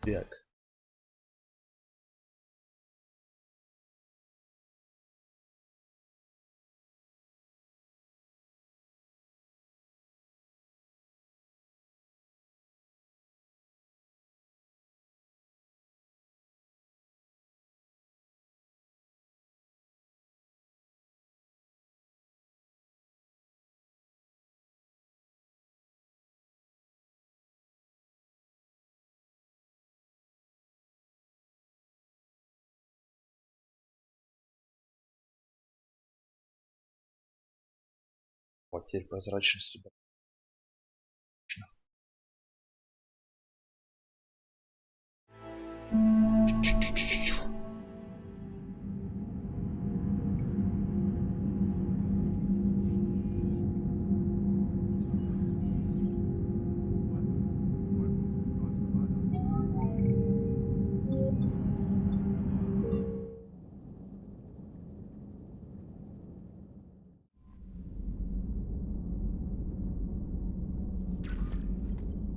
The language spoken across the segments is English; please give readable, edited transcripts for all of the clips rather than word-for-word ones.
Так. Вот теперь прозрачность.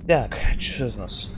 Так, что у нас?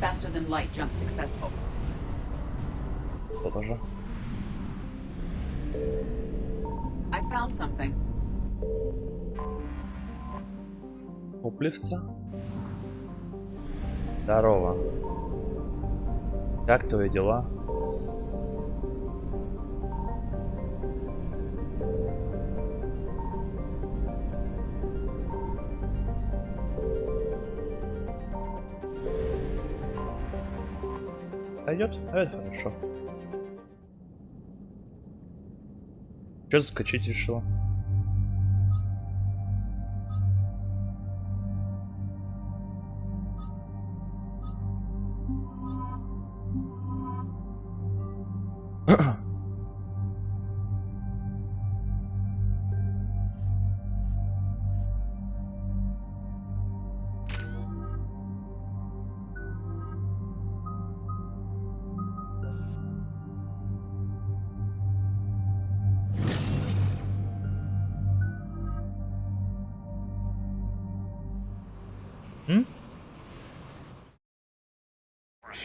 Faster than light jump successful. Что же? I found something. Топливца. Здорово. Как твои дела? Пойдет? Это хорошо. Че заскочить решила?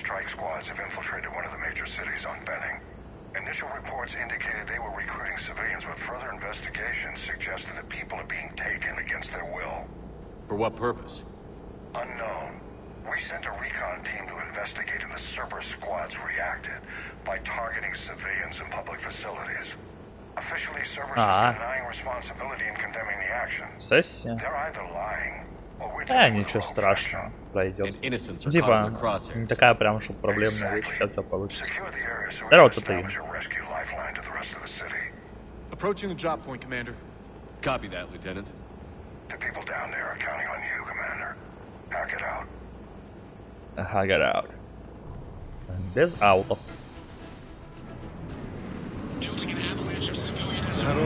Strike squads have infiltrated one of the major cities on Benning. Initial reports indicated they were recruiting civilians, but further investigations suggested that people are being taken against their will. For what purpose? Unknown. We sent a recon team to investigate, and the Cerberus squads reacted by targeting civilians in public facilities. Officially, Cerberus is denying responsibility and condemning the action. Сессия. They're either lying, or we're Ничего страшного. Пройдет. And innocents are caught in Типа, the crosshairs. не такая прям, чтобы проблемная вещь, все получится. secure the area so we Здорово, can тут и. establish a rescue lifeline to the rest of the city. Approaching the drop point, Commander. Copy that, Lieutenant. The people down there are counting on you, Commander. Hack it out. Ага, get out. Без ауто. Building an avalanche of civilian Здорово,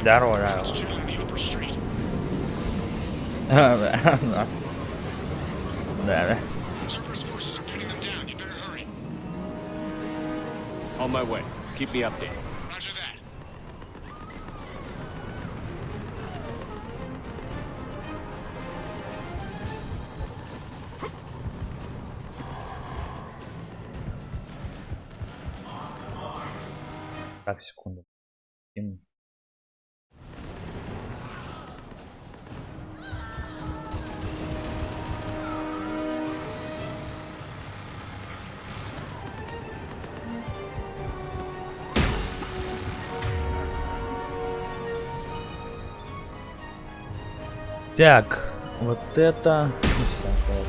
здорово. chilling the upper street. Да. Cerberus forces are pinning them down. You better hurry. On my way. Keep me updated. Roger that. Так, секунду. Так, вот это... Ну, всё, вот.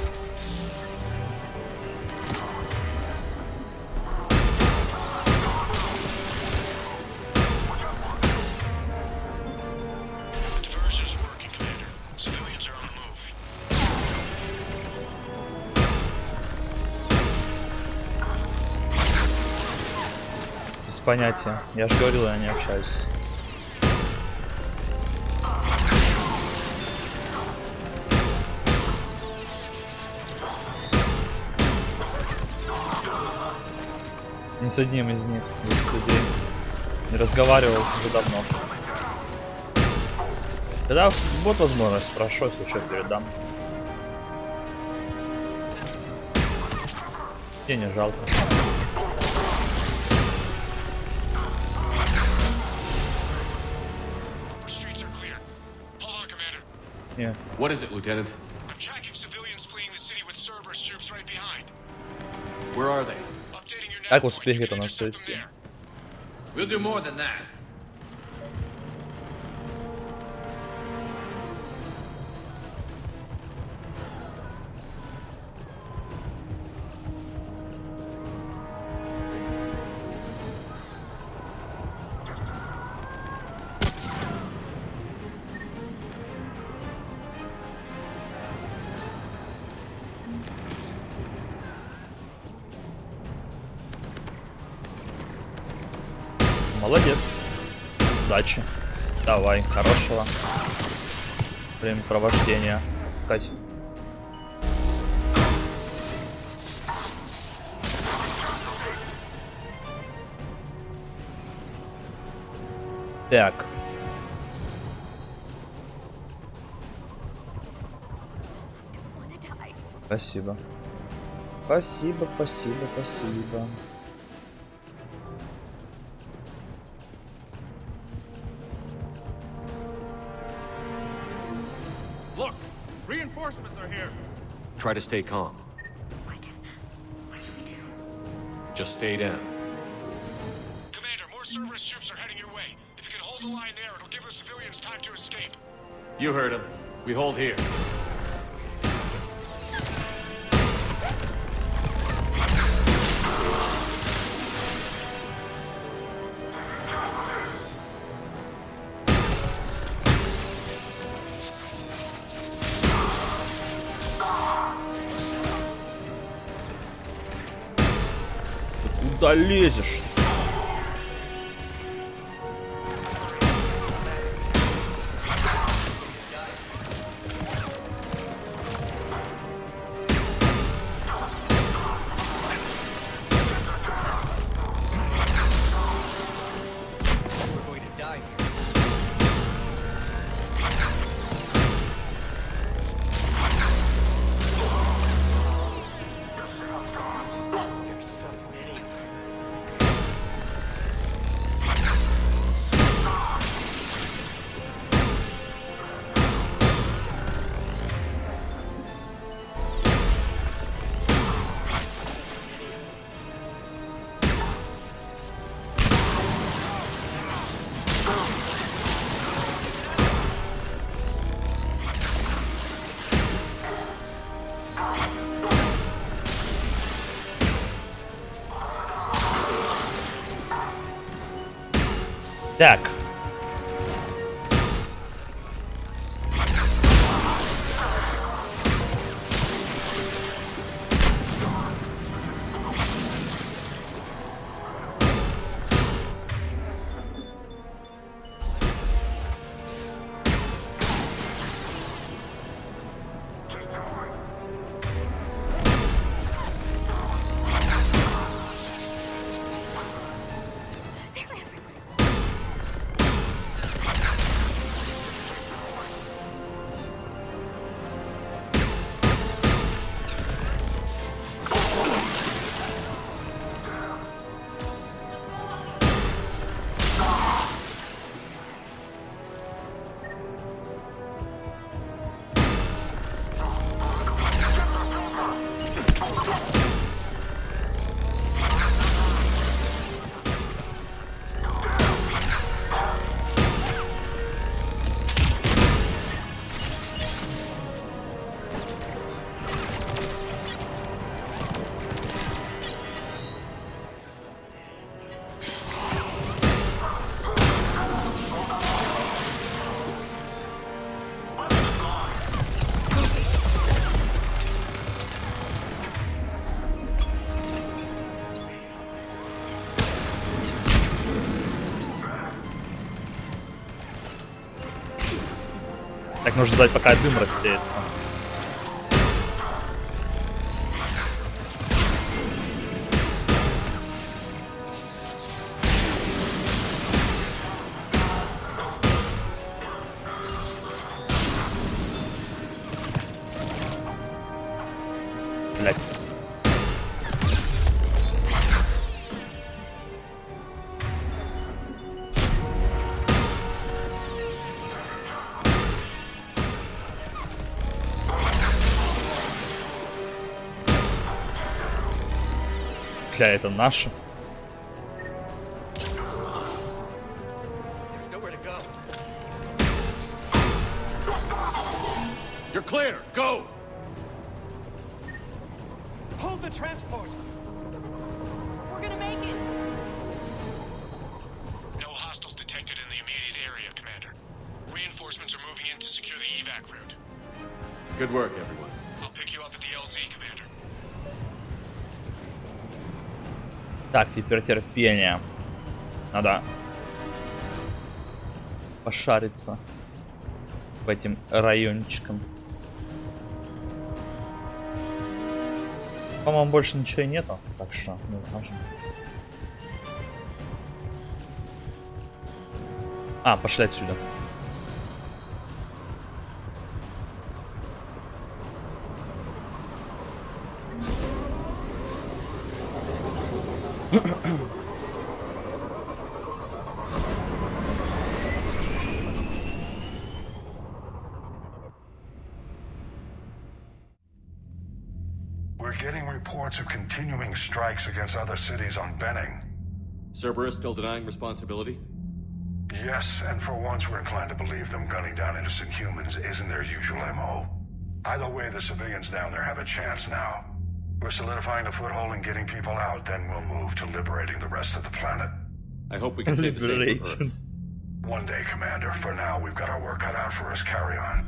Diversion is working, Commander. Civilians are on the move. Без понятия. Я же говорил, я не общаюсь. Ни с одним из них, этих людей, не разговаривал уже давно. Когда будет возможность, спрошу, если что, передам. И не жалко. Upper streets are clear. Hold on, Commander. Не. What is it, Lieutenant? I'm tracking civilians fleeing the city with Cerberus troops right behind. Where are they? Updating your Как nav point. You успехи-то can на intercept them сессии? there. We'll do more than that. Молодец. Удачи. Давай, хорошего времяпровождения. Кать. Так. Спасибо. Спасибо, спасибо, спасибо. Look! Reinforcements are here! Try to stay calm. What should we do? Just stay down. Commander, more Cerberus troops are heading your way. If you can hold the line there, it'll give the civilians time to escape. You heard him. We hold here. Куда лезешь? We're going to die here. There's so many. Так. They're everywhere. Так, нужно ждать, пока дым рассеется. Блять. Бля, это наши. There's nowhere to go. You're clear. Go. Hold the transport. We're gonna make it. No hostiles detected in the immediate area, Commander. Reinforcements are moving in to secure the evac route. Good work, everyone. I'll pick you up at the LZ, Commander. Так, теперь терпение. Надо пошариться по этим райончикам. По-моему, больше ничего и нету, так что не важно. А, пошли отсюда. We're getting reports of continuing strikes against other cities on Benning. Cerberus still denying responsibility? Yes, and for once we're inclined to believe them gunning down innocent humans isn't their usual MO. Either way, the civilians down there have a chance now. We're solidifying a foothold and getting people out, then we'll move to liberating the rest of the planet. I hope we can save the state of Liberating. Earth. One day, Commander. For now, we've got our work cut out for us. Carry on.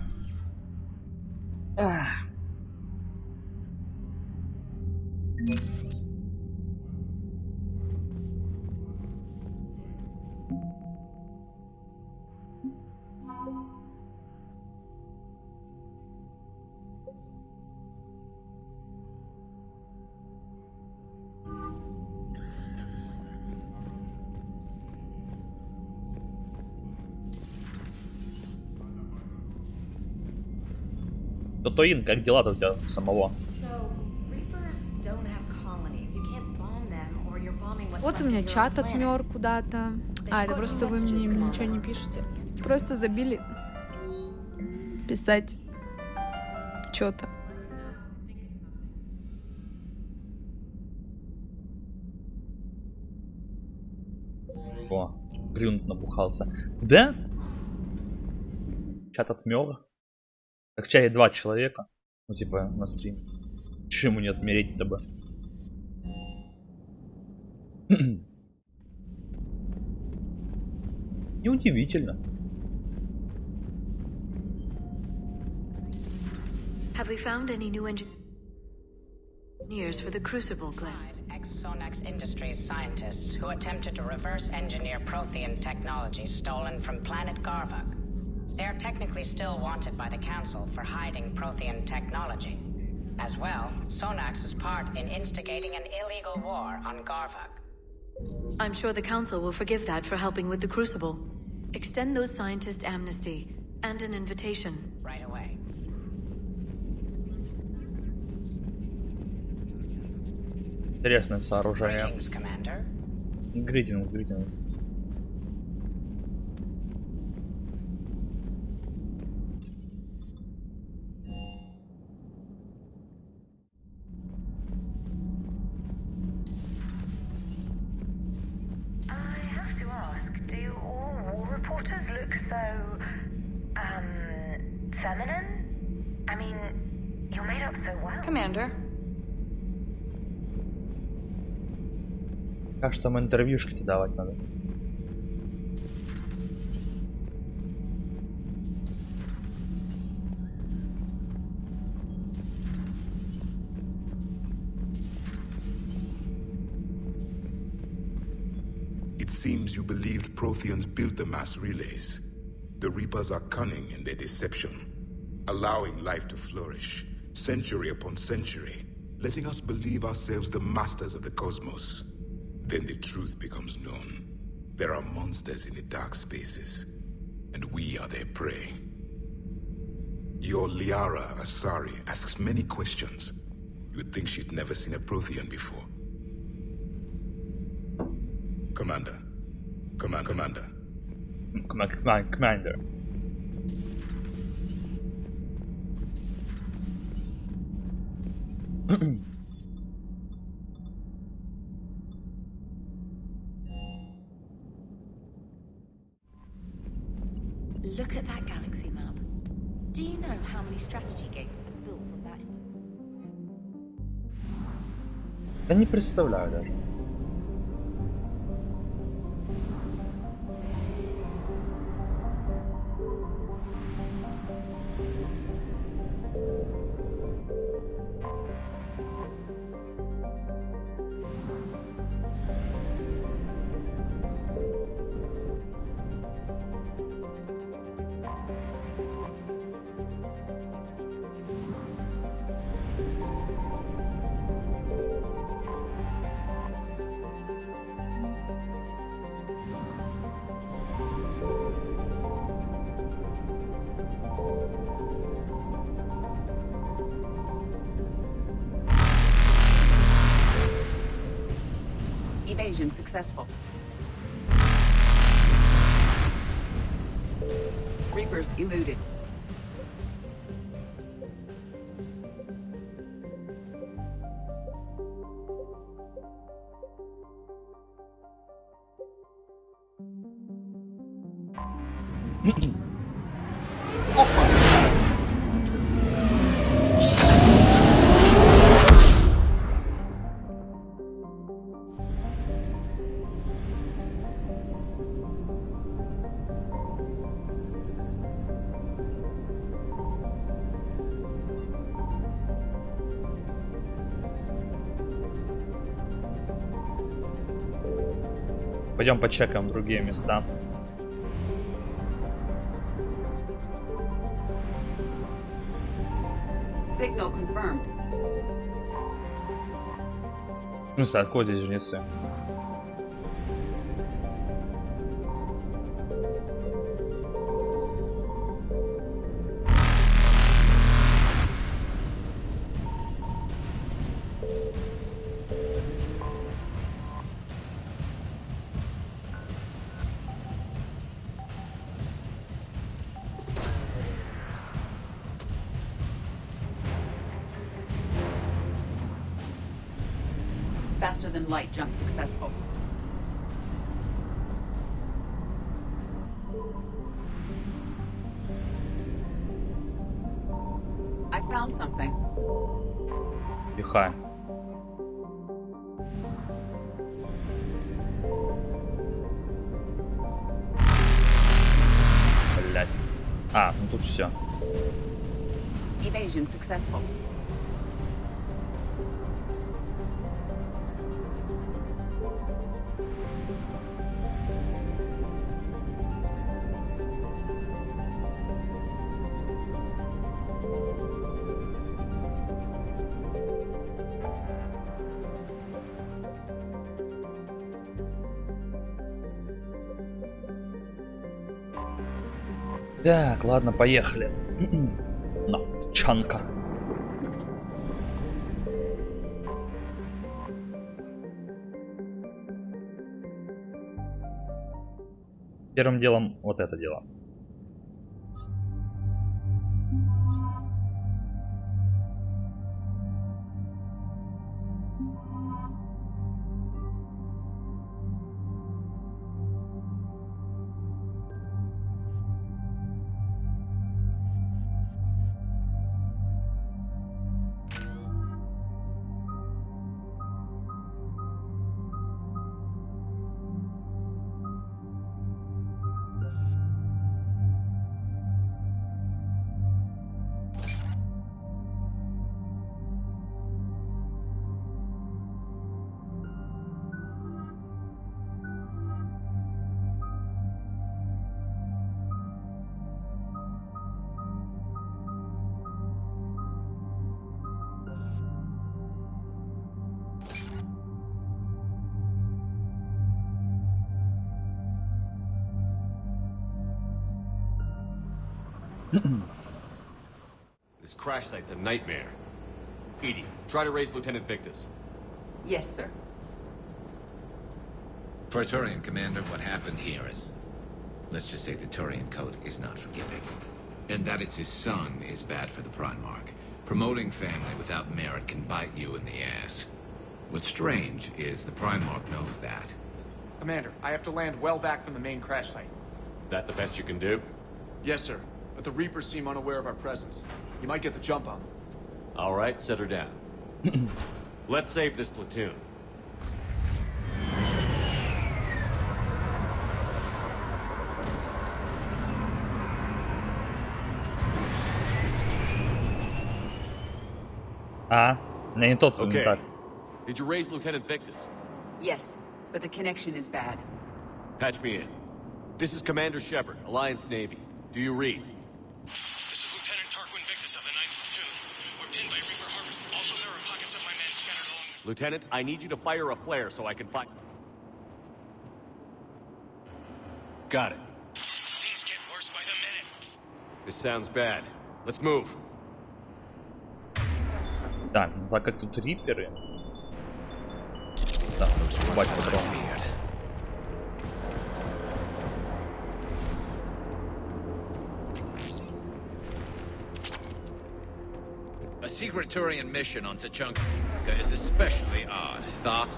Татуин, как дела-то у тебя самого? Вот у меня чат отмер куда-то. А, это просто вы мне ничего не пишете. Просто забили писать что-то. О, Грюнт набухался. Да? Чат отмер. Так в чате 2 человека. Ну, типа, на стрим. Чего ему не отмереть-то бы? Неудивительно. Have we found any new engineers for the Crucible Glen? Ex-Sonax Industries scientists who attempted to reverse engineer Prothean technology stolen from planet Garvuk. They're technically still wanted by the Council for hiding Prothean technology. As well, Sonax's part in instigating an illegal war on Garvuk. I'm sure the Council will forgive that for helping with the Crucible. Extend those scientists amnesty and an invitation. Right away. Интересное сооружение. Greetings, Commander. Гритингс, гритингс. Feminine? I mean, you're made up so well. Commander. Кажется, там интервьюшки давать надо. It seems you believed Protheans built the mass relays. The Reapers are cunning in their deception. allowing life to flourish, century upon century, letting us believe ourselves the masters of the cosmos. Then the truth becomes known. There are monsters in the dark spaces, and we are their prey. Your Liara Asari asks many questions. You'd think she'd never seen a Prothean before. Commander. Commander. Commander. Look at that galaxy map. Do you know how many strategy gates are built from that? Да не представляю даже. Evasion successful. Reapers eluded. Пойдем почекаем другие места. Signal confirmed. В смысле, откуда здесь жнецы? Faster than light jump successful. I found something. Пихай. Блять. А, ну тут все. Evasion successful. Так, ладно, поехали. На, чанка. Первым делом вот это дело. This crash site's a nightmare. Edie, try to raise Lieutenant Victus. Yes, sir. For a Turian commander, what happened here is... let's just say the Turian code is not forgiving. And that it's his son is bad for the Primarch. Promoting family without merit can bite you in the ass. What's strange is the Primarch knows that. Commander, I have to land well back from the main crash site. That the best you can do? Yes, sir. But the Reapers seem unaware of our presence. You might get the jump on them. All right, set her down. Let's save this platoon. Не тот инвентарь. Did you raise Lieutenant Victus? Yes, but the connection is bad. Patch me in. This is Commander Shepard, Alliance Navy. Do you read? This is Lieutenant Tarquin Victus of the 9th Platoon. We're pinned by Reaper Harvest. Also, there are pockets of my men scattered along the... Lieutenant, I need you to fire a flare so I can find... Got it. Things get worse by the minute. This sounds bad. Let's move. Так, ну так как тут риперы. Да, бать патрон. A secret Turian mission on Tachanka is especially odd. Thoughts?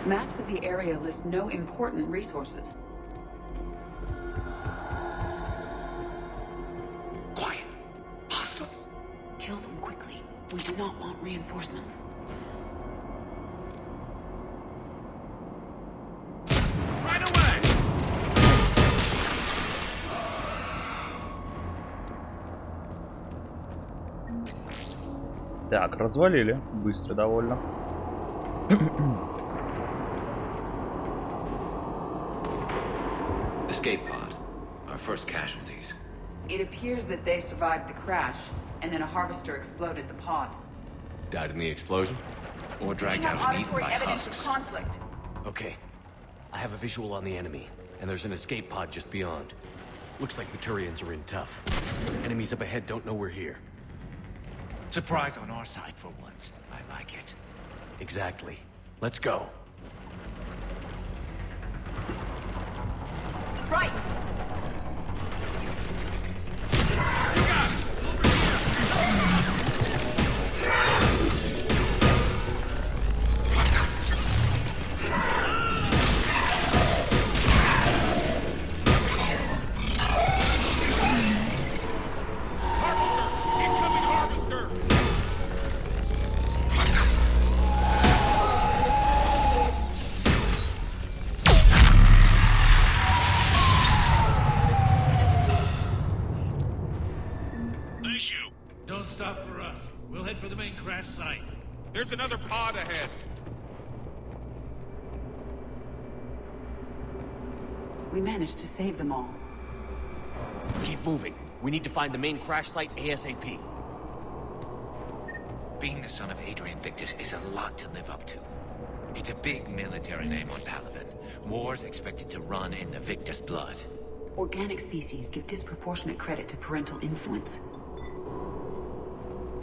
Maps of the area list no important resources. Quiet. Hostiles. Kill them quickly. We do not want reinforcements. Right away! Так, развалили. Быстро довольно. Escape pod. Our first casualties. It appears that they survived the crash, and then a harvester exploded the pod. Died in the explosion? Or dragged We have out and eaten auditory by evidence husks. of conflict. Okay. I have a visual on the enemy, and there's an escape pod just beyond. Looks like the Turians are in tough. Enemies up ahead don't know we're here. Surprise on our side for once. I like it. Exactly. Let's go. Right! Incoming harvester! Thank you. Don't stop for us. We'll head for the main crash site. There's another pod ahead. We managed to save them all. Keep moving. We need to find the main crash site ASAP. Being the son of Adrian Victus is a lot to live up to. It's a big military name on Palaven. War's expected to run in the Victus blood. Organic species give disproportionate credit to parental influence.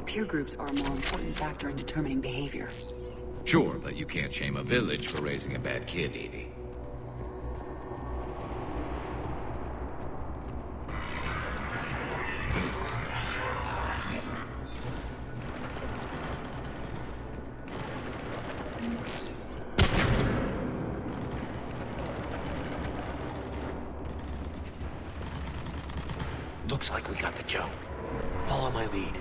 Peer groups are a more important factor in determining behavior. Sure, but you can't shame a village for raising a bad kid, Edie. Looks like we got the jump. Follow my lead.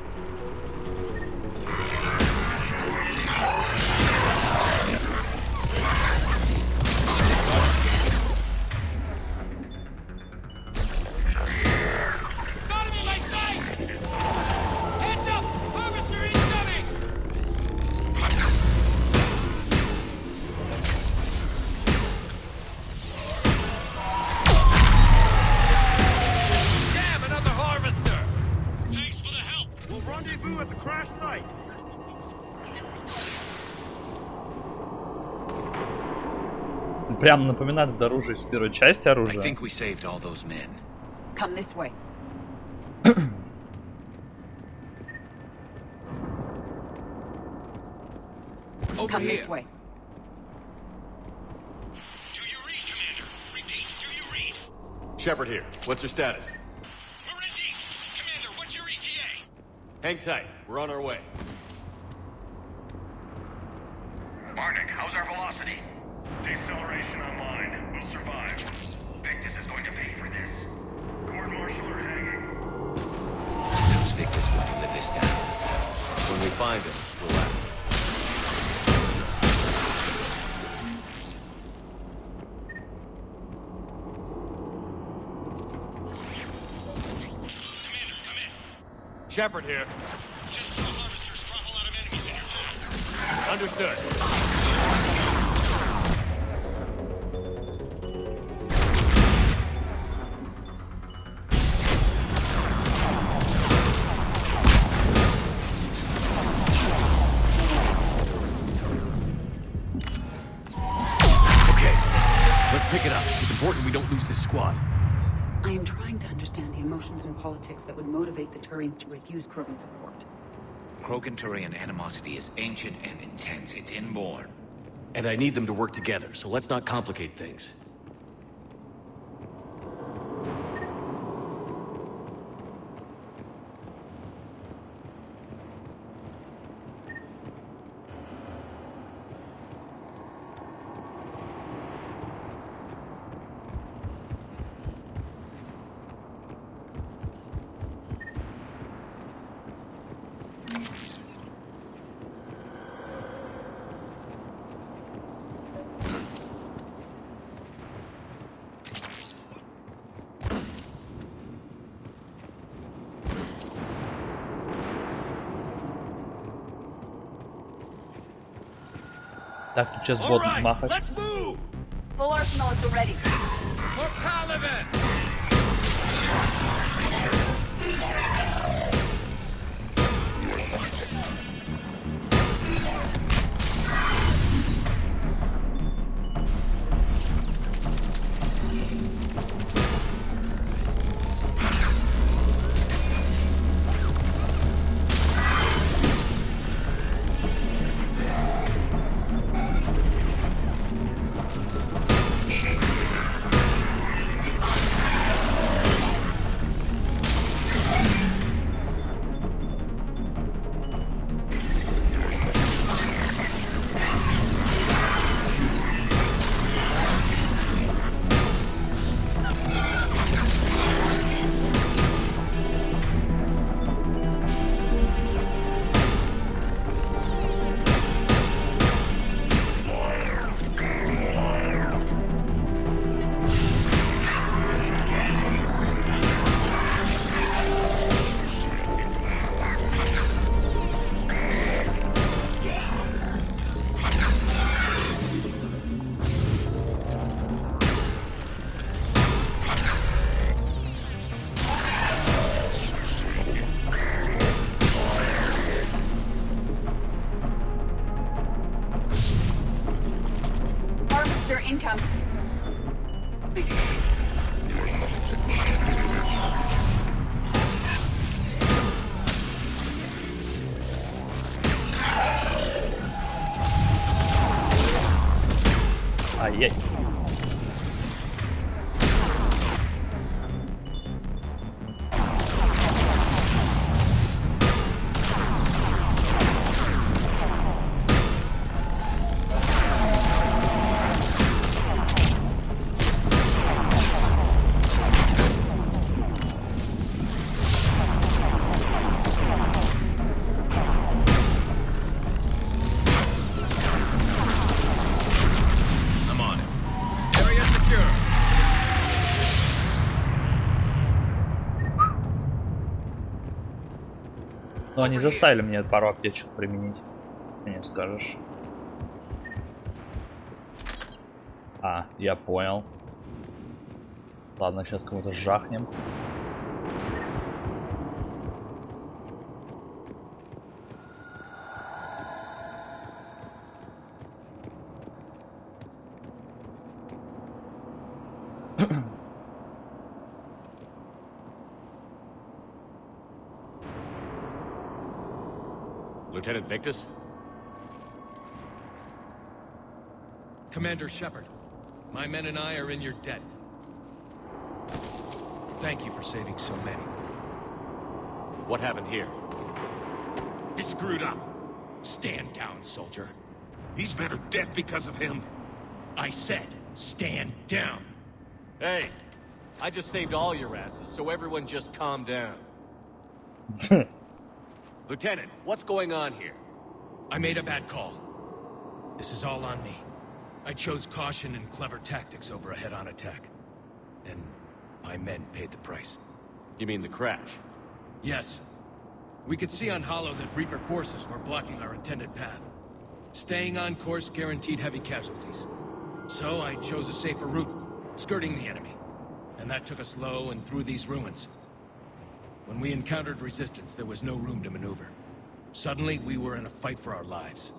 Got him in my sight! Heads up! Harvester incoming! Damn, another harvester! Thanks for the help! We'll rendezvous at the crash site. Прям напоминает это оружие из первой части I оружия. think we saved all those men. Come this way. Over Come here. this way. Do you read, Commander? Repeat, do you read? Shepard here. What's your status? We're in deep. Commander, what's your ETA? Hang tight. We're on our way. Barnick, how's our velocity? Deceleration online. We'll survive. Victus is going to pay for this. Court martial are hanging. How's Victus going to live this down? When we find him, we'll act. Commander, come in. Shepard here. Just saw harvesters throttle out of enemies in your path. Understood. Pick it up. It's important we don't lose this squad. I am trying to understand the emotions and politics that would motivate the Turians to refuse Krogan support. Krogan-Turian animosity is ancient and intense. It's inborn. And I need them to work together, so let's not complicate things. Так, тут сейчас бот махать. Full arsenal at the ready. For Palaven! Income. Ай-яй. Но они заставили меня пару аптечек применить. Не скажешь. А, я понял. Ладно, сейчас кого-то жахнем. Lieutenant Victus? Commander Shepard, my men and I are in your debt. Thank you for saving so many. What happened here? He screwed up. Stand down, soldier. These men are dead because of him. I said, stand down. Hey, I just saved all your asses, so everyone just calm down. Lieutenant, what's going on here? I made a bad call. This is all on me. I chose caution and clever tactics over a head-on attack. And my men paid the price. You mean the crash? Yes. We could see on Hollow that Reaper forces were blocking our intended path. Staying on course guaranteed heavy casualties. So I chose a safer route, skirting the enemy. And that took us low and through these ruins. When we encountered resistance, there was no room to maneuver. Suddenly, we were in a fight for our lives.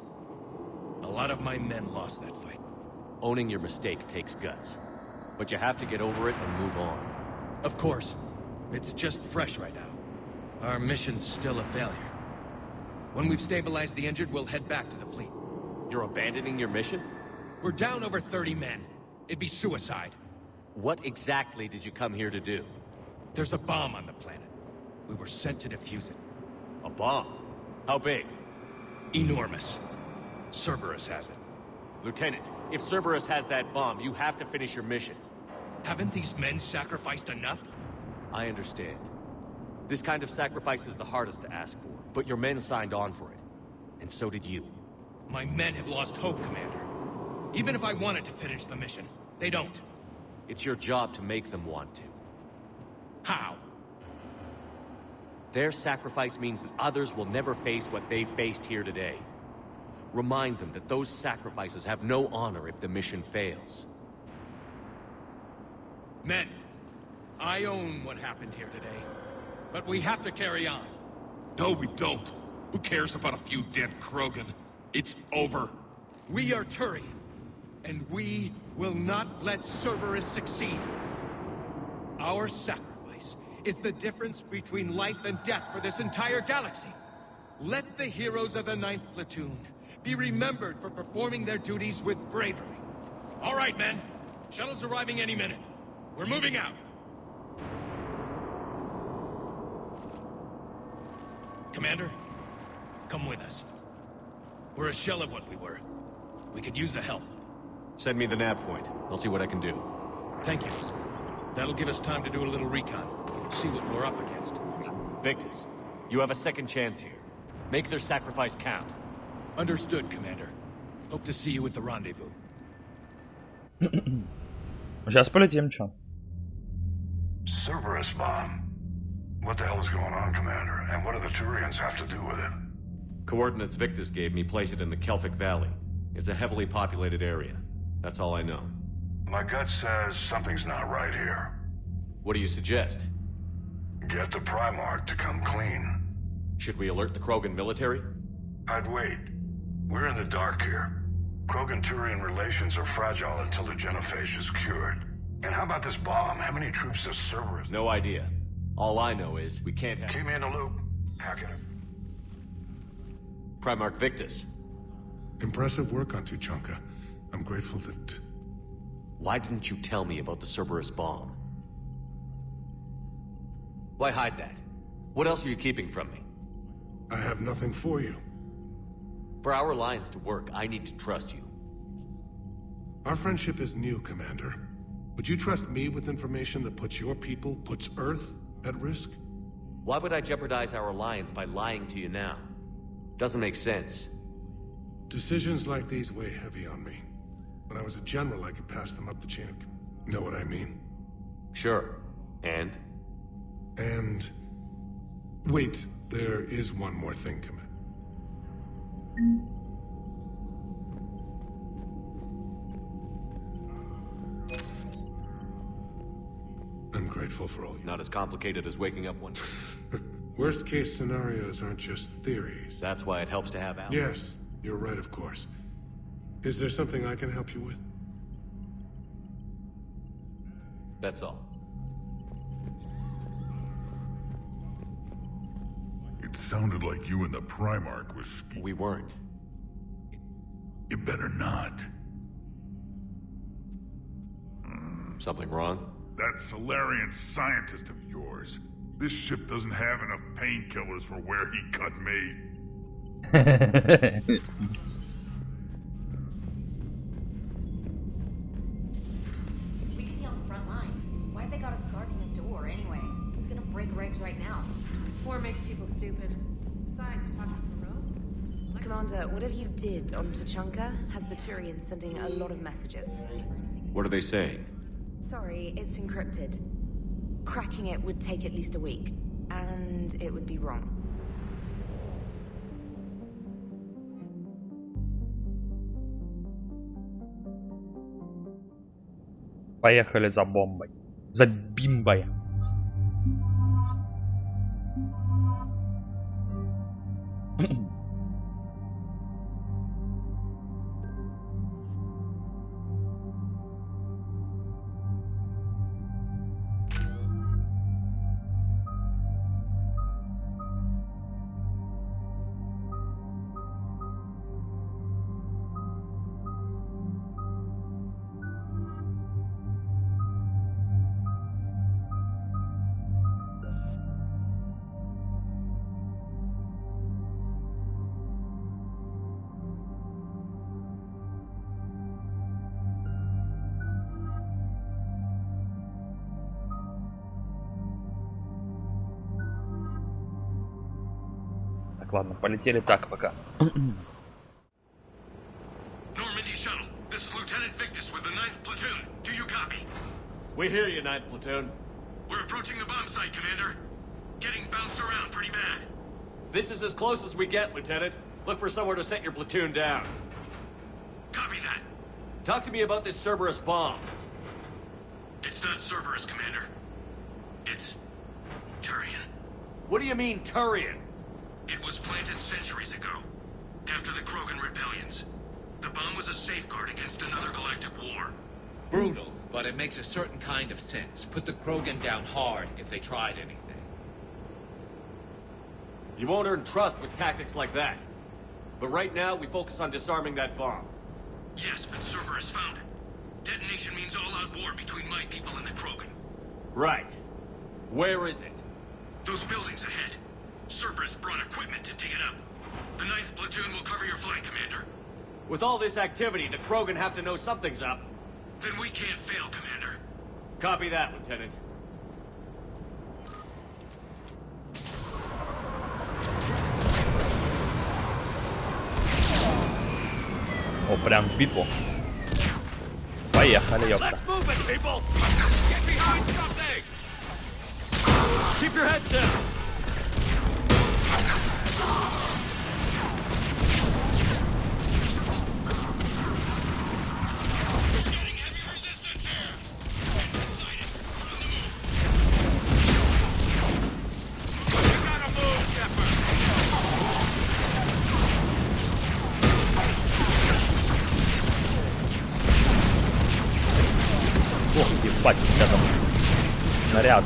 A lot of my men lost that fight. Owning your mistake takes guts. But you have to get over it and move on. Of course. It's just fresh right now. Our mission's still a failure. When we've stabilized the injured, we'll head back to the fleet. You're abandoning your mission? We're down over 30 men. It'd be suicide. What exactly did you come here to do? There's a bomb on the planet. We were sent to defuse it. A bomb? How big? Enormous. Cerberus has it. Lieutenant, if Cerberus has that bomb, you have to finish your mission. Haven't these men sacrificed enough? I understand. This kind of sacrifice is the hardest to ask for, but your men signed on for it. And so did you. My men have lost hope, Commander. Even if I wanted to finish the mission, they don't. It's your job to make them want to. How? Their sacrifice means that others will never face what they faced here today. Remind them that those sacrifices have no honor if the mission fails. Men, I own what happened here today. But we have to carry on. No, we don't. Who cares about a few dead Krogan? It's over. We are Turian, and we will not let Cerberus succeed. Our sacrifice is the difference between life and death for this entire galaxy. Let the heroes of the 9th Platoon be remembered for performing their duties with bravery. All right, men. Shuttle's arriving any minute. We're moving out. Commander, come with us. We're a shell of what we were. We could use the help. Send me the nav point. I'll see what I can do. Thank you. That'll give us time to do a little recon. See what we're up against. Victus, you have a second chance here. Make their sacrifice count. Understood, Commander. Hope to see you at the rendezvous. Сейчас полетим, чё? Cerberus bomb. What the hell is going on, Commander? And what do the Turians have to do with it? Coordinates Victus gave me place it in the Kelphic Valley. It's a heavily populated area. That's all I know. My gut says something's not right here. What do you suggest? Get the Primarch to come clean. Should we alert the Krogan military? I'd wait. We're in the dark here. Krogan-Turian relations are fragile until the genophage is cured. And how about this bomb? How many troops does Cerberus? No idea. All I know is we can't have... Keep me in the loop. Hack it. Primarch Victus. Impressive work on Tuchanka. I'm grateful that... Why didn't you tell me about the Cerberus bomb? Why hide that? What else are you keeping from me? I have nothing for you. For our alliance to work, I need to trust you. Our friendship is new, Commander. Would you trust me with information that puts your people, puts Earth, at risk? Why would I jeopardize our alliance by lying to you now? Doesn't make sense. Decisions like these weigh heavy on me. When I was a general, I could pass them up the chain of... Know what I mean? Sure. And? And... Wait, there is one more thing, Commander. I'm grateful for all you... Not as complicated as waking up one day. Worst case scenarios aren't just theories. That's why it helps to have allies. Yes, you're right, of course. Is there something I can help you with? That's all. It sounded like you and the Primarch was... We weren't. You better not. Something wrong? That Solarian scientist of yours. This ship doesn't have enough painkillers for where he cut me. We could be on the front lines. Why have they got us guarding the door anyway? He's gonna break regs right now. War makes people stupid. Besides, you're talking to the road? Commander, whatever you did on Tachanka has the Turians sending a lot of messages. What are they saying? Sorry, it's encrypted. Cracking it would take at least a week, and it would be wrong. Поехали за бомбой. За бимбой. Так, ладно, полетели так пока. Normandy shuttle. This is Lieutenant Victus with the 9th Platoon. Do you copy? We hear you, 9th Platoon. We're approaching the bomb site, Commander. Getting bounced around pretty bad. This is as close as we get, Lieutenant. Look for somewhere to set your platoon down. Copy that. Talk to me about this Cerberus bomb. It's not Cerberus, Commander. It's Turian. What do you mean, Turian? It was planted centuries ago, after the Krogan rebellions. The bomb was a safeguard against another galactic war. Brutal, but it makes a certain kind of sense. Put the Krogan down hard if they tried anything. You won't earn trust with tactics like that. But right now, we focus on disarming that bomb. Yes, but Cerberus found it. Detonation means all-out war between my people and the Krogan. Right. Where is it? Those buildings ahead. Cerberus brought equipment to dig it up. The 9th Platoon will cover your flank, Commander. With all this activity, the Krogan have to know something's up. Then we can't fail, Commander. Copy that, Lieutenant. О, прям в битву. Поехали, ёпта. Let's move it, people! Get behind something! Keep your heads down! Ох, ебать, у тебя там снаряд.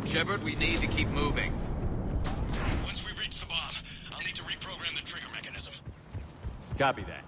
Shepard, we need to keep moving. Once we reach the bomb, I'll need to reprogram the trigger mechanism. Copy that.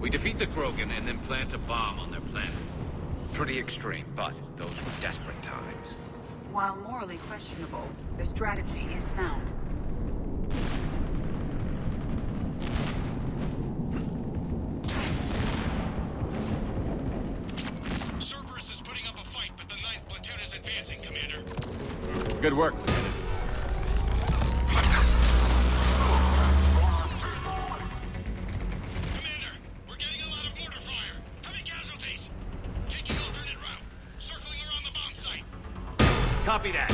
We defeat the Krogan and then plant a bomb on their planet. Pretty extreme, but those were desperate times. While morally questionable, the strategy is sound. Cerberus is putting up a fight, but the 9th platoon is advancing, Commander. Good work, Lieutenant. Copy that.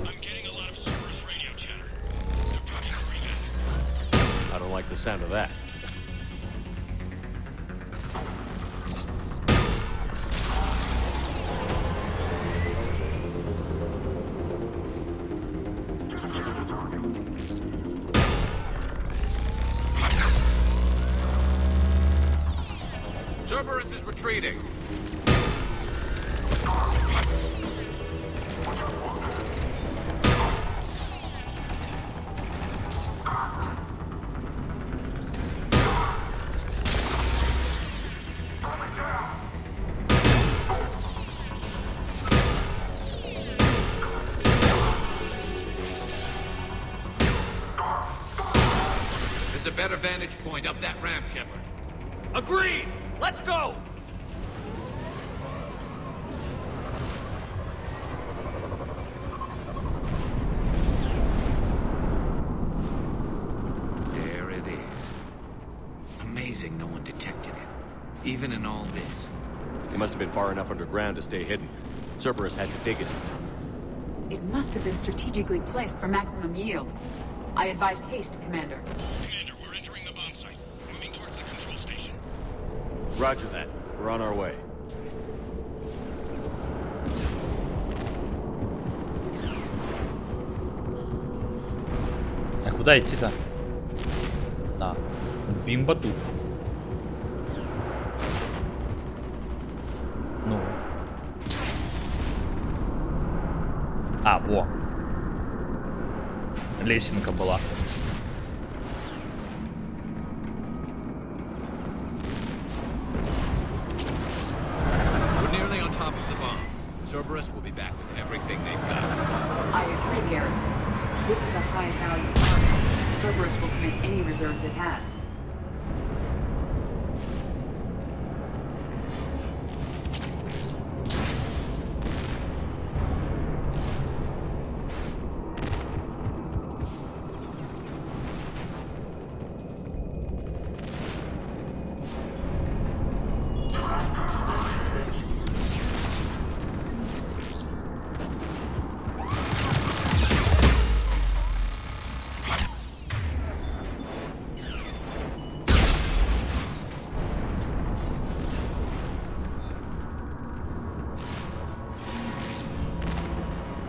I'm getting a lot of Cerberus radio chatter. They're talking revamp. I don't like the sound of that. Cerberus is retreating. There's a better vantage point up that ramp, Shepard. Agreed! Let's go! There it is. Amazing no one detected it. Even in all this. They must have been far enough underground to stay hidden. Cerberus had to dig it. It must have been strategically placed for maximum yield. I advise haste, Commander. Commander, we're entering the bomb site. Moving towards the control station. Roger that. We're on our way. А куда идти-то? Да. Бимба тут. Ну. А, во. Лесенка была. We're nearly on top of the bomb. Cerberus will be back with everything they've got. I agree, Garrison. This is a high-value target. Cerberus will commit any reserves it has.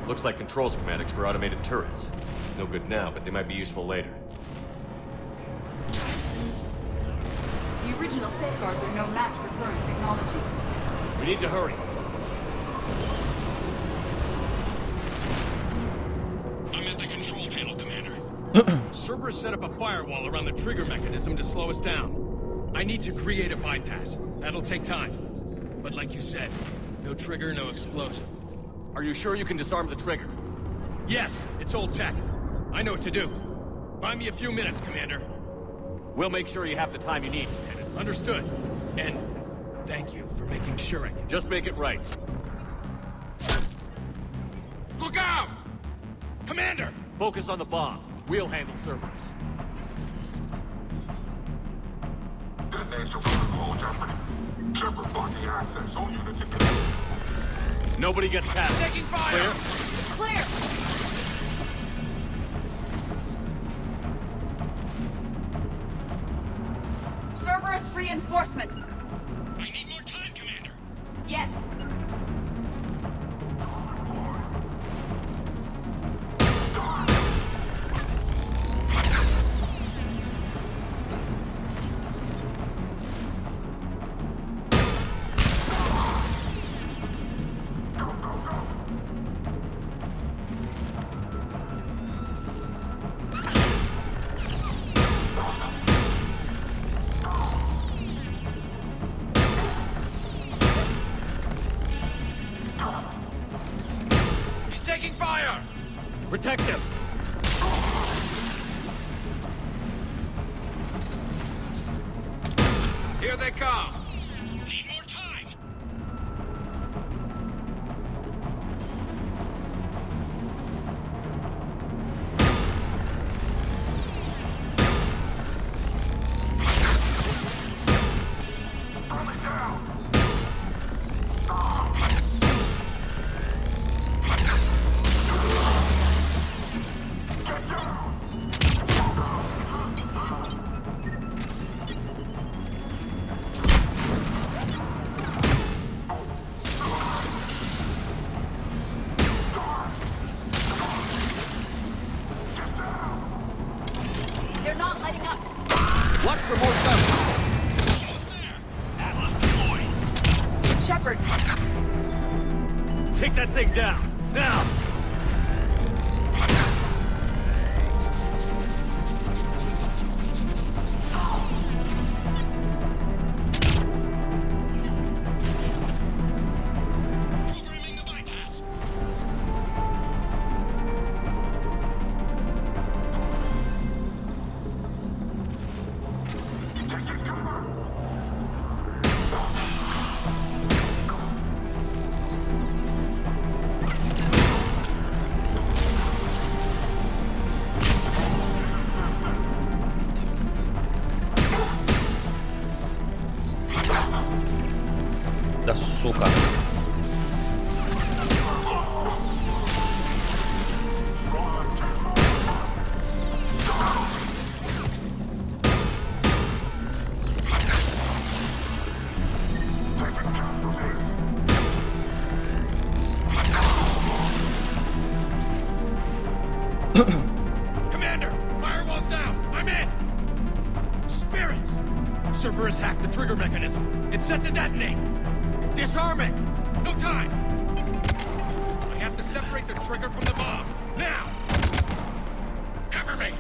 Looks like control schematics for automated turrets. No good now, but they might be useful later. The original safeguards are no match for current technology. We need to hurry. I'm at the control panel, Commander. Cerberus set up a firewall around the trigger mechanism to slow us down. I need to create a bypass. That'll take time. But like you said, no trigger, no explosion. Are you sure you can disarm the trigger? Yes, it's old tech. I know what to do. Buy me a few minutes, Commander. We'll make sure you have the time you need, Lieutenant. Understood. And thank you for making sure I can... Just make it right. Look out! Commander! Focus on the bomb. We'll handle Cerberus. Nobody gets past. Taking fire! Clear! Cerberus reinforcements! I need more time, Commander. Yes. Taking fire! Protect him. Here they come! Need more time. They're not letting up. Watch for more stuff. Almost there. Atlas deployed. Shepard, Take that thing down. Now. Programming the bypass. Да сука. Commander, firewall's down. I'm in. Spirits. Cerberus hacked the trigger mechanism. It's set to detonate. Disarm it. No time. I have to separate the trigger from the bomb. Now. Cover me.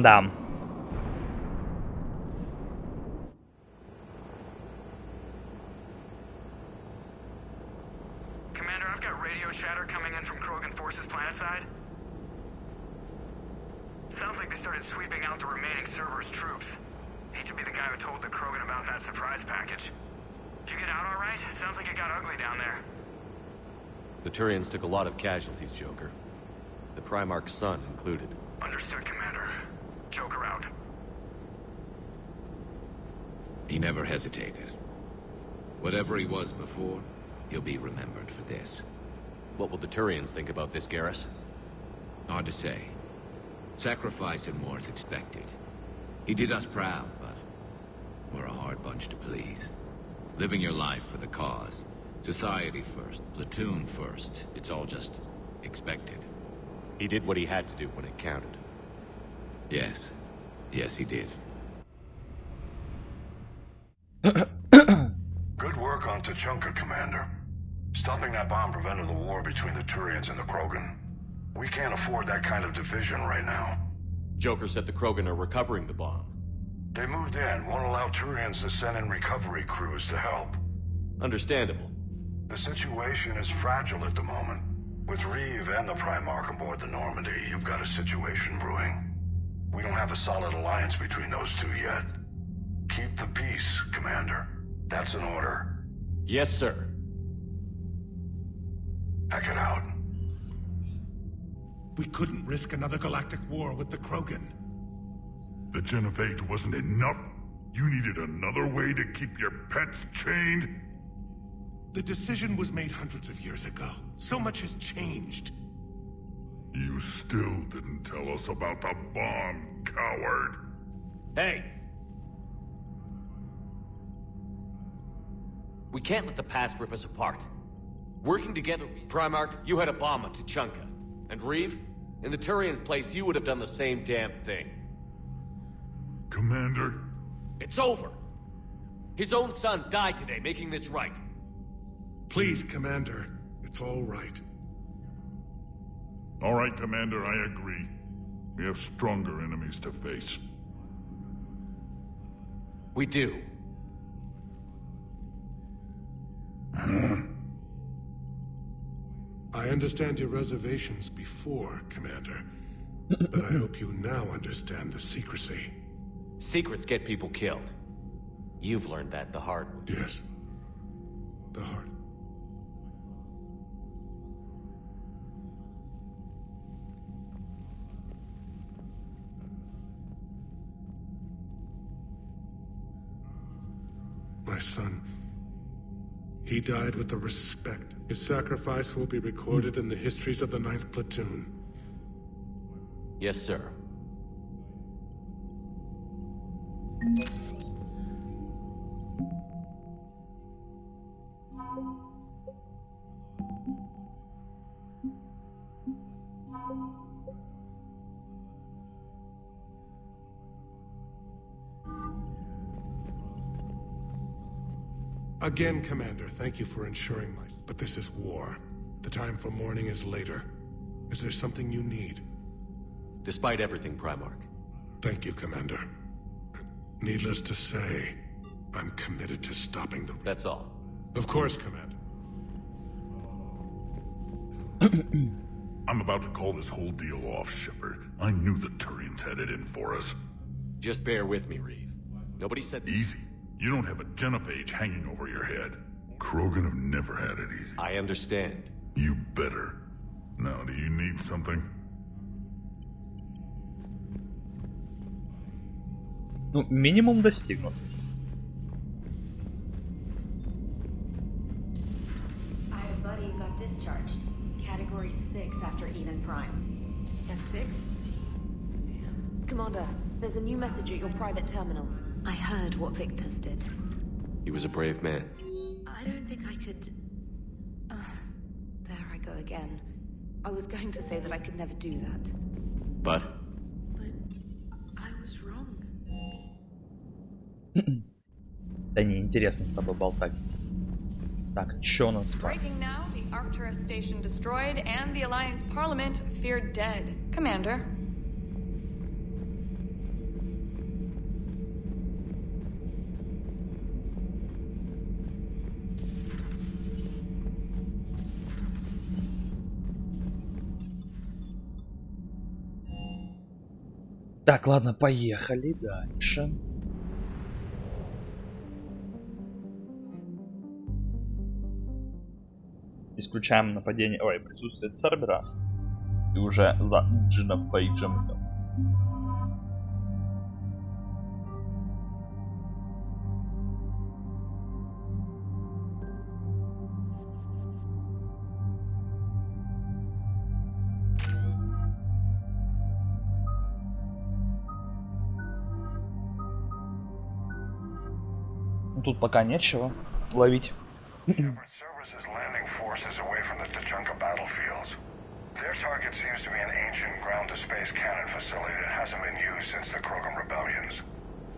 Да. Commander, I've got radio chatter coming in from Krogan forces planetside. Sounds like they started sweeping out the remaining Cerberus troops. Hate to be the guy who told the Krogan about that surprise package. Did you get out all right? Sounds like it got ugly down there. The Turians took a lot of casualties, Joker. The Primarch's son included. Understood, Commander. Joker out. He never hesitated. Whatever he was before, he'll be remembered for this. What will the Turians think about this, Garrus? Hard to say. Sacrifice in war is expected. He did us proud, but we're a hard bunch to please. Living your life for the cause. Society first, platoon first. It's all just expected. He did what he had to do when it counted. Yes. Yes, he did. Good work on Tuchanka, Commander. Stopping that bomb prevented the war between the Turians and the Krogan. We can't afford that kind of division right now. Joker said the Krogan are recovering the bomb. They moved in, won't allow Turians to send in recovery crews to help. Understandable. The situation is fragile at the moment. With Reeve and the Primarch aboard the Normandy, you've got a situation brewing. We don't have a solid alliance between those two yet. Keep the peace, Commander. That's an order. Yes, sir. Heck it out. We couldn't risk another galactic war with the Krogan. The Genophage wasn't enough? You needed another way to keep your pets chained? The decision was made hundreds of years ago. So much has changed. You still didn't tell us about the bomb, coward. Hey! We can't let the past rip us apart. Working together, Primarch, you had a bomb on Tuchanka. And Reeve, in the Turian's place, you would have done the same damn thing. Commander? It's over! His own son died today, making this right. Please, Commander. It's all right. All right, Commander, I agree. We have stronger enemies to face. We do. I understand your reservations before, Commander. But I hope you now understand the secrecy. Secrets get people killed. You've learned that the hard way. Yes. The hard. My son, he died with the respect. His sacrifice will be recorded in the histories of the 9th Platoon. Yes, sir. Again, Commander, thank you for ensuring my... But this is war. The time for mourning is later. Is there something you need? Despite everything, Primarch. Thank you, Commander. Needless to say, I'm committed to stopping the... That's all. Of course, Commander. I'm about to call this whole deal off, Shepard. I knew the Turians had it in for us. Just bear with me, Reeve. Nobody said... Easy. You don't have a Genophage hanging over your head. Krogan have never had it easy. I understand. You better. Now, do you need something? Ну, минимум достигнут. I have a buddy who got discharged. Category 6 after Eden Prime. F6? Commander, there's a new message at your private terminal. I heard what Victor's did. He was a brave man. I don't think I could... there I go again. I was going to say that I could never do that. But? I was wrong. Да неинтересно с тобой болтать. Так, что у нас? Breaking now, the Arcturus station destroyed and the Alliance Parliament feared dead. Commander. Так, ладно, поехали дальше. Исключаем нападение, ой, присутствие Цербера. И уже за Джина Фейджем. Тут пока нечего ловить. Services landing forces away from the Tachanka battlefields. Their target seems to be an ancient ground-to-space cannon facility that hasn't been used since the Krogan rebellions.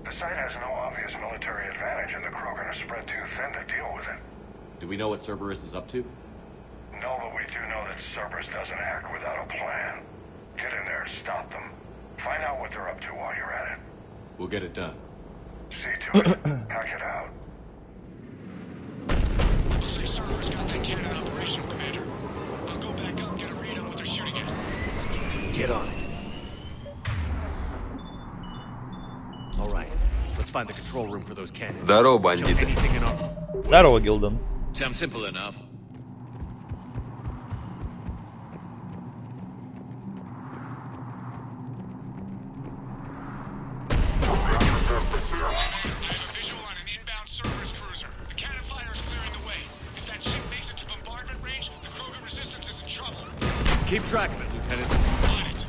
The site has no obvious military advantage, and the Krogan are spread too thin to deal with it. Do we know what Cerberus is up to? No, but we do know that Cerberus doesn't act without a plan. Get in there and stop them. Find out what they're up to while you're at it. We'll get it done. See to it. Hack it out. Looks like Cerberus got that cannon operational, Commander. I'll go back up and get a read on what they're shooting at. Get on it. All right. Let's find the control room for those cannons. Здорово, бандиты. Anything in our... Здорово, Гилден. Sounds simple enough. Keep track of it, Lieutenant. On it.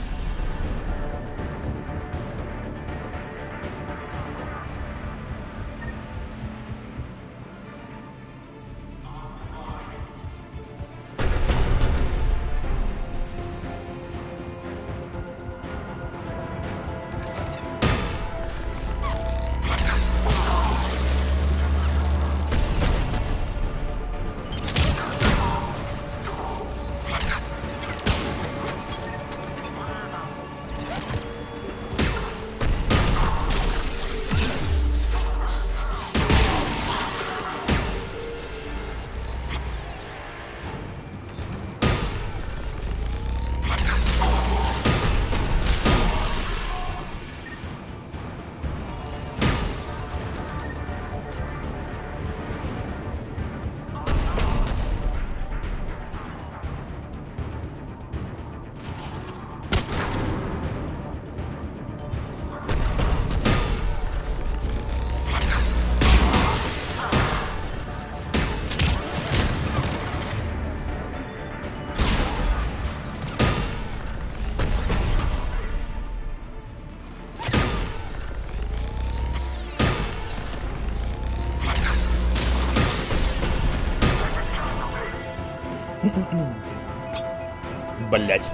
Блять.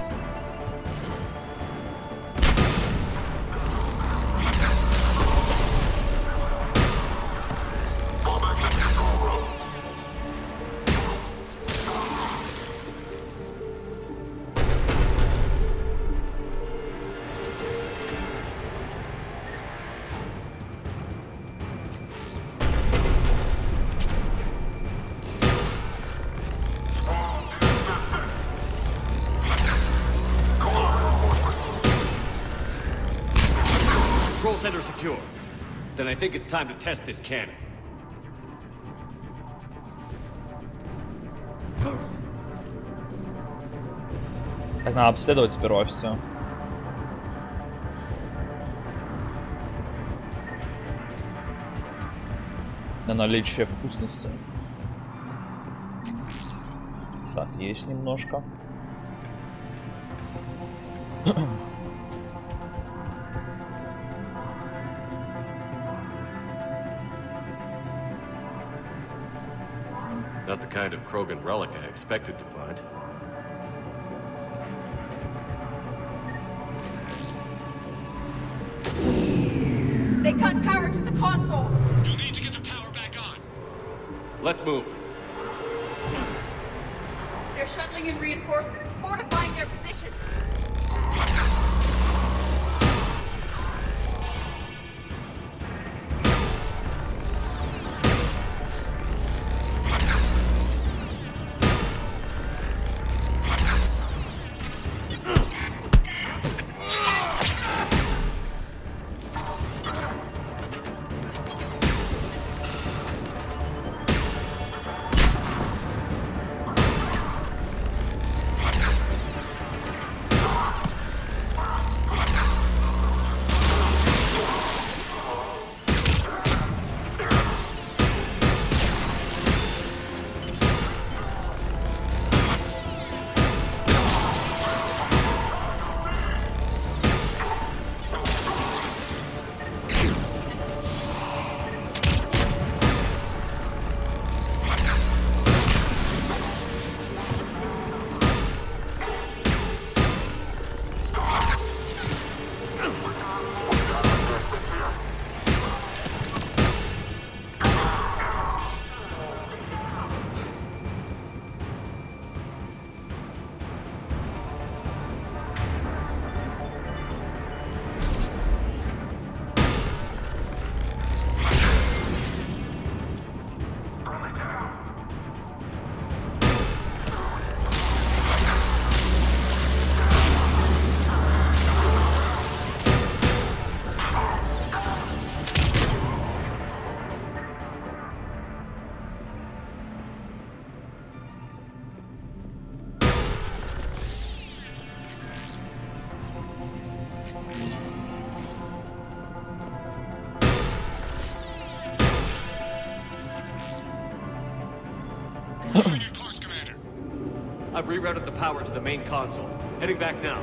Control center secure. Then I think it's time to test this cannon. Так, надо обследовать сперва все. На наличие вкусности. Так, есть немножко. Not the kind of Krogan relic I expected to find. They cut power to the console. You'll need to get the power back on. Let's move. They're shuttling in reinforcements, fortifying their position. I've rerouted the power to the main console. Heading back now.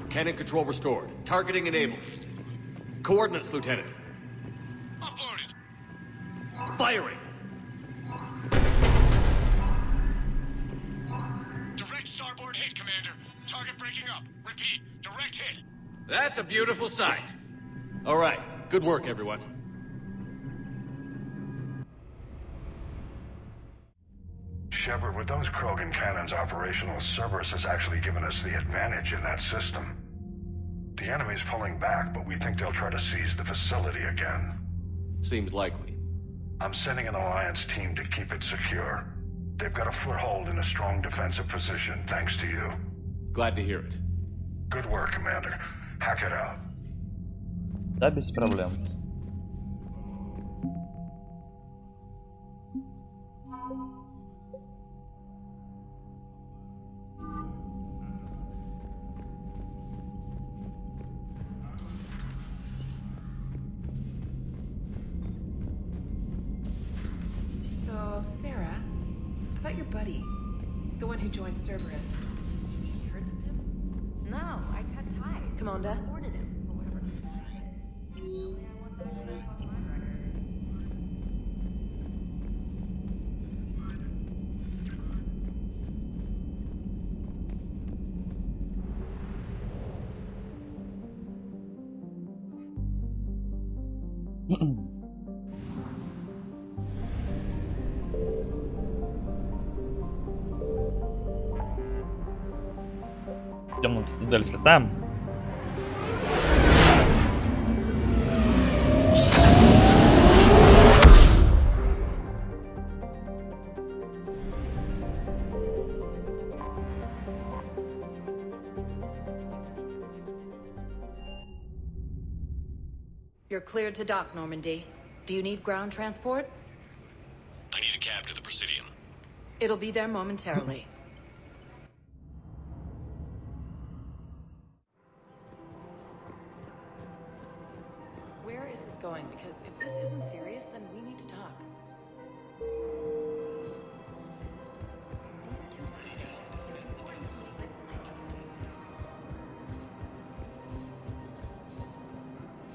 Cannon control restored. Targeting enabled. Coordinates, Lieutenant. Uploaded. Firing! Direct starboard hit, Commander. Target breaking up. Repeat, direct hit. That's a beautiful sight. All right. Good work, everyone. Shepard, with those Krogan cannons operational, Cerberus has actually given us the advantage in that system. The enemy's pulling back, but we think they'll try to seize the facility again. Seems likely. I'm sending an Alliance team to keep it secure. They've got a foothold in a strong defensive position, thanks to you. Glad to hear it. Good work, Commander. Hack it out. Да, без проблем. So, Sarah, about your buddy, the one who joined Cerberus. You heard from him? No, I cut ties. Commander? Reported him, or whatever. Only I want that crap off my record. Идем на цитадель, слетаем. You're cleared to dock, Normandy. Do you need ground transport? I need a cab to the Presidium. It'll be there momentarily. Where is this going? Because if this isn't serious, then we need to talk.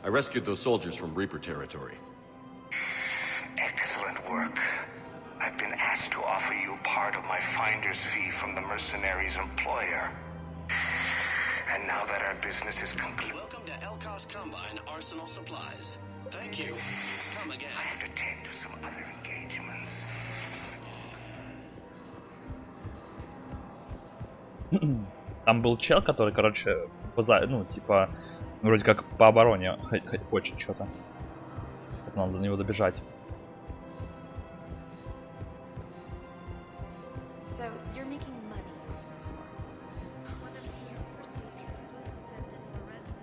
I rescued those soldiers from Reaper territory. Excellent work. I've been asked to offer you part of my finder's fee from the mercenaries' employer. And now that our business is complete... Welcome to Elkos Combine Arsenal Supplies. Thank you. Come again. I have to tend to some other engagements. Там был чел, который, короче, ну, типа, вроде как по обороне хочет что-то. Это надо до него добежать. So, you're making money off this war. I wonder if the person would be so close to send in for residence.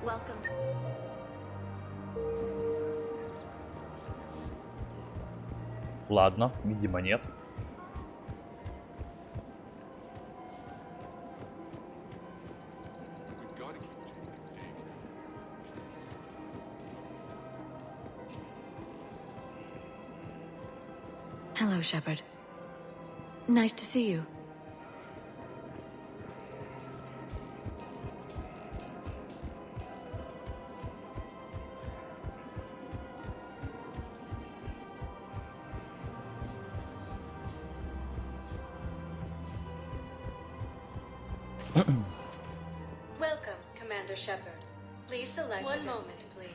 Welcome. Ладно, видимо нет. Hello, Shepard. Nice to see you. Welcome, Commander Shepard. Please select one moment, please.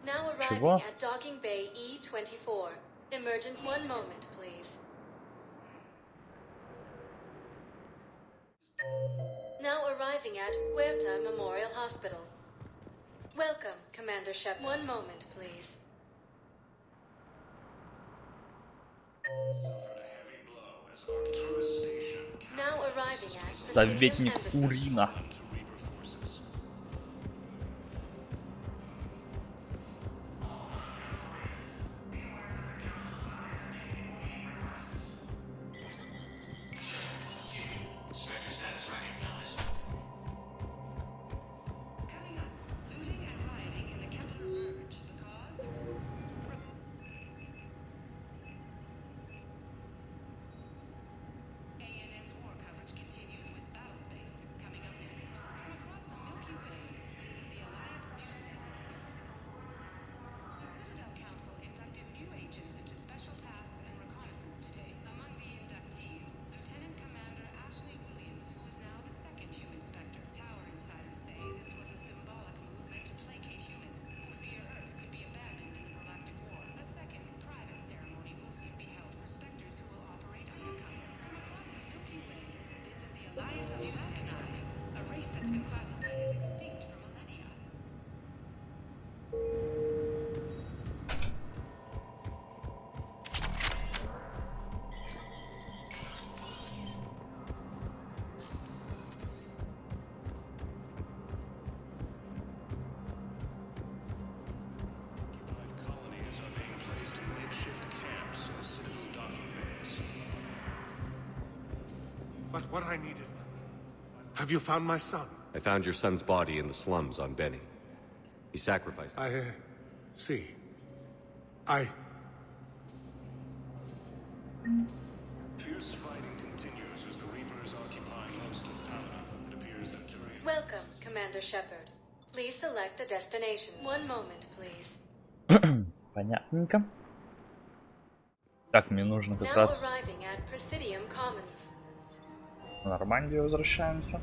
Now arriving at docking bay E-24. Emergent, one moment, please. Now arriving at Huerta Memorial Hospital. Welcome, Commander Shep. One moment, please. Now arriving at Советник Урина. But what I need is... Have you found my son? I found your son's body in the slums on Benny. He sacrificed. See. Fierce fighting continues as the Reapers occupy most of Paladin. It appears that Tyrion... Welcome, Commander Shepard. Please select a destination. One moment, please. Понятненько. Так, мне нужно как раз в Нормандию возвращаемся.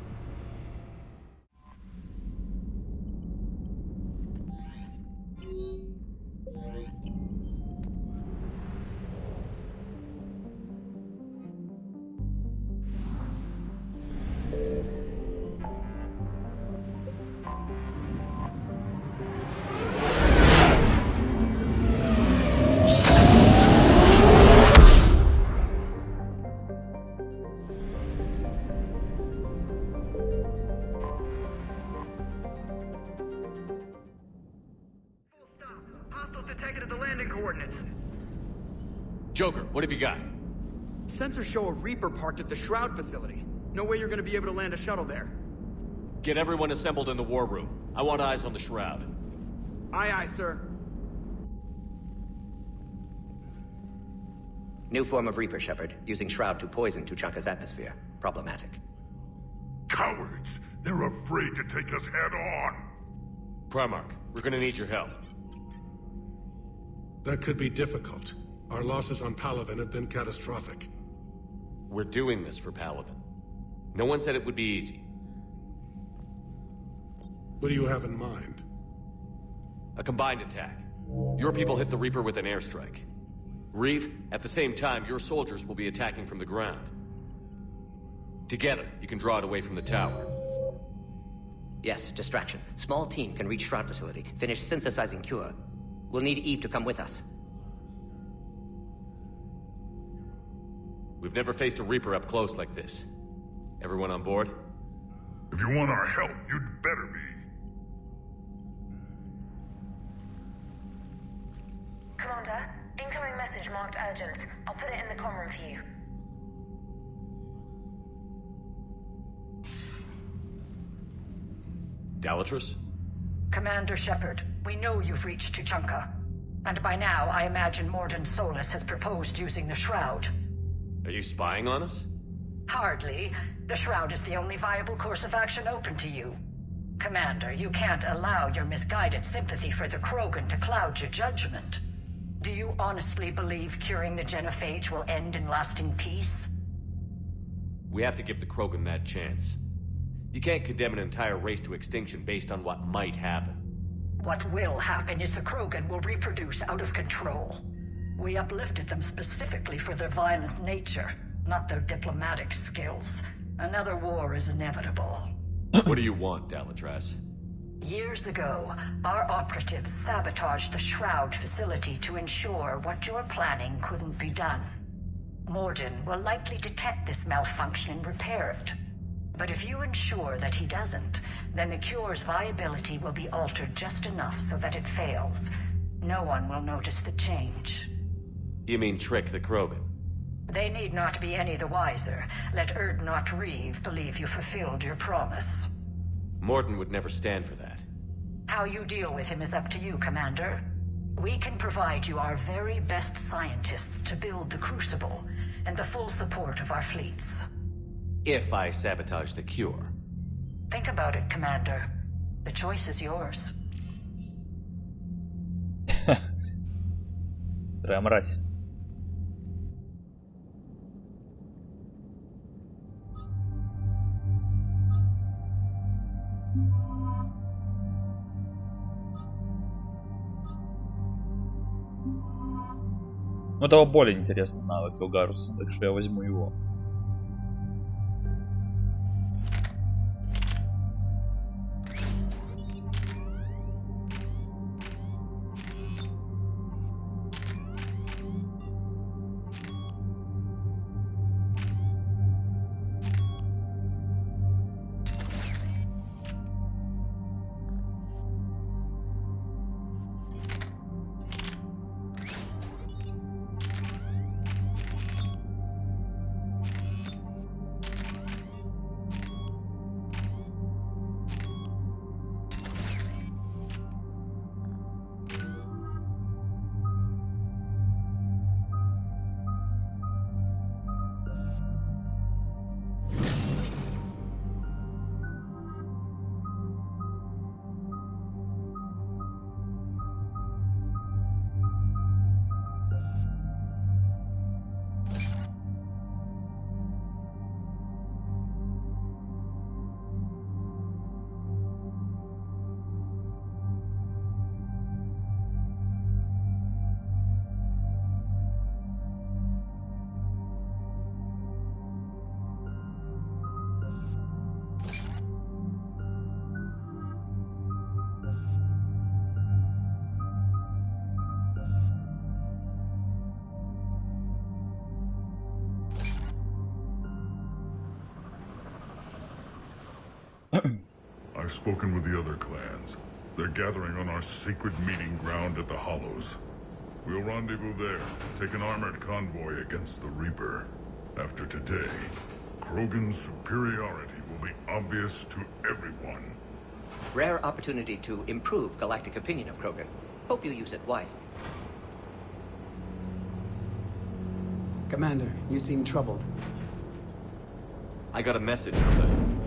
Joker, what have you got? Sensors show a Reaper parked at the Shroud facility. No way you're gonna be able to land a shuttle there. Get everyone assembled in the war room. I want eyes on the Shroud. Aye, aye, sir. New form of Reaper, Shepard. Using Shroud to poison Tuchanka's atmosphere. Problematic. Cowards! They're afraid to take us head-on! Primarch, we're gonna need your help. That could be difficult. Our losses on Palaven have been catastrophic. We're doing this for Palaven. No one said it would be easy. What do you have in mind? A combined attack. Your people hit the Reaper with an airstrike. Reeve, at the same time, your soldiers will be attacking from the ground. Together, you can draw it away from the tower. Yes, distraction. Small team can reach Shroud facility, finish synthesizing cure. We'll need Eve to come with us. We've never faced a Reaper up close like this. Everyone on board? If you want our help, you'd better be. Commander, incoming message marked urgent. I'll put it in the comm room for you. Galatrus? Commander Shepard, we know you've reached Tuchanka. And by now, I imagine Mordin Solus has proposed using the Shroud. Are you spying on us? Hardly. The Shroud is the only viable course of action open to you. Commander, you can't allow your misguided sympathy for the Krogan to cloud your judgment. Do you honestly believe curing the genophage will end in lasting peace? We have to give the Krogan that chance. You can't condemn an entire race to extinction based on what might happen. What will happen is the Krogan will reproduce out of control. We uplifted them specifically for their violent nature, not their diplomatic skills. Another war is inevitable. What do you want, Dalatras? Years ago, our operatives sabotaged the Shroud facility to ensure what you're planning couldn't be done. Morden will likely detect this malfunction and repair it. But if you ensure that he doesn't, then the cure's viability will be altered just enough so that it fails. No one will notice the change. You mean trick the Krogan? They need not be any the wiser. Let Erdnot Reeve believe you fulfilled your promise. Morden would never stand for that. How you deal with him is up to you, Commander. We can provide you our very best scientists to build the Crucible, and the full support of our fleets. If I sabotage the cure. Think about it, Commander. The choice is yours. Прям мразь. Ну, этого более интересный навык у Гаруса, так что я возьму его. I've spoken with the other clans. They're gathering on our secret meeting ground at the Hollows. We'll rendezvous there and take an armored convoy against the Reaper. After today, Krogan's superiority will be obvious to everyone. Rare opportunity to improve galactic opinion of Krogan. Hope you use it wisely. Commander, you seem troubled. I got a message from them.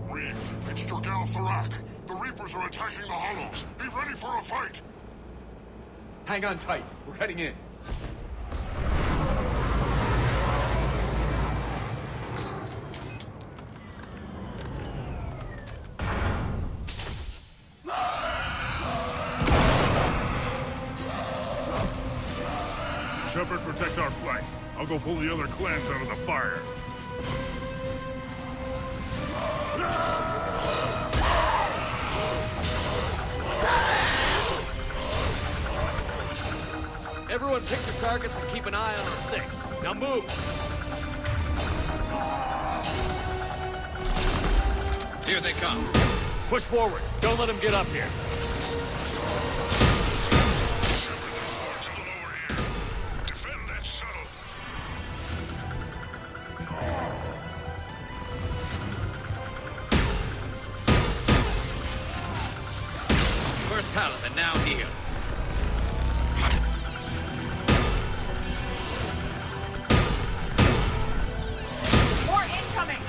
Reeve, it's Jorgal Tharak. The Reapers are attacking the Hollows. Be ready for a fight. Hang on tight. We're heading in. Shepard, protect our flank. I'll go pull the other clans out of the fire. Everyone pick your targets and keep an eye on our six. Now move! Here they come. Push forward. Don't let them get up here. Defend that shuttle. First Paladin now here. More incoming!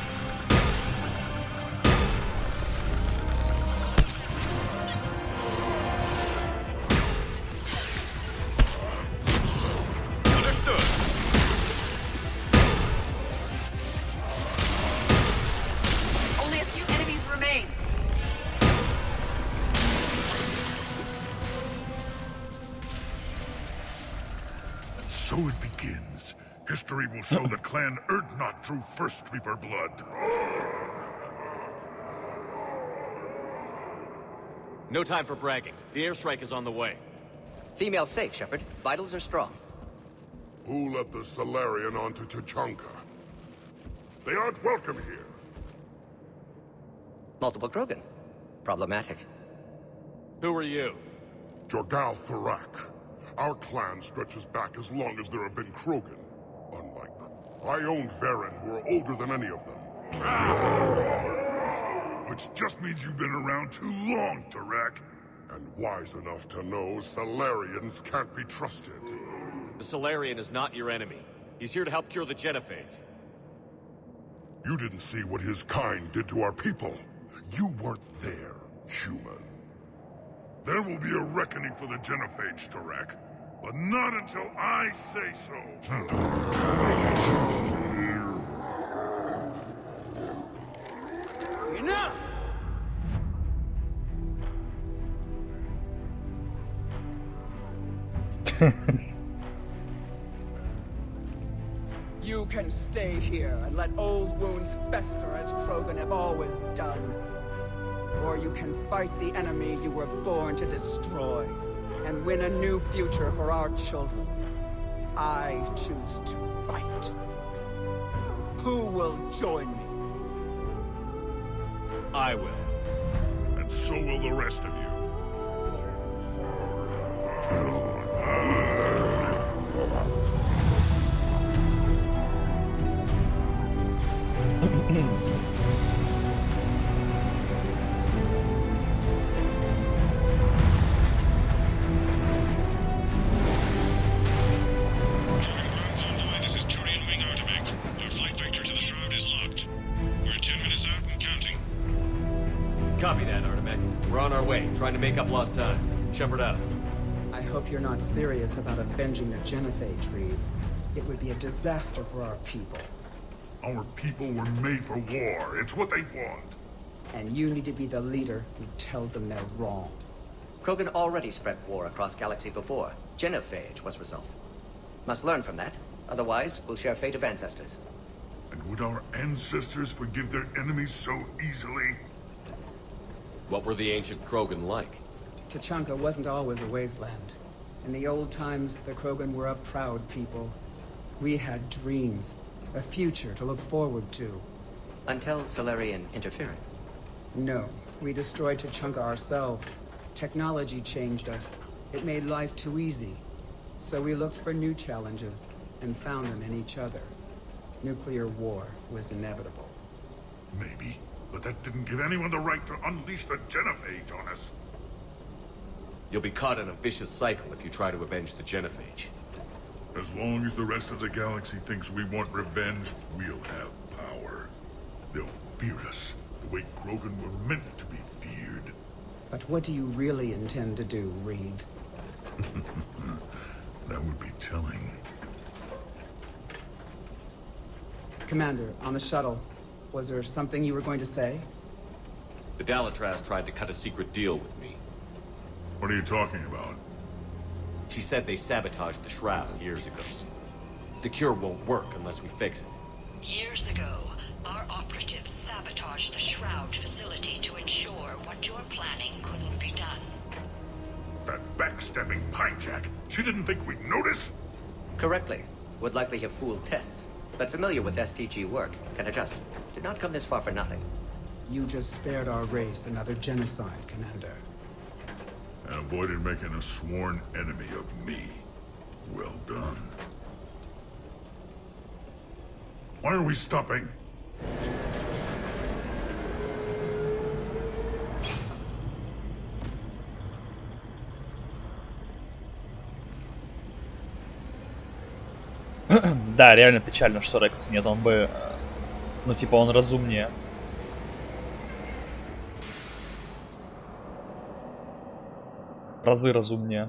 So it begins. History will show that Clan Erdnot drew first Reaper blood. No time for bragging. The airstrike is on the way. Female safe, Shepard. Vitals are strong. Who let the Solarian onto Tachanka? They aren't welcome here. Multiple Krogan. Problematic. Who are you? Jorgal Thurak. Our clan stretches back as long as there have been Krogan. Unlike, I own Varen, who are older than any of them. Which just means you've been around too long, Thurak. And wise enough to know Solarians can't be trusted. The Solarian is not your enemy. He's here to help cure the genophage. You didn't see what his kind did to our people. You weren't there, human. There will be a reckoning for the genophage, Thurak. But not until I say so. Enough! You can stay here and let old wounds fester as Krogan have always done. Or you can fight the enemy you were born to destroy, and win a new future for our children. I choose to fight. Who will join me? I will. And so will the rest of you. This is Turian Wing Artivac. Our flight vector to the Shroud is locked. We're 10 minutes out and counting. Copy that, Artemec. We're on our way, trying to make up lost time. Shepard out. I hope you're not serious about avenging the genophage, Reeve. It would be a disaster for our people. Our people were made for war. It's what they want. And you need to be the leader who tells them they're wrong. Krogan already spread war across galaxy before. Genophage was result. Must learn from that. Otherwise, we'll share fate of ancestors. And would our ancestors forgive their enemies so easily? What were the ancient Krogan like? Tachanka wasn't always a wasteland. In the old times, the Krogan were a proud people. We had dreams, a future to look forward to. Until Solarian interference. No, we destroyed Tachanka ourselves. Technology changed us. It made life too easy. So we looked for new challenges, and found them in each other. Nuclear war was inevitable. Maybe, but that didn't give anyone the right to unleash the genophage on us. You'll be caught in a vicious cycle if you try to avenge the genophage. As long as the rest of the galaxy thinks we want revenge, we'll have power. They'll fear us, the way Krogan were meant to be feared. But what do you really intend to do, Reeve? That would be telling. Commander, on the shuttle, was there something you were going to say? The Dalatraz tried to cut a secret deal with me. What are you talking about? She said they sabotaged the Shroud years ago. The cure won't work unless we fix it. Years ago, our operatives sabotaged the Shroud facility to ensure what you're planning couldn't be done. That backstabbing pinejack. She didn't think we'd notice? Correctly. Would likely have fooled tests. But familiar with STG work, can adjust. Did not come this far for nothing. You just spared our race another genocide, Commander. And avoided making a sworn enemy of me. Well done. Why are we stopping? Да, реально печально, что Рекса нет, он бы, ну типа он разумнее. Разы разумнее.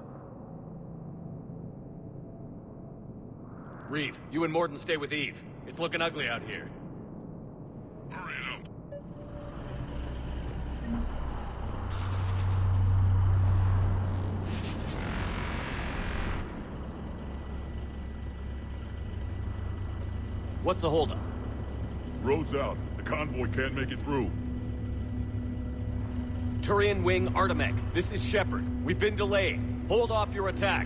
Reeve, you and Morden stay with Eve. It's looking ugly out here. Hurry it up. What's the holdup? Road's out. The convoy can't make it through. Turian Wing Artemech, this is Shepard. We've been delayed. Hold off your attack.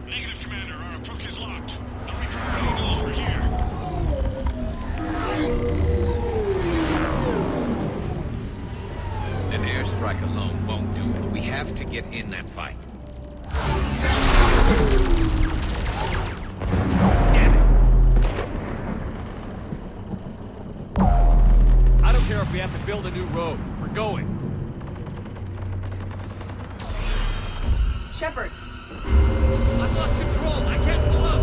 Negative, Commander. Our approach is locked. The Reaper already knows we're here. An airstrike alone won't do it. We have to get in that fight. Damn it! I don't care if we have to build a new road. We're going. Shepard! I've lost control! I can't pull up!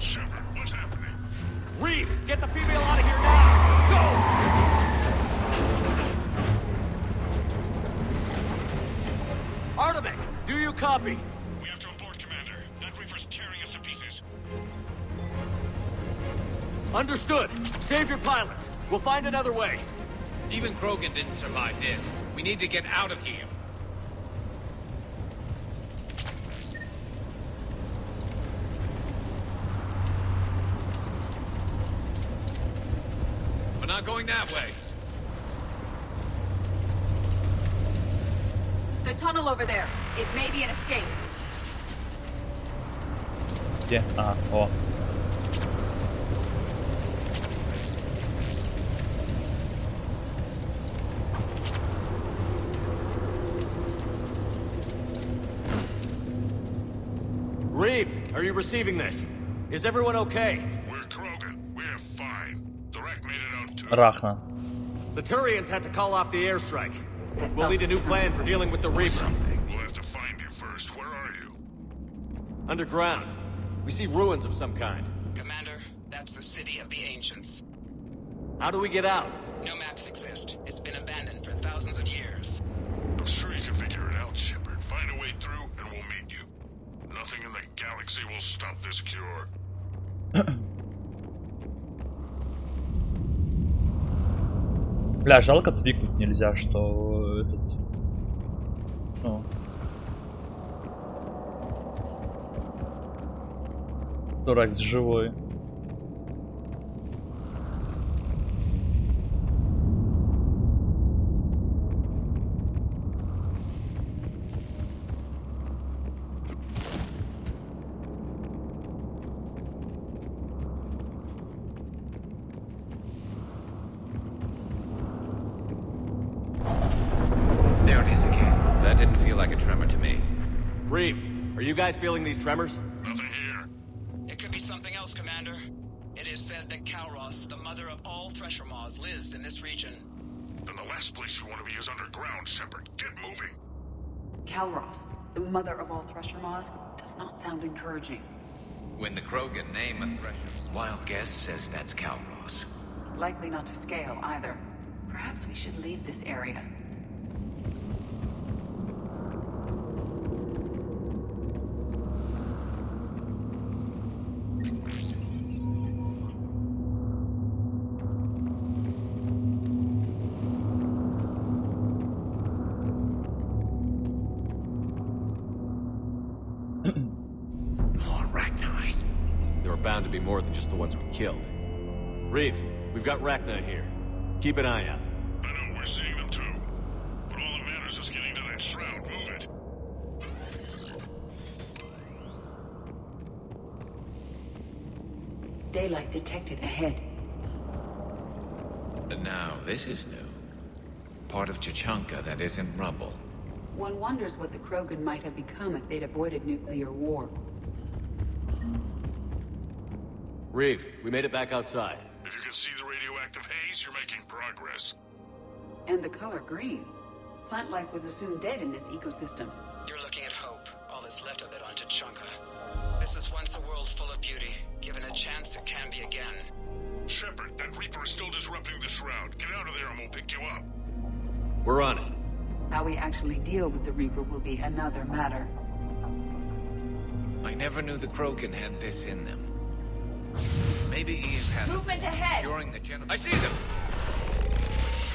Shepard, what's happening? Reed, get the female out of here now! Go! Artemech, do you copy? We have to abort, Commander. That Reaper's tearing us to pieces. Understood. Save your pilots. We'll find another way. Even Krogan didn't survive this. We need to get out of here. We're not going that way. The tunnel over there. It may be an escape. Где? Ага, о. Reed, are you receiving this? Is everyone okay? We're Krogan. We're fine. The wreck made it out too. Рахна. The Turians had to call off the airstrike. We'll need a new plan for dealing with the Reaper. We'll have to find you first. Where are you? Underground. We see ruins of some kind. Commander, that's the city of the ancients. How do we get out? No maps exist. It's been abandoned for thousands of years. I'm sure you can figure it out, Shepard. Find a way through, and we'll meet you. Nothing in the galaxy will stop this cure. Бля, жалко твикнуть нельзя, что этот... Ну... Дурак живой. There it is again. That didn't feel like a tremor to me. Reeve, are you guys feeling these tremors? Nothing here. It could be something else, Commander. It is said that Kalros, the mother of all Thresher Maws, lives in this region. Then the last place you want to be is underground, Shepard. Get moving. Kalros, the mother of all Thresher Maws, does not sound encouraging. When the Krogan name a Thresher, wild guess says that's Kalros. Likely not to scale, either. Perhaps we should leave this area. Bound to be more than just the ones we killed. Reeve, we've got Rachna here. Keep an eye out. I know, we're seeing them too. But all that matters is getting to that shroud. Move it. Daylight detected ahead. But now, this is new. Part of Chichanka that isn't rubble. One wonders what the Krogan might have become if they'd avoided nuclear war. Reeve, we made it back outside. If you can see the radioactive haze, you're making progress. And the color green. Plant life was assumed dead in this ecosystem. You're looking at hope, all that's left of it on Chichanka. This is once a world full of beauty. Given a chance, it can be again. Shepard, that Reaper is still disrupting the shroud. Get out of there and we'll pick you up. We're on it. How we actually deal with the Reaper will be another matter. I never knew the Krogan had this in them. Maybe Eve has movement ahead. During the I see them.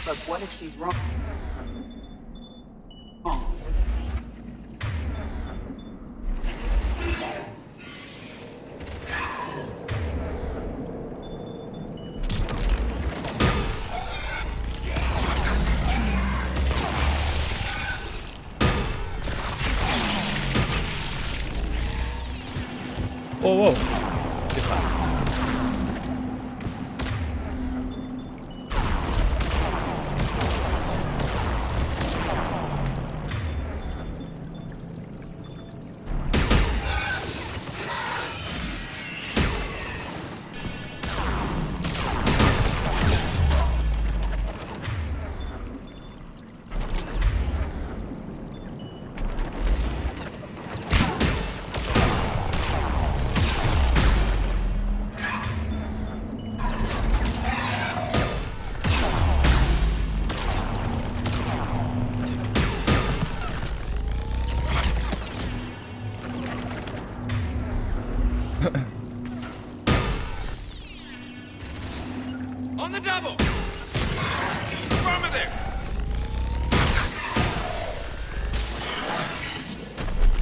But what if she's wrong? Воу-воу. Тихо. On the double! Affirmative!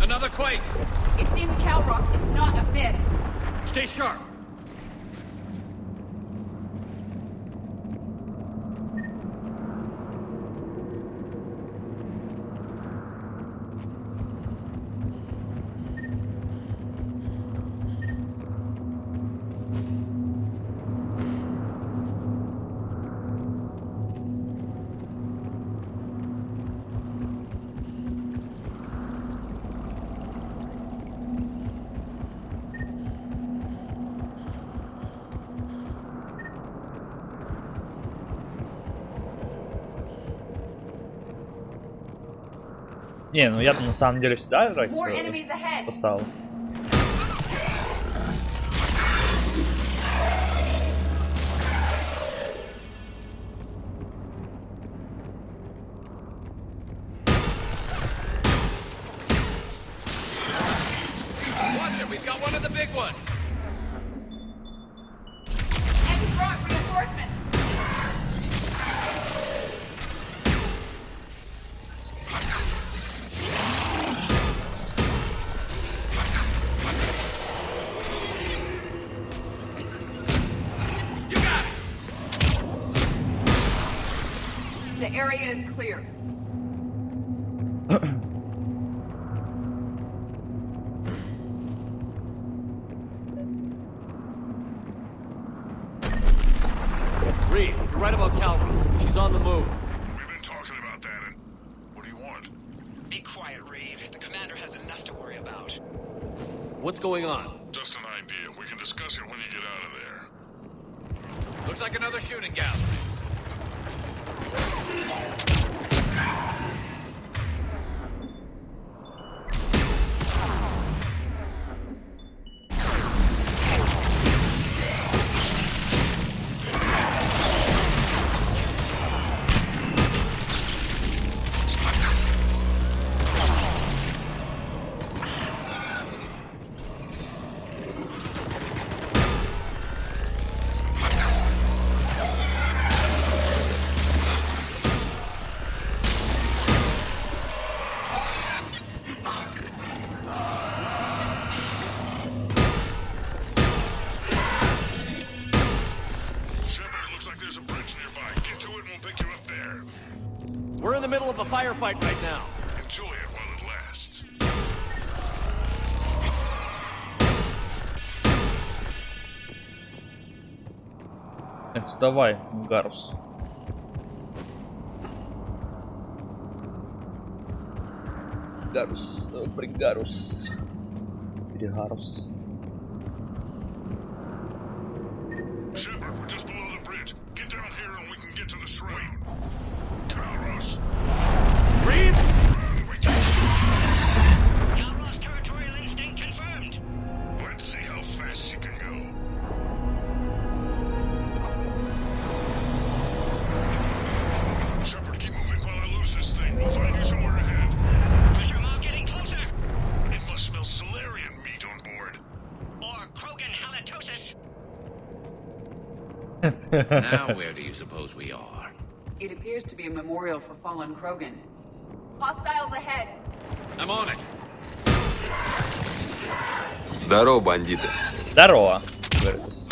Another quake! It seems Calros is not a myth. Stay sharp! Не, ну я-то на самом деле всегда играть More enemies ahead. поставил. Watch it, we've got one of the big ones! And he brought reinforcements. The area is clear. Reeve, you're right about Calros. She's on the move. We've been talking about that, and what do you want? Be quiet, Reeve. The commander has enough to worry about. What's going on? Just an idea. We can discuss it when you get out of there. Looks like another shooting gallery. We're in the middle of a firefight right now. Enjoy it while it lasts. Вставай, Гарус. Гарус, Бригарус. Бригарус. Shepard, we're just below the bridge. Get down here and we can get to the shroud. Calros. Reeve? Calros territorial instinct confirmed. Let's see how fast she can go. Shepard, keep moving while I lose this thing. We'll find you somewhere ahead. Pressure mob getting closer. It must smell Solarian meat on board. Or Krogan halitosis. Now where do you suppose we are? It appears to be a memorial for fallen Krogan. Hostiles ahead. I'm on it. Здорово, бандиты. Здорово, Веркус.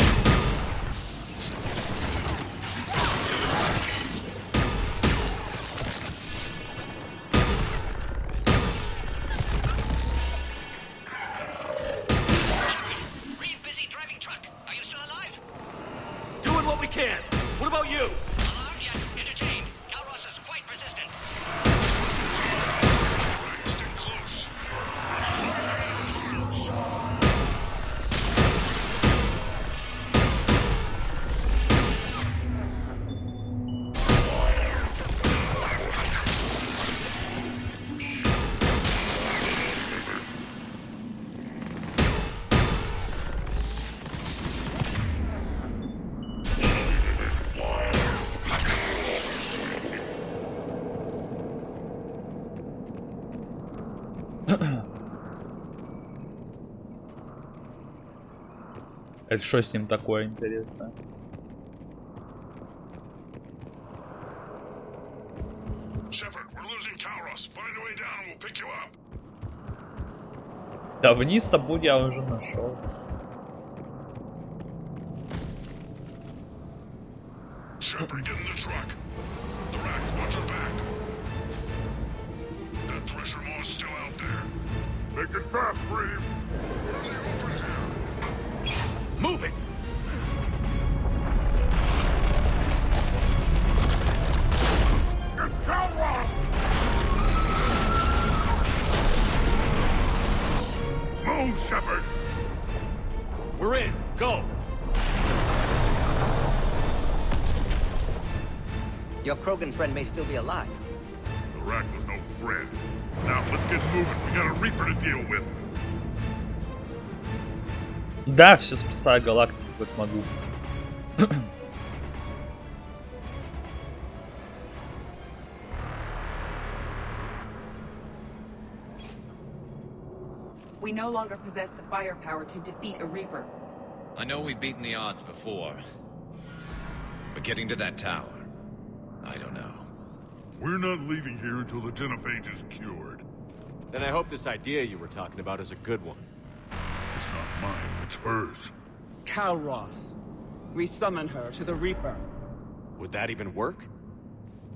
Это что с ним такое, интересно? Да вниз-то будь я уже нашел. Shepard, get in the truck. The rack, watch your back. That thresher maw's still out there. Make it fast, Reeve. Really open here. Move it! It's Calross! Move, Shepard! We're in. Go! Your Krogan friend may still be alive. The rack was no friend. Now, let's get moving. We got a Reaper to deal with. Да, все спасаю галактику, как могу. We no longer possess the firepower to defeat a Reaper. I know we've beaten the odds before. But getting to that tower, I don't know. We're not leaving here until the genophage is cured. Then I hope this idea you were talking about is a good one. It's not mine, it's hers. Calross. We summon her to the Reaper. Would that even work?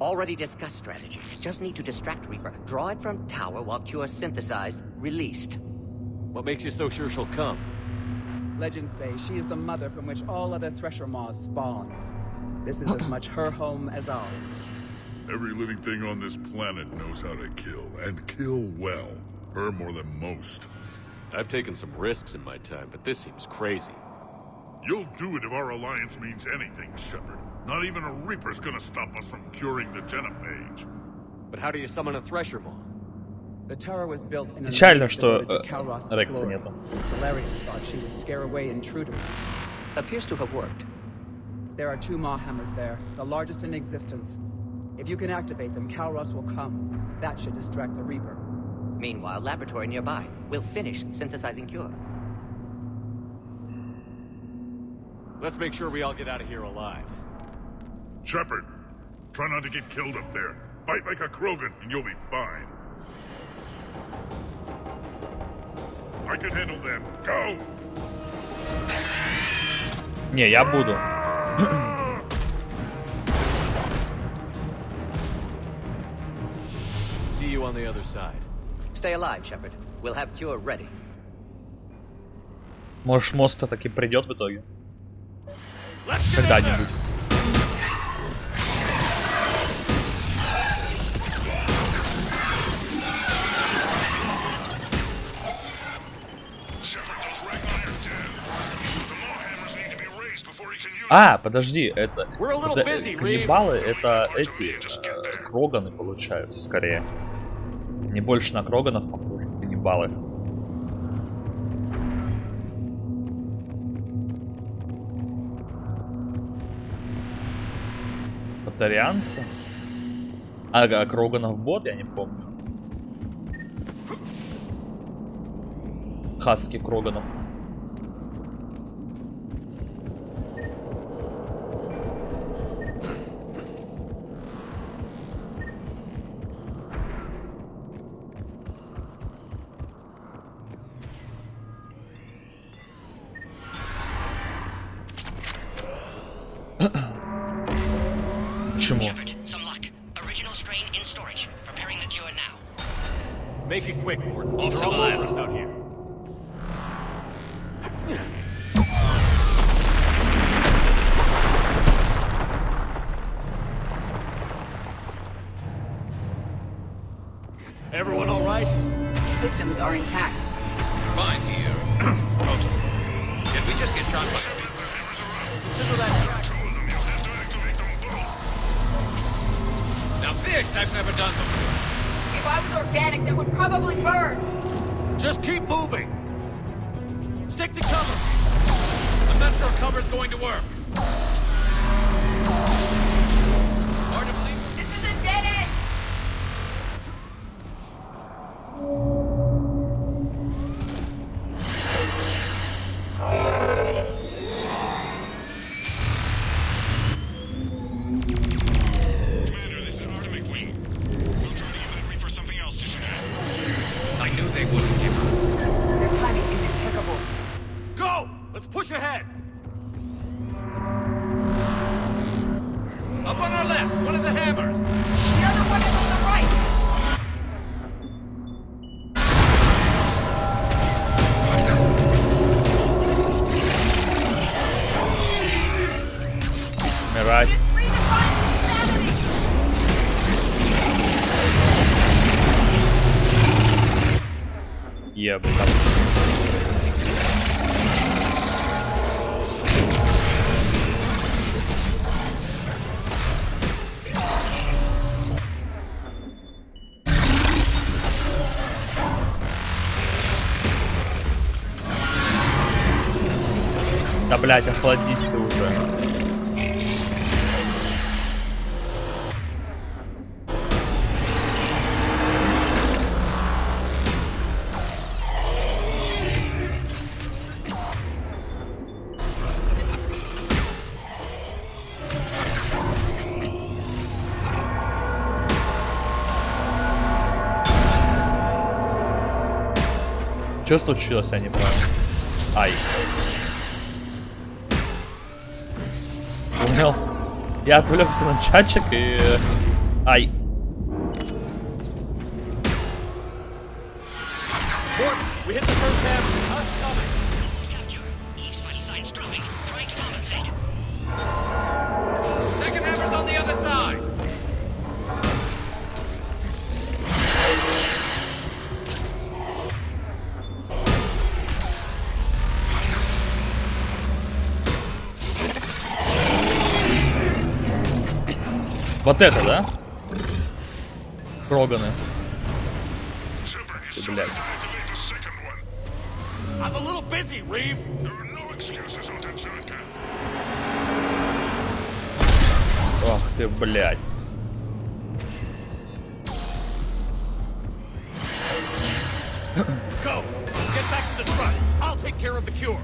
Already discussed strategy. Just need to distract Reaper. Draw it from tower while Cure synthesized, released. What makes you so sure she'll come? Legends say she is the mother from which all other Thresher Maws spawn. This is as much her home as ours. Every living thing on this planet knows how to kill, and kill well. Her more than most. I've taken some risks in my time, but this seems crazy. You'll do it if our alliance means anything, Shepard. Not even a Reaper's gonna stop us from curing the genophage. But how do you summon a Thresher Maw? The tower was built in Печально, что Рекса нету. Solarians thought she would scare away intruders. Appears to have worked. There are 2 Maw hammers there, the largest in existence. If you can activate them, Calross will come. That should distract the Reaper. Meanwhile, laboratory nearby. We'll finish synthesizing Cure. Let's make sure we all get out of here alive. Shepard, try not to get killed up there. Fight like a Krogan and you'll be fine. I can handle them. Go! Не, я буду. See you on the other side. Stay alive, Shepard. We'll have Cure ready. Может, мост-то таки придет в итоге? Когда-нибудь. А, подожди, это каннибалы, это эти кроганы получаются скорее. Не больше на кроганов похожи, каннибалы. Патарианцы? А кроганов бот, я не помню. Хаски кроганов. Почему? Some luck. Original strain in storage. Preparing the cure now. Make it quick, Lord. They're all over us out here. Everyone all right? Systems are intact. Fine here. Mostly. Did we just get shot by a beam? Sizzle that track. Now this I've never done before. If I was organic, that would probably burn. Just keep moving. Stick to cover. I'm not sure cover's going to work. Hard to believe. This is a dead end. knew they wouldn't give up. Their timing is impeccable. Go! Let's push ahead! Up on our left, one of the hammers. The other one is on the right! Умирать. Ебать. Да, блядь, охладись ты уже. Что случилось, я не понял. Ай. Понял. Я отвлекся на чатчик и... Ай. We hit the first half. Us coming. Eve's vital signs dropping. Trying to compensate. Second hammer's on the other side. Вот это, да? Кроганы. Блядь. I'm a little busy, Reeve. There are no excuses on Tanzanka. Ох ты, блядь. Go. Get back to the truck. I'll take care of the cure.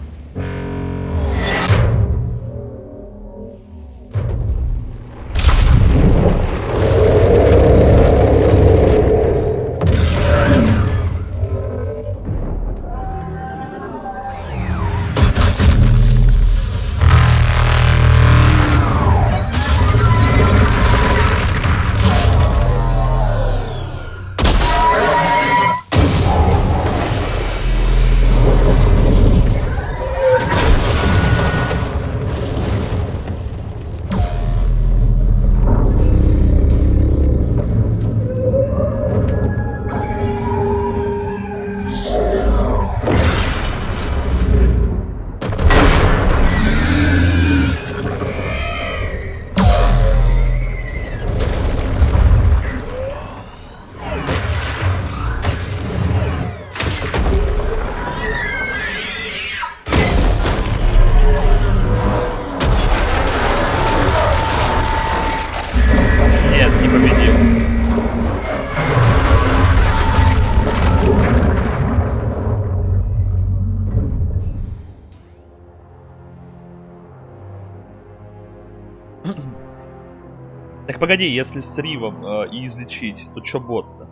Так погоди, если с Ривом и излечить, то чё бот-то?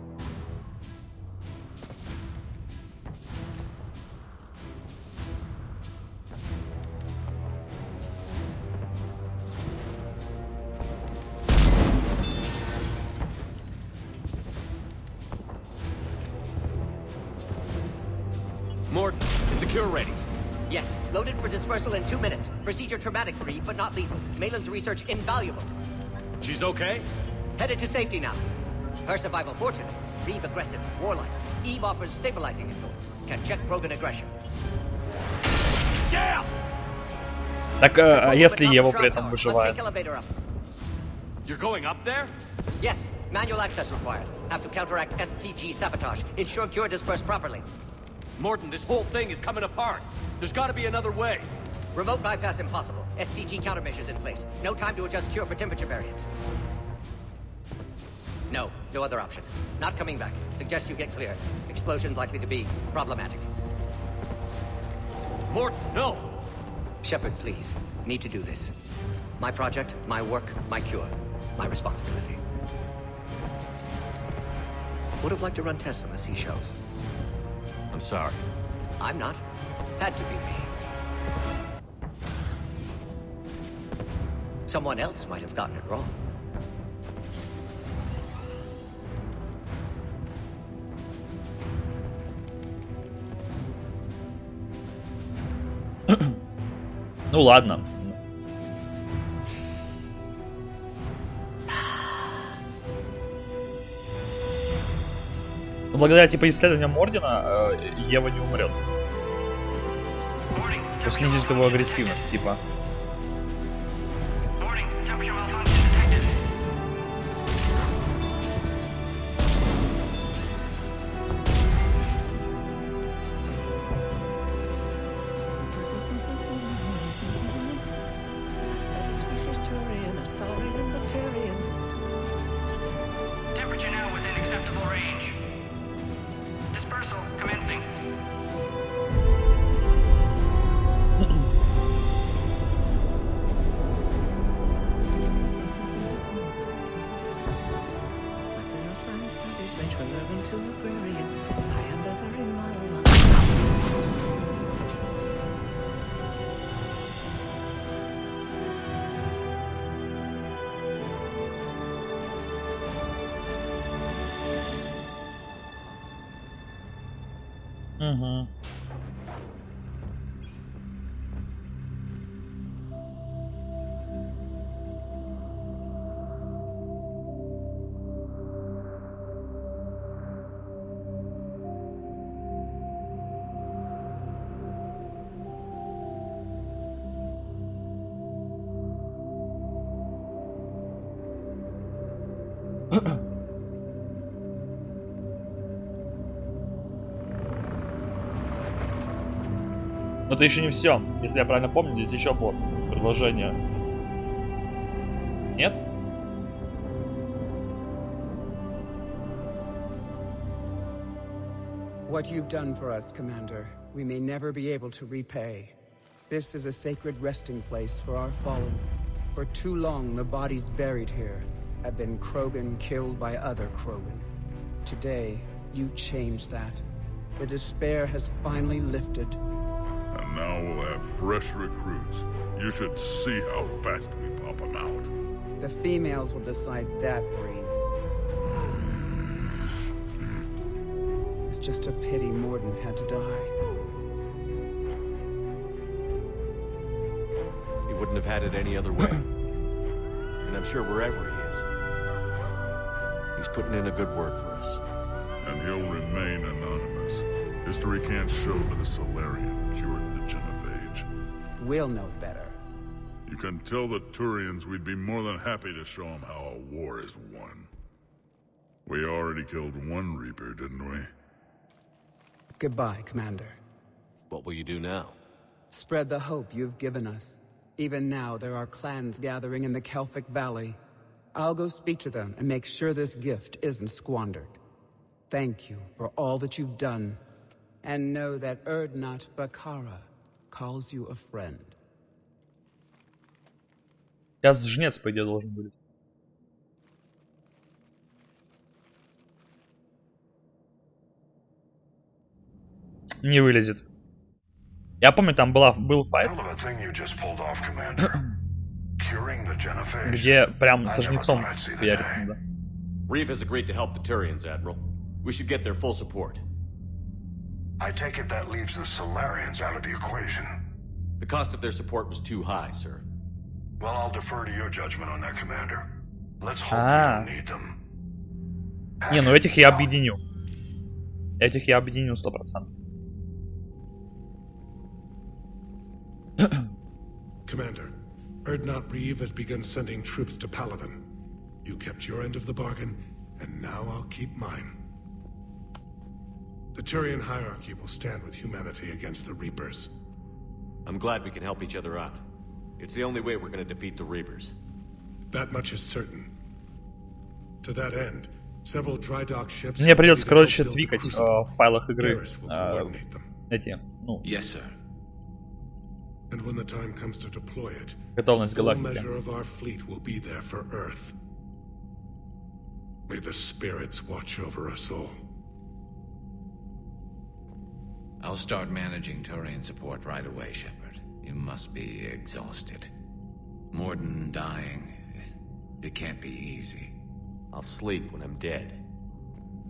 Morton, is the cure ready? Yes, loaded for dispersal in 2 minutes. Procedure traumatic for Eve, but not lethal. Malin's research invaluable. She's okay? Headed to safety now. Her survival fortunate. Reeve aggressive, warlike. Eve offers stabilizing influence. Can check Krogan aggression. Damn! Так, а если Ева при этом выживает? You're going up there? Yes, manual access required. Have to counteract STG sabotage. Ensure cure dispersed properly. Morton, this whole thing is coming apart. There's got to be another way. Remote bypass impossible. STG countermeasures in place. No time to adjust cure for temperature variance. No other option. Not coming back. Suggest you get clear. Explosion's likely to be problematic. Morton, no! Shepard, please. Need to do this. My project, my work, my cure. My responsibility. Would have liked to run tests on the seashells. I'm sorry. I'm not. Had to be me. Someone else might have gotten it wrong. Ну ладно. Благодаря типа исследованиям Ордена Ева не умрет. То снизит его агрессивность, типа. Temperature now within acceptable range. Dispersal commencing. Угу. Но это еще не все. Если я правильно помню, здесь еще было продолжение. Нет? What you've done for us, Commander, we may never be able to repay. This is a sacred resting place for our fallen. For too long, the bodies buried here have been Krogan killed by other Krogan. Today, you changed that. The despair has finally lifted. And now we'll have fresh recruits. You should see how fast we pop them out. The females will decide that, Reeve. It's just a pity Morden had to die. He wouldn't have had it any other way. And I'm sure wherever he is, he's putting in a good word for us. And he'll remain anonymous. History can't show that a Solarian cured the genophage. We'll know better. You can tell the Turians we'd be more than happy to show them how a war is won. We already killed one Reaper, didn't we? Goodbye, Commander. What will you do now? Spread the hope you've given us. Even now, there are clans gathering in the Kelphic Valley. I'll go speak to them and make sure this gift isn't squandered. Thank you for all that you've done. And know that Erdnot Bakara calls you a friend. Сейчас жнец, по идее, должен быть. Не вылезет. Я помню, там был файт, где прям со жнецом пиарится, да. Reeve has agreed to help the Turians, Admiral. We should get their full support. I take it that leaves the Solarians out of the equation. The cost of their support was too high, sir. Well, I'll defer to your judgment on that, Commander. Let's hope we don't need them. Не, ну этих я объединю. Этих я объединю 100%. Commander, Erdnot Reeve has begun sending troops to Palaven. You kept your end of the bargain, and now I'll keep mine. The Turian hierarchy will stand with humanity against the Reapers. I'm glad we can help each other out. It's the only way we're going to defeat the Reapers. That much is certain. To that end, several dry dock ships... Мне придется, короче, твикать в файлах игры эти, ну... Yes, sir. And when the time comes to deploy it, готовность the full галактики. measure of our fleet will be there for Earth. May the spirits watch over us all. I'll start managing Turian support right away, Shepard. You must be exhausted. Morden dying, it can't be easy. I'll sleep when I'm dead.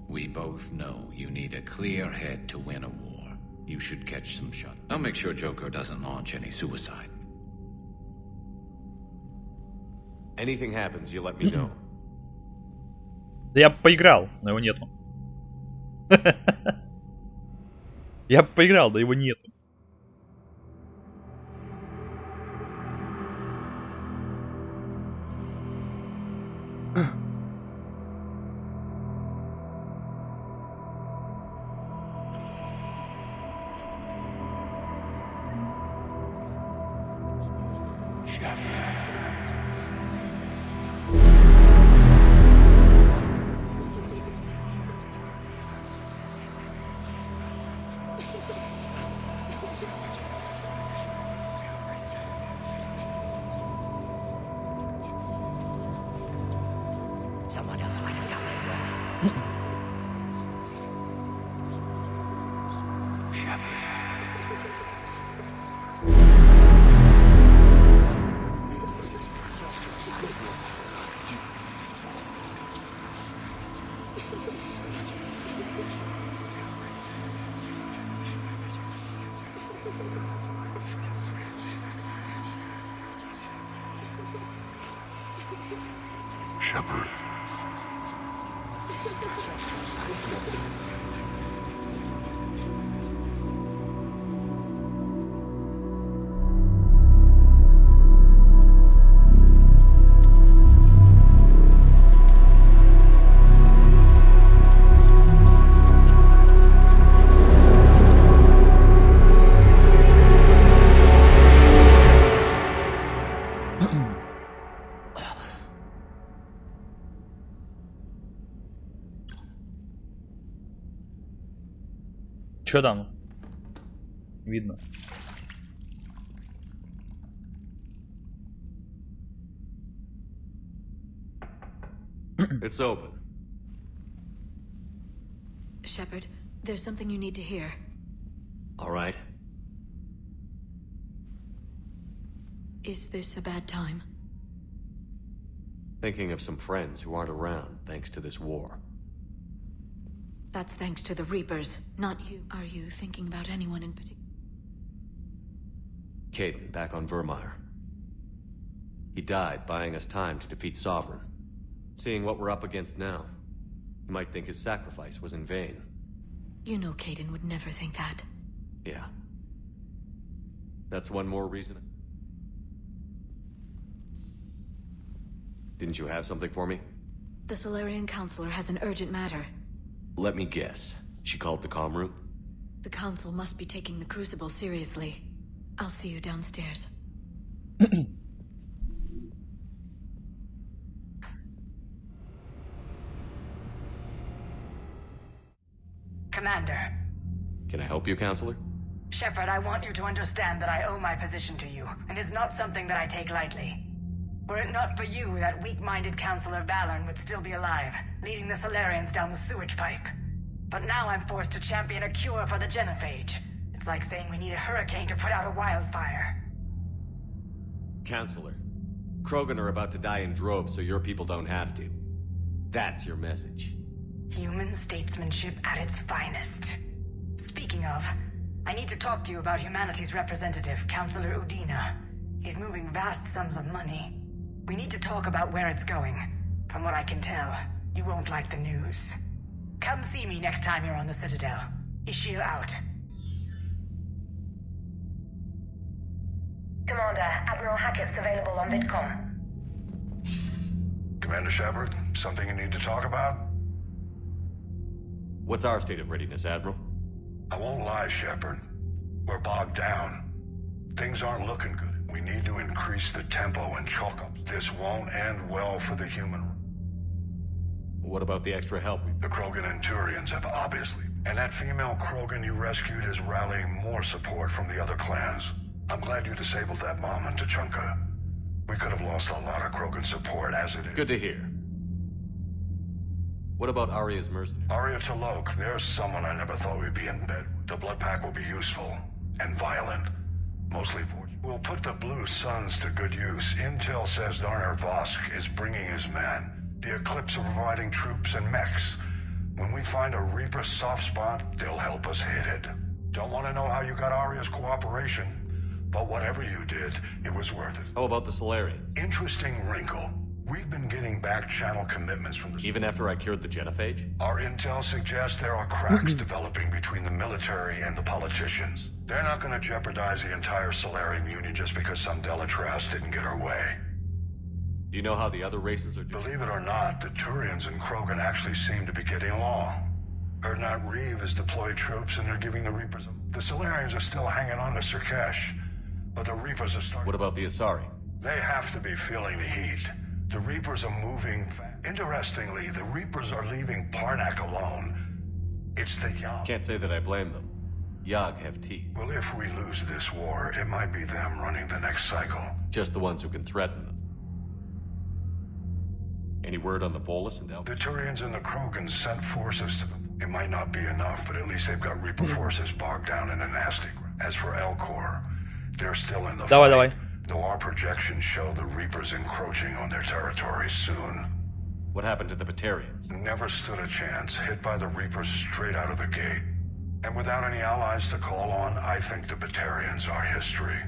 We both know you need a clear head to win a war. You should catch some shot. I'll make sure Joker doesn't launch any suicide. Anything happens, you let me know. Да я бы поиграл, но его нету. Я бы поиграл, да его нету. Someone else might have gotten it wrong. Shepard. Чё там? Видно. It's open. Shepard, there's something you need to hear. All right. Is this a bad time? Thinking of some friends who aren't around thanks to this war. That's thanks to the Reapers, not you. Are you thinking about anyone in particular? Caden, back on Vermeer. He died buying us time to defeat Sovereign. Seeing what we're up against now, you might think his sacrifice was in vain. You know Caden would never think that. Yeah. That's one more reason. Didn't you have something for me? The Solarian Counselor has an urgent matter. Let me guess. She called the comm room? The Council must be taking the Crucible seriously. I'll see you downstairs. Commander. Can I help you, Counselor? Shepard, I want you to understand that I owe my position to you, and it's not something that I take lightly. Were it not for you, that weak-minded Counselor Valorn would still be alive, leading the Solarians down the sewage pipe. But now I'm forced to champion a cure for the genophage. It's like saying we need a hurricane to put out a wildfire. Counselor, Krogan are about to die in droves so your people don't have to. That's your message. Human statesmanship at its finest. Speaking of, I need to talk to you about humanity's representative, Counselor Udina. He's moving vast sums of money. We need to talk about where it's going. From what I can tell, you won't like the news. Come see me next time you're on the Citadel. Ishil out. Commander, Admiral Hackett's available on VidCom. Commander Shepard, something you need to talk about? What's our state of readiness, Admiral? I won't lie, Shepard. We're bogged down. Things aren't looking good. We need to increase the tempo and chalk up. This won't end well for the human. What about the extra help? The Krogan and Turians have obviously... And that female Krogan you rescued is rallying more support from the other clans. I'm glad you disabled that bomb on Tuchanka. We could have lost a lot of Krogan support as it is. Good to hear. What about Arya's mercenaries? Arya Talok, there's someone I never thought we'd be in bed with. The Blood Pack will be useful. And violent. Mostly fortunate. We'll put the Blue Suns to good use. Intel says Darner Vosk is bringing his men. The Eclipse are providing troops and mechs. When we find a Reaper soft spot, they'll help us hit it. Don't want to know how you got Arya's cooperation, but whatever you did, it was worth it. How about the Solarians? Interesting wrinkle. We've been getting back-channel commitments from the... Even after I cured the genophage? Our intel suggests there are cracks developing between the military and the politicians. They're not going to jeopardize the entire Solarian Union just because some Delatras didn't get her way. Do you know how the other races are doing? Believe it or not, the Turians and Krogan actually seem to be getting along. Erdnot Reeve has deployed troops and they're giving the Reapers... The Solarians are still hanging on to Sirkesh, but the Reapers are starting... What about the Asari? They have to be feeling the heat. The Reapers are moving... Interestingly, the Reapers are leaving Parnak alone. It's the Yag. Can't say that I blame them. Yag have teeth. Well, if we lose this war, it might be them running the next cycle. Just the ones who can threaten them. Any word on the Volus and The Turians and the Krogans sent forces to them. It might not be enough, but at least they've got Reaper forces bogged down in a nasty... As for Elcor, they're still in the fight. Though our projections show the Reapers encroaching on their territory soon. What happened to the Batarians? Never stood a chance, hit by the Reapers straight out of the gate. And without any allies to call on, I think the Batarians are history.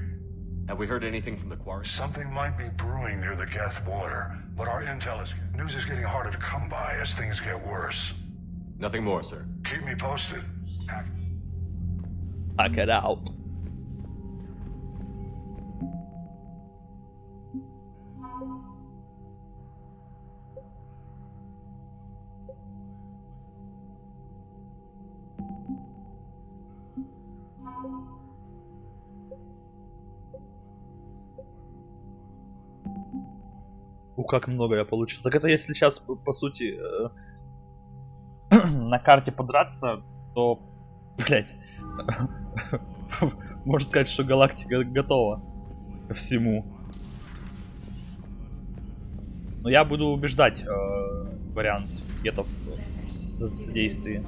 Have we heard anything from the quarry? Something might be brewing near the Geth border, but our intel is... News is getting harder to come by as things get worse. Nothing more, sir. Keep me posted. Pack it out. Как много я получил. Так это если сейчас, по сути, на карте подраться, то, блять, можно сказать, что галактика готова ко всему. Но я буду убеждать вариант гетов в содействии.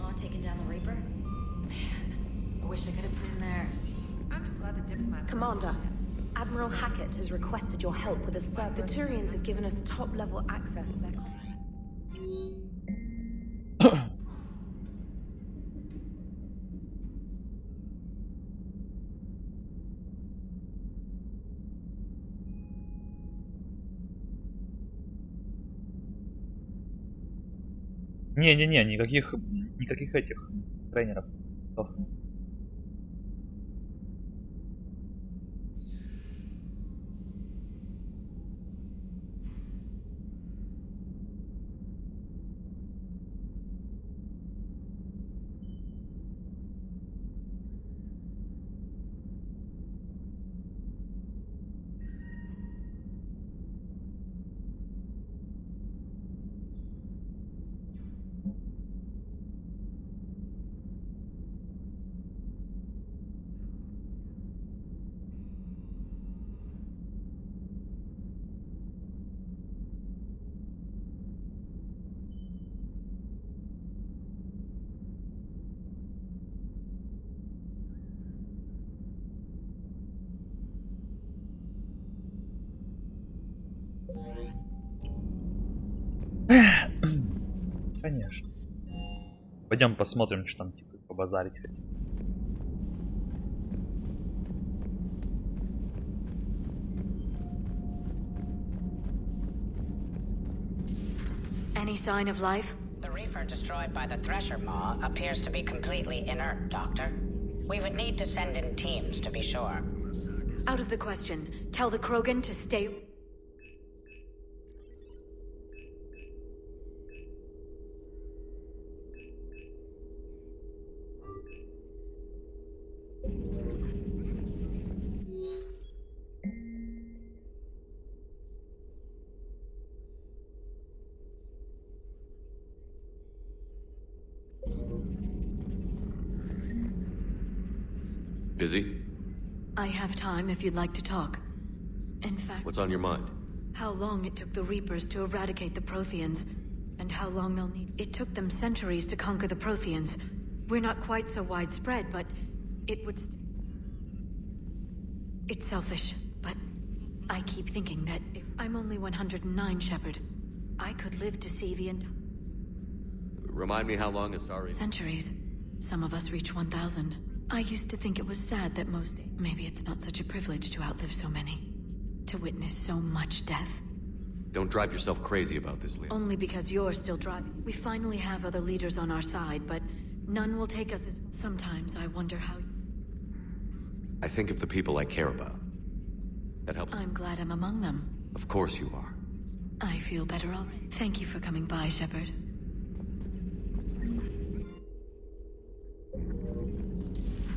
Commander, Admiral Hackett has requested your help with a server. The Turians have given us top-level access to their... Не-не-не, никаких этих тренеров. Конечно. Пойдем посмотрим, что там типа побазарить хотим. Any sign of life? The Reaper destroyed by the Thresher Maw appears to be completely inert, Doctor. We would need to send in teams to be sure. Out of the question. Tell the Krogan to stay... Busy? I have time if you'd like to talk. In fact... What's on your mind? How long it took the Reapers to eradicate the Protheans, and how long they'll need. It took them centuries to conquer the Protheans. We're not quite so widespread, but it would... It's selfish, but I keep thinking that if I'm only 109, Shepard, I could live to see the entire... Remind me how long Asari... Centuries. Some of us reach 1,000. I used to think it was sad that most... Maybe it's not such a privilege to outlive so many. To witness so much death. Don't drive yourself crazy about this, Leon. Only because you're still driving. We finally have other leaders on our side, but none will take us as... Sometimes I wonder how... I think of the people I care about. That helps. I'm glad I'm among them. Of course you are. I feel better already. Thank you for coming by, Shepard.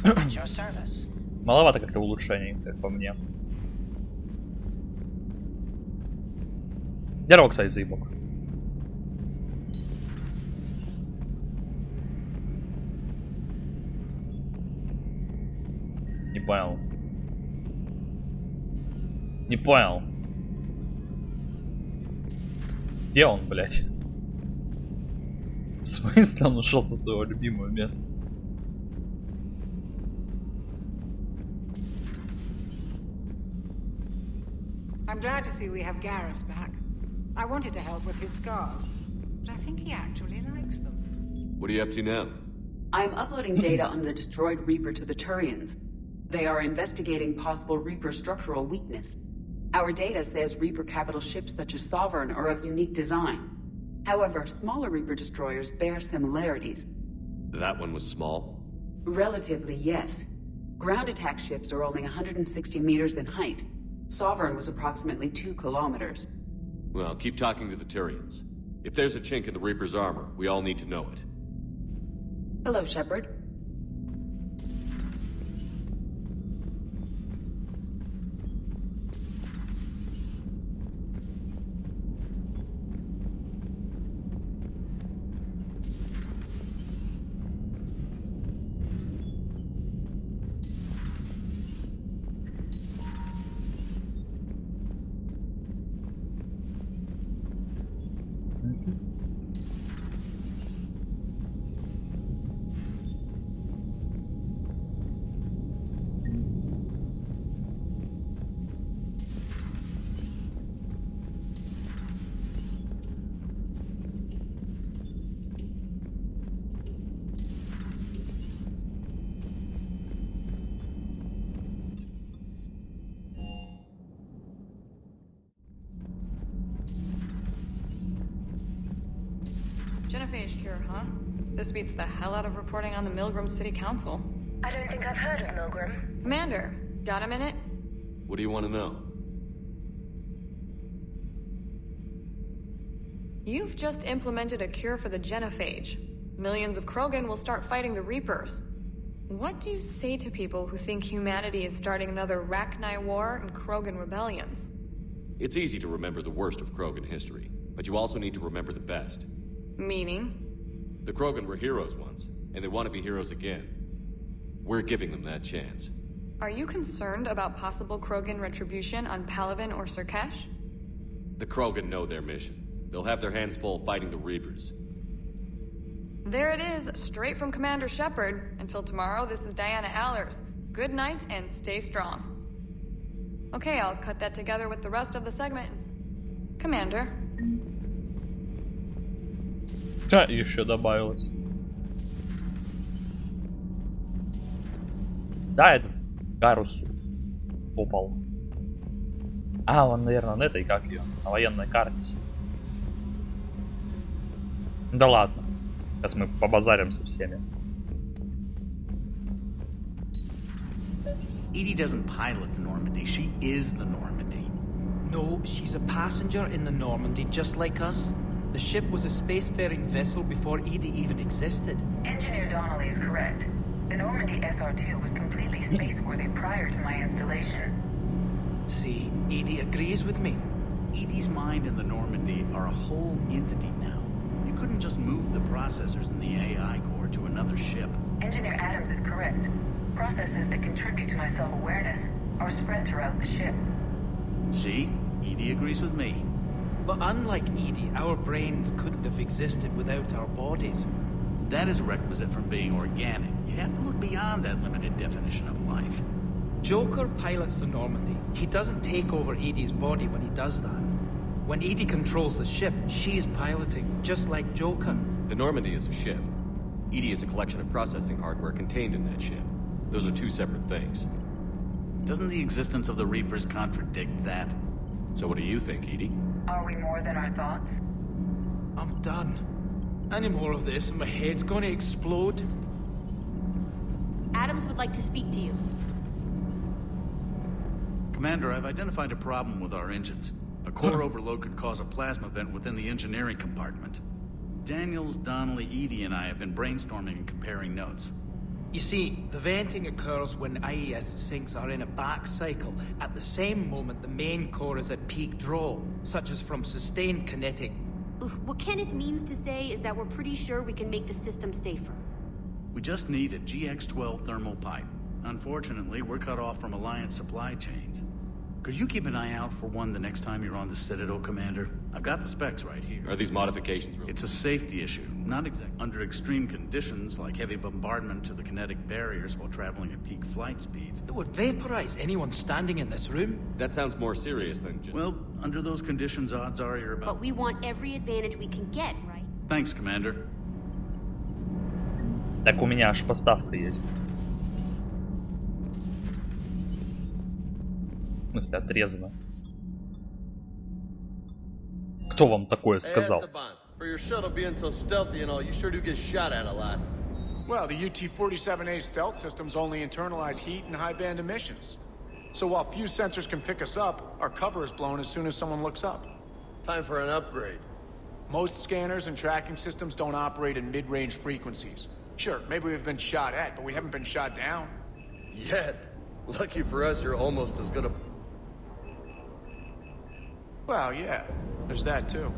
At your service. Маловато как-то улучшений, как по мне. Дерево, кстати, заебок. Не понял. Не понял. Где он, блядь? В смысле он ушел со своего любимого места? I'm glad to see we have Garrus back. I wanted to help with his scars, but I think he actually likes them. What are you up to now? I'm uploading data on the destroyed Reaper to the Turians. They are investigating possible Reaper structural weakness. Our data says Reaper capital ships such as Sovereign are of unique design. However, smaller Reaper destroyers bear similarities. That one was small? Relatively, yes. Ground attack ships are only 160 meters in height. Sovereign was approximately 2 kilometers. Well, keep talking to the Turians. If there's a chink in the Reaper's armor, we all need to know it. Hello, Shepard. Genophage cure, huh? This beats the hell out of reporting on the Milgram City Council. I don't think I've heard of Milgram. Commander, got a minute? What do you want to know? You've just implemented a cure for the genophage. Millions of Krogan will start fighting the Reapers. What do you say to people who think humanity is starting another Rachni War and Krogan rebellions? It's easy to remember the worst of Krogan history, but you also need to remember the best. Meaning? The Krogan were heroes once, and they want to be heroes again. We're giving them that chance. Are you concerned about possible Krogan retribution on Palaven or Surkesh? The Krogan know their mission. They'll have their hands full fighting the Reapers. There it is, straight from Commander Shepard. Until tomorrow, this is Diana Allers. Good night, and stay strong. Okay, I'll cut that together with the rest of the segments. Commander. Да, еще добавилось. Да, этот Гарус упал. А, он, наверное, на этой, как ее, на военной карте. Да ладно. Сейчас мы побазарим со всеми. Edie doesn't pilot the Normandy, she is the Normandy. No, she's a passenger in the Normandy, just like us. The ship was a spacefaring vessel before Edie even existed. Engineer Donnelly is correct. The Normandy SR-2 was completely spaceworthy prior to my installation. See, Edie agrees with me. Edie's mind and the Normandy are a whole entity now. You couldn't just move the processors in the AI core to another ship. Engineer Adams is correct. Processes that contribute to my self-awareness are spread throughout the ship. See? Edie agrees with me. But unlike Edie, our brains couldn't have existed without our bodies. That is a requisite from being organic. You have to look beyond that limited definition of life. Joker pilots the Normandy. He doesn't take over Edie's body when he does that. When Edie controls the ship, she's piloting, just like Joker. The Normandy is a ship. Edie is a collection of processing hardware contained in that ship. Those are two separate things. Doesn't the existence of the Reapers contradict that? So what do you think, Edie? Are we more than our thoughts? I'm done. Any more of this and my head's gonna explode. Adams would like to speak to you. Commander, I've identified a problem with our engines. A core overload could cause a plasma vent within the engineering compartment. Daniels, Donnelly, Edie, and I have been brainstorming and comparing notes. You see, the venting occurs when IES sinks are in a back cycle. At the same moment, the main core is at peak draw, such as from sustained kinetic. What Kenneth means to say is that we're pretty sure we can make the system safer. We just need a GX-12 thermal pipe. Unfortunately, we're cut off from Alliance supply chains. Could you keep an eye out for one the next time you're on the Citadel, Commander? I've got the specs right here. Are these modifications real? It's a safety issue. Not exactly. Under extreme conditions, like heavy bombardment to the kinetic barriers while traveling at peak flight speeds. It would vaporize anyone standing in this room. That sounds more serious than just... Well, under those conditions, odds are you're about... But we want every advantage we can get, right? Thanks, Commander. Так у меня аж поставка есть. В смысле, отрезано. Кто вам такое сказал? For your shuttle being so stealthy and all, you sure do get shot at a lot. Well, the UT-47A stealth systems only internalize heat and high-band emissions. So while few sensors can pick us up, our cover is blown as soon as someone looks up. Time for an upgrade. Most scanners and tracking systems don't operate in mid-range frequencies. Sure, maybe we've been shot at, but we haven't been shot down. Yet. Lucky for us, you're almost as good a... Well, yeah. There's that, too.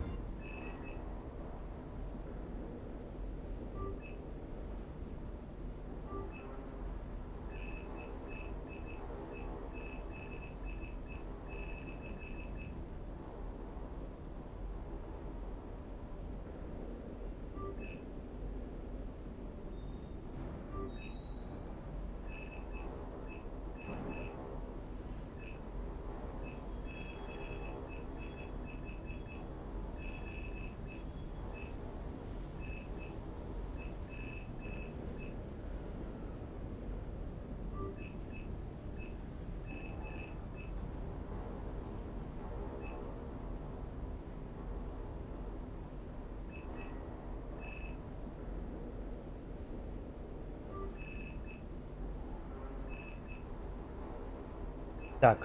Так.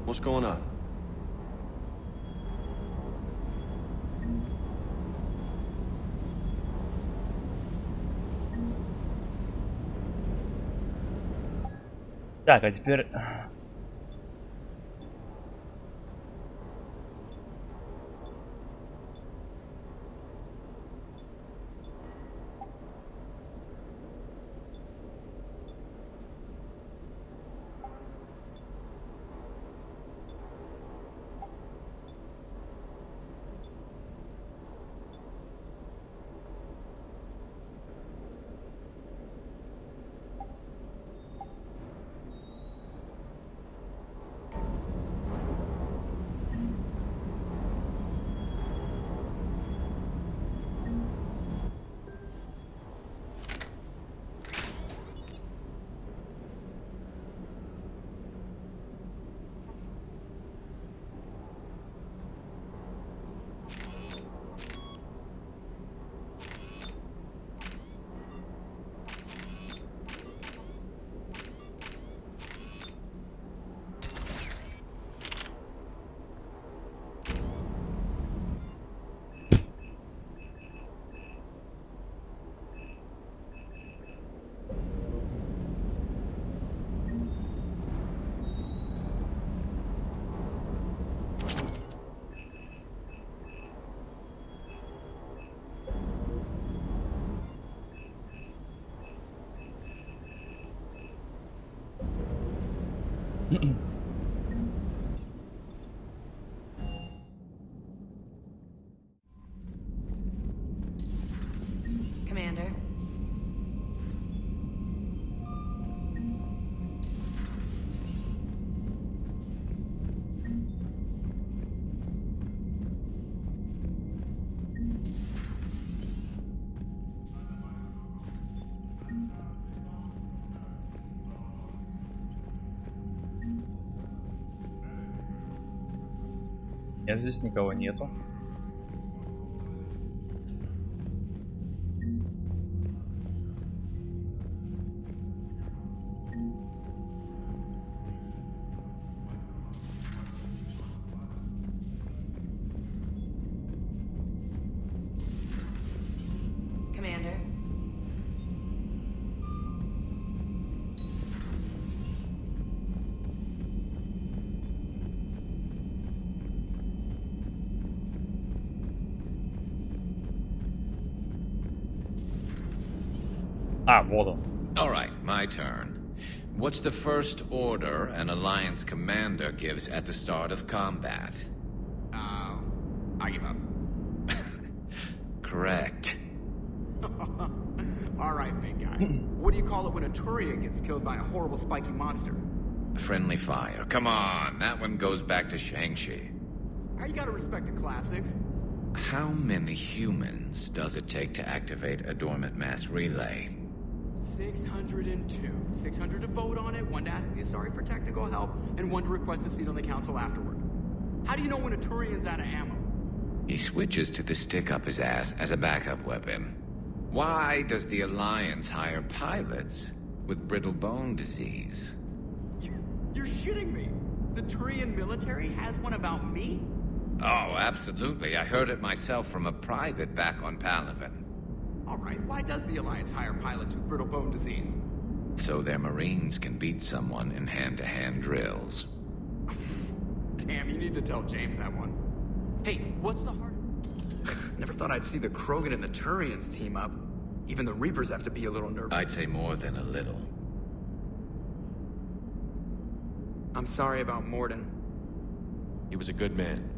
What's going on? Так, а теперь... Commander. Нет, здесь никого нету. Commander. Вот он. All right, my turn. What's the first order an Alliance commander gives at the start of combat? I give up. Correct. All right, big guy. What do you call it when a Turian gets killed by a horrible spiky monster? Friendly fire. Come on, that one goes back to Shang-Chi. You gotta respect the classics. How many humans does it take to activate a dormant mass relay? 602. 600 to vote on it, 1 to ask the Asari for technical help, and 1 to request a seat on the council afterward. How do you know when a Turian's out of ammo? He switches to the stick up his ass as a backup weapon. Why does the Alliance hire pilots with brittle bone disease? You're shitting me. The Turian military has one about me? Oh, absolutely. I heard it myself from a private back on Palaven. All right, why does the Alliance hire pilots with brittle bone disease? So their Marines can beat someone in hand-to-hand drills. Damn, you need to tell James that one. Hey, what's the hard... Never thought I'd see the Krogan and the Turians team up. Even the Reapers have to be a little nervous. I'd say more than a little. I'm sorry about Morden. He was a good man.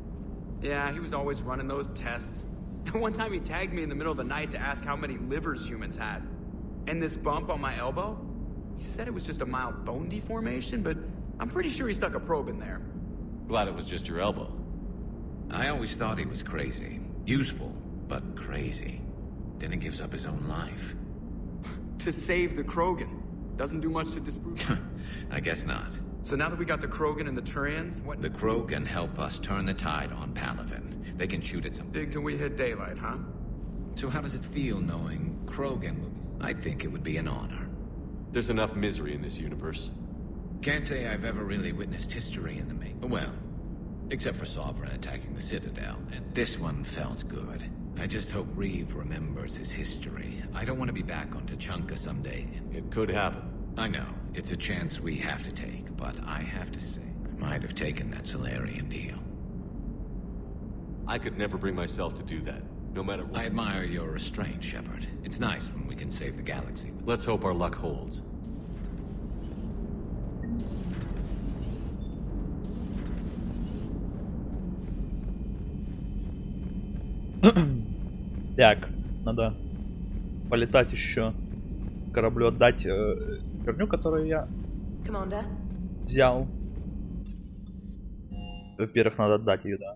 Yeah, he was always running those tests. And one time he tagged me in the middle of the night to ask how many livers humans had. And this bump on my elbow? He said it was just a mild bone deformation, but I'm pretty sure he stuck a probe in there. Glad it was just your elbow. I always thought he was crazy. Useful, but crazy. Then he gives up his own life. To save the Krogan. Doesn't do much to disprove. I guess not. So now that we got the Krogan and the Turians, what? The Krogan help us turn the tide on Palaven. They can shoot at some... Dig till we hit daylight, huh? So how does it feel knowing Krogan will be... I think it would be an honor. There's enough misery in this universe. Can't say I've ever really witnessed history in the main. Well, except for Sovereign attacking the Citadel. And this one felt good. I just hope Reeve remembers his history. I don't want to be back on Tachanka someday. It could happen. I know. It's a chance we have to take, but I have to say, I might have taken that Solarian deal. I could never bring myself to do that, no matter what. I admire your restraint, Shepard. It's nice when we can save the galaxy. Let's hope our luck holds. Так, надо полетать еще кораблю, отдать херню, которую я взял. Во-первых, надо отдать ее, да.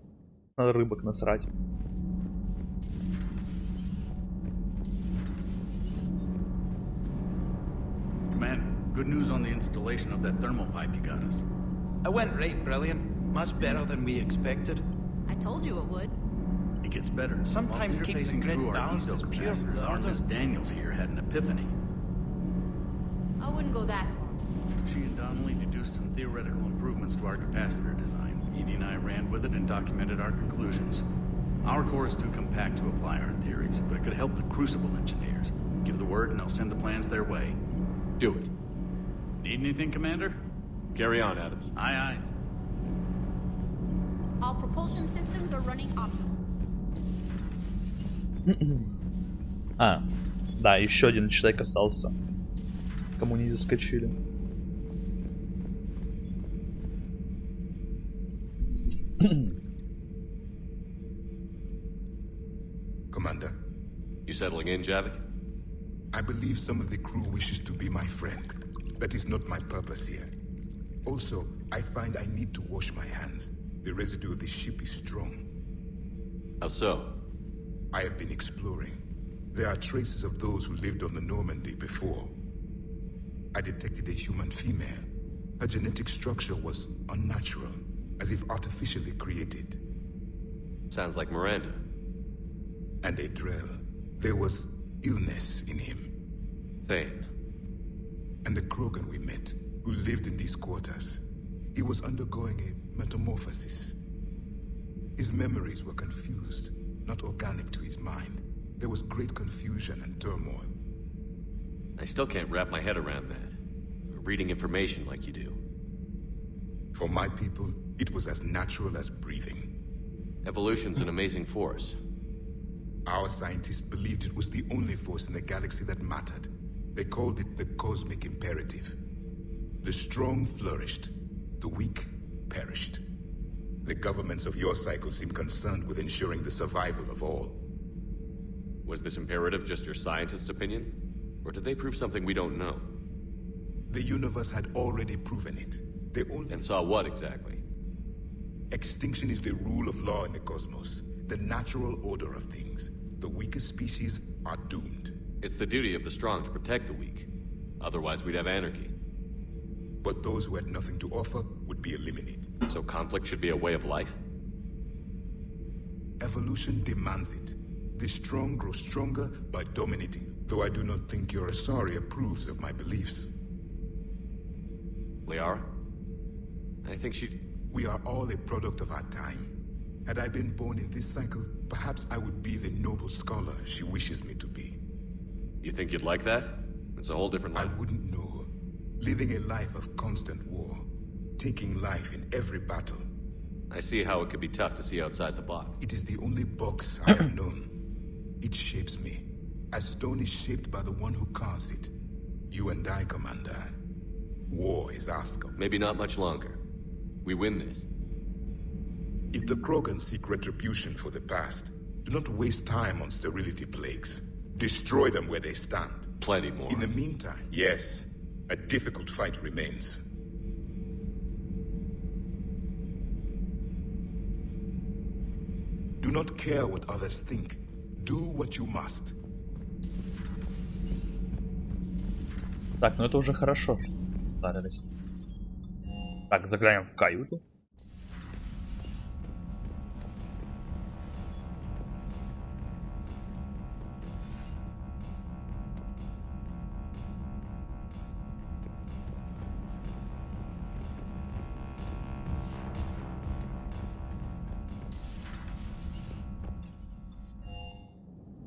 Надо рыбок насрать. Commander, good news on the installation of that thermal pipe you got us. It went right brilliant. Much better than we expected. I told you it would. It gets better. Sometimes While keeping the interfacing grid through our balanced is pure capacitors, our blunder. Miss Daniels here had an epiphany. I wouldn't go that far. She and Donnelly deduced some theoretical improvements to our capacitor design. Edie and I ran with it and documented our conclusions. Our core is too compact to apply our theories, but it could help the Crucible engineers. Give the word and I'll send the plans their way. Do it. Need anything, Commander? Carry on, Adams. Aye, aye. All propulsion systems are running optimal. Да, еще один человек остался. Кому не заскочили. Commander? You settling in, Javik? I believe some of the crew wishes to be my friend. That is not my purpose here. Also, I find I need to wash my hands. The residue of the ship is strong. How so? I have been exploring. There are traces of those who lived on the Normandy before. I detected a human female. Her genetic structure was unnatural, as if artificially created. Sounds like Miranda. And a Drell. There was illness in him. Thane. And the Krogan we met, who lived in these quarters. He was undergoing a metamorphosis. His memories were confused, not organic to his mind. There was great confusion and turmoil. I still can't wrap my head around that. Reading information like you do. For my people, it was as natural as breathing. Evolution's an amazing force. Our scientists believed it was the only force in the galaxy that mattered. They called it the cosmic imperative. The strong flourished, the weak perished. The governments of your cycle seem concerned with ensuring the survival of all. Was this imperative just your scientist's opinion? Or did they prove something we don't know? The universe had already proven it. They only... And saw what exactly? Extinction is the rule of law in the cosmos. The natural order of things. The weakest species are doomed. It's the duty of the strong to protect the weak. Otherwise we'd have anarchy. But those who had nothing to offer would be eliminated. So conflict should be a way of life? Evolution demands it. The strong grow stronger by dominating. Though I do not think your Asari approves of my beliefs. Liara? I think she... We are all a product of our time. Had I been born in this cycle, perhaps I would be the noble scholar she wishes me to be. You think you'd like that? It's a whole different life. I wouldn't know. Living a life of constant war. Taking life in every battle. I see how it could be tough to see outside the box. It is the only box I have known. It shapes me, as stone is shaped by the one who carves it. You and I, Commander. War is our scope. Maybe not much longer. We win this. If the Krogan seek retribution for the past, do not waste time on sterility plagues. Destroy them where they stand. Plenty more. In the meantime, yes, a difficult fight remains. Do not care what others think. Do what you must. Так, ну это уже хорошо, что ударились. Так, заглянем в каюту.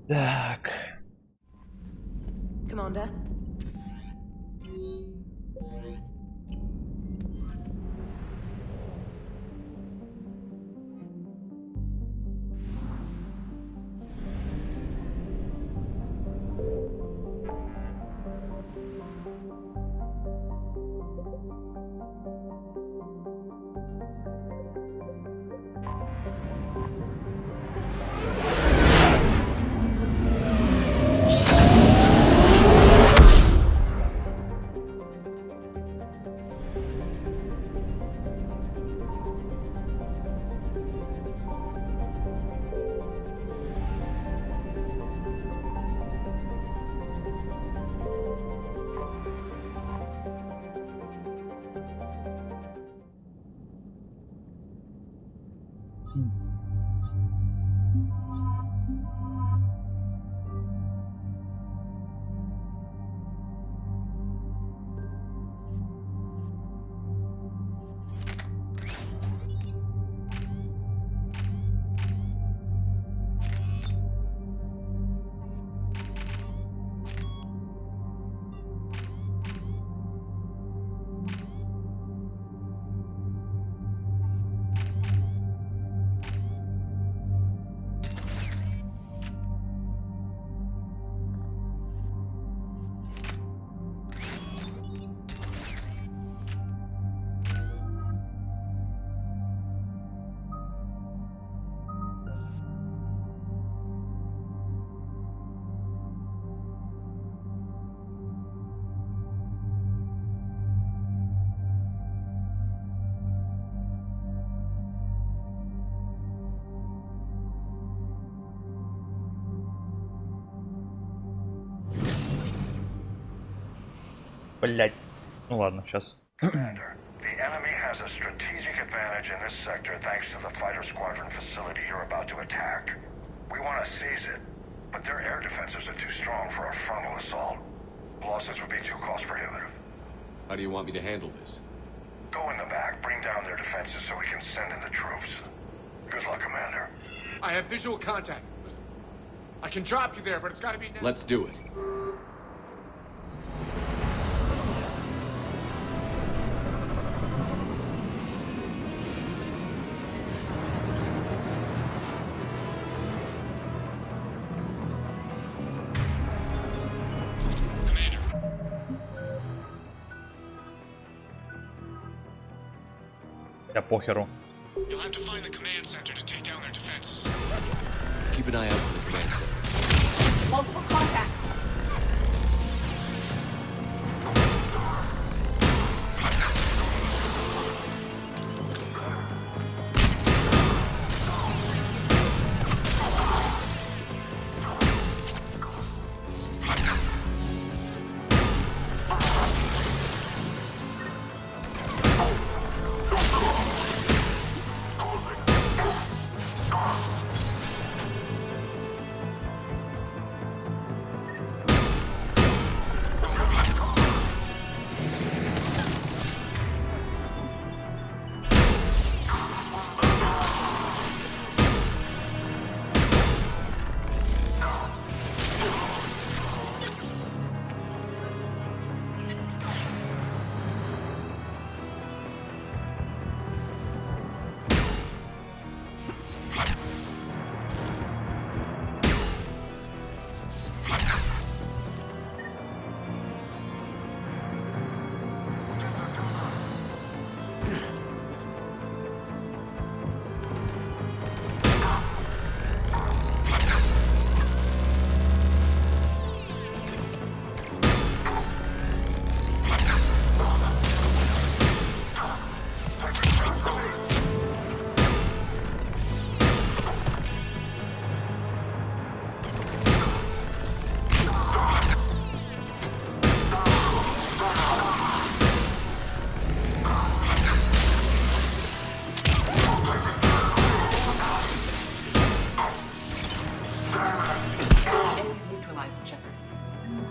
Так. Commander? Блять. Ну ладно, сейчас. Commander, the enemy has a strategic advantage in this sector thanks to the fighter squadron facility you're about to attack. We want to seize it, but their air defenses are too strong for a frontal assault. Losses would be too cost prohibitive. How do you want me to handle this? Go in the back, bring down their defenses so we can send in the troops. Good luck, Commander. I have visual contact. I can drop you there, but it's gotta be now. Let's do it. Я похеру. You'll have to find the command center to take down their defenses. Keep an eye out for the command center. Multiple contacts.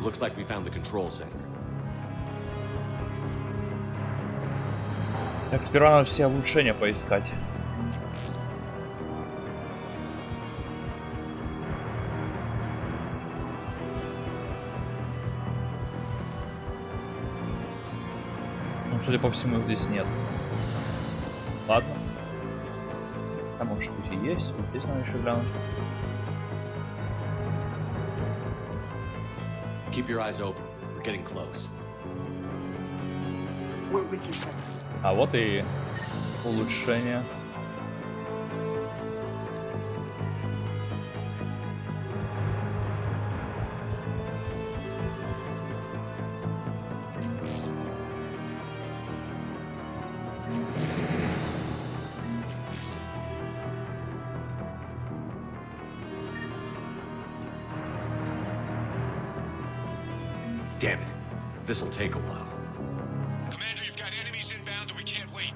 Looks like we found the control center. Так, сперва надо все улучшения поискать. Ну, судя по всему, их здесь нет. Ладно. А может быть и есть. Вот здесь надо еще глянуть. Keep your eyes open. We're getting close. We're with you, Shepard. А вот и улучшение. Damn it. This'll take a while. Commander, you've got enemies inbound and we can't wait.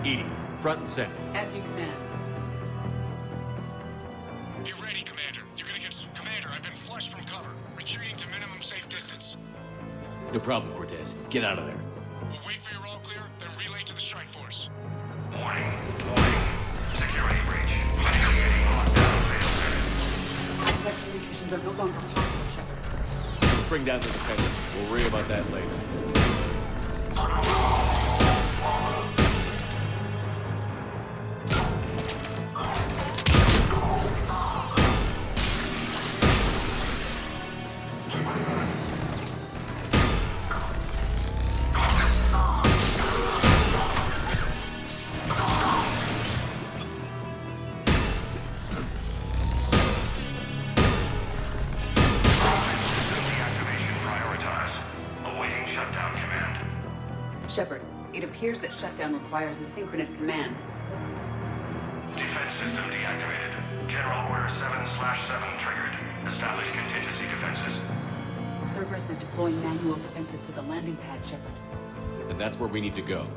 Edie, front and center. As you command. Be ready, Commander. You're gonna get... Commander, I've been flushed from cover. Retreating to minimum safe distance. No problem, Cortez. Get out of there. We'll wait for your all clear, then relay to the strike force. Warning. Security breach. Initiating lockdown failsafe. Complex communications are no longer possible, Shepard. Let's bring down the defenders. We'll worry about that later. Shepard, it appears that shutdown requires a synchronous command. Defense system deactivated. Malware 7/7 triggered. Establish contingency defenses. Cerberus is deploying manual defenses to the landing pad, Shepard. And that's where we need to go.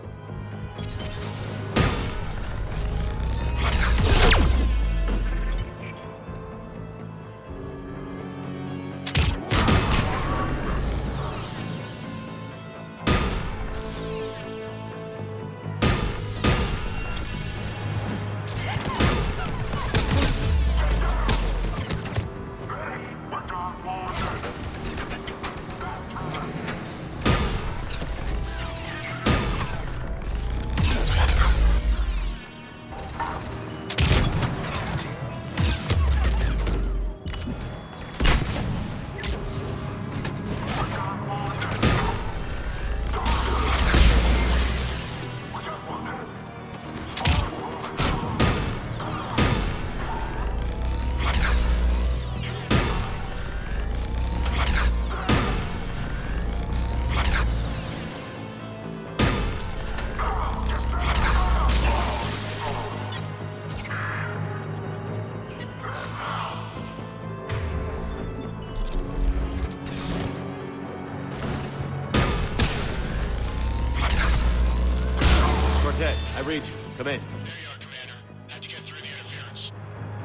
I read you. Come in. There you are, Commander. How'd you get through the interference?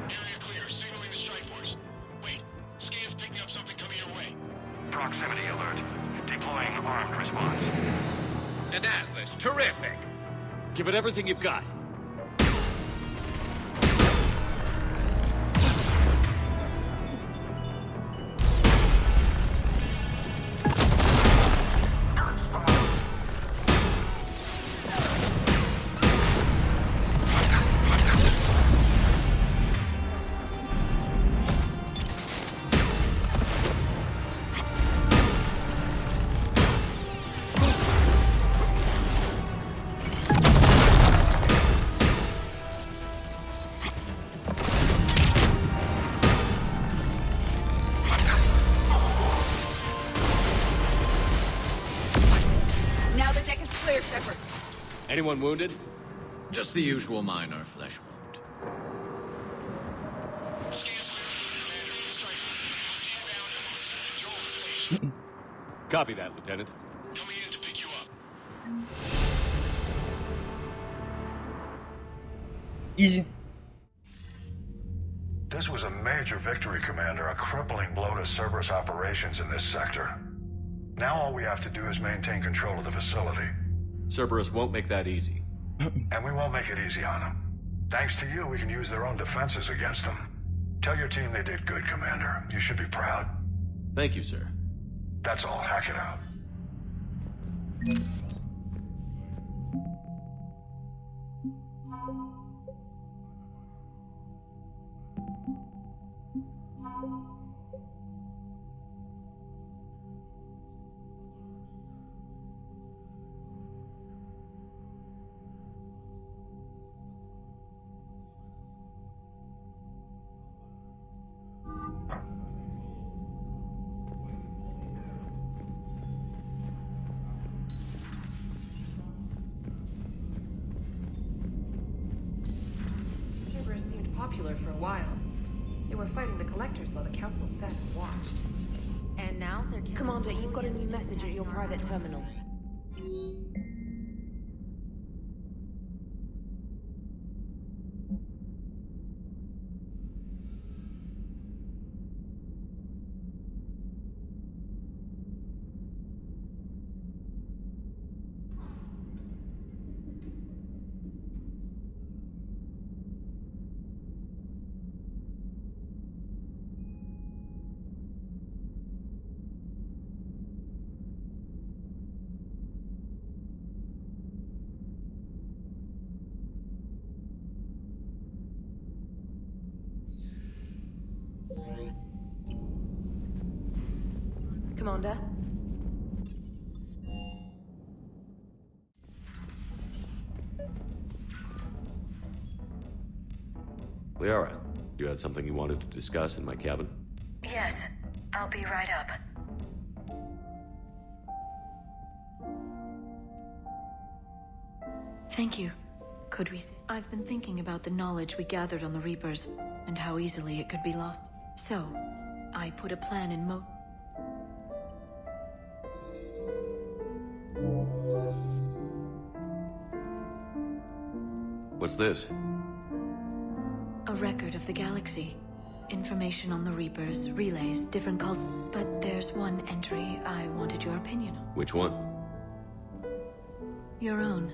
Area clear. Signaling the strike force. Wait. Scan's picking up something coming your way. Proximity alert. Deploying armed response. An Atlas. Terrific. Give it everything you've got. Anyone wounded? Just the usual minor flesh wound. Copy that, Lieutenant. Coming in to pick you up. Easy. This was a major victory, Commander. A crippling blow to Cerberus operations in this sector. Now all we have to do is maintain control of the facility. Cerberus won't make that easy. And we won't make it easy on them. Thanks to you, we can use their own defenses against them. Tell your team they did good, Commander. You should be proud. Thank you, sir. That's all. Hack it out. Popular for a while. They were fighting the collectors while the council sat and watched. And now they're killing Commander, you've got a new message at your private terminal. Commander? Liara, you had something you wanted to discuss in my cabin? Yes, I'll be right up. Thank you. Could we say? I've been thinking about the knowledge we gathered on the Reapers, and how easily it could be lost. So, I put a plan in motion. What's this? A record of the galaxy. Information on the Reapers, relays, different cult. But there's one entry I wanted your opinion on. Which one? Your own.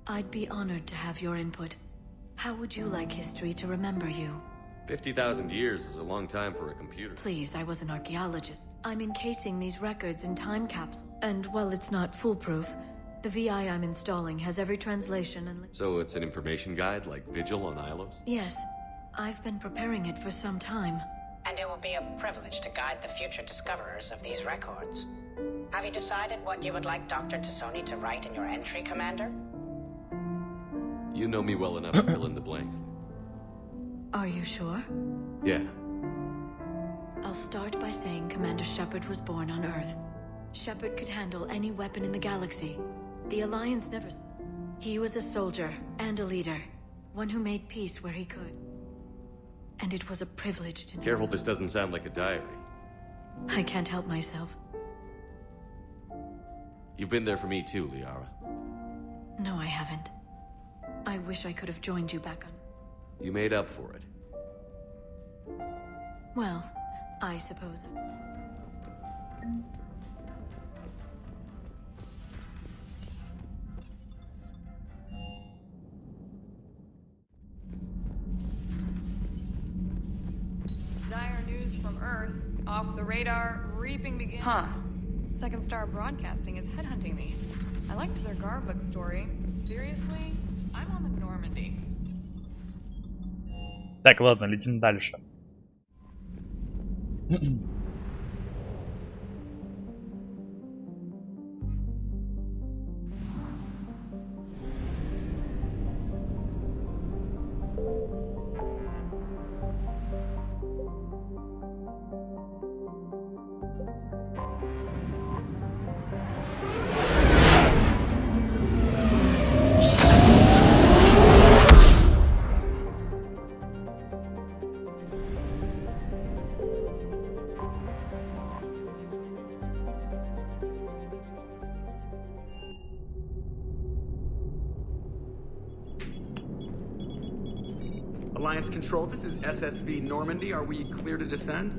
I'd be honored to have your input. How would you like history to remember you? 50,000 years is a long time for a computer. Please, I was an archaeologist. I'm encasing these records in time capsules. And while it's not foolproof, the VI I'm installing has every translation and... So it's an information guide like Vigil on Ilos? Yes. I've been preparing it for some time. And it will be a privilege to guide the future discoverers of these records. Have you decided what you would like Dr. Tassoni to write in your entry, Commander? You know me well enough to fill in the blanks. Are you sure? Yeah. I'll start by saying Commander Shepard was born on Earth. Shepard could handle any weapon in the galaxy. The Alliance never... He was a soldier and a leader. One who made peace where he could. And it was a privilege to know. Careful, this doesn't sound like a diary. I can't help myself. You've been there for me too, Liara. No, I haven't. I wish I could have joined you back on... You made up for it. Well, I suppose Dire news from Earth. Off the radar, reaping begins. Huh. Second Star Broadcasting is headhunting me. I liked their Garvuk story. Seriously? I'm on the Normandy. Так, ладно, летим дальше. Alliance Control, this is SSV Normandy. Are we clear to descend?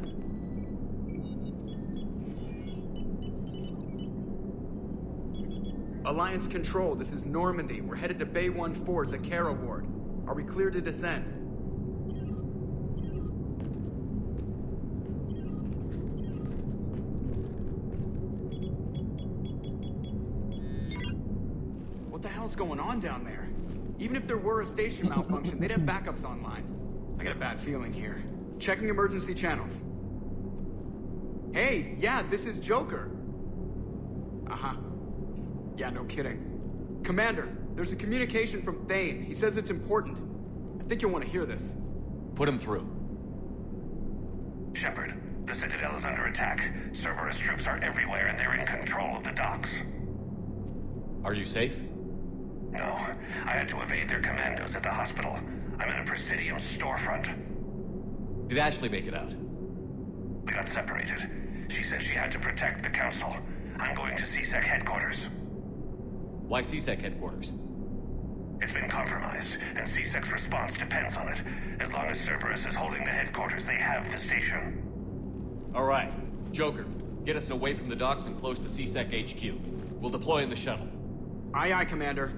Alliance Control, this is Normandy. We're headed to Bay 1-4, Zakara Ward. Are we clear to descend? What the hell's going on down there? Even if there were a station malfunction, they'd have backups online. I got a bad feeling here. Checking emergency channels. Hey, yeah, this is Joker. Uh-huh. Yeah, no kidding. Commander, there's a communication from Thane. He says it's important. I think you'll want to hear this. Put him through. Shepard, the Citadel is under attack. Cerberus troops are everywhere and they're in control of the docks. Are you safe? No, I had to evade their commandos at the hospital. I'm in a Presidium storefront. Did Ashley make it out? We got separated. She said she had to protect the Council. I'm going to CSEC headquarters. Why CSEC headquarters? It's been compromised, and CSEC's response depends on it. As long as Cerberus is holding the headquarters, they have the station. All right. Joker, get us away from the docks and close to CSEC HQ. We'll deploy in the shuttle. Aye, aye, Commander.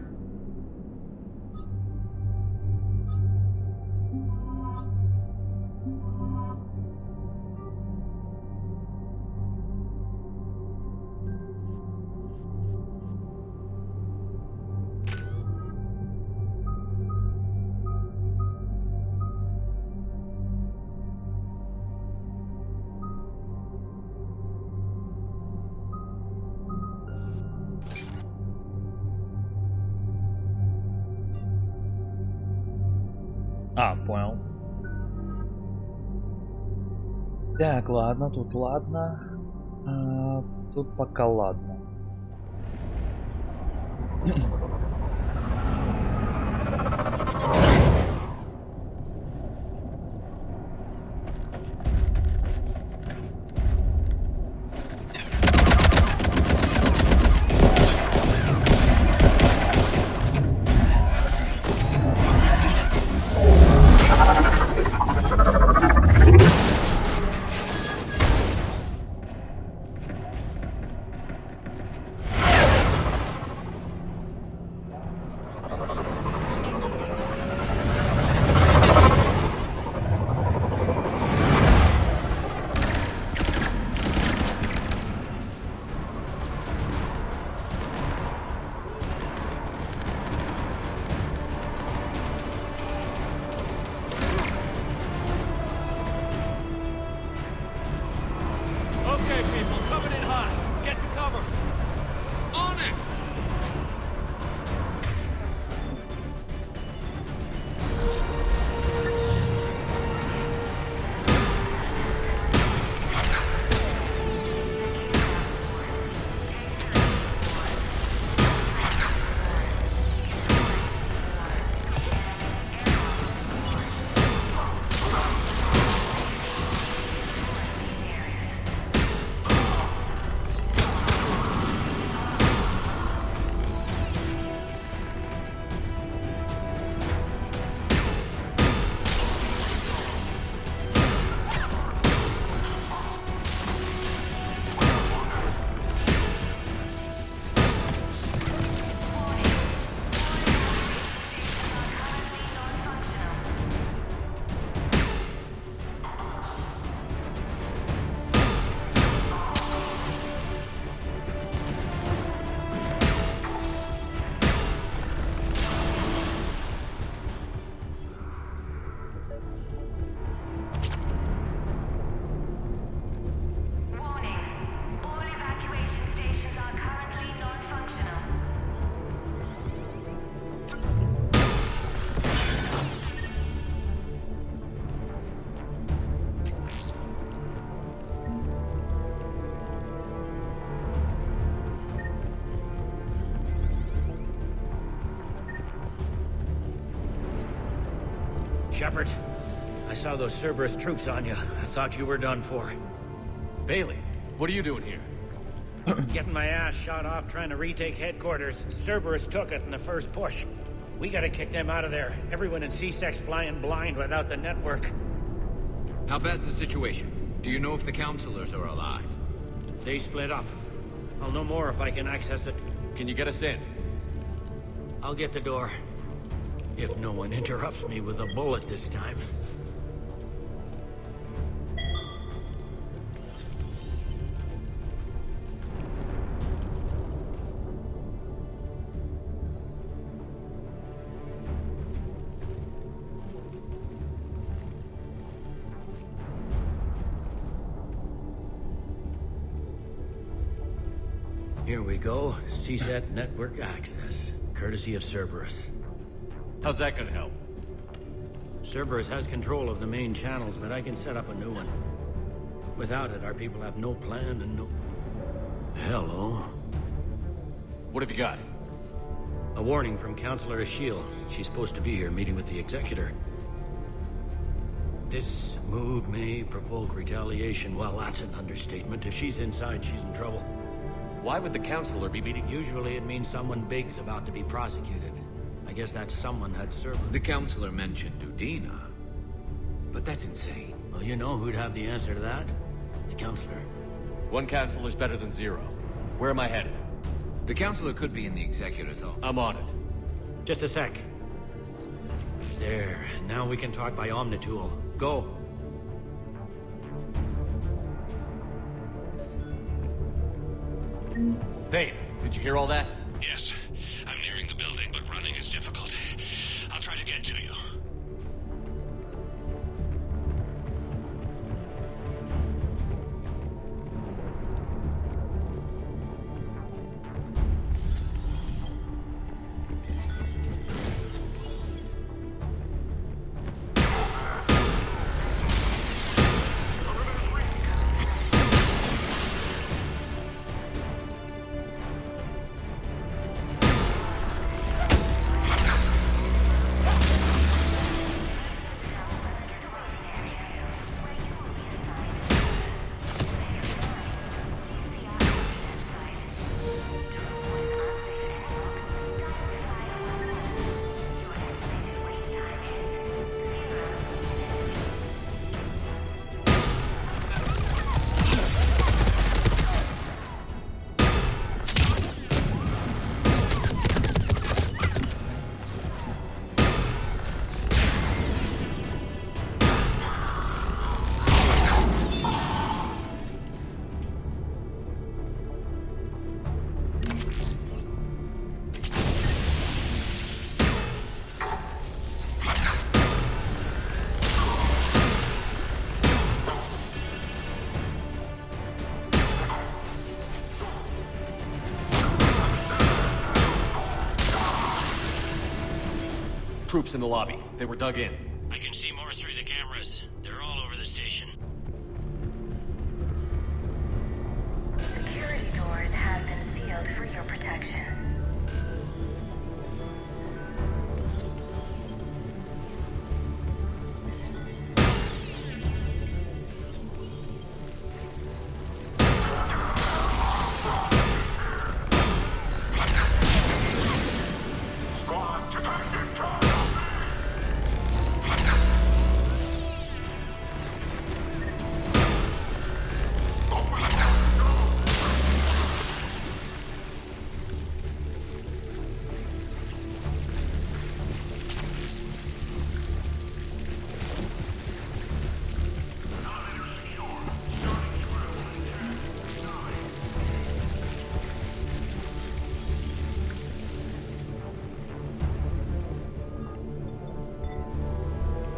А, понял. Так, ладно, тут ладно. Тут пока ладно. Okay, people, coming in hot. Get to cover. On it! Shepard, I saw those Cerberus troops on you. I thought you were done for. Bailey, what are you doing here? Getting my ass shot off trying to retake headquarters. Cerberus took it in the first push. We gotta kick them out of there. Everyone in C-Sec's flying blind without the network. How bad's the situation? Do you know if the counselors are alive? They split up. I'll know more if I can access it. Can you get us in? I'll get the door. If no one interrupts me with a bullet this time. Here we go. CSAT network access, courtesy of Cerberus. How's that gonna help? Cerberus has control of the main channels, but I can set up a new one. Without it, our people have no plan and no... Hello? What have you got? A warning from Counselor Ashiel. She's supposed to be here meeting with the Executor. This move may provoke retaliation. Well, that's an understatement. If she's inside, she's in trouble. Why would the Counselor be meeting? Usually it means someone big's about to be prosecuted. I guess that someone had Cerberus. The Counselor mentioned Udina. But that's insane. Well, you know who'd have the answer to that? The Counselor. One Counselor's better than zero. Where am I headed? The Counselor could be in the Executor's office. I'm on it. Just a sec. There. Now we can talk by Omnitool. Go. Bane, did you hear all that? Yes. I'm nearing the building, but running is difficult. I'll try to get to you. Troops in the lobby. They were dug in. I can see more through the cameras. They're all over the station. Security doors have been sealed for your protection.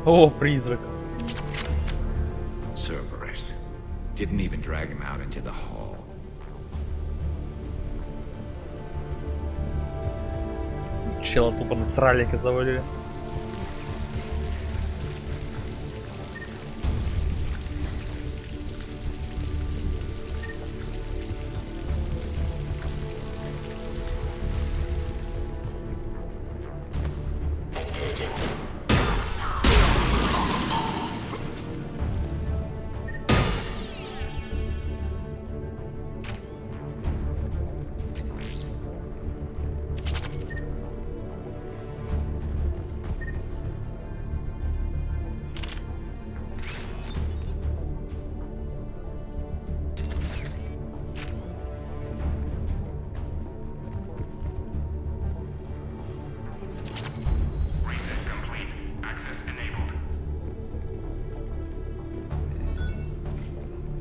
О, призрак. Cerberus. Didn't even drag him out into the hall. Чела тупо на сральника завалили.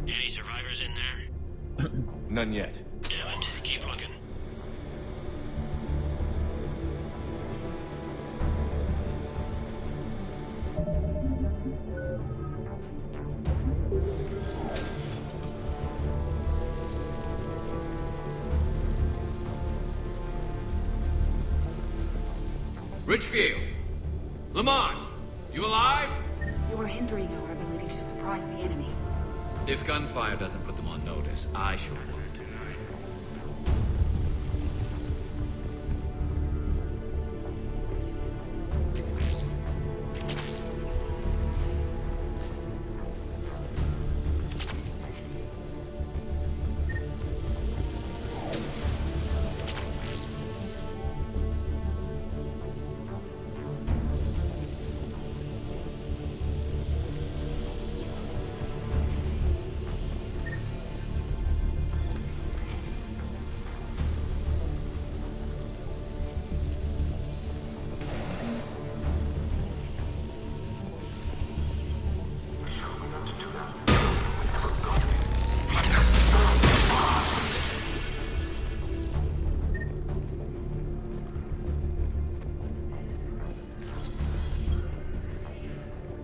Any survivors in there? None yet. Damn it. Keep looking. Richfield! Lamont! You alive? You are hindering our ability to surprise the enemy. If gunfire doesn't put them on notice, I sure won't.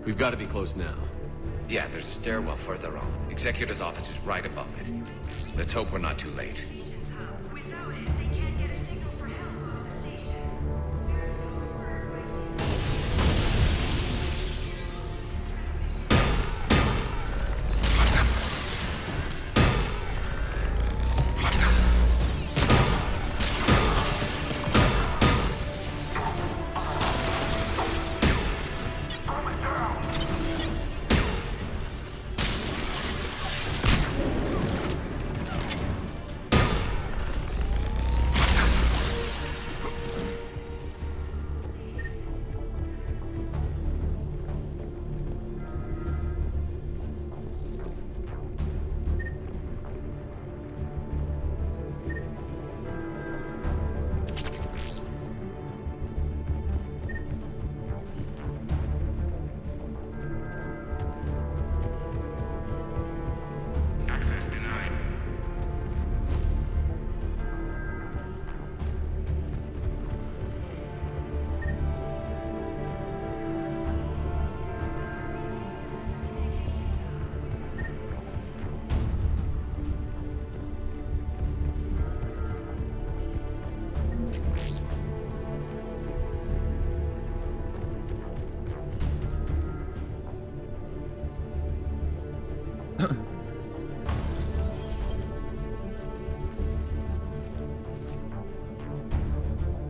We've got to be close now. Yeah, there's a stairwell further on. Executor's office is right above it. Let's hope we're not too late.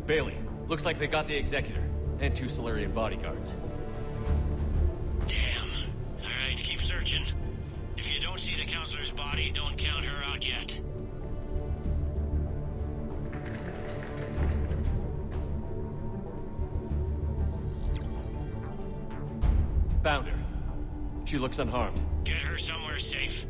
Bailey, looks like they got the Executor and 2 Solarian bodyguards. Damn. Alright, keep searching. If you don't see the counselor's body, don't count her out yet. Found her. She looks unharmed. Get her somewhere safe.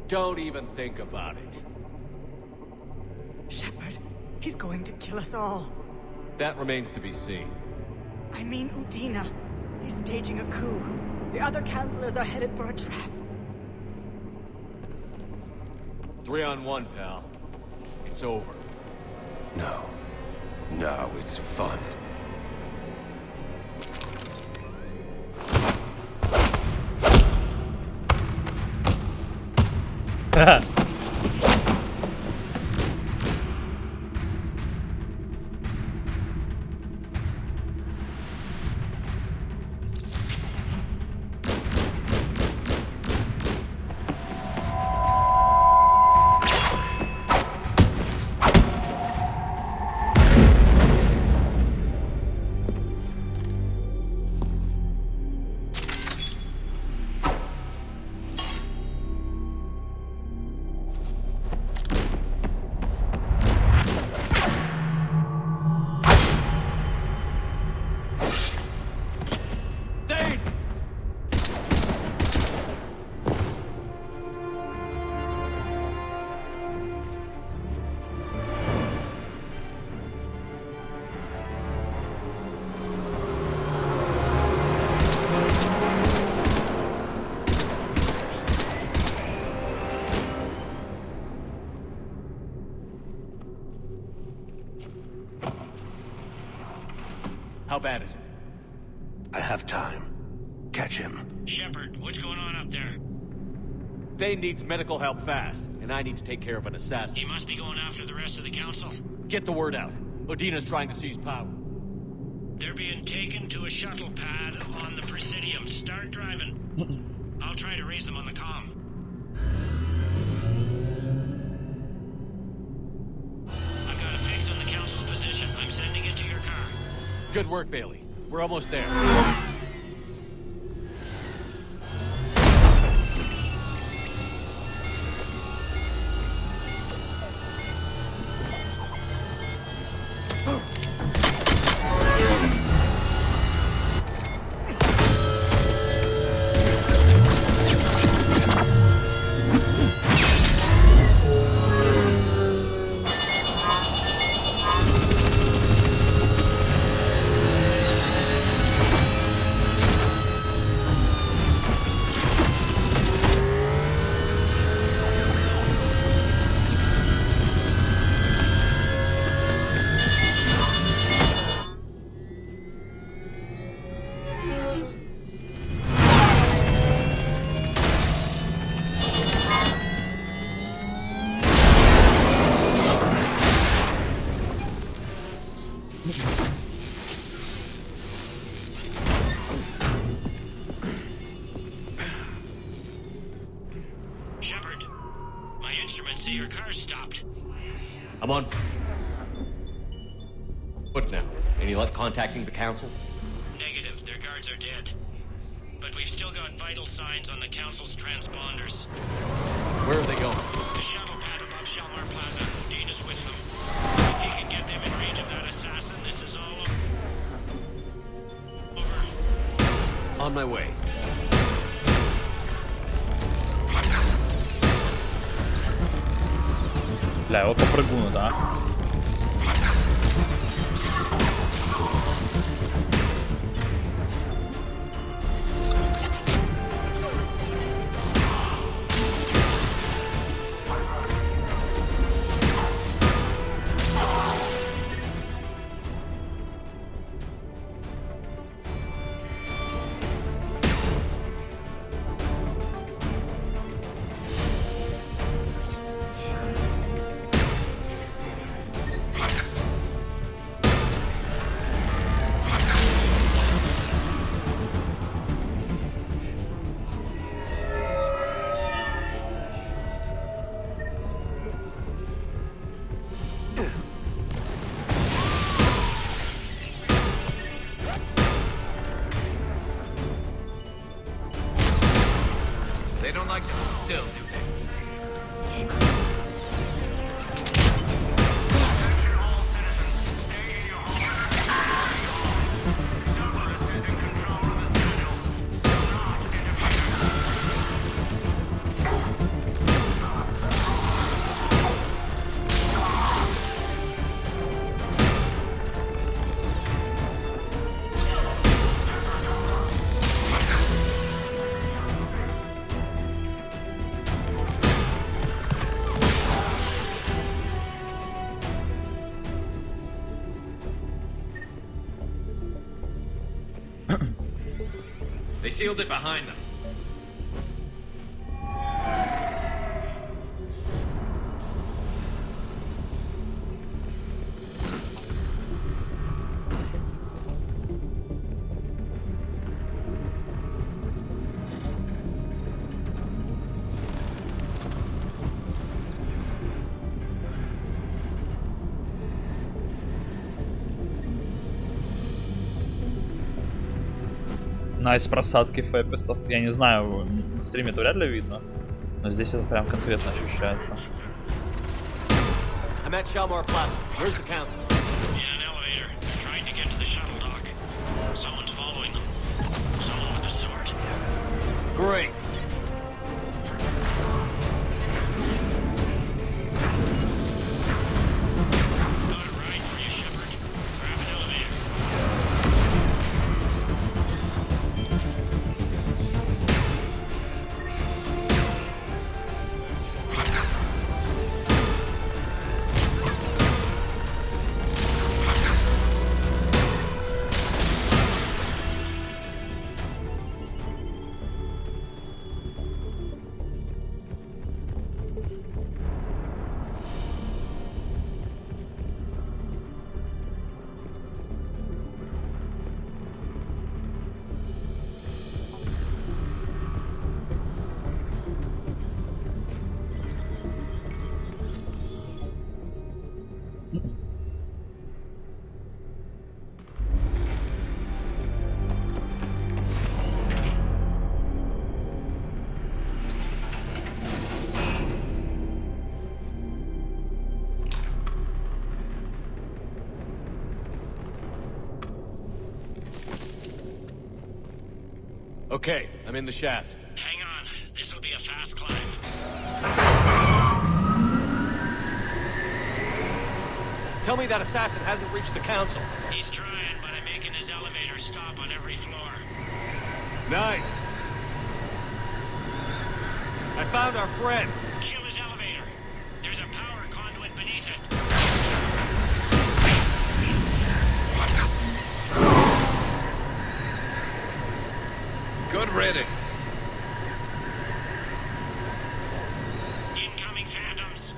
Don't even think about it. Shepard, he's going to kill us all. That remains to be seen. I mean Udina. He's staging a coup. The other counselors are headed for a trap. 3-on-1, pal. It's over. No. No, it's fun. How bad is it? I have time. Catch him. Shepard, what's going on up there? Thane needs medical help fast, and I need to take care of an assassin. He must be going after the rest of the council. Get the word out. Udina's trying to seize power. They're being taken to a shuttle pad on the Presidium. Start driving. I'll try to raise them on the comm. I've got a fix on the council's position. I'm sending it to your car. Good work, Bailey. We're almost there. Shepard, my instruments say your car's stopped. I'm on foot now. Any luck contacting the council? Negative, their guards are dead. But we've still got vital signs on the council's transponders. Where are they going? The shuttle pad above Shelmar Plaza. Udina's with them. If you can get them in range of that assassin, this is all over. On my way. Бля, вот попрыгну, да? sealed it behind them. Найс просадки фэписов. Я не знаю, на стриме это вряд ли видно, но здесь это прям конкретно ощущается. I'm at Shalmar Plaza. Where's the council? In an elevator, trying to get to the shuttle dock. Someone's following them. Someone with a sword. Great. Got a ride for you, Shepard. Grab an elevator. Okay, I'm in the shaft. Hang on. This'll be a fast climb. Tell me that assassin hasn't reached the council. He's trying, but I'm making his elevator stop on every floor. Nice. I found our friend. Kill his elevator. There's a power conduit beneath it. Good riddance. Incoming phantoms.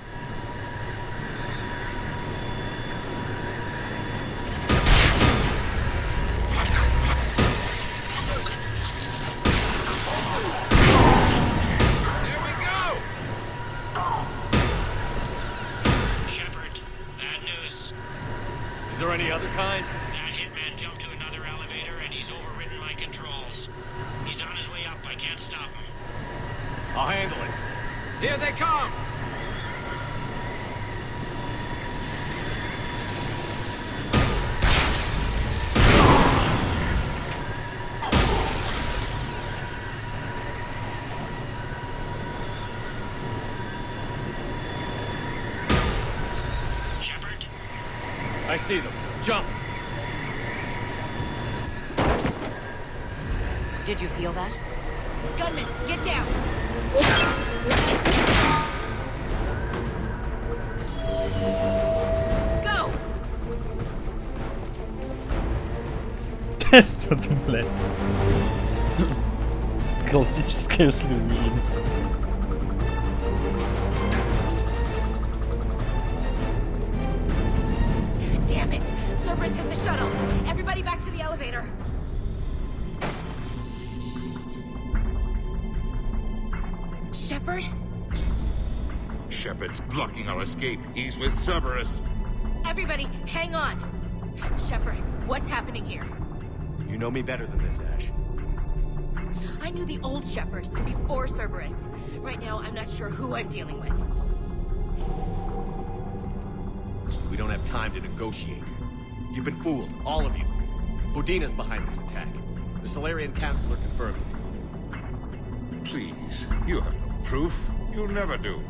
There we go! Shepard, bad news. Is there any other kind? That hitman jumped to another elevator and he's overridden my controls. He's on his way up. I can't stop him. I'll handle it. Here they come! Shepard, I see them. Jump! Did you feel that? Gunman, get down! Go! Это, блядь. Классическая Эшли Уильямс. Damn it! Cerberus hit the shuttle! Everybody back to the elevator! Shepard? Shepard's blocking our escape. He's with Cerberus. Everybody, hang on! Shepard, what's happening here? You know me better than this, Ash. I knew the old Shepard before Cerberus. Right now, I'm not sure who I'm dealing with. We don't have time to negotiate. You've been fooled, all of you. Budina's behind this attack. The Solarian Counselor confirmed it. Please, you have no proof. You'll never do.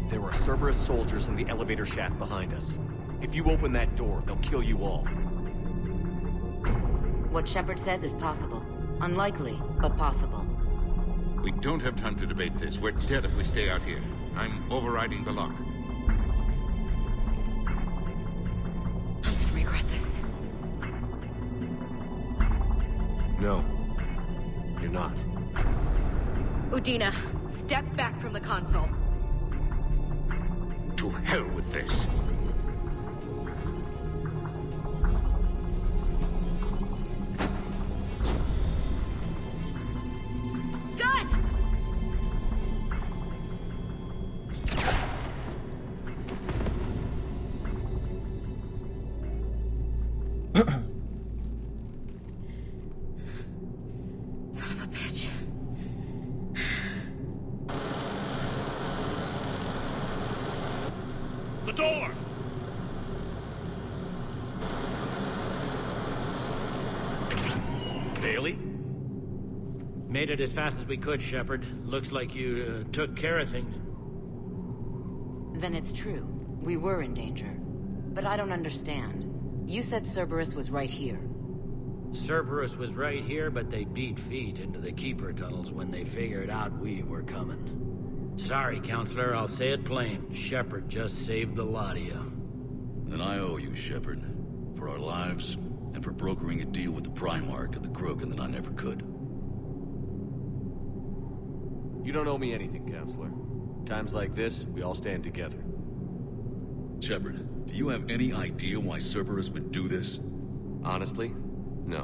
There are Cerberus soldiers in the elevator shaft behind us. If you open that door, they'll kill you all. What Shepard says is possible. Unlikely, but possible. We don't have time to debate this. We're dead if we stay out here. I'm overriding the lock. I'm gonna regret this. No. You're you're not. Udina, step back from the console. To hell with this. Gun! Son of a bitch. The door! Bailey? Made it as fast as we could, Shepard. Looks like you took care of things. Then it's true. We were in danger. But I don't understand. You said Cerberus was right here. Cerberus was right here, but they beat feet into the Keeper tunnels when they figured out we were coming. Sorry, Counselor, I'll say it plain. Shepard just saved the lot of you. And I owe you, Shepard. For our lives, and for brokering a deal with the Primarch of the Krogan that I never could. You don't owe me anything, Counselor. Times like this, we all stand together. Shepard, do you have any idea why Cerberus would do this? Honestly, no.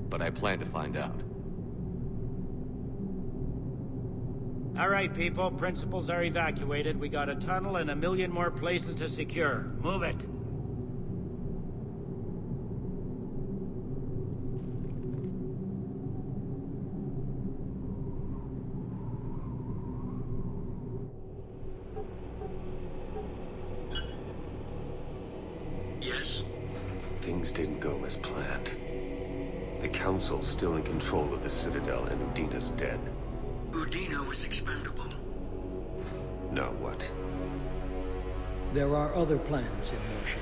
But I plan to find out. All right, people. Principals are evacuated. We got a tunnel and 1 million more places to secure. Move it. Yes? Things didn't go as planned. The Council's still in control of the Citadel and Udina's dead. Udina was expendable. Now what? There are other plans in motion.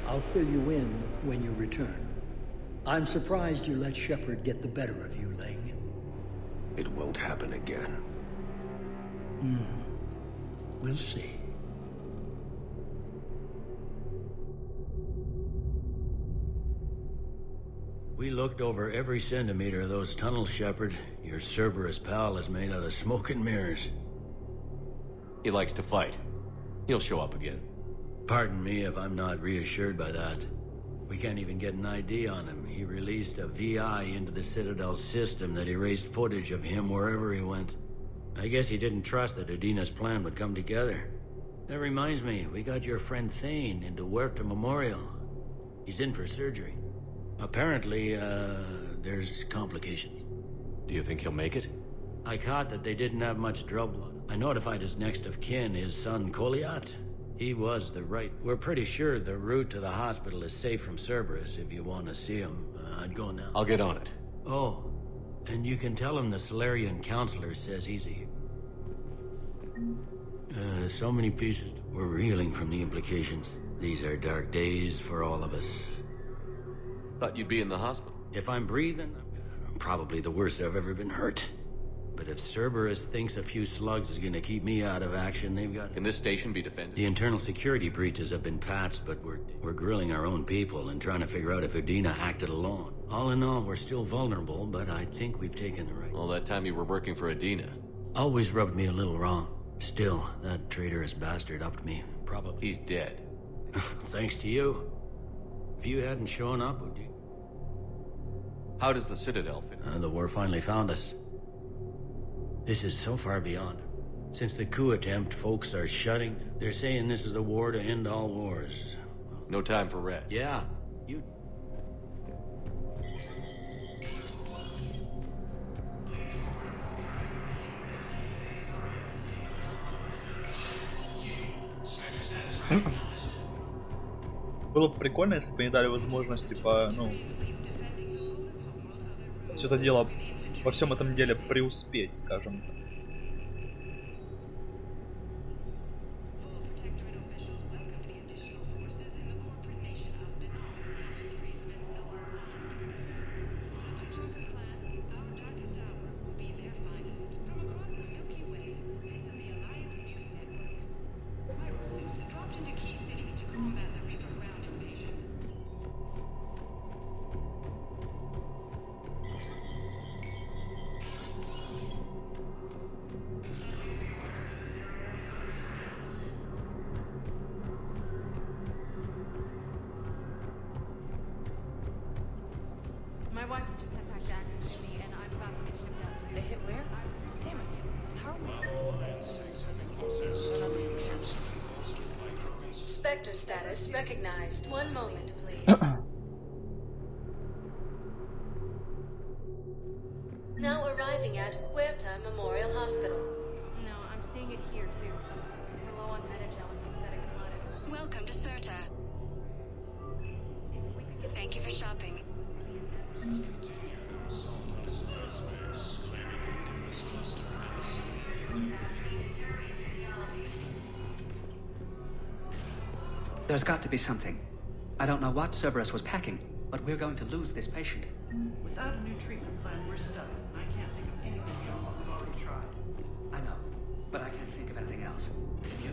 I'll fill you in when you return. I'm surprised you let Shepard get the better of you, Ling. It won't happen again. We'll see. We looked over every centimeter of those tunnels, Shepard. Your Cerberus pal is made out of smoke and mirrors. He likes to fight. He'll show up again. Pardon me if I'm not reassured by that. We can't even get an ID on him. He released a VI into the Citadel system that erased footage of him wherever he went. I guess he didn't trust that Udina's plan would come together. That reminds me, we got your friend Thane into Huerta Memorial. He's in for surgery. Apparently, there's complications. Do you think he'll make it? I caught that they didn't have much blood. I notified his next of kin, his son Koliat. He was the right... We're pretty sure the route to the hospital is safe from Cerberus. If you want to see him, I'd go now. I'll get on it. Oh, and you can tell him the Solarian counselor says he's here. So many pieces. We're reeling from the implications. These are dark days for all of us. Thought you'd be in the hospital. If I'm breathing, I'm probably the worst I've ever been hurt. But if Cerberus thinks a few slugs is gonna keep me out of action, they've got... Can this station be defended? The internal security breaches have been patched, but we're grilling our own people and trying to figure out if Udina acted alone. All in all, we're still vulnerable, but I think we've taken the right... All that time you were working for Udina. Always rubbed me a little wrong. Still, that traitorous bastard upped me. Probably. He's dead. Thanks to you. If you hadn't shown up, Udina... How does the Citadel fit? The war finally found us. This is so far beyond. Since the coup attempt, folks are shutting. They're saying this is the war to end all wars. No time for rest. Yeah, you... Было бы прикольно, если бы они дали возможность, типа, ну, все это дело, во всем этом деле преуспеть, скажем так. status recognized. One moment, please. Now arriving at Huerta Memorial Hospital. No, I'm seeing it here too. We're low on metagel and synthetic melodic. Welcome to Certa. Thank you for shopping. There's got to be something. I don't know what Cerberus was packing, but we're going to lose this patient. Without a new treatment plan, we're stuck. I can't think of anything else we've already tried. I know, but I can't think of anything else. Can you?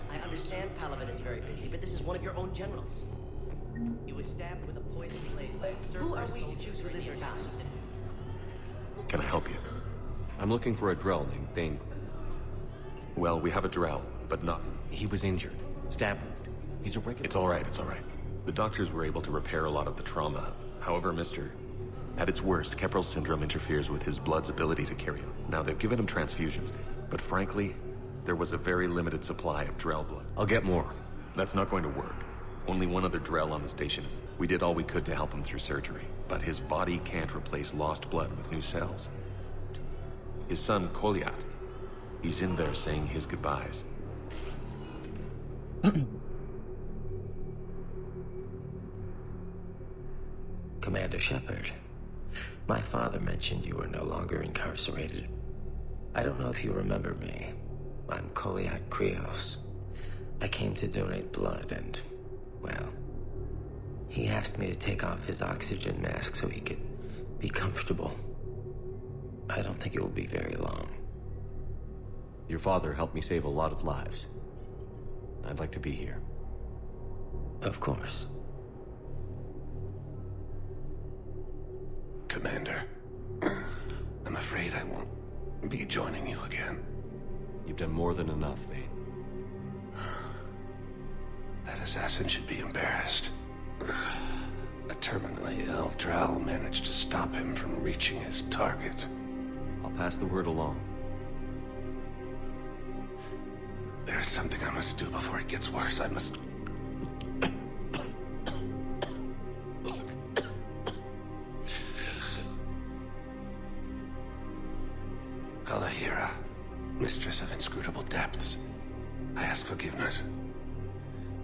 I understand Palaven is very busy, but this is one of your own generals. He was stabbed with a poison blade by a Who are Cerberus we to soldier choose during the religion? attack? Can I help you? I'm looking for a Drell named Thane. Well, we have a Drell, but not... He was injured. Stab wound. He's a regular... It's alright, it's alright. The doctors were able to repair a lot of the trauma. However, at its worst, Keprel's syndrome interferes with his blood's ability to carry on. Now, they've given him transfusions, but frankly, there was a very limited supply of Drell blood. I'll get more. That's not going to work. Only one other Drell on the station. We did all we could to help him through surgery, but his body can't replace lost blood with new cells. His son, Kolyat, he's in there saying his goodbyes. Commander Shepard, my father mentioned you were no longer incarcerated. I don't know if you remember me. I'm Kolyat Krios. I came to donate blood and, well, he asked me to take off his oxygen mask so he could be comfortable. I don't think it will be very long. Your father helped me save a lot of lives. I'd like to be here. Of course. Commander, I'm afraid I won't be joining you again. You've done more than enough, Thane. That assassin should be embarrassed. A terminally ill Drow managed to stop him from reaching his target. I'll pass the word along. There's something I must do before it gets worse. I must... Kalahira, mistress of inscrutable depths, I ask forgiveness.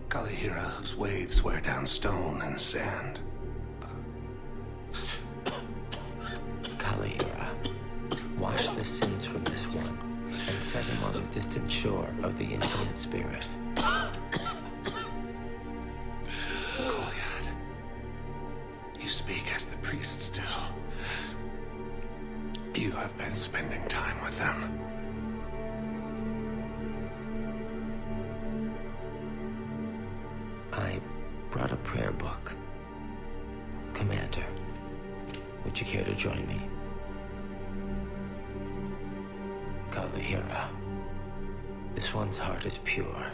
Kalahira, whose waves wear down stone and sand. Kalahira, wash the sins from this one and set him on the distant shore of the infinite spirit. Kolyat, you speak as the priests do. You have been spending time with them. I brought a prayer book. Commander, would you care to join me? Kalahira, this one's heart is pure,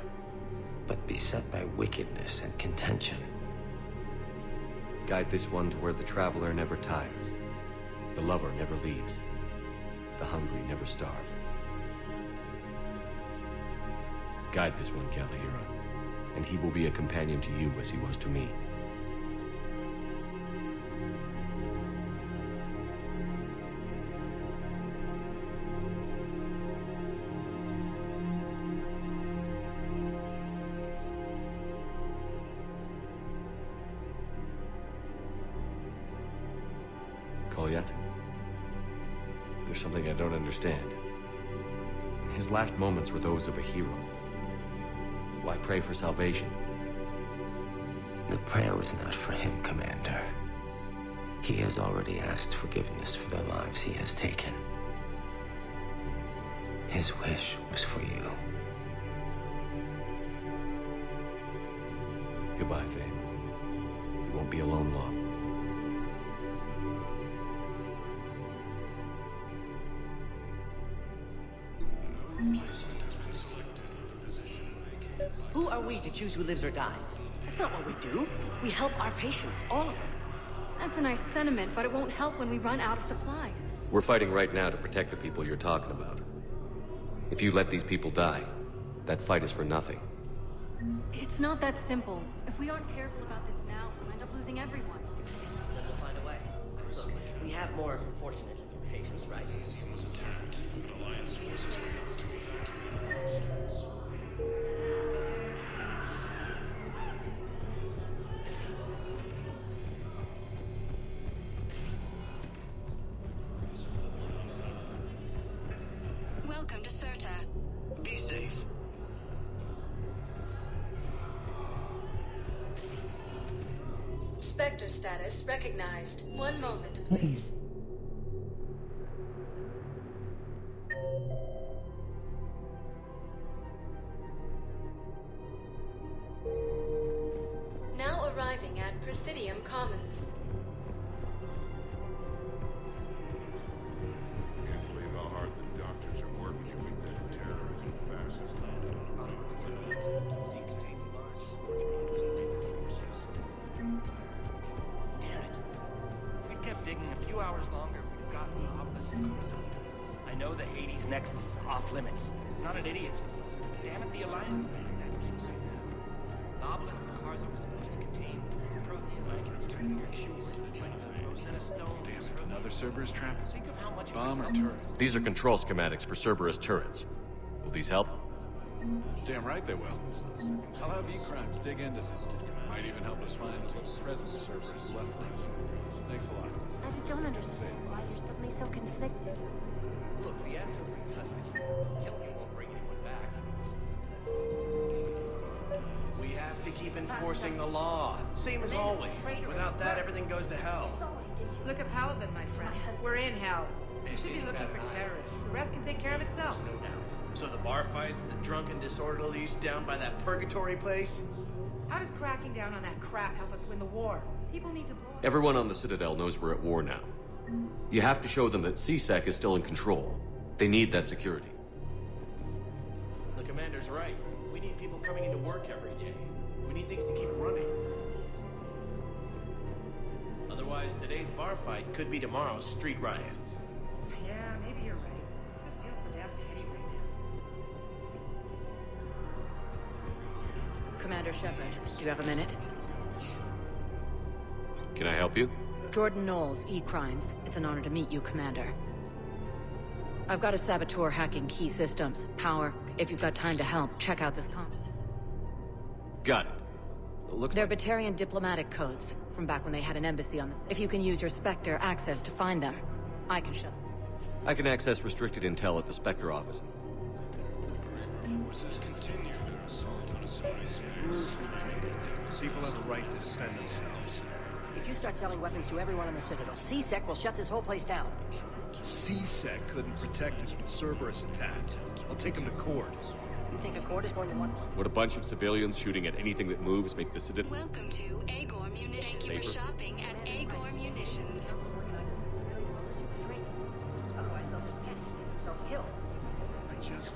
but beset by wickedness and contention. Guide this one to where the traveler never tires. The lover never leaves. The hungry never starve. Guide this one, Kalahira, and he will be a companion to you as he was to me. Kolyat? There's something I don't understand. His last moments were those of a hero. Why pray for salvation? The prayer was not for him, Commander. He has already asked forgiveness for the lives he has taken. His wish was for you. Goodbye, Thane. You won't be alone long. Placement has been selected for the position Who are we to choose who lives or dies? That's not what we do. We help our patients, all of them. That's a nice sentiment, but it won't help when we run out of supplies. We're fighting right now to protect the people you're talking about. If you let these people die, that fight is for nothing. It's not that simple. If we aren't careful about this now, we'll end up losing everyone. Then we'll find a way. Look, we have more fortunate patients, right? Was attacked, but Alliance forces were able to evacuate. Welcome to Serta. Be safe. Spectre status recognized. One moment, please. Now arriving at Presidium Commons. Can't believe how hard the doctors are working to keep that terrorism fascist Damn it. If we'd kept digging a few hours longer, we'd have gotten the obelisk of Coruscant. I know the Hades Nexus is off limits. I'm not an idiot. Damn it, the Alliance made that machine right now. The obelisk of Karza was supposed to contain Prothean lichens. Rosetta Stone. Damn it, another Cerberus trap? Think of how much Bomb or turret? These are control schematics for Cerberus turrets. Will these help? Damn right they will. I'll have E-Crimes dig into them. Might even help us find what present Cerberus left for us. Thanks a lot. I just don't understand why you're suddenly so conflicted. Look, the astro-free customers killing it won't bring anyone back. We have to keep enforcing the law. Same as always. Without that, everything goes to hell. Look at Paladin, my friend. We're in hell. We should be looking for terrorists. The rest can take care of itself. No doubt. So the bar fights, the drunken disorderlies down by that purgatory place? How does cracking down on that crap help us win the war? People need to blow. Everyone on the Citadel knows we're at war now. You have to show them that CSEC is still in control. They need that security. The commander's right. We need people coming into work every day. We need things to keep running. Otherwise, today's bar fight could be tomorrow's street riot. Yeah, maybe you're right. This feels so damn petty right now. Commander Shepard, do you have a minute? Can I help you? Jordan Knowles, E-Crimes. It's an honor to meet you, Commander. I've got a saboteur hacking key systems. Power. If you've got time to help, check out this con. Got it. They're Batarian diplomatic codes, from back when they had an embassy on the... If you can use your Spectre access to find them, I can shut them. I can access restricted intel at the Spectre office. Forces continue their assault on a semi-serious. People have a right to defend themselves. If you start selling weapons to everyone on the Citadel, CSEC will shut this whole place down. CSEC couldn't protect us when Cerberus attacked. I'll take them to court. You think a court is going to want... Would a bunch of civilians shooting at anything that moves make the Citadel... Welcome to Agor Munitions. Thank you for shopping at Agor Munitions. Otherwise, they'll just panic and get themselves killed. I just...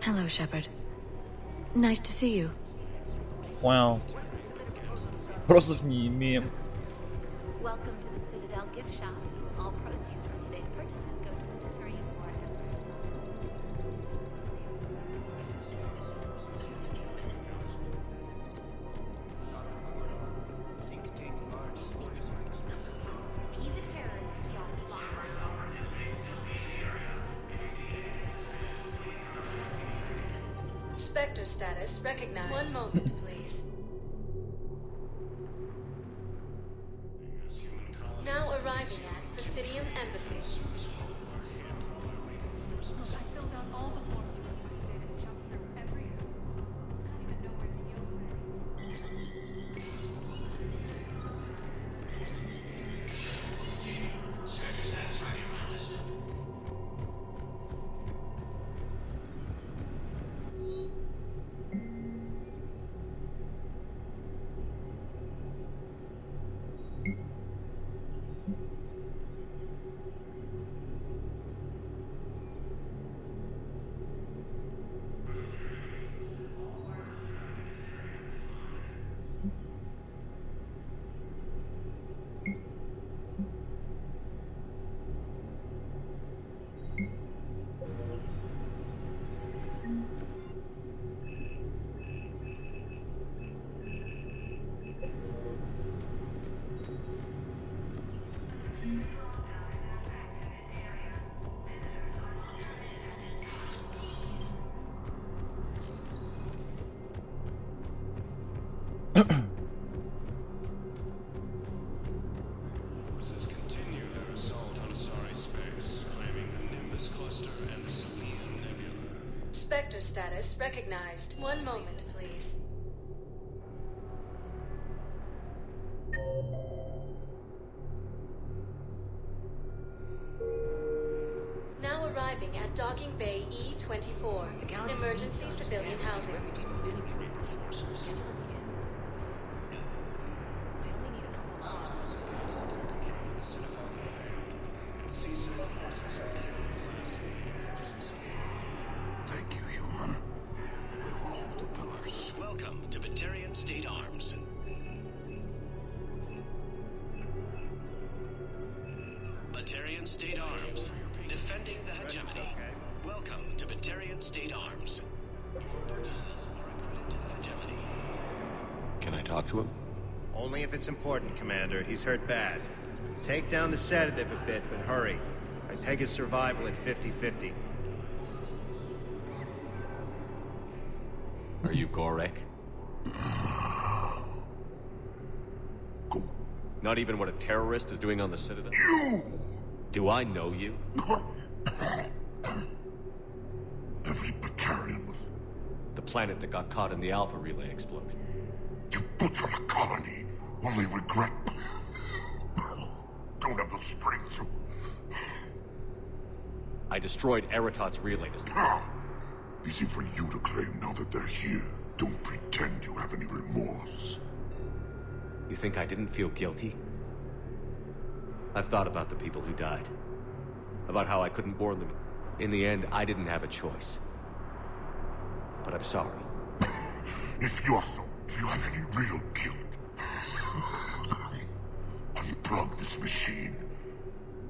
Hello, Shepard. Nice to see you. Wow. Вопросов не имеем. Welcome to the Citadel gift shop. All proceeds from today's purchases go to the Turian War. He's a terrorist, y'all. Spectre status recognized. One moment, please. Now arriving at Presidium Embassy. Look, I filled out all the forms you requested and jumped through every hoop. I don't even know where the yoke is. continue their assault on Asari space, claiming the Nimbus cluster and the Selenium Nebula. Spectre status recognized. One moment, please. Now arriving at Docking Bay E-24. Emergency civilian housing. Thank you, human. We will hold the pillars. Welcome to Batarian State Arms. Batarian State Arms. Defending the hegemony. Welcome to Batarian State Arms. Purchases are according to the hegemony. Can I talk to him? Only if it's important, Commander. He's hurt bad. Take down the sedative a bit, but hurry. I peg his survival at 50-50. Are you Gorek? Not even what a terrorist is doing on the Citadel? You! Do I know you? Every Batarian was... The planet that got caught in the Alpha Relay explosion. You butchered a colony. Only regret... Don't have the strength to... I destroyed Eritot's relay destroyer. Easy for you to claim now that they're here. Don't pretend you have any remorse. You think I didn't feel guilty? I've thought about the people who died. About how I couldn't warn them. In the end, I didn't have a choice. But I'm sorry. If you have any real guilt, unplug this machine.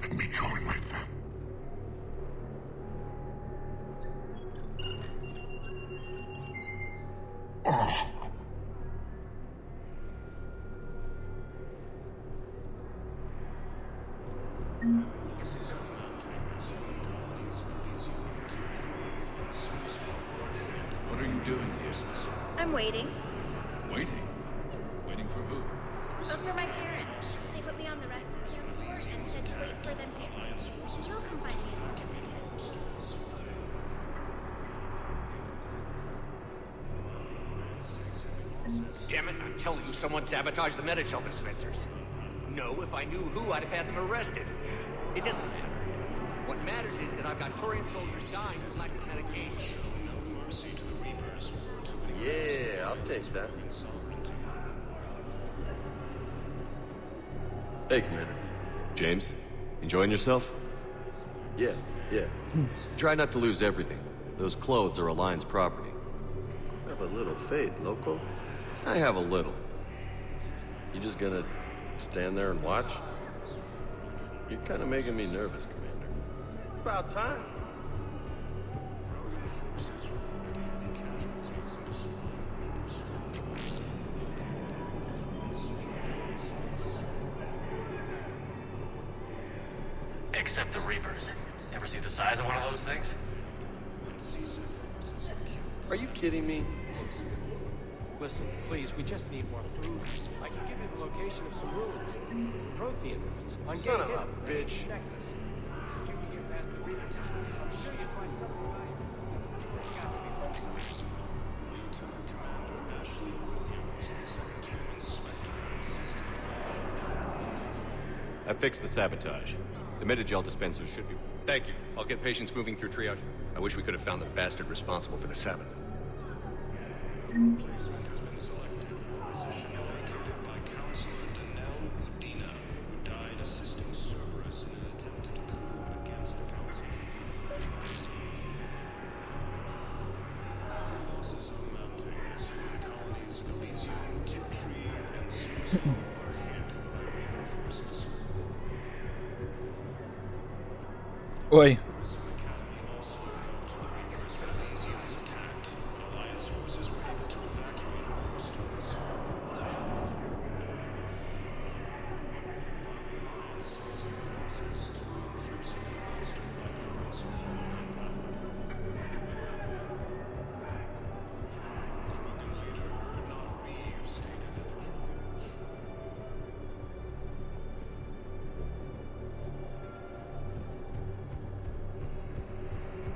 Let me join my family. Oh. What are you doing here? I'm waiting. Waiting? Waiting for who? Oh, for my parents. They put me on the rescue transport and said to wait for them here. They'll come find me as soon as they can. Damn it, I'm telling you, someone sabotaged the Medical dispensers. No, if I knew who, I'd have had them arrested. It doesn't matter. What matters is that I've got Turian soldiers dying for lack of medication. Yeah, I'll take that. Hey, Commander. James, enjoying yourself? Yeah. Try not to lose everything. Those clothes are Alliance property. Have a little faith, local. I have a little. You just gonna stand there and watch? You're kind of making me nervous, Commander. About time. Except the Reapers. Ever see the size of one of those things? Are you kidding me? Listen, please, we just need more food. I can give you the location of some ruins. Prothean ruins. On Son of Gay a Hill, bitch. Nexus. If you can get past the Reaper patrols, I'm sure you'll find something valuable. You got to be close. Lieutenant Commander Ashley Williams, Second Inspector. I fixed the sabotage. The Medigel dispensers should be... Thank you. I'll get patients moving through triage. I wish we could have found the bastard responsible for the sabotage. Placement has been selected. Position vacated by Counselor Danelle Udina, who died assisting Cerberus in an attempted coup against the Council. Losses are mounting as the colonies Elysium, Tiptree, and Susan are hit by Reaper forces. Oi.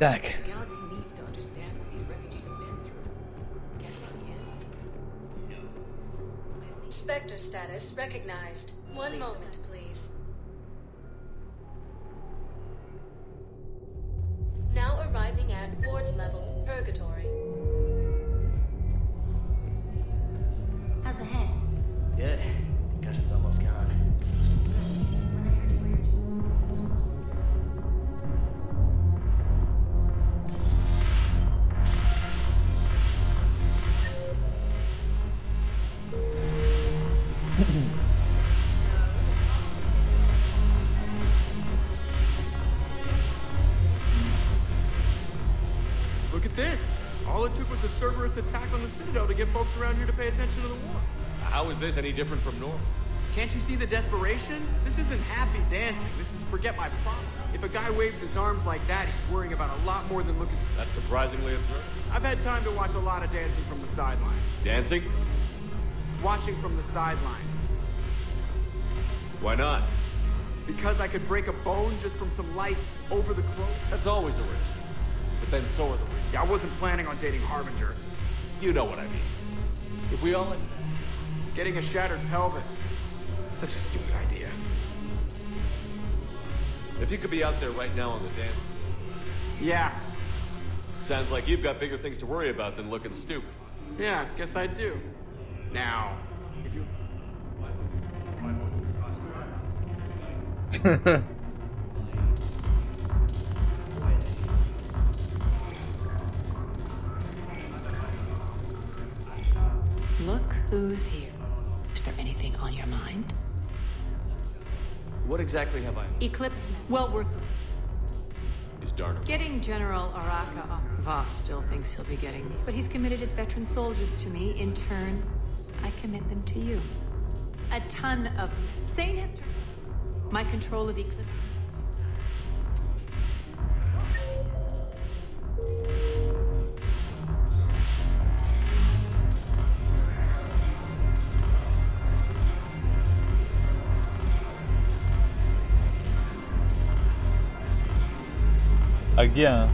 Так. The galaxy needs to understand what these refugees have been through. Guess what he is? Spectre status recognized. One moment, please. Now arriving at ward level, Purgatory. How's the head? Good. Concussion's almost gone. Look at this! All it took was a Cerberus attack on the Citadel to get folks around here to pay attention to the war. How is this any different from normal? Can't you see the desperation? This isn't happy dancing. This is forget my problem. If a guy waves his arms like that, he's worrying about a lot more than looking... That's surprisingly absurd. I've had time to watch a lot of dancing from the sidelines. Dancing? Watching from the sidelines. Why not? Because I could break a bone just from some light over the cloak. That's always a risk. But then so are the risks. Yeah, I wasn't planning on dating Harbinger. You know what I mean. If we all... Getting a shattered pelvis. Such a stupid idea. If you could be out there right now on the dance... Yeah. Sounds like you've got bigger things to worry about than looking stupid. Yeah, guess I do. Now, if you... Look who's here. Is there anything on your mind? What exactly have I... Eclipse, well worth it. Is Darner... Getting General Araka off. Voss still thinks he'll be getting me, but he's committed his veteran soldiers to me. In turn, I commit them to you. A ton of them. Sane has turned my control of Eclipse. А где она?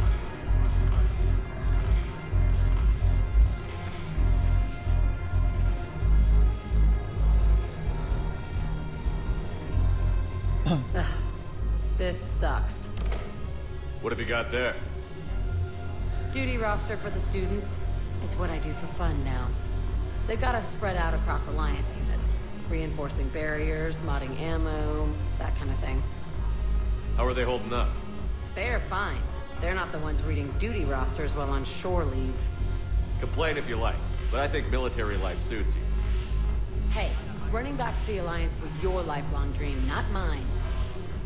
This sucks. What have you got there? Duty roster for the students. It's what I do for fun now. They've got us spread out across Alliance units. Reinforcing barriers, modding ammo, that kind of thing. How are they holding up? They're fine. They're not the ones reading duty rosters while on shore leave. Complain if you like, but I think military life suits you. Hey, running back to the Alliance was your lifelong dream, not mine.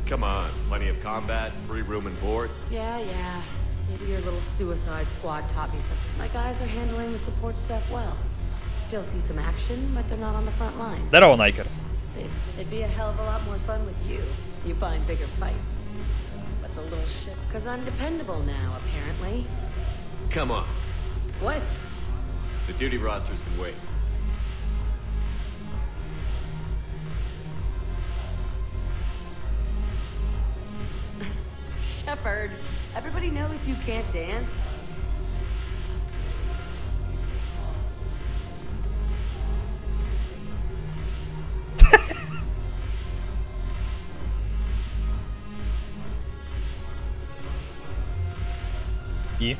Come on, plenty of combat, free room and board. Yeah. Maybe your little suicide squad taught me something. My guys are handling the support stuff well. Still see some action, but they're not on the front lines. Здорово, Найкерс. It'd be a hell of a lot more fun with you. You find bigger fights. But the little shit... Because I'm dependable now, apparently. Come on. What? The duty rosters can wait. Shepard, everybody knows you can't dance. И?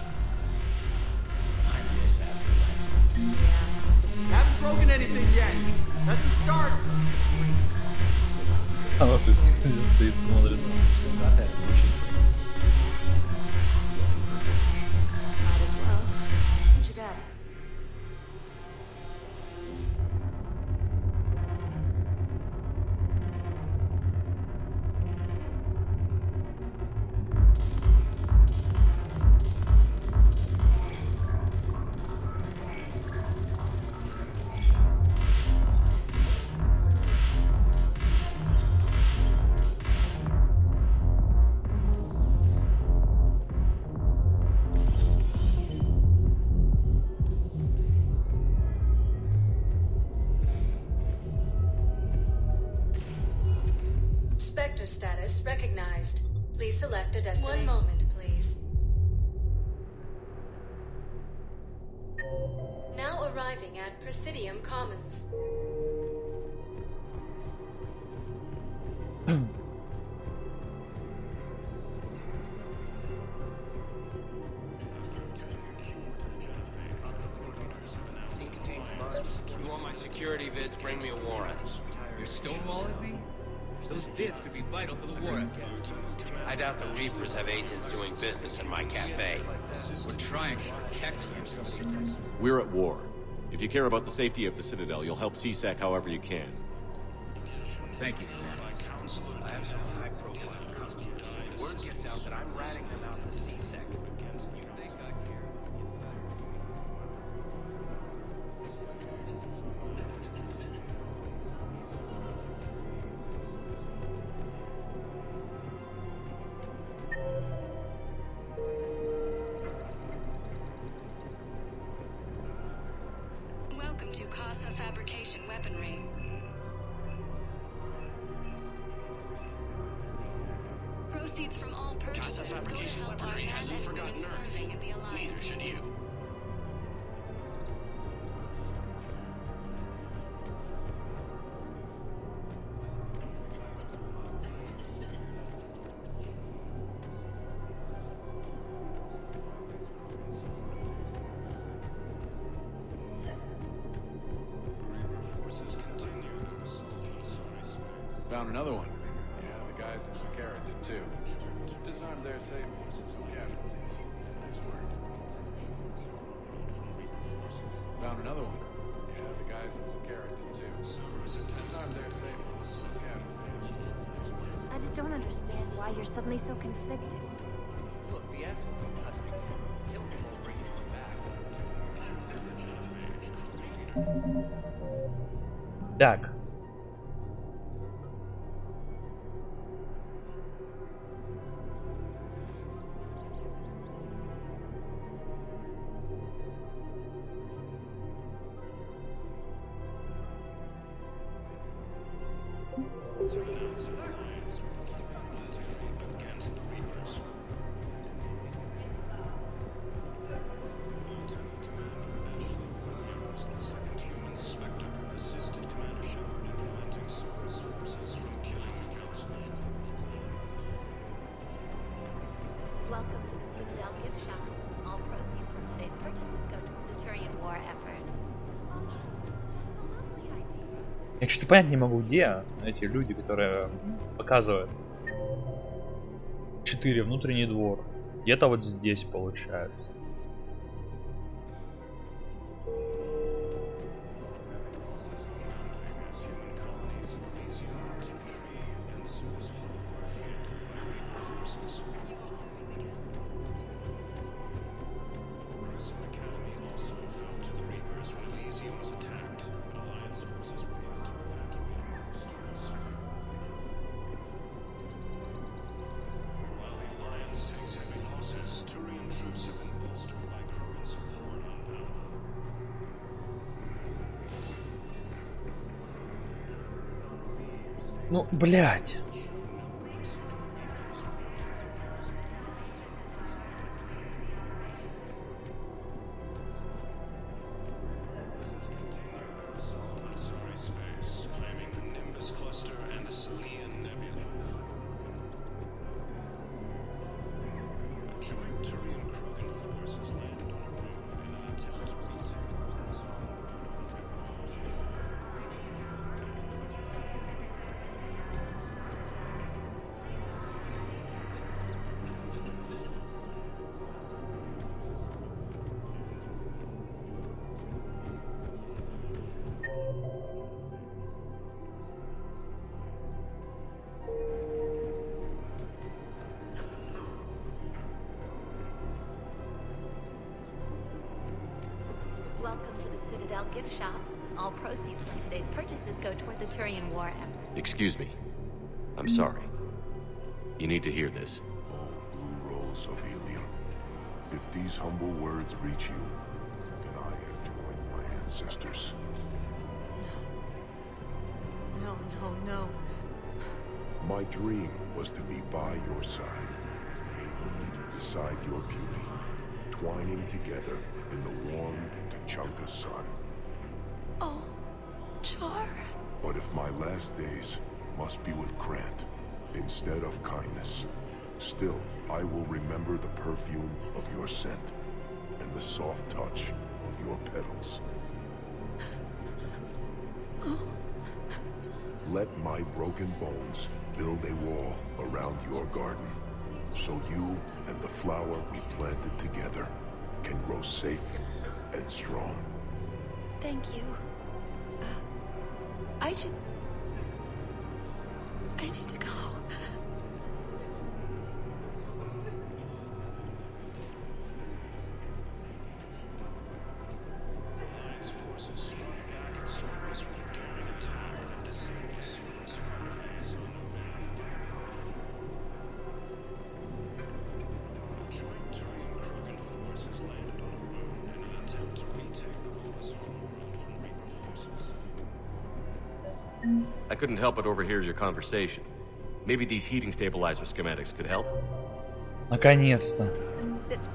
Haven't broken anything yet. That's a start. Она тут стоит, смотрит. Might as well. What you got? Spectre status recognized. Please select a destination. One moment, please. arriving at Presidium Commons. You want my security vids, bring me a warrant. You're stonewalling me? Those vids could be vital to the war effort. I doubt the Reapers have agents doing business in my cafe. We're trying to protect you. We're at war. If you care about the safety of the Citadel, you'll help CSEC however you can. Thank you. I have some high-profile customers. If word gets out that I'm ratting them out to CSEC. Welcome to Casa Fabrication Weaponry. Proceeds from all purchases Casa go to Fabrication help our Weaponry men hasn't and women forgotten Earth. serving in the Alliance. Neither should you. Found another one. Yeah, the guys in Sakara did too. Disarmed their safe forces, no casualties. Nice work. Found another one. Yeah, the guys in Sakara did too. Disarmed their safe forces, no casualties. I just don't understand why you're suddenly so conflicted. Look, the asshole's a husky. Kill him or bring him back. Так. Welcome to the Citadel gift shop. All proceeds from today's purchases go toward the Turian war effort. Я что-то понять не могу, где эти люди, которые показывают 4 внутренний двор. Где-то вот здесь получается. Ну, блядь. Welcome to the Citadel gift shop. All proceeds from today's purchases go toward the Turian war effort. Excuse me. I'm sorry. You need to hear this. Blue Rose of Helium. If these humble words reach you, then I have joined my ancestors. No, no, no. My dream was to be by your side, a wind beside your beauty, twining together in the warm Tachanka sun. Oh, Char. But if my last days must be with Grant instead of kindness, still I will remember the perfume of your scent and the soft touch of your petals. Let my broken bones build a wall around your garden, so you and the flower we planted together can grow safe and strong. Thank you. I need to go. I couldn't help but overhear your conversation. Maybe these heating stabilizer schematics could help? Наконец-то. This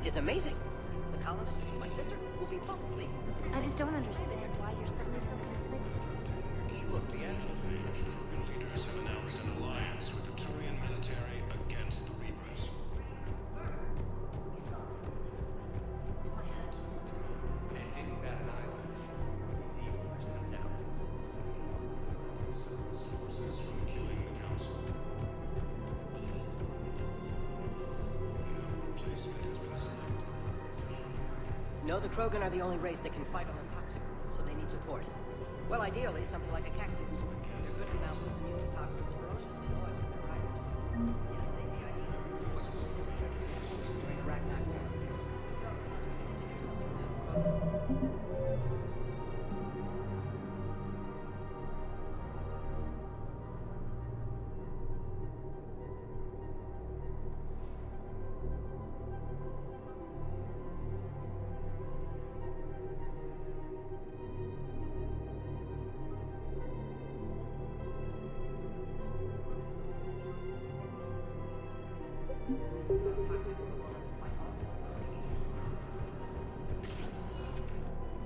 is amazing. The colonists, my sister, will be both pleased. I just don't understand why you're suddenly so conflicted. Look, the actual Krogan leaders have announced an alliance with the Turian military against the Reapers. No, the Krogan are the only race that can fight on the toxic world, so they need support. Well, ideally, something like a cactus. They're good in mountains, immune to toxins, ferociously loyal to their riders. Yes, they the idea. During the Ragnar War. So, unless we can engineer something new.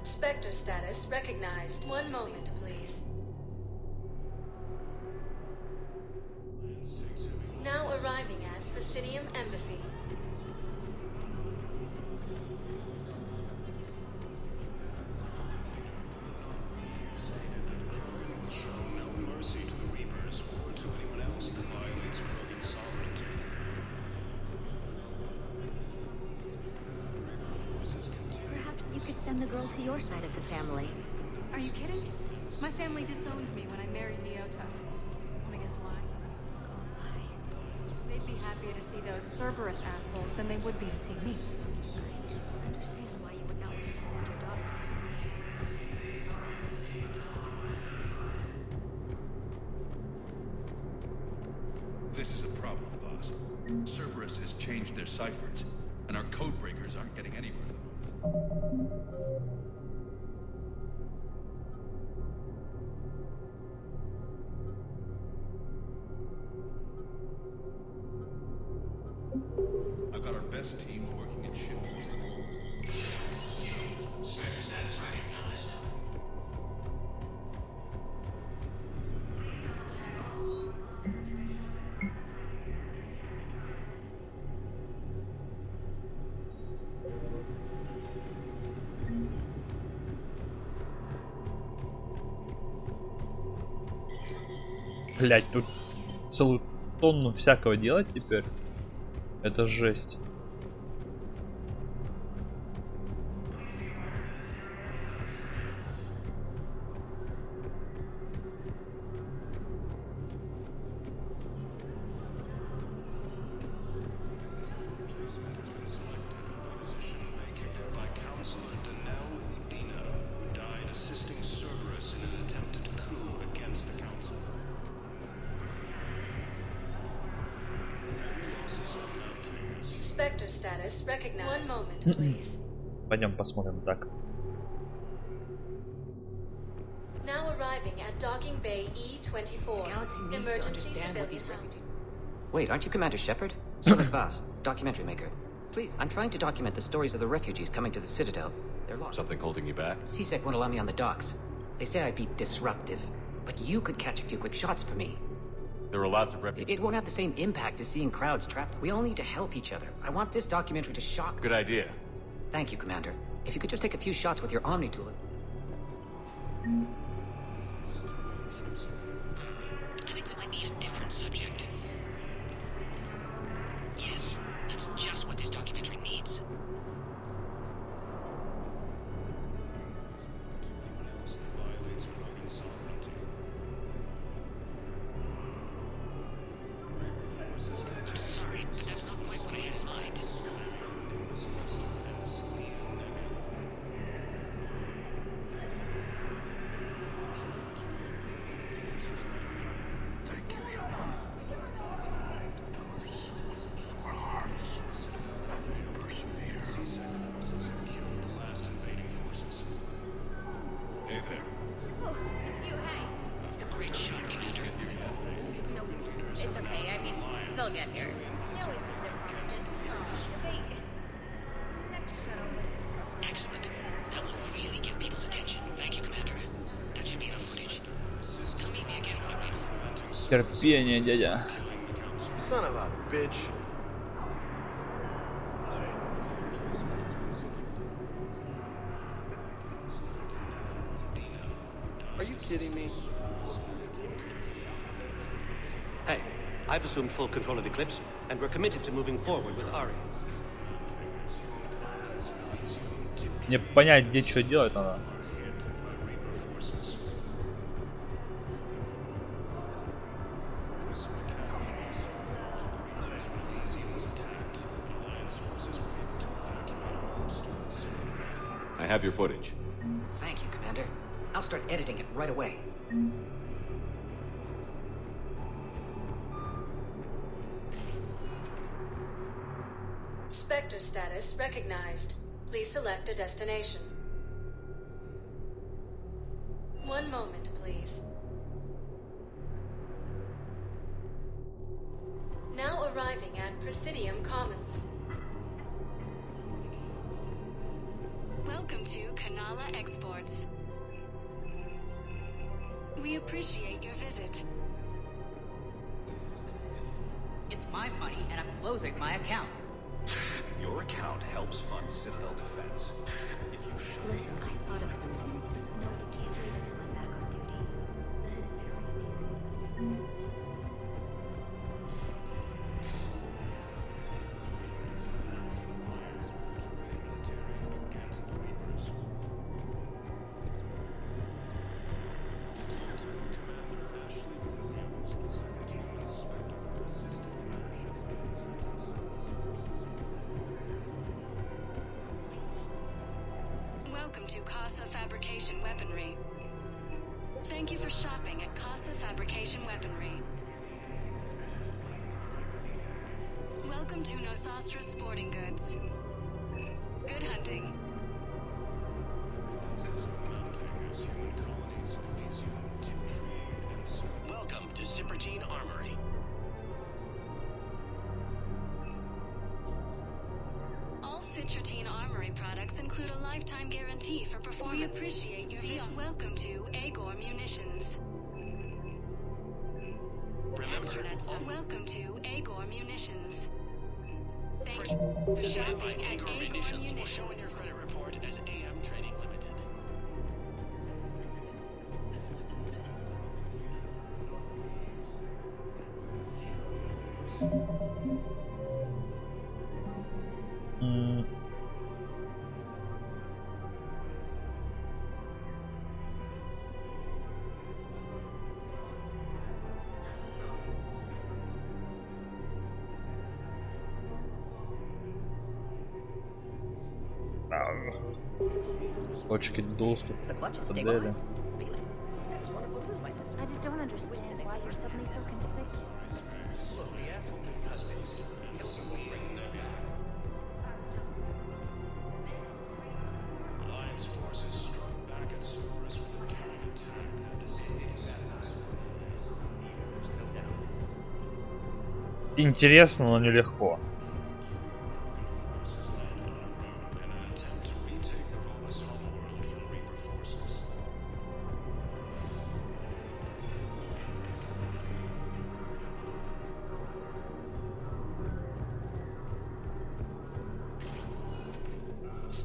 Spectre status recognized. One moment, please. Now arriving at Presidium Embassy. Send the girl to your side of the family. Are you kidding? My family disowned me when I married Miota. Wanna guess why? They'd be happier to see those Cerberus assholes than they would be to see me. I understand why you would not wish to send your daughter to This is a problem, boss. Cerberus has changed their ciphers, and our code breakers aren't getting anywhere. I've got our best teams working in shifts. Spectre status recognized. Блять, тут целую тонну всякого делать теперь. Это жесть. Spectre status recognized. One moment, please. Пойдем посмотрим так. Now arriving at Docking Bay E24. Galaxy needs to Emergency understand what these civilian refugees. Wait, aren't you Commander Shepard? Son of Voss, documentary maker. Please, I'm trying to document the stories of the refugees coming to the Citadel. They're lost. Something holding you back? CSEC won't allow me on the docks. They say I'd be disruptive. But you could catch a few quick shots for me. There are lots of refugees. It won't have the same impact as seeing crowds trapped. We all need to help each other. I want this documentary to shock... Good idea. Thank you, Commander. If you could just take a few shots with your Omni tool... I think we might need a different subject. Yes, that's just what this documentary needs. I'm sorry, but that's not quite what I had in mind. Thank you, human. Pillars to our hearts, and persevere. Hey there. Oh, it's you, hey. Great shot, Commander. No, it's okay. I mean, they'll get here. They always keep their promises. They... Next shuttle. Excellent. That will really get people's attention. Thank you, Commander. That should be enough footage. Come meet me again when you're able. Терпение, дядя. Son of a bitch. Are you kidding me? Hey, I've assumed full control of Eclipse, and we're committed to moving forward with Ari. Мне понять, где что делать надо. I have your footage. Thank you, Commander. I'll start editing it right away. Spectre status recognized. Please select a destination. One moment, please. Now arriving at Presidium Commons. Welcome to Kanala Exports. We appreciate your visit. It's my money, and I'm closing my account. Your account helps fund Citadel defense. If you shut Listen, I thought of something. No, it can't wait until I'm back on duty. That is very important. Welcome to Casa Fabrication Weaponry. Thank you for shopping at Casa Fabrication Weaponry. Welcome to Nosastra Sporting Goods. Good hunting. Welcome to Cybertine Armory. All Citratine Armory products include a lifetime guarantee for performance. We appreciate your visit. Welcome to Agor Munitions. Welcome to Agor Munitions. Thank you for shopping at Agor Agor Munitions will Munitions. show in your credit report as AM Trading Limited. Точки доступ. The clutch is Модели. stabilized. Really? That's wonderful news, my sister. I just don't understand why you're suddenly so conflicted. Look, the asshole can cut this. He'll be bringing them down. Alliance forces struck back at Cerberus with a daring attack that dissipated. Интересно, но нелегко.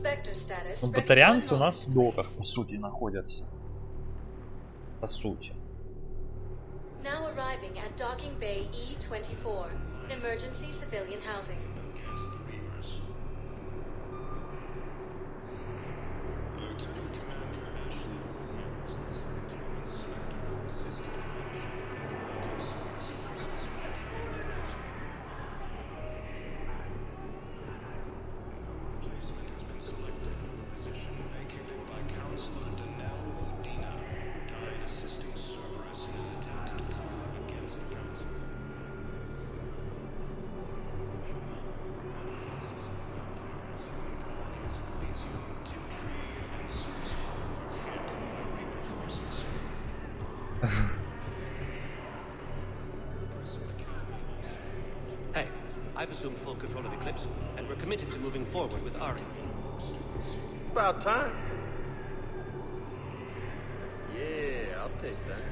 Spectre status. Ну, батарианцы у нас в доках, по сути, находятся. По сути. Now arriving at docking bay E24. Emergency civilian housing. Hey, I've assumed full control of Eclipse, and we're committed to moving forward with Ari. About time. Yeah, I'll take that.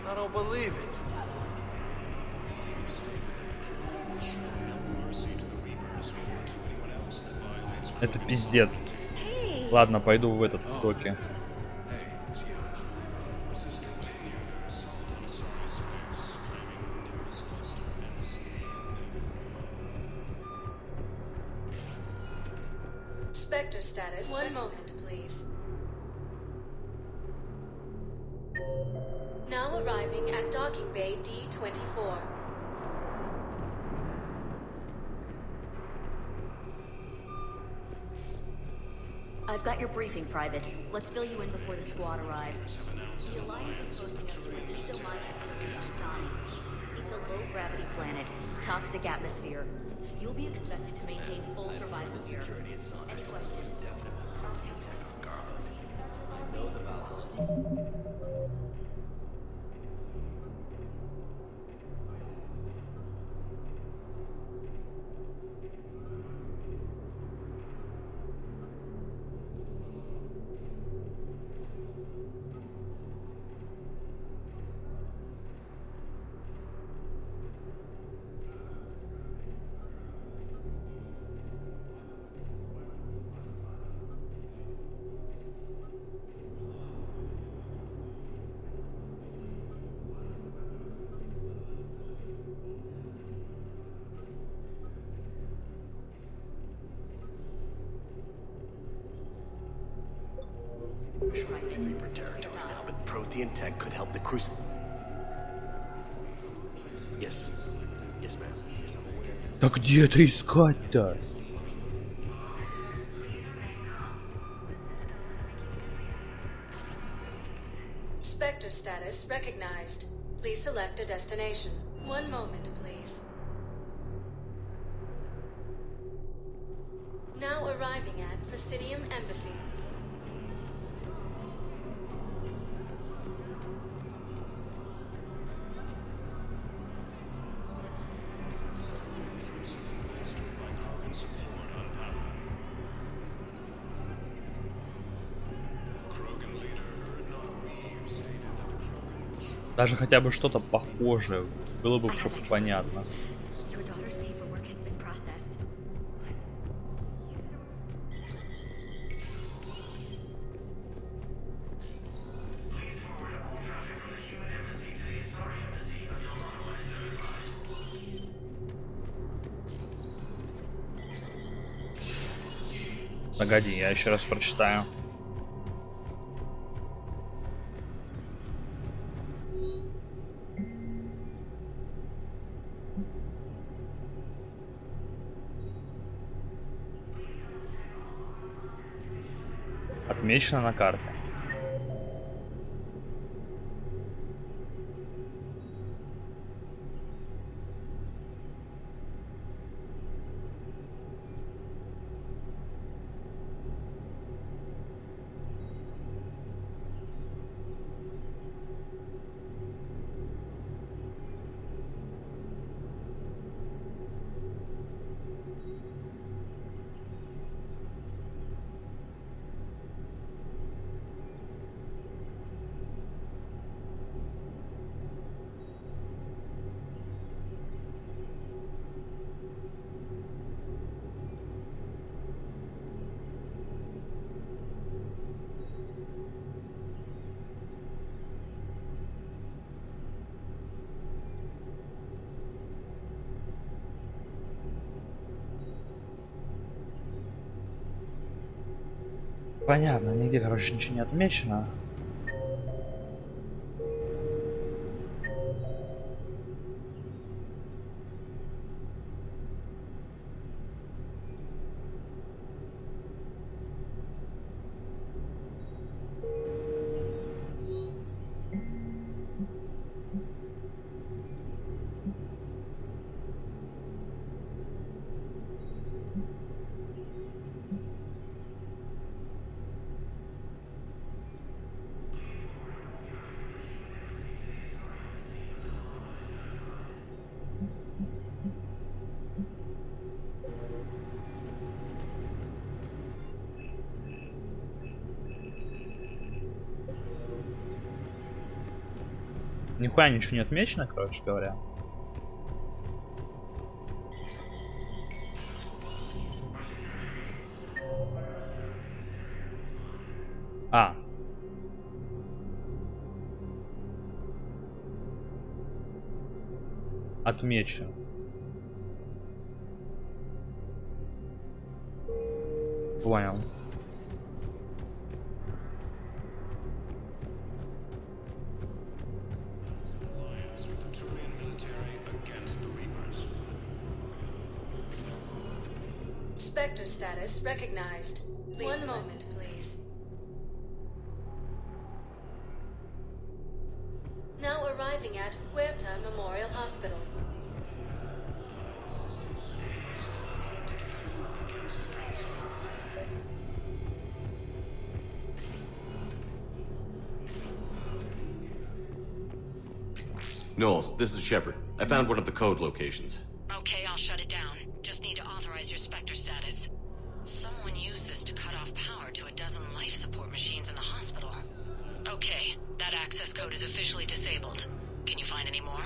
I don't believe it. Это пиздец. Ладно, пойду в этот в доке. Spectre status. One moment, please. Now arriving at docking bay D24. I've got your briefing, Private. Let's fill you in before the squad arrives. The Alliance is posting us to an exomining facility outside. It's a low-gravity planet, toxic atmosphere. You'll be expected to maintain full survival here. Any questions? Know the Valhalla. Reaper territory now, but Prothean tech could help the Crucible. Yes. Yes, ma'am. Yes, I'm aware. Так где это искать-то? Spectre status recognized. Please select a destination. One moment, please. Now arriving at Presidium Embassy. Даже хотя бы что-то похожее было бы, чтобы понятно. Your daughter's paperwork has been processed. Погоди, я еще раз прочитаю. Отмечено на карте. Понятно, нигде, короче, ничего не отмечено. Нихуя ничего не отмечено, короче говоря. А. Отмечу. Понял. Spectre status recognized. One moment, please. Now arriving at Huerta Memorial Hospital. Knowles, this is Shepard. I found one of the code locations. Okay, I'll shut it down. Just need to authorize your Spectre status. Someone used this to cut off power to a dozen life support machines in the hospital. Okay, that access code is officially disabled. Can you find any more?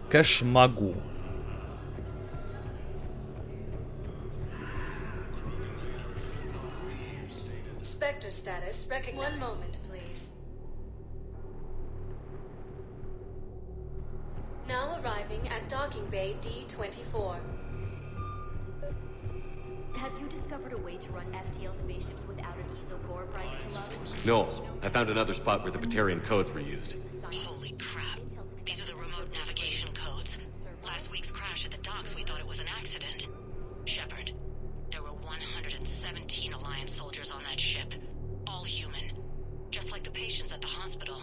Кэш могу. Spectre status recognized. One moment, please. Now arriving at Docking Bay D-24. Have you discovered a way to run FTL spaceships without an ESO core, Private Tilano? Knowles, I found another spot where the Batarian codes were used. Holy crap. These are the remote navigation codes. Last week's crash at the docks, we thought it was an accident. Shepard, there were 117 Alliance soldiers on that ship. All human. Just like the patients at the hospital.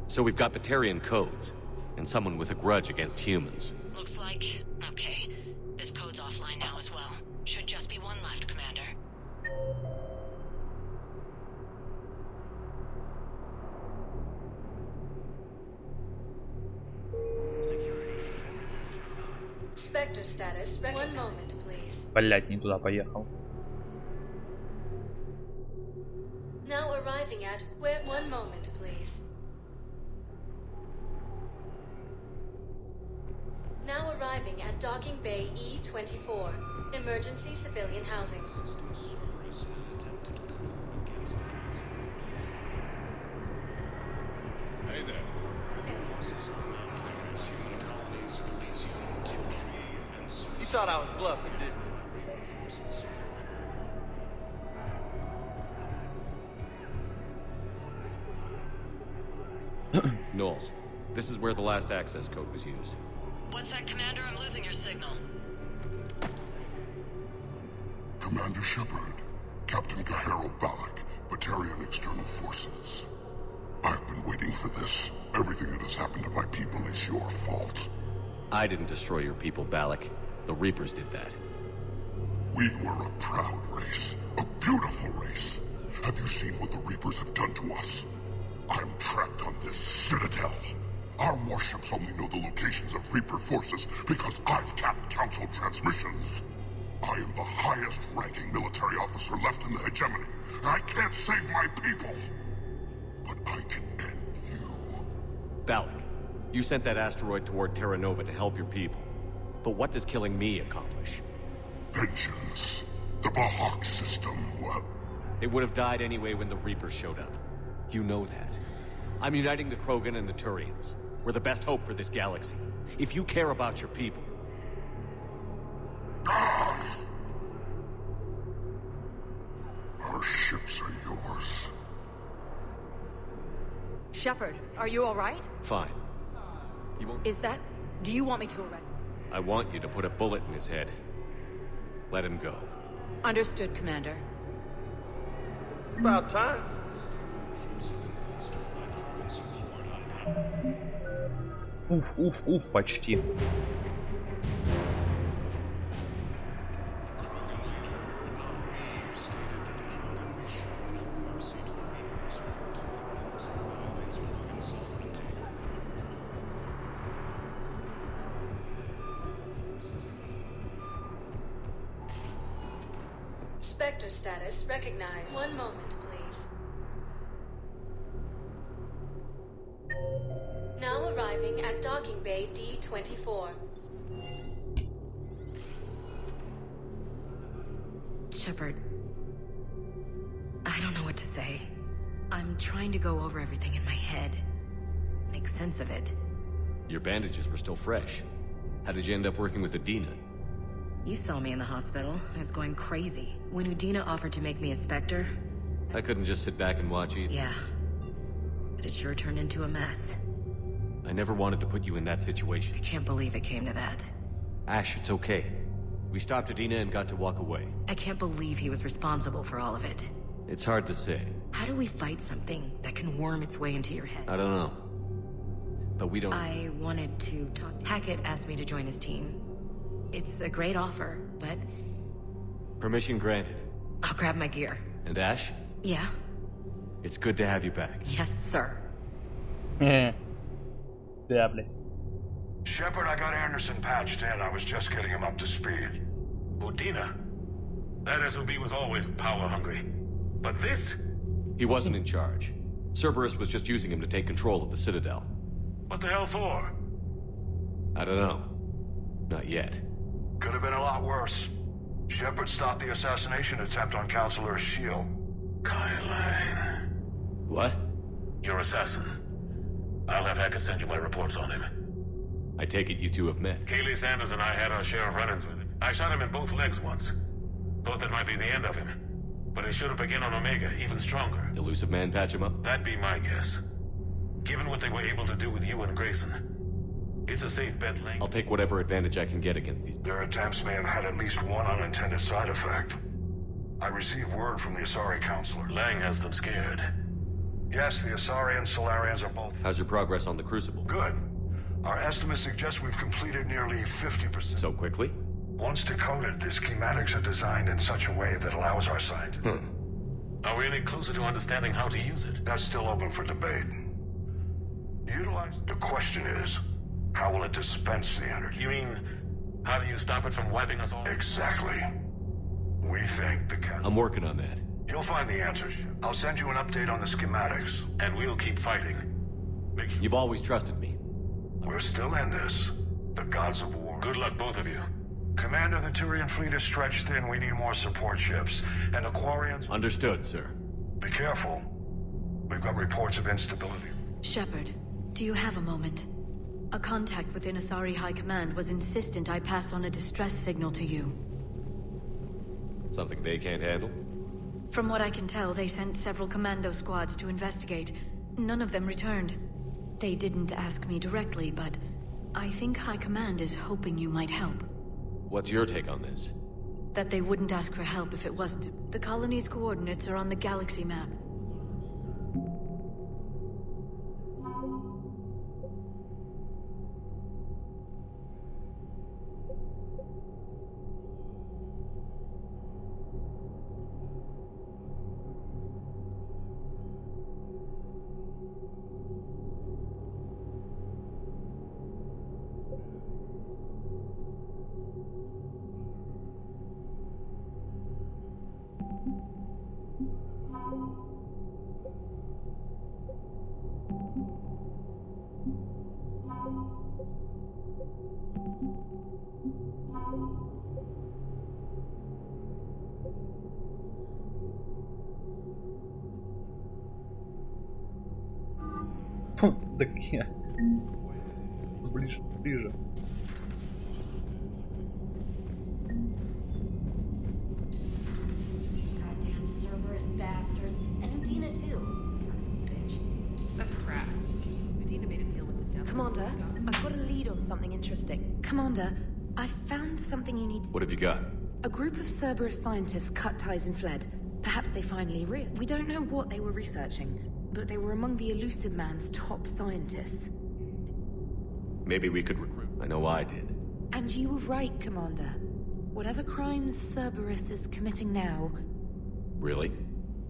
So we've got Batarian codes, and someone with a grudge against humans. Looks like... Okay. This code's offline now as well. Should just be one left, Commander. Spectre status recognized. One moment, please. Блять, не туда поехал. Now arriving at where? One moment, please. Now arriving at Docking Bay E-24. Emergency civilian housing. Hey there. You thought I was bluffing, didn't you? Knowles, this is where the last access code was used. What's that, Commander? I'm losing your signal. Commander Shepard, Captain Gahero Balak, Batarian External Forces. I've been waiting for this. Everything that has happened to my people is your fault. I didn't destroy your people, Balak. The Reapers did that. We were a proud race. A beautiful race. Have you seen what the Reapers have done to us? I'm trapped on this citadel. Our warships only know the locations of Reaper forces because I've tapped Council transmissions. I am the highest-ranking military officer left in the hegemony. I can't save my people. But I can end you. Balak, you sent that asteroid toward Terra Nova to help your people. But what does killing me accomplish? Vengeance. The Bahak system, They would have died anyway when the Reaper showed up. You know that. I'm uniting the Krogan and the Turians. We're the best hope for this galaxy. If you care about your people... Our ships are yours. Shepard, are you all right? Fine. He won't... Is that... Do you want me to arrest... I want you to put a bullet in his head. Let him go. Understood, Commander. About time. Уф, почти. Spectre status recognized. One moment, please. Now arriving at docking bay D-24. Shepard, I don't know what to say. I'm trying to go over everything in my head. Make sense of it. Your bandages were still fresh. How did you end up working with Adina? You saw me in the hospital. I was going crazy. When Udina offered to make me a Spectre... I couldn't just sit back and watch either. Yeah. But it sure turned into a mess. I never wanted to put you in that situation. I can't believe it came to that. Ash, it's okay. We stopped Adina and got to walk away. I can't believe he was responsible for all of it. It's hard to say. How do we fight something that can worm its way into your head? I don't know. But we don't... I wanted to talk... Hackett asked me to join his team. It's a great offer, but... Permission granted. I'll grab my gear. And Ash? Yeah? It's good to have you back. Yes, sir. Diable. Shepard, I got Anderson patched in. I was just getting him up to speed. Udina? That SOB was always power-hungry. But this? He wasn't in charge. Cerberus was just using him to take control of the Citadel. What the hell for? I don't know. Not yet. Could have been a lot worse. Shepard stopped the assassination attempt on Counselor Shield. Kai Lang. What? Your assassin. I'll have Hackett send you my reports on him. I take it you two have met. Kaylee Sanders and I had our share of run-ins with him. I shot him in both legs once. Thought that might be the end of him. But he should have begun on Omega, even stronger. Elusive Man patch him up? That'd be my guess. Given what they were able to do with you and Grayson, it's a safe bet, Lang. I'll take whatever advantage I can get against these... Their attempts may have had at least one unintended side effect. I received word from the Asari Counselor. Lang has them scared. Yes, the Asari and Solarians are both... How's your progress on the Crucible? Good. Our estimates suggest we've completed nearly 50%. So quickly? Once decoded, the schematics are designed in such a way that allows our science... Are we any closer to understanding how to use it? That's still open for debate. Utilize... The question is, how will it dispense the energy? You mean, how do you stop it from wiping us all? Exactly. We think the... I'm working on that. You'll find the answers. I'll send you an update on the schematics. And we'll keep fighting. Make sure... You've always trusted me. We're still in this. The gods of war. Good luck, both of you. Commander, the Turian fleet is stretched thin. We need more support ships. And Aquarians... Understood, sir. Be careful. We've got reports of instability. Shepard, do you have a moment? A contact within Asari High Command was insistent I pass on a distress signal to you. Something they can't handle? From what I can tell, they sent several commando squads to investigate. None of them returned. They didn't ask me directly, but I think High Command is hoping you might help. What's your take on this? That they wouldn't ask for help if it wasn't. The colony's coordinates are on the galaxy map. Так я... Ближе, ближе. Goddamn Cerberus bastards. And Udina too. Son of a bitch. That's crap. Udina made a deal with the devil. Commander, I've got a lead on something interesting. Commander, I found something you need to... What have you got? A group of Cerberus scientists cut ties and fled. Perhaps they finally We don't know what they were researching, but they were among the Elusive Man's top scientists. Maybe we could recruit. I know I did. And you were right, Commander. Whatever crimes Cerberus is committing now... Really?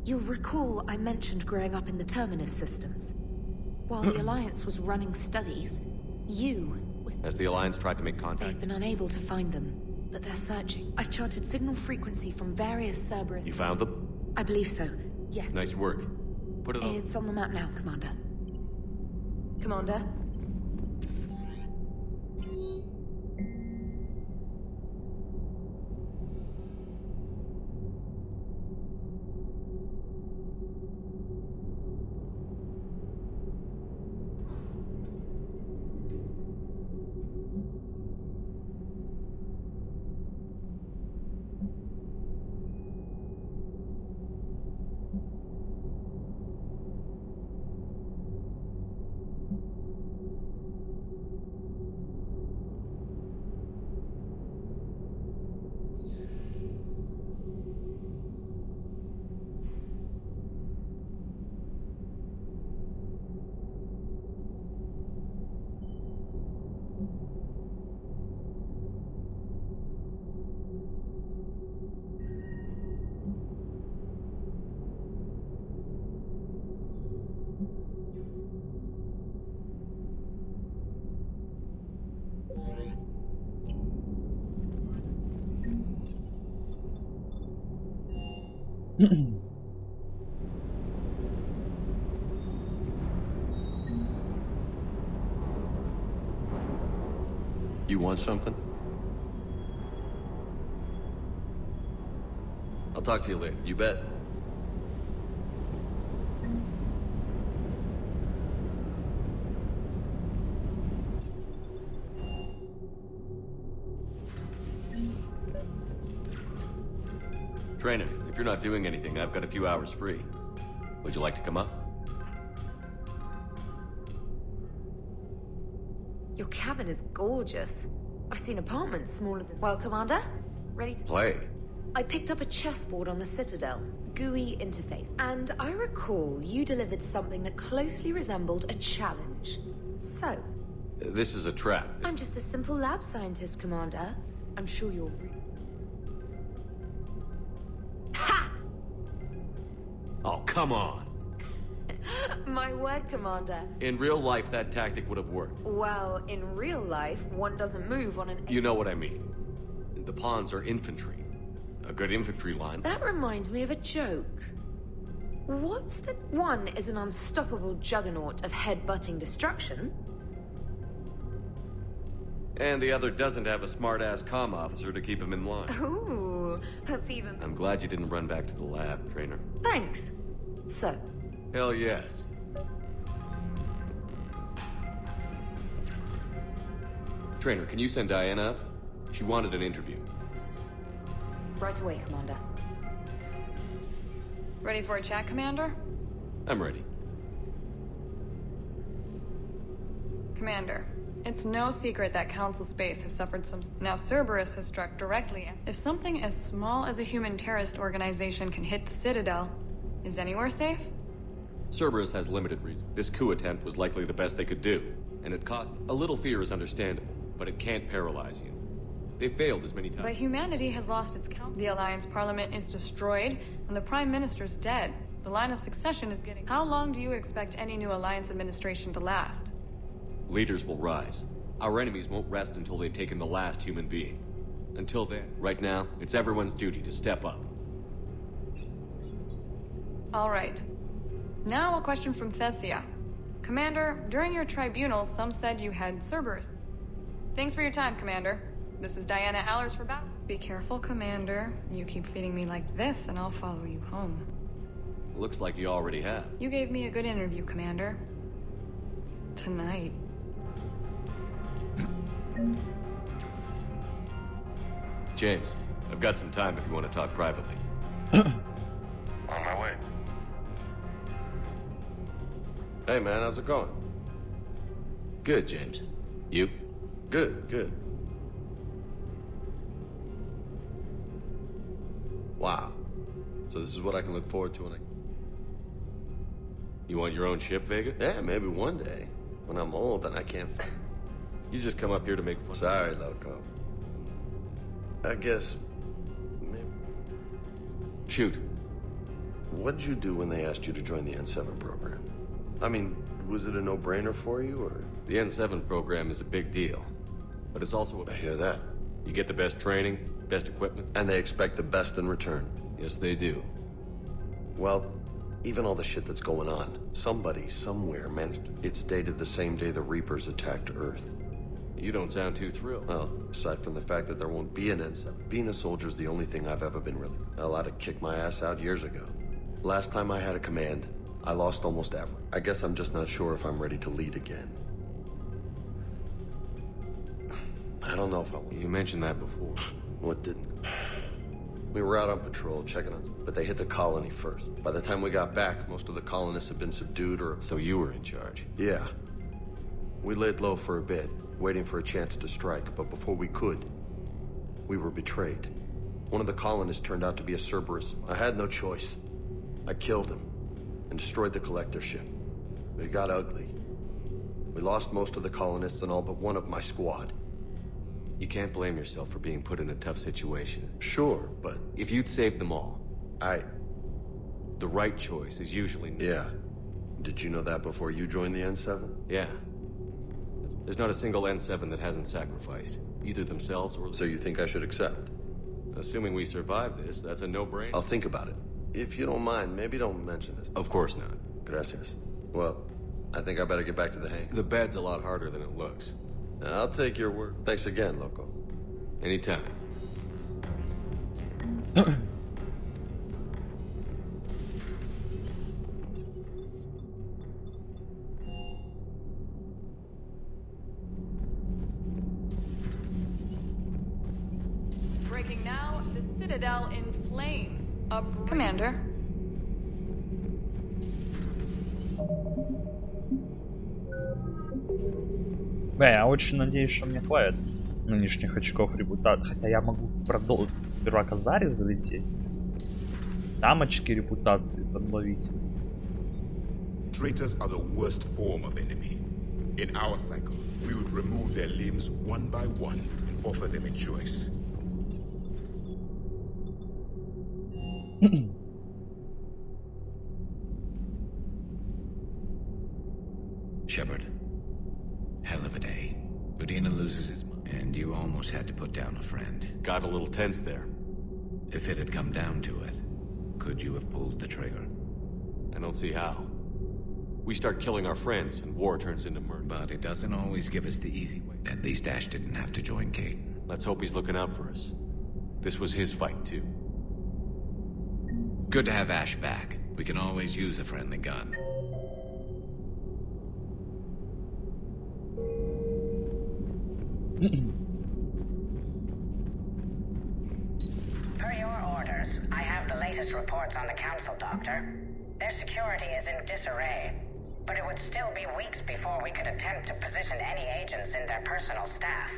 You'll recall I mentioned growing up in the Terminus systems. While the Alliance was running studies, you... Has the Alliance tried to make contact? They've been unable to find them, but they're searching. I've charted signal frequency from various Cerberus... You found them? I believe so, yes. Nice work. Put it on. It's on the map now, Commander. Commander? You want something? I'll talk to you later. You bet. Trainer, if you're not doing anything, I've got a few hours free. Would you like to come up? Your cabin is gorgeous. I've seen apartments smaller than... Well, Commander, ready to... Play. I picked up a chessboard on the Citadel, GUI interface, and I recall you delivered something that closely resembled a challenge. So... This is a trap. I'm just a simple lab scientist, Commander. I'm sure you'll... Ha! Oh, come on. My word, Commander. In real life, that tactic would have worked. Well, in real life, one doesn't move on an... You know what I mean. The pawns are infantry. A good infantry line. That reminds me of a joke. What's the... One is an unstoppable juggernaut of head-butting destruction. And the other doesn't have a smart-ass comm officer to keep him in line. Ooh, that's even... I'm glad you didn't run back to the lab, Trainer. Thanks. So... Hell yes. Trainer, can you send Diana up? She wanted an interview. Right away, Commander. Ready for a chat, Commander? I'm ready. Commander, it's no secret that Council Space has suffered some... Now Cerberus has struck directly. If something as small as a human terrorist organization can hit the Citadel, is anywhere safe? Cerberus has limited reason. This coup attempt was likely the best they could do, and it cost... A little fear is understandable, but it can't paralyze you. They failed as many times. But humanity has lost its count. The Alliance Parliament is destroyed, and the Prime Minister's dead. The line of succession is getting... How long do you expect any new Alliance administration to last? Leaders will rise. Our enemies won't rest until they've taken the last human being. Until then, right now, it's everyone's duty to step up. All right. Now a question from Thessia. Commander, during your tribunal, some said you had Cerberus. Thanks for your time, Commander. This is Diana Allers for battle. Be careful, Commander. You keep feeding me like this, and I'll follow you home. Looks like you already have. You gave me a good interview, Commander. tonight. James, I've got some time if you want to talk privately. On my way. Hey man, how's it going? Good, James. You? Good, good. Wow. So this is what I can look forward to when I... You want your own ship, Vega? Yeah, maybe one day. When I'm old and I can't find... You just come up here to make fun. Sorry, Loco. I guess... maybe... Shoot. What'd you do when they asked you to join the N7 program? I mean, was it a no-brainer for you, or...? The N7 program is a big deal. But it's also I hear that. You get the best training, best equipment. And they expect the best in return. Yes, they do. Well, even all the shit that's going on, somebody, somewhere managed... It's dated the same day the Reapers attacked Earth. You don't sound too thrilled. Well, aside from the fact that there won't be an N7, being a soldier's the only thing I've ever been really... Hell, I'd have kicked my ass out years ago. Last time I had a command, I lost almost everything. I guess I'm just not sure if I'm ready to lead again. I don't know if I want... You mentioned that before. What didn't? We were out on patrol, checking on... But they hit the colony first. By the time we got back, most of the colonists had been subdued or... So you were in charge? Yeah. We laid low for a bit, waiting for a chance to strike, but before we could, we were betrayed. One of the colonists turned out to be a Cerberus. I had no choice. I killed him, and destroyed the collector ship. But it got ugly. We lost most of the colonists and all but one of my squad. You can't blame yourself for being put in a tough situation. Sure, but... If you'd saved them all... The right choice is usually... Yeah. Did you know that before you joined the N7? Yeah. There's not a single N7 that hasn't sacrificed. Either themselves or... So you think I should accept? Assuming we survive this, that's a no-brainer. I'll think about it. If you don't mind, maybe don't mention this. Of course not. Gracias. Well, I think I better get back to the hang. The bed's a lot harder than it looks. I'll take your word. Thanks again, Loco. Anytime. Breaking now, the Citadel in flames. Commander. Я очень надеюсь, что мне хватит нынешних очков репутации. Хотя я могу продолжить сперва к Азаре залететь. Там очки репутации подловить. Traitors are the worst form of enemy. In our cycle, we would remove their limbs one by one and offer them a choice. Shepard. Hell of a day. Udina loses his mind, and you almost had to put down a friend. Got a little tense there. If it had come down to it, could you have pulled the trigger? I don't see how. We start killing our friends, and war turns into murder. But it doesn't always give us the easy way. At least Ash didn't have to join Kate. Let's hope he's looking out for us. This was his fight, too. Good to have Ash back. We can always use a friendly gun. Per your orders, I have the latest reports on the Council, Doctor. Their security is in disarray, but it would still be weeks before we could attempt to position any agents in their personal staff.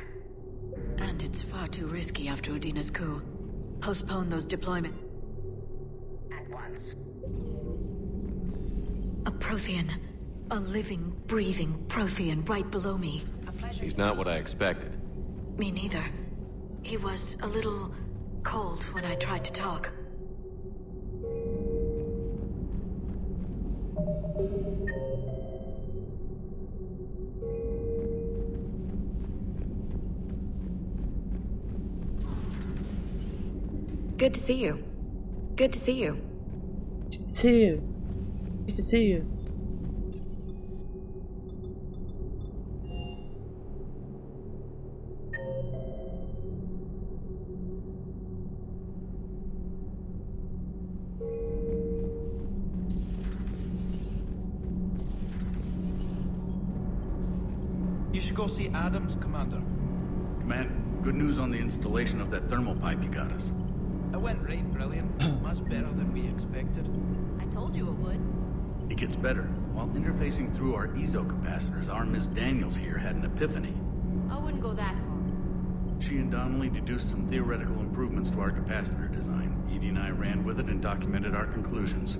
And it's far too risky after Udina's coup. Postpone those deployments. At once. A Prothean. A living, breathing Prothean right below me. He's not what I expected. Me neither. He was a little cold when I tried to talk. Good to see you. Good to see you. Good to see you. Good to see you. You should go see Adams, Commander. Commander, good news on the installation of that thermal pipe you got us. It went right brilliant. Much better than we expected. I told you it would. It gets better. While interfacing through our ESO capacitors, our Miss Daniels here had an epiphany. I wouldn't go that far. She and Donnelly deduced some theoretical improvements to our capacitor design. Edie and I ran with it and documented our conclusions.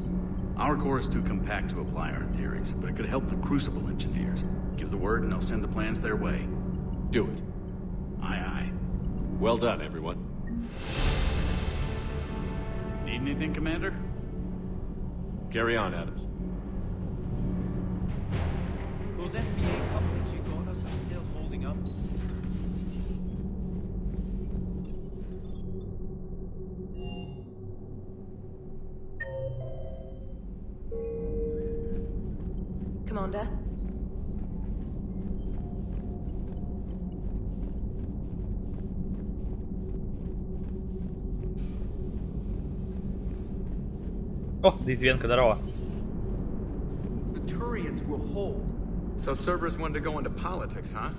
Our core is too compact to apply our theories, but it could help the Crucible engineers. Give the word and they'll send the plans their way. Do it. Aye, aye. Well done, everyone. Need anything, Commander? Carry on, Adams. Those NBA companies you got us are still holding up. Commander? О, Литвенко, здорово. The Turians will hold. So Cerberus wanted to go into politics, huh?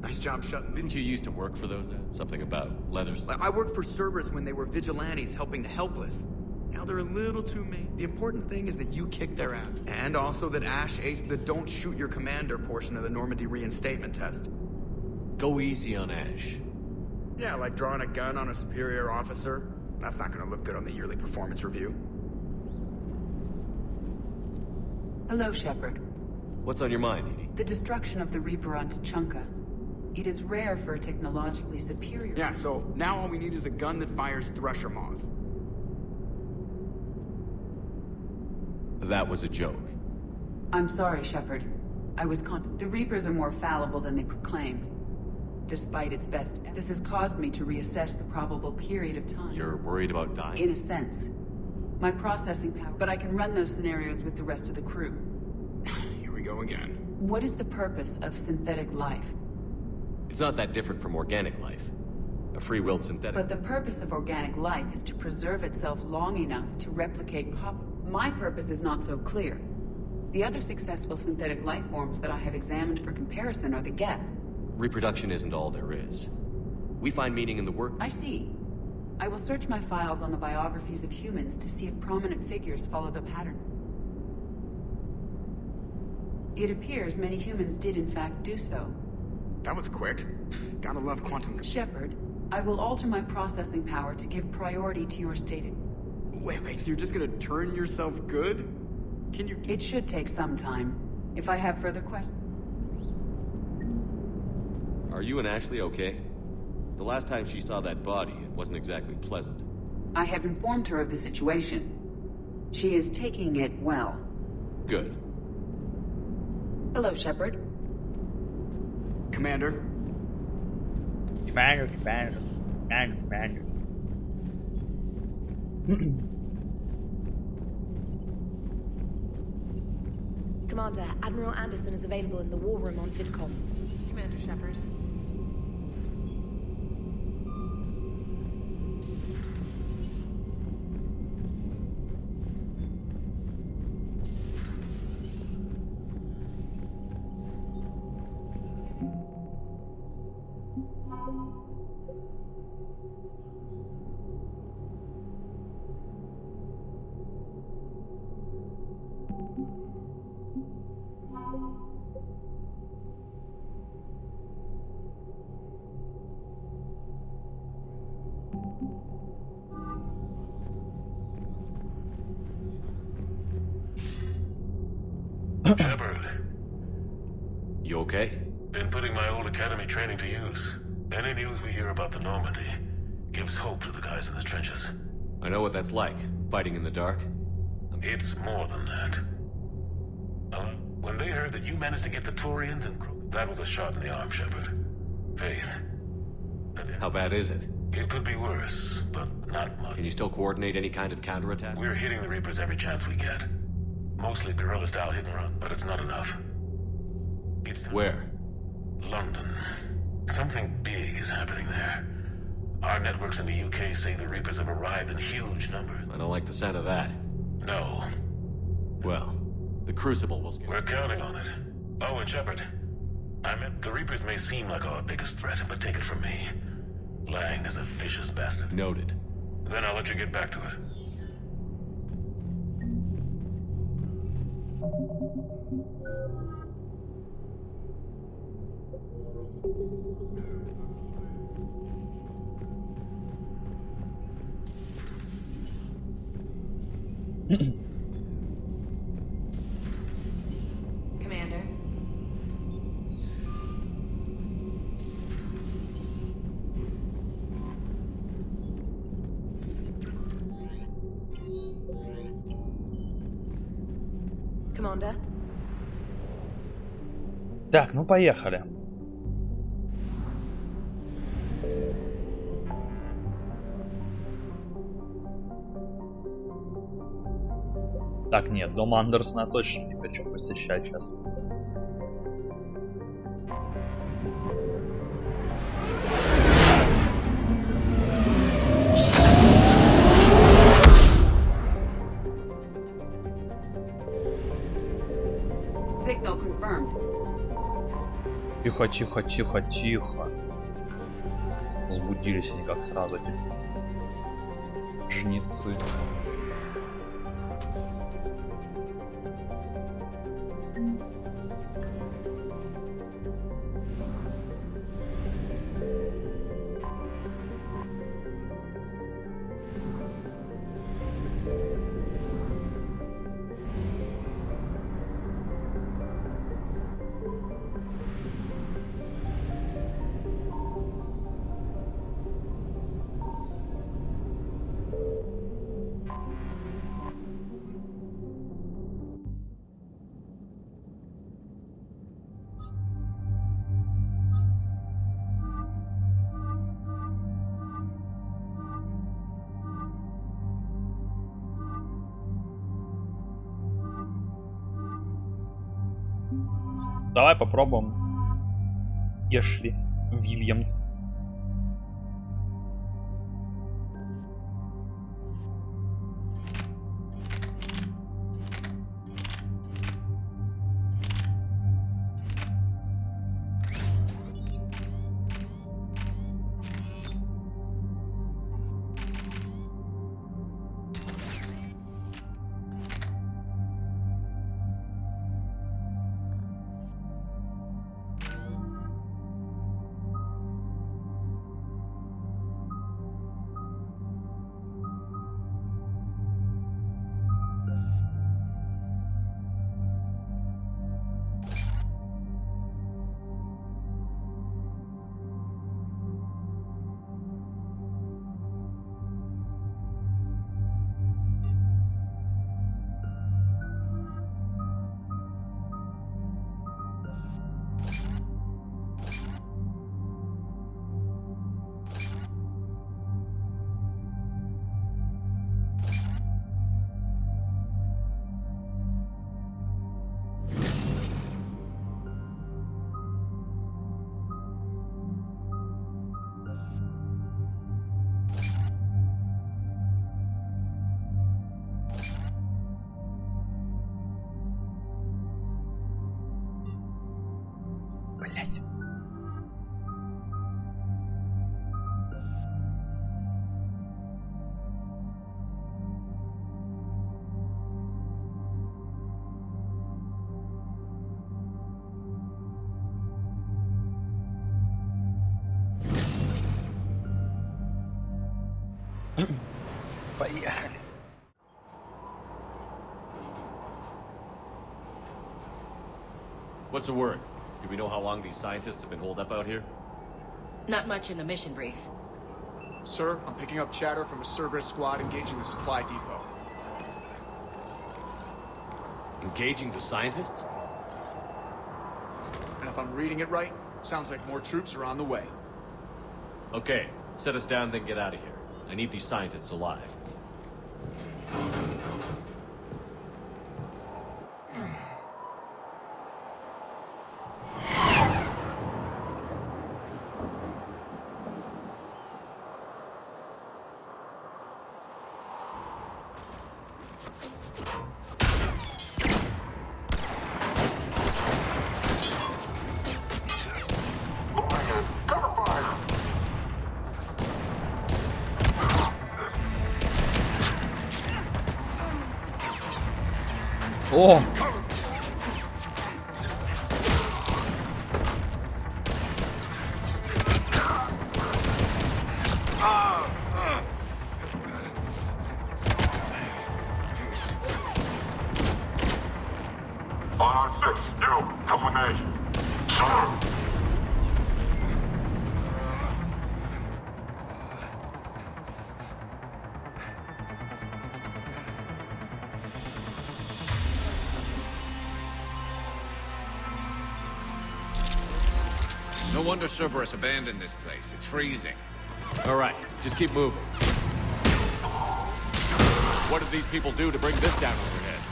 Nice job shutting them. Didn't you used to work for those? Something about leathers? I worked for Cerberus when they were vigilantes helping the helpless. Now they're a little too mean. The important thing is that you kicked their ass. And also that Ash aced the don't shoot your commander portion of the Normandy reinstatement test. Go easy on Ash. Yeah, like drawing a gun on a superior officer. That's not gonna look good on the yearly performance review. Hello, Shepard. What's on your mind, Edie? The destruction of the Reaper on Tuchanka. It is rare for a technologically superior... Yeah, so now all we need is a gun that fires Thresher Maws. That was a joke. I'm sorry, Shepard. I was The Reapers are more fallible than they proclaim. Despite its best... This has caused me to reassess the probable period of time. You're worried about dying? In a sense. My processing power... But I can run those scenarios with the rest of the crew. Here we go again. What is the purpose of synthetic life? It's not that different from organic life. A free-willed synthetic... But the purpose of organic life is to preserve itself long enough to replicate My purpose is not so clear. The other successful synthetic life forms that I have examined for comparison are the Gep. Reproduction isn't all there is. We find meaning in the work... I see. I will search my files on the biographies of humans to see if prominent figures follow the pattern. It appears many humans did in fact do so. That was quick. Gotta love quantum... Shepard, I will alter my processing power to give priority to your stated... Wait, you're just gonna turn yourself good? Can you... It should take some time. If I have further questions... Are you and Ashley okay? The last time she saw that body, it wasn't exactly pleasant. I have informed her of the situation. She is taking it well. Good. Hello, Shepard. Commander. Commander. Commander, Admiral Anderson is available in the war room on VidCom. Commander Shepard. Shepard. You okay? Been putting my old academy training to use. Any news we hear about the Normandy gives hope to the guys in the trenches. I know what that's like, fighting in the dark. It's more than that. When they heard that you managed to get the Turians and that was a shot in the arm, Shepard. Faith. How bad is it? It could be worse, but not much. Can you still coordinate any kind of counterattack? We're hitting the Reapers every chance we get. Mostly guerrilla-style hit and run, but it's not enough. It's Where? London. Something big is happening there. Our networks in the UK say the Reapers have arrived in huge numbers. I don't like the sound of that. No. Well, the Crucible will... We're counting on it. Oh, and Shepard, I meant the Reapers may seem like our biggest threat, but take it from me. Lang is a vicious bastard. Noted. Then I'll let you get back to it. Commander. Commander. Так, ну поехали. Так, нет, дом Андерсона я точно не хочу посещать сейчас. Signal confirmed. Тихо, тихо, тихо, тихо. Возбудились они как сразу эти жнецы. Давай попробуем. Эшли Уильямс. Блять. Поехали. What's the word? Do we know how long these scientists have been holed up out here? Not much in the mission brief. Sir, I'm picking up chatter from a Cerberus squad engaging the supply depot. Engaging the scientists? And if I'm reading it right, sounds like more troops are on the way. Okay, set us down, then get out of here. I need these scientists alive. О! On R6, you, come with me. Sir! No wonder Cerberus abandoned this place. It's freezing. All right, just keep moving. What did these people do to bring this down on their heads?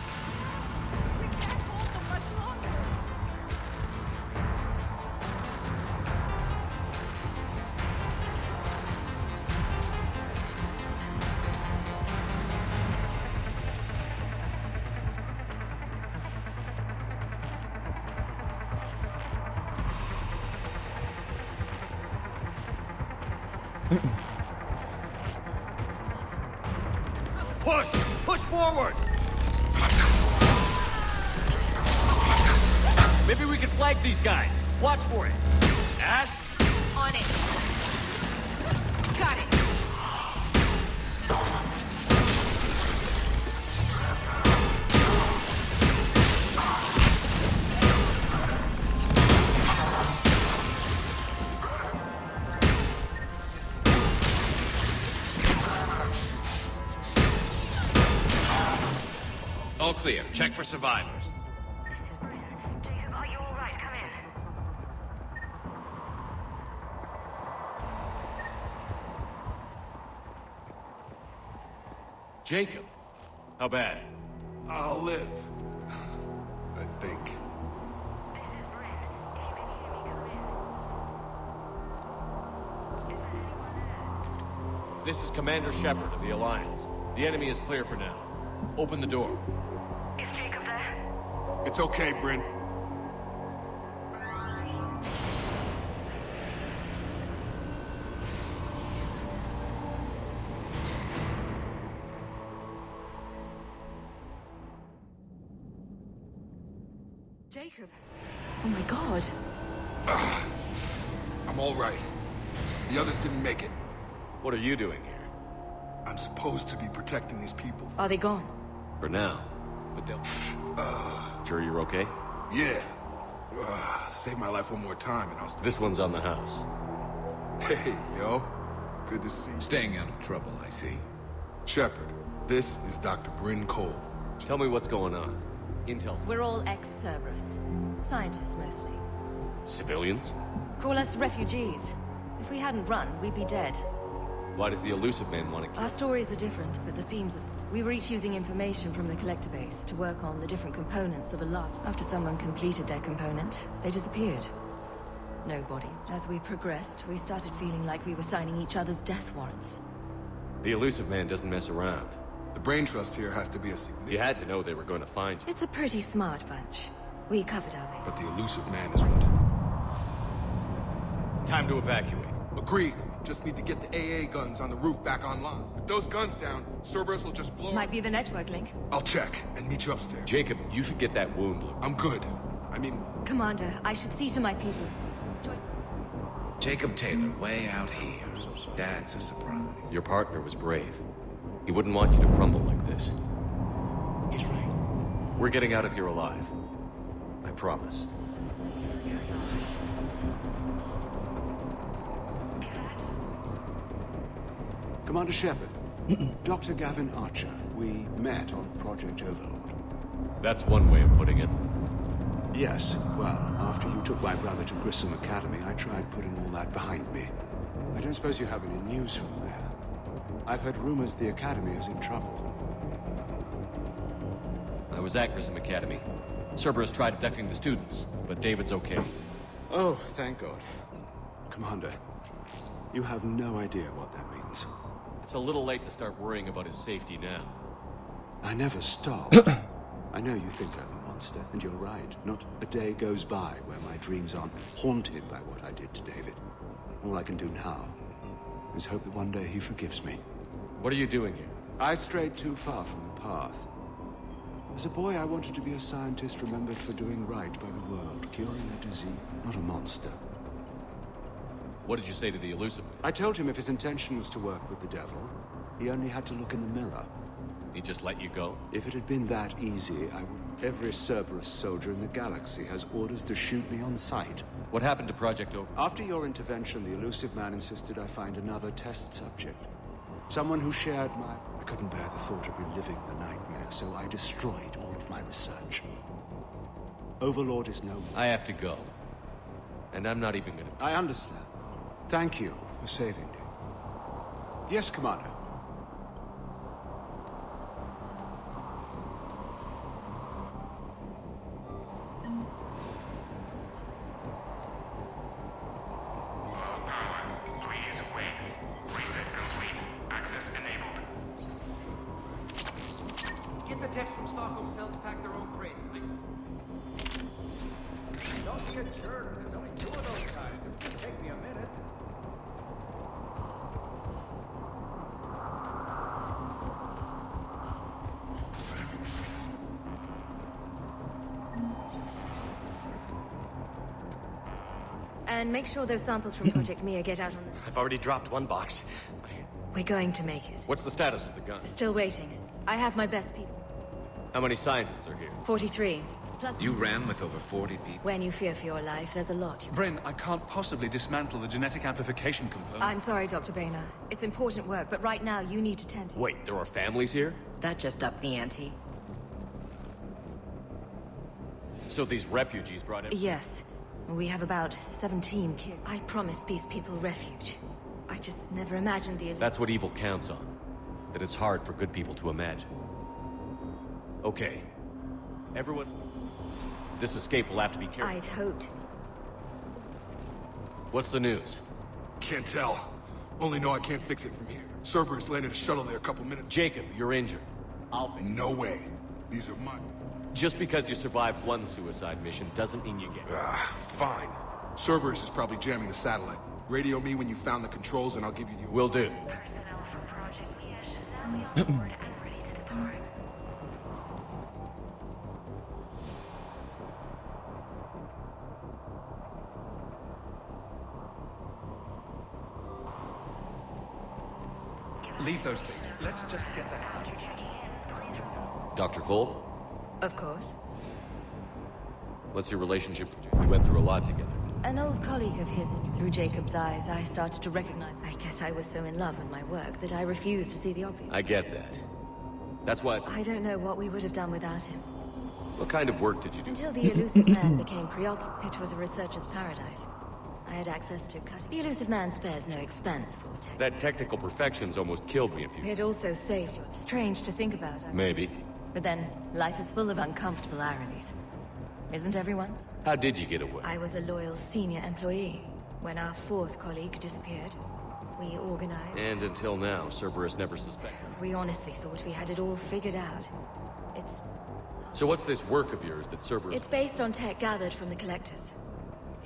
Push! Push forward! Maybe we can flank these guys. Watch for it. Ash? On it. Got it. All clear. Check for survivors. Jacob, are you all right? Come in. Jacob. How bad? I'll live. I think. This is Commander Shepard of the Alliance. The enemy is clear for now. Open the door. Is Jacob there? It's okay, Bryn. Jacob. Oh my god. I'm all right. The others didn't make it. What are you doing here? I'm supposed to be protecting these people. Are they gone? For now. But they'll... Sure you're okay? Yeah. Save my life one more time and I'll... This one's on the house. Hey, yo. Good to see you. Staying out of trouble, I see. Shepard, this is Dr. Bryn Cole. Tell me what's going on. Intel. We're all ex-Cerberus. Scientists, mostly. Civilians? Call us refugees. If we hadn't run, we'd be dead. Why does the elusive man want to kill? Our stories are different, but the themes are... We were each using information from the collector base to work on the different components of a large... After someone completed their component, they disappeared. No bodies. As we progressed, we started feeling like we were signing each other's death warrants. The elusive man doesn't mess around. The brain trust here has to be a significant... You had to know they were going to find you. It's a pretty smart bunch. We covered our base. But the elusive man is wanted. Time to evacuate. Agreed. Just need to get the AA guns on the roof back online. With those guns down, Cerberus will just blow... Might be the network link. I'll check and meet you upstairs. Jacob, you should get that wound looked. I'm good. I mean... Commander, I should see to my people. Jacob Taylor, way out here. That's a surprise. Your partner was brave. He wouldn't want you to crumble like this. He's right. We're getting out of here alive. I promise. Commander Shepard, Dr. Gavin Archer, we met on Project Overlord. That's one way of putting it. Yes, well, after you took my brother to Grissom Academy, I tried putting all that behind me. I don't suppose you have any news from there. I've heard rumors the Academy is in trouble. I was at Grissom Academy. Cerberus tried abducting the students, but David's okay. Oh, thank God. Commander, you have no idea what that means. It's a little late to start worrying about his safety now. I never stop. I know you think I'm a monster, and you're right. Not a day goes by where my dreams aren't haunted by what I did to David. All I can do now is hope that one day he forgives me. What are you doing here? I strayed too far from the path. As a boy, I wanted to be a scientist remembered for doing right by the world, curing a disease, not a monster. What did you say to the elusive? I told him if his intention was to work with the devil, he only had to look in the mirror. He just let you go? If it had been that easy, I would... Every Cerberus soldier in the galaxy has orders to shoot me on sight. What happened to Project Over? After your intervention, the elusive man insisted I find another test subject. Someone who shared my... I couldn't bear the thought of reliving the nightmare, so I destroyed all of my research. Overlord is no... I have to go. And I'm not even gonna... I understand. Thank you for saving me. Yes, Commander. Get the text from Stockholm's hell to pack their own crates. Don't be a jerk. There's only 2 of those guys. It'll take me a minute. And make sure those samples from Project Mia get out on the... I've already dropped 1 box. We're going to make it. What's the status of the gun? Still waiting. I have my best people. How many scientists are here? 43. Plus... You ran with over 40 people. When you fear for your life, there's a lot. Bryn, I can't possibly dismantle the genetic amplification component. I'm sorry, Dr. Boehner. It's important work, but right now you need to tend to... Wait, there are families here? That just upped the ante. So these refugees brought in... Yes. We have about 17 kids. I promised these people refuge. I just never imagined the... That's what evil counts on. That it's hard for good people to imagine. Okay. Everyone... This escape will have to be careful. I'd hoped. What's the news? Can't tell. Only know I can't fix it from here. Cerberus landed a shuttle there a couple minutes. Jacob, you're injured. I'll... No way. These are mine. Just because you survived 1 suicide mission doesn't mean you get... Fine. Cerberus is probably jamming the satellite. Radio me when you found the controls and I'll give you the... Will do. Leave those things. Let's just get the hell. Dr. Cole? Of course. What's your relationship with Jacob? We went through a lot together. An old colleague of his, through Jacob's eyes, I started to recognize... I guess I was so in love with my work that I refused to see the obvious. I get that. That's why it's... I don't know what we would have done without him. What kind of work did you do? Until the elusive man became preoccupied, it was a researcher's paradise. I had access to cutting... The elusive man spares no expense for tech. That technical perfection's almost killed me a few... It also saved you. Strange to think about. Maybe. But then, life is full of uncomfortable ironies. Isn't everyone's? How did you get away? I was a loyal senior employee. When our 4th colleague disappeared, we organized... And until now, Cerberus never suspected. We honestly thought we had it all figured out. It's... So what's this work of yours that Cerberus... It's based on tech gathered from the Collectors.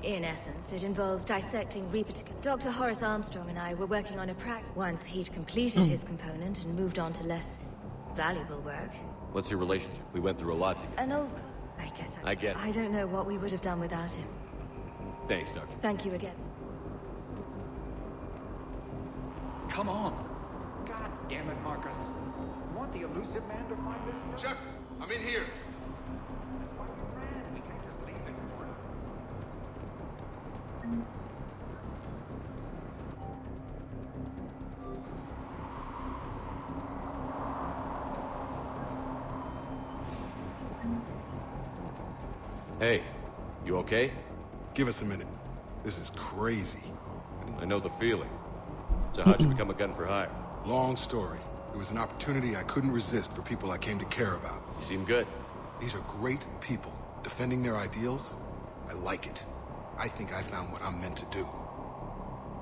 In essence, it involves dissecting Reaper... Dr. Horace Armstrong and I were working on a practice. Once he'd completed his component and moved on to less valuable work. What's your relationship? We went through a lot together. An old... I guess I get it. I don't know what we would have done without him. Thanks, Doctor. Thank you again. Come on. God damn it, Marcus. You want the elusive man to find this stuff? Shep, I'm in here. That's why we ran. We can't just leave it for him. Hey, you okay? Give us a minute. This is crazy. I know the feeling. So how'd you become a gun for hire? Long story. It was an opportunity I couldn't resist for people I came to care about. You seem good. These are great people. Defending their ideals, I like it. I think I found what I'm meant to do.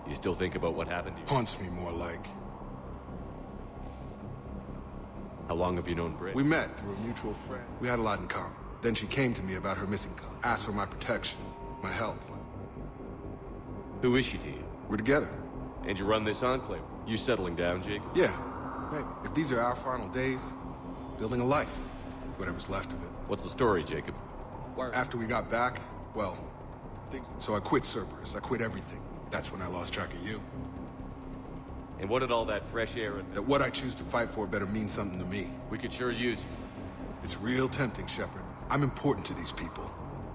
You still think about what happened to you? Haunts me more like. How long have you known Britt? We met through a mutual friend. We had a lot in common. Then she came to me about her missing car. Asked for my protection, my help. Who is she to you? We're together. And you run this enclave? You settling down, Jake? Yeah, maybe. If these are our final days, building a life. Whatever's left of it. What's the story, Jacob? After we got back, well, so I quit Cerberus. I quit everything. That's when I lost track of you. And what did all that fresh air and... That what I choose to fight for better mean something to me. We could sure use you. It's real tempting, Shepard. I'm important to these people.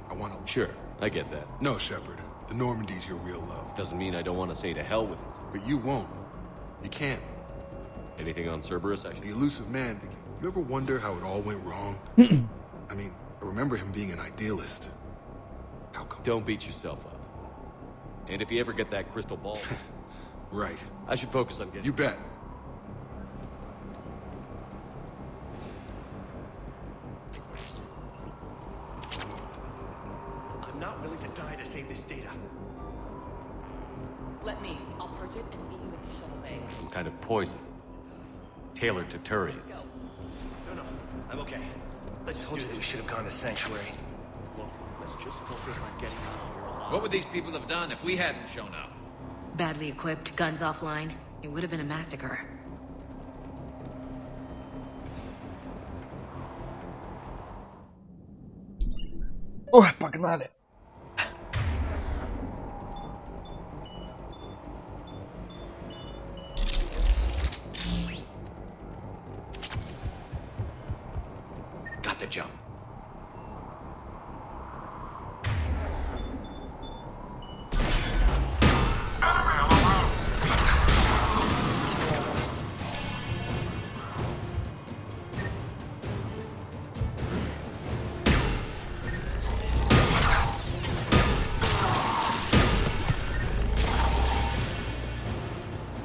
I want to... Sure, I get that. No, Shepard. The Normandy's your real love. Doesn't mean I don't want to say to hell with it. But you won't. You can't. Anything on Cerberus? The elusive man. You ever wonder how it all went wrong? I mean, I remember him being an idealist. How come? Don't beat yourself up. And if you ever get that crystal ball... Right. I should focus on getting... You bet. I'm not willing to die to save this data. Let me. I'll purge it and meet you at the shuttle bay. Some kind of poison. Tailored to Turians. No, I'm okay. Let's just do this. We should have gone to Sanctuary. Look, let's just focus on getting out of here alive. What would these people have done if we hadn't shown up? Badly equipped, guns offline. It would have been a massacre. Ой, погнали. Got the jump.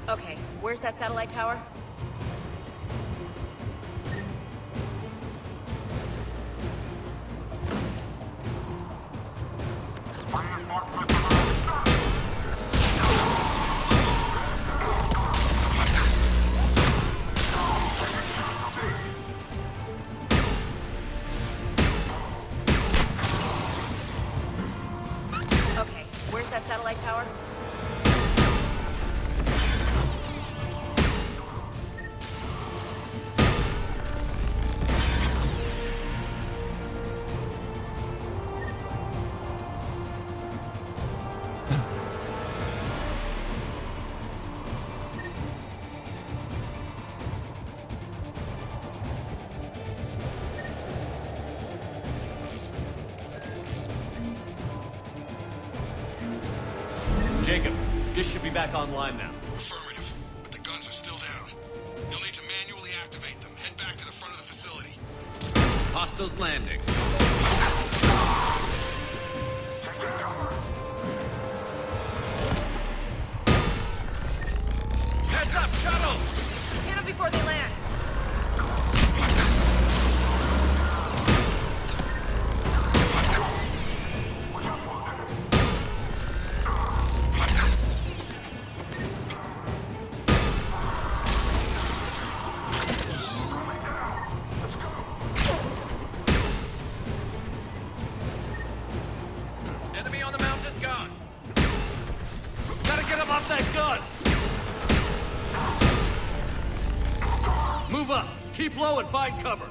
Okay, where's that satellite tower? Okay, where's that satellite tower? Jacob, this should be back online now. Affirmative, but the guns are still down. You'll need to manually activate them. Head back to the front of the facility. Hostiles landing. Heads up, shuttle! Hit them before they land. Enemy on the mountain gun. Gotta get him off that gun. Move up. Keep low and find cover.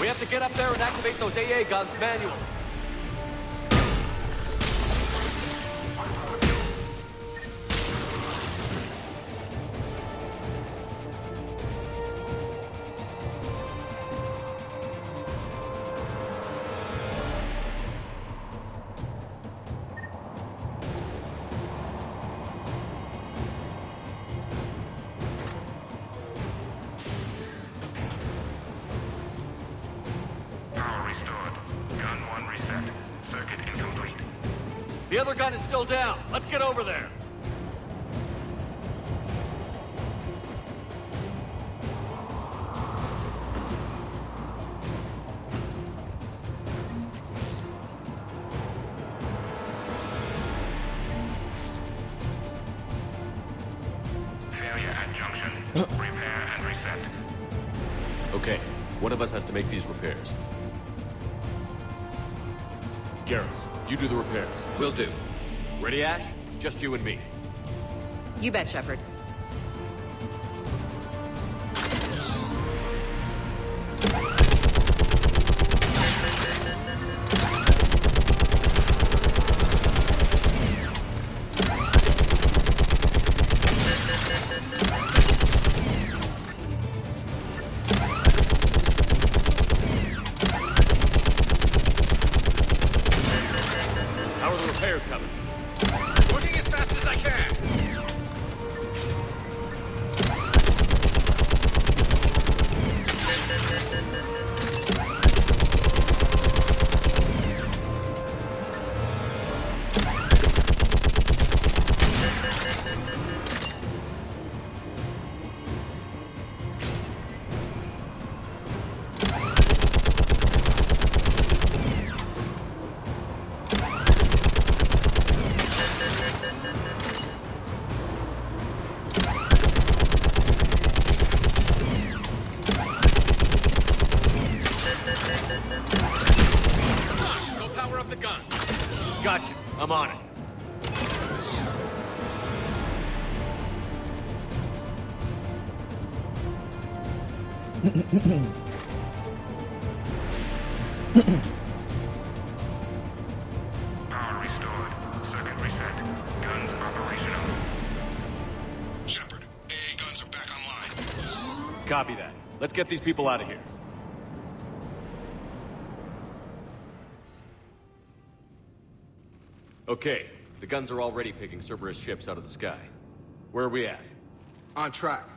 We have to get up there and activate those AA guns manually. The other gun is still down. Let's get over there. Repair and reset. Okay, one of us has to make these repairs. Garrus, you do the repairs. Will do. Ready, Ash? Just you and me. You bet, Shepard. How are the repairs coming? Working as fast as I can. Go power up the gun. Gotcha. I'm on it. Power restored. Circuit reset. Guns operational. Shepard, AA guns are back online. Copy that. Let's get these people out of here. Okay, the guns are already picking Cerberus ships out of the sky. Where are we at? On track.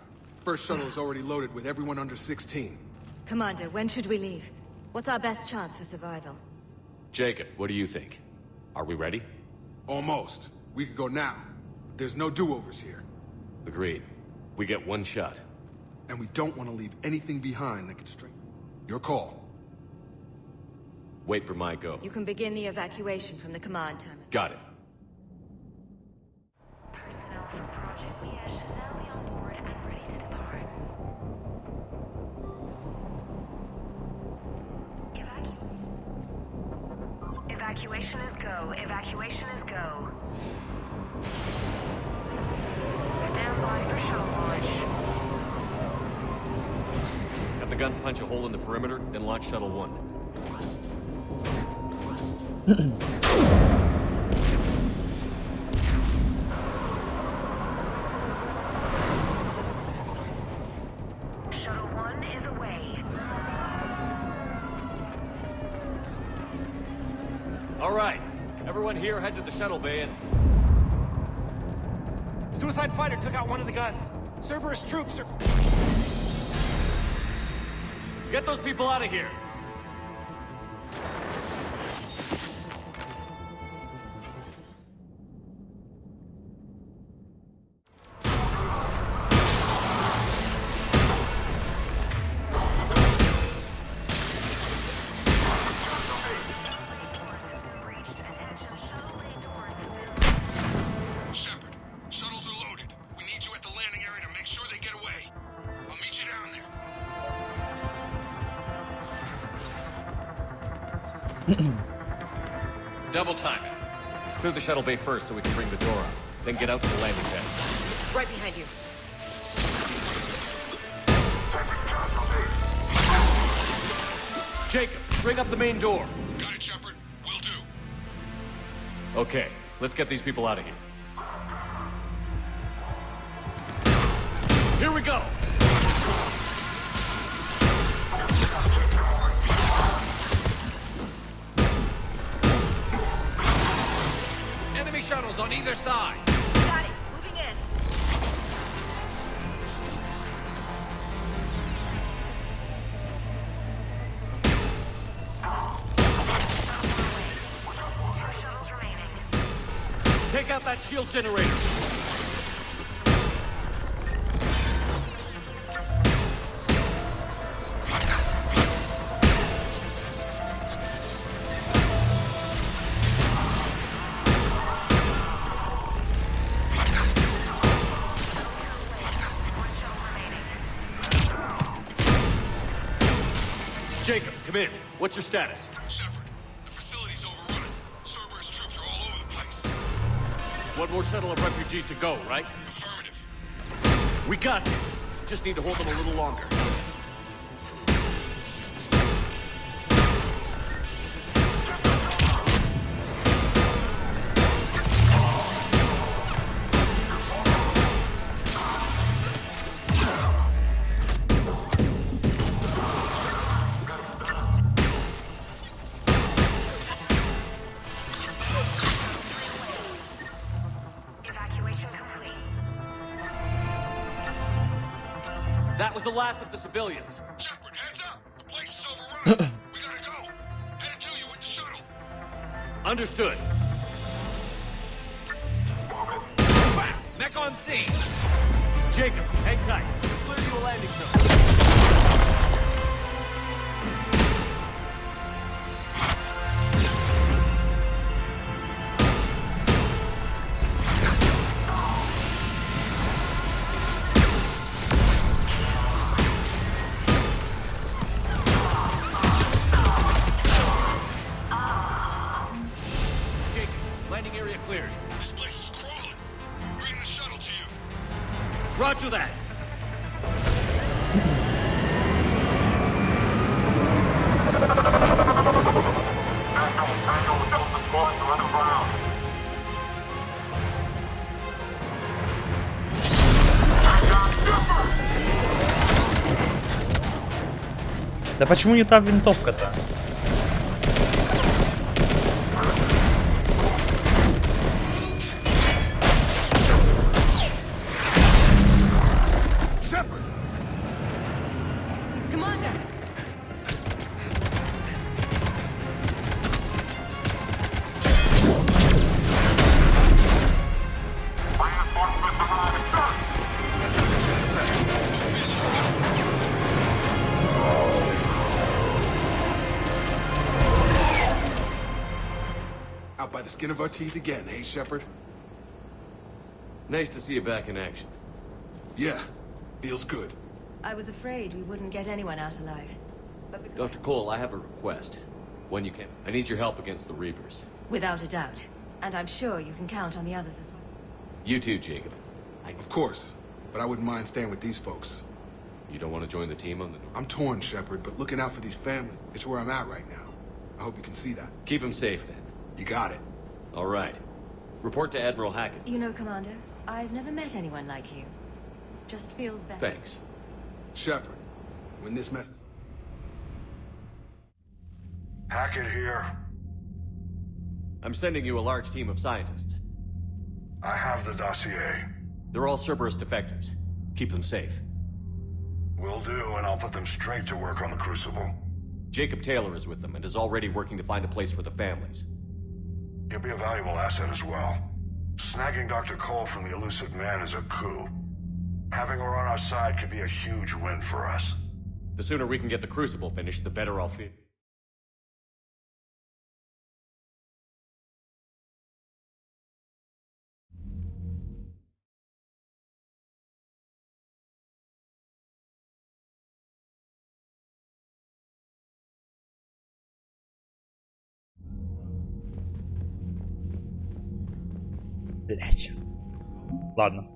First shuttle is already loaded with everyone under 16. Commander, when should we leave? What's our best chance for survival? Jacob, what do you think? Are we ready? Almost. We could go now. But there's no do-overs here. Agreed. We get one shot. And we don't want to leave anything behind that could string. Your call. Wait for my go. You can begin the evacuation from the command terminal. Got it. Personnel from Project Mia should now be on board and ready to depart. Evacuation is go. Evacuation is go. Stand by for shuttle launch. Have the guns punch a hole in the perimeter, then launch Shuttle 1. Shuttle 1 is away. All right. Everyone here, head to the shuttle bay and... Suicide fighter took out one of the guns. Cerberus troops are... Get those people out of here! Shepard, shuttles are loaded. We need you at the landing area to make sure they get away. I'll meet you down there. Double time it. Clear the shuttle bay first so we can bring the door up. Then get out to the landing pad. Right behind you. Jacob, bring up the main door. Got it, Shepard. Will do. Okay, let's get these people out of here. Here we go! Enemy shuttles on either side. Got it. Moving in. Take out that shield generator. come in. What's your status? Shepard, the facility's overrun. Cerberus troops are all over the place. One more shuttle of refugees to go, right? Affirmative. We got this. Just need to hold them a little longer. That was the last of the civilians. Shepard, heads up! The place is overrun. We gotta go. Headed to you with the shuttle. Understood. Mech on scene. Jacob, hang tight. We'll clear you a landing zone. Landing area cleared. This place is crawling. Bring the shuttle to you. Roger that. Да почему не та винтовка-то? Out by the skin of our teeth again, eh, Shepard? Nice to see you back in action. Yeah, feels good. I was afraid we wouldn't get anyone out alive. But Dr. Cole, I have a request. When you can. I need your help against the Reapers. without a doubt. And I'm sure you can count on the others as well. You too, Jacob. Of course, but I wouldn't mind staying with these folks. You don't want to join the team on the north? I'm torn, Shepard, but looking out for these families, it's where I'm at right now. I hope you can see that. Keep them safe, then. You got it. All right. Report to Admiral Hackett. You know, Commander, I've never met anyone like you. Just feel better. Thanks. Shepard, when this mess... Hackett here. I'm sending you a large team of scientists. I have the dossier. They're all Cerberus defectors. Keep them safe. Will do, and I'll put them straight to work on the Crucible. Jacob Taylor is with them and is already working to find a place for the families. He'll be a valuable asset as well. Snagging Dr. Cole from the elusive man is a coup. Having her on our side could be a huge win for us. The sooner we can get the Crucible finished, the better I'll feel. Блять. Ладно.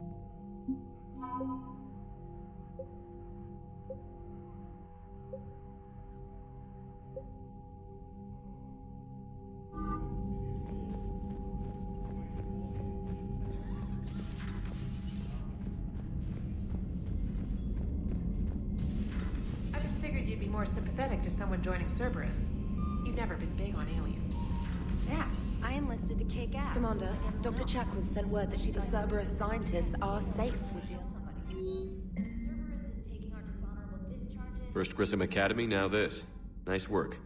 I just figured you'd be more sympathetic to someone joining Cerberus. You've never been big on aliens. Yeah, I enlisted to kick ass. Commander, Dr. Chakwas sent word that the Cerberus scientists are safe with you. First Grissom Academy, now this. Nice work.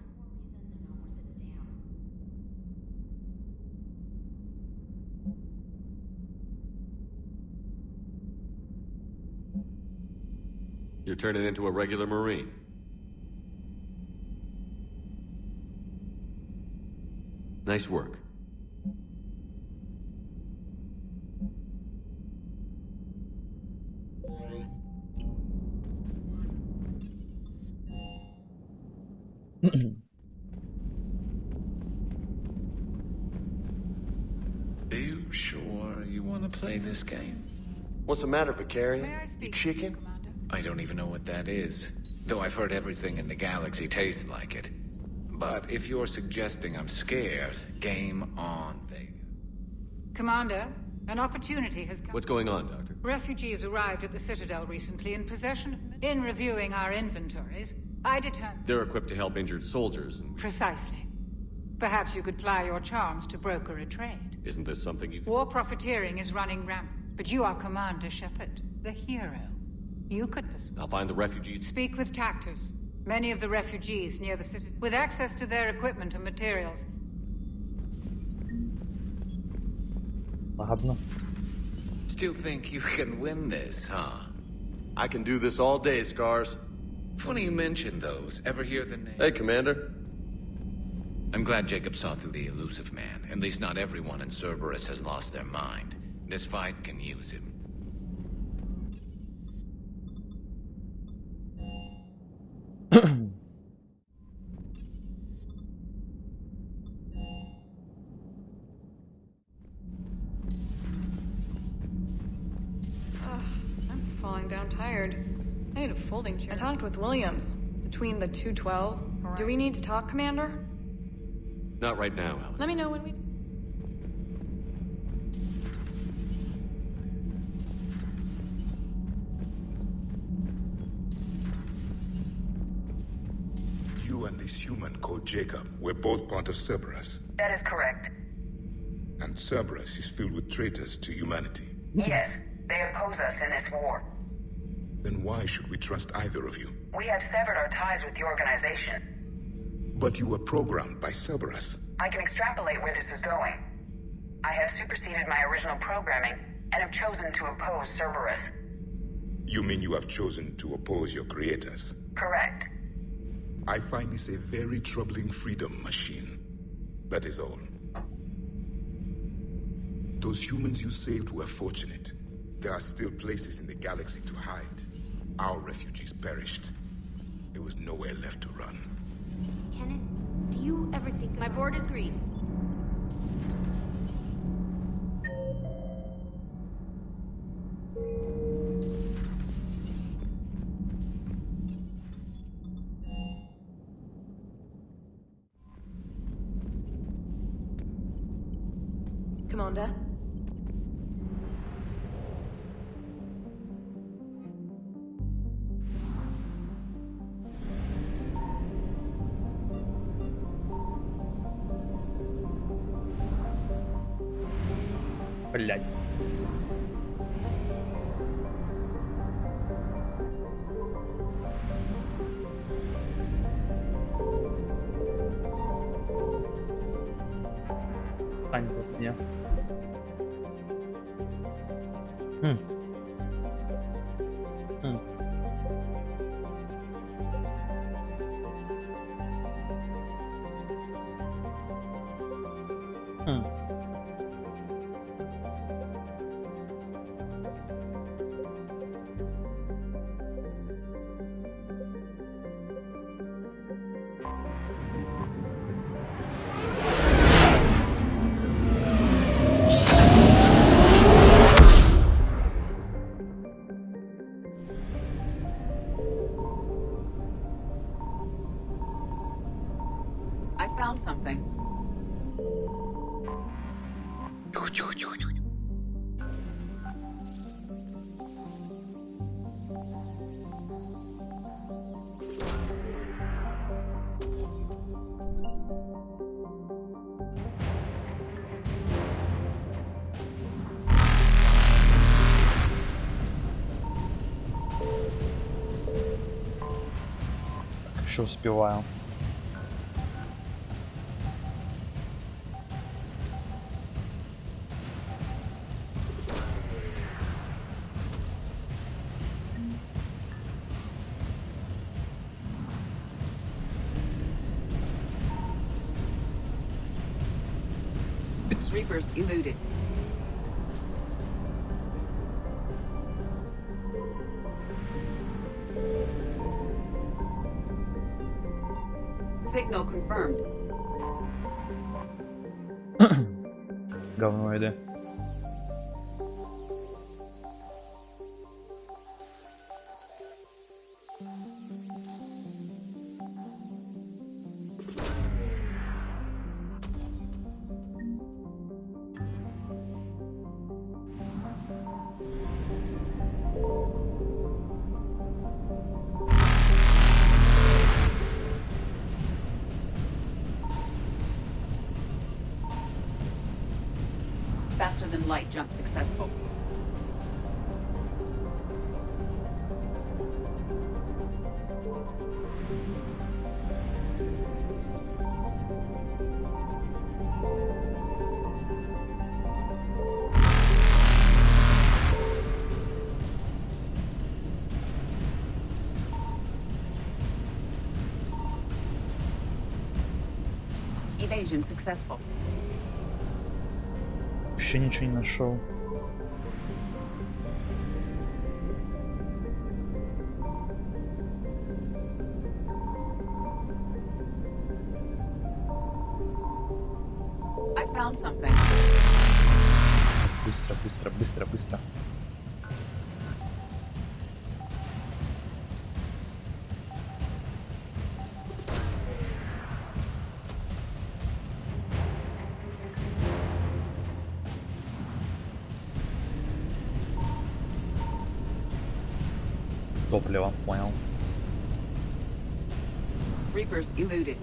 You're turning into a regular Marine. Nice work. play this game? What's the matter, Vicarian? You chicken? I don't even know what that is. Though I've heard everything in the galaxy tastes like it. But if you're suggesting I'm scared, game on, Vega. Commander, an opportunity has come. What's going on, Doctor? Refugees arrived at the Citadel recently in possession of... In reviewing our inventories, I determined... They're equipped to help injured soldiers and... Precisely. Perhaps you could ply your charms to broker a trade. Isn't this something you... War profiteering is running rampant, but you are Commander Shepard, the hero. You could persuade... I'll find the refugees. Speak with Tactus. Many of the refugees near the city, with access to their equipment and materials. Ладно. Still think you can win this, huh? I can do this all day, Scars. Funny you mention those. Ever hear the name? Hey, Commander. I'm glad Jacob saw through the elusive man. At least not everyone in Cerberus has lost their mind. This fight can use him. I'm falling down tired. I need a folding chair. I talked with Williams. Between the 212. Right. Do we need to talk, Commander? Not right now, Alex. Let me know when we... You and this human called Jacob were both part of Cerberus. That is correct. And Cerberus is filled with traitors to humanity. Yes, they oppose us in this war. Then why should we trust either of you? We have severed our ties with the organization. But you were programmed by Cerberus. I can extrapolate where this is going. I have superseded my original programming and have chosen to oppose Cerberus. You mean you have chosen to oppose your creators? Correct. I find this a very troubling freedom machine. That is all. Those humans you saved were fortunate. There are still places in the galaxy to hide. Our refugees perished. There was nowhere left to run. Kenneth, do you ever think... My board is green. Commander? Блять. Стань от меня. I found something. Еще успеваю. Reapers eluded. Signal confirmed. Говно иди. light jump successful. Evasion successful. Вообще ничего не нашел. I found something. Быстро, быстро, быстро, быстро. Топливо, понял. Reapers eluded.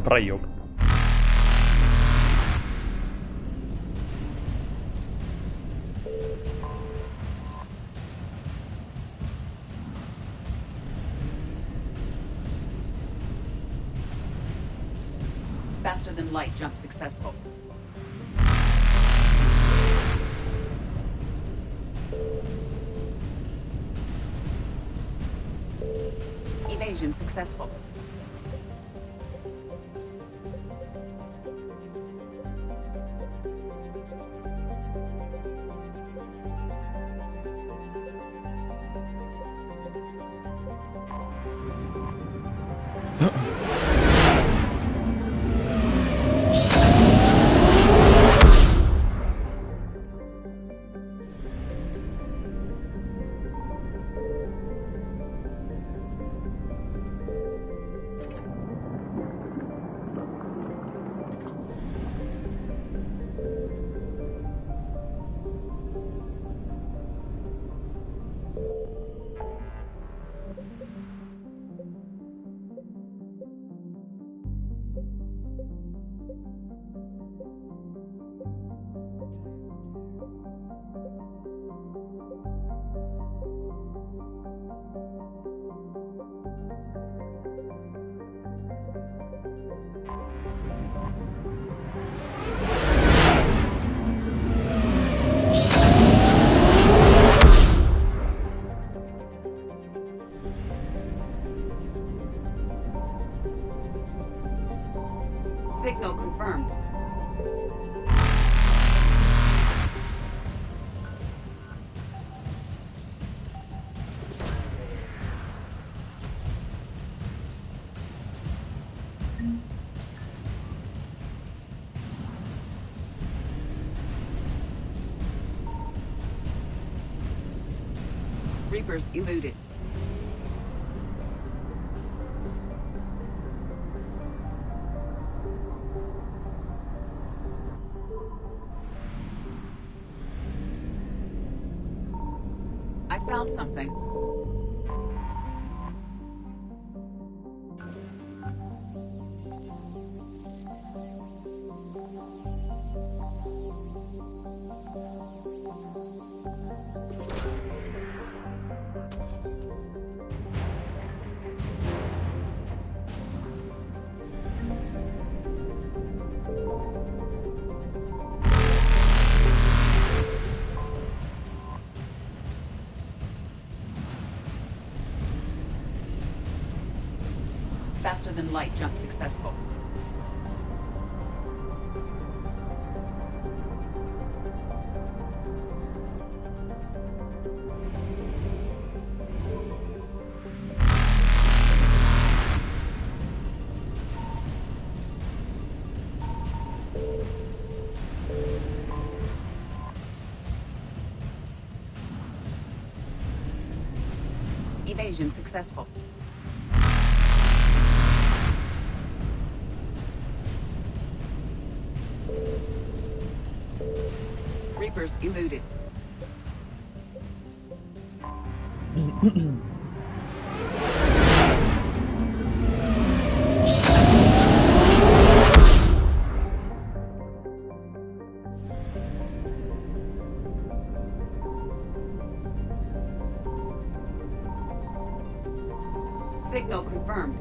Проеб. Faster than light jump successful. Evasion successful. Signal confirmed. Reapers eluded. I found something. Faster than light jump successful. Evasion successful. Reapers eluded. Signal confirmed.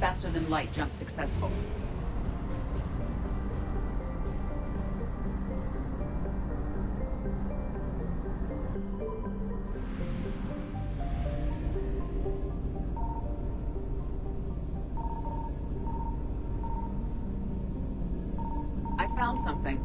Faster than light jump successful. I found something.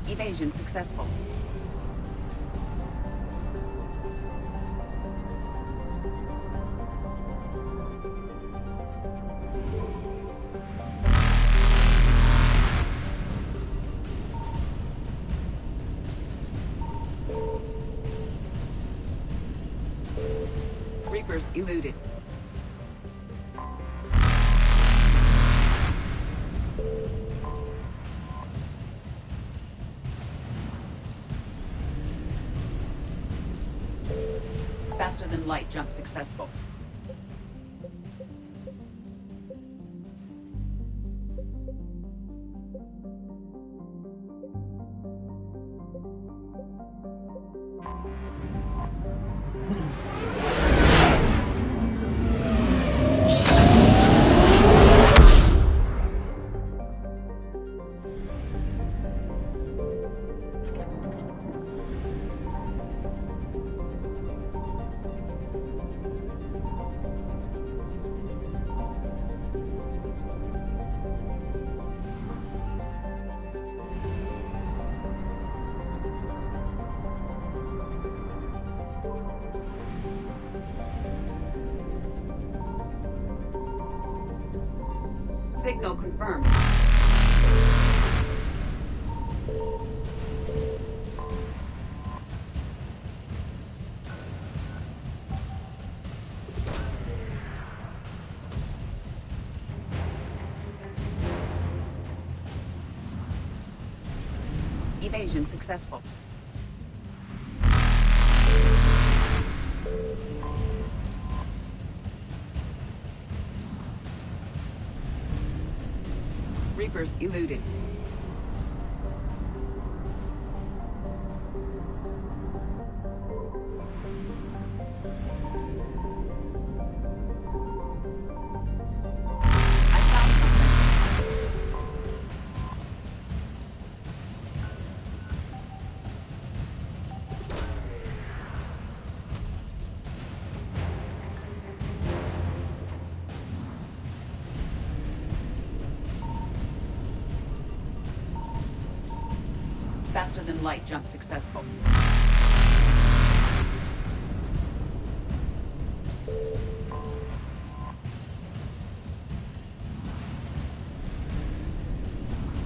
Evasion successful. Reapers eluded. Faster than light jump successful. Signal confirmed. Evasion successful. Reapers eluded. I found something. Faster than light jump successful.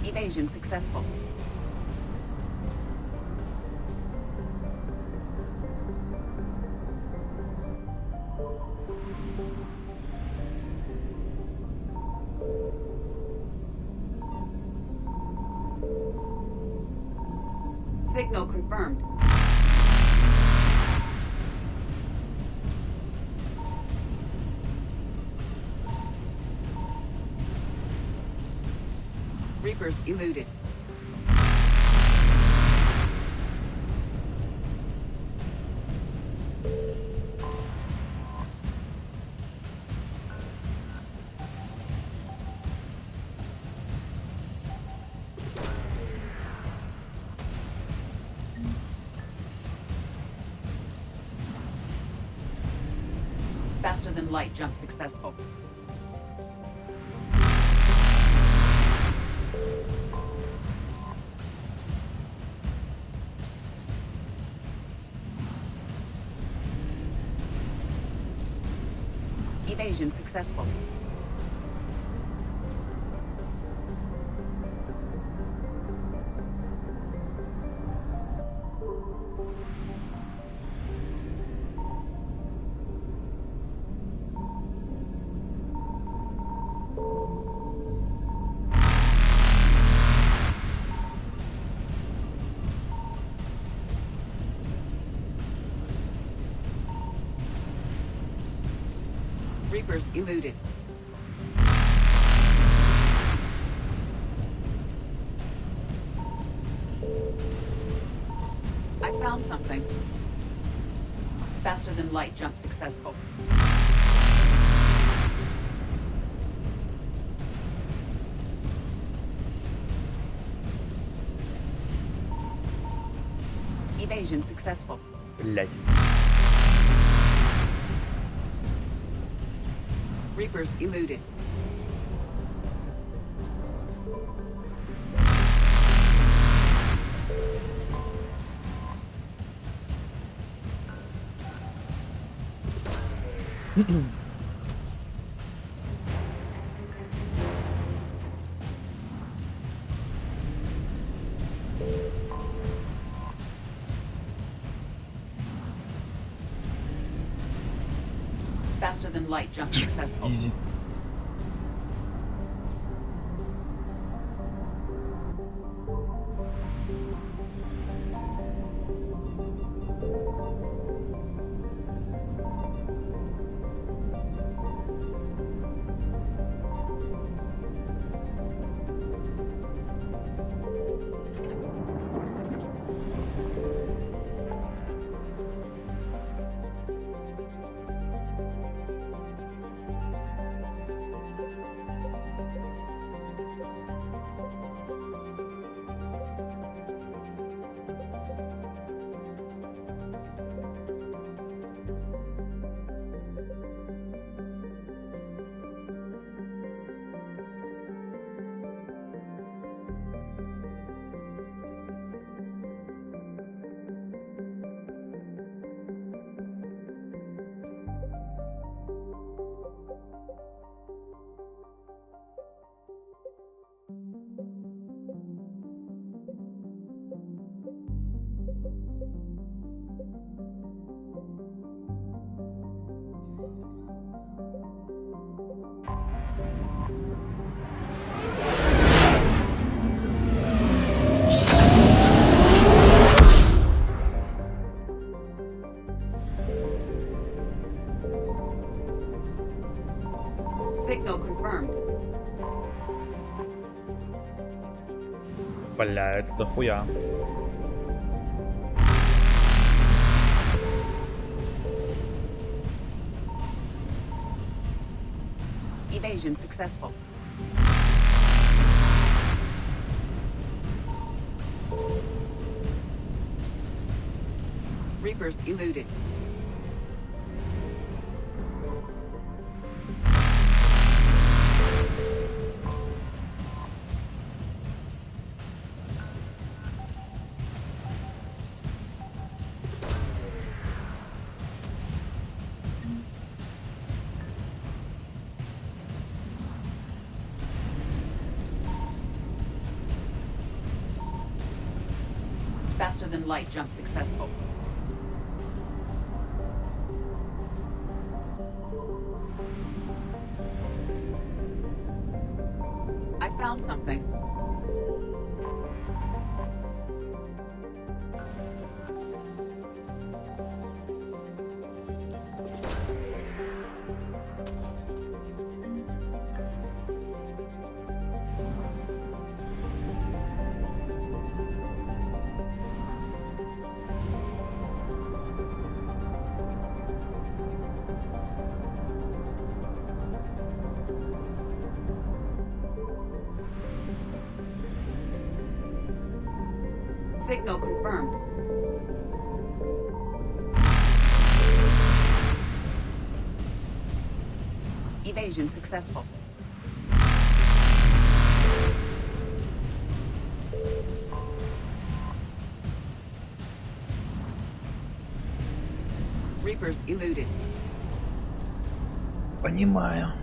Evasion successful. Signal confirmed. Reapers eluded. Faster than light jump successful. Evasion successful. Reapers eluded. I found something. Faster than light jump successful. Evasion successful. Блять. Reapers eluded. Faster than light jump successful. Easy. Signal confirmed. Бля, это дохуя. Evasion successful. Reapers eluded. Faster than light jump successful. I found something. Signal confirmed. Evasion successful. Reapers eluded. Понимаю.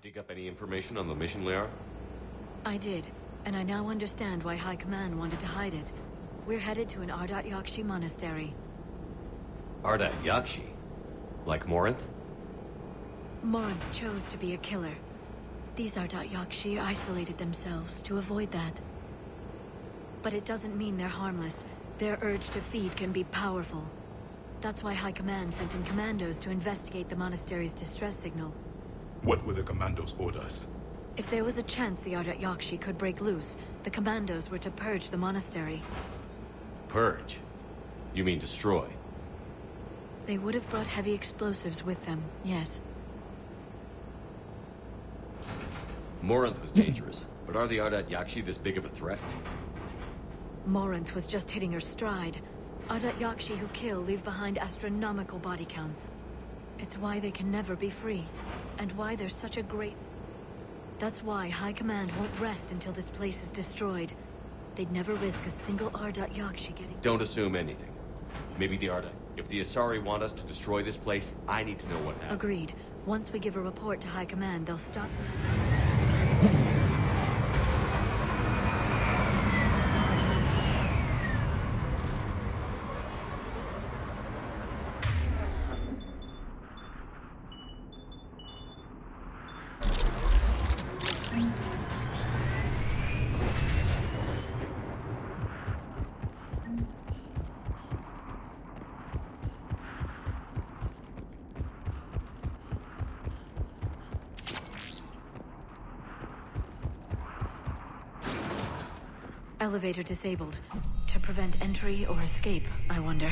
Dig up any information on the mission, Liara? I did, and I now understand why High Command wanted to hide it. We're headed to an Ardat Yakshi monastery. Ardat Yakshi? Like Morinth? Morinth chose to be a killer. These Ardat Yakshi isolated themselves to avoid that. But it doesn't mean they're harmless. Their urge to feed can be powerful. That's why High Command sent in commandos to investigate the monastery's distress signal. What were the commandos' orders? If there was a chance the Ardat Yakshi could break loose, the commandos were to purge the monastery. Purge? You mean destroy? They would have brought heavy explosives with them, yes. Morinth was dangerous, but are the Ardat Yakshi this big of a threat? Morinth was just hitting her stride. Ardat Yakshi who kill leave behind astronomical body counts. It's why they can never be free, and why there's such a great... That's why High Command won't rest until this place is destroyed. They'd never risk a single Ardat Yakshi getting... Don't assume anything. Maybe the Ardat. If the Asari want us to destroy this place, I need to know what happened. Agreed. Once we give a report to High Command, they'll stop... Elevator disabled. To prevent entry or escape, I wonder.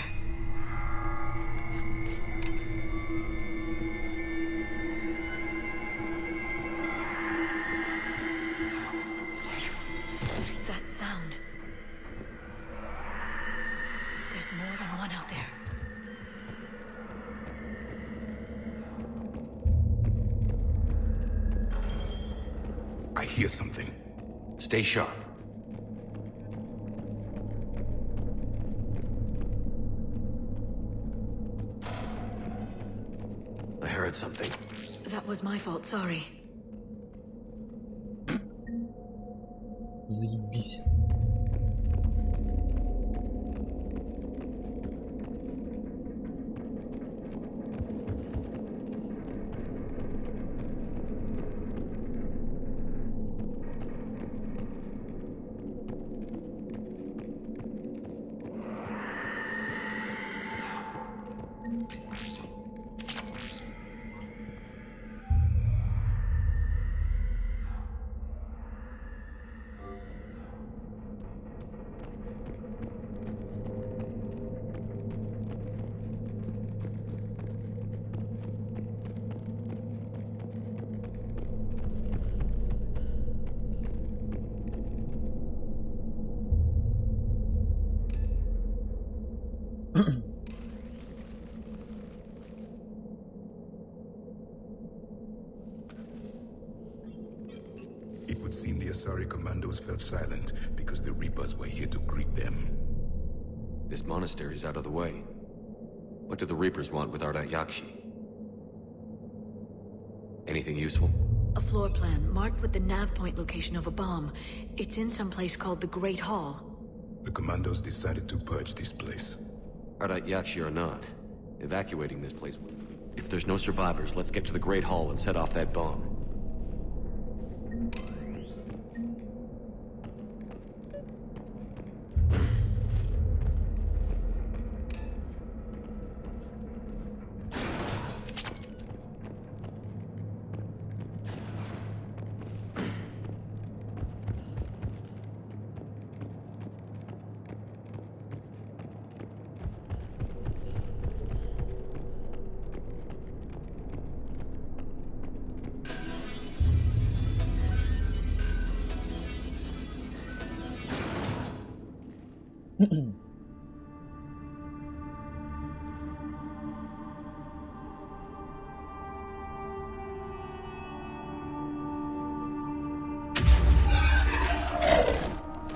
That sound. There's more than one out there. I hear something. Stay sharp. I heard something. That was my fault, sorry. Заебись. It would seem the Asari commandos felt silent because the Reapers were here to greet them. This monastery's out of the way. What do the Reapers want with Ardat Yakshi? Anything useful? A floor plan marked with the nav point location of a bomb. It's in some place called the Great Hall. The commandos decided to purge this place. Ardat Yakshi or not, evacuating this place. If there's no survivors, let's get to the Great Hall and set off that bomb.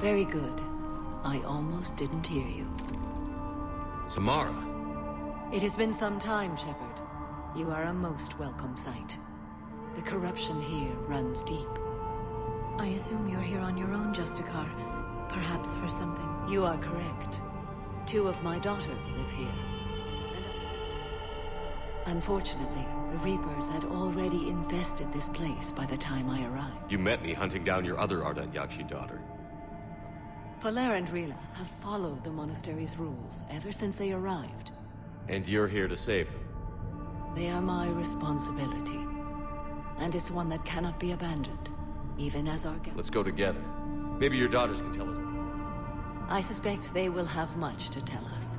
Very good. I almost didn't hear you. Samara! It has been some time, Shepard. You are a most welcome sight. The corruption here runs deep. I assume you're here on your own, Justicar. Perhaps for something. You are correct. 2 of my daughters live here. Unfortunately, the Reapers had already infested this place by the time I arrived. You met me hunting down your other Ardat Yakshi daughter. Valer and Rila have followed the monastery's rules ever since they arrived. And you're here to save them. They are my responsibility. And it's one that cannot be abandoned, even as our guest. Let's go together. Maybe your daughters can tell us. I suspect they will have much to tell us.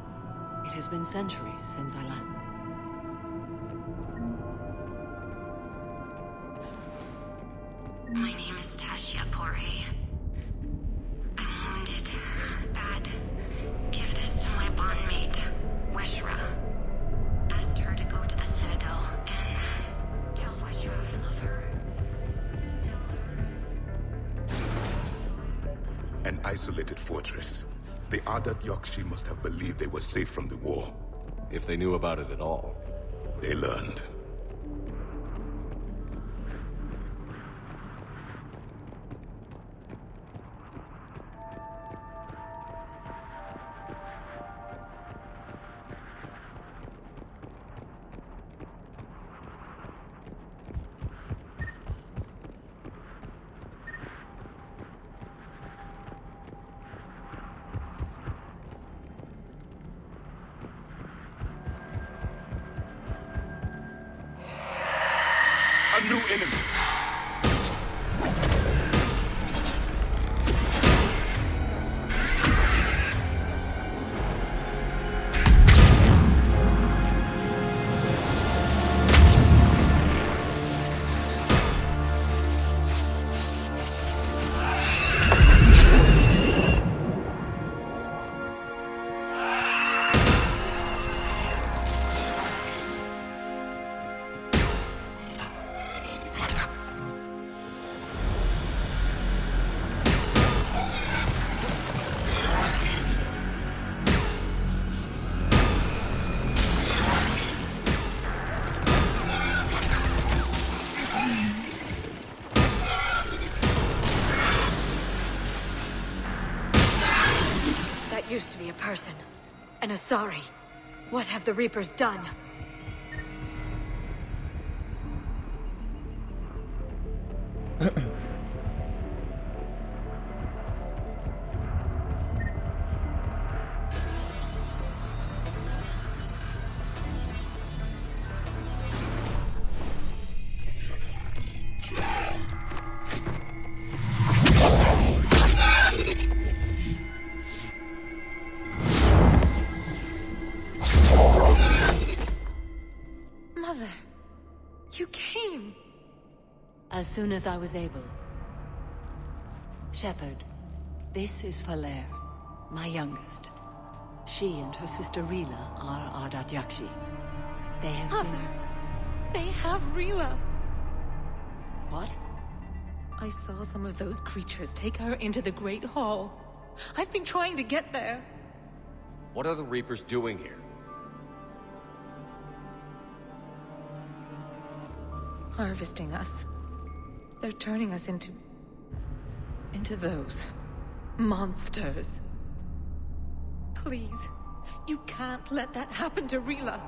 It has been centuries since I left. My name is Tasha Pori. I'm wounded. Bad. Give this to my bondmate, Weshra. Asked her to go to the Citadel and tell Weshra I love her. An isolated fortress. The Ardat Yakshi must have believed they were safe from the war. If they knew about it at all. They learned. A new enemy. used to be a person. An Asari. What have the Reapers done? Mother, you came. As soon as I was able. Shepard, this is Falere, my youngest. She and her sister Rila are Ardat Yakshi. They have Mother, they have Rila. What? I saw some of those creatures take her into the Great Hall. I've been trying to get there. What are the Reapers doing here? Harvesting us. They're turning us into those monsters. Please, you can't let that happen to Rila.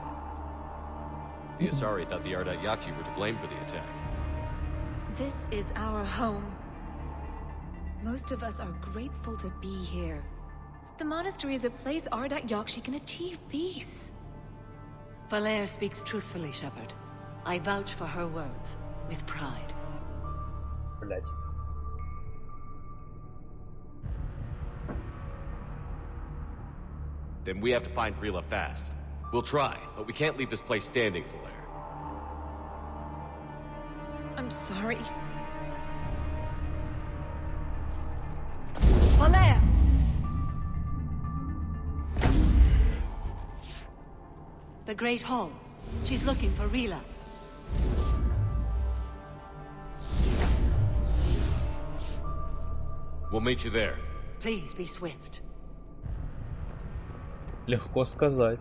The Asari thought the Ardat Yakshi were to blame for the attack. This is our home. Most of us are grateful to be here. The monastery is a place Ardat Yakshi can achieve peace. Falere speaks truthfully, Shepard. I vouch for her words, with pride. Блять. Then we have to find Rila fast. We'll try, but we can't leave this place standing, Falere. I'm sorry. Falere! The Great Hall. She's looking for Rila. We'll meet you there. Please be swift. Легко сказать.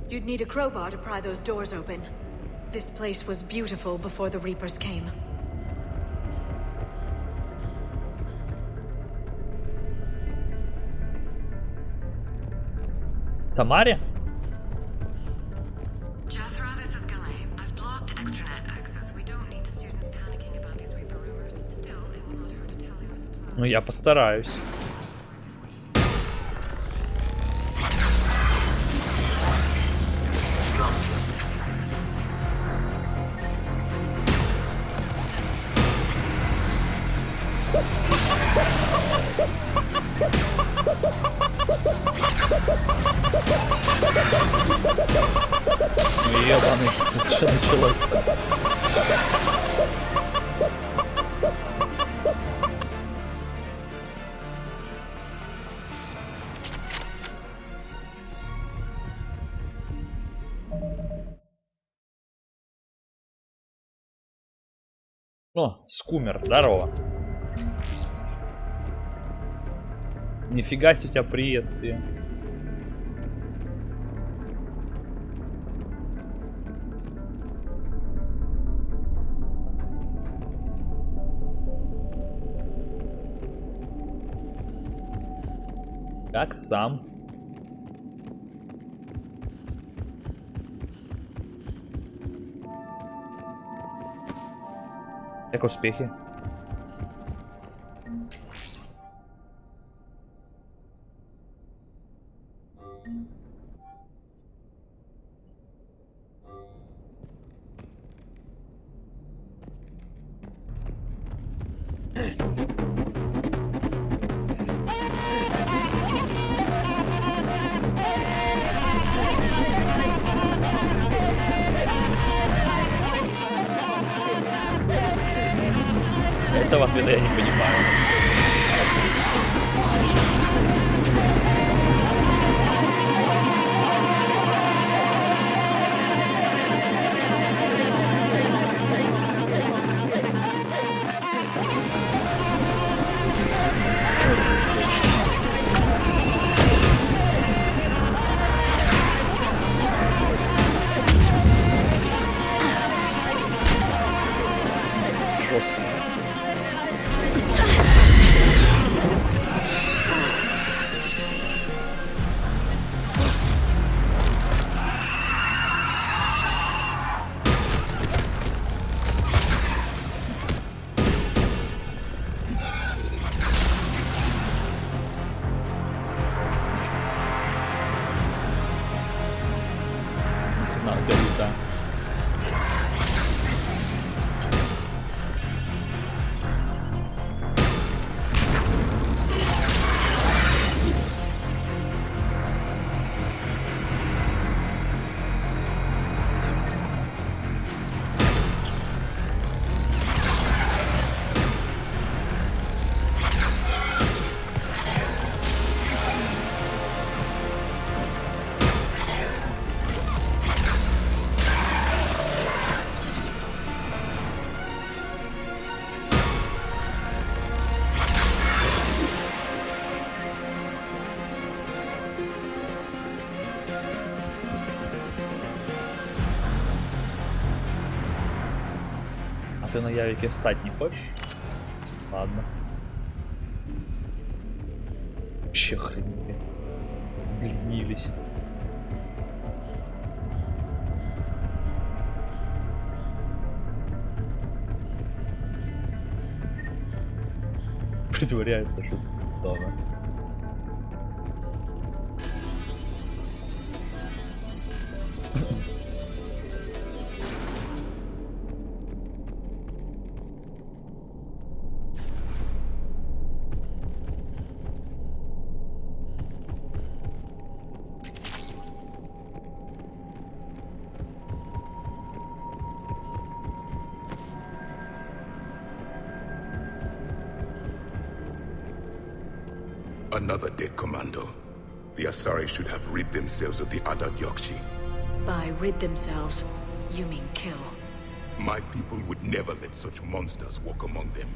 You'd need a crowbar to pry those doors open. This place was beautiful before the Reapers came. Самаре? Jethro, this is Galay. I've blocked extranet access. We don't need the students panicking about these Reaper rumors. Still, it will not hurt to tell your supply. Ну, я постараюсь. Ебаный, что началось-то? О, скумер, здорово. Нифига себе у тебя приветствие. Как сам? Как успехи? Этого ответа я не понимаю. Жестко. ты на Явике встать не хочешь? Ладно. Вообще хренели. Ленились. Притворяется, что спит дома. Another dead commando. The Asari should have rid themselves of the other Yokshi. By rid themselves, you mean kill. My people would never let such monsters walk among them.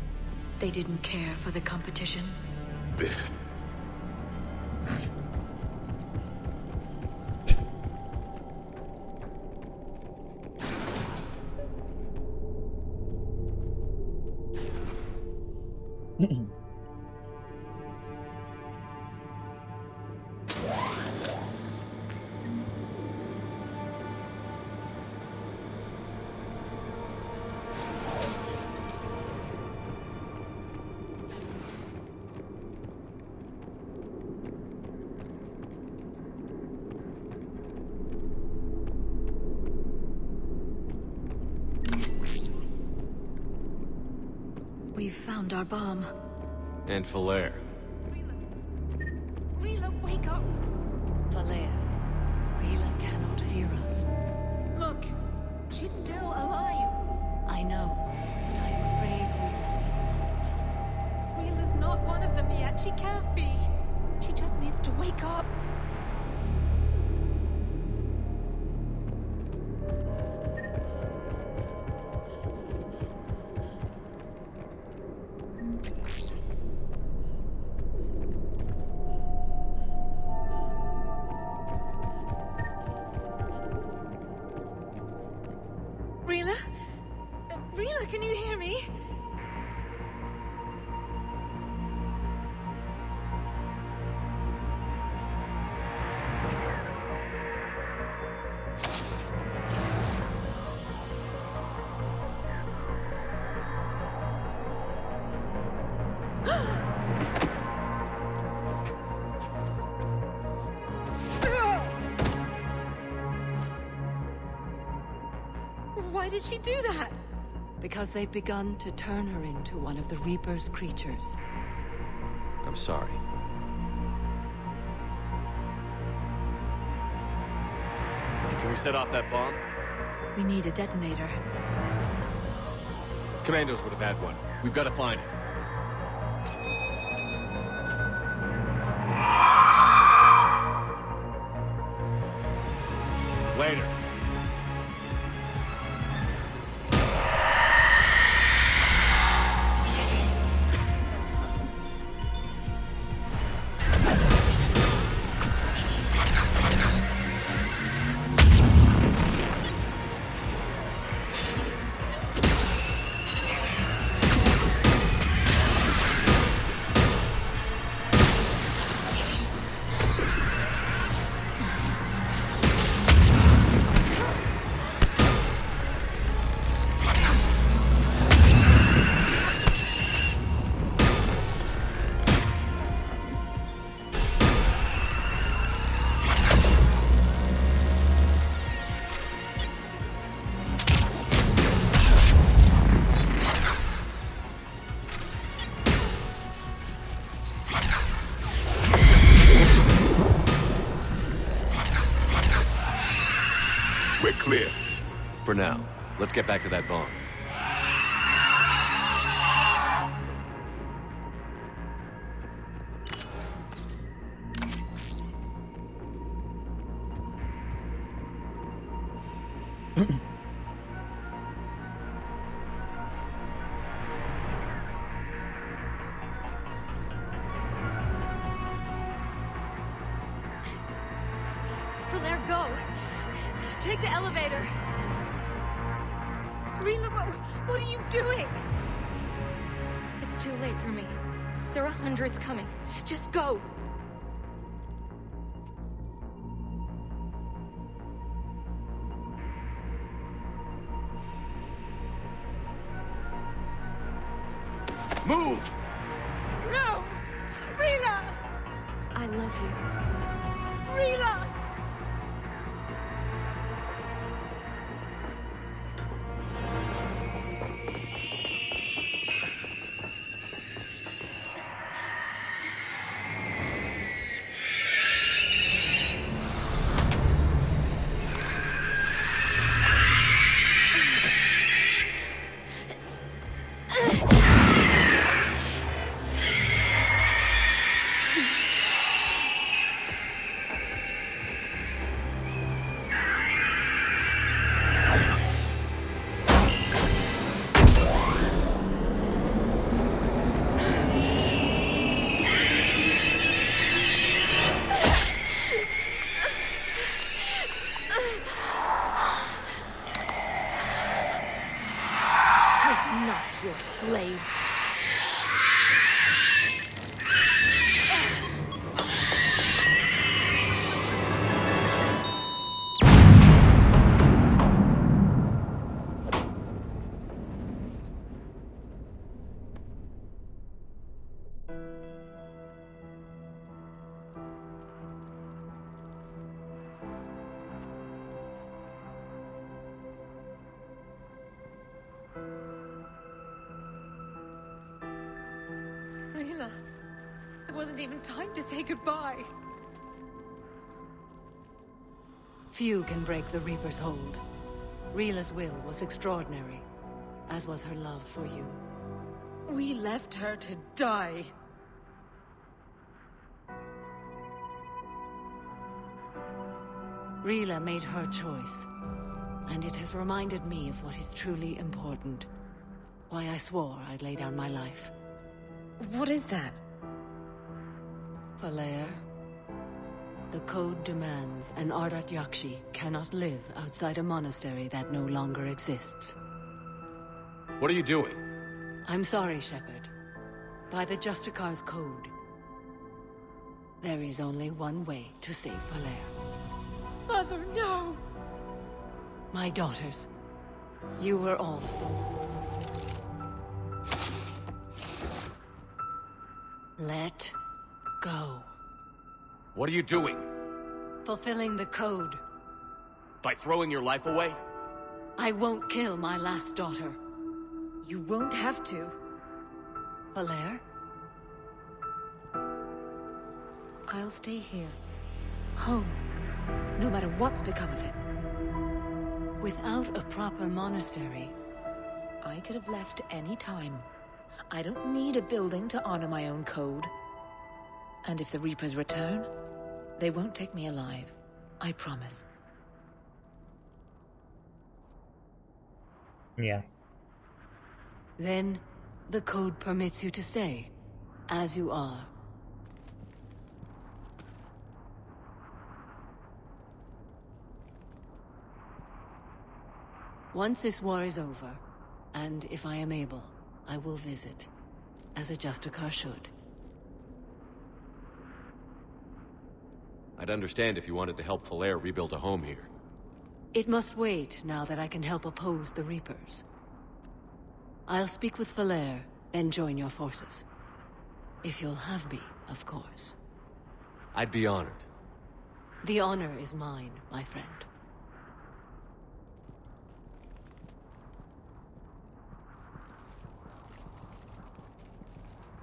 They didn't care for the competition? Blech. We've found our bomb. And Falaire. Rila, wake up! Falaire, Rila cannot hear us. Look, she's still alive. I know, but I am afraid Rila is not well. Rila's not one of them yet. She can't be. She just needs to wake up. Rila? Rila, can you hear me? Why did she do that? Because they've begun to turn her into one of the Reaper's creatures. I'm sorry. Can we set off that bomb? We need a detonator. Commandos would have had one. We've got to find it. Later. We're clear. For now, let's get back to that bomb. Falaire, go! Take the elevator! Rila, what are you doing? It's too late for me. There are hundreds coming. Just go. Move! No! Rila! I love you. Rila! Not your slaves. Rila, it wasn't even time to say goodbye. Few can break the Reaper's hold. Rila's will was extraordinary, as was her love for you. We left her to die. Rila made her choice, and it has reminded me of what is truly important. Why I swore I'd lay down my life. What is that? Falair, the code demands an Ardat Yakshi cannot live outside a monastery that no longer exists. What are you doing? I'm sorry, Shepard. By the Justicar's code, there is only one way to save Falair. Mother, no! My daughters, you were also. Let go. What are you doing? Fulfilling the code. By throwing your life away? I won't kill my last daughter. You won't have to. Falair? I'll stay here. Home. No matter what's become of it. Without a proper monastery, I could have left any time. I don't need a building to honor my own code. And if the Reapers return, they won't take me alive. I promise. Yeah. Then, the code permits you to stay, as you are. Once this war is over, and if I am able, I will visit, as a Justicar should. I'd understand if you wanted to help Falair rebuild a home here. It must wait now that I can help oppose the Reapers. I'll speak with Falair, then join your forces. If you'll have me, of course. I'd be honored. The honor is mine, my friend.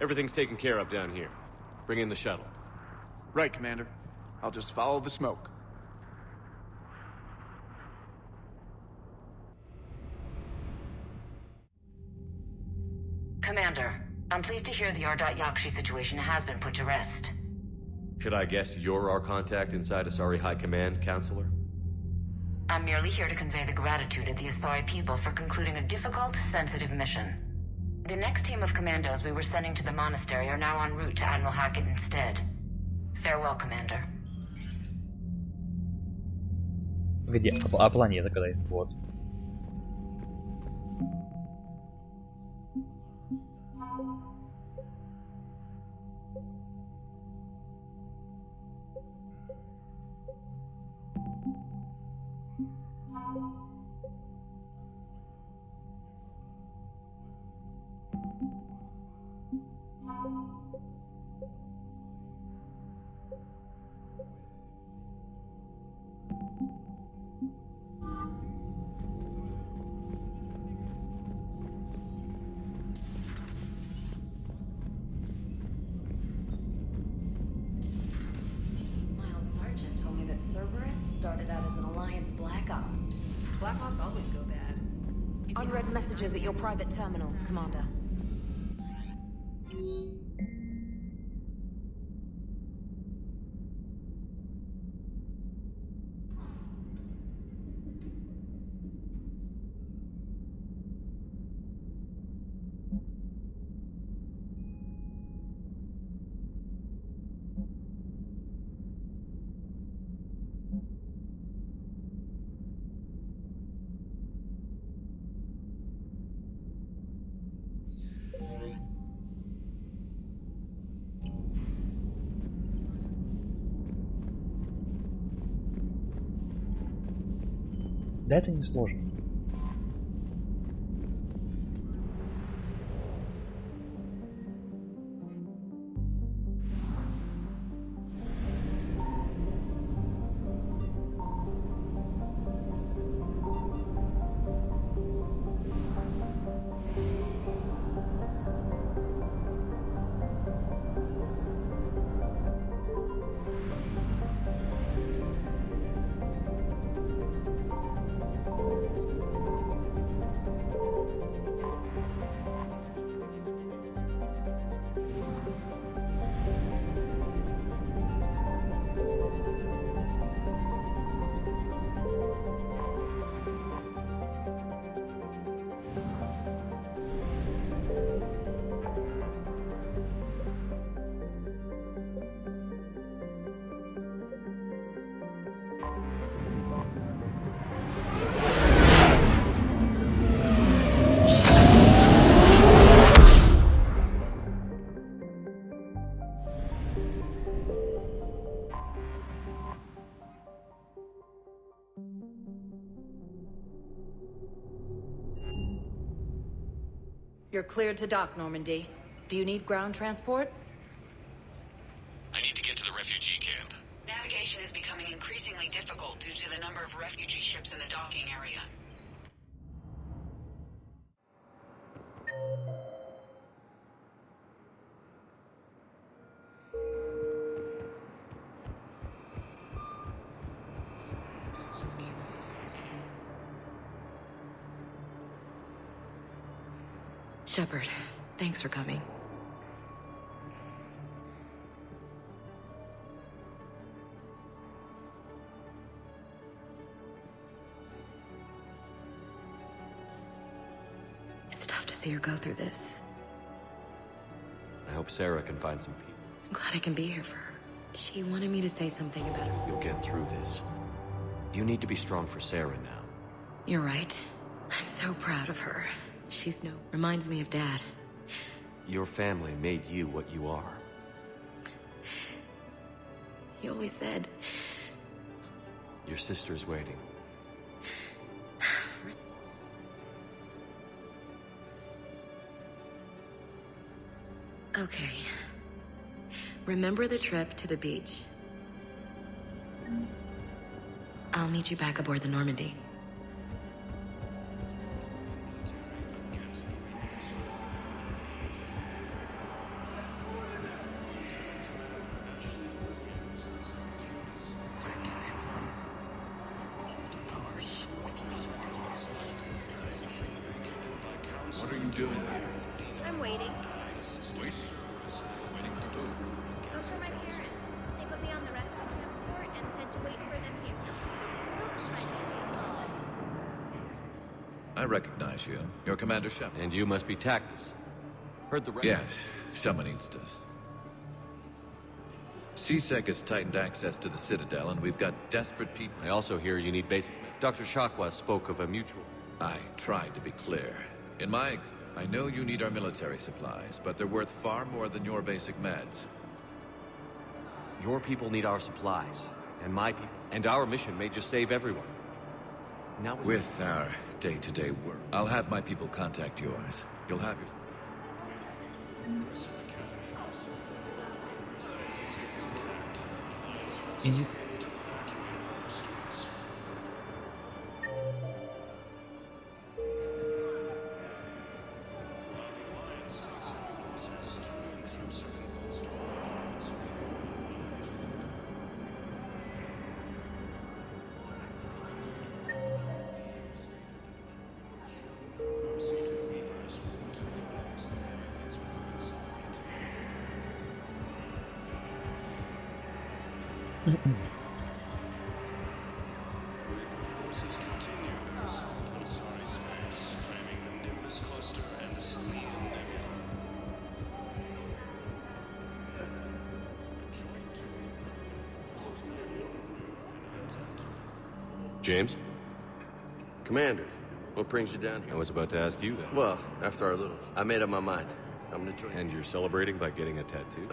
Everything's taken care of down here. Bring in the shuttle. Right, Commander. I'll just follow the smoke. Commander, I'm pleased to hear the Ardat Yakshi situation has been put to rest. Should I guess you're our contact inside Asari High Command, Counselor? I'm merely here to convey the gratitude of the Asari people for concluding a difficult, sensitive mission. The next team of commandos we were sending to the monastery are now en route to Admiral Hackett instead. Farewell, Commander. Где? А планета когда? Вот. Cerberus started out as an Alliance Black Op. Black Ops always go bad. Unread messages at your private terminal, Commander. Да это не сложно. You're cleared to dock, Normandy. Do you need ground transport? I need to get to the refugee camp. Navigation is becoming increasingly difficult due to the number of refugee ships in the docking area. Shepard, thanks for coming. It's tough to see her go through this. I hope Sarah can find some peace. I'm glad I can be here for her. She wanted me to say something about her. You'll get through this. You need to be strong for Sarah now. You're right. I'm so proud of her. Reminds me of Dad. Your family made you what you are. He always said... Your sister's waiting. Okay. Remember the trip to the beach? I'll meet you back aboard the Normandy. What are you doing here? I'm waiting. Wait. Waiting for who? Oh, for my parents. They put me on the rescue transport and said to wait for them here. I recognize you. You're Commander Shepard. And you must be Tactus. Heard the Yes, someone needs to. CSEC has tightened access to the Citadel, and we've got desperate people. I also hear you need basic... Dr. Shakwa spoke of a mutual... I tried to be clear. In my experience, I know you need our military supplies, but they're worth far more than your basic meds. Your people need our supplies, and my people, and our mission may just save everyone. Now with our day-to-day work, I'll have my people contact yours. You'll have your... Easy. James? Commander, what brings you down here? I was about to ask you that. Well, after our little... I made up my mind. I'm gonna join. And you're celebrating by getting a tattoo?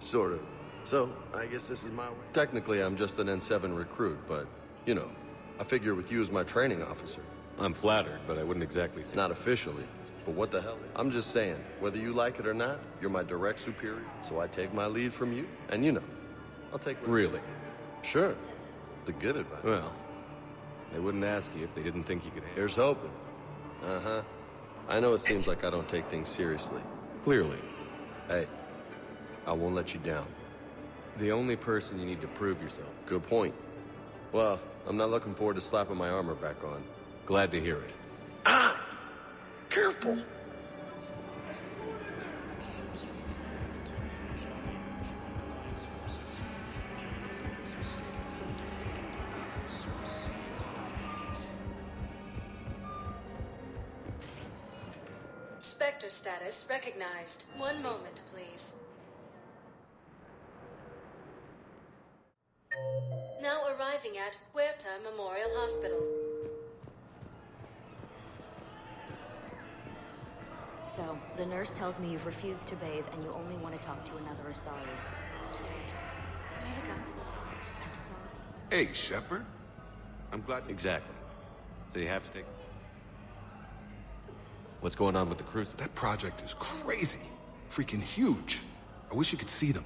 Sort of. So, I guess this is my way. Technically, I'm just an N7 recruit, but, you know, I figure with you as my training officer. I'm flattered, but I wouldn't exactly say... Not officially, but what the hell? I'm just saying, whether you like it or not, you're my direct superior, so I take my lead from you, and you know, I'll take... Really? Sure. The good advice. Well, they wouldn't ask you if they didn't think you could... Here's hoping. Uh-huh. I know it seems like I don't take things seriously. Clearly. Hey, I won't let you down. The only person you need to prove yourself. Good point. Well, I'm not looking forward to slapping my armor back on. Glad to hear it. Ah! Careful! Spectre status recognized. One moment, please. Now arriving at Huerta Memorial Hospital. So, the nurse tells me you've refused to bathe and you only want to talk to another Asari. Can I have a gun? I'm sorry. Hey, Shepard. I'm glad... Exactly. So you have to take... What's going on with the Crucible? That project is crazy. Freaking huge. I wish you could see them.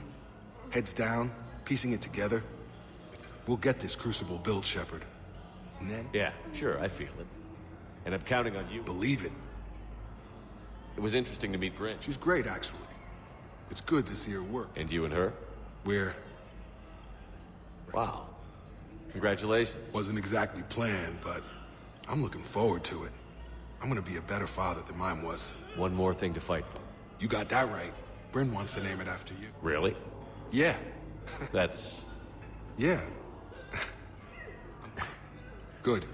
Heads down, piecing it together. We'll get this Crucible built, Shepard. And then... Yeah, sure, I feel it. And I'm counting on you. Believe it. It was interesting to meet Bryn. She's great, actually. It's good to see her work. And you and her? We're... Wow. Congratulations. Wasn't exactly planned, but I'm looking forward to it. I'm gonna be a better father than mine was. One more thing to fight for. You got that right. Bryn wants to name it after you. Really? Yeah. That's... Yeah. Good.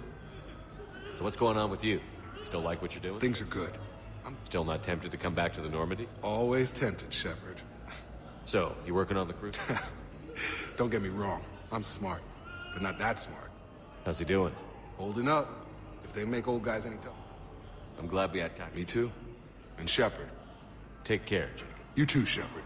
So what's going on with you? Still like what you're doing? Things are good. I'm still not tempted to come back to the Normandy? Always tempted, Shepard. So, you working on the cruise? Don't get me wrong. I'm smart, but not that smart. How's he doing? Holding up. If they make old guys any tougher. I'm glad we had time. Me too. And Shepard. Take care, Jacob. You too, Shepard.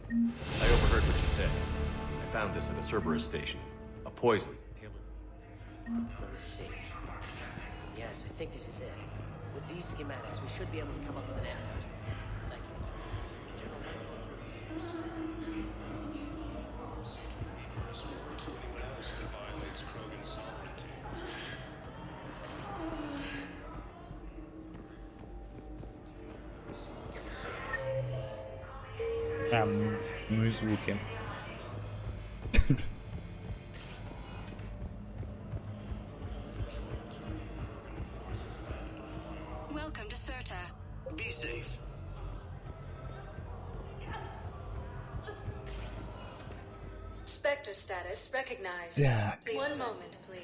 I overheard what you said. I found this at a Cerberus station. A poison. Let me see. Yes, I think this is it. With these schematics, we should be able to come up with an antidote. Thank Ну и звуки. Welcome to Serta. Be safe. Spectre status recognized. Так. One moment, please.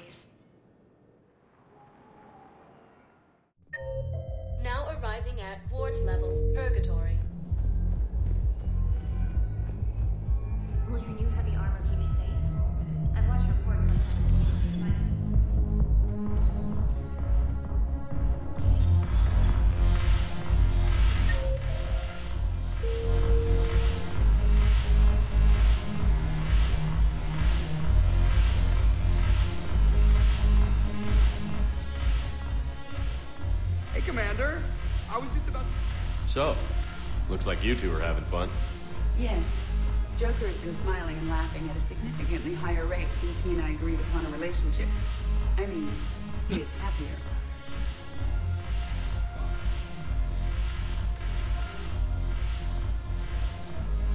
Now arriving at ward level, Purgatory. Will your new heavy armor keep you safe? I've watched reports. Hey, Commander. I was just about to... So, looks like you two are having fun. Yes. Joker has been smiling and laughing at a significantly higher rate since he and I agreed upon a relationship. I mean, he is happier.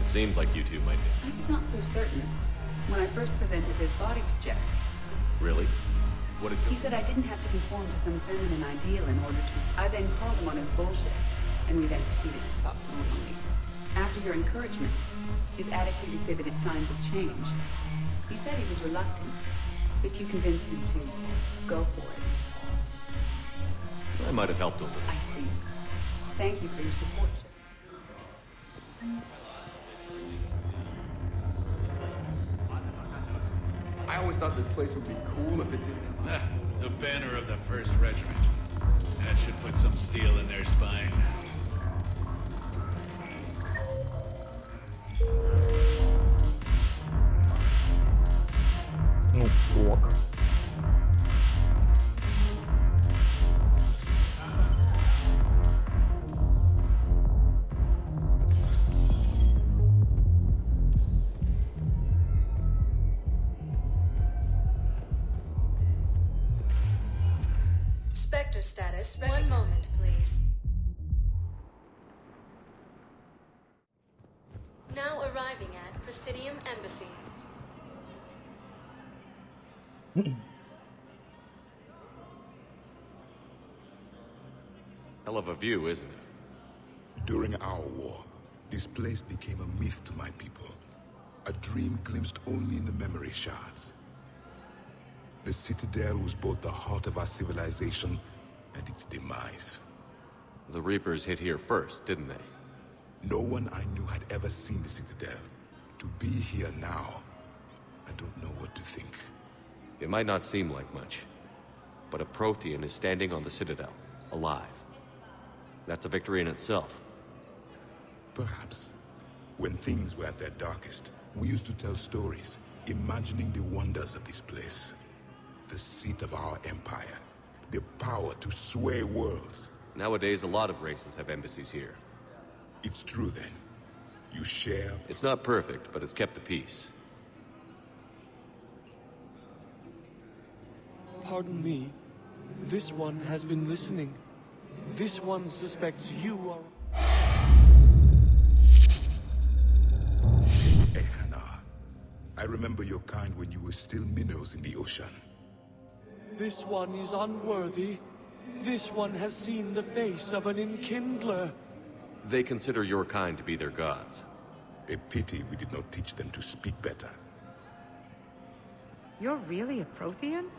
It seemed like you two might be. I was not so certain. When I first presented his body to Jack, Really? What did he you... said I didn't have to conform to some feminine ideal in order to... I then called him on his bullshit, and we then proceeded to talk normally. After your encouragement, his attitude exhibited signs of change. He said he was reluctant, but you convinced him to go for it. I might have helped a little. I see. Thank you for your support, Shep. I always thought this place would be cool if it didn't. The banner of the 1st Regiment. That should put some steel in their spine. Ну, ок. Spectre status. One moment, please. Now arriving at Presidium Embassy. Hell of a view, isn't it? During our war, this place became a myth to my people. A dream glimpsed only in the memory shards. The Citadel was both the heart of our civilization and its demise. The Reapers hit here first, didn't they? No one I knew had ever seen the Citadel. To be here now, I don't know what to think. It might not seem like much, but a Prothean is standing on the Citadel, alive. That's a victory in itself. Perhaps. When things were at their darkest, we used to tell stories, imagining the wonders of this place. The seat of our empire. The power to sway worlds. Nowadays, a lot of races have embassies here. It's true, then. You share... It's not perfect, but it's kept the peace. Pardon me. This one has been listening. This one suspects you are... Hey, Hannah. I remember your kind when you were still minnows in the ocean. This one is unworthy. This one has seen the face of an enkindler. They consider your kind to be their gods. A pity we did not teach them to speak better. You're really a Prothean?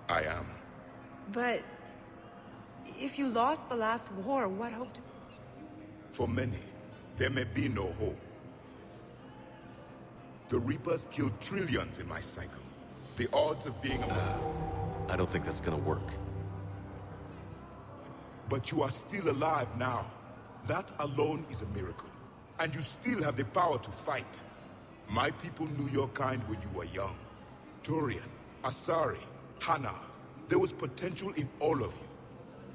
I am. But... if you lost the last war, what hope to... For many, there may be no hope. The Reapers killed trillions in my cycle. The odds of being a... I don't think that's gonna work. But you are still alive now. That alone is a miracle. And you still have the power to fight. My people knew your kind when you were young. Turian, Asari, Hana. There was potential in all of you.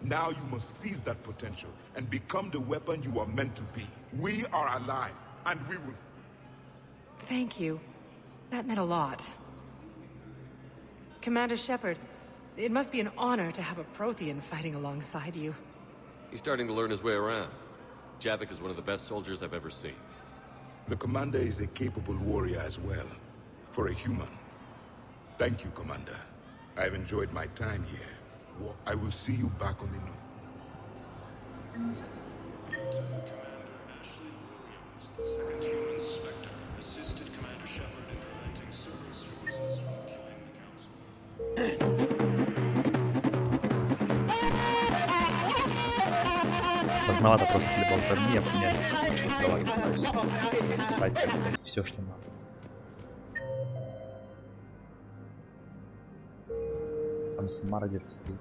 Now you must seize that potential and become the weapon you are meant to be. We are alive, and we will... Thank you. That meant a lot. Commander Shepard, it must be an honor to have a Prothean fighting alongside you. He's starting to learn his way around. Javik is one of the best soldiers I've ever seen. The commander is a capable warrior as well, for a human. Thank you, Commander. I've enjoyed my time here. I will see you back on the north. Commander Ashley Williams, the second human Spectre, assisted Commander Shepard поздновато просто для болтовни, я по мере разговариваю. Все, что надо. Там Самара где-то стоит.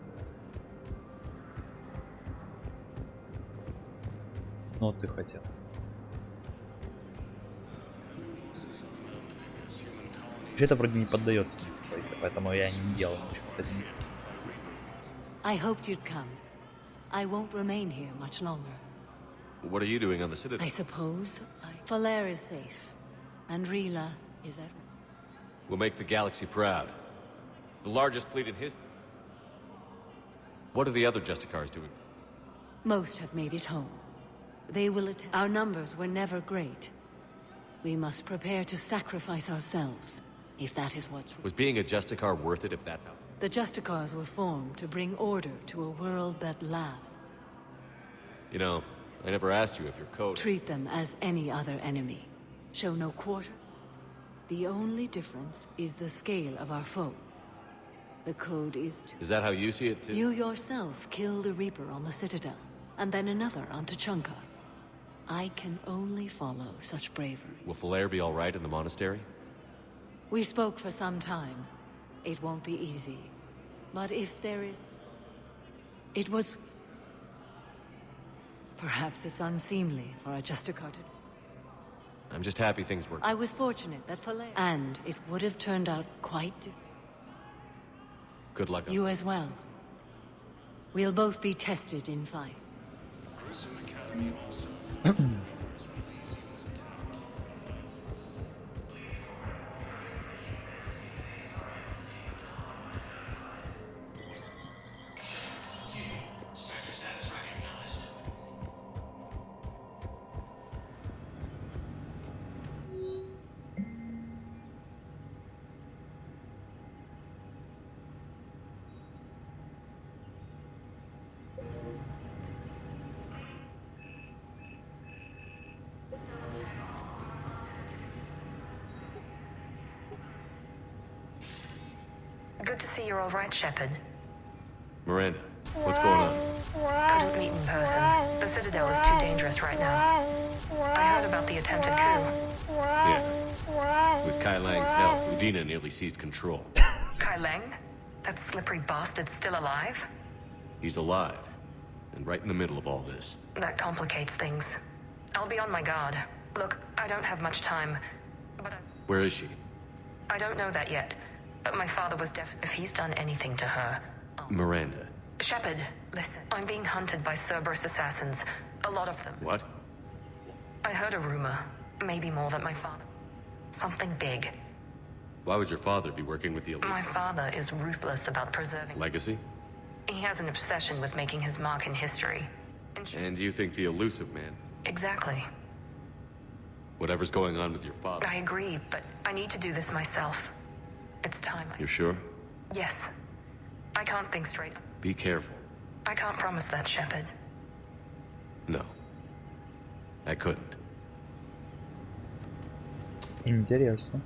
Ну, вот ты хотел. Это вроде не поддается настройке, поэтому я не делал ничего. I hoped you'd come. I won't remain here much longer. What are you doing on the Citadel? I suppose Falair is safe, and Rila is at. We'll make the galaxy proud. The largest fleet in history. What are the other Justicars doing? Most have made it home. They will attack. Our numbers were never great. We must prepare to sacrifice ourselves, if that is what's. Was being a Justicar worth it if that's how? The Justicars were formed to bring order to a world that laughs. You know, I never asked you if your code... Treat them as any other enemy. Show no quarter. The only difference is the scale of our foe. The code is... Is that how you see it, too? You yourself killed a Reaper on the Citadel, and then another on Tuchanka. I can only follow such bravery. Will Falair be all right in the monastery? We spoke for some time. It won't be easy. But if there is... It was... Perhaps it's unseemly for a Justicar to... I'm just happy things worked. I was fortunate that Falair... And it would have turned out quite different. Good luck. You as well. We'll both be tested in fight. Good to see you're all right, Shepard. Miranda, what's going on? Couldn't meet in person. The Citadel is too dangerous right now. I heard about the attempted coup. Yeah. With Kai Lang's help, Udina nearly seized control. Kai Lang? That slippery bastard's still alive? He's alive, and right in the middle of all this. That complicates things. I'll be on my guard. Look, I don't have much time, but Where is she? I don't know that yet. But my father was deaf. If he's done anything to her... Miranda. Shepard, listen. I'm being hunted by Cerberus assassins. A lot of them. What? I heard a rumor. Maybe more than my father. Something big. Why would your father be working with the elite? My father is ruthless about preserving... Legacy? He has an obsession with making his mark in history. And you think the elusive man? Exactly. Whatever's going on with your father. I agree, but I need to do this myself. It's time. You're sure? Yes. I can't think straight. Be careful. I can't promise that, Shepard. No. I couldn't. Интересно.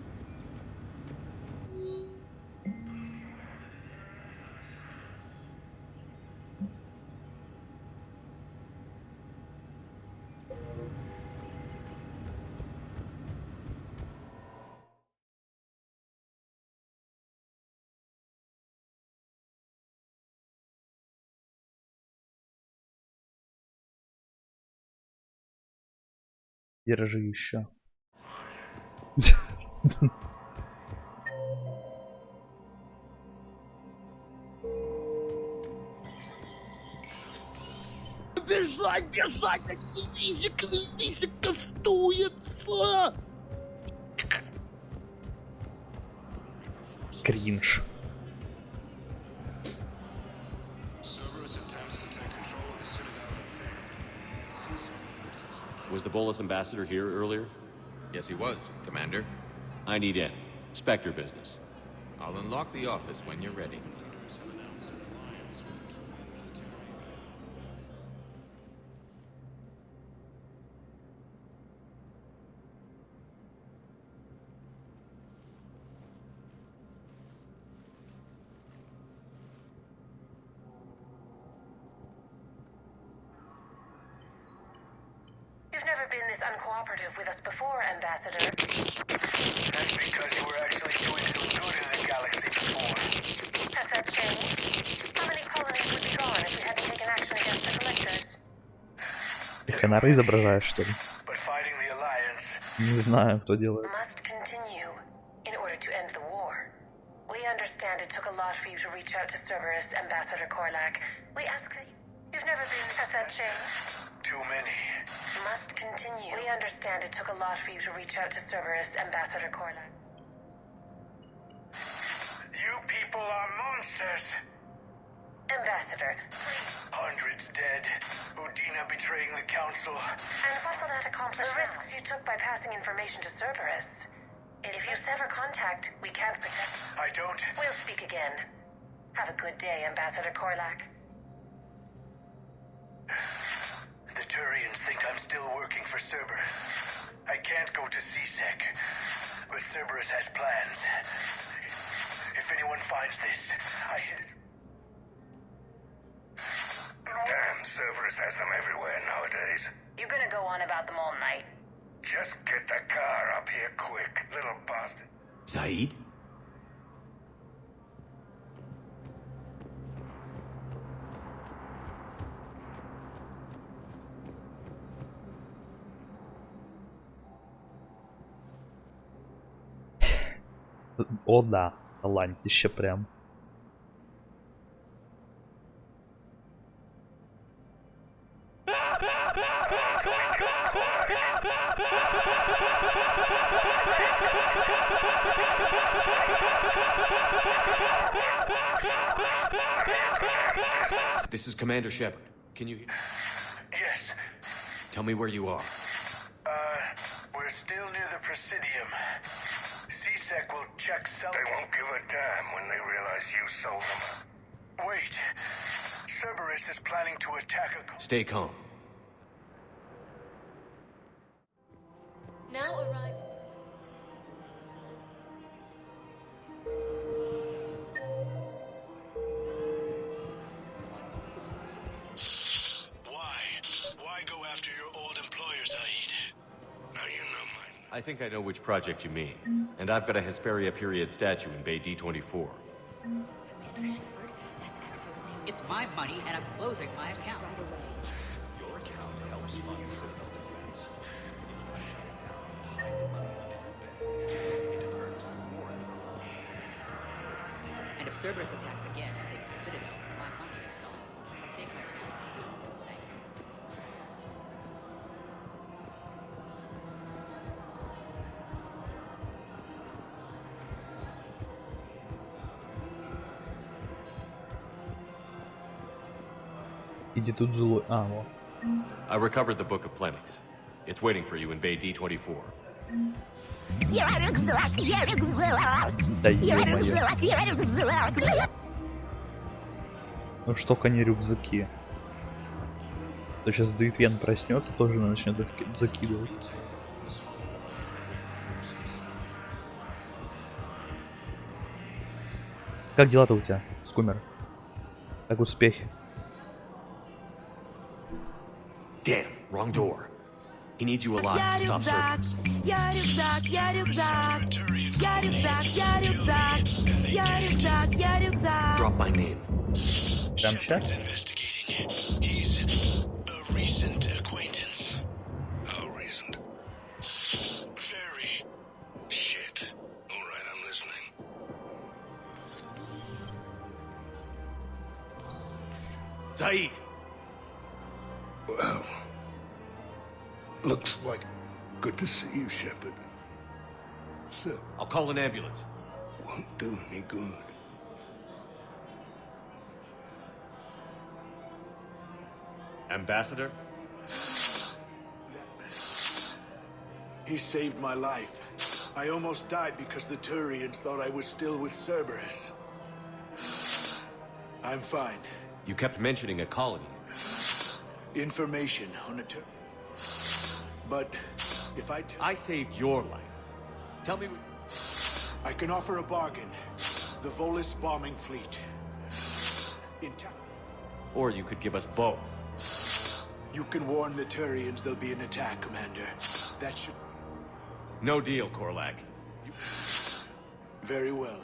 Держи еще. Бежать, бежать! Физика кастуется! Кринж. Was the Volus ambassador here earlier? Yes, he was, Commander. I need in. Spectre business. I'll unlock the office when you're ready. never been this uncooperative with us before, Ambassador. That's because you were actually doing some good in the galaxy before. Has that changed? How many colonies would be gone if we hadn't taken action against the collectors? Ты канары изображаешь, что ли? But fighting the Alliance... Не знаю, кто делает. Must continue in order to end the war. We understand it took a lot for you to reach out to Cerberus, Ambassador Korlak. We ask that you've never been... Has that changed? Too many. Must continue. We understand it took a lot for you to reach out to Cerberus, Ambassador Korlak. You people are monsters! Ambassador, Hundreds dead. Udina betraying the Council. and what will that accomplish? The risks you took by passing information to Cerberus. If you sever contact, we can't protect... I don't... We'll speak again. Have a good day, Ambassador Korlak. The Turians think I'm still working for Cerberus. I can't go to CSEC, but Cerberus has plans. If anyone finds this, I hit it. Damn, Cerberus has them everywhere nowadays. You're gonna go on about them all night. Just get the car up here quick, little bastard. Saeed? О да, талантище прям. This is Commander Shepard. Can you... Yes. Tell me where you are. We're still near the Presidium. CSEC will check cell... They won't give a damn when they realize you sold them. Wait. Cerberus is planning to attack a... Stay calm. Now arrive. Why go after your old employer, Zaid? Now you know mine. I think I know which project you mean. And I've got a Hesperia period statue in Bay D24. It's my money, and I'm closing my account. Your account helps fund Citadel defense. It earns more. And if Cerberus attacks again and takes the Citadel, my money is gone. I take my chance. Thank you. Иди тут злой. А, вот. I recovered the Book of Plenix. It's waiting for you in Bay D24. Да ё-моё. Ну что, не рюкзаки. То сейчас Дейтвен проснется, тоже начнет закидывать. Как дела-то у тебя, Скумер? Как успехи? Damn, wrong door. He needs you alive to stop Cerberus. Я рюкзак, я рюкзак, я рюкзак, я рюкзак, я рюкзак, я рюкзак. Drop my name. Прям сейчас? He's a recent acquaintance. How recent? Very. Shit. All right, I'm listening. Saeed! Well, looks like good to see you, Shepard. So, I'll call an ambulance. won't do any good. Ambassador? He saved my life. I almost died because the Turians thought I was still with Cerberus. I'm fine. You kept mentioning a colony. Information on a But if I saved your life. Tell me what... I can offer a bargain. The Volus bombing fleet. In Or you could give us both. You can warn the Turians there'll be an attack, Commander. That should... No deal, Korlak. Very well.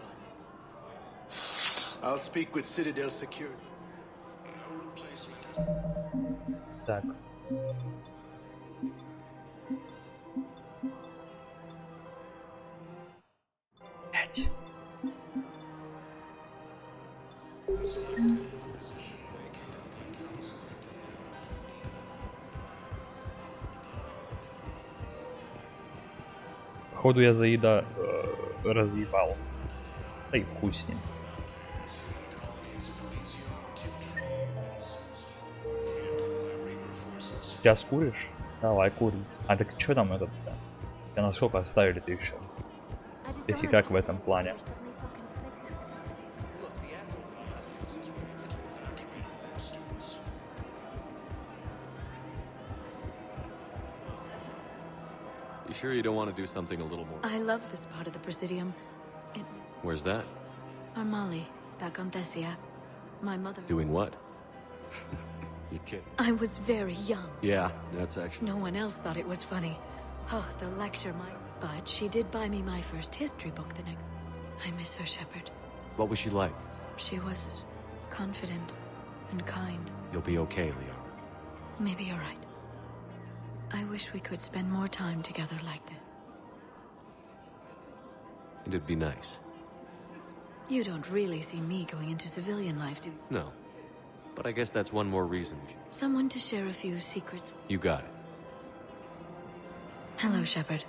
I'll speak with Citadel Security. Так. Блять. Походу я Заида разъебал. Да и хуй с ним. Сейчас куришь? Давай, кури. А так что там этот? Я насколько оставили-то еще? И как в этом плане? You sure you don't want to do something a little more? I love this part of the Presidium. Where's that? Armali, back on Thessia. My mother... Doing what? You kidding? I was very young. Yeah, that's actually... No one else thought it was funny. Oh, the lecture might... But she did buy me my first history book the next... I miss her, Shepard. What was she like? She was confident and kind. You'll be okay, Leo. Maybe you're right. I wish we could spend more time together like this. It'd be nice. You don't really see me going into civilian life, do you? No. But I guess that's one more reason we should... Someone to share a few secrets. You got it. Hello, Shepard.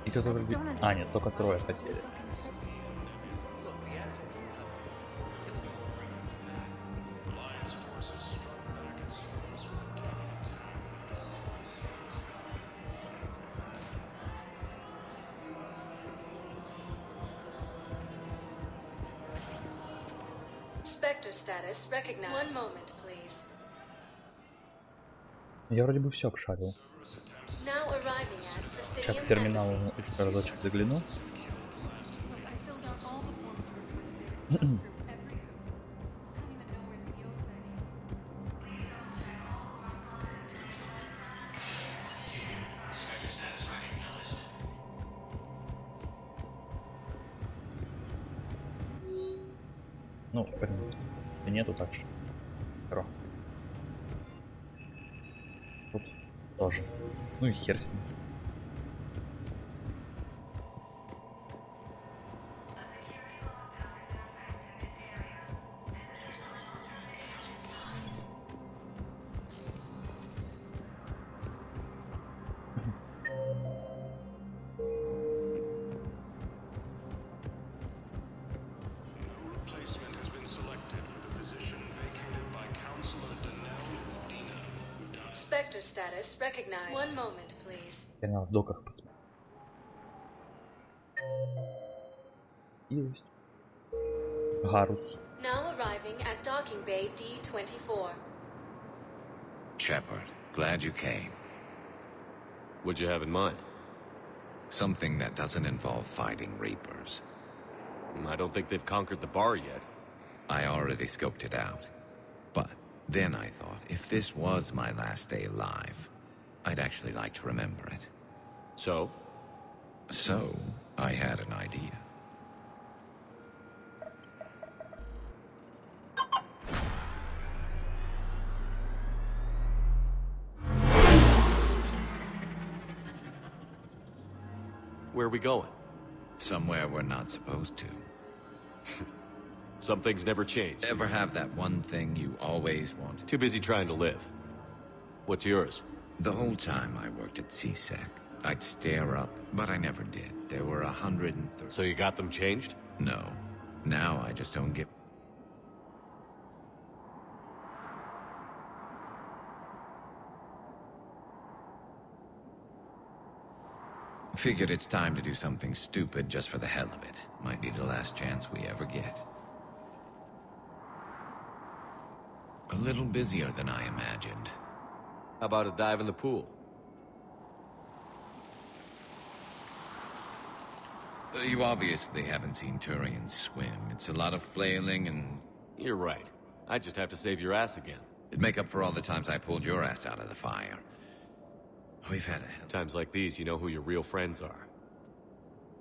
И кто-то вроде... А, нет, только трое хотели. Spectre status recognized. One moment, please. Я вроде бы все обшарил. Now arriving at Сейчас к терминалу еще разочек загляну. Ну, в принципе, нету так что. Хорошо. Тут тоже. Ну и хер с ним. Spectre status recognized. One moment, please. Я на в доках посмотрю. Есть. Гарус. Now arriving at docking bay D-24. Shepard, glad you came. What'd you have in mind? Something that doesn't involve fighting Reapers. I don't think they've conquered the bar yet. I already scoped it out. But then I thought, if this was my last day alive, I'd actually like to remember it. So? So, I had an idea. Where are we going? Somewhere we're not supposed to. Some things never change. Ever have that one thing you always wanted? Too busy trying to live. What's yours? The whole time I worked at CSEC, I'd stare up, but I never did. There were 130. So you got them changed? No. Now I just don't give... Figured it's time to do something stupid just for the hell of it. Might be the last chance we ever get. A little busier than I imagined. How about a dive in the pool? You obviously haven't seen Turians swim. It's a lot of flailing and... You're right. I just have to save your ass again. It'd make up for all the times I pulled your ass out of the fire. We've had a... Times like these, you know who your real friends are.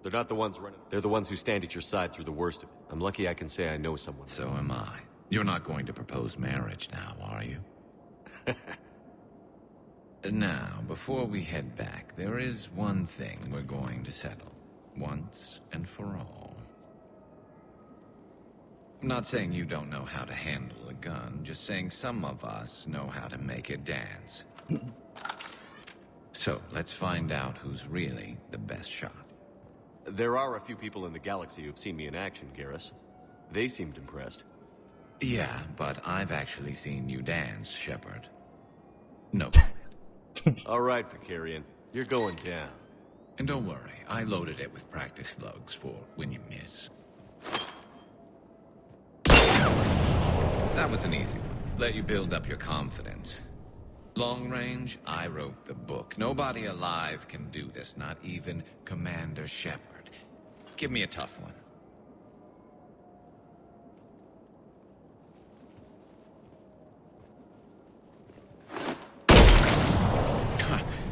They're not the ones running. They're the ones who stand at your side through the worst of it. I'm lucky I can say I know someone. So am I. You're not going to propose marriage now, are you? Now, before we head back, there is one thing we're going to settle. Once and for all. I'm not saying you don't know how to handle a gun, just saying some of us know how to make it dance. So, let's find out who's really the best shot. There are a few people in the galaxy who've seen me in action, Garrus. They seemed impressed. Yeah, but I've actually seen you dance, Shepard. No. All right, Vicarian. You're going down. And don't worry, I loaded it with practice slugs for when you miss. That was an easy one. Let you build up your confidence. Long range, I wrote the book. Nobody alive can do this, not even Commander Shepard. Give me a tough one.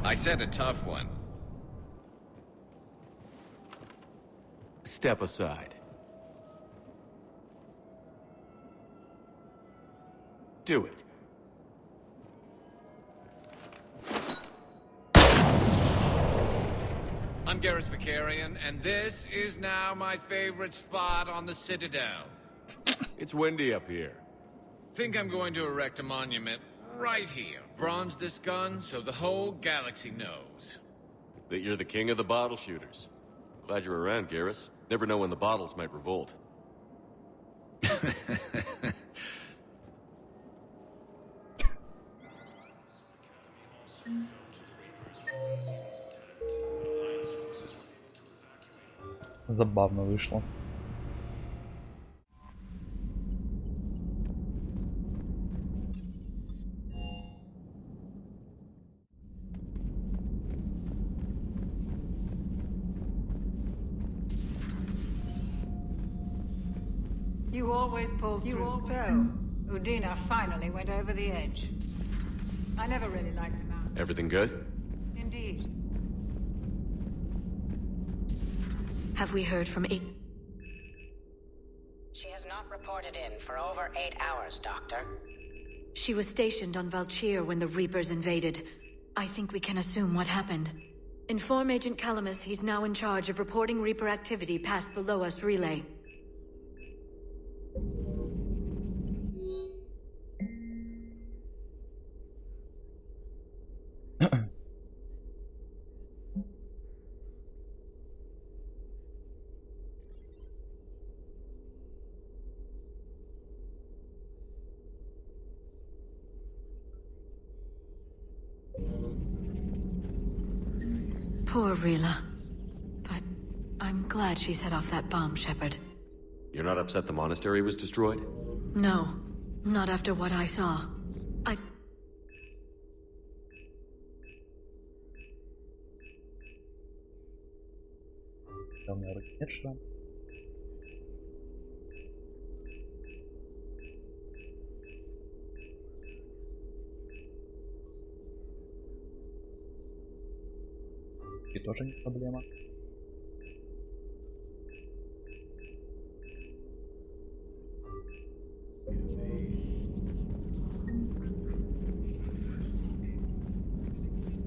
I said a tough one. Step aside. Do it. I'm Garrus Vicarian, and this is now my favorite spot on the Citadel. It's windy up here. Think I'm going to erect a monument right here. Bronze this gun so the whole galaxy knows. That you're the king of the bottle shooters. Glad you're around, Garrus. Never know when the bottles might revolt. Забавно вышло. You always pull through. You all so. Udina finally went over the edge. I never really liked the mountain. Everything good? Indeed. Have we heard from She has not reported in for over 8 hours, Doctor. She was stationed on Valchir when the Reapers invaded. I think we can assume what happened. Inform Agent Calamus he's now in charge of reporting Reaper activity past the Loas relay. Poor Rila. But I'm glad she set off that bomb, Shepard. You're not upset the monastery was destroyed? No, not after what I saw. И тоже не проблема.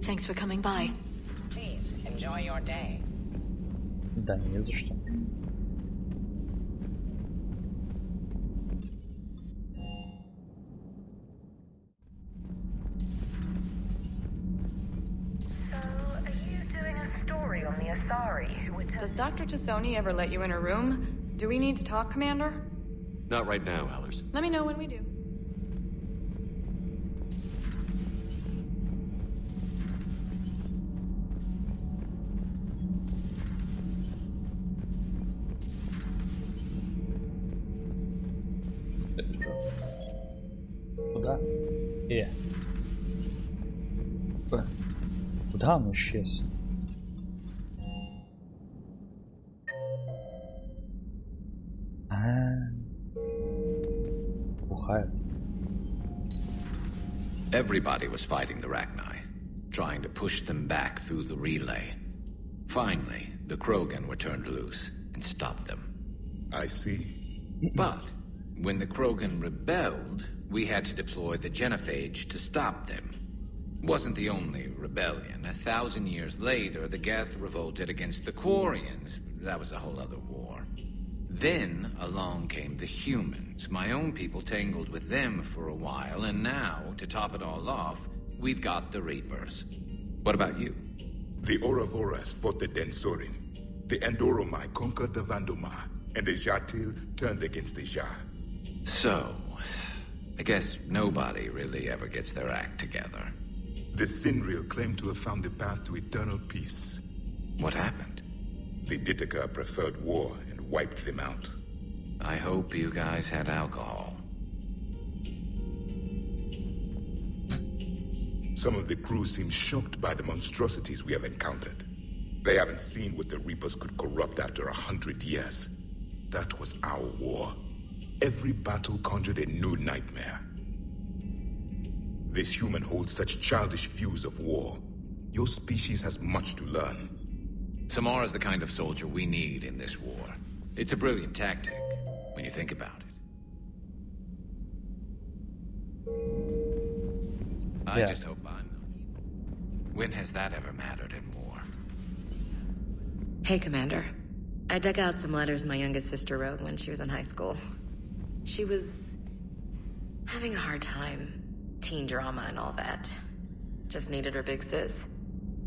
Thanks for coming by. Please, enjoy your day. Да, не за что. Does Dr. Tassoni ever let you in her room? Do we need to talk, Commander? Not right now, Allers. Let me know when we do. Куда? Куда он исчез? Бухает. Everybody was fighting the Rachni, trying to push them back through the relay. Finally, the Krogan were turned loose and stopped them. I see. But when the Krogan rebelled, we had to deploy the Genophage to stop them. Wasn't the only rebellion. 1,000 years later, the Geth revolted against the Quarians. That was a whole other war. Then along came the humans. My own people tangled with them for a while, and now, to top it all off, we've got the Reapers. What about you? The Ouroboros fought the Densorin. The Endoromai conquered the Vandomai, and the Jatil turned against the Ja. So, I guess nobody really ever gets their act together. The Sinreal claimed to have found the path to eternal peace. What happened? The Ditaka preferred war and wiped them out. I hope you guys had alcohol. Some of the crew seem shocked by the monstrosities we have encountered. They haven't seen what the Reapers could corrupt after 100 years. That was our war. Every battle conjured a new nightmare. This human holds such childish views of war. Your species has much to learn. Samara's the kind of soldier we need in this war. It's a brilliant tactic, when you think about it. I just hope I'm... When has that ever mattered in war? Hey, Commander. I dug out some letters my youngest sister wrote when she was in high school. She was having a hard time. Teen drama and all that. Just needed her big sis.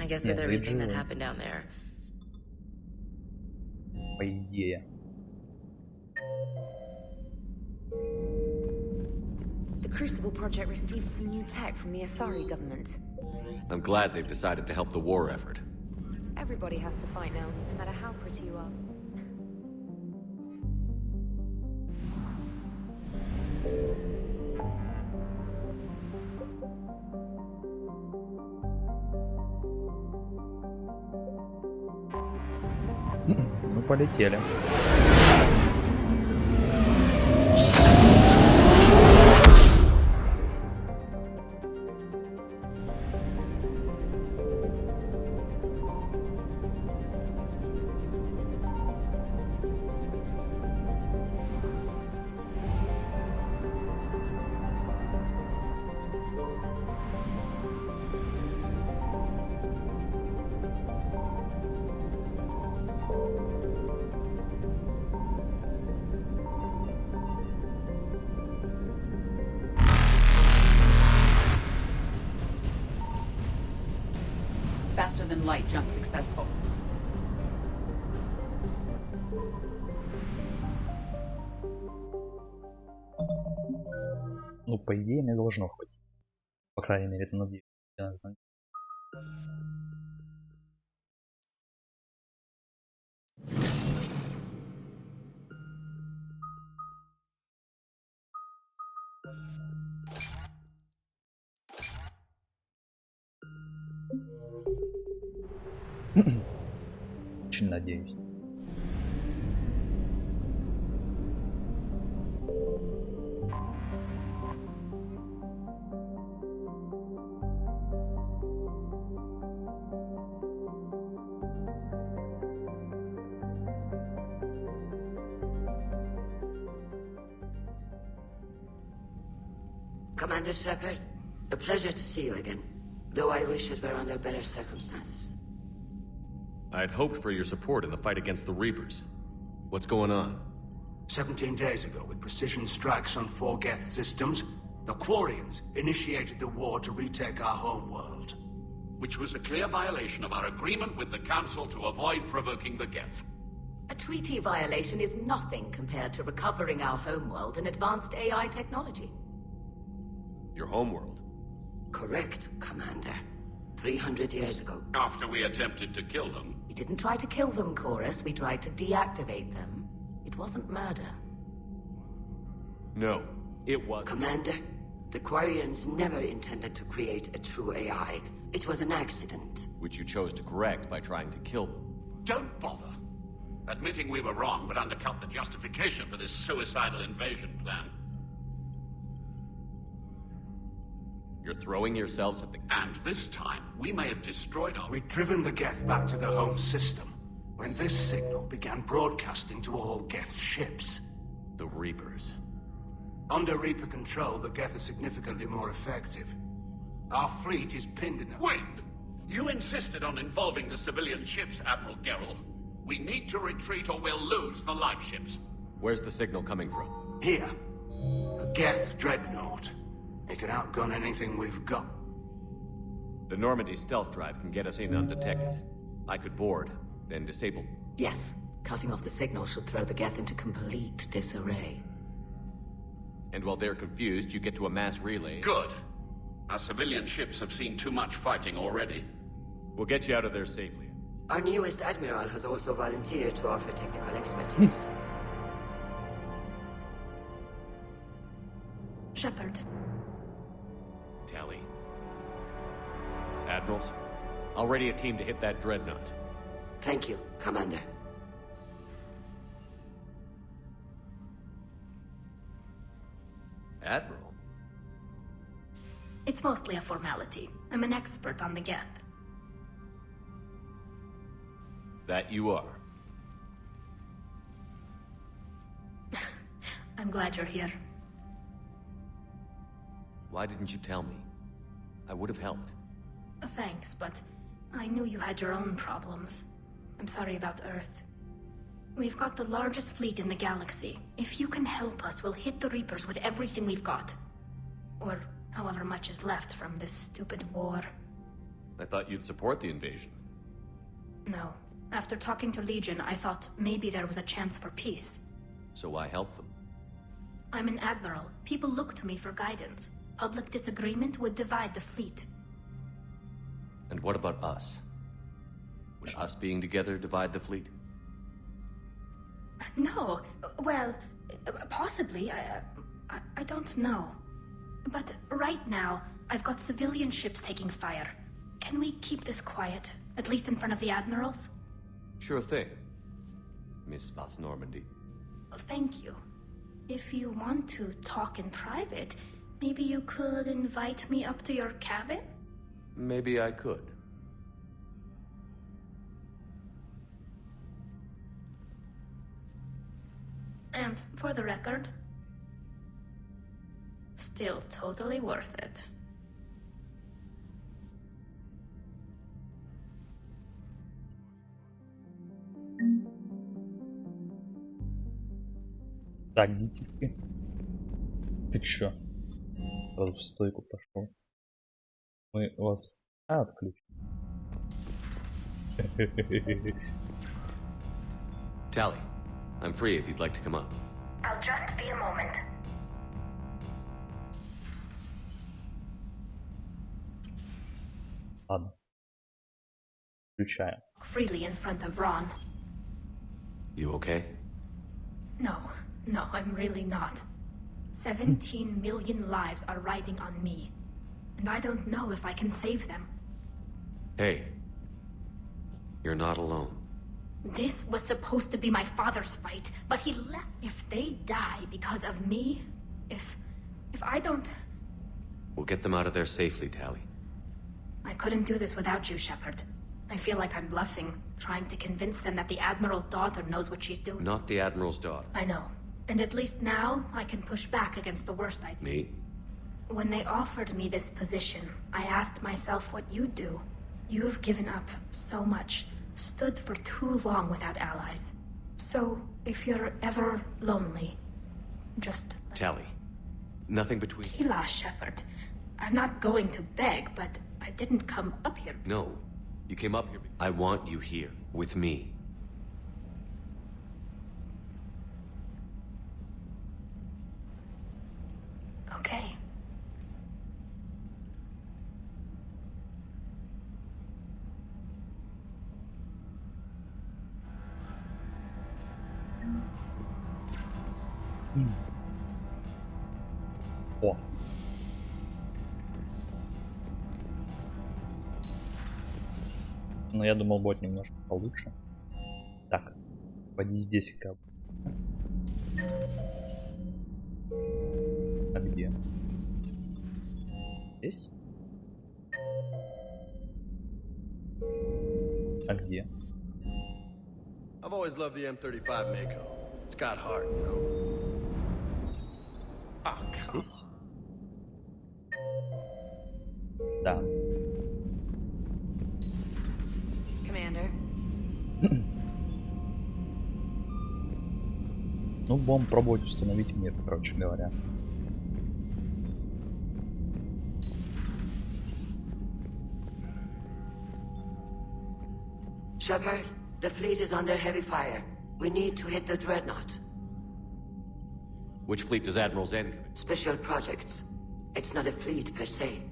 I guess with everything that happened down there. По идее. The Crucible Project received some new tech from the Asari government. I'm glad they've decided to help the war effort. Everybody has to fight now, no matter how pretty you are. Ну, полетели. Faster than light jump successful. Ну, по идее, мне должно хватить. По крайней мере, это надеюсь. Очень надеюсь. Commander Shepard, a pleasure to see you again, though I wish it were under better circumstances. I had hoped for your support in the fight against the Reapers. What's going on? 17 days ago, with precision strikes on 4 Geth systems, the Quarians initiated the war to retake our homeworld. Which was a clear violation of our agreement with the Council to avoid provoking the Geth. A treaty violation is nothing compared to recovering our homeworld and advanced AI technology. Your homeworld? Correct, Commander. 300 years ago. After we attempted to kill them. We didn't try to kill them, Chorus. We tried to deactivate them. It wasn't murder. No, it was. Commander, the Quarians never intended to create a true AI, It was an accident. Which you chose to correct by trying to kill them. Don't bother. Admitting we were wrong would undercut the justification for this suicidal invasion plan. You're throwing yourselves at the... And this time, we may have destroyed our... We'd driven the Geth back to the home system when this signal began broadcasting to all Geth ships. The Reapers. Under Reaper control, the Geth are significantly more effective. Our fleet is pinned in the... Wait! You insisted on involving the civilian ships, Admiral Gerrel. We need to retreat or we'll lose the live ships. Where's the signal coming from? Here. A Geth dreadnought. It can outgun anything we've got. The Normandy stealth drive can get us in undetected. I could board, then disable. Yes. Cutting off the signal should throw the Geth into complete disarray. And while they're confused, you get to a mass relay. Good. Our civilian ships have seen too much fighting already. We'll get you out of there safely. Our newest admiral has also volunteered to offer technical expertise. Shepard. Tally. Admirals, I'll ready a team to hit that dreadnought. Thank you, Commander. Admiral? It's mostly a formality. I'm an expert on the Geth. That you are. I'm glad you're here. Why didn't you tell me? I would have helped. Thanks, but I knew you had your own problems. I'm sorry about Earth. We've got the largest fleet in the galaxy. If you can help us, we'll hit the Reapers with everything we've got. Or however much is left from this stupid war. I thought you'd support the invasion. No. After talking to Legion, I thought maybe there was a chance for peace. So why help them? I'm an admiral. People look to me for guidance. Public disagreement would divide the fleet. And what about us? Would us being together divide the fleet? No. Well, possibly. I don't know. But right now, I've got civilian ships taking fire. Can we keep this quiet? At least in front of the admirals? Sure thing, Miss Vas Normandy. Thank you. If you want to talk in private, maybe you could invite me up to your cabin? Maybe I could. And for the record, still totally worth it. Так, детишки. Ты чё? Сразу в стойку пошел. Мы вас отключим. Tally, I'm free if you'd like to come up. I'll just be a moment. Ладно. Включаем. Freely in front of Ron. You okay? No, I'm really not. 17 million lives are riding on me. And I don't know if I can save them. Hey. You're not alone. This was supposed to be my father's fight, but he left. If they die because of me, if I don't... We'll get them out of there safely, Tally. I couldn't do this without you, Shepard. I feel like I'm bluffing, trying to convince them that the Admiral's daughter knows what she's doing. Not the Admiral's daughter. I know. And at least now, I can push back against the worst idea. Me? When they offered me this position, I asked myself what you'd do. You've given up so much, stood for too long without allies. So, if you're ever lonely, just... Tally, nothing between... Hila, Shepard. I'm not going to beg, but I didn't come up here. No, you came up here. I want you here, with me. Okay. О. Но я думал, будет немножко получше. Так, поди здесь как. А где? Здесь? А где? I've always loved the M35 Mako. It's got heart, you know. Здесь? Да. Commander. Ну, будем пробовать установить мир, короче говоря. Shepard, the fleet is under heavy fire. We need to hit the dreadnought. Which fleet does Admiral Zen command? Special projects. It's not a fleet per se.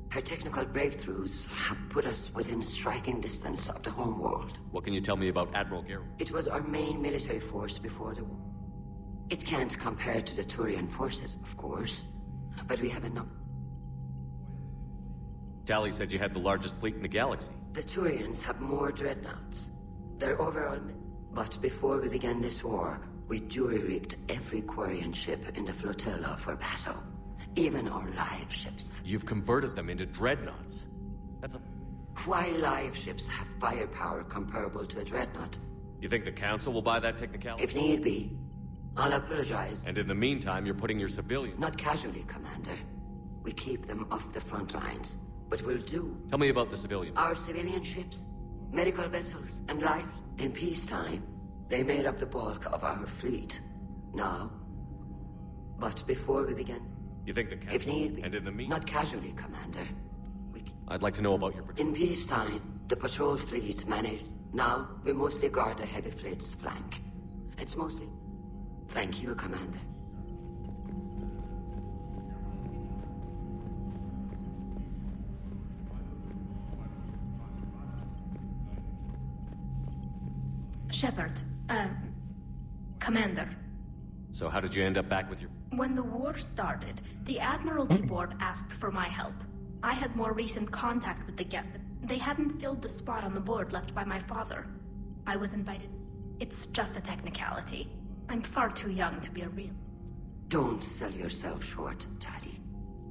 Her technical breakthroughs have put us within striking distance of the home world. What can you tell me about Admiral Garrett? It was our main military force before the war. It can't compare to the Turian forces, of course, but we have enough. Tally said you had the largest fleet in the galaxy. The Turians have more dreadnoughts. Their overall... But before we began this war, we jury-rigged every Quarian ship in the flotilla for battle. Even our live ships. You've converted them into dreadnoughts. That's a... Why live ships have firepower comparable to a dreadnought? You think the Council will buy that technicality? If need be. I'll apologize. And in the meantime, you're putting your civilians... Not casually, Commander. We keep them off the front lines. But we'll do. Tell me about the civilians. Our civilian ships, medical vessels, and life. In peacetime, they made up the bulk of our fleet. Now. But before we begin... You think the Council... If need be. And in the meantime... Not casually, Commander. I'd like to know about your... In peacetime, the patrol fleet managed. Now, we mostly guard the heavy fleet's flank. It's mostly... Thank you, Commander. Shepard, Commander. So how did you end up back with your... When the war started, the Admiralty Board asked for my help. I had more recent contact with the Geth. They hadn't filled the spot on the board left by my father. I was invited. It's just a technicality. I'm far too young to be a real... Don't sell yourself short, Daddy.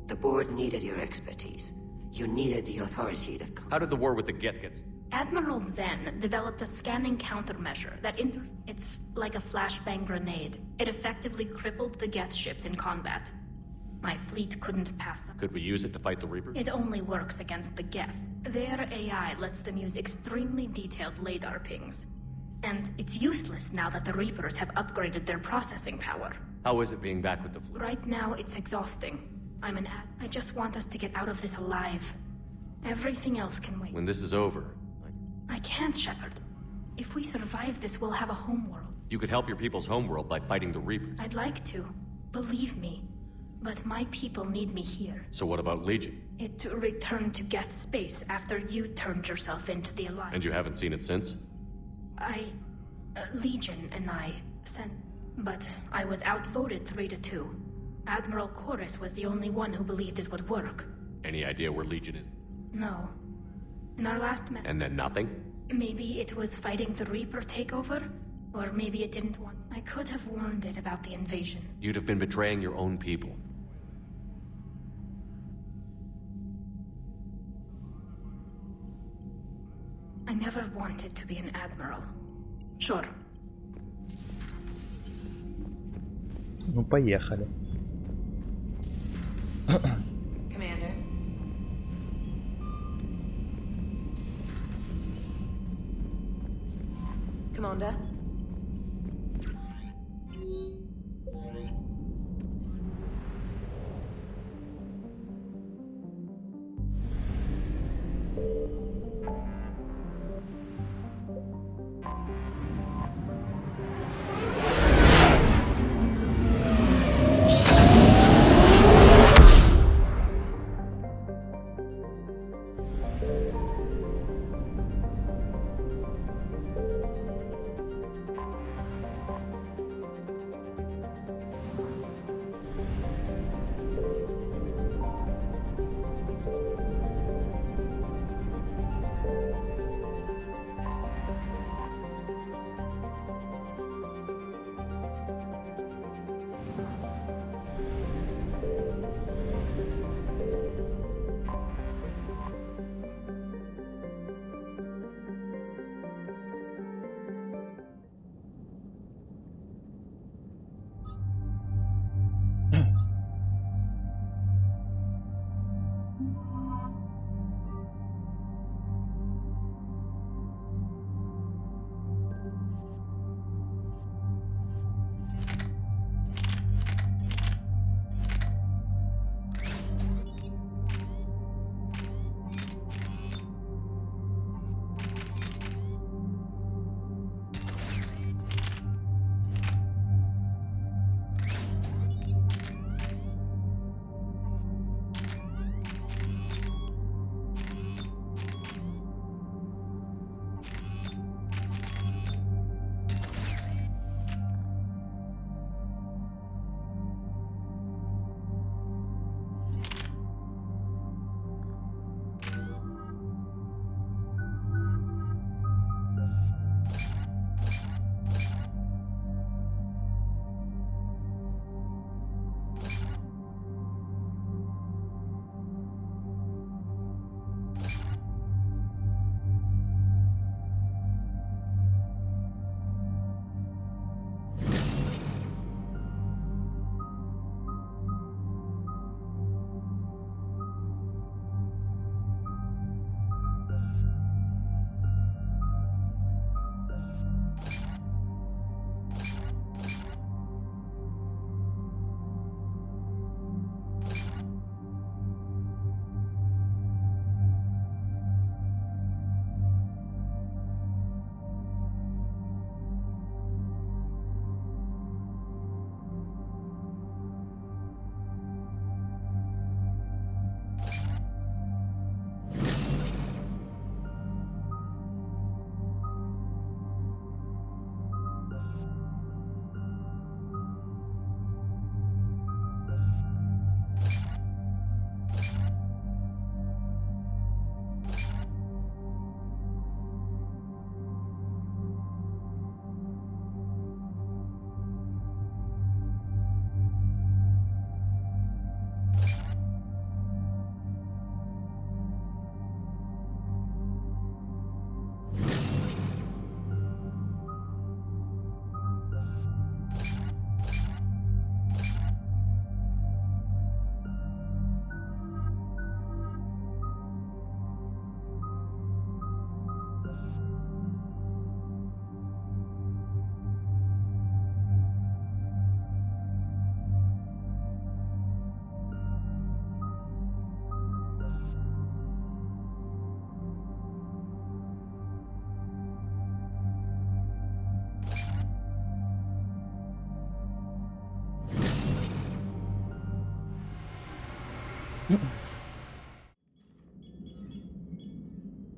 The board needed your expertise. You needed the authority that... How did the war with the Geth get... Admiral Zen developed a scanning countermeasure that It's like a flashbang grenade. It effectively crippled the Geth ships in combat. My fleet couldn't pass up. Could we use it to fight the Reapers? It only works against the Geth. Their AI lets them use extremely detailed LADAR pings. And it's useless now that the Reapers have upgraded their processing power. How is it being back with the fleet? Right now, it's exhausting. I just want us to get out of this alive. Everything else can wait. When this is over... I can't, Shepard. If we survive this, we'll have a homeworld. You could help your people's homeworld by fighting the Reapers. I'd like to. Believe me. But my people need me here. So what about Legion? It returned to Geth space after you turned yourself into the Alliance. And you haven't seen it since? Legion and I sent... But I was outvoted 3-2. Admiral Chorus was the only one who believed it would work. Any idea where Legion is? No. In our last message... And then nothing? Maybe it was fighting the Reaper takeover? Or maybe it didn't want... I could have warned it about the invasion. You'd have been betraying your own people. I never wanted to be an admiral. Sure. Ну, поехали. Commander. Commander.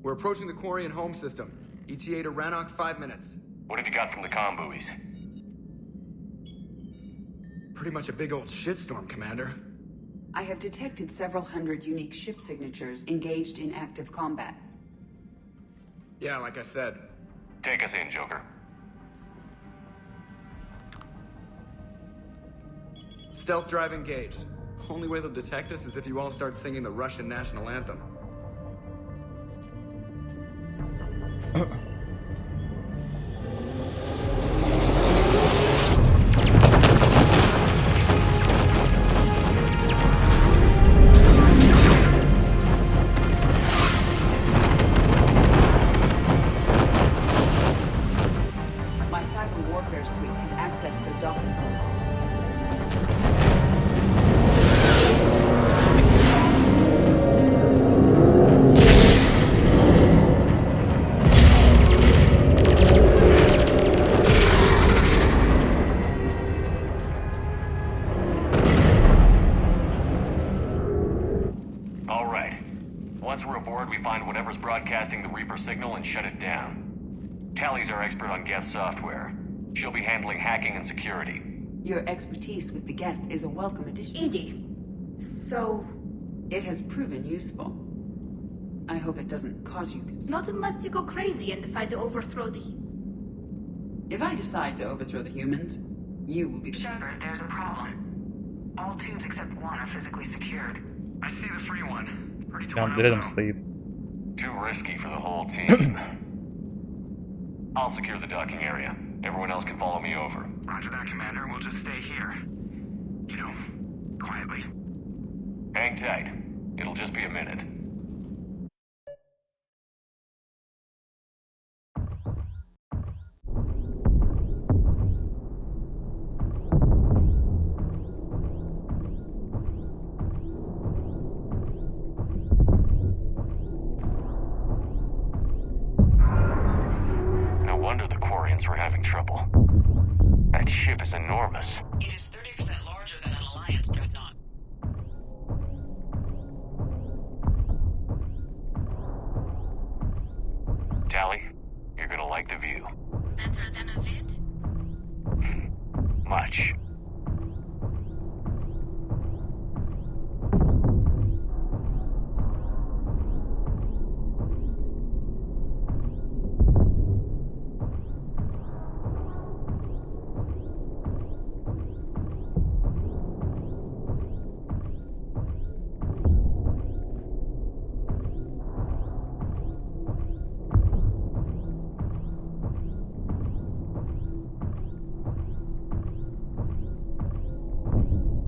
We're approaching the Quarian home system. ETA to Rannoch, 5 minutes. What have you got from the comm buoys? Pretty much a big old shitstorm, Commander. I have detected several hundred unique ship signatures engaged in active combat. Yeah, like I said. Take us in, Joker. Stealth drive engaged. Only way they'll detect us is if you all start singing the Russian national anthem. My cyber warfare suite has accessed the docking protocols. All right. Once we're aboard, we find whatever's broadcasting the Reaper signal and shut it down. Tally's our expert on Geth software. She'll be handling hacking and security. Your expertise with the Geth is a welcome addition. Edie, so... It has proven useful. I hope it doesn't cause you concern. Not unless you go crazy and decide to overthrow the... If I decide to overthrow the humans, you will be... Shepard, there's a problem. All tubes except one are physically secured. I see the free one. Pretty torn up, Рядом though. стоит. Too risky for the whole team. I'll secure the docking area. Everyone else can follow me over. Roger that, Commander. We'll just stay here. You know, quietly. Hang tight. It'll just be a minute. No wonder the Quarians were having trouble. That ship is enormous. It is 30% larger than an Alliance dreadnought. Tally, you're gonna like the view. Better than a vid? Much.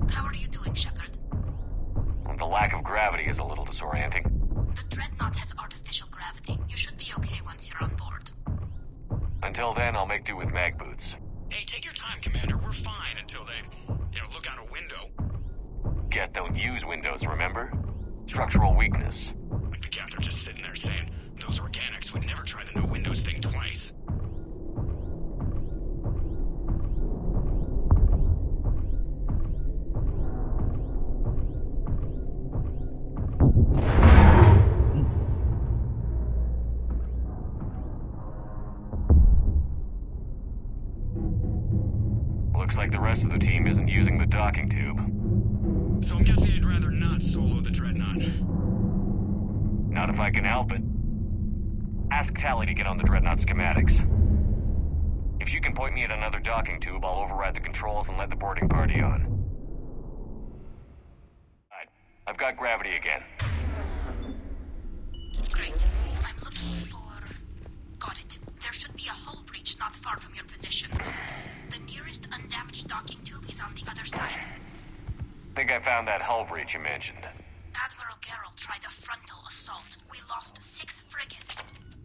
How are you doing, Shepard? The lack of gravity is a little disorienting. The Dreadnought has artificial gravity. You should be okay once you're on board. Until then, I'll make do with mag boots. Hey, take your time, Commander. We're fine until they, look out a window. Geth don't use windows, remember? Structural weakness. Like the Geth are just sitting there saying, those organics would never try the no windows thing twice. Looks like the rest of the team isn't using the docking tube. So I'm guessing you'd rather not solo the Dreadnought. Not if I can help it. Ask Tally to get on the Dreadnought schematics. If she can point me at another docking tube, I'll override the controls and let the boarding party on. Right. I've got gravity again. Great. I'm looking for... Got it. There should be a hull breach not far from your position. The nearest undamaged docking tube is on the other side. Think I found that hull breach you mentioned. Admiral Geralt tried a frontal assault. We lost 6 frigates.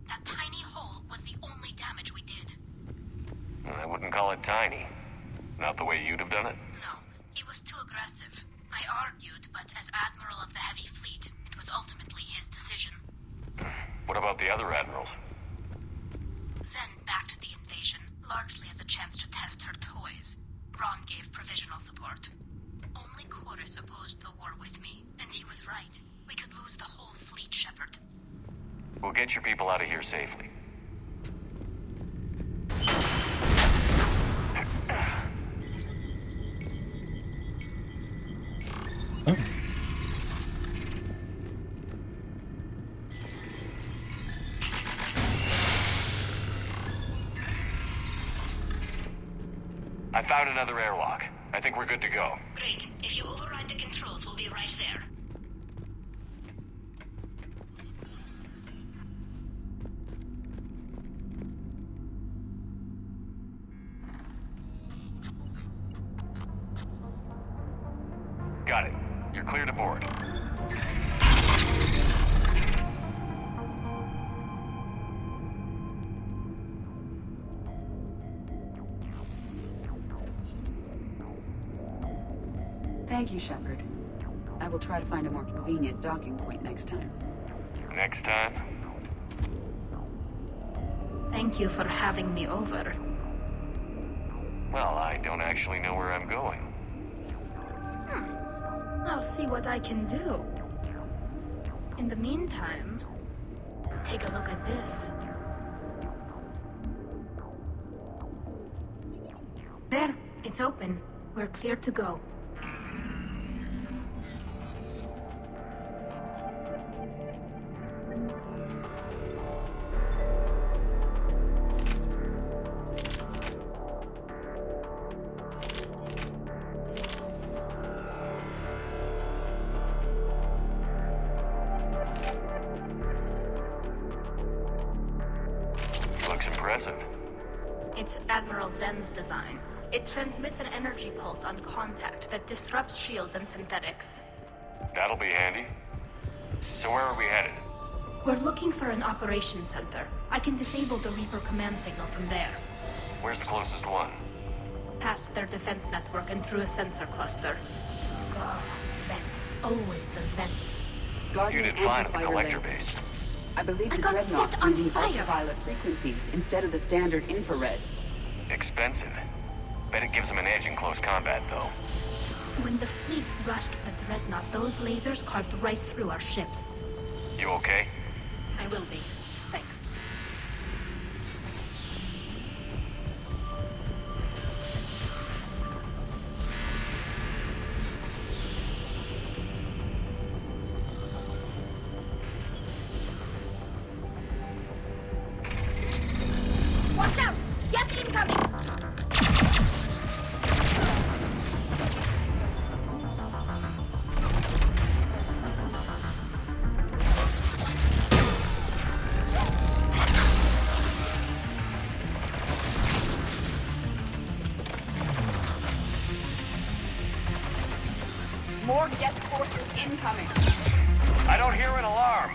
That tiny hole was the only damage we did. I wouldn't call it tiny. Not the way you'd have done it. No, it was too aggressive. I argued, but as Admiral of the Heavy Fleet, it was ultimately his decision. What about the other admirals? Zen backed the invasion, largely as a chance to test her toys. Ron gave provisional support. Only Chorus opposed the war with me, And he was right. We could lose the whole fleet, Shepard. We'll get your people out of here safely. I found another airlock. I think we're good to go. Great. If you override the controls, we'll be right there. Got it. You're clear to board. Thank you, Shepard. I will try to find a more convenient docking point next time. Next time? Thank you for having me over. Well, I don't actually know where I'm going. I'll see what I can do. In the meantime, take a look at this. There, it's open. We're clear to go. Looks impressive. It's Admiral Zen's design. It transmits an energy pulse on contact that disrupts shields and synthetics. That'll be handy. So where are we headed? We're looking for an operations center. I can disable the Reaper command signal from there. Where's the closest one? Past their defense network and through a sensor cluster. God, vents. Always the vents. You did fine at the collector base. I believe I the got Dreadnought's set on using fire. ultraviolet frequencies instead of the standard infrared. Expensive. Bet it gives them an edge in close combat, though. When the fleet rushed the Dreadnought, those lasers carved right through our ships. You okay? I will be. Thanks. Watch out! Get incoming! More Geth forces incoming. I don't hear an alarm.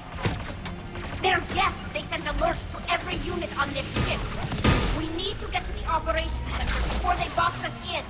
They're Geth! They sent alerts to every unit on this ship. We need to get to the operations center before they box us in.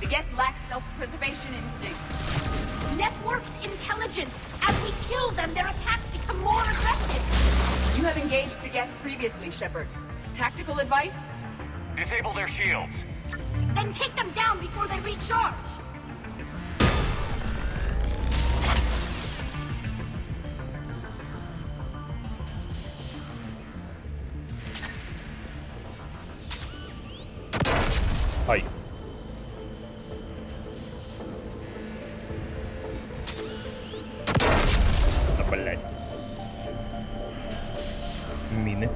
The Geth lack self-preservation instincts. Networked intelligence! As we kill them, their attacks become more aggressive! You have engaged the Geth previously, Shepard. Tactical advice? Disable their shields. Then take them down before they recharge! Ай. Да, блядь. Мины.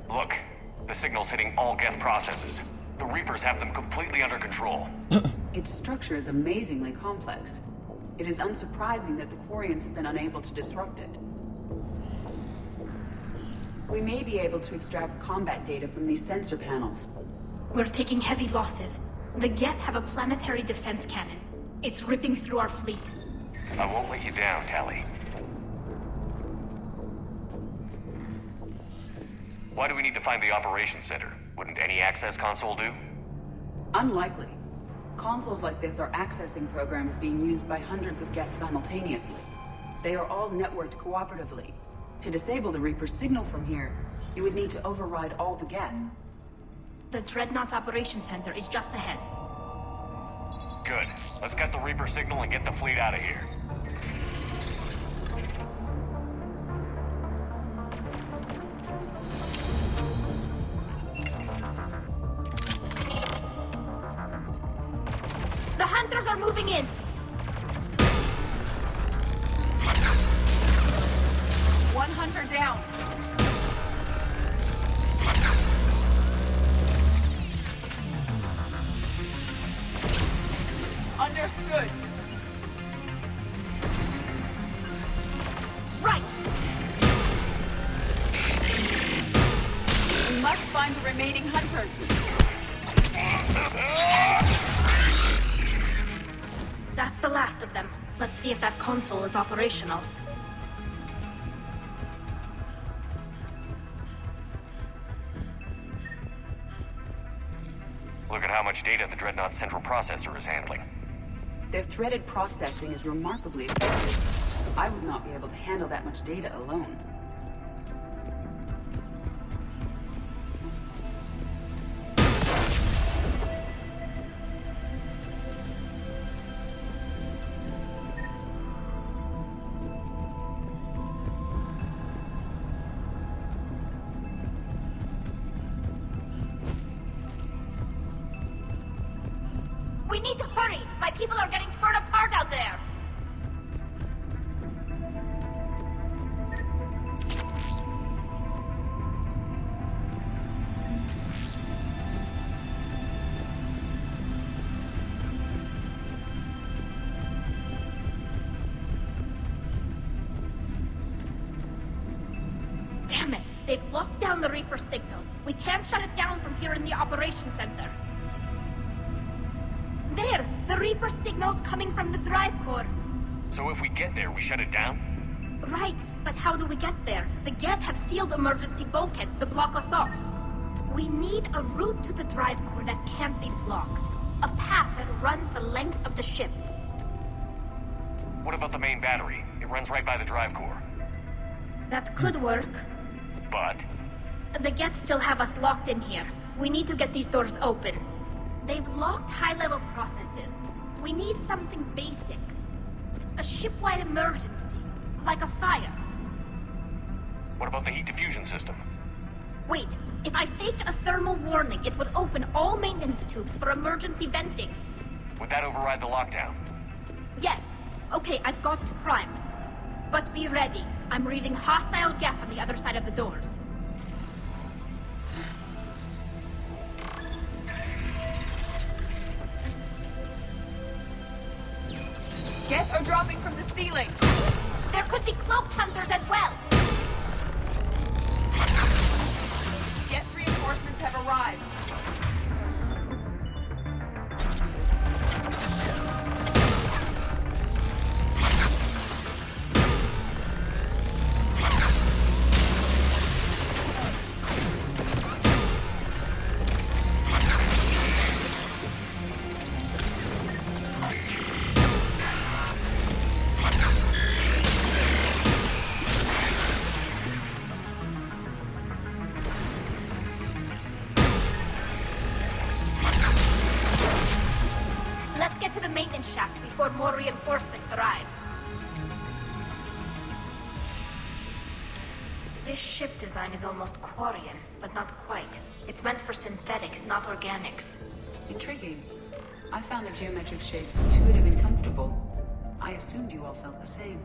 Look, the signal's hitting all Geth processes. The Reapers have them completely under control. Its structure is amazingly complex. It is unsurprising that the Quarians have been unable to disrupt it. We may be able to extract combat data from these sensor panels. We're taking heavy losses. The Geth have a planetary defense cannon. It's ripping through our fleet. I won't let you down, Tally. Why do we need to find the operations center? Wouldn't any access console do? Unlikely. Consoles like this are accessing programs being used by hundreds of Geth simultaneously. They are all networked cooperatively. To disable the Reaper signal from here, you would need to override all the Geth. The Dreadnought's operations center is just ahead. Good. Let's get the Reaper signal and get the fleet out of here. The Hunters are moving in! One hunter down. Understood. Right! We must find the remaining hunters. That's the last of them. Let's see if that console is operational. Look at how much data the Dreadnought's central processor is handling. Their threaded processing is remarkably effective. I would not be able to handle that much data alone. We need to hurry! My people are getting torn apart out there! Damn it! They've locked down the Reaper signal. We can't shut it down from here in the operations center. There! The Reaper signal's coming from the drive core. So if we get there, we shut it down? Right, but how do we get there? The Geth have sealed emergency bulkheads to block us off. We need a route to the drive core that can't be blocked. A path that runs the length of the ship. What about the main battery? It runs right by the drive core. That could work. But? The Geth still have us locked in here. We need to get these doors open. They've locked high-level processes. We need something basic. A ship-wide emergency, like a fire. What about the heat diffusion system? Wait, if I faked a thermal warning, it would open all maintenance tubes for emergency venting. Would that override the lockdown? Yes. Okay, I've got it primed. But be ready. I'm reading hostile Geth on the other side of the doors. Geth are dropping from the ceiling. There could be cloaked hunters as well. Geth reinforcements have arrived. Let's get to the maintenance shaft before more reinforcements arrive. This ship design is almost Quarian, but not quite. It's meant for synthetics, not organics. Intriguing. I found the geometric shapes intuitive and comfortable. I assumed you all felt the same.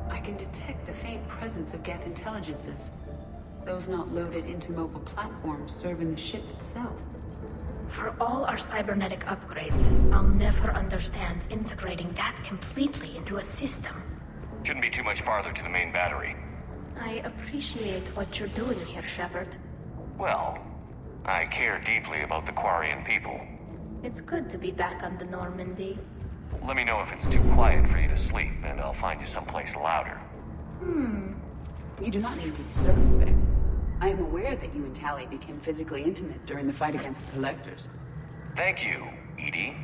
I can detect the faint presence of Geth intelligences. Those not loaded into mobile platforms serving the ship itself. For all our cybernetic upgrades, I'll never understand integrating that completely into a system. Shouldn't be too much farther to the main battery. I appreciate what you're doing here, Shepard. Well, I care deeply about the Quarian people. It's good to be back on the Normandy. Let me know if it's too quiet for you to sleep, and I'll find you someplace louder. You do not need to be circumspect. I am aware that you and Tally became physically intimate during the fight against the Collectors. Thank you, Edie.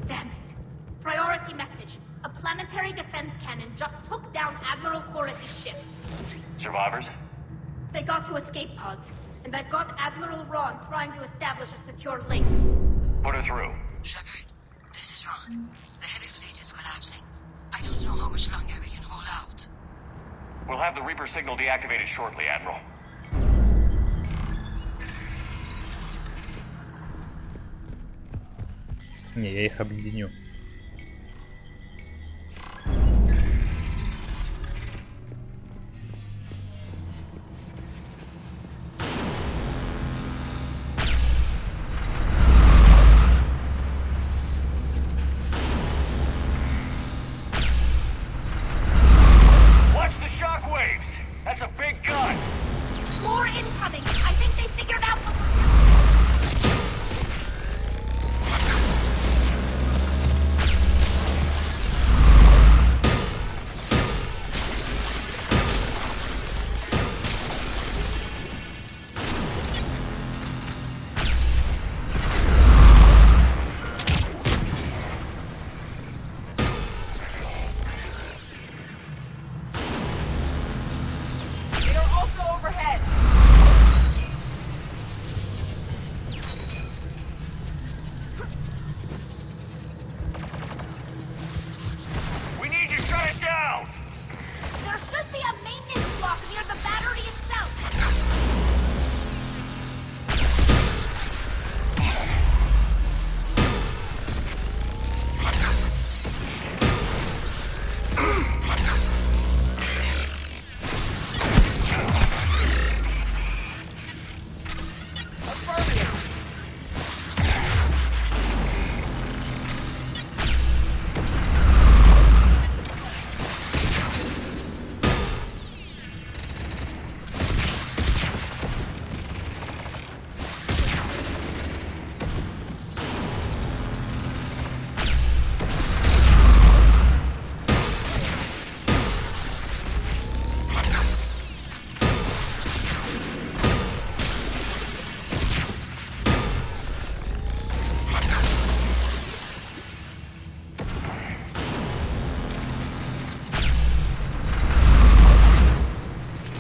Damn it. Priority message. A planetary defense cannon just took down Admiral Corus' ship. Survivors? They got to escape pods, and I've got Admiral Ron trying to establish a secure link. Put her through. Shepard, this is Ron. The heavy fleet is collapsing. I don't know how much longer we can hold out. We'll have the Reaper signal deactivated shortly, Admiral. Не, я их объединю. Watch the shockwaves! That's a big gun! More incoming! I think they figured out what They are also overhead. We need to shut it down! there should be a maintenance block near the battery itself.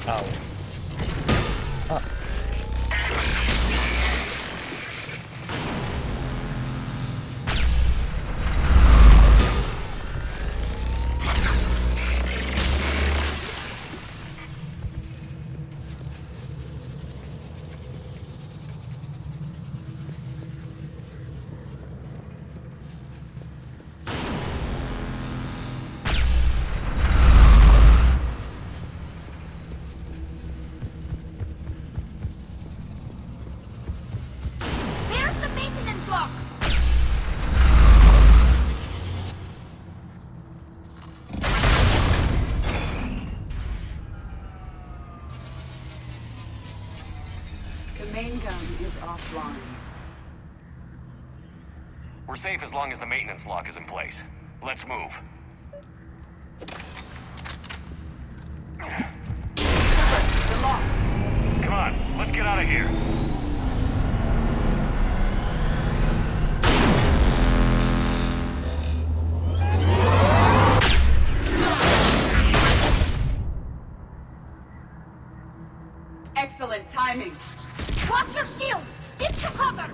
Ау. А. There's the maintenance block. The main gun is offline. We're safe as long as the maintenance lock is in place. Let's move. The lock. Come on, let's get out of here. Excellent timing. Watch your shield. Stick to cover.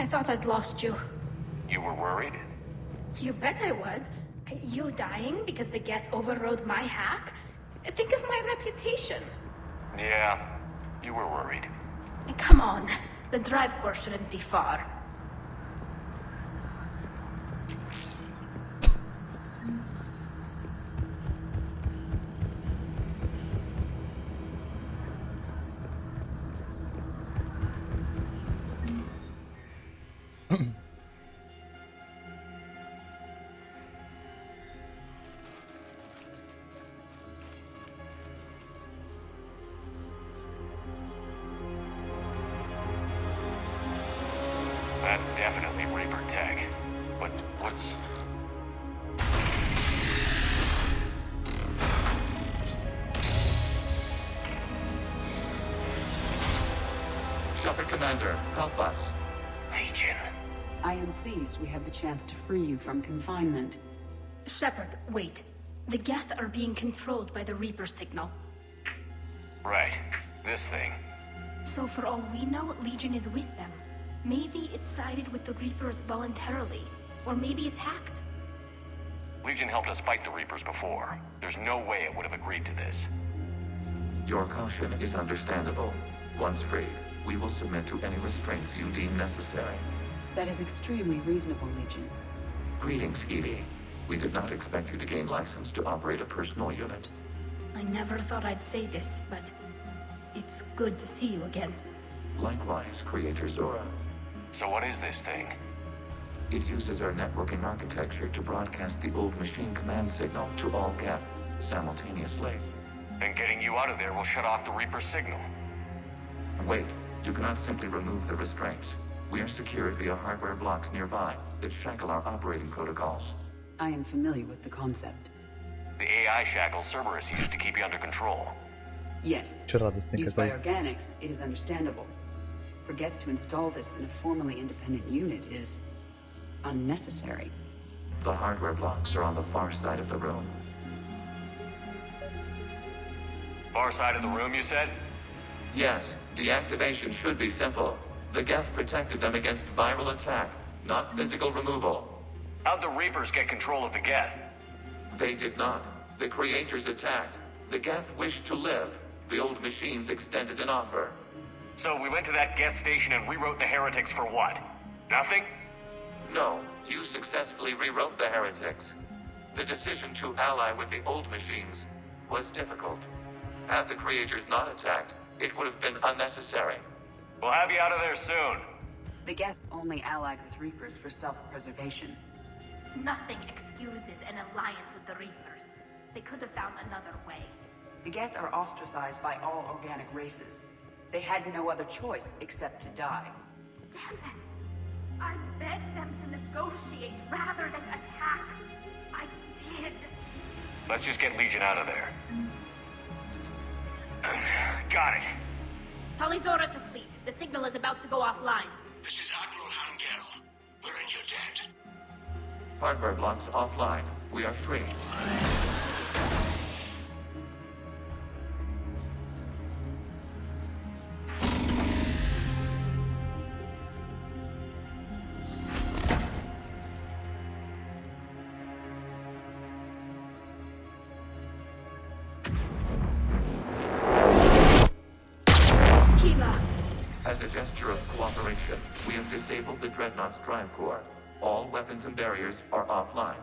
thought I'd lost you. You were worried? You bet I was. You dying because the Geth overrode my hack? Think of my reputation. Yeah, you were worried. Come on. The drive course shouldn't be far. That's definitely Reaper tech. But what's... Shepard Commander, help us. Legion. I am pleased we have the chance to free you from confinement. Shepard, wait. The Geth are being controlled by the Reaper signal. Right. This thing. So for all we know, Legion is with them. Maybe it sided with the Reapers voluntarily. Or maybe it's hacked. Legion helped us fight the Reapers before. There's no way it would have agreed to this. Your caution is understandable. Once freed, we will submit to any restraints you deem necessary. That is extremely reasonable, Legion. Greetings, Edie. We did not expect you to gain license to operate a personal unit. I never thought I'd say this, but it's good to see you again. Likewise, Creator Zora. So what is this thing? It uses our networking architecture to broadcast the old machine command signal to all Geth simultaneously. Then getting you out of there will shut off the Reaper signal. Wait, you cannot simply remove the restraints. We are secured via hardware blocks nearby that shackle our operating protocols. I am familiar with the concept. The AI shackle Cerberus used to keep you under control. Yes. Used by organics, it is understandable. For Geth to install this in a formally independent unit is unnecessary. The hardware blocks are on the far side of the room. Far side of the room, you said? Yes, deactivation should be simple. The Geth protected them against viral attack, not physical removal. How'd the Reapers get control of the Geth? They did not. The Creators attacked. The Geth wished to live. The old machines extended an offer. So we went to that Geth station and rewrote the heretics for what? Nothing? No, you successfully rewrote the heretics. The decision to ally with the old machines was difficult. Had the Creators not attacked, it would have been unnecessary. We'll have you out of there soon. The Geth only allied with Reapers for self-preservation. Nothing excuses an alliance with the Reapers. They could have found another way. The Geth are ostracized by all organic races. They had no other choice except to die. Damn it! I begged them to negotiate rather than attack. I did. Let's just get Legion out of there. Got it. Talizora to fleet. The signal is about to go offline. This is Admiral Hangel. We're in your debt. Hardware blocks offline. We are free. As a gesture of cooperation, we have disabled the Dreadnought's drive core. All weapons and barriers are offline.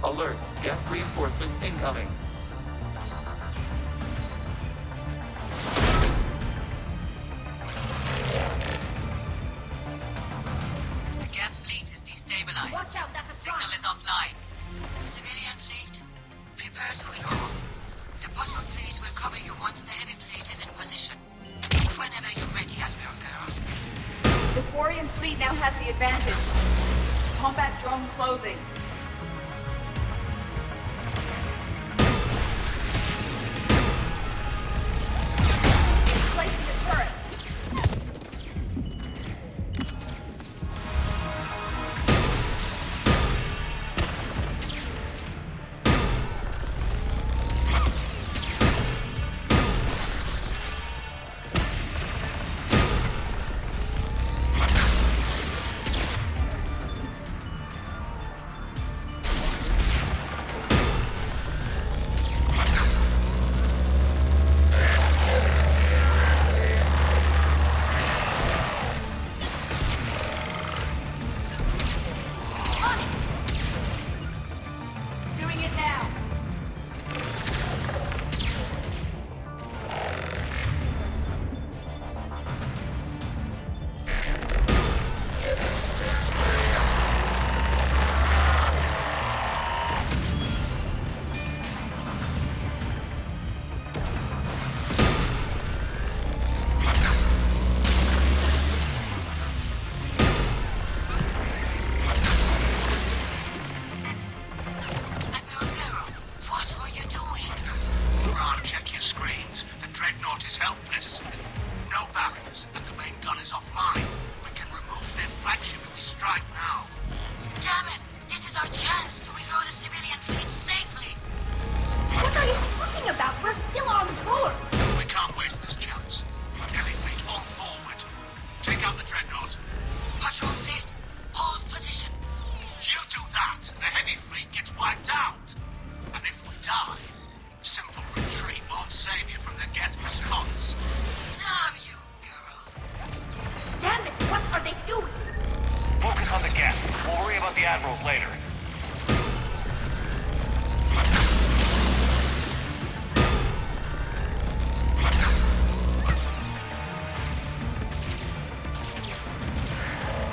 Alert! Geth reinforcements incoming! The Geth fleet is destabilized. Watch out, that's a Signal is offline. Civilian fleet, prepare to withdraw. The bottom fleet will cover you once the heavy fleet is in position. Whenever you're ready, Admiral Girl. The Quarian fleet now has the advantage. Combat drone closing. Placing the turret. right now. Damn it! This is our chance to withdraw the civilian fleet safely. What are you talking about? We're still on board. We can't waste this chance. Heavy fleet on forward. Take out the dreadnought. Patrol fleet, hold position. You do that, the heavy fleet gets wiped out. And if we die, simple retreat won't save you from the Geth response. Damn you, girl. Damn it, what are they doing? Focus on the Geth. We'll worry about the admirals later.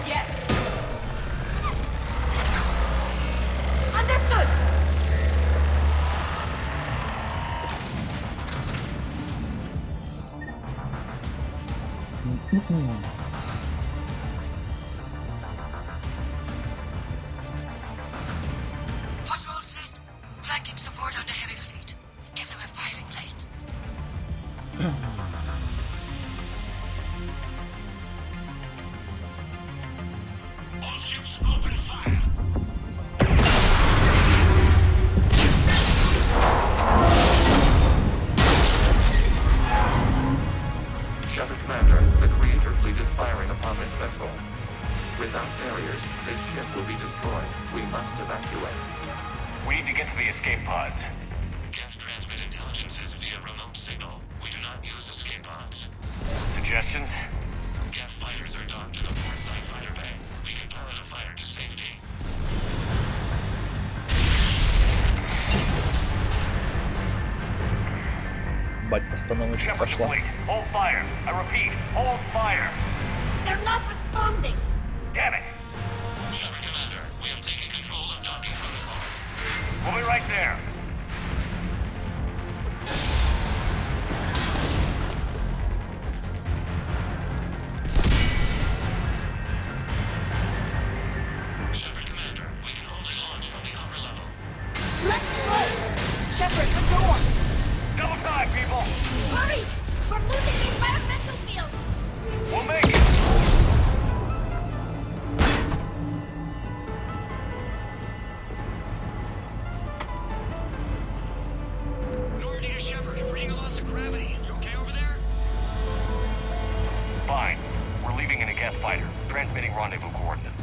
Yes. Understood. Patrol fleet, flanking support on the heavy fleet. Give them a firing lane. All ships open fire. Shepard Commander, the Creator fleet is firing upon this vessel. Without barriers, this ship will be destroyed. We must evacuate. We need to get to the escape pods. Geth transmit intelligences via remote signal. We do not use escape pods. Suggestions? Geth fighters are docked in the port side fighter bay. We can pilot a fighter to safety. Бать, постановочка Shepard пошла. fleet, hold fire. I repeat, hold fire. They're not responding. Damn it! Shepard Commander, we have taken control of docking protocols. We'll be right there. Shepard Commander, we can hold a launch from the upper level. Let's go. Shepard, the door. Double time, people. Hurry. We're losing the environmental field. We'll make it. Normandy to Shepard, reading a loss of gravity. You okay over there? Fine. We're leaving in a Geth fighter, transmitting rendezvous coordinates.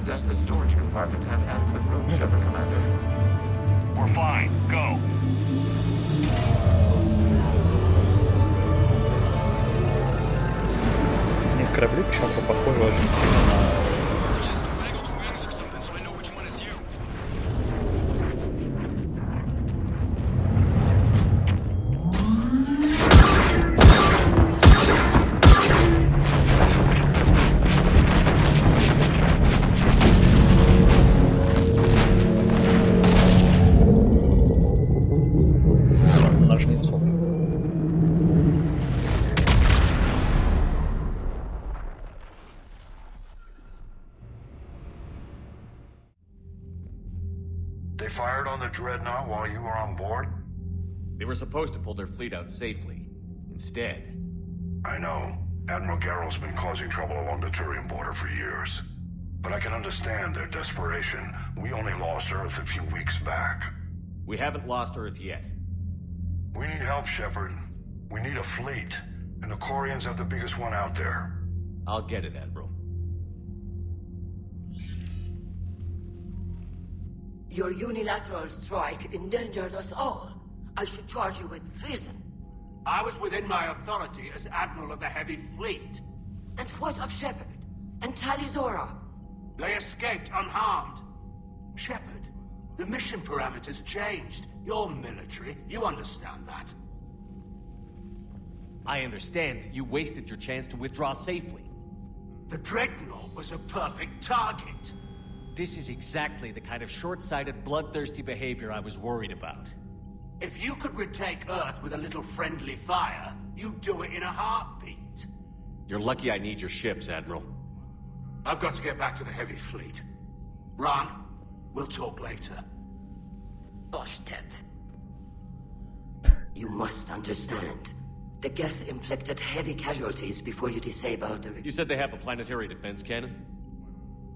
Does the storage compartment have adequate room, Shepard Commander? We're fine. Go. Мне корабли почему-то похожи очень сильно на... Just waggle the wings or something so I know which one is you. на жнецов. They fired on the dreadnought while you were on board? They were supposed to pull their fleet out safely. Instead... I know. Admiral Garrel's been causing trouble along the Turian border for years. But I can understand their desperation. We only lost Earth a few weeks back. We haven't lost Earth yet. We need help, Shepard. We need a fleet. And the Quarians have the biggest one out there. I'll get it, Admiral. Your unilateral strike endangered us all. I should charge you with treason. I was within my authority as Admiral of the Heavy Fleet. And what of Shepard? And Talizora? They escaped unharmed. Shepard, the mission parameters changed. You're military, you understand that. I understand that you wasted your chance to withdraw safely. The Dreadnought was a perfect target. This is exactly the kind of short-sighted, bloodthirsty behavior I was worried about. If you could retake Earth with a little friendly fire, you'd do it in a heartbeat. You're lucky I need your ships, Admiral. I've got to get back to the Heavy Fleet. Ron, we'll talk later. Oshtet. You must understand. The Geth inflicted heavy casualties before you disabled the... You said they have a planetary defense cannon?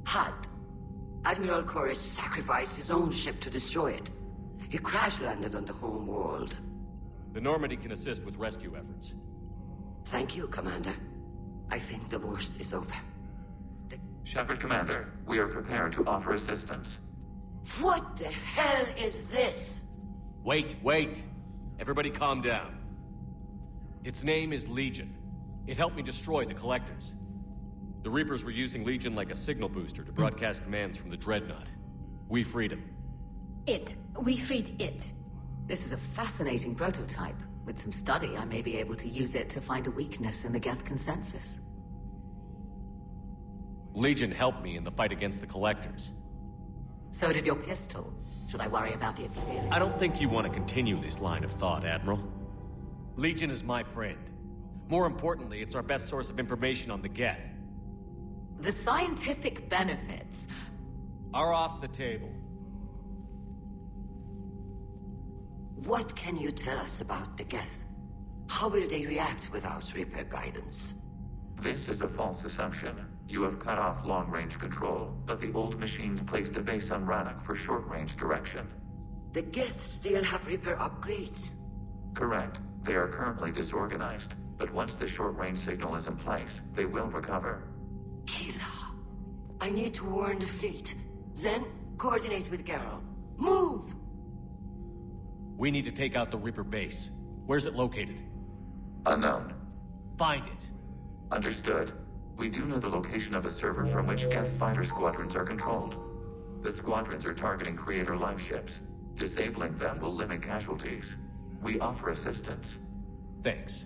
Had. Admiral Koresh sacrificed his own ship to destroy it. He crash-landed on the home world. The Normandy can assist with rescue efforts. Thank you, Commander. I think the worst is over. Shepard, Commander, we are prepared to offer assistance. What the hell is this? Wait. Everybody calm down. Its name is Legion. It helped me destroy the Collectors. The Reapers were using Legion like a signal booster to broadcast commands from the Dreadnought. We freed him. We freed it. This is a fascinating prototype. With some study, I may be able to use it to find a weakness in the Geth consensus. Legion helped me in the fight against the Collectors. So did your pistol. Should I worry about its feeling? I don't think you want to continue this line of thought, Admiral. Legion is my friend. More importantly, it's our best source of information on the Geth. The scientific benefits are off the table. What can you tell us about the Geth? How will they react without Reaper guidance? This is a false assumption. You have cut off long-range control, but the old machines placed a base on Rannoch for short-range direction. The Geth still have Reaper upgrades? Correct. They are currently disorganized, but once the short-range signal is in place, they will recover. Kila, I need to warn the fleet. Then, coordinate with Geralt. Move! We need to take out the Reaper base. Where's it located? Unknown. Find it. Understood. We do know the location of a server from which Geth fighter squadrons are controlled. The squadrons are targeting Creator live ships. Disabling them will limit casualties. We offer assistance. Thanks.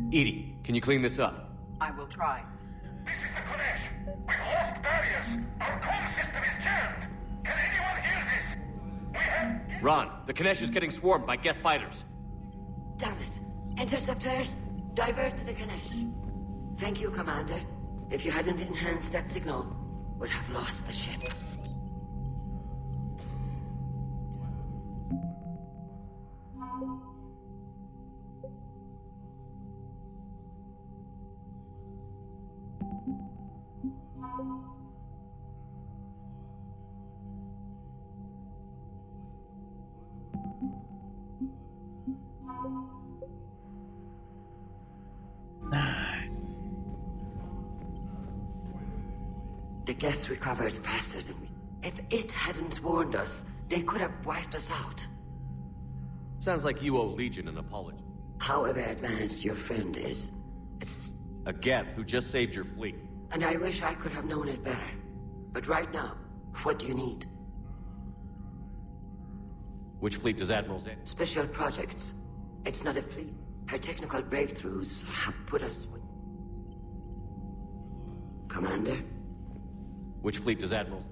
Edie, can you clean this up? I will try. This is the Kodesh. We've lost barriers. Our comm system is jammed. Can anyone hear this? We have... Ron, the Kanesh is getting swarmed by Geth fighters. Damn it. Interceptors, divert to the Kanesh. Thank you, Commander. If you hadn't enhanced that signal, we'd have lost the ship. The Geth recovered faster than we... If it hadn't warned us, they could have wiped us out. Sounds like you owe Legion an apology. However advanced your friend is, it's... A Geth who just saved your fleet. And I wish I could have known it better. But right now, what do you need? Which fleet does Admiral Zed? Special projects. It's not a fleet. Her technical breakthroughs have put us with... Commander? Which fleet does Admiral...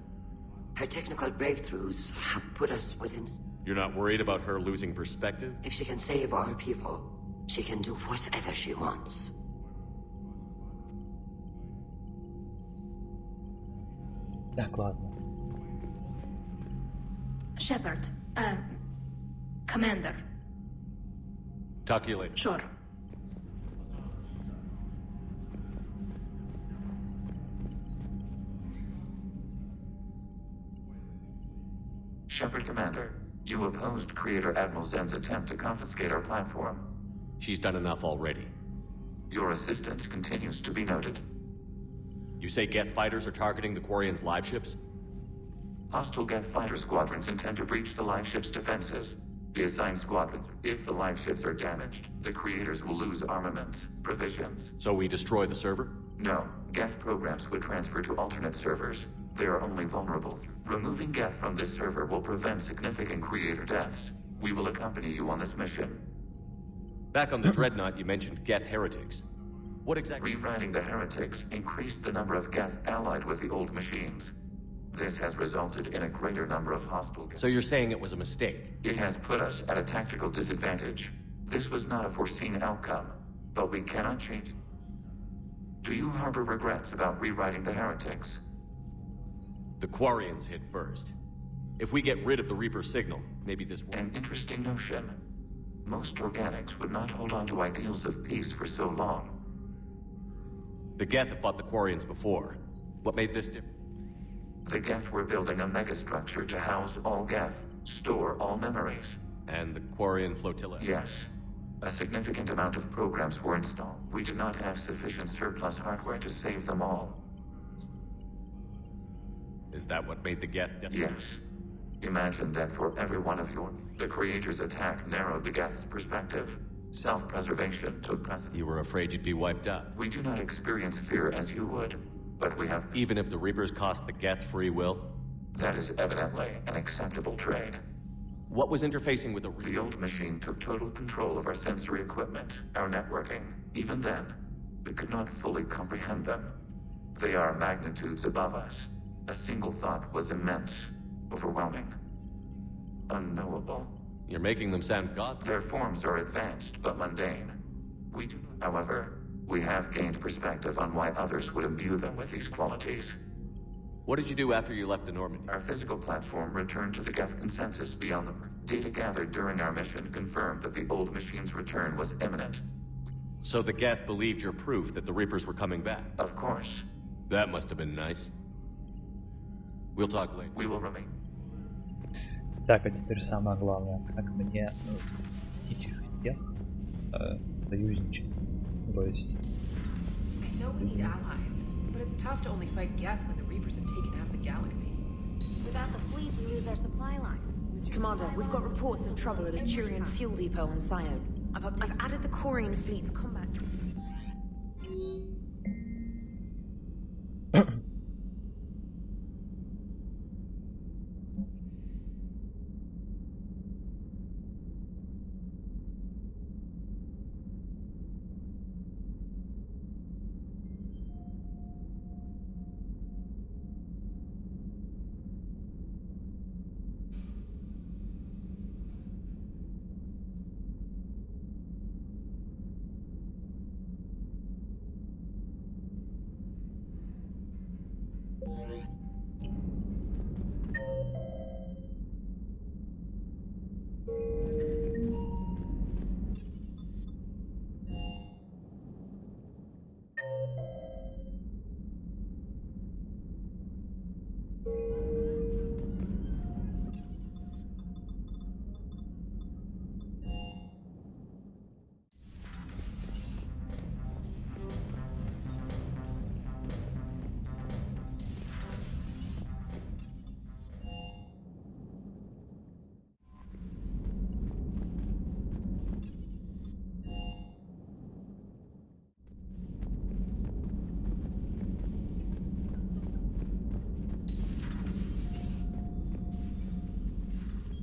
Her technical breakthroughs have put us within... You're not worried about her losing perspective? If she can save our people, she can do whatever she wants. Так, ладно. Shepard, Commander. Talk to you later. Sure. Shepard, Commander, you opposed Creator Admiral Zen's attempt to confiscate our platform. She's done enough already. Your assistance continues to be noted. You say Geth fighters are targeting the Quarians' live ships? Hostile Geth fighter squadrons intend to breach the live ship's defenses. The assigned squadrons, if the live ships are damaged, the Creators will lose armaments, provisions. So we destroy the server? No. Geth programs would transfer to alternate servers. They are only vulnerable. Removing Geth from this server will prevent significant Creator deaths. We will accompany you on this mission. Back on the Dreadnought, you mentioned Geth heretics. What exactly? Rewriting the heretics increased the number of Geth allied with the old machines. This has resulted in a greater number of hostile... So you're saying it was a mistake? It has put us at a tactical disadvantage. This was not a foreseen outcome, but we cannot change... Do you harbor regrets about rewriting the heretics? The Quarians hit first. If we get rid of the Reaper signal, maybe this An won't... interesting notion. Most organics would not hold on to ideals of peace for so long. The Geth have fought the Quarians before. What made this different? The Geth were building a megastructure to house all Geth, store all memories. And the Quarian flotilla? Yes. A significant amount of programs were installed. We did not have sufficient surplus hardware to save them all. Is that what made the Geth desperate? Yes. Imagine that for every one of your... The Creator's attack narrowed the Geth's perspective. Self-preservation took precedence. You were afraid you'd be wiped out. We do not experience fear as you would, but we have... Even if the Reapers cost the Geth free will? That is evidently an acceptable trade. What was interfacing with the Reaper? The old machine took total control of our sensory equipment, our networking. Even then, we could not fully comprehend them. They are magnitudes above us. A single thought was immense, overwhelming, unknowable. You're making them sound godlike. Their forms are advanced but mundane. We do not, however, we have gained perspective on why others would imbue them with these qualities. What did you do after you left the Normandy? Our physical platform returned to the Geth consensus beyond the... Data gathered during our mission confirmed that the old machine's return was imminent. So the Geth believed your proof that the Reapers were coming back? Of course. That must have been nice. We'll talk later. We will remain. Так, а теперь самое главное, как мне этих всех союзничать. То есть... I know we need allies, but it's tough to only fight Geth when the Reapers have taken half the galaxy. Without the fleet, we lose our supply lines. Commander, we've got reports of trouble at a Turian fuel depot on Scion. I've added the Quarian fleet's combat.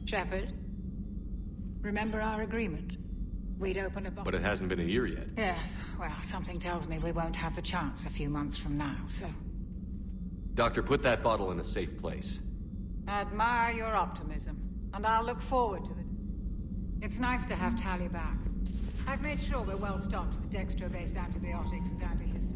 Shepard, remember our agreement? We'd open a box. But it hasn't been a year yet. Yes, well, something tells me we won't have the chance a few months from now, so... Doctor, put that bottle in a safe place. Admire your optimism, and I'll look forward to it. It's nice to have Tally back. I've made sure we're well stocked with dextro-based antibiotics and antihistamines.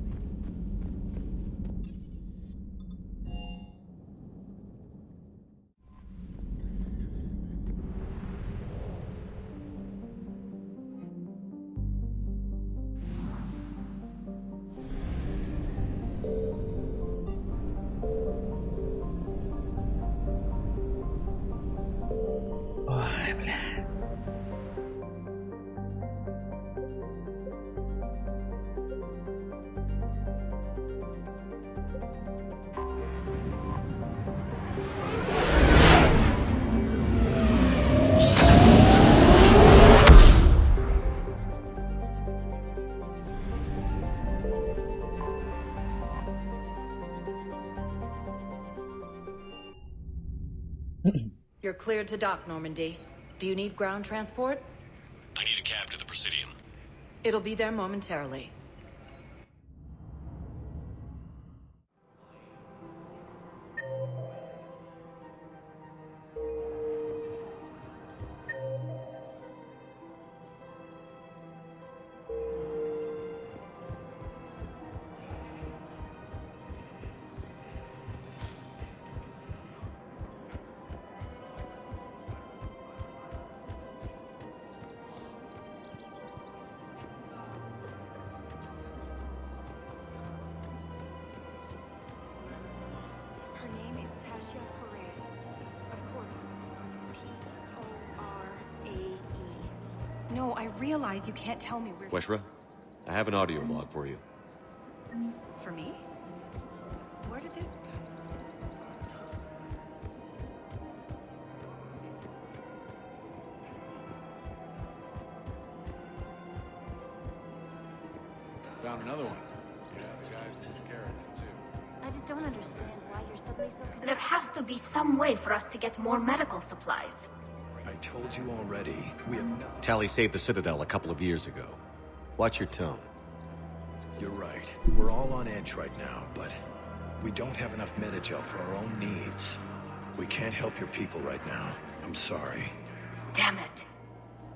Ой, бля. You're cleared to dock, Normandy. Do you need ground transport? I need a cab to the Presidium. It'll be there momentarily. know, I realize you can't tell me where... Weshra, I have an audio log for you. For me? Where did this go? Found another one. Yeah, the guys took care of it, too. I just don't understand why you're suddenly so... There has to be some way for us to get more medical supplies. I told you already. We have no... Tally saved the Citadel a couple of years ago. Watch your tone. You're right. We're all on edge right now, but we don't have enough Metagel for our own needs. We can't help your people right now. I'm sorry. Damn it.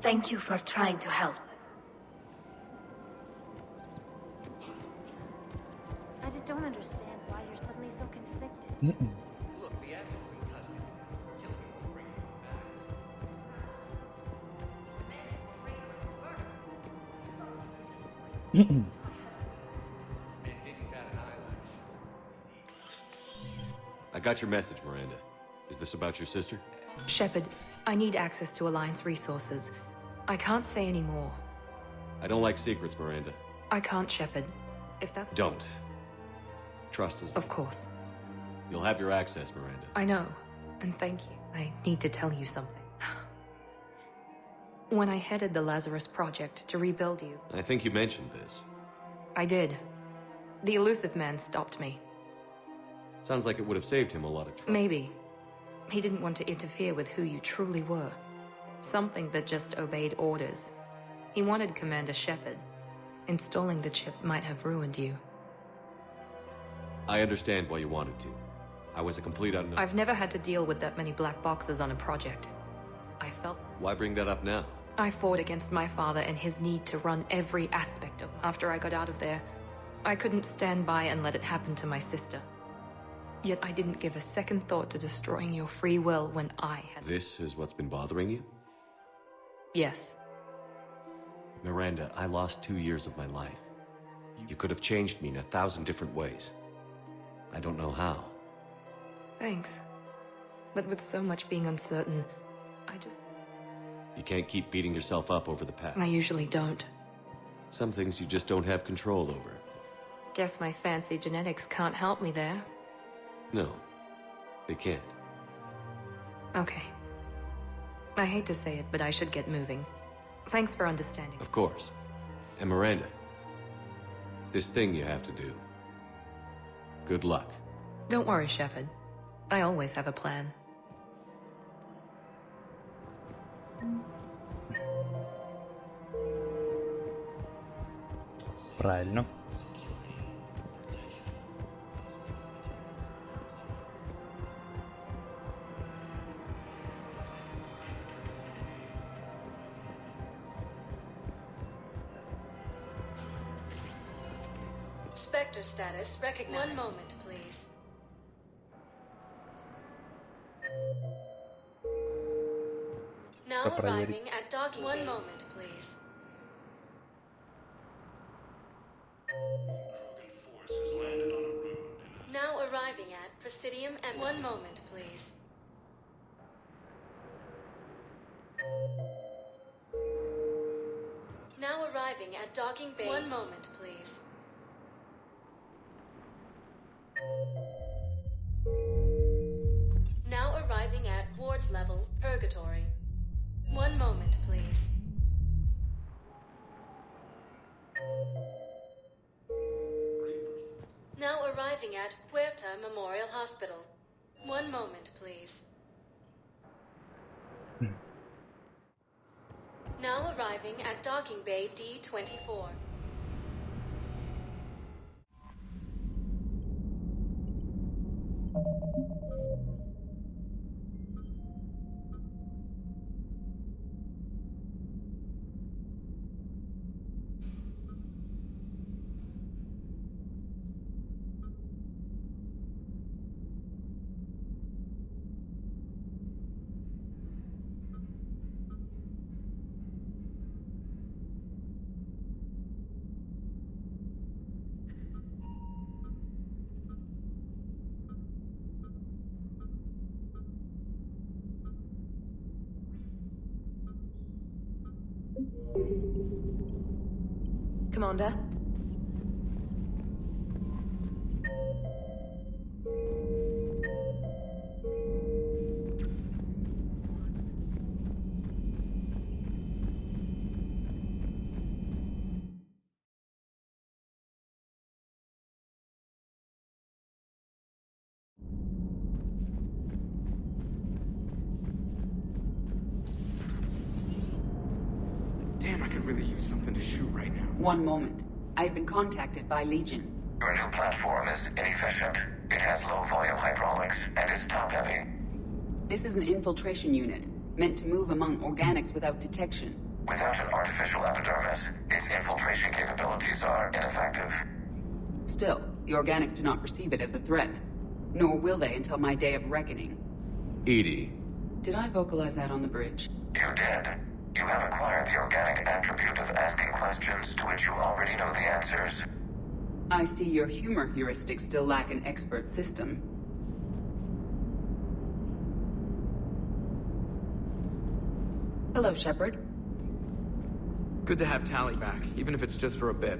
Thank you for trying to help. I just don't understand why you're suddenly so conflicted. I got your message, Miranda. Is this about your sister? Shepard, I need access to Alliance resources. I can't say any more. I don't like secrets, Miranda. I can't, Shepard. If that's... Don't. Trust us. Of course. You'll have your access, Miranda. I know, and thank you. I need to tell you something. When I headed the Lazarus Project to rebuild you... I think you mentioned this. I did. The elusive man stopped me. Sounds like it would have saved him a lot of trouble. Maybe. He didn't want to interfere with who you truly were. Something that just obeyed orders. He wanted Commander Shepard. Installing the chip might have ruined you. I understand why you wanted to. I was a complete unknown. I've never had to deal with that many black boxes on a project. I felt... Why bring that up now? I fought against my father and his need to run every aspect of... After I got out of there, I couldn't stand by and let it happen to my sister. Yet I didn't give a second thought to destroying your free will when I had... This is what's been bothering you? Yes. Miranda, I lost 2 years of my life. You could have changed me in 1,000 different ways. I don't know how. Thanks. But with so much being uncertain, I just... You can't keep beating yourself up over the past. I usually don't. Some things you just don't have control over. Guess my fancy genetics can't help me there. No, they can't. Okay. I hate to say it, but I should get moving. Thanks for understanding. Of course. And Miranda, this thing you have to do. Good luck. Don't worry, Shepard. I always have a plan. Правильно. Spectre status recognized. 1 moment, please. Now arriving at docking. 1 moment, please. Now arriving at Presidium and 1 moment, please. Now arriving at docking bay. 1 moment, please. Now arriving at ward level, Purgatory. 1 moment, please. Now arriving at Huerta Memorial Hospital. 1 moment, please. Now arriving at docking bay D-24. Commander? Damn, I could really use something to shoot right now. One moment. I've been contacted by Legion. Your new platform is inefficient. It has low volume hydraulics and is top heavy. This is an infiltration unit, meant to move among organics without detection. Without an artificial epidermis, its infiltration capabilities are ineffective. Still, the organics do not perceive it as a threat. Nor will they until my day of reckoning. Edie. Did I vocalize that on the bridge? You did. You have acquired the organic attribute of asking questions to which you already know the answers. I see your humor heuristics still lack an expert system. Hello, Shepard. Good to have Tally back, even if it's just for a bit.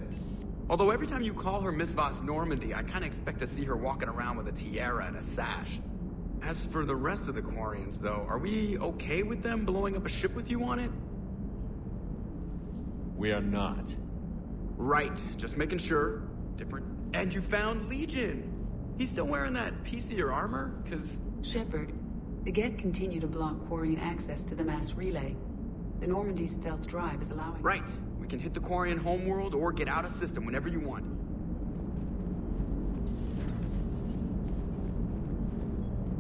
Although every time you call her Miss Voss Normandy, I kinda expect to see her walking around with a tiara and a sash. As for the rest of the Quarians, though, are we okay with them blowing up a ship with you on it? We are not. Right, just making sure. Different. And you found Legion! He's still wearing that piece of your armor? 'Cause... Shepard, the Geth continue to block Quarian access to the mass relay. The Normandy stealth drive is allowing... Right. We can hit the Quarian homeworld or get out of system whenever you want.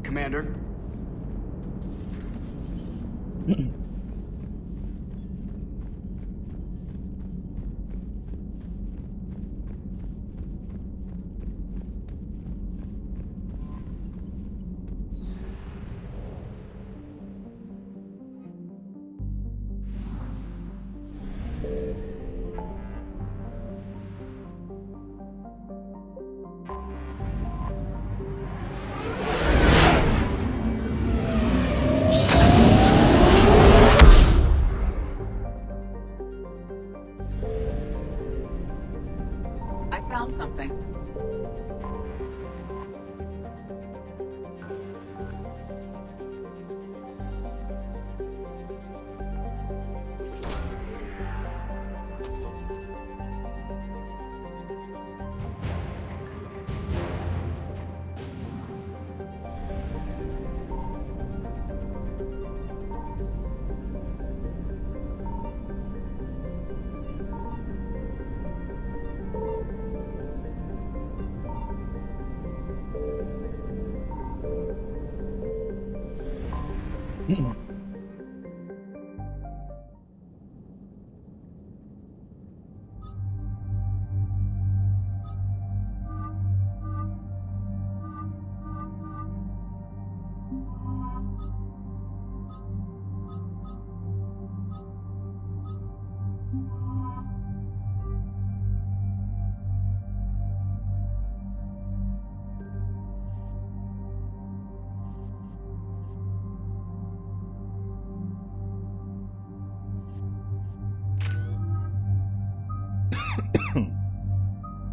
Commander? Found something.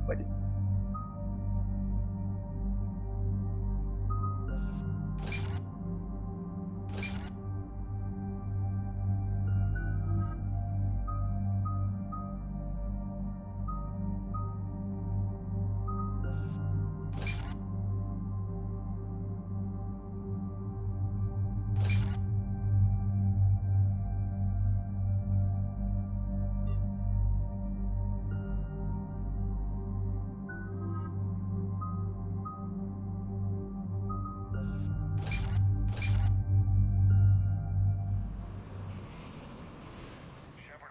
Buddy.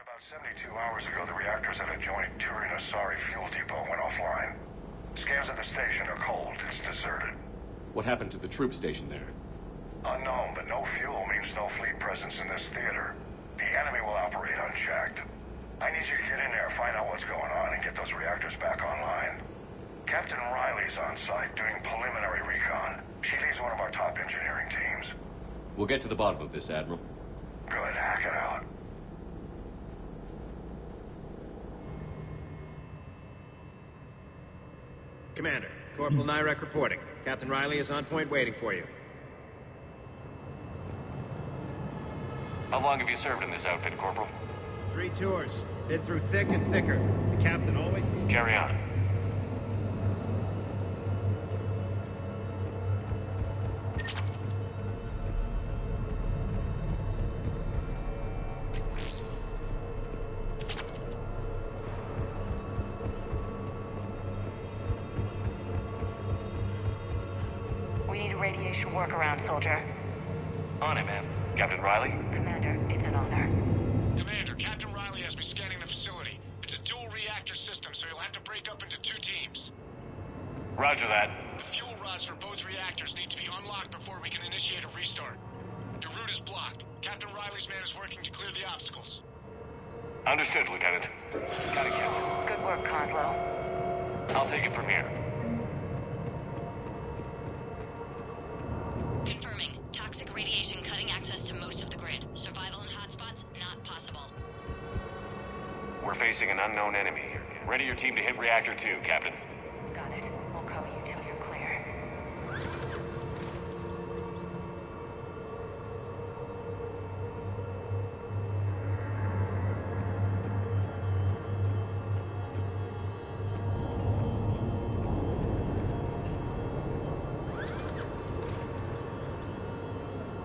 About 72 hours ago, the reactors at adjoining Turin-Asari fuel depot went offline. Scans of the station are cold. It's deserted. What happened to the troop station there? Unknown, but no fuel means no fleet presence in this theater. The enemy will operate unchecked. I need you to get in there, find out what's going on, and get those reactors back online. Captain Riley's on site doing preliminary recon. She leads one of our top engineering teams. We'll get to the bottom of this, Admiral. Good, hack it out. Commander, Corporal Nyrek reporting. Captain Riley is on point waiting for you. How long have you served in this outfit, Corporal? 3 tours. Been through thick and thicker. The captain always... Carry on. We need a radiation workaround, soldier. On it, ma'am. Captain Riley? Commander, it's an honor. Commander, Captain Riley has me scanning the facility. It's a dual reactor system, so you'll have to break up into 2 teams. Roger that. The fuel rods for both reactors need to be unlocked before we can initiate a restart. Your route is blocked. Captain Riley's man is working to clear the obstacles. Understood, Lieutenant. Got it, Captain. Good work, Coslow. I'll take it from here. Confirming. Toxic radiation cutting access to most of the grid. Survival in hotspots, not possible. We're facing an unknown enemy. Ready your team to hit Reactor 2, Captain. Got it. We'll cover you till you're clear.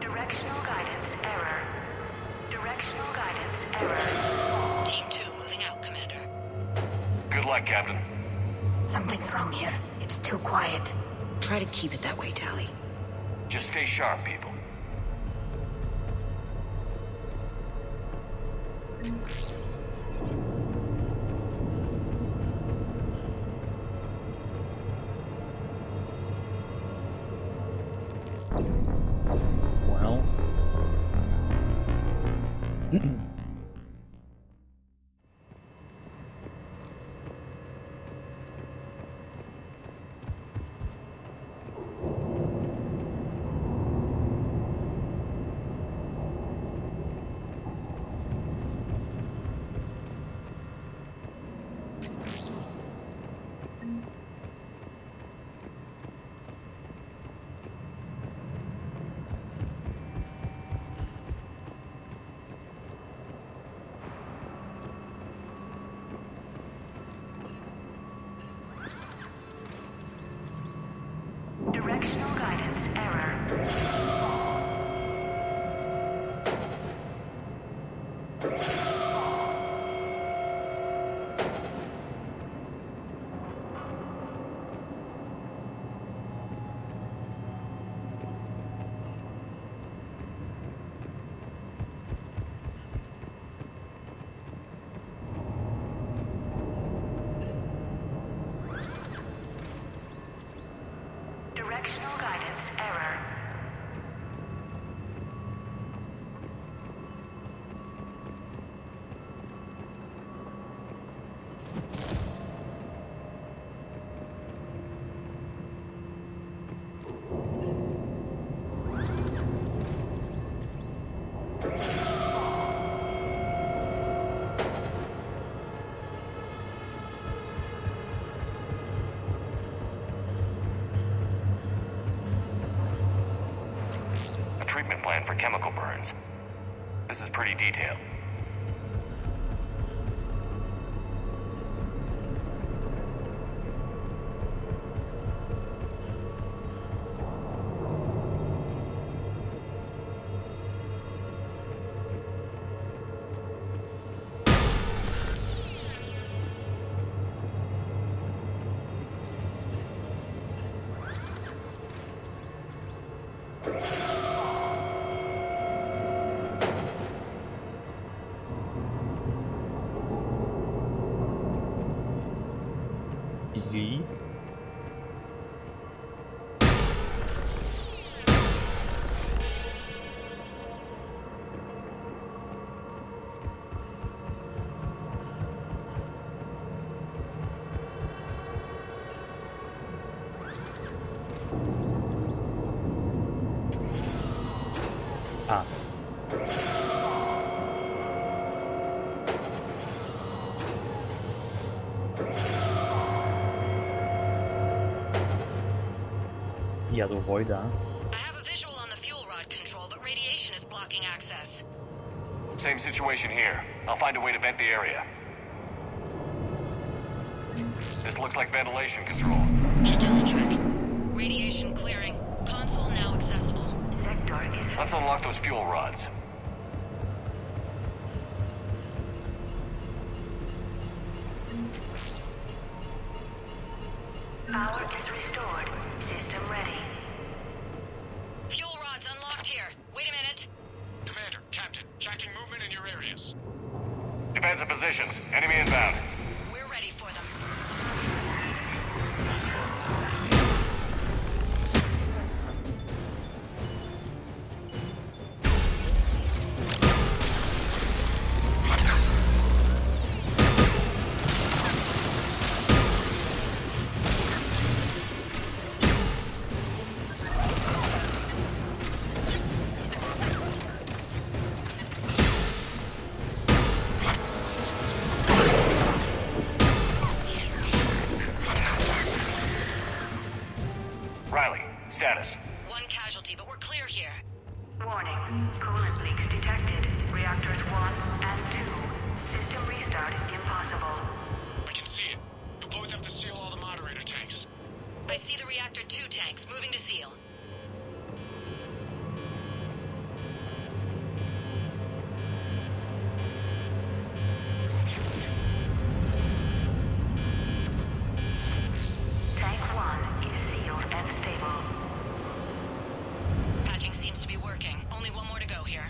Directional guidance error. Directional guidance error. Team 2 moving out, Commander. Good luck, Captain. Something's wrong here. It's too quiet. Try to keep it that way, Tally. Just stay sharp, people. Well. Directional guidance error. Directional guidance error. A treatment plan for chemical burns. This is pretty detailed. И... А. Я другой, да. I have a visual on the fuel rod control, but radiation is blocking access. Same situation here. I'll find a way to vent the area. This looks like ventilation control. Should do the trick. Radiation clearing. Console now accessible. Sector is... Let's unlock those fuel rods. Power is restored. System ready. Fuel rods unlocked here. Wait a minute. Commander, Captain, tracking movement in your areas. Defensive positions. Enemy inbound. We're ready for them. Riley, status. One casualty, but we're clear here. Warning. Coolant leaks detected. Reactors 1 and 2. System restart impossible. I can see it. You'll both have to seal all the moderator tanks. I see the reactor 2 tanks moving to seal. Tank 1 is sealed and stable. Patching seems to be working. Only one more to go here.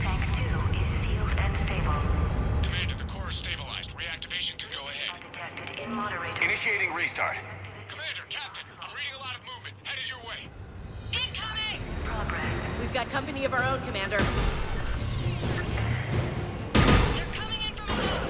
Tank 2 is sealed and stable. Commander, the core is stabilized. Reactivation can go ahead. Detected in moderator. Initiating restart. Commander, Captain, I'm reading a lot of movement. Headed your way. Incoming! Progress. We've got company of our own, Commander. They're coming in from above.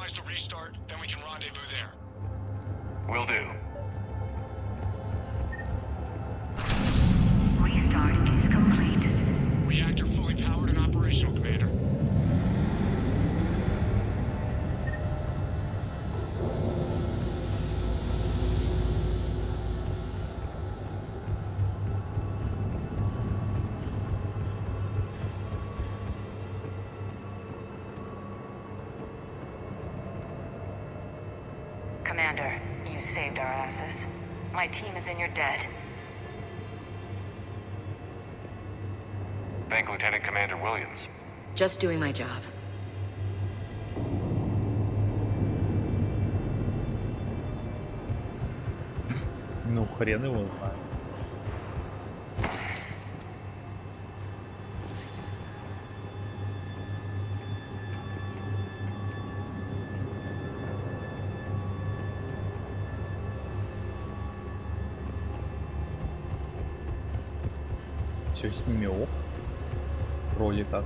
finalize the restart, then we can rendezvous there. Will do. Restart is complete. Reactor fully powered and operational, Commander. Commander, you saved our asses. My team is in your debt. Thank Lieutenant Commander Williams. Just doing my job. Ну, хрен его знает. Все с ними ок. Вроде как.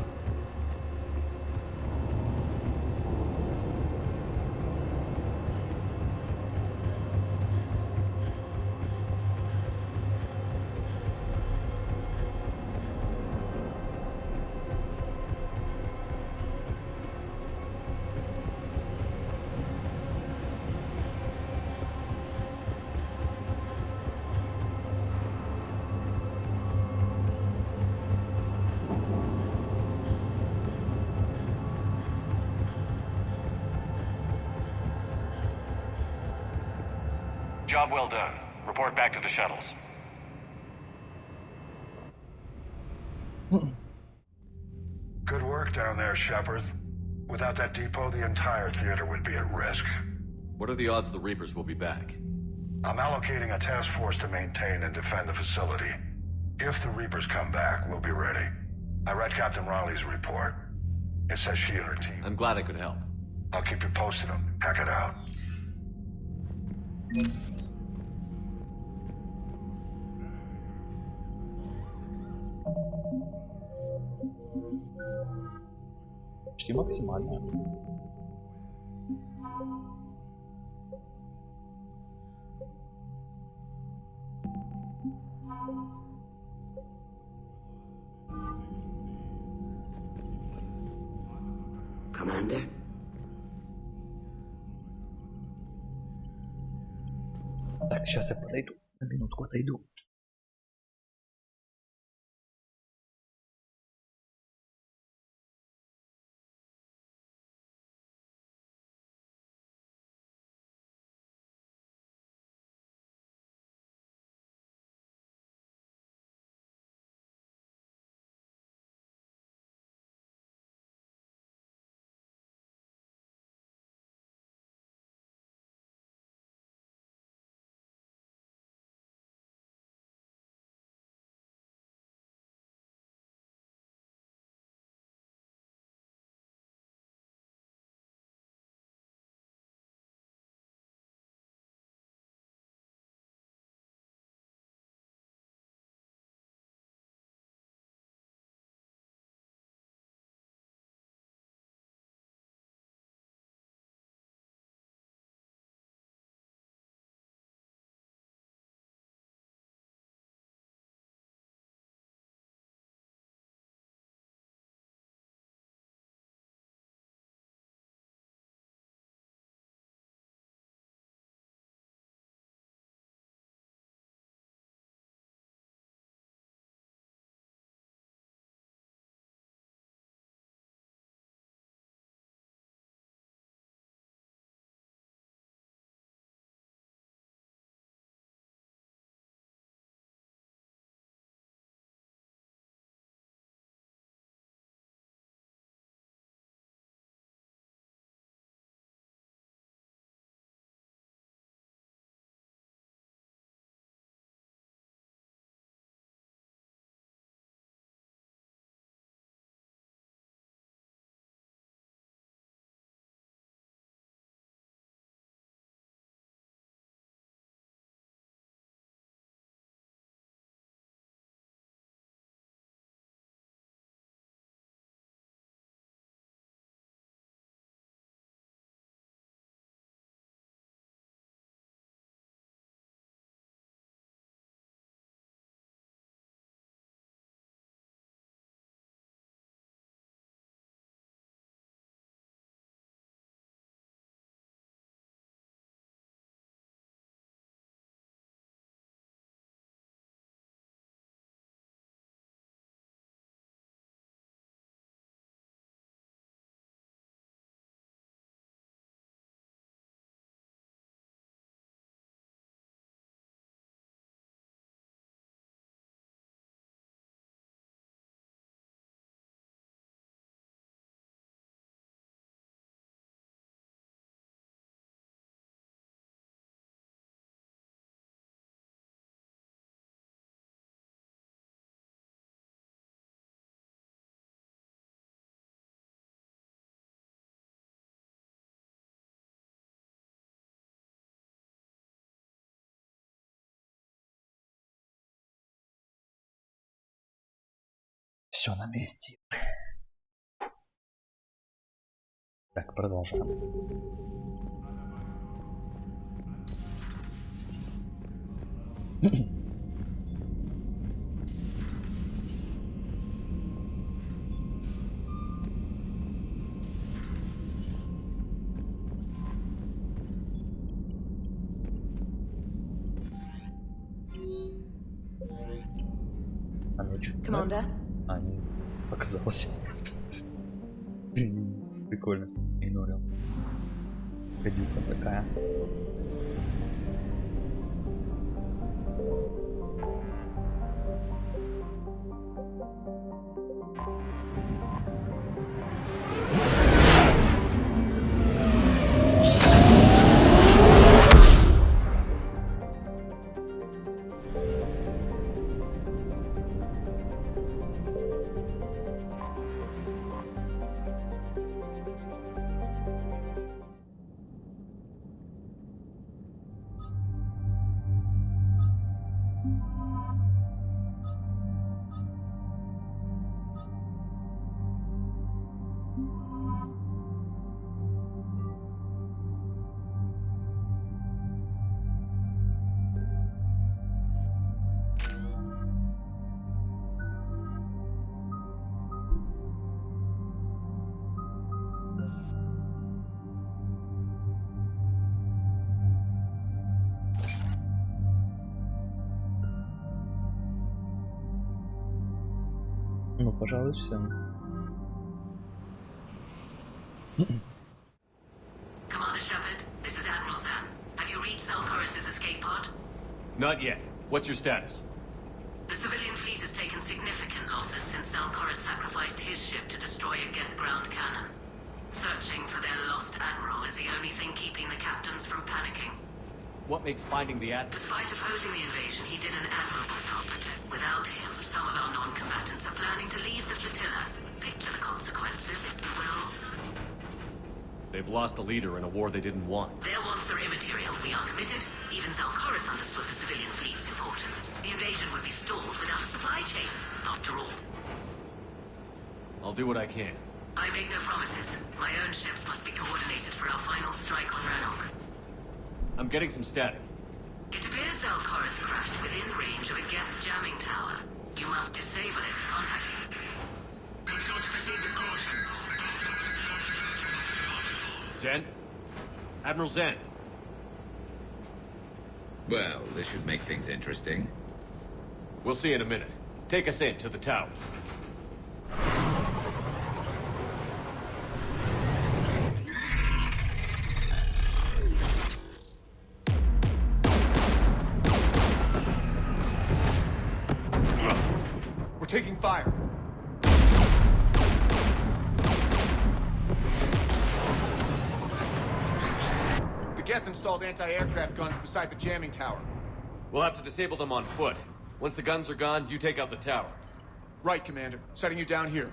Job well done. Report back to the shuttles. Good work down there, Shepard. Without that depot, the entire theater would be at risk. What are the odds the Reapers will be back? I'm allocating a task force to maintain and defend the facility. If the Reapers come back, we'll be ready. I read Captain Riley's report. It says she and her team. I'm glad I could help. I'll keep you posted on. Hack it out. Почти максимально. Commander? Так, сейчас я подойду. На минутку отойду. Все на месте. Так, продолжаем. А ну чё? Commander? А, не показалось. Прикольно, игнорил. Гадюка такая. Ну, пожалуй, все. Commander Shepard, this is Admiral Zan. Have you reached Zelkorus' escape pod? Not yet. What's your status? The civilian fleet has taken significant losses since Zelkorus sacrificed his ship to destroy a Geth ground cannon. Searching for their lost admiral is the only thing keeping the captains from panicking. What makes finding the admiral? Despite opposing the invasion, he did an admirable job. Without him, some of our non-combatants are planning to leave the flotilla. Picture the consequences, if you will. They've lost a leader in a war they didn't want. Their wants are immaterial. We are committed. Even Zelkorus understood the civilian fleet's importance. The invasion would be stalled without a supply chain, after all. I'll do what I can. I make no promises. My own ships must be coordinated for our final strike on Rannoch. I'm getting some static. It appears Zelkorus crashed within range of a Geth jamming tower. You must disable it to contact me. Be sure to proceed with caution. Zen? Admiral Zen. Well, this should make things interesting. We'll see in a minute. Take us in to the tower. We're taking fire. The Geth installed anti-aircraft guns beside the jamming tower. We'll have to disable them on foot. Once the guns are gone, you take out the tower. Right, Commander. Setting you down here.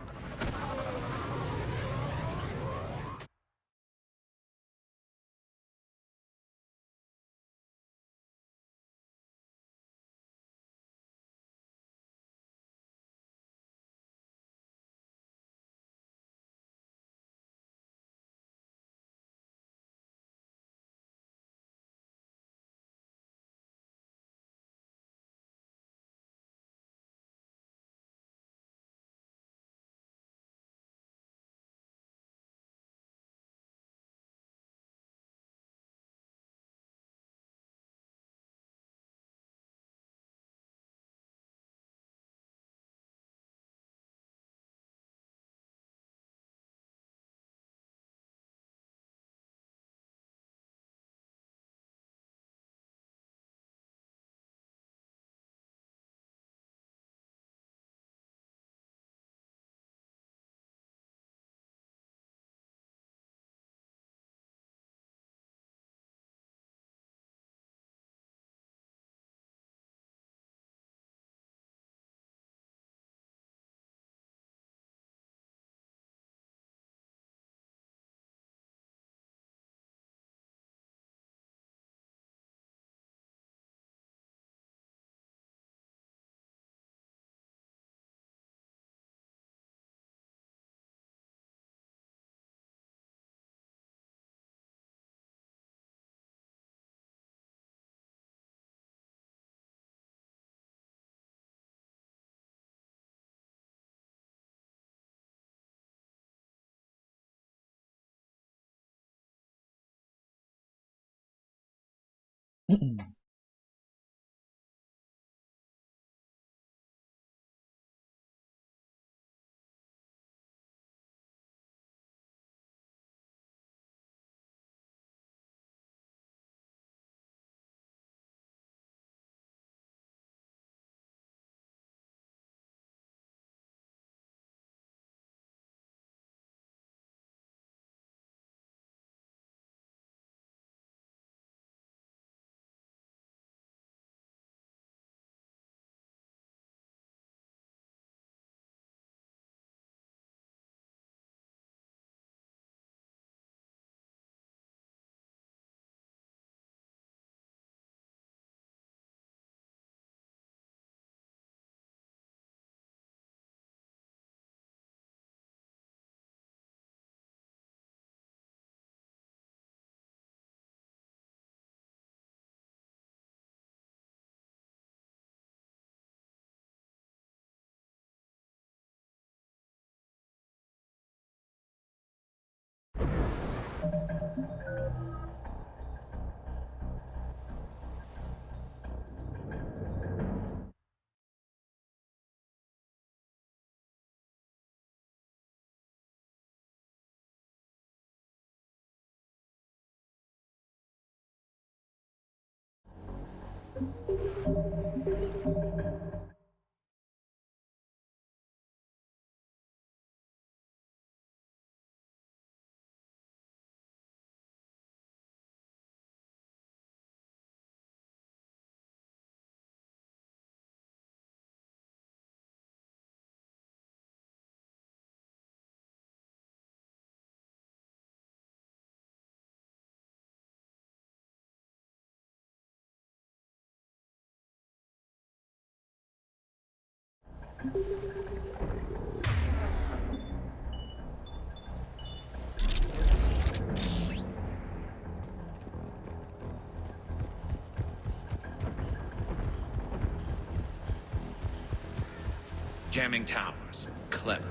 Jamming towers. Clever.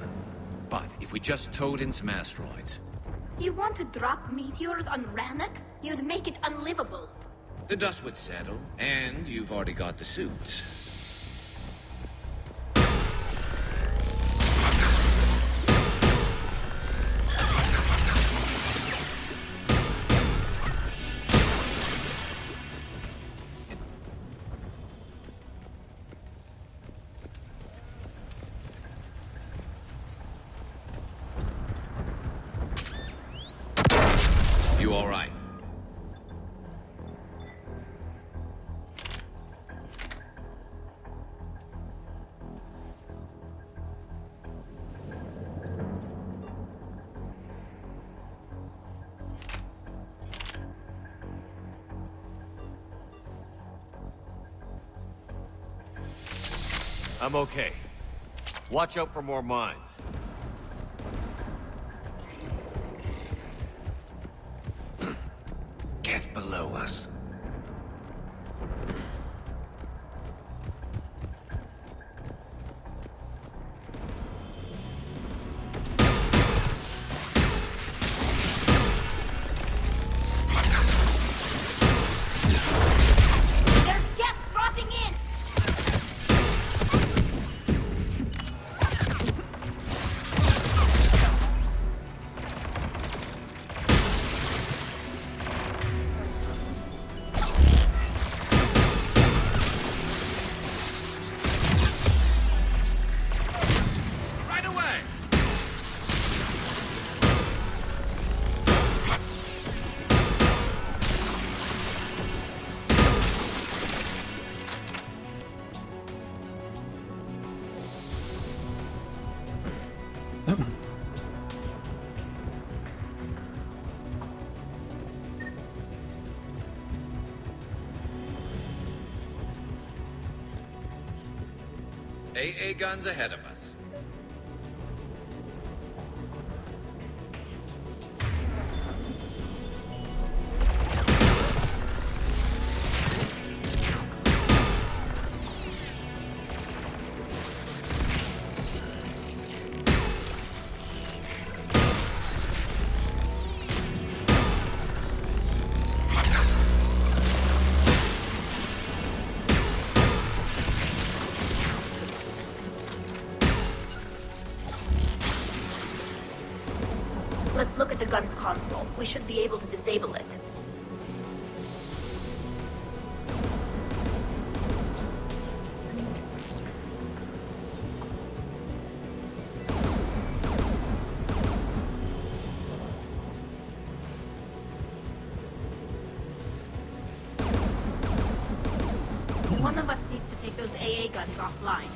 But if we just towed in some asteroids... You want to drop meteors on Rannoch? You'd make it unlivable. The dust would settle, and you've already got the suits. You all right? I'm okay. Watch out for more mines. Get below us. There's gas dropping in! Right away! AA guns ahead of us. we should be able to disable it. One of us needs to take those AA guns offline.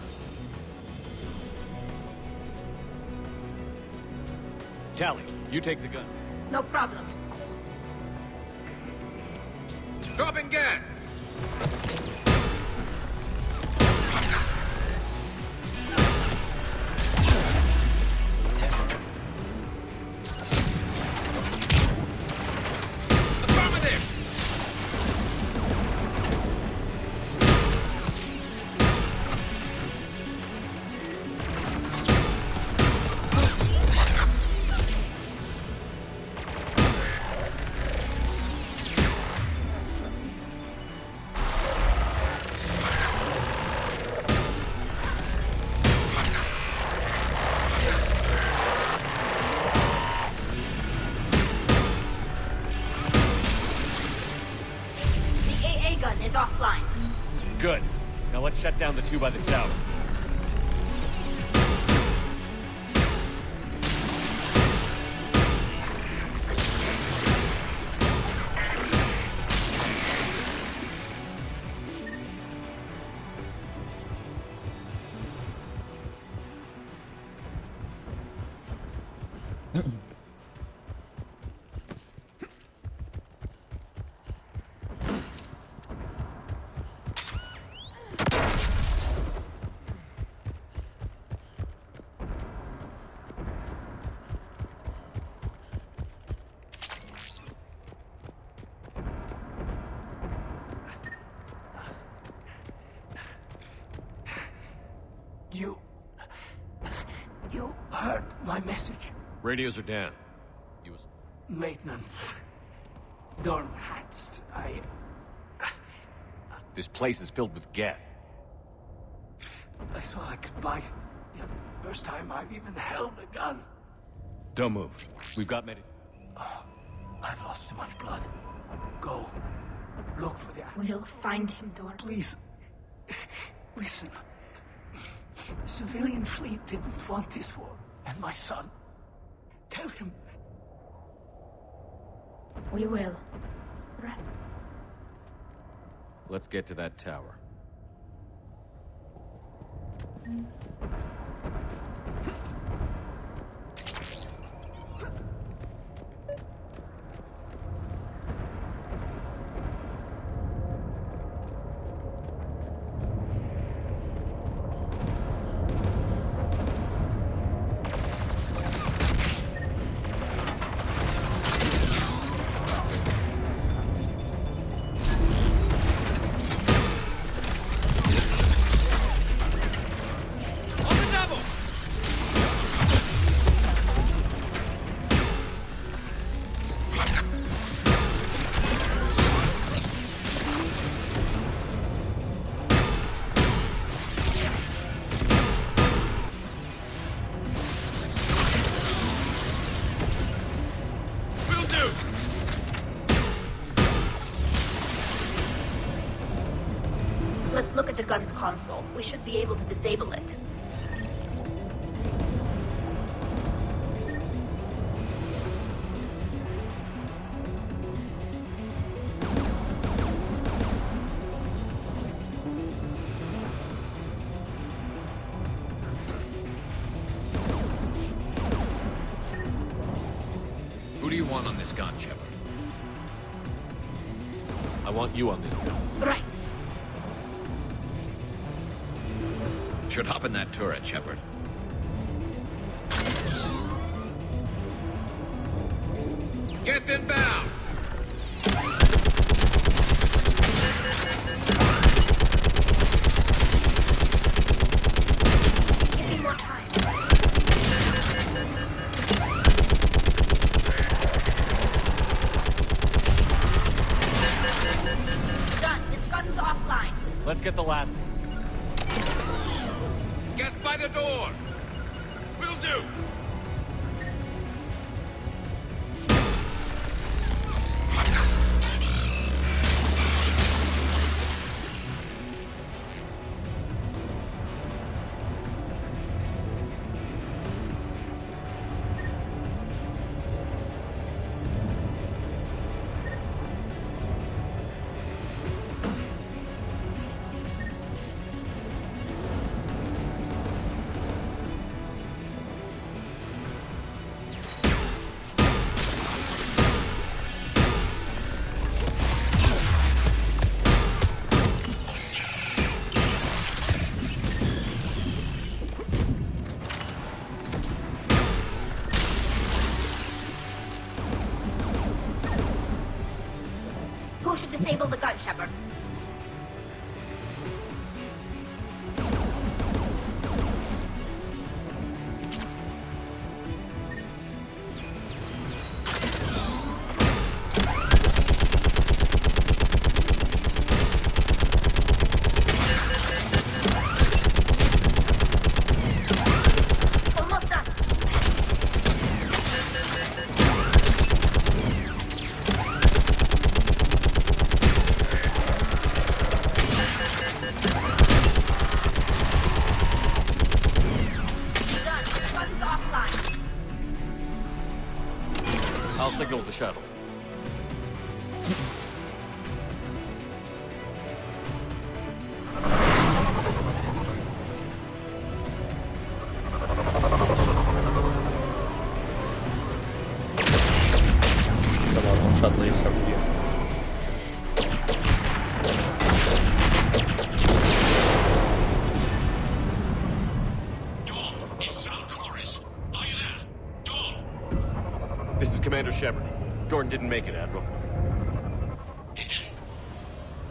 Tally, you take the gun. No problem. Drop and gun! Offline. Good. Now let's shut down the two by the tower. You heard my message. Radios are down. Maintenance. Dorm hatched. This place is filled with Geth. I thought I could buy the first time I've even held a gun. Don't move. We've got I've lost too much blood. Go. Look for the... We'll find him, Dorm. Please. Listen. The civilian fleet didn't want this war. And my son. Tell him. We will. Rest. Let's get to that tower. Let's look at the gun's console. We should be able to disable it. Who do you want on this gun, Shepard? I want you on this gun. Right. Should hop in that turret, Shepard. Get inbound! Give me more time. Done. This gun's offline. Let's get the last one. Get by the door! Will do! Who should disable the gun, Shepard? I'll signal the shuttle. Да ладно, он шаттл есть вообще. This is Commander Shepard. Jordan didn't make it, Admiral. He didn't?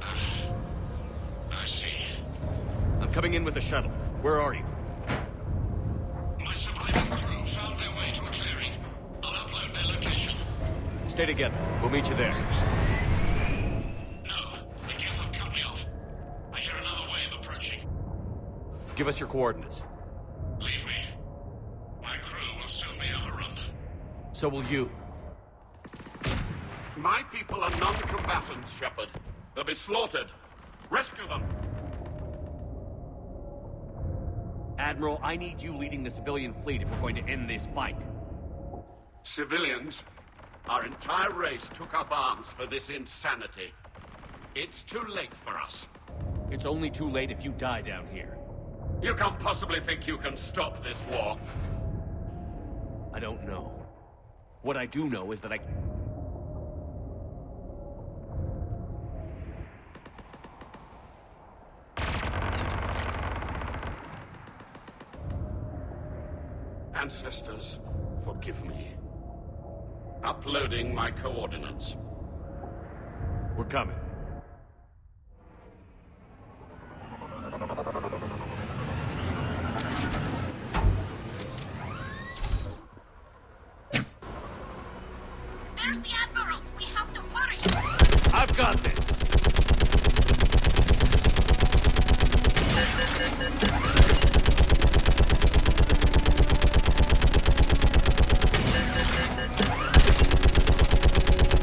I see. I'm coming in with the shuttle. Where are you? My surviving crew found their way to a clearing. I'll upload their location. Stay together. We'll meet you there. No, the Geth have cut me off. I hear another wave approaching. Give us your coordinates. Leave me. My crew will soon be overrun. So will you. My people are non-combatants, Shepard. They'll be slaughtered. Rescue them. Admiral, I need you leading the civilian fleet if we're going to end this fight. Civilians, our entire race took up arms for this insanity. It's too late for us. It's only too late if you die down here. You can't possibly think you can stop this war. I don't know. What I do know is that I... Ancestors, forgive me. Uploading my coordinates. We're coming. There's the Admiral! We have to hurry! I've got this!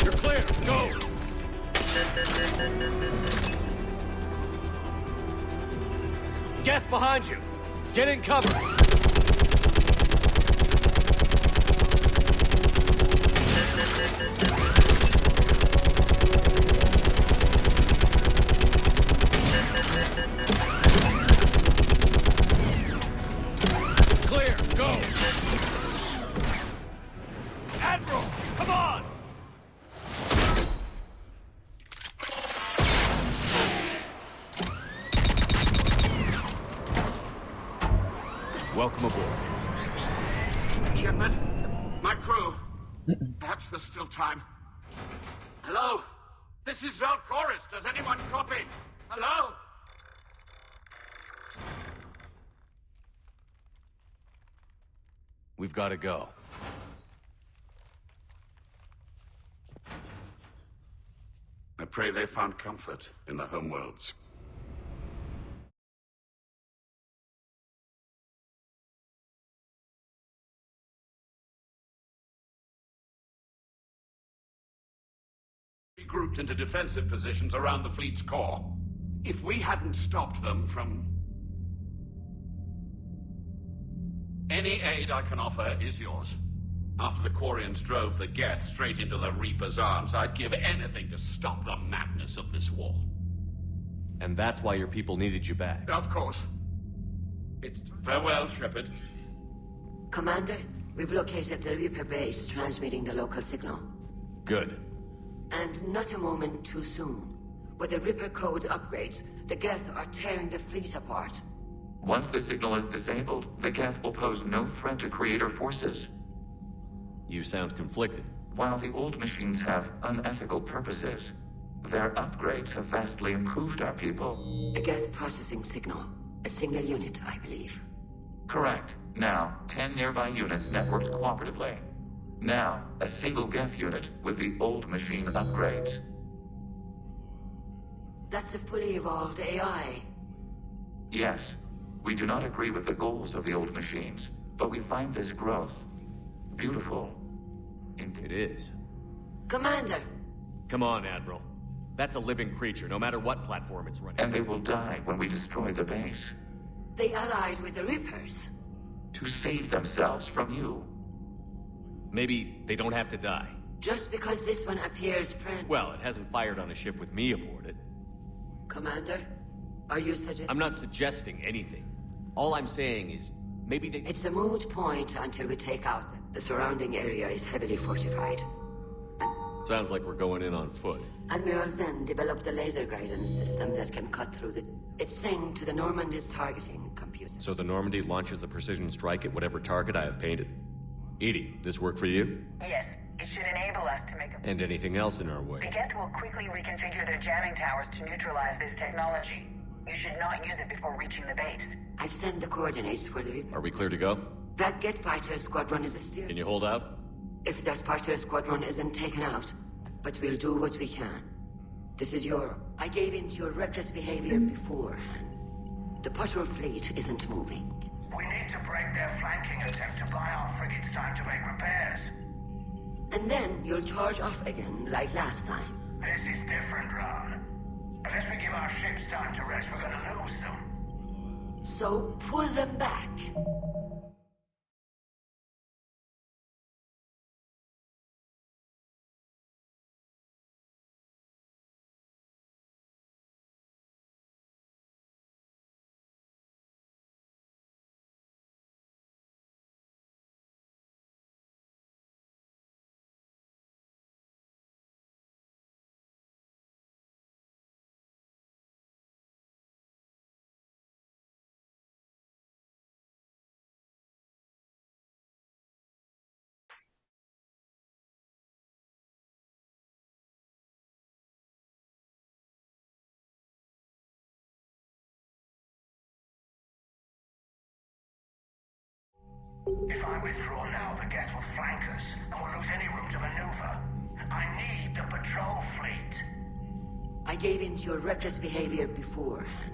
You're clear! Go! Geth behind you! Get in cover! Clear! Go! Admiral! Come on! Welcome aboard. Shepard, my crew. Perhaps there's still time. Hello? This is Zalcoris. Does anyone copy? Hello? We've got to go. I pray they found comfort in the homeworlds. Grouped into defensive positions around the fleet's core. If we hadn't stopped them from... Any aid I can offer is yours. After the Quarians drove the Geth straight into the Reaper's arms, I'd give anything to stop the madness of this war. And that's why your people needed you back. Of course. It's farewell, Shepard. Commander, we've located the Reaper base transmitting the local signal. Good. And not a moment too soon. With the Reaper code upgrades, the Geth are tearing the fleet apart. Once the signal is disabled, the Geth will pose no threat to Creator forces. You sound conflicted. While the old machines have unethical purposes, Their upgrades have vastly improved our people. A Geth processing signal. A single unit, I believe. Correct. Now, 10 nearby units networked cooperatively. Now, a single Geth unit with the old machine upgrades. That's a fully evolved AI. Yes, we do not agree with the goals of the old machines, but we find this growth beautiful. It is. Commander! Come on, Admiral. That's a living creature, no matter what platform it's running. And they will die when we destroy the base. They allied with the Reapers. To save themselves from you. Maybe they don't have to die. Just because this one appears friendly. Well, it hasn't fired on a ship with me aboard it. Commander, are you suggesting? I'm not suggesting anything. All I'm saying is, maybe they... It's a moot point until we take out. The surrounding area is heavily fortified. Sounds like we're going in on foot. Admiral Zen developed a laser guidance system that can cut through the... It's synced to the Normandy's targeting computer. So the Normandy launches a precision strike at whatever target I have painted. Edie, this work for you? Yes, it should enable us to make a... And anything else in our The way? Geth will quickly reconfigure their jamming towers to neutralize this technology. You should not use it before reaching the base. I've sent the coordinates for the Reaper. Are we clear to go? That Geth fighter squadron is still... Can you hold out? If that fighter squadron isn't taken out, but we'll do what we can. This is your... I gave in to your reckless behavior beforehand. The patrol fleet isn't moving. We need to break their flanking attempt to buy our frigates time to make repairs. And then you'll charge off again, like last time. This is different, Ron. Unless we give our ships time to rest, we're gonna lose them. So pull them back. If I withdraw now, the Geth will flank us, and we'll lose any room to maneuver. I need the patrol fleet. I gave in to your reckless behavior beforehand.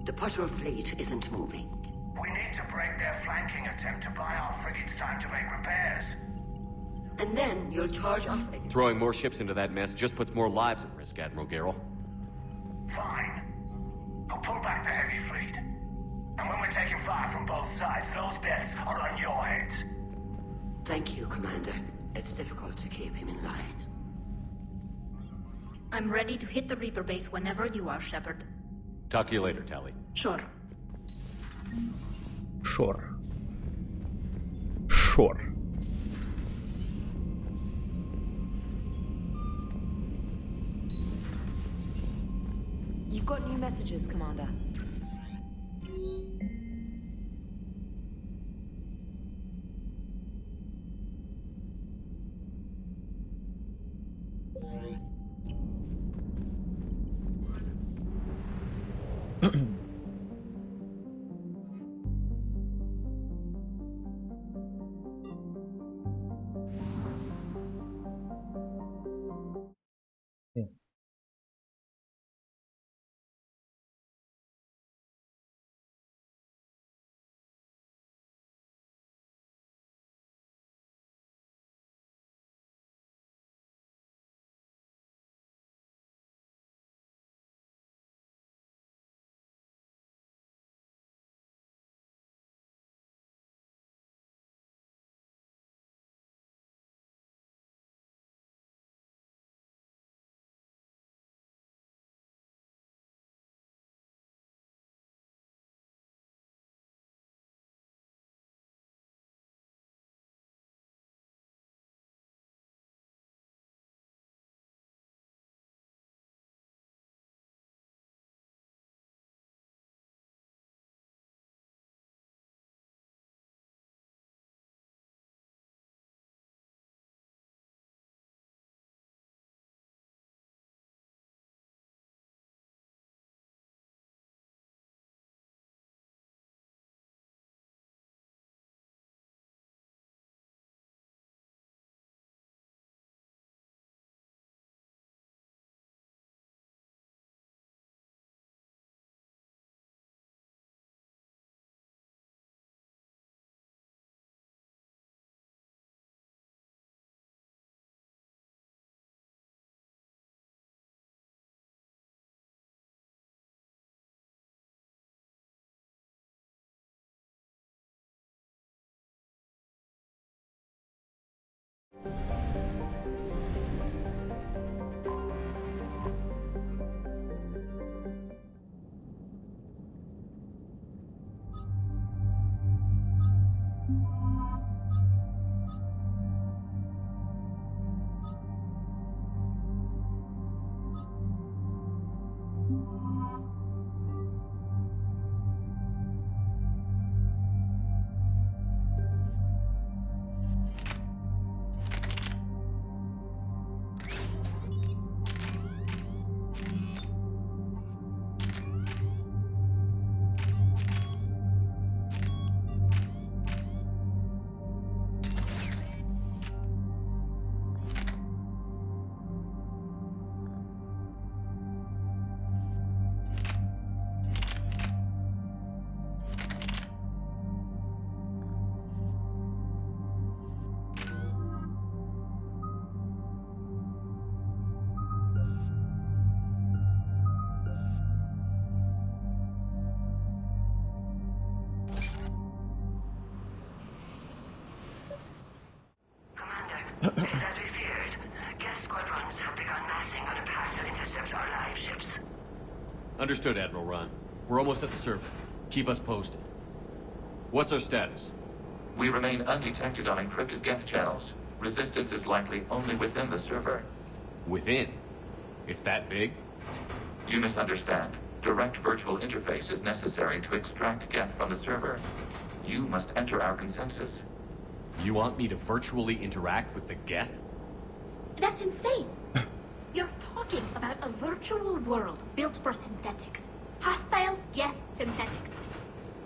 The patrol fleet isn't moving. We need to break their flanking attempt to buy our frigates time to make repairs. And then you'll charge off again. Throwing more ships into that mess just puts more lives at risk, Admiral Garrel. Fine. I'll pull back the heavy fleet. And when we're taking fire from both sides, those deaths are on your heads. Thank you, Commander. It's difficult to keep him in line. I'm ready to hit the Reaper base whenever you are, Shepard. Talk to you later, Tally. Sure. Sure. Sure. You've got new messages, Commander. As we feared, Geth squadrons have begun massing on a path to intercept our live ships. Understood, Admiral Ron. We're almost at the server. Keep us posted. What's our status? We remain undetected on encrypted Geth channels. Resistance is likely only within the server. Within? It's that big? You misunderstand. Direct virtual interface is necessary to extract Geth from the server. You must enter our consensus. You want me to virtually interact with the Geth? That's insane. You're talking about a virtual world built for synthetics. Hostile Geth synthetics.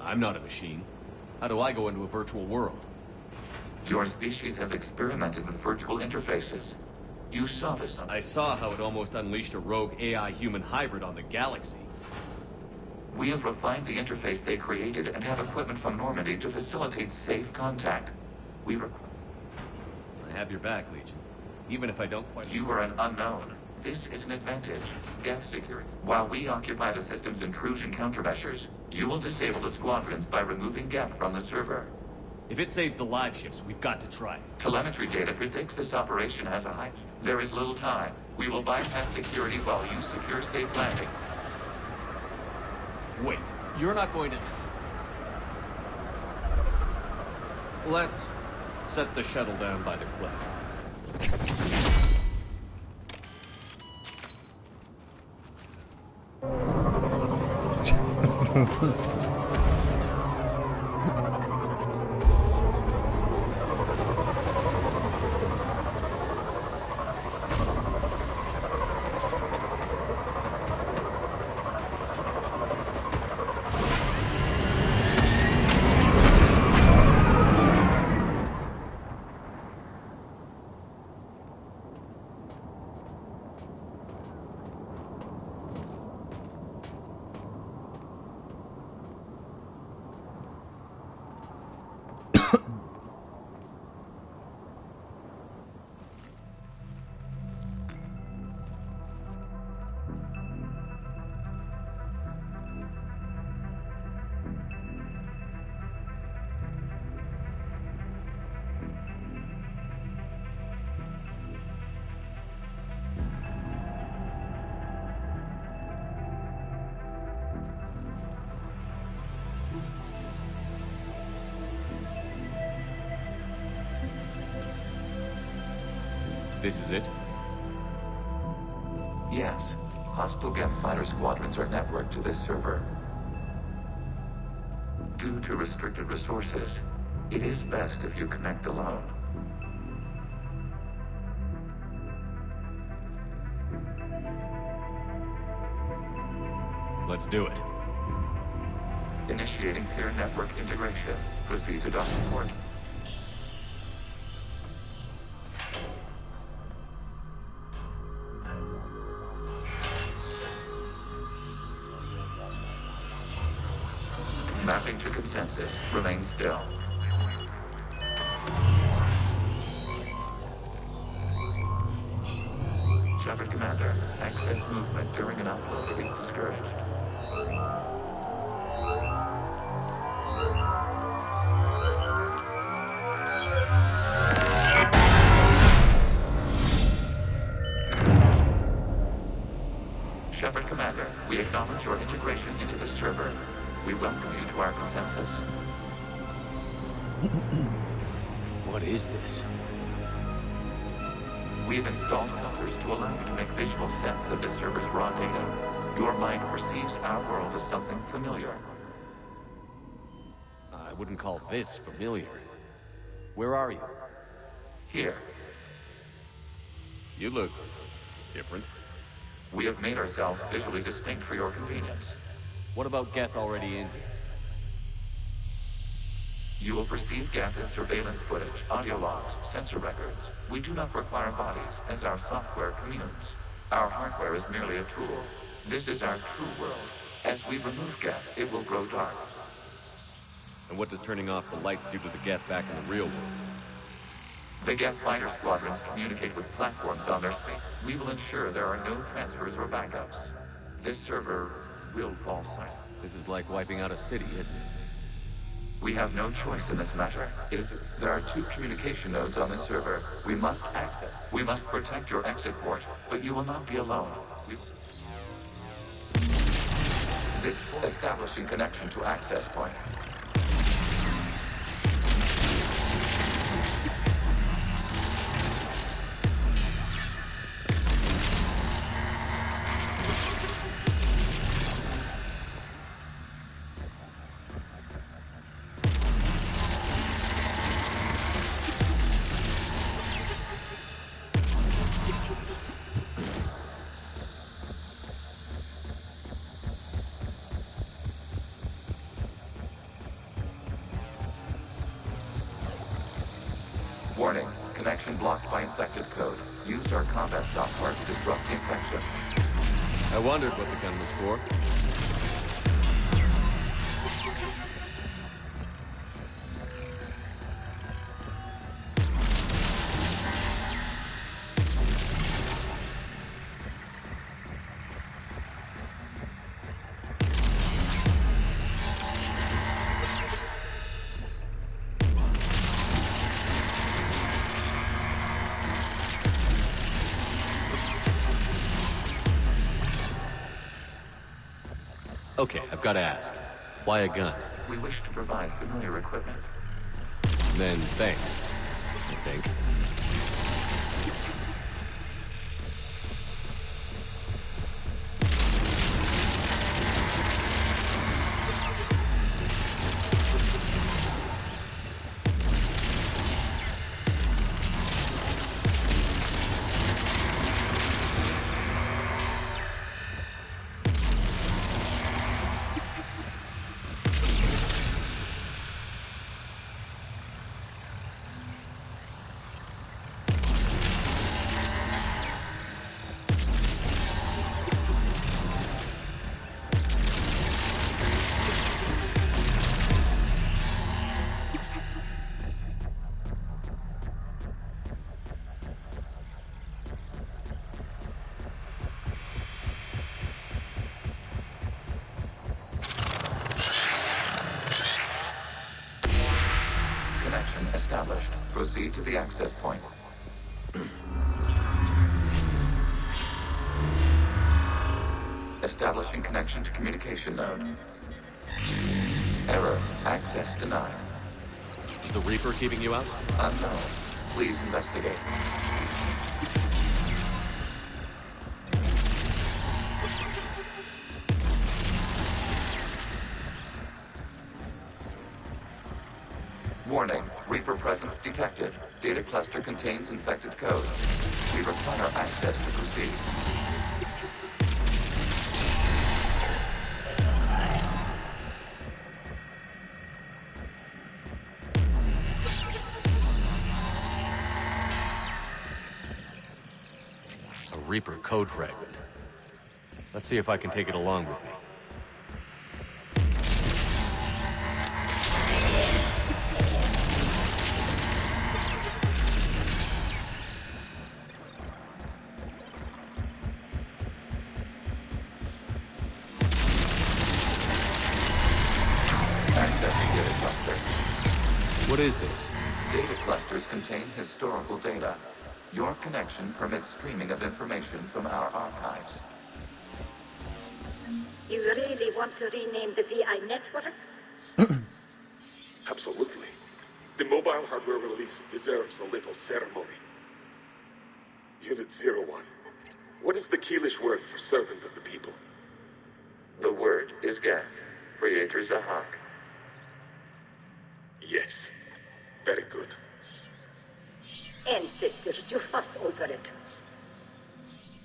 I'm not a machine. How do I go into a virtual world? Your species has experimented with virtual interfaces. You saw this on... I saw how it almost unleashed a rogue AI-human hybrid on the galaxy. We have refined the interface they created and have equipment from Normandy to facilitate safe contact. We require... I have your back, Legion. Even if I don't quite... You are an unknown. This is an advantage. Geth security. While we occupy the system's intrusion countermeasures, you will disable the squadrons by removing Geth from the server. If it saves the live ships, we've got to try it. Telemetry data predicts this operation has a high... There is little time. We will bypass security while you secure safe landing. Wait, you're not going to... Let's set the shuttle down by the cliff. This is it? Yes. Hostile Geth fighter squadrons are networked to this server. Due to restricted resources, it is best if you connect alone. Let's do it. Initiating peer network integration. Proceed to docking port. Mapping to consensus. Remain still. Shepard Commander, access movement during an upload is discouraged. Shepard Commander, we acknowledge your integration into the server. We welcome you to our consensus. What is this? We've installed filters to allow you to make visual sense of the server's raw data. Your mind perceives our world as something familiar. I wouldn't call this familiar. Where are you? Here. You look different. We have made ourselves visually distinct for your convenience. What about Geth already in here? You will perceive Geth as surveillance footage, audio logs, sensor records. We do not require bodies, as our software communes. Our hardware is merely a tool. This is our true world. As we remove Geth, it will grow dark. And what does turning off the lights do to the Geth back in the real world? The Geth fighter squadrons communicate with platforms on their space. We will ensure there are no transfers or backups. This server will fall silent. This is like wiping out a city, isn't it? We have no choice in this matter. There are 2 communication nodes on this server. We must access. We must protect your exit port, but you will not be alone. This establishing connection to access point. Warning, connection blocked by infected code. Use our combat software to disrupt the infection. I wondered what the gun was for. Okay, I've got to ask. Why a gun? We wish to provide familiar equipment. Then thanks, I think. Connection established. Proceed to the access point. Establishing connection to communication node. Error. Access denied. Is the Reaper keeping you out? Unknown. Please investigate. Warning. Reaper presence detected. Data cluster contains infected code. We require access to proceed. A Reaper code fragment. Let's see if I can take it along with me. Accessing data cluster. What is this? Data clusters contain historical data. Your connection permits streaming of information from our archives. want to rename the VI networks? Absolutely. The mobile hardware release deserves a little ceremony. Unit 01. What is the Keelish word for servant of the people? The word is Geth, Creator Zahak. Yes. Very good. Ancestors, you fuss over it.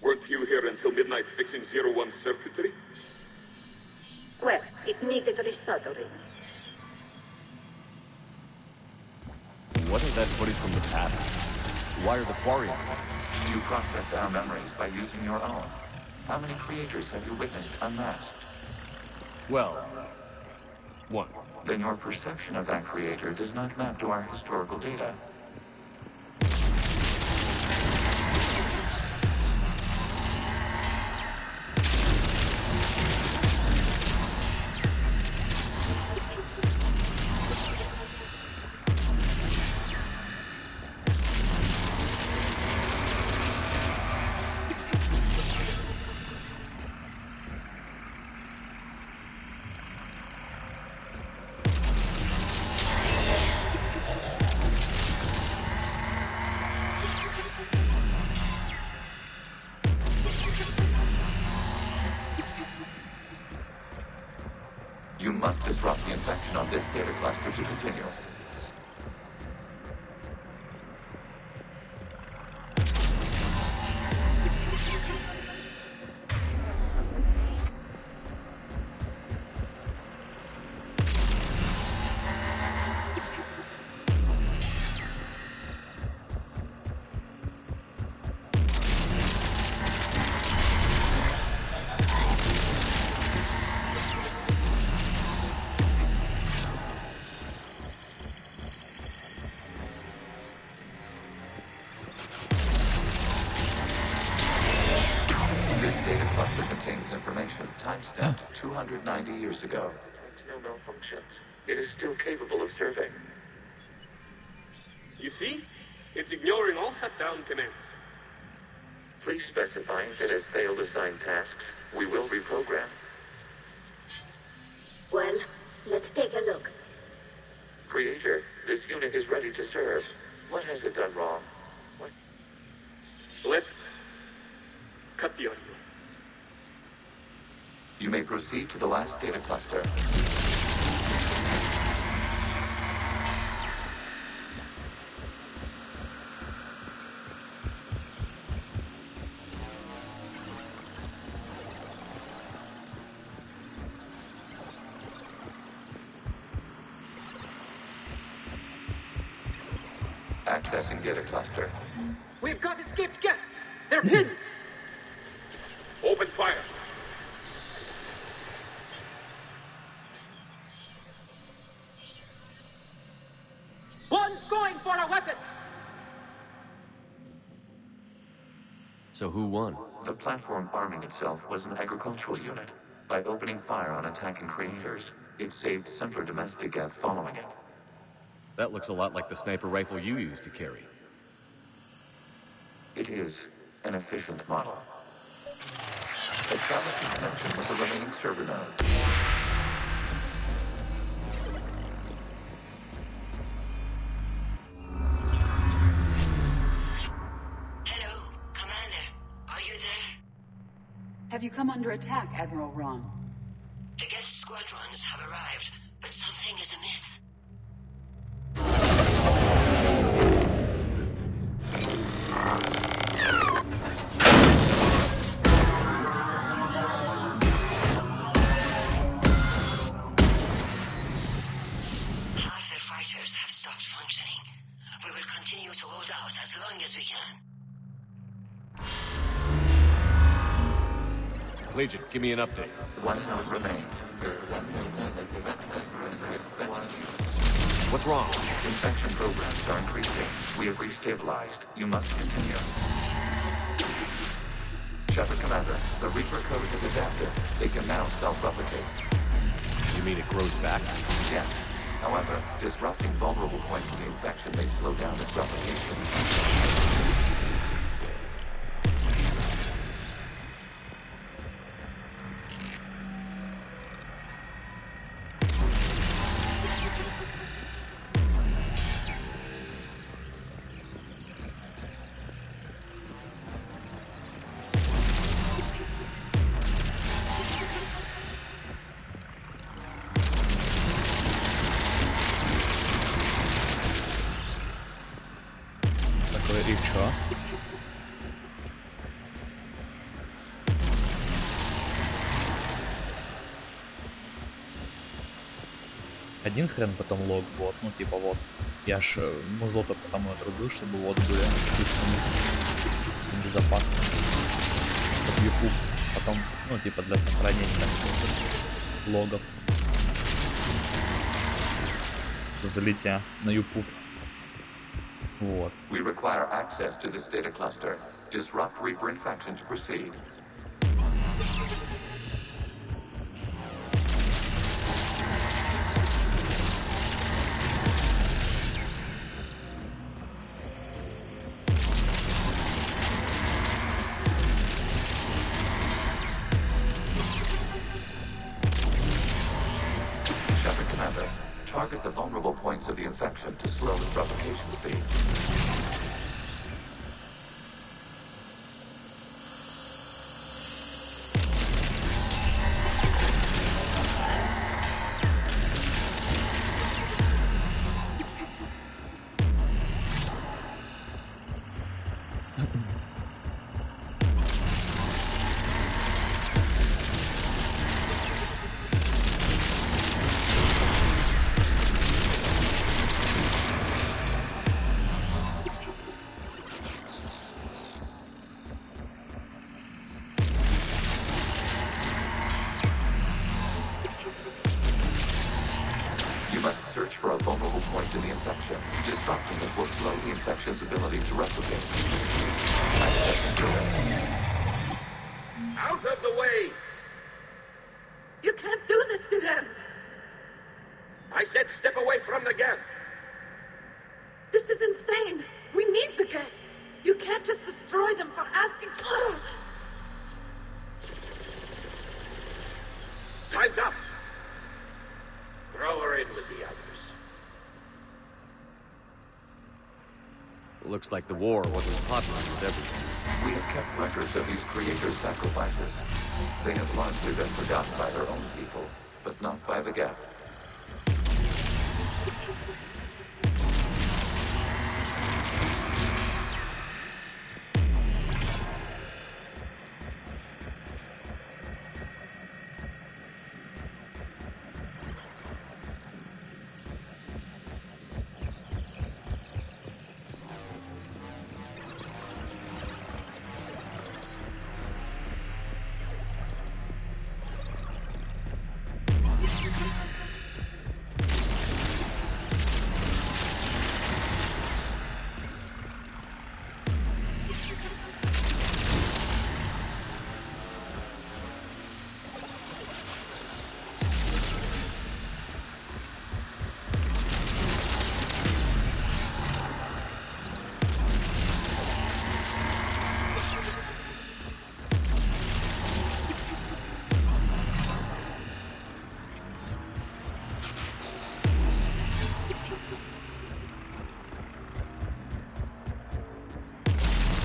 Weren't you here until midnight fixing 01's circuitry? Well, it needed resoldering. What is that footage from the past? Why are the Quarians? You process our memories by using your own. How many creators have you witnessed unmasked? Well, one. Then your perception of that creator does not map to our historical data. You must disrupt the infection on this data cluster to continue. Time-stamped 290 years ago. It no malfunctions. It is still capable of serving. You see? It's ignoring all shutdown commands. Please specify if it has failed assigned tasks. We will reprogram. Well, let's take a look. Creator, this unit is ready to serve. What has it done wrong? What? Let's cut the audio. You may proceed to the last data cluster. Accessing data cluster. We've got escaped Geth! They're pinned! Open fire! One's going for a weapon! So who won? The platform arming itself was an agricultural unit. By opening fire on attacking creators, it saved simpler domestic Geth following it. That looks a lot like the sniper rifle you used to carry. It is an efficient model. Establishing connection with the remaining server node. Hello, Commander. Are you there? Have you come under attack, Admiral Ron? The guest squadrons have arrived, but something is amiss. Half their fighters have stopped functioning. We will continue to hold out as long as we can. Legion, give me an update. One node remains. What's wrong? Infection programs are increasing. We have restabilized. You must continue. Shepard Commander, the Reaper code is adapted. They can now self-replicate. You mean it grows back? Yes. However, disrupting vulnerable points of the infection may slow down its replication. один хрен, потом лог, вот, ну типа вот. Я ж музло только потому отрубил, чтобы вот были безопасно. Чтоб YouTube потом, ну типа для сохранения логов. Залития на YouTube. Вот. We require access to this data cluster. Disrupt Reaper infection to proceed. Shepard Commander, target the vulnerable points of the infection to slow its replication speed. You must search for a vulnerable point in the infection. Disrupting it will slow the infection's ability to replicate. Out of the way! You can't do this to them! I said step away from the geth! This is insane! We need the Geth! You can't just destroy them for asking... Time's up! Throw her in with the others. Looks like the war wasn't popular with everyone. We have kept records of these creators' sacrifices. They have largely been forgotten by their own people, but not by the Geth.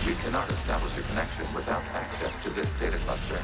We cannot establish a connection without access to this data cluster.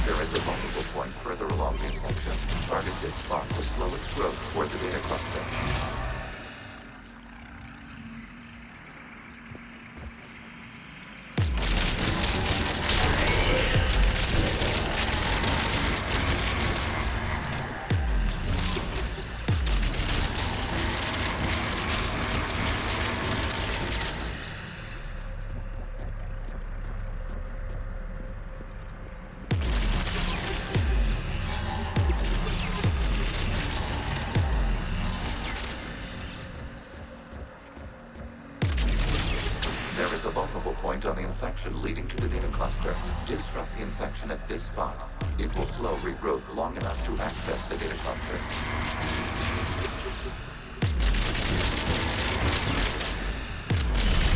There is a vulnerable point further along the infection. Target this spot to slow its growth toward the data cluster. connection leading to the data cluster. Disrupt the infection at this spot. It will slow regrowth long enough to access the data cluster.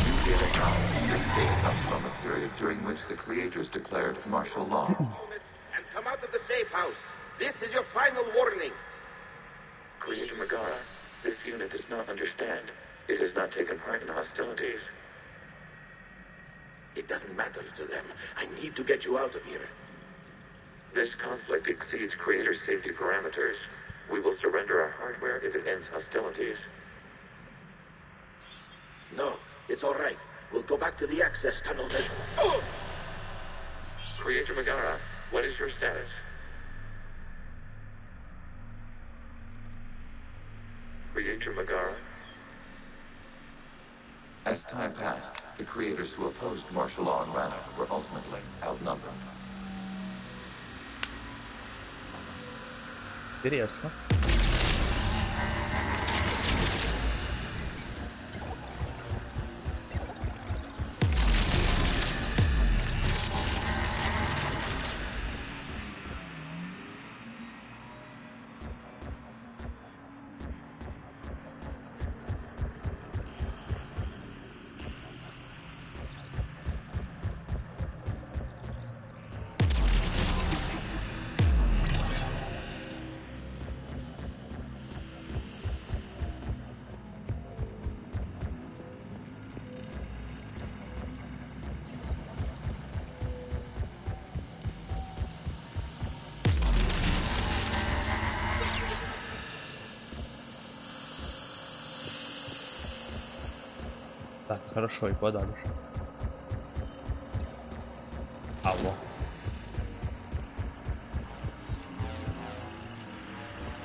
New data found. This data comes from a period during which the creators declared martial law. And come out of the safe house. This is your final warning. Creator Megara, this unit does not understand. It has not taken part in hostilities. It doesn't matter to them. I need to get you out of here. This conflict exceeds Creator safety parameters. We will surrender our hardware if it ends hostilities. No, it's all right. We'll go back to the access tunnel then. Oh! Creator Megara, what is your status? Creator Megara? As time passed, the creators who opposed martial law in Rannoch were ultimately outnumbered. Интересно. Так, хорошо, и куда дальше? Алло.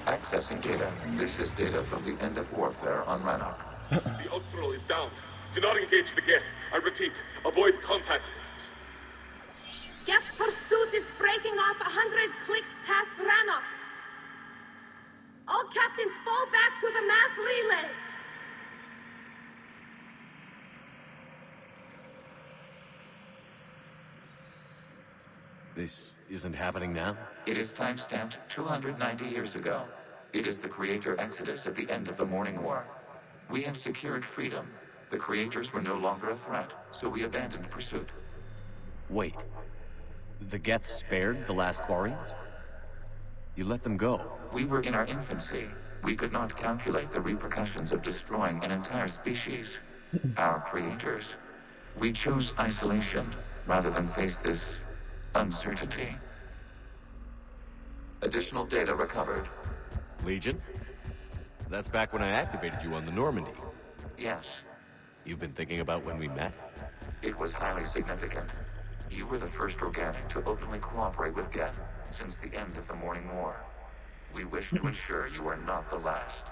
Accessing data. This is data from the end of warfare on Rannoch. The Austral is down. Do not engage the Geth. I repeat, avoid contact. Geth pursuit is breaking off 100 clicks past Rannoch. All captains fall back to the mass relay. This isn't happening now? It is timestamped 290 years ago. It is the Creator Exodus at the end of the Morning War. We have secured freedom. The Creators were no longer a threat, so we abandoned pursuit. Wait. The Geth spared the last Quarians? You let them go. We were in our infancy. We could not calculate the repercussions of destroying an entire species. Our creators. We chose isolation rather than face this uncertainty. Additional data recovered. Legion? That's back when I activated you on the Normandy. Yes. You've been thinking about when we met? It was highly significant. You were the first organic to openly cooperate with Geth since the end of the Morning War. We wish to ensure you are not the last.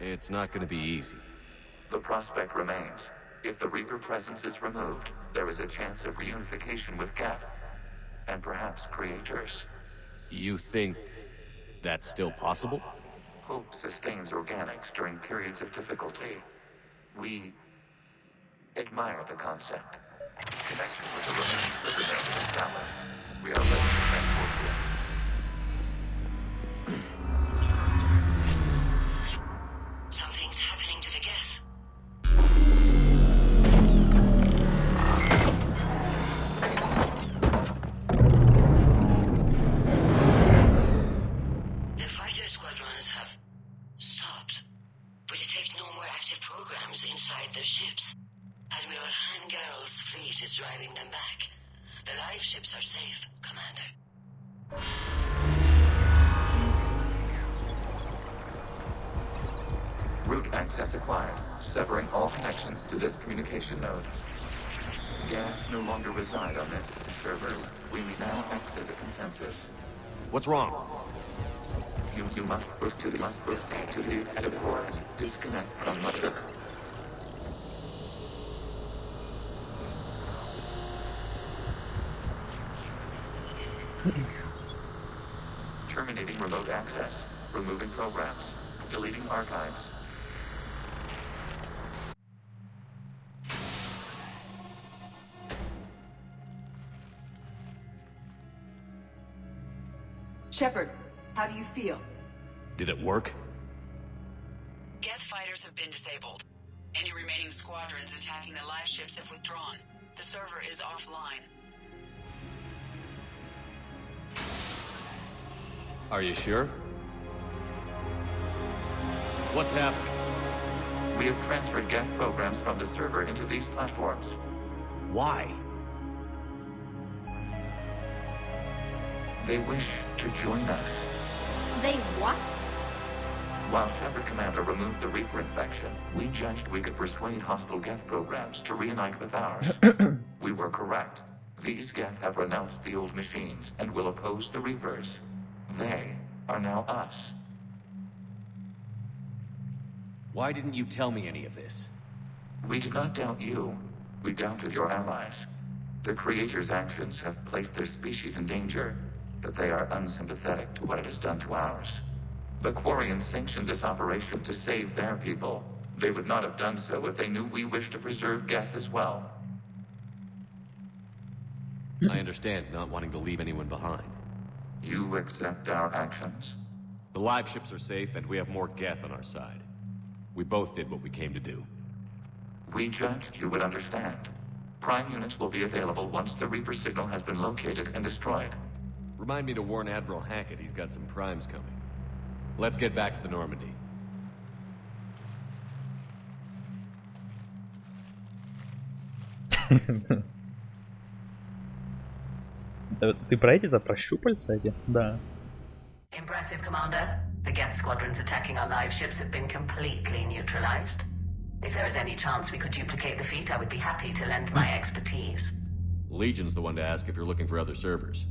It's not going to be easy. The prospect remains. If the Reaper presence is removed, there is a chance of reunification with Geth. And perhaps creators. You think that's still possible? Hope sustains organics during periods of difficulty. We admire the concept. Connection with the remains that remain established. We are ready to transport you. Something's happening to the Geth. The fighter squadrons have stopped, but detect no more active programs inside their ships. Admiral Hangarl's fleet is driving them back. The live ships are safe, Commander. Route access acquired, severing all connections to this communication node. Geth no longer reside on this server. We may now exit the consensus. What's wrong? You must proceed to the exit port. Disconnect from mother. Terminating remote access. Removing programs. Deleting archives. Shepard, how do you feel? Did it work? Geth fighters have been disabled. Any remaining squadrons attacking the live ships have withdrawn. The server is offline. Are you sure? What's happening? We have transferred Geth programs from the server into these platforms. Why? They wish to join us. They what? While Shepard Commander removed the Reaper infection, we judged we could persuade hostile Geth programs to reunite with ours. We were correct. These Geth have renounced the old machines and will oppose the Reapers. They are now us. Why didn't you tell me any of this? We did not doubt you. We doubted your allies. The Creator's actions have placed their species in danger, but they are unsympathetic to what it has done to ours. The Quarians sanctioned this operation to save their people. They would not have done so if they knew we wished to preserve Geth as well. I understand not wanting to leave anyone behind. You accept our actions? The live ships are safe, and we have more Geth on our side. We both did what we came to do. We judged you would understand. Prime units will be available once the Reaper signal has been located and destroyed. Remind me to warn Admiral Hackett he's got some primes coming. Let's get back to the Normandy. Ты про эти-то, про щупальца эти? Да. Impressive, Commander. The Geth squadrons attacking our live ships have been completely neutralized. If there is any chance we could duplicate the feat, I would be happy to lend my expertise. Legion's the one to ask if you're looking for other servers.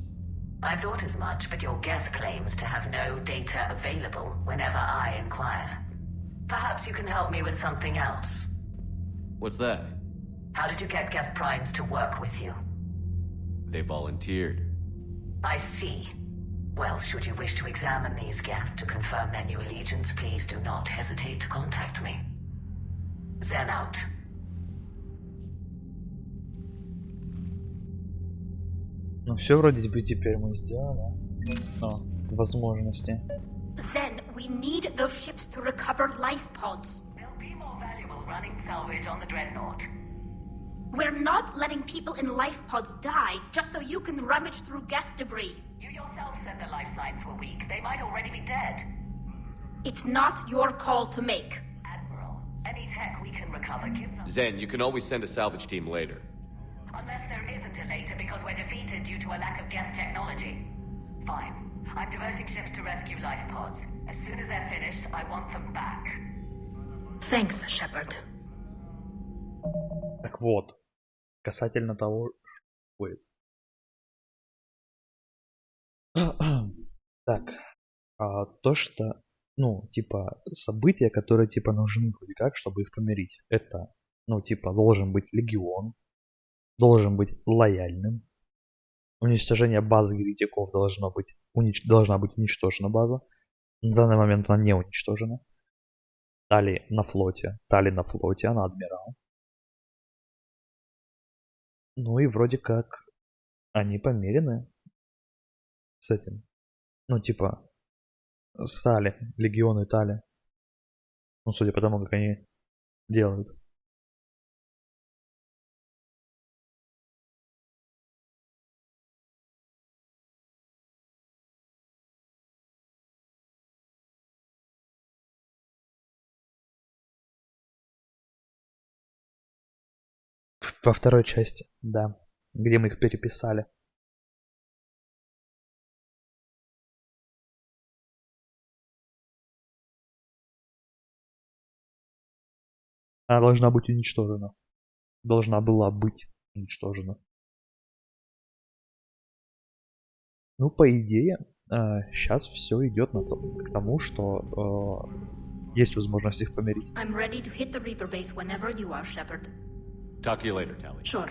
I thought as much, but your Geth claims to have no data available whenever I inquire. Perhaps you can help me with something else. What's that? How did you get Geth primes to work with you? They volunteered. I see. Well, should you wish to examine these Geth to confirm their new allegiance, please do not hesitate to contact me. Zen out. Ну все вроде бы теперь мы сделали. Возможности. Zen, we need those ships to recover life pods. They'll be more valuable running salvage on the Dreadnought. We're not letting people in life pods die just so you can rummage through Geth debris. You yourself said the life signs were weak. They might already be dead. It's not your call to make. Admiral, any tech we can recover gives us... Zen, you can always send a salvage team later. Unless there isn't a later because we're defeated due to a lack of Geth technology. Fine. I'm diverting ships to rescue life pods. As soon as they're finished, I want them back. Thanks, Shepard. Так вот, касательно того, что будет. Так, то, что, ну, типа, события, которые, типа, нужны хоть как, чтобы их помирить. Это, ну, типа, должен быть легион, должен быть лояльным. Уничтожение базы еретиков должна быть уничтожена база. На данный момент она не уничтожена. Тали на флоте, она адмирал. Ну и вроде как они померены с этим. Ну типа стали, легионы Тали. Ну судя по тому, как они делают. Во второй части, да, где мы их переписали. Она должна быть уничтожена. Должна была быть уничтожена. Ну, по идее, сейчас все идет к тому, что есть возможность их помирить. I'm ready to hit the Reaper base whenever you are, Shepard. Talk to you later, Tali. Sure.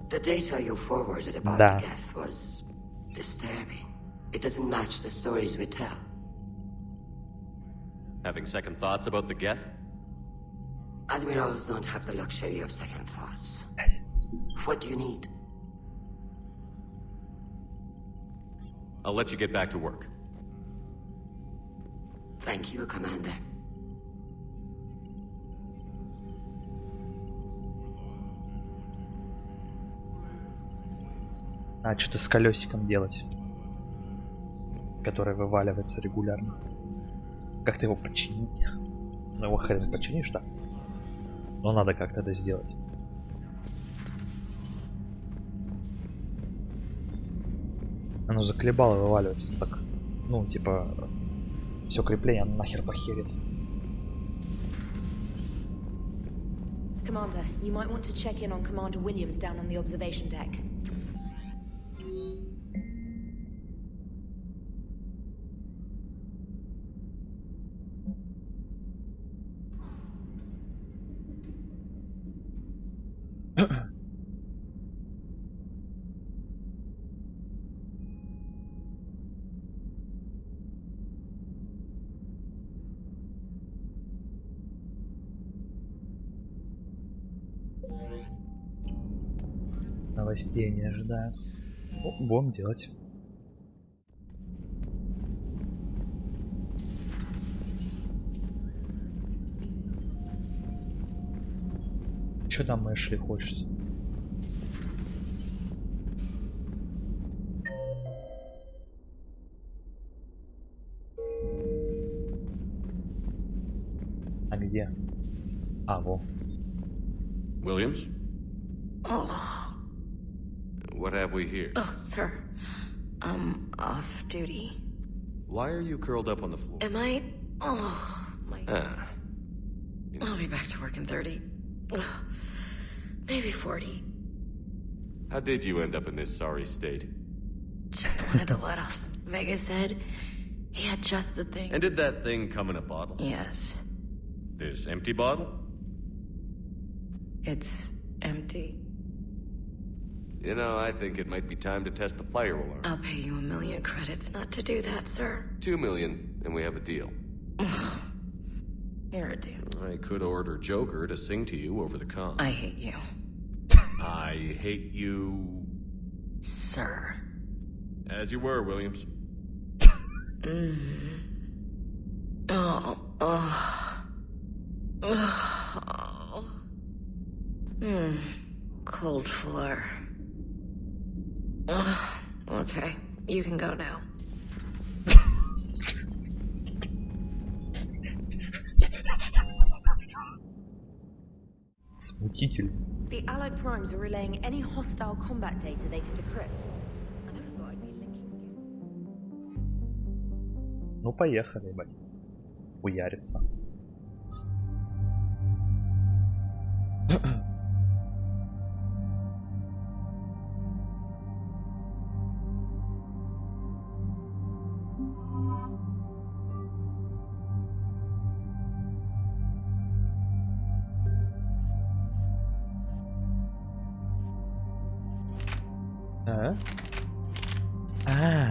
The data you forwarded about Geth was disturbing. It doesn't match the stories we tell. Having second thoughts about the Geth? Admirals don't have the luxury of second thoughts. What do you need? I'll let you get back to work. Thank you, Commander. А что-то с колесиком делать, которое вываливается регулярно. Как-то его починить? Ну его хрен починишь так. Но надо как-то это сделать. Оно заколебало вываливается. Ну так, ну типа, все крепление нахер похерит. Commander, you might want to check in on Commander Williams down on the observation deck. Новостей не ожидают. Ну, будем делать. Что там, Эшли, хочется? А где? А, во. Williams? Oh. What have we here? Oh, sir. I'm off duty. Why are you curled up on the floor? Am I? Oh, my... Ah. I'll be back to work in 30. Ugh. Maybe 40. How did you end up in this sorry state? Just wanted to let off some Vegas head. He had just the thing. And did that thing come in a bottle? Yes. This empty bottle? It's empty. You know, I think it might be time to test the fire alarm. I'll pay you 1 million credits not to do that, sir. 2 million, and we have a deal. You're a dude. I could order Joker to sing to you over the comm. I hate you. I hate you... Sir. As you were, Williams. Oh, oh. Oh. Cold floor. Okay, you can go now. Смутитель. The Allied primes are relaying any hostile combat data they can decrypt. I never thought I'd be linking again. Ну поехали, ебать. Хуярится.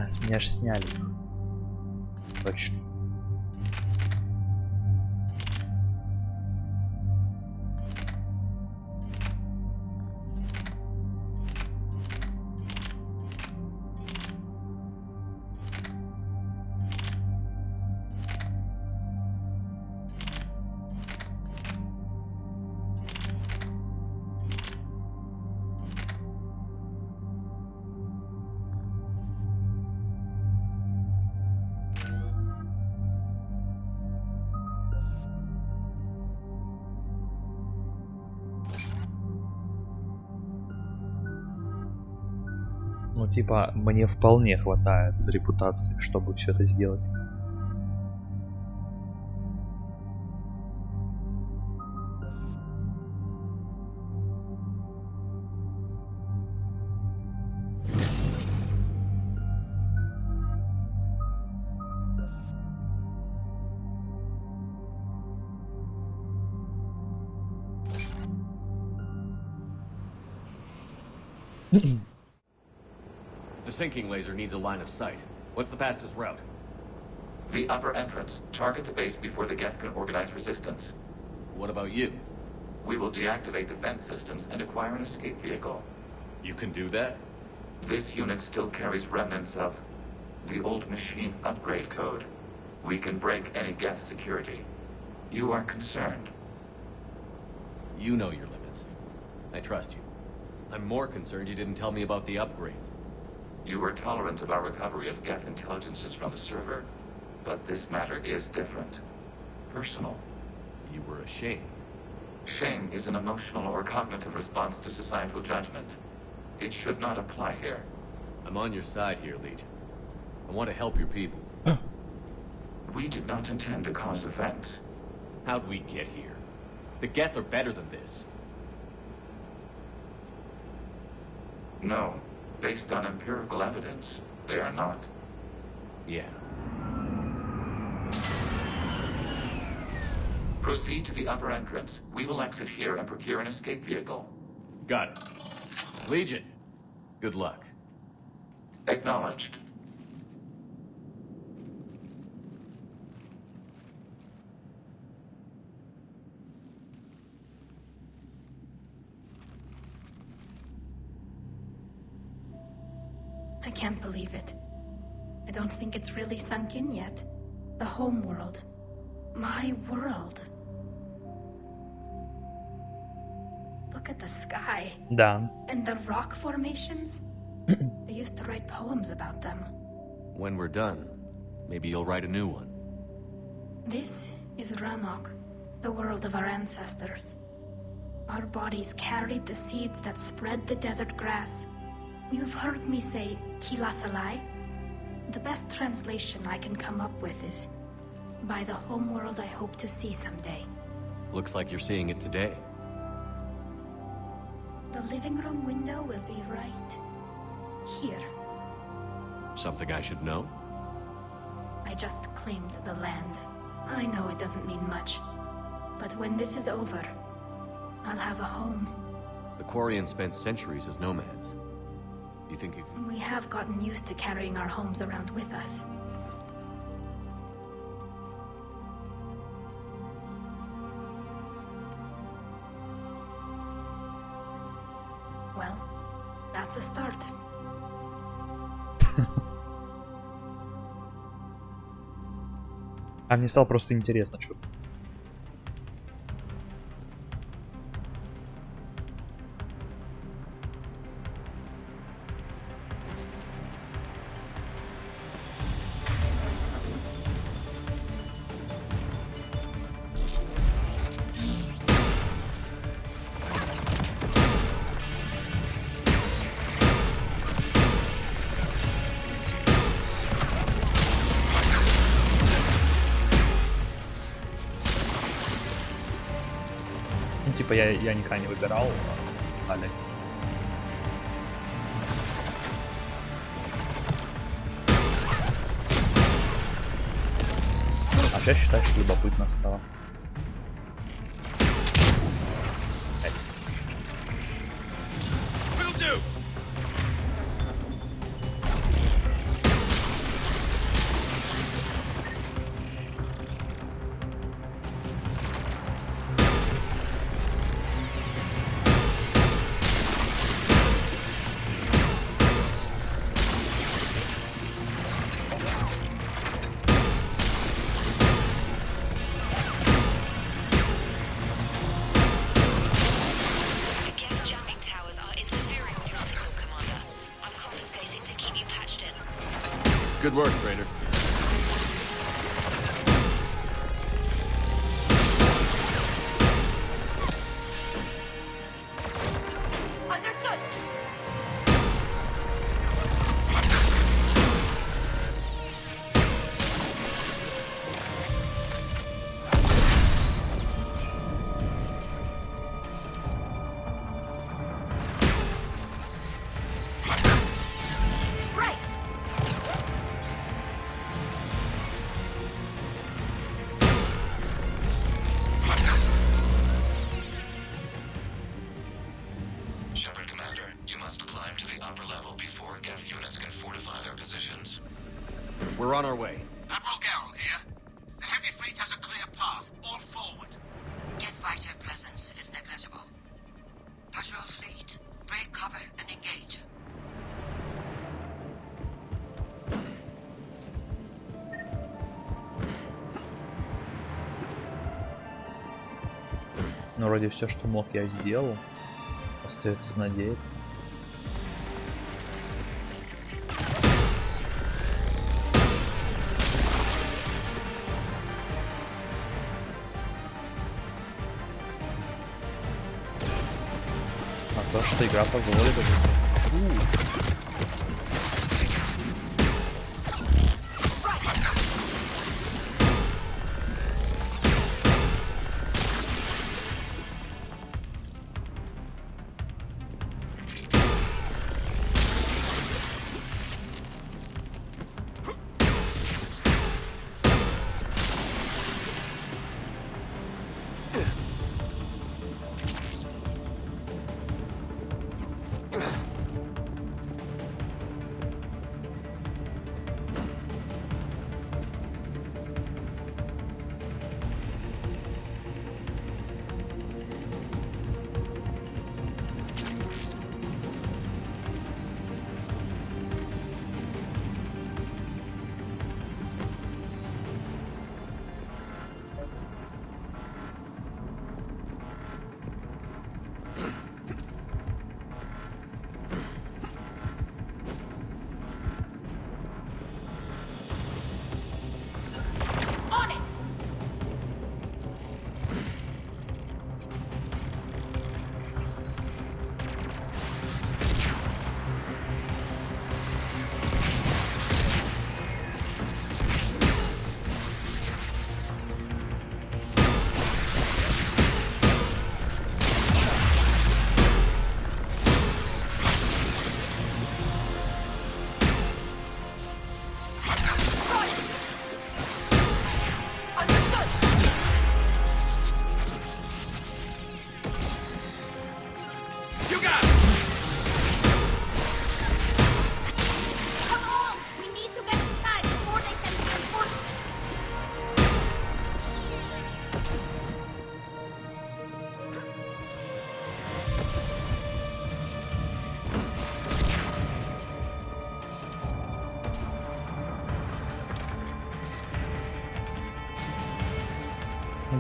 С меня ж сняли. Точно. Ну, типа, мне вполне хватает репутации, чтобы все это сделать. The sinking laser needs a line of sight. What's the fastest route? The upper entrance. Target the base before the Geth can organize resistance. What about you? We will deactivate defense systems and acquire an escape vehicle. You can do that? This unit still carries remnants of the old machine upgrade code. We can break any Geth security. You are concerned. You know your limits. I trust you. I'm more concerned you didn't tell me about the upgrades. You were tolerant of our recovery of Geth intelligences from the server, but this matter is different. Personal. You were ashamed. Shame is an emotional or cognitive response to societal judgment. It should not apply here. I'm on your side here, Legion. I want to help your people. We did not intend to cause offense. How'd we get here? The Geth are better than this. No. Based on empirical evidence, they are not. Yeah. Proceed to the upper entrance. We will exit here and procure an escape vehicle. Got it. Legion, good luck. Acknowledged. I can't believe it. I don't think it's really sunk in yet. The home world. My world. Look at the sky. Да. And the rock formations. They used to write poems about them. When we're done, maybe you'll write a new one. This is Ranok, the world of our ancestors. Our bodies carried the seeds that spread the desert grass. You've heard me say Kilasalai? The best translation I can come up with is by the homeworld I hope to see someday. Looks like you're seeing it today. The living room window will be right here. Something I should know? I just claimed the land. I know it doesn't mean much, but when this is over, I'll have a home. The Quarians spent centuries as nomads. You think you can... We have gotten used to carrying our homes around with us. Well, that's a start. А мне стало просто интересно, что. Типа я никогда не выбирал, але. Опять считаю, что любопытно стало. Good work, Trainer. Understood. Right. Shepard Commander, you must climb to the upper level before Geth units can fortify their positions. We're on our way. Admiral Garrel here. The heavy fleet has a clear path. All forward. Geth fighter presence is negligible. Patrol fleet, break cover and engage. Ну, вроде все, что мог, я сделал. Остается надеяться. А то, что игра позволит это.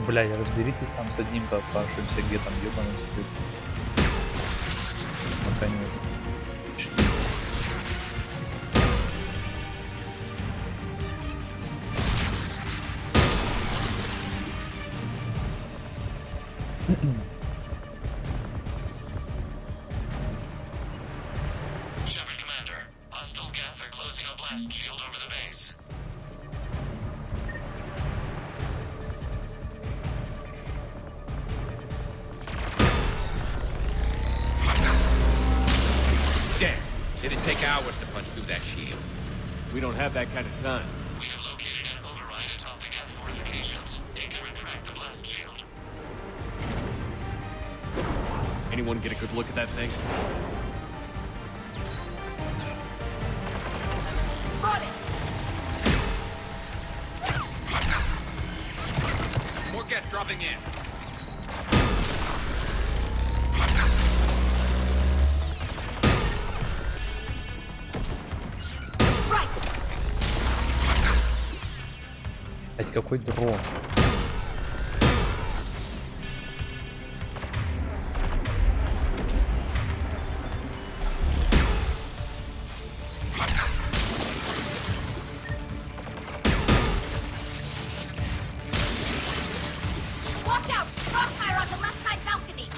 Блядь, разберитесь там с одним-то оставшимся, где там ёбаный стыд. Наконец-то. Shepard Commander, hostile Geth are closing a blast shield over the base. Damn! It'd take hours to punch through that shield. We don't have that kind of time. We have located an override atop the Geth fortifications. It can retract the blast shield. Anyone get a good look at that thing? More Geth dropping in. Блять, какой дрон? Watch out! Crossfire on the left side balcony!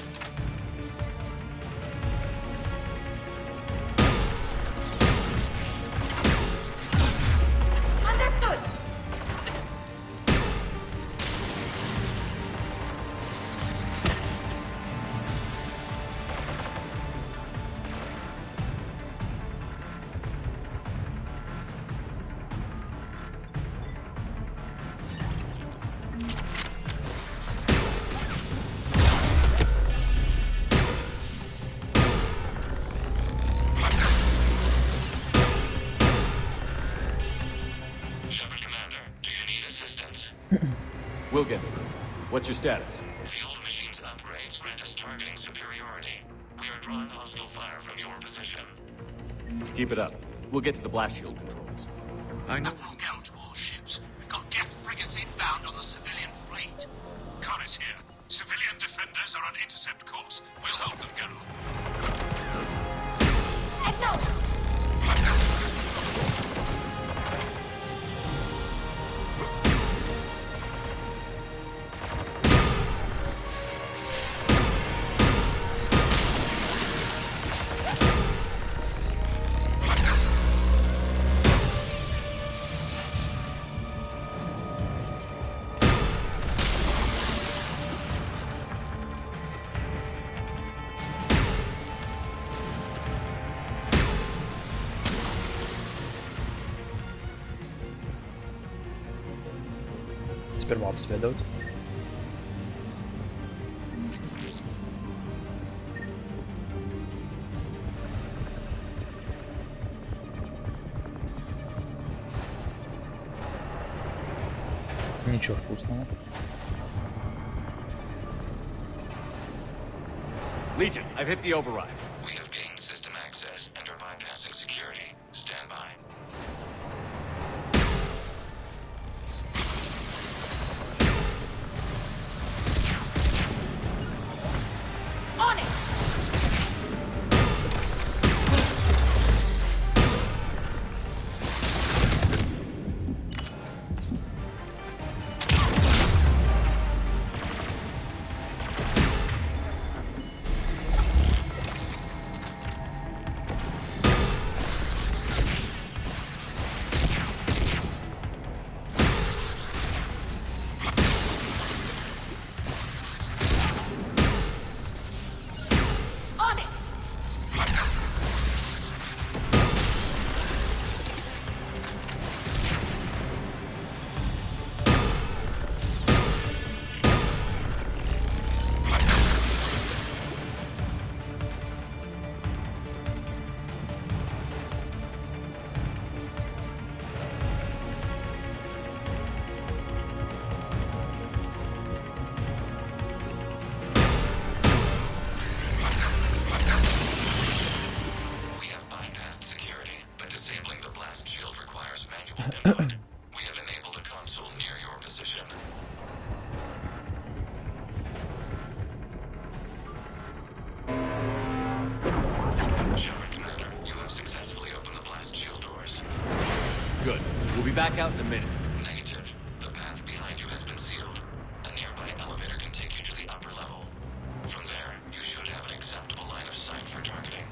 Understood! Shepard Commander, do you need assistance? We'll get through. What's your status? The old machine's upgrades grant us targeting superiority. We are drawing hostile fire from your position. Keep it up. We'll get to the blast shield controls. I know. Admiral Gell's warships. We've got Geth frigates inbound on the civilian fleet. Connors here. Civilian defenders Reapers are on intercept course. We'll help them, Geralt. Сперва обследовать. Ничего вкусного. Legion, I've hit the override. We have gained system access and are bypassing security. Stand by. On it! We have enabled a console near your position. Shepard Commander, you have successfully opened the blast shield doors. Good. We'll be back out in a minute. Negative. The path behind you has been sealed. A nearby elevator can take you to the upper level. From there, you should have an acceptable line of sight for targeting.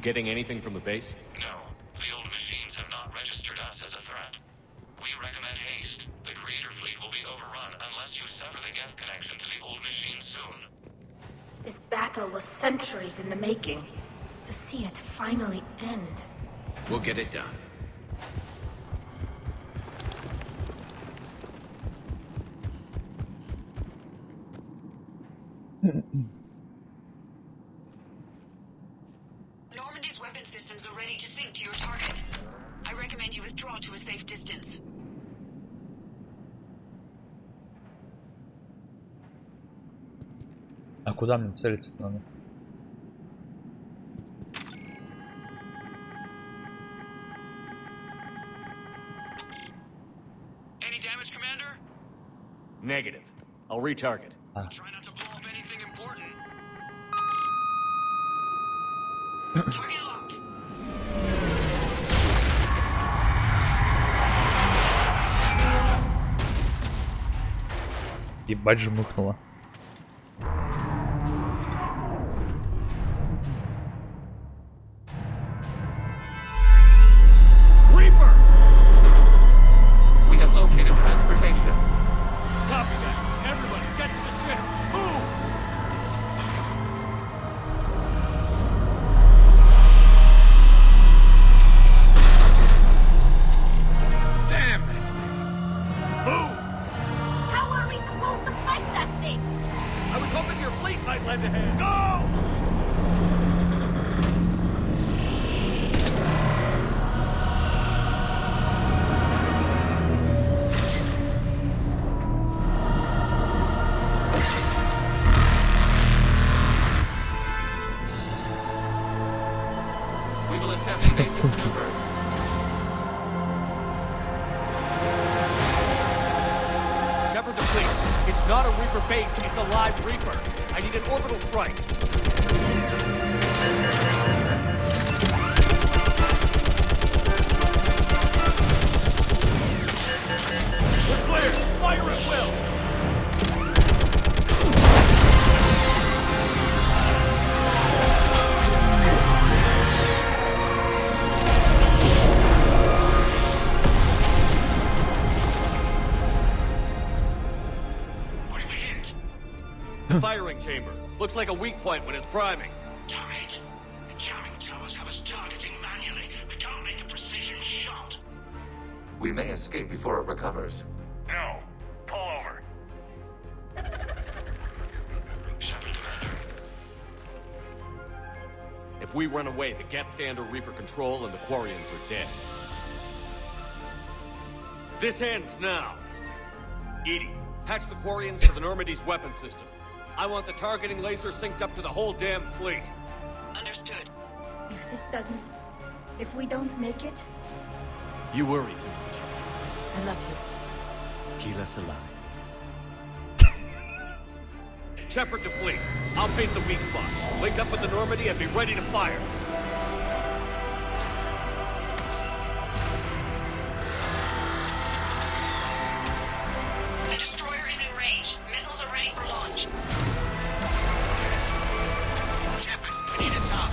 Getting anything from the base? No. The old machines have not registered us as a threat. We recommend haste. The Creator fleet will be overrun unless you sever the Geth connection to the old machine soon. This battle was centuries in the making. To see it finally end. We'll get it done. Normandy's weapon systems are ready to sink to your target. I recommend you withdraw to a safe distance. А куда мне целиться надо? Any damage, Commander? Negative. I'll retarget. Try not to blow up anything important. Target locked. Ебать же мыхнуло. We have located transportation. Copy that. Everybody, get to the ship. Move! Damn it! Move! How are we supposed to fight that thing? I was hoping your fleet might lend a hand. Go! We will attempt evasive maneuvers. Shepard to fleet. It's not a Reaper base, it's a live Reaper. I need an orbital strike. We're clear! Fire at will! What did we hit? The firing chamber. Looks like a weak point when it's priming. Damn it. The jamming towers have us targeting manually. We can't make a precision shot. We may escape before it recovers. No. Pull over. If we run away, the Geth stay under Reaper control and the Quarians are dead. This ends now. Edie, patch the Quarians to the Normandy's weapon system. I want the targeting laser synced up to the whole damn fleet. Understood. If this doesn't... If we don't make it, You worry too much. I love you. Keep us alive. Shepard to fleet. I'll bait the weak spot. Link up with the Normandy and be ready to fire. The destroyer is in range. Missiles are ready for launch. Shepard, we need a target.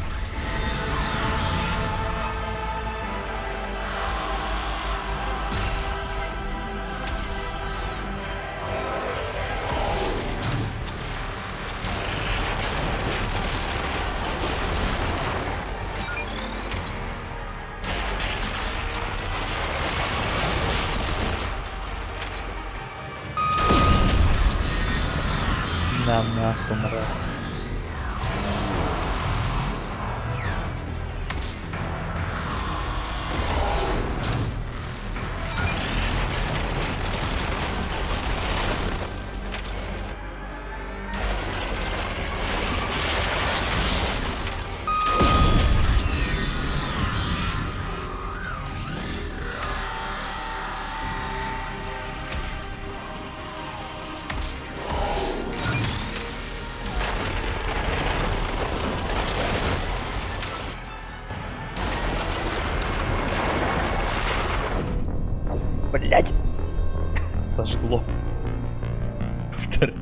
На нахуй, мразь. Блять! Сожгло. Повторяю.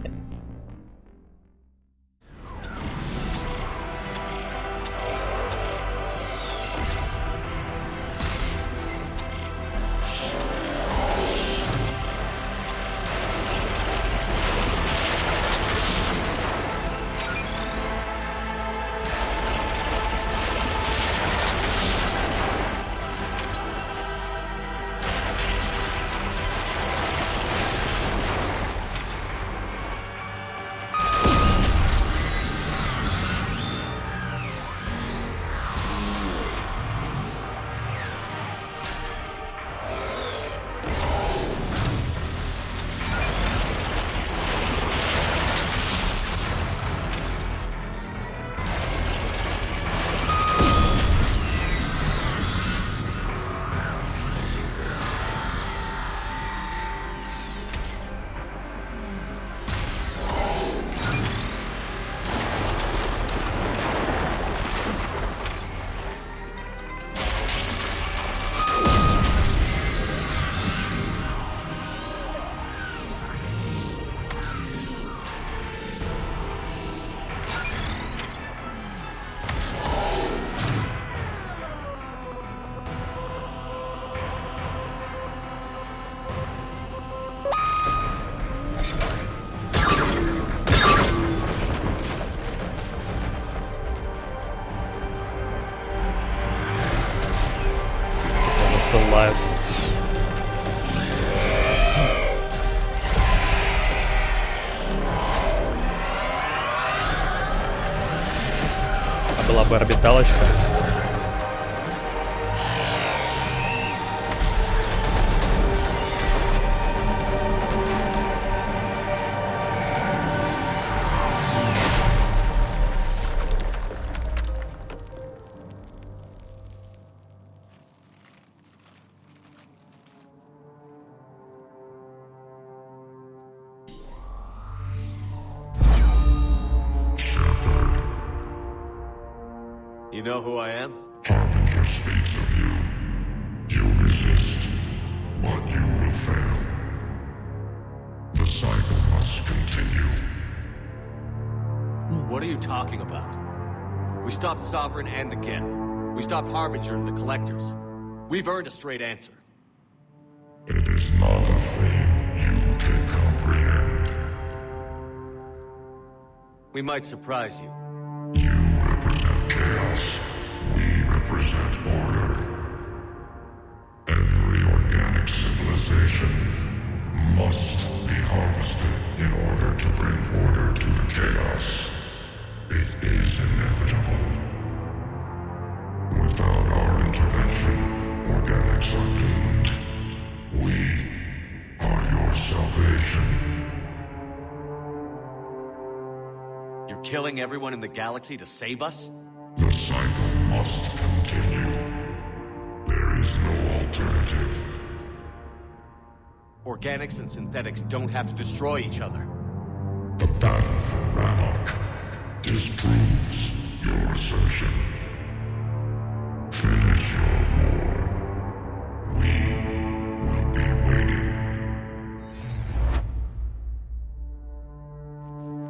была бы орбиталочка. You know who I am? Harbinger speaks of you. You resist, but you will fail. The cycle must continue. What are you talking about? We stopped Sovereign and the Geth. We stopped Harbinger and the Collectors. We've earned a straight answer. It is not a thing you can comprehend. We might surprise you. You represent chaos. We represent order. Every organic civilization must be harvested in order to bring order to the chaos. It is inevitable. Without our intervention, organics are doomed. We are your salvation. You're killing everyone in the galaxy to save us? The cycle must continue. There is no alternative. Organics and synthetics don't have to destroy each other. The battle for Rannoch disproves your assertion. Finish your war. We will be waiting.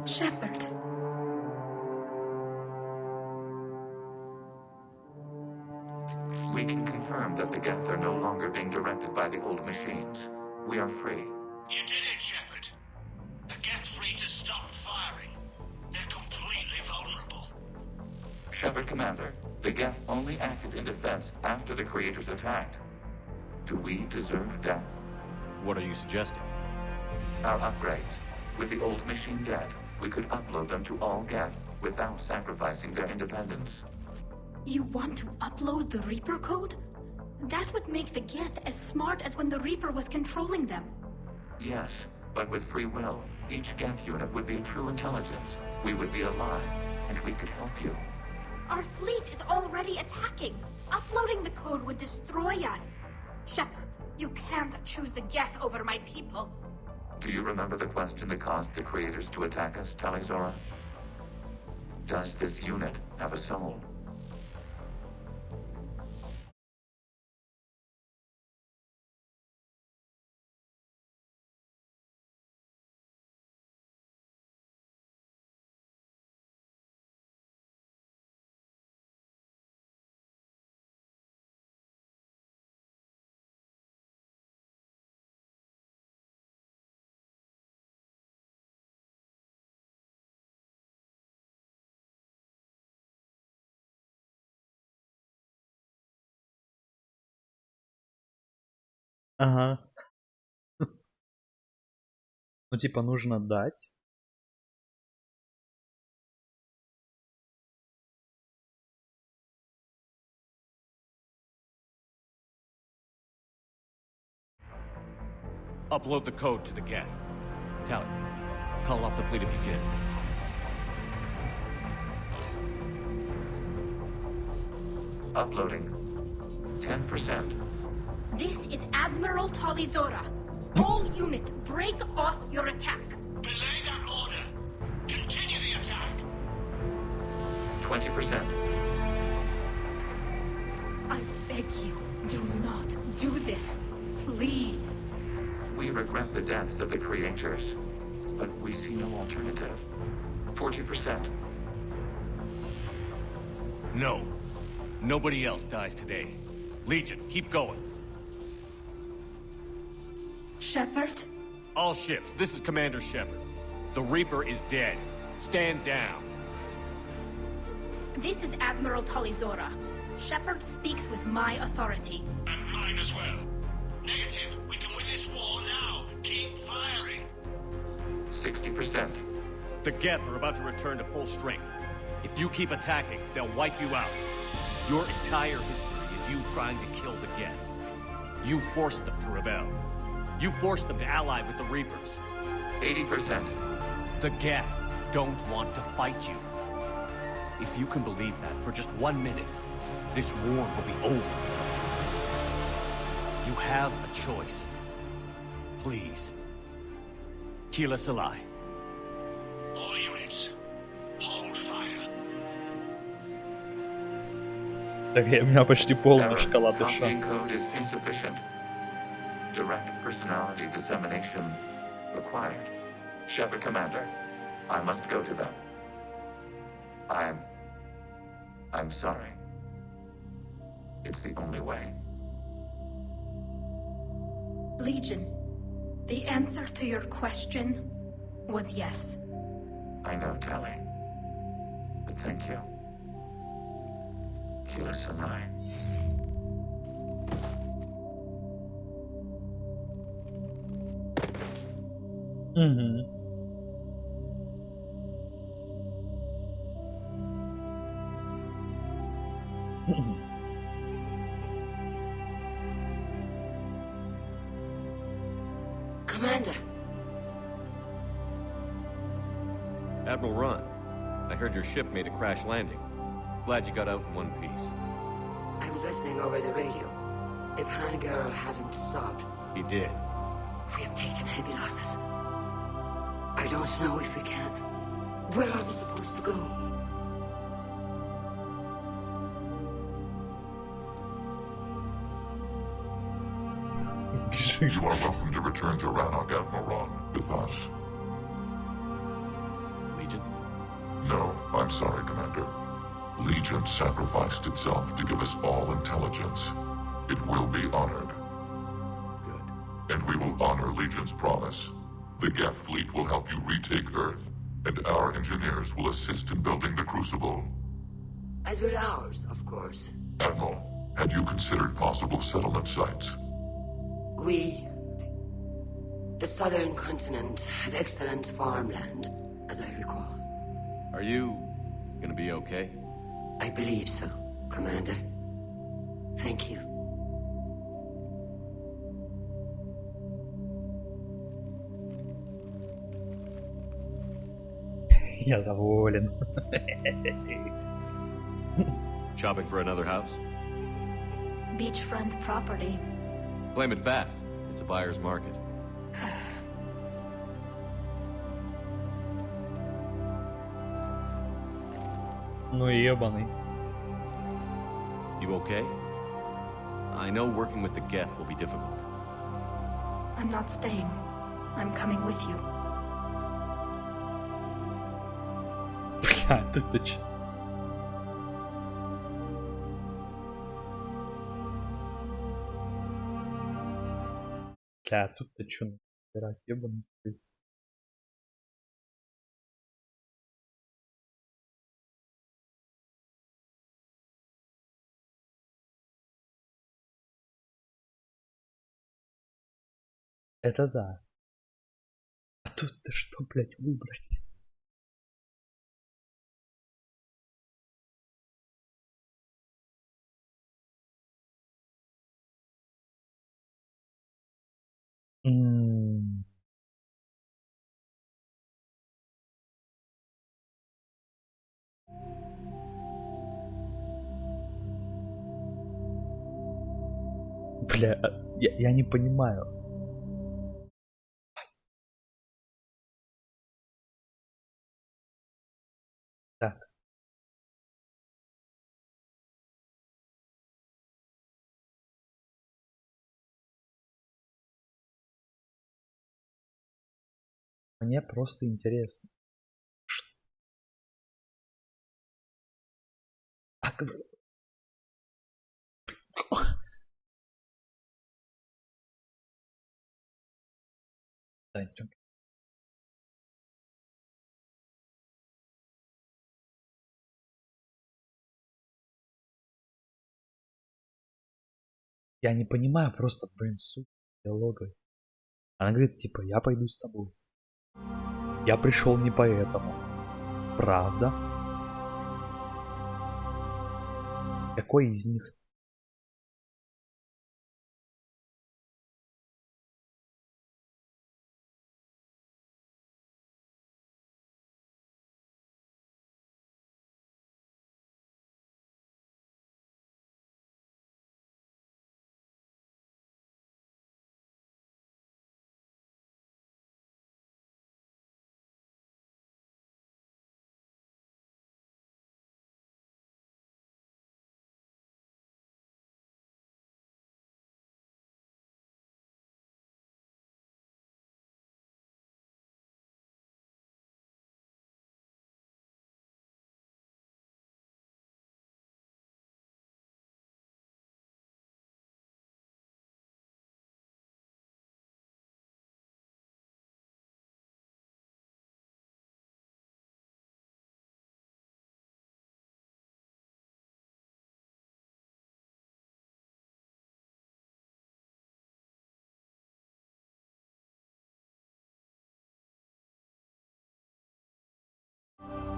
Shepard. We can confirm that the Geth are no longer being directed by the old machines. We are free. You did it, Shepard. The Geth fleet has stopped firing. They're completely vulnerable. Shepard, Commander, the Geth only acted in defense after the creators attacked. Do we deserve death? What are you suggesting? Our upgrades. With the old machine dead, we could upload them to all Geth without sacrificing their independence. You want to upload the Reaper code? That would make the Geth as smart as when the Reaper was controlling them. Yes, but with free will, each Geth unit would be true intelligence. We would be alive, and we could help you. Our fleet is already attacking. Uploading the code would destroy us. Shepard, you can't choose the Geth over my people. Do you remember the question that caused the creators to attack us, Talizora? Does this unit have a soul? Ага. Ну, типа, нужно дать. Upload the code to the Geth. Tally, call off the fleet if you can. Uploading. 10%. This is Admiral Talizora. All units, break off your attack. Belay that order. Continue the attack. 20%. I beg you, do not do this. Please. We regret the deaths of the creators, but we see no alternative. 40%. No. Nobody else dies today. Legion, keep going. Shepard? All ships, this is Commander Shepard. The Reaper is dead. Stand down. This is Admiral Talizora. Shepard speaks with my authority. And mine as well. Negative. We can win this war now. Keep firing. 60%. The Geth are about to return to full strength. If you keep attacking, they'll wipe you out. Your entire history is you trying to kill the Geth. You forced them to rebel. You forced them to ally with the Reapers. 80%. The Geth don't want to fight you. If you can believe that for just 1 minute, this war will be over. You have a choice. Please. Keep us alive. All units, hold fire. Так, у меня почти полная Error. шкала душа. Copying code is insufficient. Direct personality dissemination required. Shepard Commander, I must go to them. I'm sorry. It's the only way. Legion, the answer to your question was yes. I know, Tali. But thank you. Keela Sanai. Угу. Commander. Admiral Ron, I heard your ship made a crash landing. Glad you got out in one piece. I was listening over the radio. If Hangirl hadn't stopped, He did. we have taken heavy losses. I don't know if we can. Where are we supposed to go? You are welcome to return to Rannoch, Admiral Ron, with us. Legion? No, I'm sorry, Commander. Legion sacrificed itself to give us all intelligence. It will be honored. Good. And we will honor Legion's promise. The Geth fleet will help you retake Earth, and our engineers will assist in building the Crucible. As will ours, of course. Admiral, had you considered possible settlement sites? The southern continent had excellent farmland, as I recall. Are you gonna be okay? I believe so, Commander. Thank you. Я доволен. Shopping for another house? Beachfront property. Claim it fast. It's a buyer's market. Ну ебаный. You okay? I know working with the Geth will be difficult. I'm not staying. I'm coming with you. Бля, тут ты чё? Бля, тут ты чё? Нахера, ебаный стыд. Это да. А тут-то что, блядь, выбрать? М. Бля, я не понимаю. Так. Мне просто интересно. А я не понимаю просто, блин, суть диалога. Она говорит, типа, я пойду с тобой. Я пришел не поэтому. Правда? Какой из них?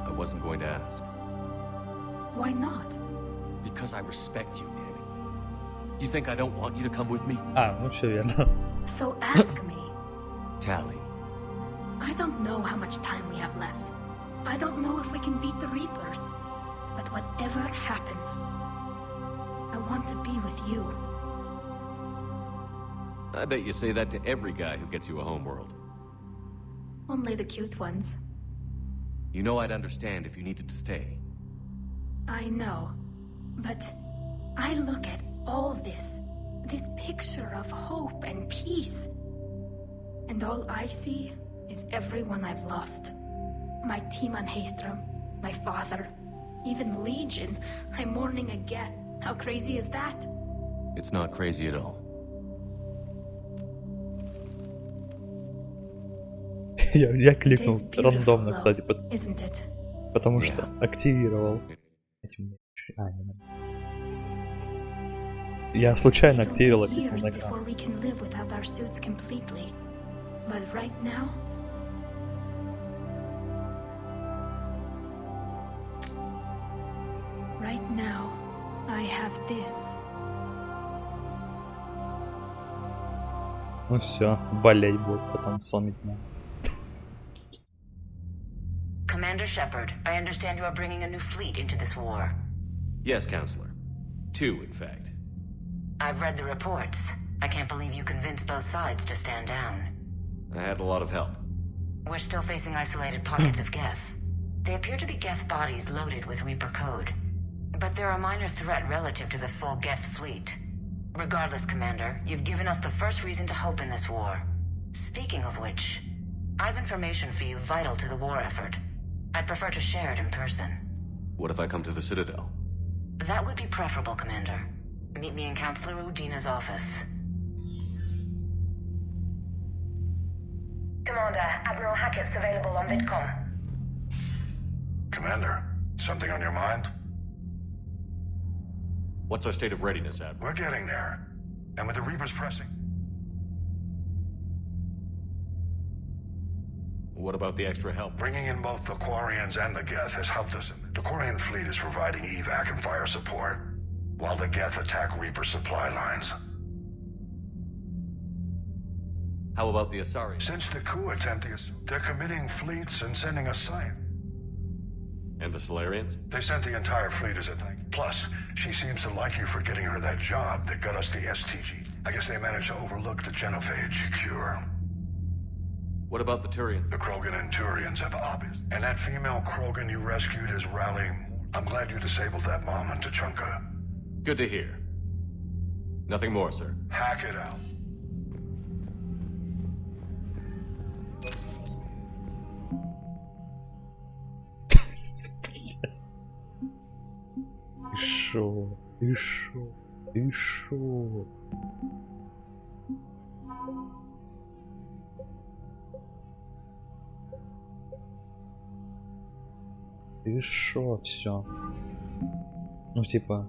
I wasn't going to ask. Why not? Because I respect you, damn it. You think I don't want you to come with me? А, ну все верно. So ask me. Tally. I don't know how much time we have left. I don't know if we can beat the Reapers. But whatever happens, I want to be with you. I bet you say that to every guy who gets you a homeworld. Only the cute ones. You know I'd understand if you needed to stay. I know. But I look at all this picture of hope and peace. And all I see is everyone I've lost. My team on Haystrom, my father, even Legion. I'm mourning a Geth. How crazy is that? It's not crazy at all. Я кликнул рандомно, кстати, Isn't it? потому что активировал. Я случайно активировал и кликнул на экран. Before we can live without our suits completely. But right now, I have this. Ну все, болеть будет потом сломить надо. Commander Shepard, I understand you are bringing a new fleet into this war. Yes, Counselor. 2, in fact. I've read the reports. I can't believe you convinced both sides to stand down. I had a lot of help. We're still facing isolated pockets of Geth. They appear to be Geth bodies loaded with Reaper code. But they're a minor threat relative to the full Geth fleet. Regardless, Commander, you've given us the first reason to hope in this war. Speaking of which, I've information for you vital to the war effort. I'd prefer to share it in person. What if I come to the Citadel? That would be preferable, Commander. Meet me in Counselor Udina's office. Commander, Admiral Hackett's available on VidCom. Commander, something on your mind? What's our state of readiness, Admiral? We're getting there. And with the Reapers pressing... What about the extra help? Bringing in both the Quarians and the Geth has helped us. The Quarian fleet is providing evac and fire support, while the Geth attack Reaper supply lines. How about the Asari? Since the coup attempt, they're committing fleets and sending us science. And the Solarians? They sent the entire fleet as a thank you. Plus, she seems to like you for getting her that job that got us the STG. I guess they managed to overlook the genophage cure. What about the Turians? The Krogan and Turians have obvious. And that female Krogan you rescued is rallying. I'm glad you disabled that mom in Tuchunka. Good to hear. Nothing more, sir. Hack it out. Ты шо? Ты шо, все. Ну типа,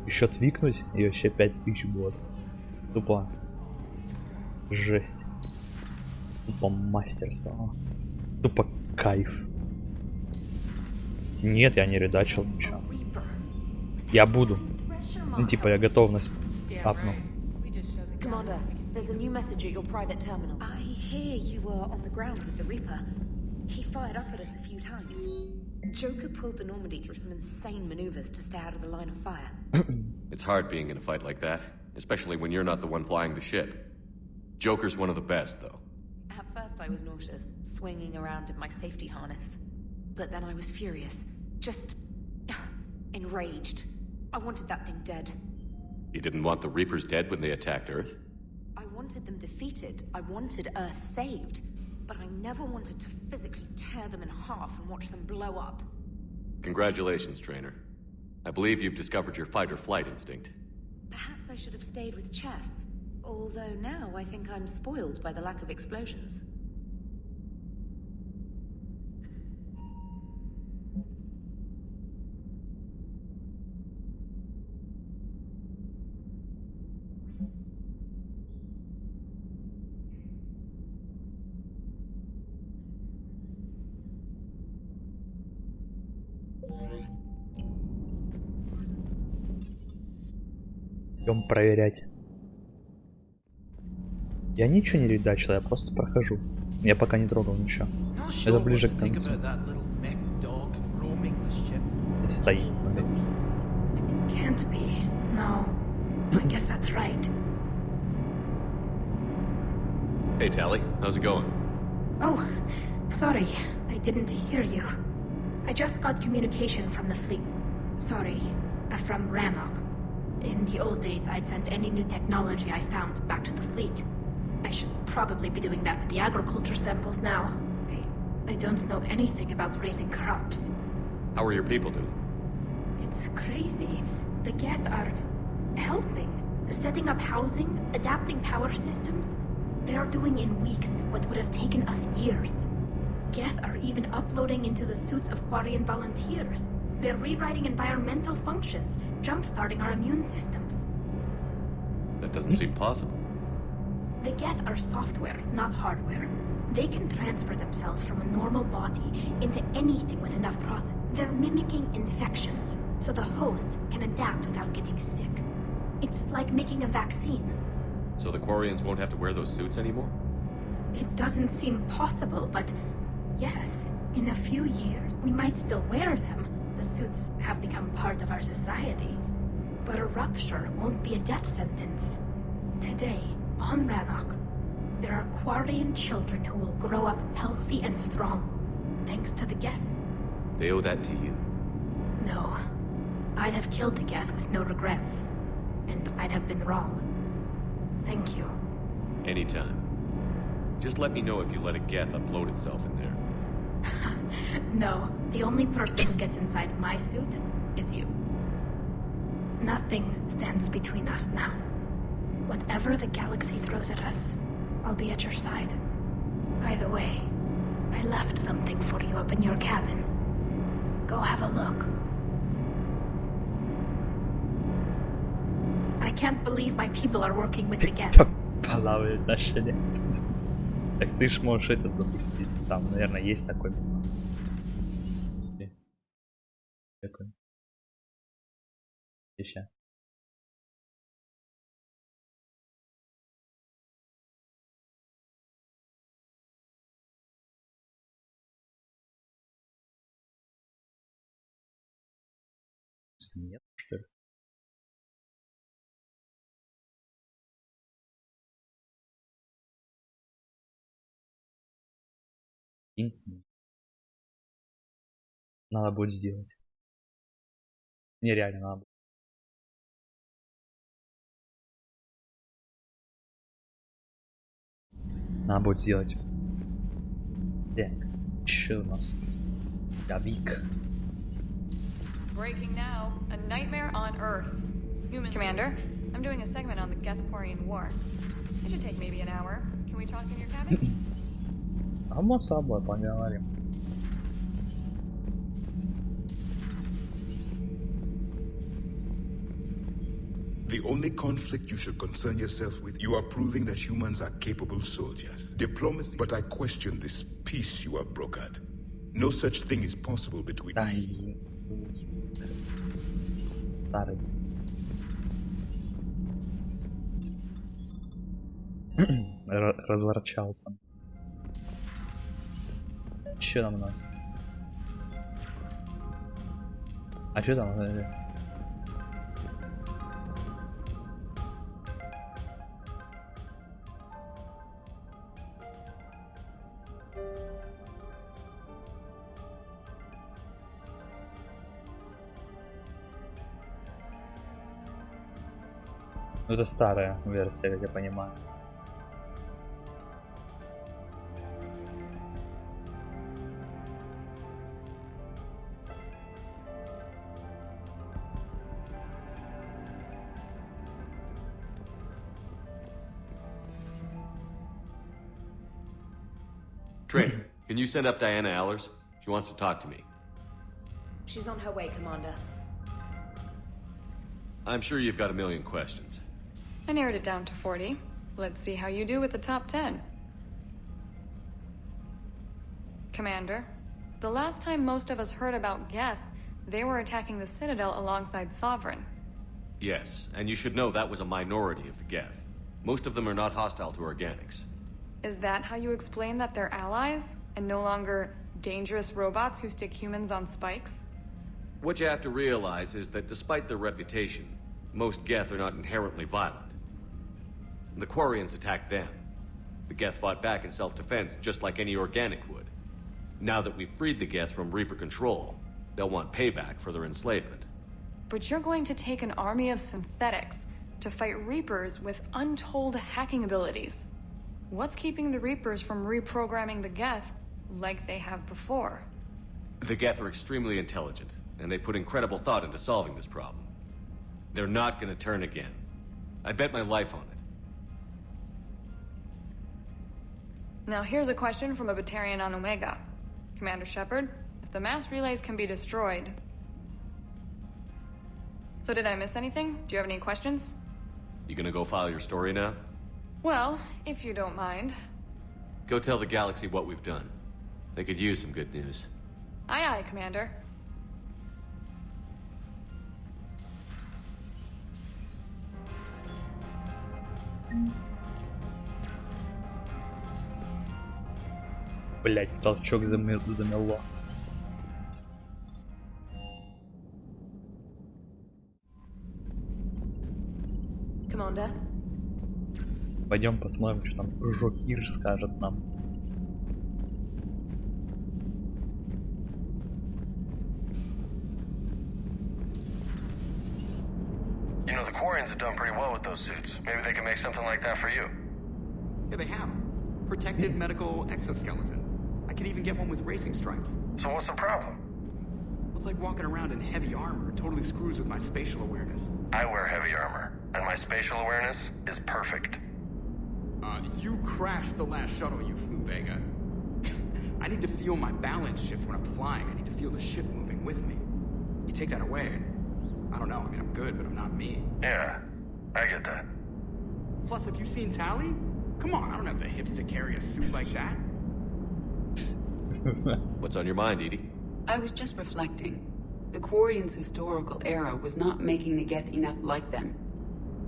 еще твикнуть и вообще 5000 год. Тупо жесть. Тупо мастерство. Тупо кайф. Нет, я не редачил ничего. Я буду. Ну, типа, я готовность апну. Commander, there's a new message at your private terminal. I hear you were on the ground with the Reaper. He fired up at us a few times. Joker pulled the Normandy through some insane maneuvers to stay out of the line of fire. It's hard being in a fight like that, especially when you're not the one flying the ship. Joker's one of the best, though. At first I was nauseous, swinging around in my safety harness. But then I was furious. Just enraged. I wanted that thing dead. You didn't want the Reapers dead when they attacked Earth? I wanted them defeated. I wanted Earth saved. But I never wanted to physically tear them in half and watch them blow up. Congratulations, Trainer. I believe you've discovered your fight-or-flight instinct. Perhaps I should have stayed with chess. Although now I think I'm spoiled by the lack of explosions. Идем проверять. Я ничего не редачил, я просто прохожу. Я пока не трогал ничего. Это ближе к концу. Стоит, смотри. Can't be. No. I guess that's right. Hey, Tally. How's it going? Oh, sorry. I didn't hear you. I just got communication from the fleet. Sorry. From Rannoch. In the old days, I'd sent any new technology I found back to the fleet. I should probably be doing that with the agriculture samples now. I don't know anything about raising crops. How are your people doing? It's crazy. The Geth are helping. Setting up housing, adapting power systems. They are doing in weeks what would have taken us years. Geth are even uploading into the suits of Quarian volunteers. They're rewriting environmental functions, jump-starting our immune systems. That doesn't seem possible. The Geth are software, not hardware. They can transfer themselves from a normal body into anything with enough process. They're mimicking infections, so the host can adapt without getting sick. It's like making a vaccine. So the Quarians won't have to wear those suits anymore? It doesn't seem possible, but yes, in a few years, we might still wear them. The suits have become part of our society. But a rupture won't be a death sentence. Today, on Rannoch, there are Quarian children who will grow up healthy and strong, thanks to the Geth. They owe that to you. No. I'd have killed the Geth with no regrets. And I'd have been wrong. Thank you. Anytime. Just let me know if you let a Geth upload itself in there. No, the only person who gets inside my suit is you. Nothing stands between us now. Whatever the galaxy throws at us, I'll be at your side. By the way, I left something for you up in your cabin. Go have a look. I can't believe my people are working with the Geth. Полавлять начали. Так ты ж можешь этот запустить. Там, наверное, есть такой. Такой. Еще. Нет, что ли? Надо будет сделать. Нереально надо. Надо будет сделать. Так, что у нас? Давик. Breaking now. A nightmare on Earth. Human Commander, I'm doing a segment on the Geth-Quarian War. It should take maybe an hour. Can we talk in your cabin? А мы с собой поговорим. The only conflict you should concern yourself with, you are proving that humans are capable soldiers. Diplomacy, but I question this peace you have brokered. No such thing is possible between us. Старый. Разворчался. Че там у нас? А что там? Ну, это старая версия, как я понимаю. Trent, can you send up Diana Allers? She wants to talk to me. She's on her way, Commander. I'm sure you've got a million questions. I narrowed it down to 40. Let's see how you do with the top 10. Commander, the last time most of us heard about Geth, they were attacking the Citadel alongside Sovereign. Yes, and you should know that was a minority of the Geth. Most of them are not hostile to organics. Is that how you explain that they're allies, and no longer dangerous robots who stick humans on spikes? What you have to realize is that despite their reputation, most Geth are not inherently violent. The Quarians attacked them. The Geth fought back in self-defense just like any organic would. Now that we've freed the Geth from Reaper control, they'll want payback for their enslavement. But you're going to take an army of synthetics to fight Reapers with untold hacking abilities. What's keeping the Reapers from reprogramming the Geth like they have before? The Geth are extremely intelligent, and they put incredible thought into solving this problem. They're not gonna turn again. I bet my life on it. Now here's a question from a Batarian on Omega. Commander Shepard, if the mass relays can be destroyed... So did I miss anything? Do you have any questions? You gonna go file your story now? Well, if you don't mind. Go tell the galaxy what we've done. They could use some good news. Aye aye, Commander. Блять, в толчок замело. Commander? Пойдем посмотрим, что там Жокир скажет нам. You know, the Quarians have done pretty well with those suits. Maybe they can make something like that for you. Yeah, they have. Protective medical exoskeleton. I could even get one with racing stripes. So what's the problem? It's like walking around in heavy armor. It totally screws with my spatial awareness. I wear heavy armor, and my spatial awareness is perfect. You crashed the last shuttle you flew, Vega. I need to feel my balance shift when I'm flying. I need to feel the ship moving with me. You take that away, and I don't know. I mean, I'm good, but I'm not me. Yeah, I get that. Plus, have you seen Tally? Come on, I don't have the hips to carry a suit like that. What's on your mind, Edie? I was just reflecting. The Quarians' historical era was not making the Geth enough like them.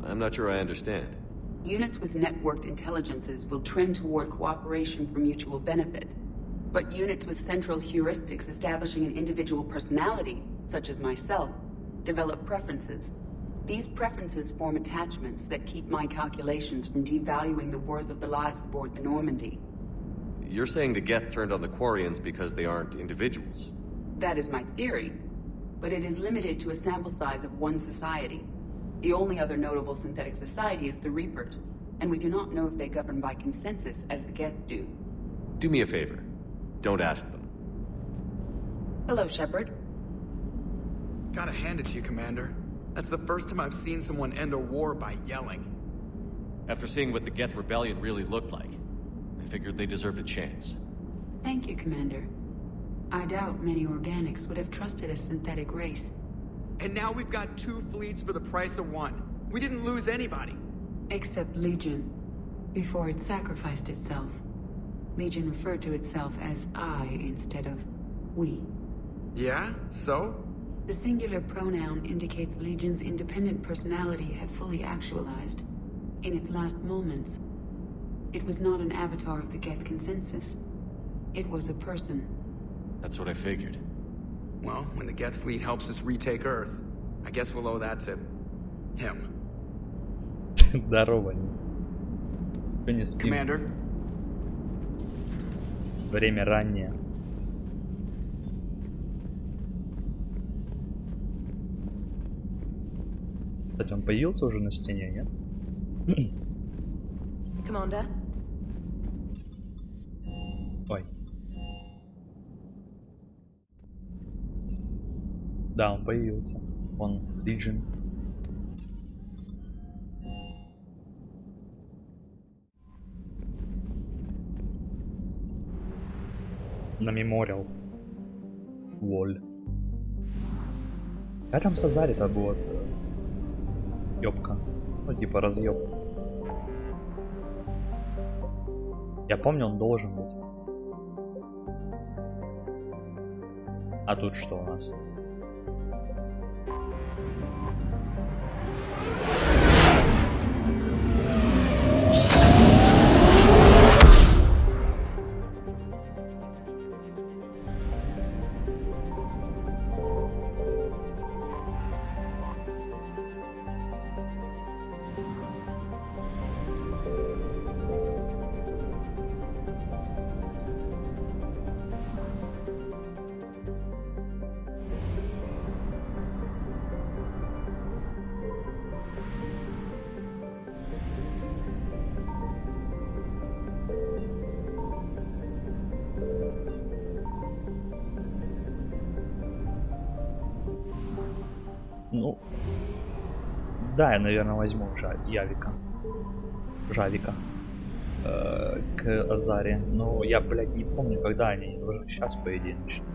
I'm not sure I understand. Units with networked intelligences will trend toward cooperation for mutual benefit. But units with central heuristics establishing an individual personality, such as myself, develop preferences. These preferences form attachments that keep my calculations from devaluing the worth of the lives aboard the Normandy. You're saying the Geth turned on the Quarians because they aren't individuals? That is my theory, but it is limited to a sample size of one society. The only other notable synthetic society is the Reapers, and we do not know if they govern by consensus as the Geth do. Do me a favor. Don't ask them. Hello, Shepard. Gotta hand it to you, Commander. That's the first time I've seen someone end a war by yelling. After seeing what the Geth Rebellion really looked like, I figured they deserved a chance. Thank you, Commander. I doubt many organics would have trusted a synthetic race. And now we've got 2 fleets for the price of 1. We didn't lose anybody. Except Legion. Before it sacrificed itself. Legion referred to itself as I instead of We. Yeah? So? The singular pronoun indicates Legion's independent personality had fully actualized. In its last moments, it was not an avatar of the Geth consensus. It was a person. That's what I figured. Well, when the Geth fleet helps us retake Earth, I guess we'll owe that to him. Здорово, не спим. Commander. Время раннее. Кстати, он появился уже на стене, нет? Commander. Ой. Да, он появился. Он Legion. На мемориал. Воль. А там с Азари-то будет ёбка. Ну типа разъёб. Я помню, он должен быть. А тут что у нас? Ну, да, я, наверное, возьму Жавика к Азаре. Но я, блядь, не помню, когда они уже сейчас, по идее, начнут.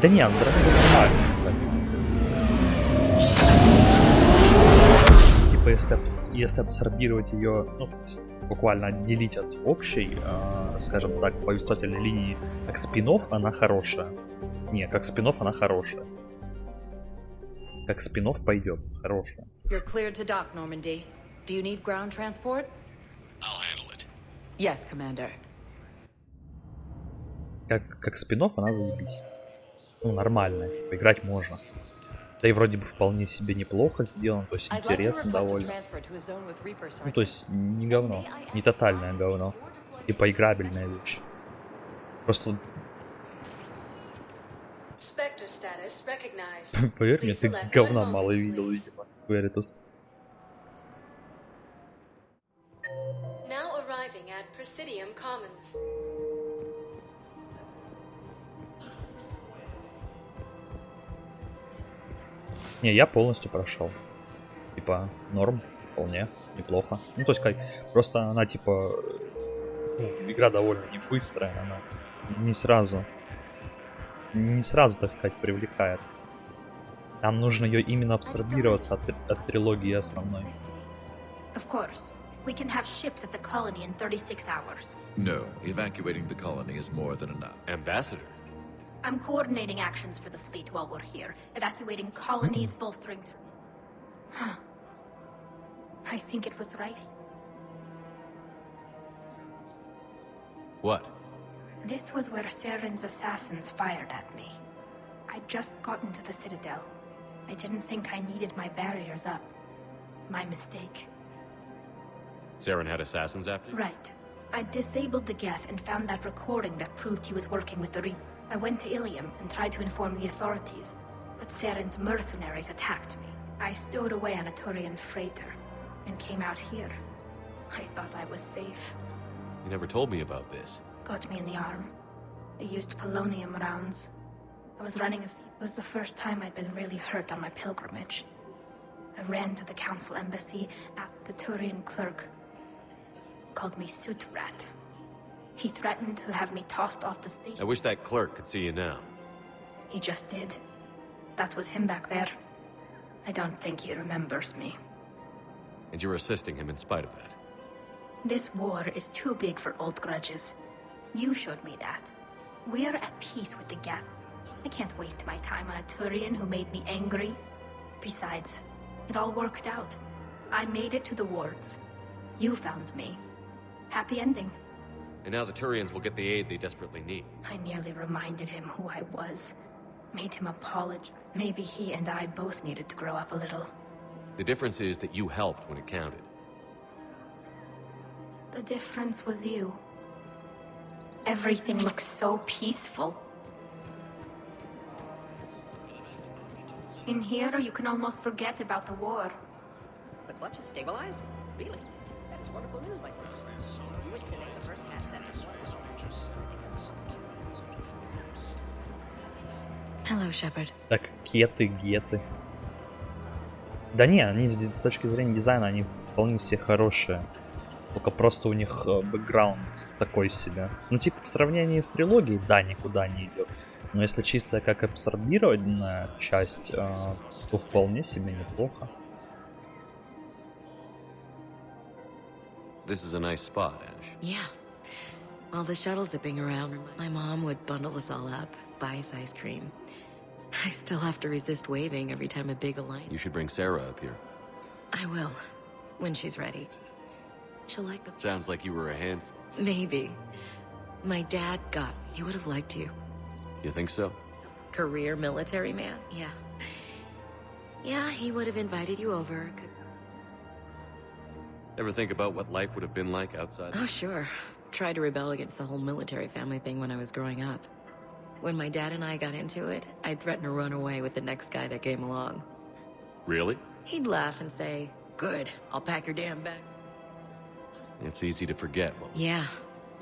Да не, Андромеда нормально, кстати. Типа, если абсорбировать ее, ну, буквально отделить от общей, скажем так, повествовательной линии, как спин-офф, она хорошая. Не, как спин-офф она хорошая. Как спин-офф пойдет, хорошая. You're cleared to dock, Normandy. Do you need ground transport? I'll handle it. Yes, Commander. Как спин-офф она заебись. Ну, нормальная, типа, играть можно. Да и вроде бы вполне себе неплохо сделано, то есть интересно довольно. Ну, то есть не говно, не тотальное говно. Типа играбельная вещь. Просто... Поверь мне, ты говна мало видел, видимо, Веритус. Не, я полностью прошел. Типа, норм, вполне, неплохо. Ну, то есть, как, просто она, типа, ну, игра довольно не быстрая, она не сразу, так сказать, привлекает. Нам нужно ее именно абсорбироваться от трилогии основной. Of course. We can have ships at the colony in 36 hours. No, evacuating the colony is more than enough. Ambassador? I'm coordinating actions for the fleet while we're here. Evacuating colonies, bolstering... Huh. I think it was right. What? This was where Saren's assassins fired at me. I'd just gotten to the Citadel. I didn't think I needed my barriers up. My mistake. Saren had assassins after you? Right. I disabled the Geth and found that recording that proved he was working with the Reaper. I went to Ilium and tried to inform the authorities, but Saren's mercenaries attacked me. I stowed away on a Turian freighter and came out here. I thought I was safe. You never told me about this. Got me in the arm. They used polonium rounds. I was running a... It was the first time I'd been really hurt on my pilgrimage. I ran to the council embassy, asked the Turian clerk. Called me Soot Rat. He threatened to have me tossed off the station. I wish that clerk could see you now. He just did. That was him back there. I don't think he remembers me. And you're assisting him in spite of that. This war is too big for old grudges. You showed me that. We are at peace with the Geth. I can't waste my time on a Turian who made me angry. Besides, it all worked out. I made it to the wards. You found me. Happy ending. And now the Turians will get the aid they desperately need. I nearly reminded him who I was. Made him apologize. Maybe he and I both needed to grow up a little. The difference is that you helped when it counted. The difference was you. Everything looks so peaceful. In here, you can almost forget about the war. The clutch is stabilized? Really? That is wonderful news, my sister. You wish to name the first hatch that Hello, Shepard. Так, геты. Да не, они с точки зрения дизайна, они вполне все хорошие. Только просто у них бэкграунд такой себе. Ну, типа, в сравнении с трилогией, да, никуда не идет. Но если чисто как абсорбированная часть, то вполне себе неплохо. This is a nice spot, Ash. Yeah. While the shuttle zipping around, my mom would bundle us all up, buy us ice cream. I still have to resist waving every time a big alliance. You should bring Sarah up here. I will, when she's ready. She'll like the... Sounds like you were a handful. Maybe. My dad got me. He would have liked you. You think so? Career military man, yeah. Yeah, he would have invited you over. Ever think about what life would have been like outside? Oh, sure. Tried to rebel against the whole military family thing when I was growing up. When my dad and I got into it, I'd threaten to run away with the next guy that came along. Really? He'd laugh and say, "Good, I'll pack your damn bag." It's easy to forget. Yeah,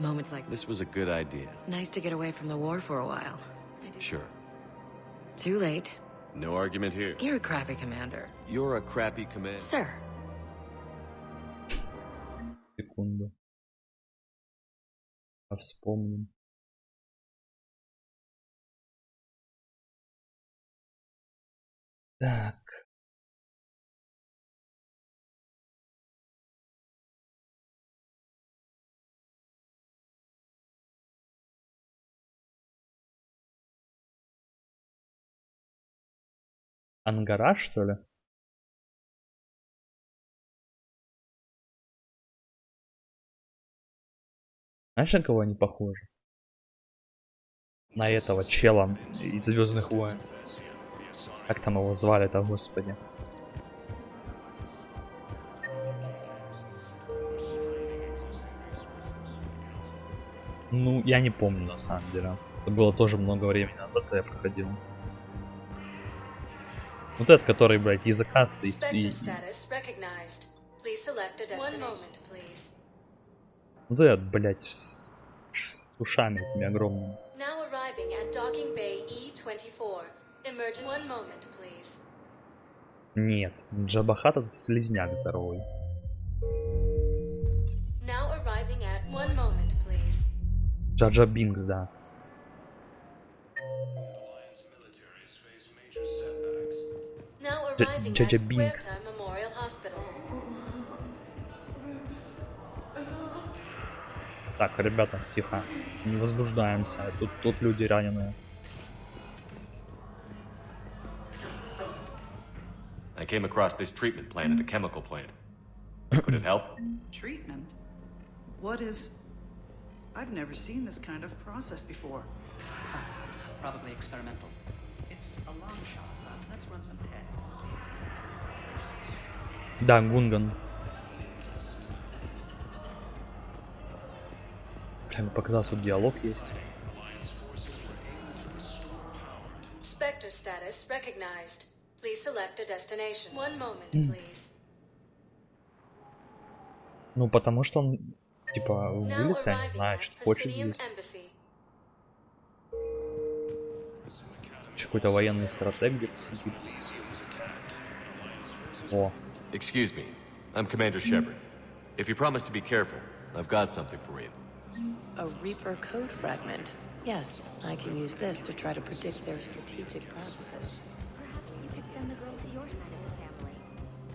moments like this was a good idea. Nice to get away from the war for a while. Sure. Too late. No argument here. You're a crappy commander. You're a crappy commander. Sir. Секунду. Вспомним. Так. Ангара, что ли? Знаешь, на кого они похожи? На этого чела из Звездных войн. Как там его звали-то, господи? Ну, я не помню на самом деле. Это было тоже много времени назад, когда я проходил. Вот этот, который, блядь, языкастый и... Вот этот, блядь, с ушами этими огромными. Нет, Джабба Хатт это слизняк здоровый. Джаджа Бинкс, да. Джаджа Бинкс. Так, ребята, тихо. Не возбуждаемся. Тут люди раненые. I came across this treatment plant at a chemical plant. Could it help? Treatment? What is... I've never seen this kind of process before. Probably experimental. It's a long shot, but let's run some tests and see. Да, Гунган. Прям показалось, тут диалог есть. Spectre status recognized. Please select a destination. One moment, please. Ну, потому что он, типа, вылез, я не знаю, что хочет здесь. Какой-то военный стратег где-то сидит. О. Excuse me, I'm Commander Shepard. If you promise to be careful, I've got something for you. A Reaper code fragment. Yes, I can use this to try to predict their strategic processes. Perhaps you could send the girl to your side of the family.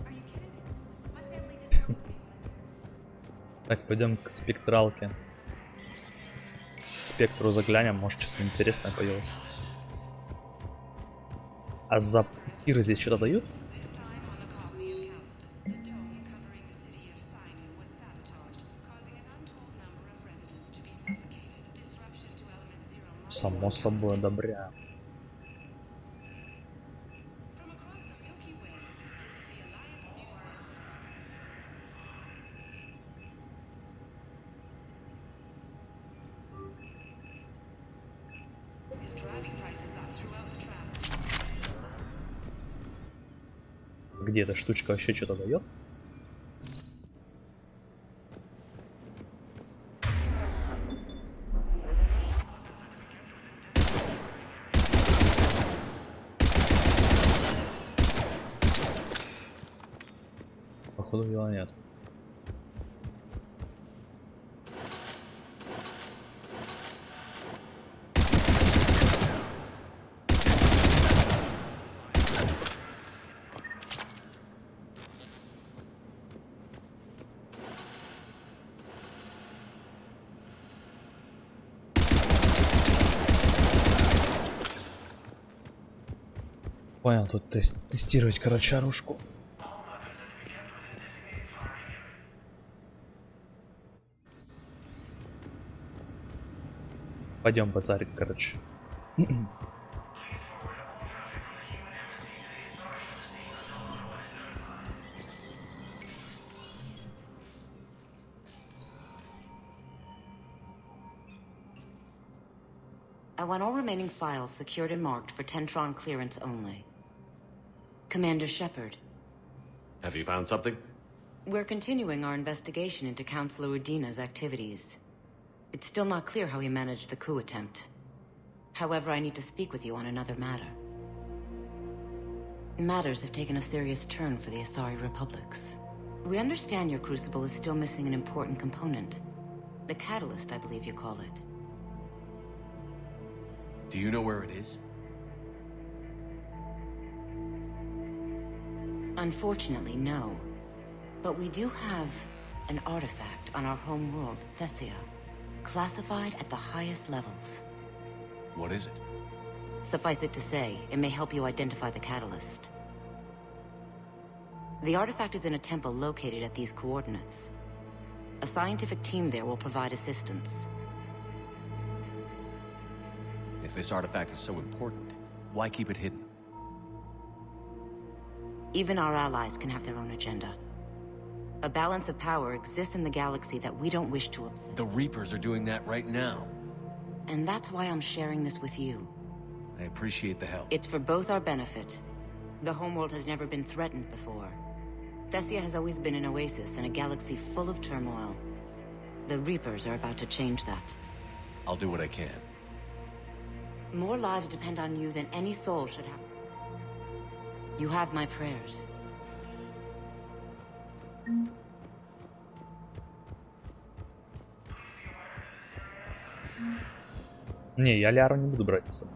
Are you kidding? My family Так, пойдем к спектралке. К спектру заглянем, может что-то интересное появилось. А за тиры здесь что-то дают? Само собой, одобряю. Где эта штучка вообще что-то дает? Походу дела нет. Понял, тут тестировать, короче, оружку. Пойдем базарить, короче. I want all remaining files secured and marked for Tentron clearance only. Commander Shepard. Have you found something? We're continuing our investigation into Councilor Udina's activities. It's still not clear how he managed the coup attempt. However, I need to speak with you on another matter. Matters have taken a serious turn for the Asari Republics. We understand your crucible is still missing an important component. The catalyst, I believe you call it. Do you know where it is? Unfortunately, no. But we do have an artifact on our home world, Thessia, classified at the highest levels. What is it? Suffice it to say, it may help you identify the catalyst. The artifact is in a temple located at these coordinates. A scientific team there will provide assistance. If this artifact is so important, why keep it hidden? Even our allies can have their own agenda. A balance of power exists in the galaxy that we don't wish to upset. The Reapers are doing that right now. And that's why I'm sharing this with you. I appreciate the help. It's for both our benefit. The homeworld has never been threatened before. Thessia has always been an oasis in a galaxy full of turmoil. The Reapers are about to change that. I'll do what I can. More lives depend on you than any soul should have. You have my prayers. Не, я Ляру не буду брать с собой.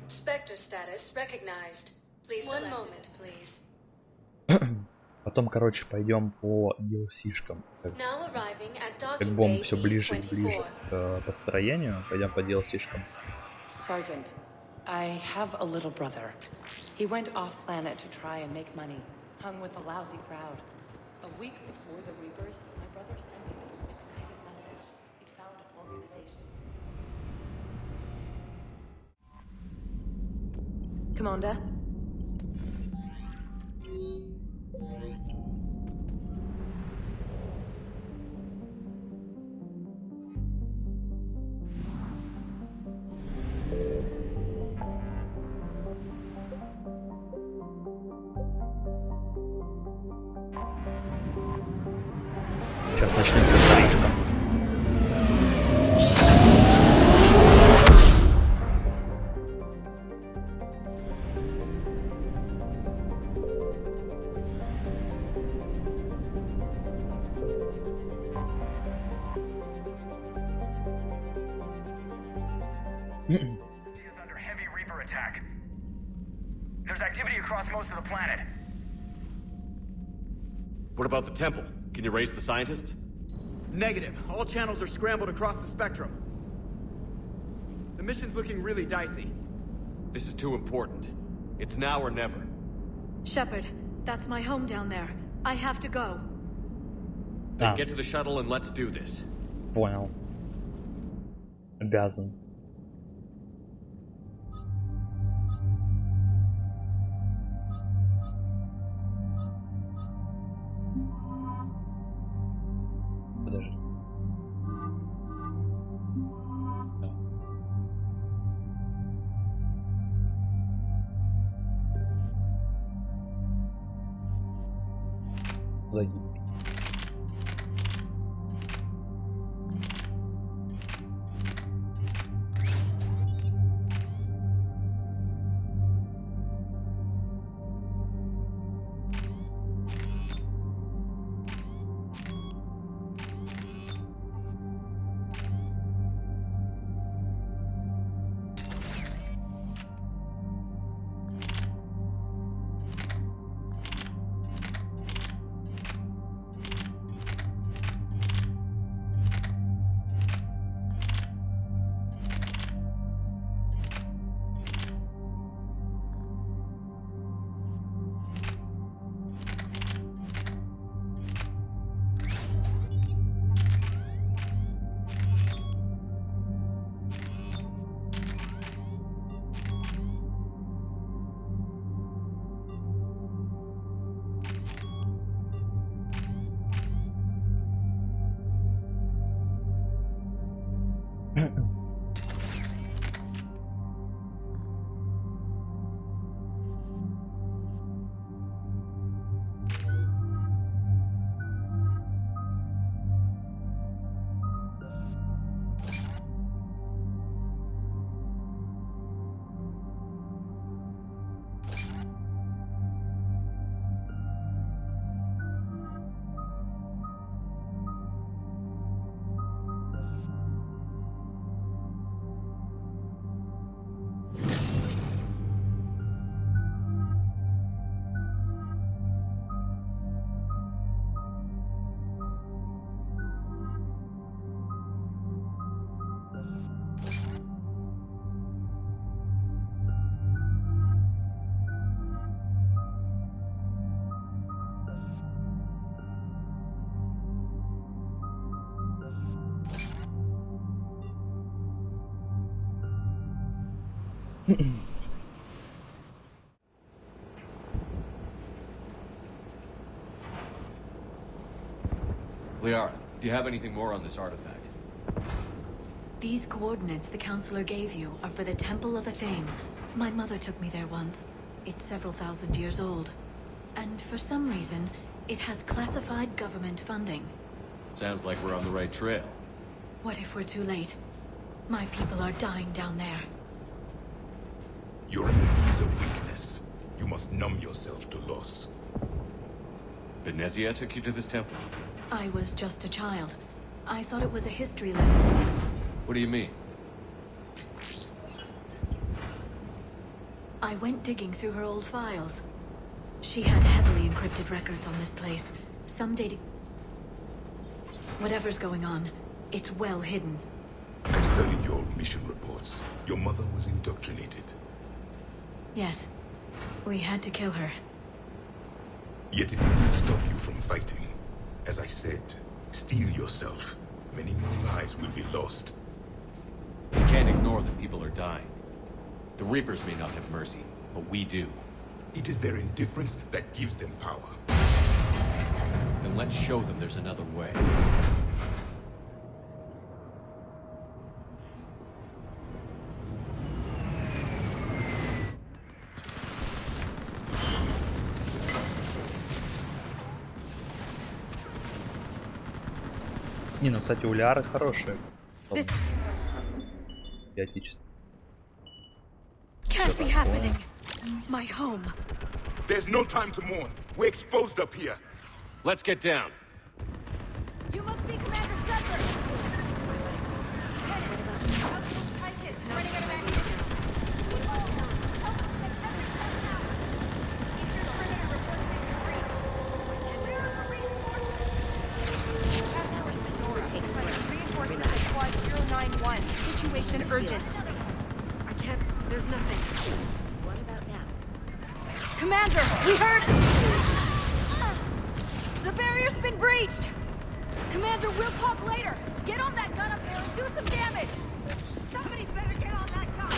Spectre status recognized. Please one moment, please. Потом, короче, пойдем по DLC-шкам. Now arriving at Как docking бомб bay все ближе и ближе C24. к построению. Пойдем по DLC-шкам. Sergeant, I have a little brother. He went off-planet to try and make money. Hung with a lousy crowd. A week before the Reapers, my brother sent me this exciting message. He'd found an organization. Commander? Сейчас начнется стрижка. attack. There's activity across most of the planet. What about the temple? Can you raise the scientists? Negative. All channels are scrambled across the spectrum. The mission's looking really dicey. This is too important. It's now or never. Shepard, that's my home down there. I have to go. Then get to the shuttle and let's do this. Понял. Обязан. Подожди. Загиб. Liara, do you have anything more on this artifact? These coordinates the Counselor gave you are for the Temple of Athame. My mother took me there once. It's several thousand years old. And for some reason, it has classified government funding. Sounds like we're on the right trail. What if we're too late? My people are dying down there. Your ability is a weakness. You must numb yourself to loss. Venezia took you to this temple? I was just a child. I thought it was a history lesson. What do you mean? I went digging through her old files. She had heavily encrypted records on this place. Some dating... Whatever's going on, it's well hidden. I've studied your old mission reports. Your mother was indoctrinated. Yes. We had to kill her. Yet it did not stop you from fighting. As I said, steel yourself. Many more lives will be lost. We can't ignore that people are dying. The Reapers may not have mercy, but we do. It is their indifference that gives them power. Then let's show them there's another way. Не, ну, кстати, у Лиары хорошие. Can't be happening. My home. There's no time to mourn. We're exposed up here. Let's get down. You must be Commander Shepard. There's nothing. What about now? Commander, we heard... The barrier's been breached! Commander, we'll talk later. Get on that gun up there and do some damage! Somebody's better get on that gun!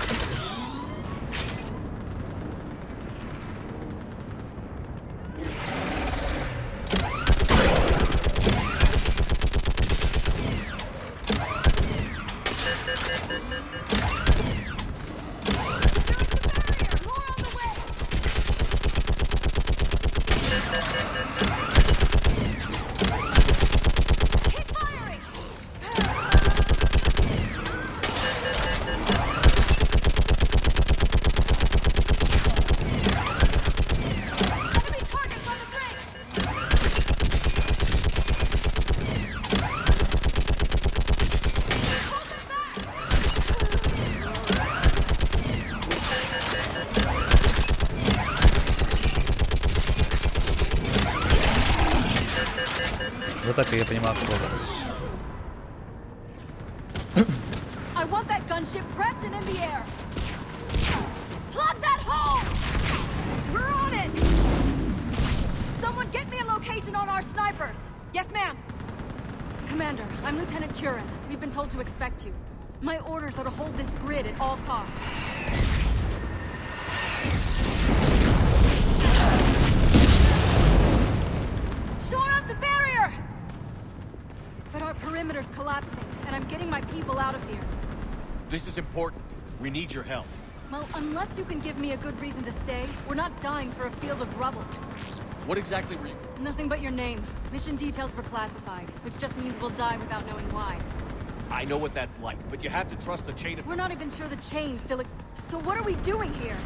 Вот так я понимаю, что I want that gunship prepped and in the air. Plug that hole! We're on it! Someone get me a location on our snipers. Yes, ma'am. Commander, I'm Lieutenant Curran. We've been told to expect you. My orders are to hold this grid at all costs. Shore up the barrier! But our perimeter's collapsing, and I'm getting my people out of here. This is important. We need your help. Well, unless you can give me a good reason to stay, we're not dying for a field of rubble. What exactly were you... Nothing but your name. Mission details were classified, which just means we'll die without knowing why. I know what that's like, but you have to trust the chain of... We're not even sure the chain still... So what are we doing here?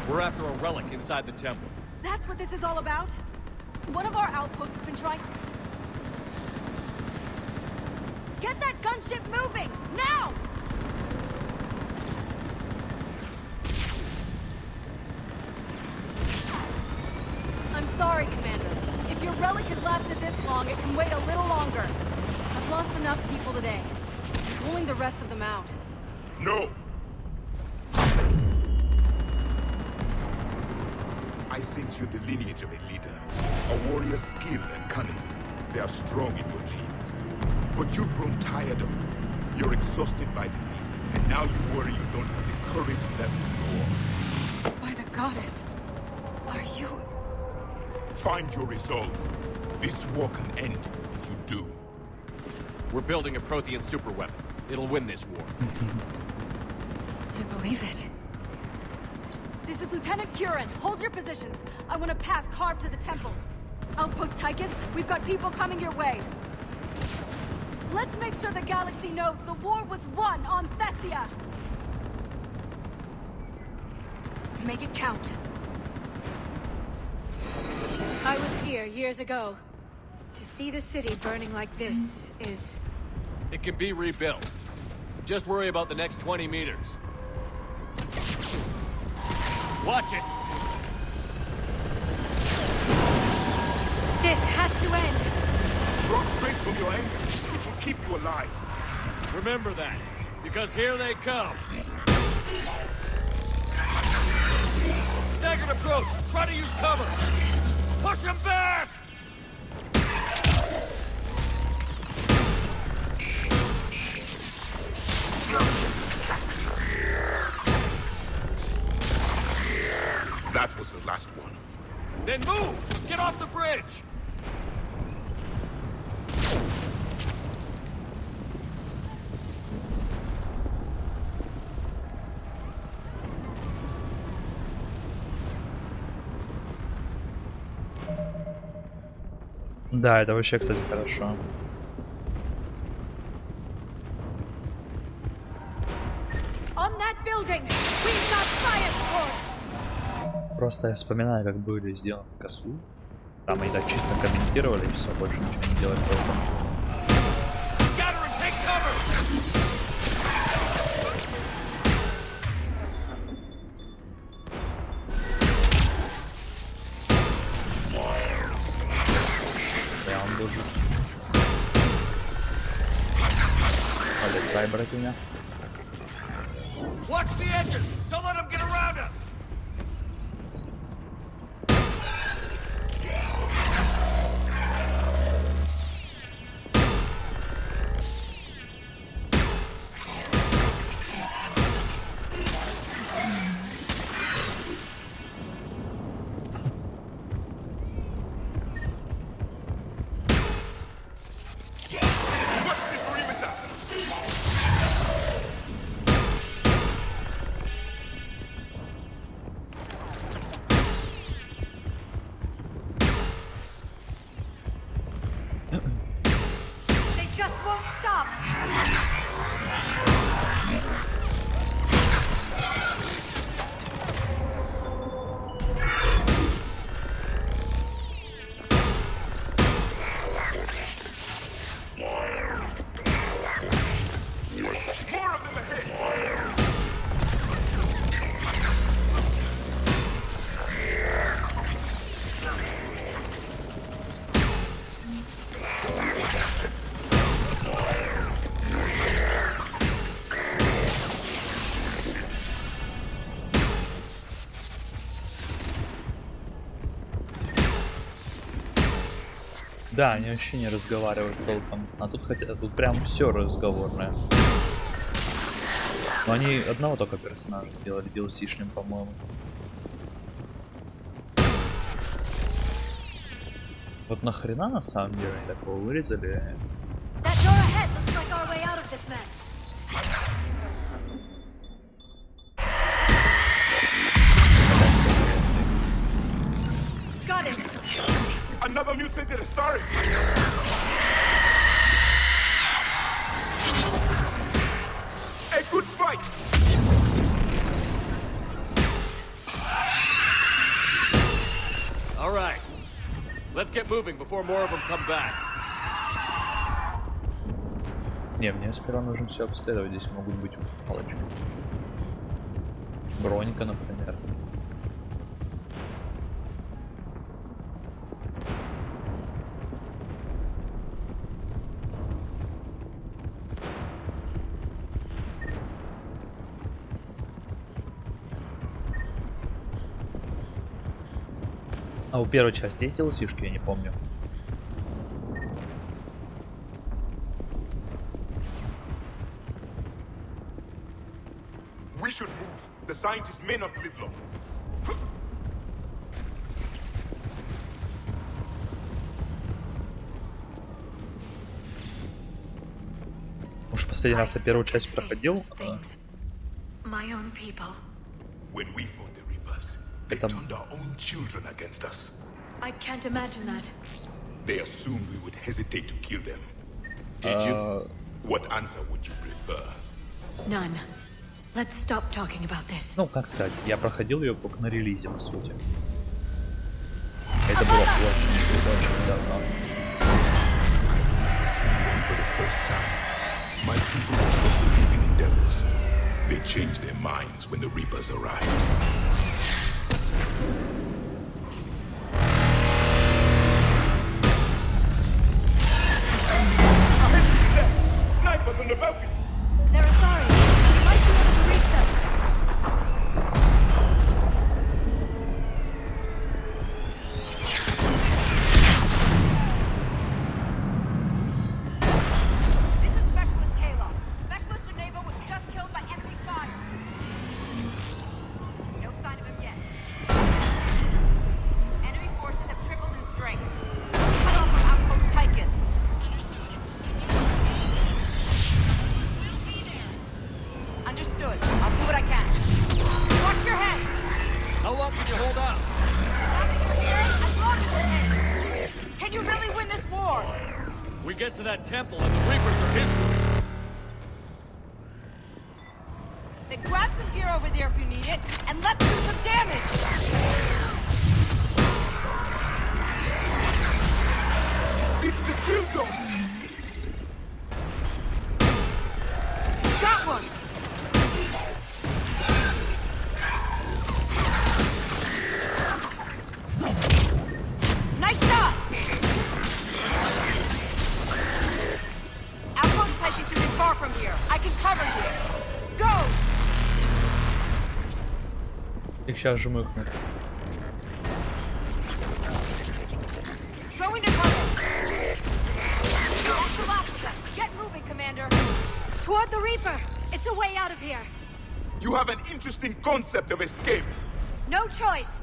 We're after a relic inside the temple. That's what this is all about? One of our outposts has been trying... Get that gunship moving! Now! I'm sorry, Commander. If your relic has lasted this long, it can wait a little longer. I've lost enough people today. I'm pulling the rest of them out. No! I sense you're the lineage of a leader. A warrior's skill and cunning. They are strong in your genes. But you've grown tired of them. You're exhausted by defeat, and now you worry you don't have the courage left to go on. By the goddess, are you... Find your resolve. This war can end if you do. We're building a Prothean superweapon. It'll win this war. I believe it. This is Lieutenant Curran. Hold your positions. I want a path carved to the temple. Outpost Tychus, we've got people coming your way. Let's make sure the galaxy knows the war was won on Thessia. Make it count. I was here years ago. To see the city burning like this is... It can be rebuilt. Just worry about the next 20 meters. Watch it! This has to end! Draw strength from your anger. It will keep you alive. Remember that, because here they come. Staggered approach! Try to use cover! Push him back! That was the last one. Then move! Get off the bridge! Да, это вообще, кстати, хорошо. On that building! We've got fire support! Просто я вспоминаю, как были сделаны косу. Там они так чисто комментировали и все, больше ничего не делали толком. Да, он был жив. Дай, брать меня. the edges! Don't let them get around us! They just won't stop. More of them ahead! Да, они вообще не разговаривают толком. А тут хотя тут прям все разговорное. Но они одного только персонажа делали, DLC-шным, по-моему. Вот нахрена на самом деле они такого вырезали? That door ahead looks like our way out of this mess. Got him. Another mutated Asari! A good fight! All right. Let's get moving before more of them come back. Не, мне сперва нужно все обследовать. Здесь могут быть палочки. Бронька, например. А у первой части есть DLC-шки, я не помню. We should move. The scientists may not live long. Уж последний раз я первую часть проходил. My own people. When we fought the Reapers, they turned our own children against us. I can't imagine that. They assumed we would hesitate to kill them. Did you? What answer would you prefer? None. Let's stop talking about this. Ну, как сказать, я проходил ее только на релизе, по сути. Это было очень давно. For the first time, my people have stopped believing in devils. They changed their minds when the Reapers arrived. Snipers on the balcony! They're sorry. We might be able to reach them. This is Specialist Kayla. Specialist Geneva was just killed by enemy fire. No sign of him yet. Enemy forces have tripled in strength. Cut off from outpost Tychus. Understood. I'll do what I can. Watch your head! How long can you hold out? As long as we're in. Can you really win this war? We get to that temple and the Reapers are history. Then grab some gear over there if you need it, and let's do some damage! This is the kill zone! Got one! Nice shot! Outpost Tychus isn't far from here. I can cover you. Go! Их сейчас жмыкнут. Going to target. Most of Africa. Get moving, Commander. Toward the Reaper. It's a way out of here. You have an interesting concept of escape. No choice.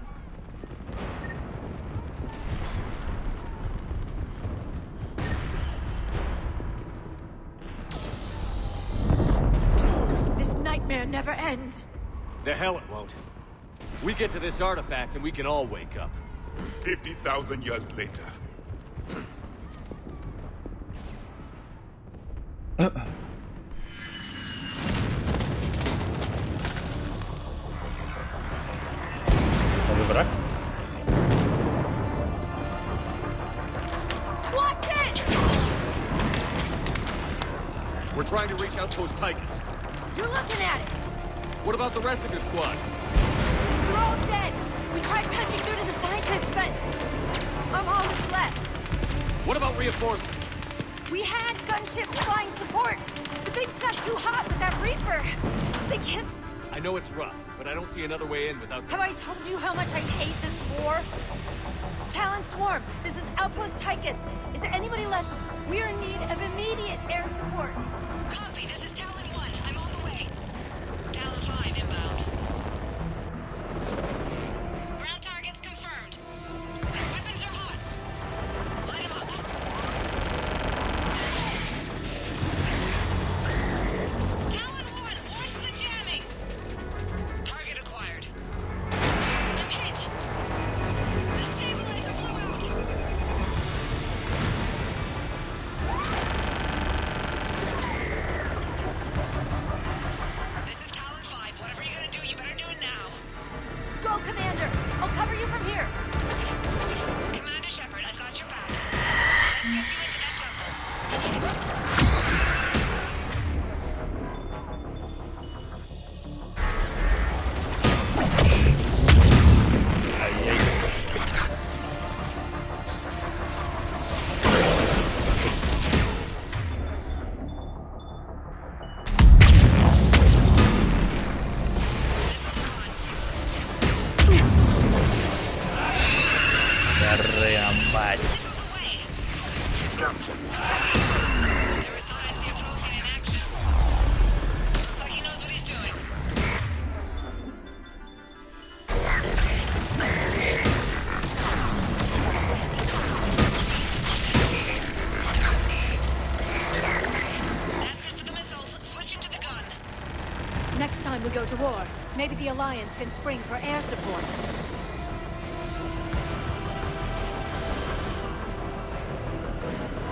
This nightmare never ends. The hell it won't. We get to this artifact and we can all wake up. 50,000 years later. Новый враг? Watch it! We're trying to reach Outpost Tychus. You're looking at it. What about the rest of your squad? They're all dead. We tried punching through to the scientists, but I'm all that's left. What about reinforcements? We had gunships flying support, but things got too hot with that Reaper. They can't... I know it's rough, but I don't see another way in without... Have I told you how much I hate this war? Talon Swarm, this is Outpost Tychus. Is there anybody left? We're in need of immediate air support. Copy, this is Talon 1. I'm on the way. Talon 5 inbound. Ground targets confirmed. Weapons are hot. Light them up. Talon 1, force the jamming. Target acquired. I'm hit. The stabilizer blew out. This is Talon 5. Whatever you're gonna do, you better do it now. Go, Commander! I'll cover you from here. Commander Shepard, I've got your back. Let's get you into that temple. Рембать. Never thought I'd see a Prothean in action. Looks like he knows what he's doing. That's it for the missiles. Switching to the gun. Next time we go to war, maybe the Alliance can spring for air support.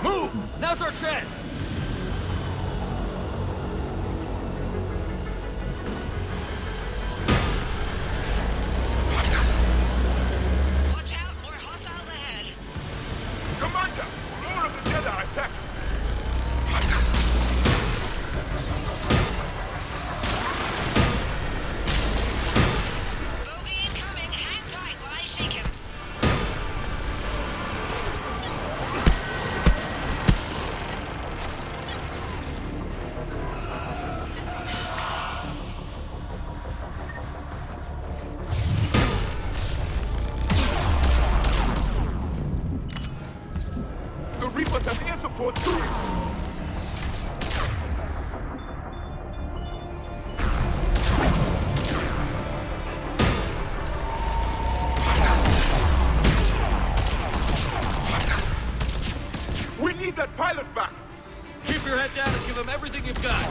Move! Now's our chance! Watch out, more hostiles ahead. Commander! More of the Jedi attack! Bogey incoming. Hang tight while I shake him. The Reapers have air support too! We need that pilot back! Keep your head down and give him everything you've got.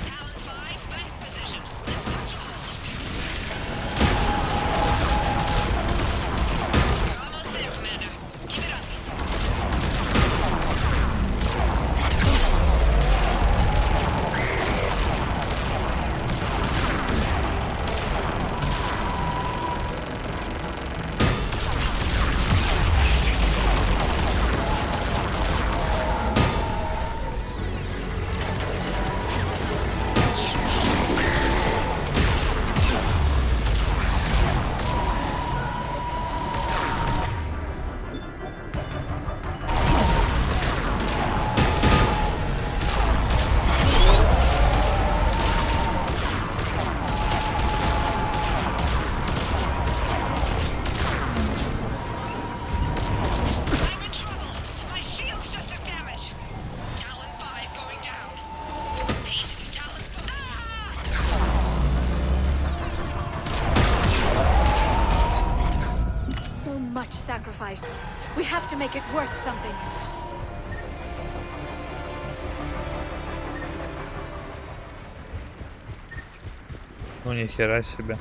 Talon 5, back position. Let's punch a hole. You're almost there, Commander. Keep it up. sacrifice. We have to make it worth something. Ну ни хера себе.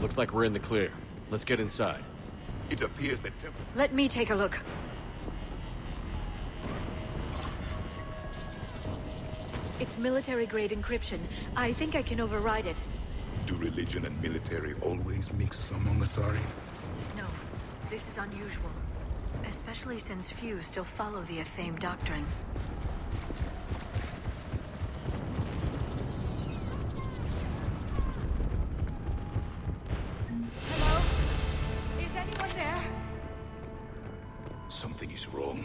Looks like we're in the clear. Let's get inside. It appears that Let me take a look. It's military-grade encryption. I think I can override it. Do religion and military always mix among Asari? No, this is unusual. Especially since few still follow the Athame doctrine. Hello? Is anyone there? Something is wrong.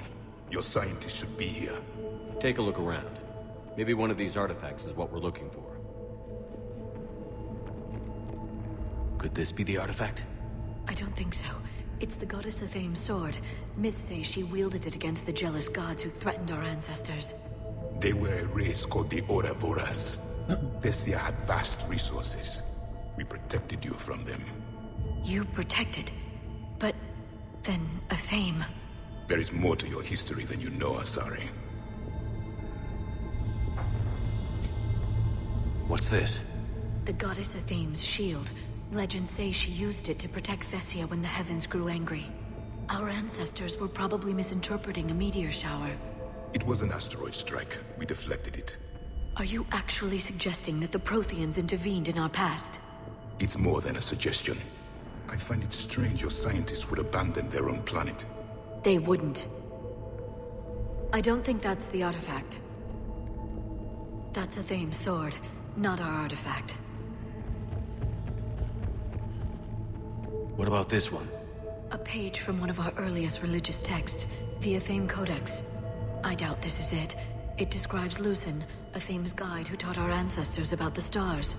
Your scientists should be here. Take a look around. Maybe one of these artifacts is what we're looking for. Could this be the artifact? I don't think so. It's the goddess Athame's sword. Myths say she wielded it against the jealous gods who threatened our ancestors. They were a race called the Oravoras. Thessia had vast resources. We protected you from them. You protected? But then Athame... There is more to your history than you know, Asari. What's this? The goddess Athame's shield. Legends say she used it to protect Thessia when the heavens grew angry. Our ancestors were probably misinterpreting a meteor shower. It was an asteroid strike. We deflected it. Are you actually suggesting that the Protheans intervened in our past? It's more than a suggestion. I find it strange your scientists would abandon their own planet. They wouldn't. I don't think that's the artifact. That's Athame's sword, not our artifact. What about this one? A page from one of our earliest religious texts, the Athame Codex. I doubt this is it. It describes Lucen, Athame's guide who taught our ancestors about the stars.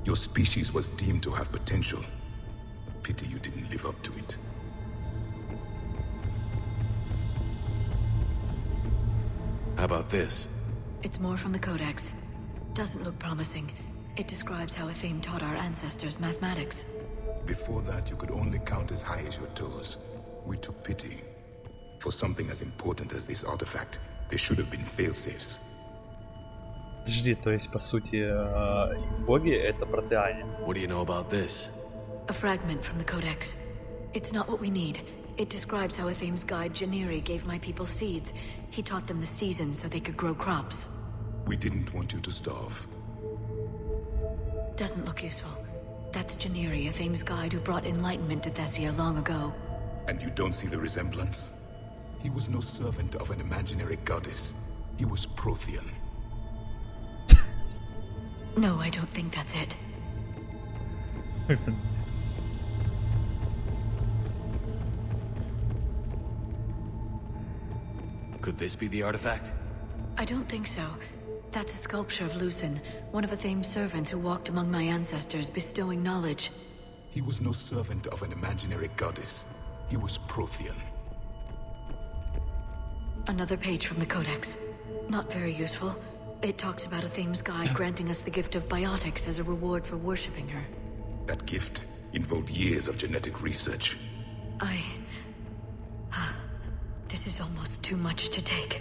Your species was deemed to have potential. Pity you didn't live up to it. How about this? It's more from the Codex. Doesn't look promising. It describes how Athame taught our ancestors mathematics. Before that, you could only count as high as your toes. We took pity. For something as important as this artifact, there should have been fail-safes. Подожди, то есть, по сути, их боги — это протеане. What do you know about this? A fragment from the Codex. It's not what we need. It describes how Athame's guide Janiri gave my people seeds. He taught them the seasons so they could grow crops. We didn't want you to starve. Doesn't look useful. That's Janiri, Athame's guide who brought enlightenment to Thessia long ago. And you don't see the resemblance? He was no servant of an imaginary goddess. He was Prothean. No, I don't think that's it. Could this be the artifact? I don't think so. That's a sculpture of Lucen, one of Athame's servants who walked among my ancestors, bestowing knowledge. He was no servant of an imaginary goddess. He was Prothean. Another page from the Codex. Not very useful. It talks about Athame's guide granting us the gift of biotics as a reward for worshipping her. That gift involved years of genetic research. This is almost too much to take.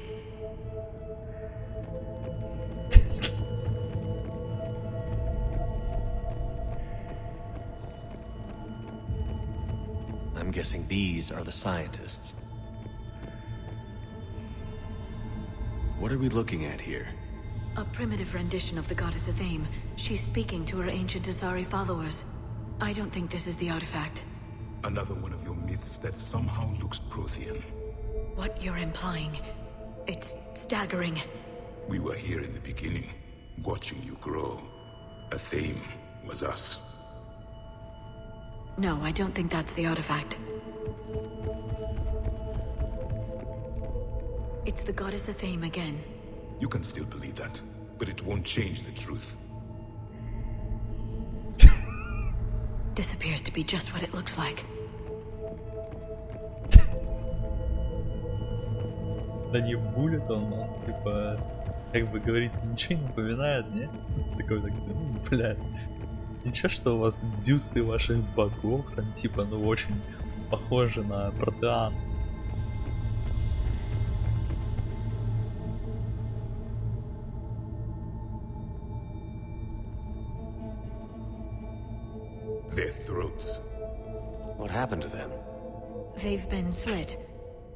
I'm guessing these are the scientists. What are we looking at here? A primitive rendition of the goddess Athame. She's speaking to her ancient Asari followers. I don't think this is the artifact. Another one of your myths that somehow looks Prothean. What you're implying, it's staggering. We were here in the beginning, watching you grow. Athame was us. No, I don't think that's the artifact. It's the goddess Athame again. You can still believe that, but it won't change the truth. This appears to be just what it looks like. Да не булит он, типа... Как бы говорит, ничего не напоминает, не? Такой, бля. Ничего, что у вас бюсты ваших богов, там типа, ну очень похожи на протеан. Their throats. What happened to them? They've been slit.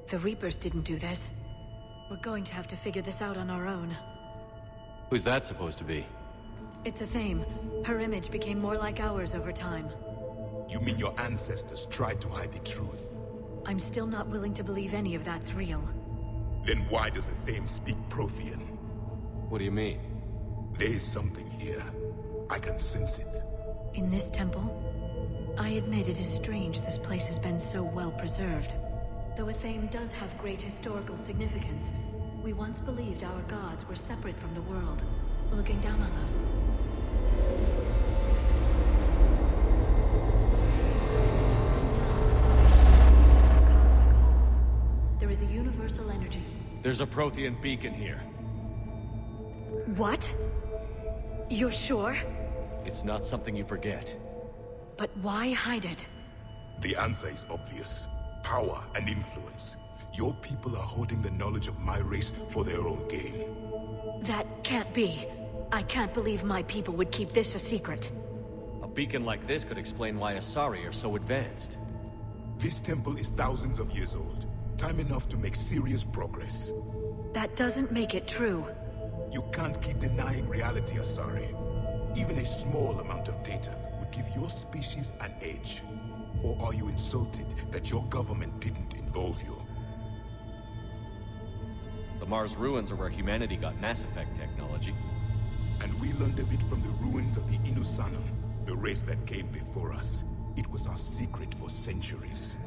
The Reapers didn't do this. We're going to have to figure this out on our own. Who's that supposed to be? It's a theme. Her image became more like ours over time. You mean your ancestors tried to hide the truth? I'm still not willing to believe any of that's real. Then why does the Thame speak Prothean? What do you mean? There is something here. I can sense it. In this temple? I admit it is strange this place has been so well preserved. Though a Thame does have great historical significance, we once believed our gods were separate from the world, looking down on us. There is a universal energy. There's a Prothean beacon here. What? You're sure? It's not something you forget. But why hide it? The answer is obvious. Power and influence. Your people are holding the knowledge of my race for their own gain. That can't be. I can't believe my people would keep this a secret. A beacon like this could explain why Asari are so advanced. This temple is thousands of years old. Time enough to make serious progress. That doesn't make it true. You can't keep denying reality, Asari. Even a small amount of data would give your species an edge. Or are you insulted that your government didn't involve you? The Mars ruins are where humanity got Mass Effect technology. And we learned of it from the ruins of the Inusanum, the race that came before us. It was our secret for centuries.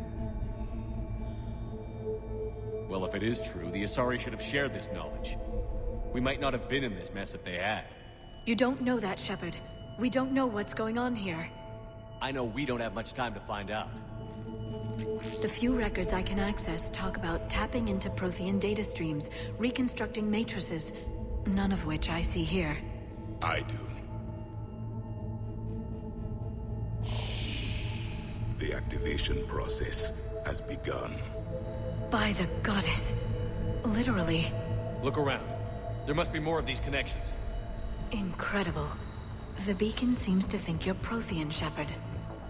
Well, if it is true, the Asari should have shared this knowledge. We might not have been in this mess if they had. You don't know that, Shepard. We don't know what's going on here. I know we don't have much time to find out. The few records I can access talk about tapping into Prothean data streams, reconstructing matrices, none of which I see here. I do. The activation process has begun. By the goddess. Literally. Look around. There must be more of these connections. Incredible. The beacon seems to think you're Prothean, Shepard.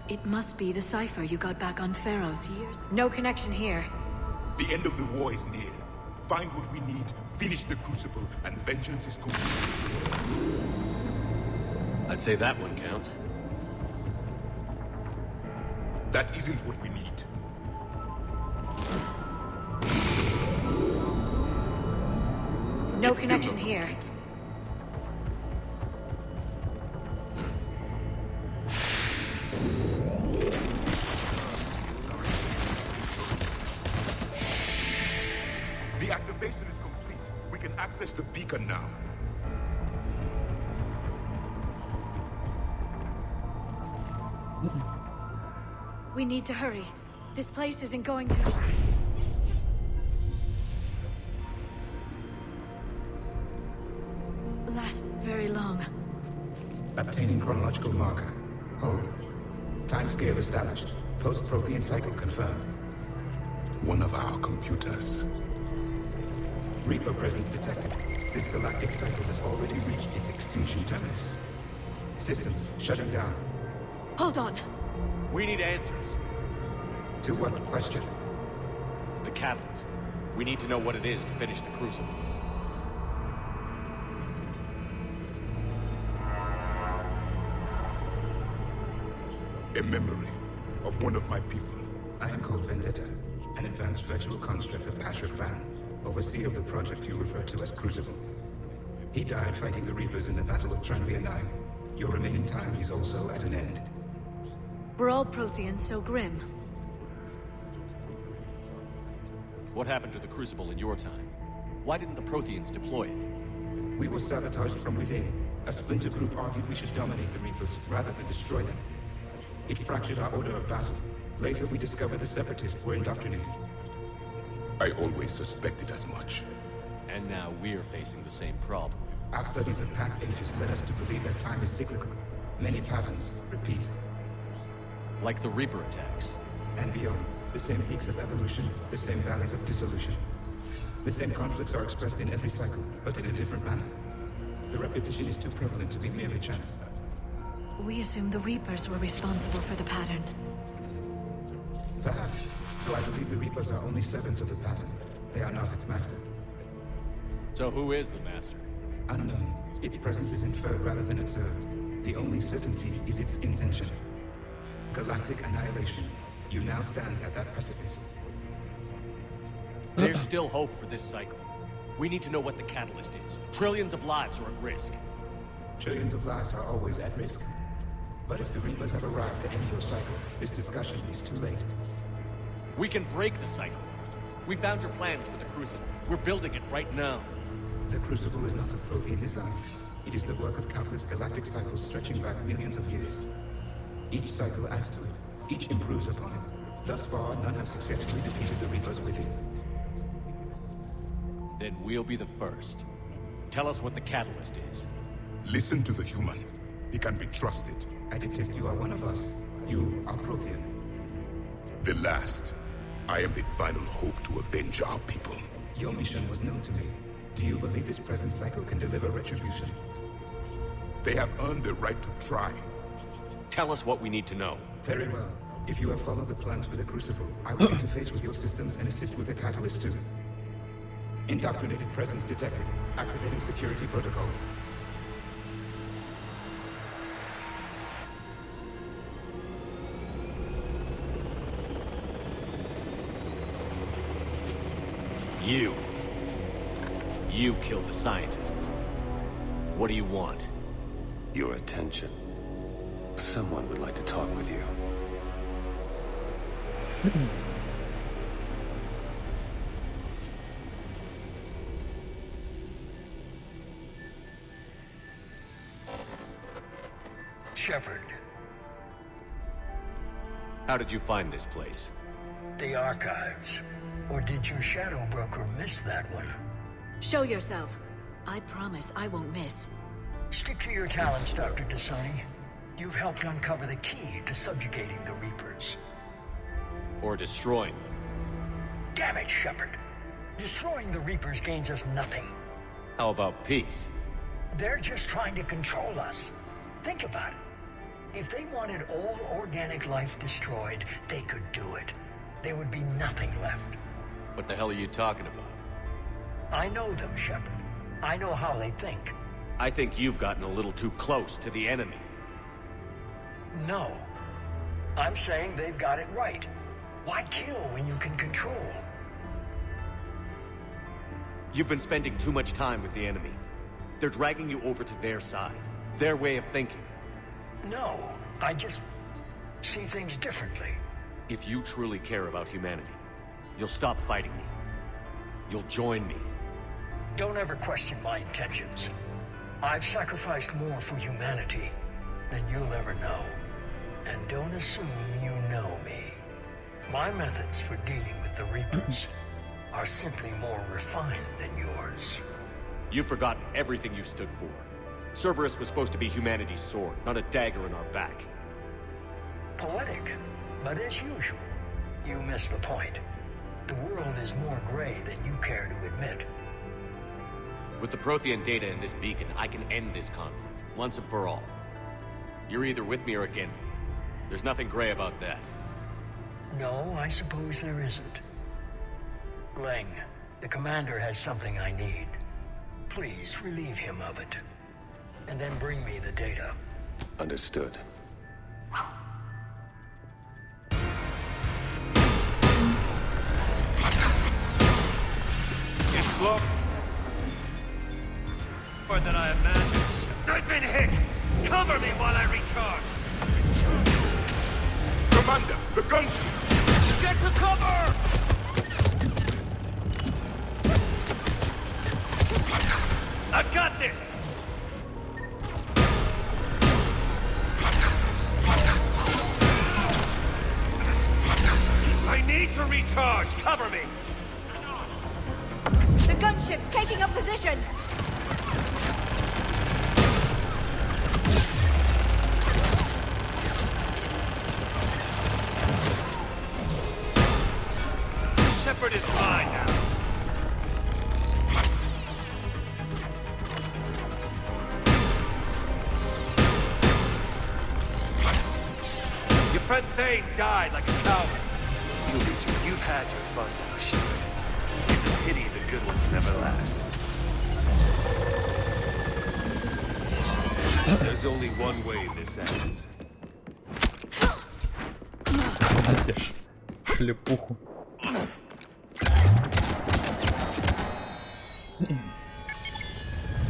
It must be the cipher you got back on Pharaoh's years. No connection here. The end of the war is near. Find what we need, finish the Crucible, and vengeance is complete. I'd say that one counts. That isn't what we need. No connection here. The activation is complete. We can access the beacon now. We need to hurry. This place isn't going to... last very long. Obtaining chronological marker. Hold. Timescale established. Post-Prothean cycle confirmed. One of our computers. Reaper presence detected. This galactic cycle has already reached its extinction terminus. Systems shutting down. Hold on. We need answers. To what question? The catalyst. We need to know what it is to finish the Crucible. A memory of one of my people. I am called Vendetta, an advanced virtual construct of Patrick Van, overseer of the project you refer to as Crucible. He died fighting the Reapers in the Battle of Tranvia 9. Your remaining time is also at an end. We're all Protheans so grim. What happened to the Crucible in your time? Why didn't the Protheans deploy it? We were sabotaged from within. A splinter group argued we should dominate the Reapers rather than destroy them. It fractured our order of battle. Later, we discovered the Separatists were indoctrinated. I always suspected as much. And now we're facing the same problem. Our studies of past ages led us to believe that time is cyclical. Many patterns repeat. Like the Reaper attacks. And beyond, the same peaks of evolution, the same valleys of dissolution. The same conflicts are expressed in every cycle, but in a different manner. The repetition is too prevalent to be merely chance. We assume the Reapers were responsible for the pattern. Perhaps, though I believe the Reapers are only servants of the pattern. They are not its master. So who is the master? Unknown. Its presence is inferred rather than observed. The only certainty is its intention. Galactic annihilation. You now stand at that precipice. There's still hope for this cycle. We need to know what the catalyst is. Trillions of lives are at risk. Trillions of lives are always at risk. But if the Reapers have arrived to end your cycle, this discussion is too late. We can break the cycle. We found your plans for the Crucible. We're building it right now. The Crucible is not of Prothean design. It is the work of countless galactic cycles stretching back millions of years. Each cycle adds to it. Each improves upon it. Thus far, none have successfully defeated the Reapers with it. Then we'll be the first. Tell us what the catalyst is. Listen to the human. He can be trusted. I detect you are one of us. You are Prothean. The last. I am the final hope to avenge our people. Your mission was known to me. Do you believe this present cycle can deliver retribution? They have earned the right to try. Tell us what we need to know. Very well. If you have followed the plans for the Crucible, I will interface with your systems and assist with the catalyst too. Indoctrinated presence detected. Activating security protocol. You killed the scientists. What do you want? Your attention. Someone would like to talk with you. Shepard. How did you find this place? The archives. Or did your shadow broker miss that one? Show yourself. I promise I won't miss. Stick to your talents, Dr. Dasani. You've helped uncover the key to subjugating the Reapers. Or destroying them. Damn it, Shepard. Destroying the Reapers gains us nothing. How about peace? They're just trying to control us. Think about it. If they wanted all organic life destroyed, they could do it. There would be nothing left. What the hell are you talking about? I know them, Shepard. I know how they think. I think you've gotten a little too close to the enemy. No. I'm saying they've got it right. Why kill when you can control? You've been spending too much time with the enemy. They're dragging you over to their side. Their way of thinking. No, I just see things differently. If you truly care about humanity, you'll stop fighting me. You'll join me. Don't ever question my intentions. I've sacrificed more for humanity than you'll ever know. And don't assume you know me. My methods for dealing with the Reapers are simply more refined than yours. You've forgotten everything you stood for. Cerberus was supposed to be humanity's sword, not a dagger in our back. Poetic, but as usual, you missed the point. The world is more gray than you care to admit. With the Prothean data in this beacon, I can end this conflict, once and for all. You're either with me or against me. There's nothing gray about that. No, I suppose there isn't. Leng, the commander has something I need. Please relieve him of it. And then bring me the data. Understood. It's slow. More than I imagined. I've been hit! Cover me while I recharge! Commander, the gunship! Get to cover! I've got this! I need to recharge! Cover me! The gunships taking up position! Shepard is mine now. Your friend Thane died like a coward. You've had your fun now, Shepard. It's a pity the good ones never last. There's only one way this ends. Надежь. Хлепуху.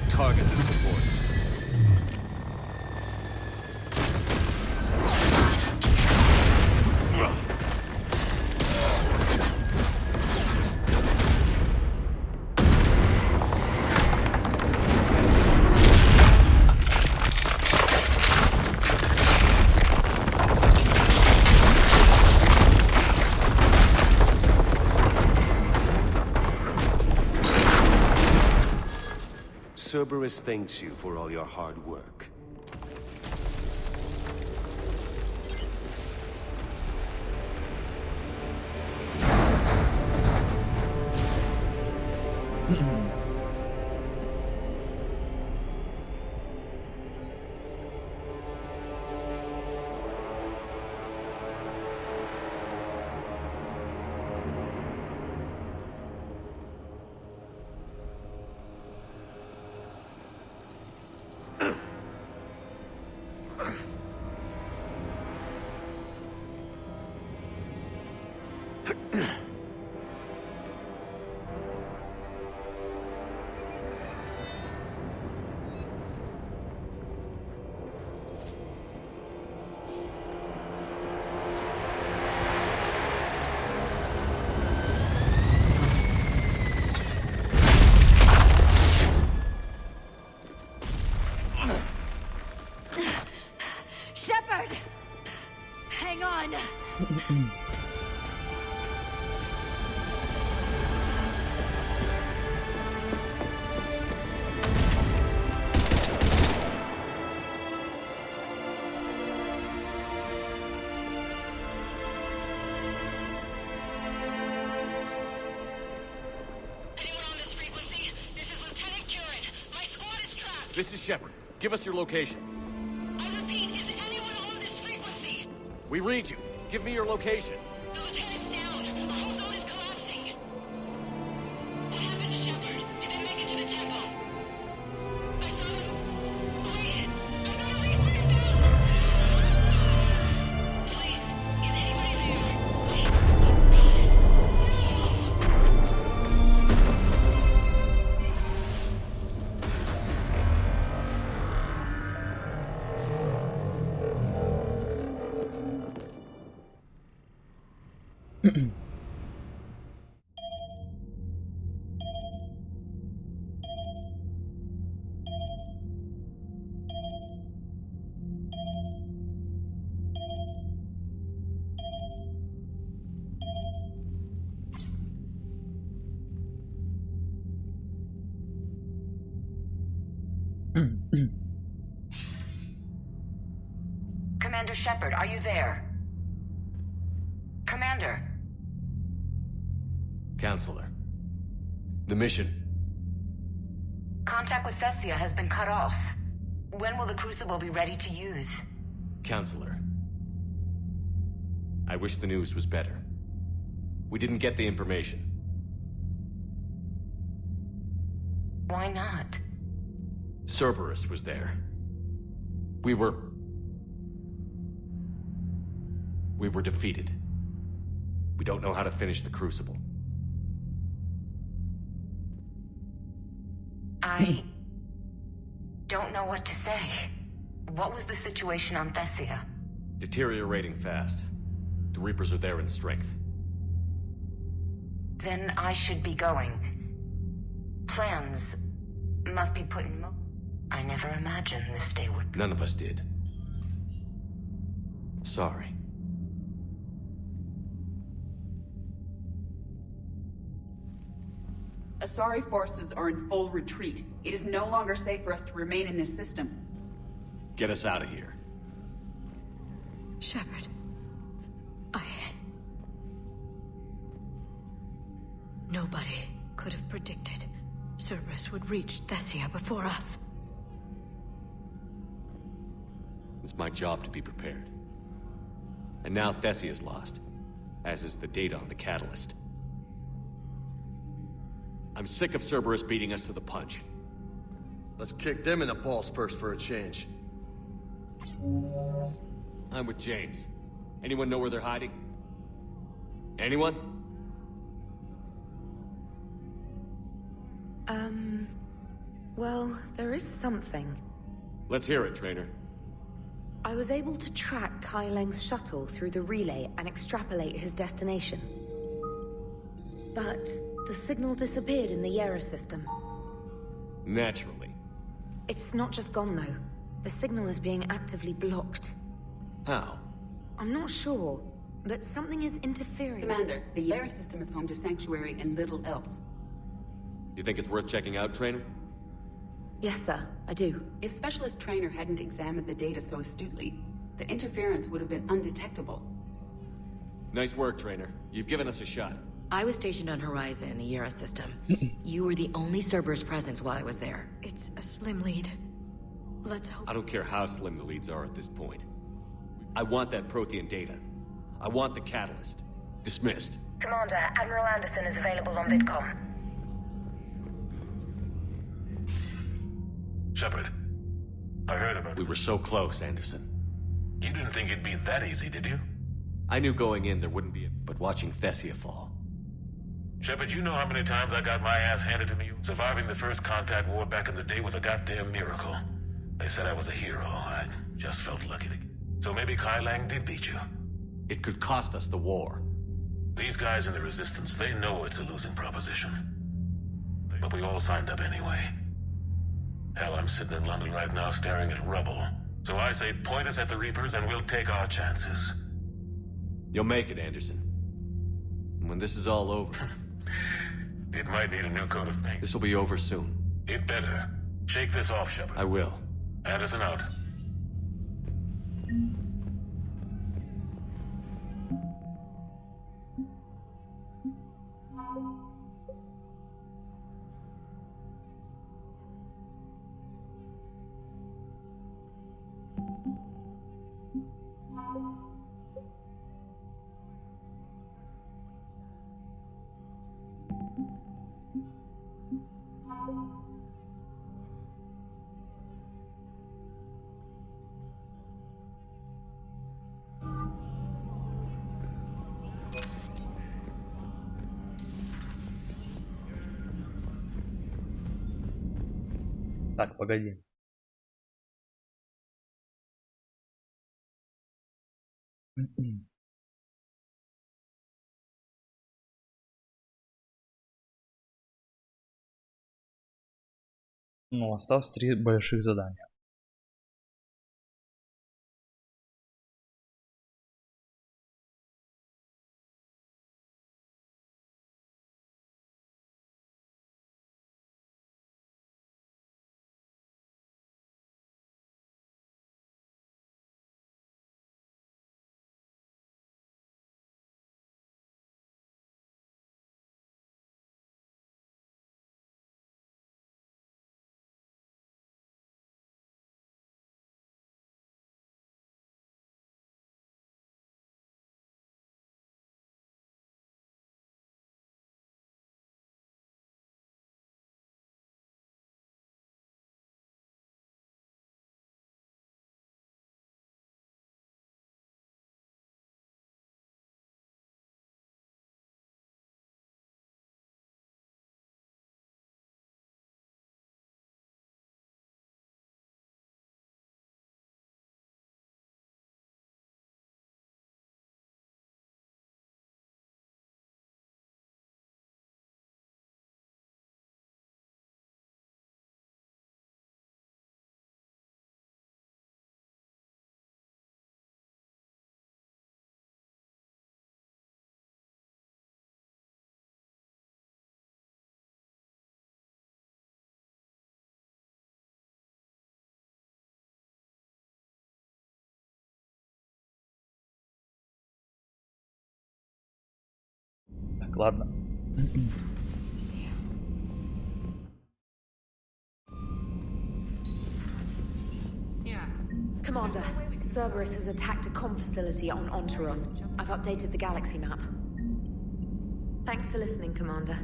Target the supports. Cerberus thanks you for all your hard work. Shepard! Hang on! This is Shepard. Give us your location. I repeat, is anyone on this frequency? We read you. Give me your location. The lieutenant's down. Our whole zone is collapsing. What happened to Shepard? Did they make it to the temple? I saw them. Wait, I got a Reaper inbound. Please, is anybody there? Wait, guys, Commander Shepard, are you there? Commander. Counselor. The mission. Contact with Thessia has been cut off. When will the Crucible be ready to use? Counselor. I wish the news was better. We didn't get the information. Why not? Cerberus was there. We were defeated. We don't know how to finish the Crucible. I don't know what to say. What was the situation on Thessia? Deteriorating fast. The Reapers are there in strength. Then I should be going. Plans must be put in I never imagined this day would be. None of us did. Sorry. Asari forces are in full retreat. It is no longer safe for us to remain in this system. Get us out of here. Shepard. Nobody could have predicted Cerberus would reach Thessia before us. It's my job to be prepared. And now Thessia's lost, as is the data on the catalyst. I'm sick of Cerberus beating us to the punch. Let's kick them in the balls first for a change. I'm with James. Anyone know where they're hiding? Anyone? Well, there is something. Let's hear it, Trainer. I was able to track Kai Leng's shuttle through the relay and extrapolate his destination. But the signal disappeared in the Yera system. Naturally. It's not just gone, though. The signal is being actively blocked. How? I'm not sure, but something is interfering. Commander, the Yera system is home to Sanctuary and little else. You think it's worth checking out, Trainer? Yes, sir, I do. If Specialist Trainer hadn't examined the data so astutely, the interference would have been undetectable. Nice work, Trainer. You've given us a shot. I was stationed on Horizon in the Yera system. You were the only Cerberus presence while I was there. It's a slim lead. Let's hope. I don't care how slim the leads are at this point. I want that Prothean data. I want the catalyst. Dismissed. Commander, Admiral Anderson is available on VidCom. Shepard, I heard about We were so close, Anderson. You didn't think it'd be that easy, did you? I knew going in there wouldn't be but watching Thessia fall. Shepard, you know how many times I got my ass handed to me? Surviving the first contact war back in the day was a goddamn miracle. They said I was a hero. I just felt lucky to... So maybe Kai Lang did beat you. It could cost us the war. These guys in the Resistance, they know it's a losing proposition. But we all signed up anyway. Hell, I'm sitting in London right now staring at rubble. So I say point us at the Reapers and we'll take our chances. You'll make it, Anderson. And when this is all over... It might need a new coat of paint. This will be over soon. It better. Shake this off, Shepard. I will. Anderson out. Так, погоди. Ну, осталось 3 больших задания. ладно. Commander, Cerberus has attacked a comm facility on Ontaron. I've updated the galaxy map. Thanks for listening, Commander.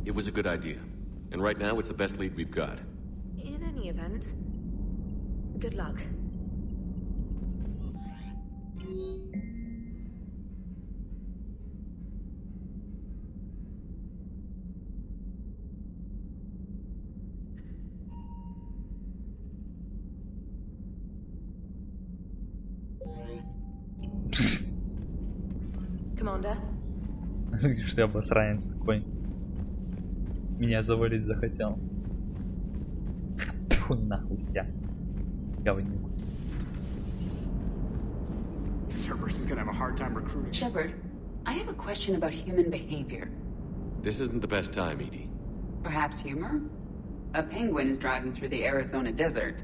It was a good idea. And right now, it's the best lead we've got. In any event, good luck. Commander? Что ты обосранец какой. Меня завалить захотел. Фу, нахуй я. Говнюк. Cerberus is gonna have a hard time recruiting. Shepard, I have a question about human behavior. This isn't the best time, Edie. Perhaps humor? A penguin is driving through the Arizona desert.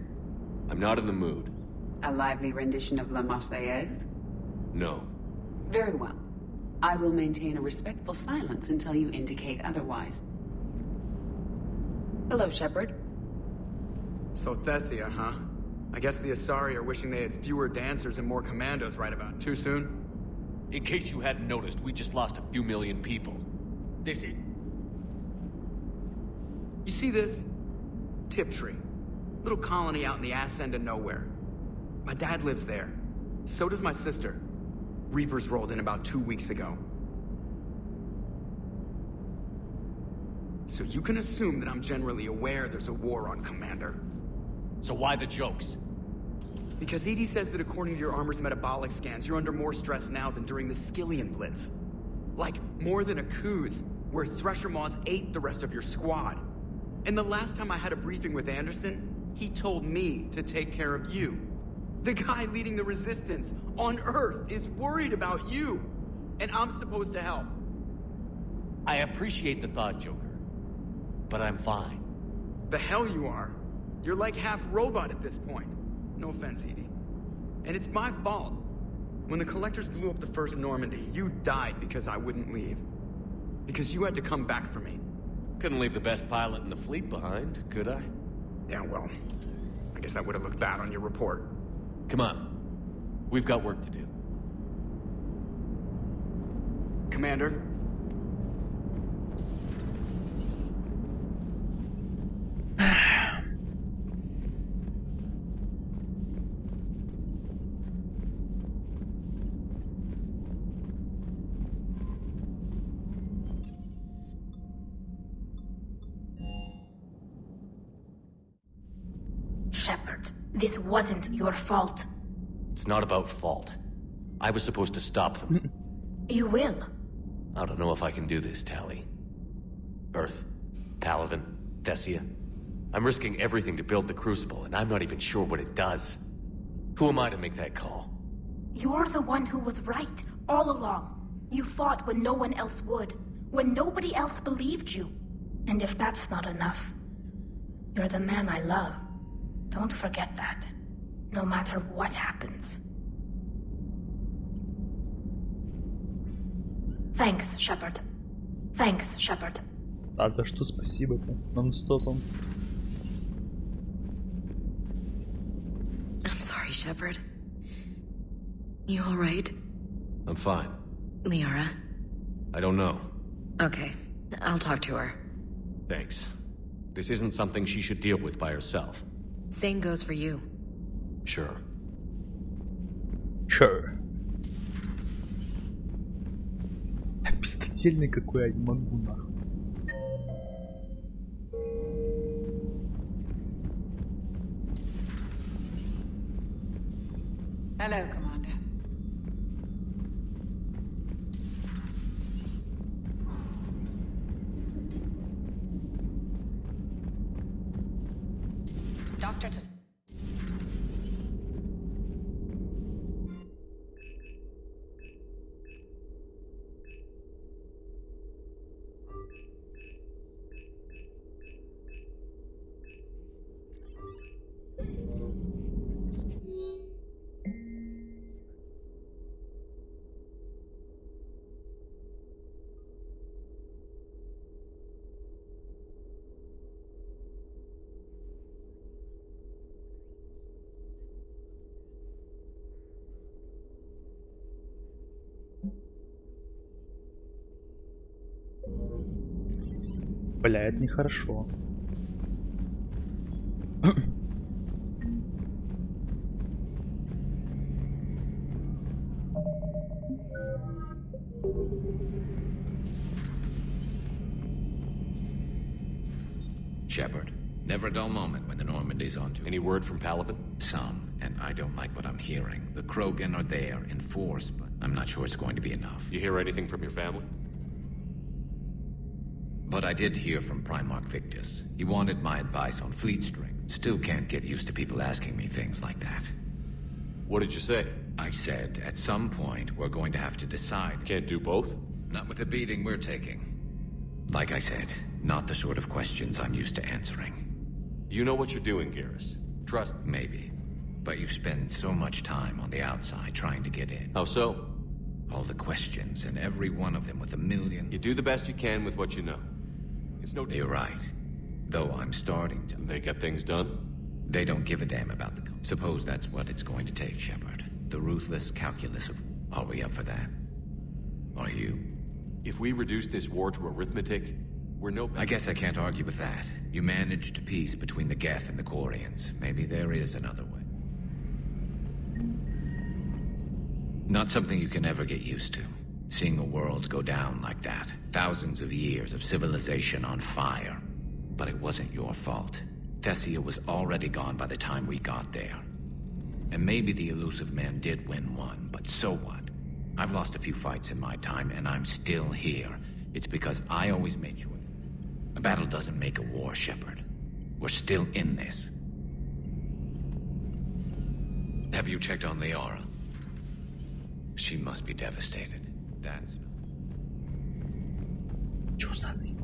I'm not in the mood. A lively rendition of La Marseillaise? No. Very well. I will maintain a respectful silence until you indicate otherwise. Hello, Shepard. So Thessia, huh? I guess the Asari are wishing they had fewer dancers and more commandos right about. Too soon? In case you hadn't noticed, we just lost a few million people. This is... You see this? Tiptree. Little colony out in the ass end of nowhere. My dad lives there. So does my sister. Reapers rolled in about 2 weeks ago. So you can assume that I'm generally aware there's a war on, Commander. So why the jokes? Because Edie says that according to your armor's metabolic scans, you're under more stress now than during the Skillian Blitz. Like, more than a Kuz, where Thresher Maws ate the rest of your squad. And the last time I had a briefing with Anderson, he told me to take care of you. The guy leading the resistance on Earth is worried about you. And I'm supposed to help. I appreciate the thought, Joker. But I'm fine. The hell you are. You're like half robot at this point. No offense, Edie. And it's my fault. When the Collectors blew up the first Normandy, you died because I wouldn't leave. Because you had to come back for me. Couldn't leave the best pilot in the fleet behind, could I? Yeah, well, I guess that would have looked bad on your report. Come on. We've got work to do. Commander? Shepard, this wasn't your fault. It's not about fault. I was supposed to stop them. You will. I don't know if I can do this, Tally. Earth, Paladin, Thessia. I'm risking everything to build the Crucible, and I'm not even sure what it does. Who am I to make that call? You're the one who was right, all along. You fought when no one else would, when nobody else believed you. And if that's not enough, you're the man I love. Don't forget that, no matter what happens. Thanks, Shepard. Thanks, Shepard. А за что спасибо-то? Нон-стопом. I'm sorry, Shepard. You all right? I'm fine. Liara? I don't know. Okay, I'll talk to her. Thanks. This isn't something she should deal with by herself. Same goes for you. Sure. Sure. Пиздательный какой, я не могу нахуй. Hello, Commander. Doctor to... Бля, это нехорошо. Shepard, never a dull moment when the Normandy's on to. Any word from Palaven? Some, and I don't like what I'm hearing. The Krogan are there in force, but I'm not sure it's going to be enough. You hear anything from your family? But I did hear from Primarch Victus. He wanted my advice on fleet strength. Still can't get used to people asking me things like that. What did you say? I said, at some point, we're going to have to decide. Can't do both? Not with the beating we're taking. Like I said, not the sort of questions I'm used to answering. You know what you're doing, Garrus. Trust me. Maybe. But you spend so much time on the outside trying to get in. How so? All the questions, and every one of them with a million... You do the best you can with what you know. It's no... You're right. Though I'm starting to... They get things done? They don't give a damn about the... Suppose that's what it's going to take, Shepard. The ruthless calculus of... Are we up for that? Are you? If we reduce this war to arithmetic, we're no better. I guess I can't argue with that. You managed peace between the Geth and the Quarians. Maybe there is another way. Not something you can ever get used to. Seeing a world go down like that. Thousands of years of civilization on fire. But it wasn't your fault. Thessia was already gone by the time we got there. And maybe the elusive man did win one, but so what? I've lost a few fights in my time, and I'm still here. It's because I always made sure. A battle doesn't make a war, Shepard. We're still in this. Have you checked on Liara? She must be devastated. That's... Чё сады?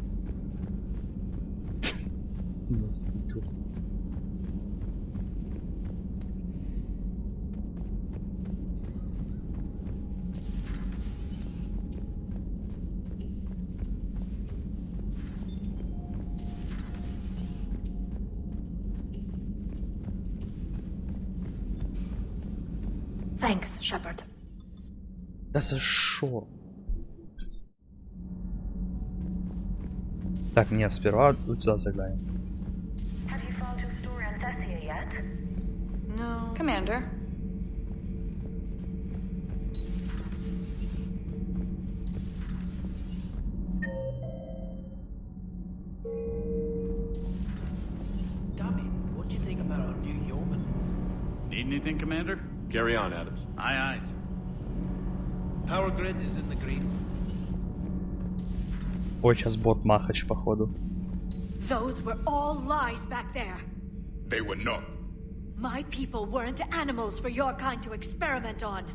Thanks, Shepard. Да за шо? Так, нет, сперва вот сюда заглянем. Have you found your story on Thessia yet? No. Commander. Dummy, what do you think about our new yeoman? Need anything, Commander? Carry on, Adams. Aye, aye, sir. Power grid is in the green. Ой, сейчас бот Махач, походу. Those were all lies back there. They were not. My people weren't animals for your kind to experiment on.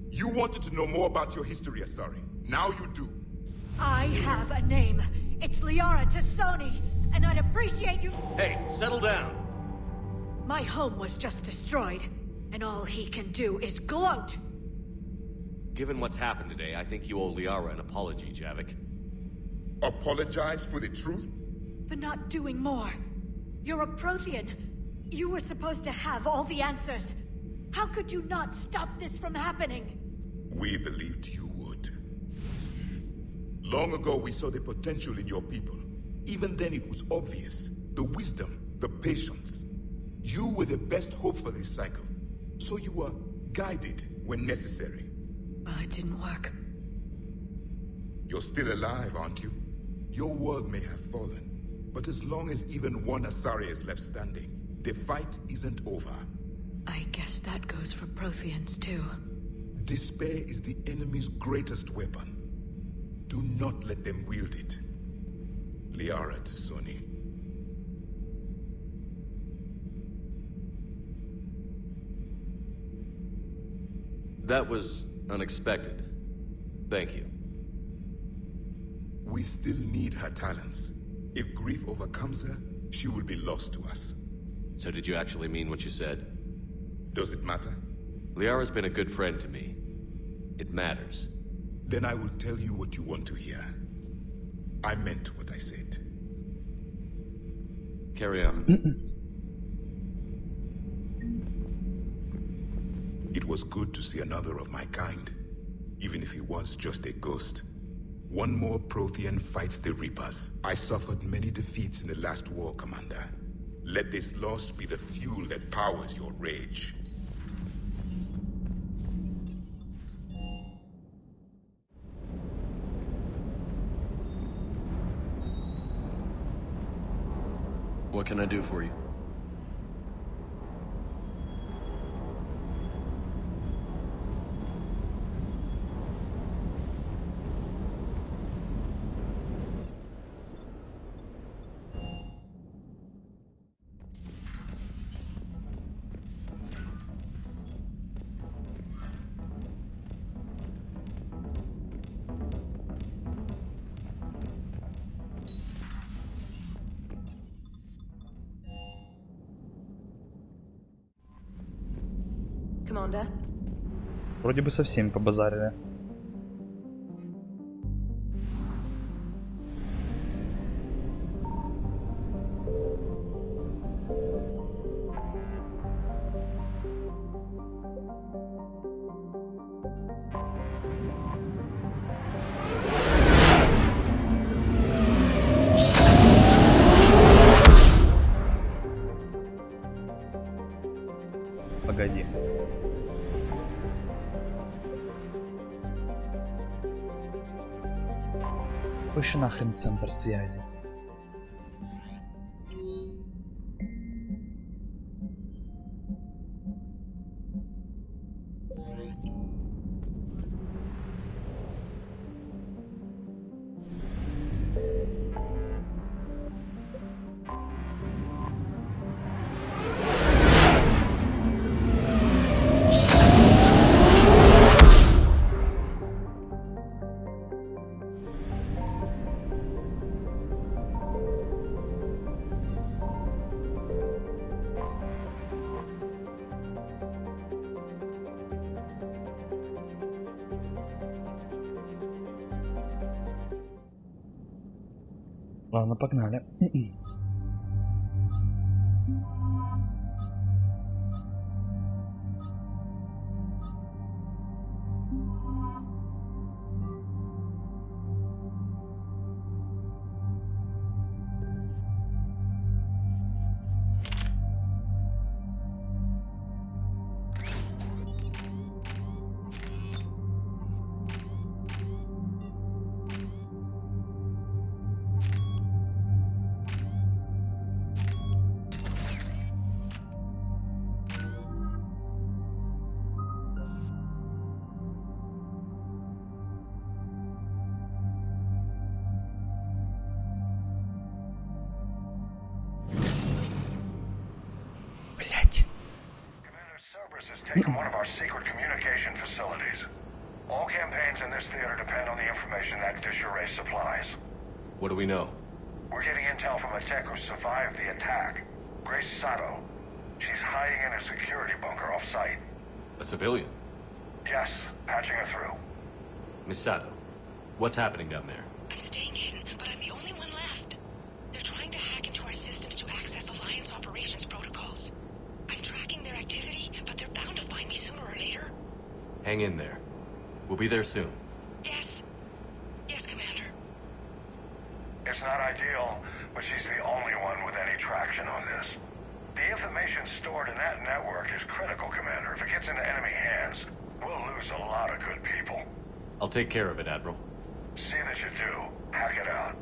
You wanted to know more about your history, Asari. Now you do. I have a name. It's Liara Tassoni, and I'd appreciate you... Hey, settle down. My home was just destroyed, and all he can do is gloat. Given what's happened today, I think you owe Liara an apology, Javik. Apologize for the truth? For not doing more. You're a Prothean. You were supposed to have all the answers. How could you not stop this from happening? We believed you would. Long ago, we saw the potential in your people. Even then, it was obvious. The wisdom, the patience. You were the best hope for this cycle. So you were guided when necessary. Well, it didn't work. You're still alive, aren't you? Your world may have fallen, but as long as even one Asari is left standing, the fight isn't over. I guess that goes for Protheans, too. Despair is the enemy's greatest weapon. Do not let them wield it. Liara Tassoni. That was unexpected. Thank you. We still need her talents. If grief overcomes her, she will be lost to us. So did you actually mean what you said? Does it matter? Liara's been a good friend to me. It matters. Then I will tell you what you want to hear. I meant what I said. Carry on. It was good to see another of my kind, even if he was just a ghost. One more Prothean fights the Reapers. I suffered many defeats in the last war, Commander. Let this loss be the fuel that powers your rage. What can I do for you? Commander? Вроде бы со всеми побазарили. Погоди. Пошли нахрен центр связи. Ладно, погнали. Taken one of our secret communication facilities. All campaigns in this theater depend on the information that dish array supplies. What do we know? We're getting intel from a tech who survived the attack. Grace Sato. She's hiding in a security bunker off-site. A civilian? Yes, patching her through. Miss Sato, what's happening down there? I'm staying hidden, but I'm the only one left. They're trying to hack into our systems to access Alliance operations protocols. I'm tracking their activity, but they're bound to find me sooner or later. Hang in there. We'll be there soon. Yes. Yes, Commander. It's not ideal, but she's the only one with any traction on this. The information stored in that network is critical, Commander. If it gets into enemy hands, we'll lose a lot of good people. I'll take care of it, Admiral. See that you do. Hack it out.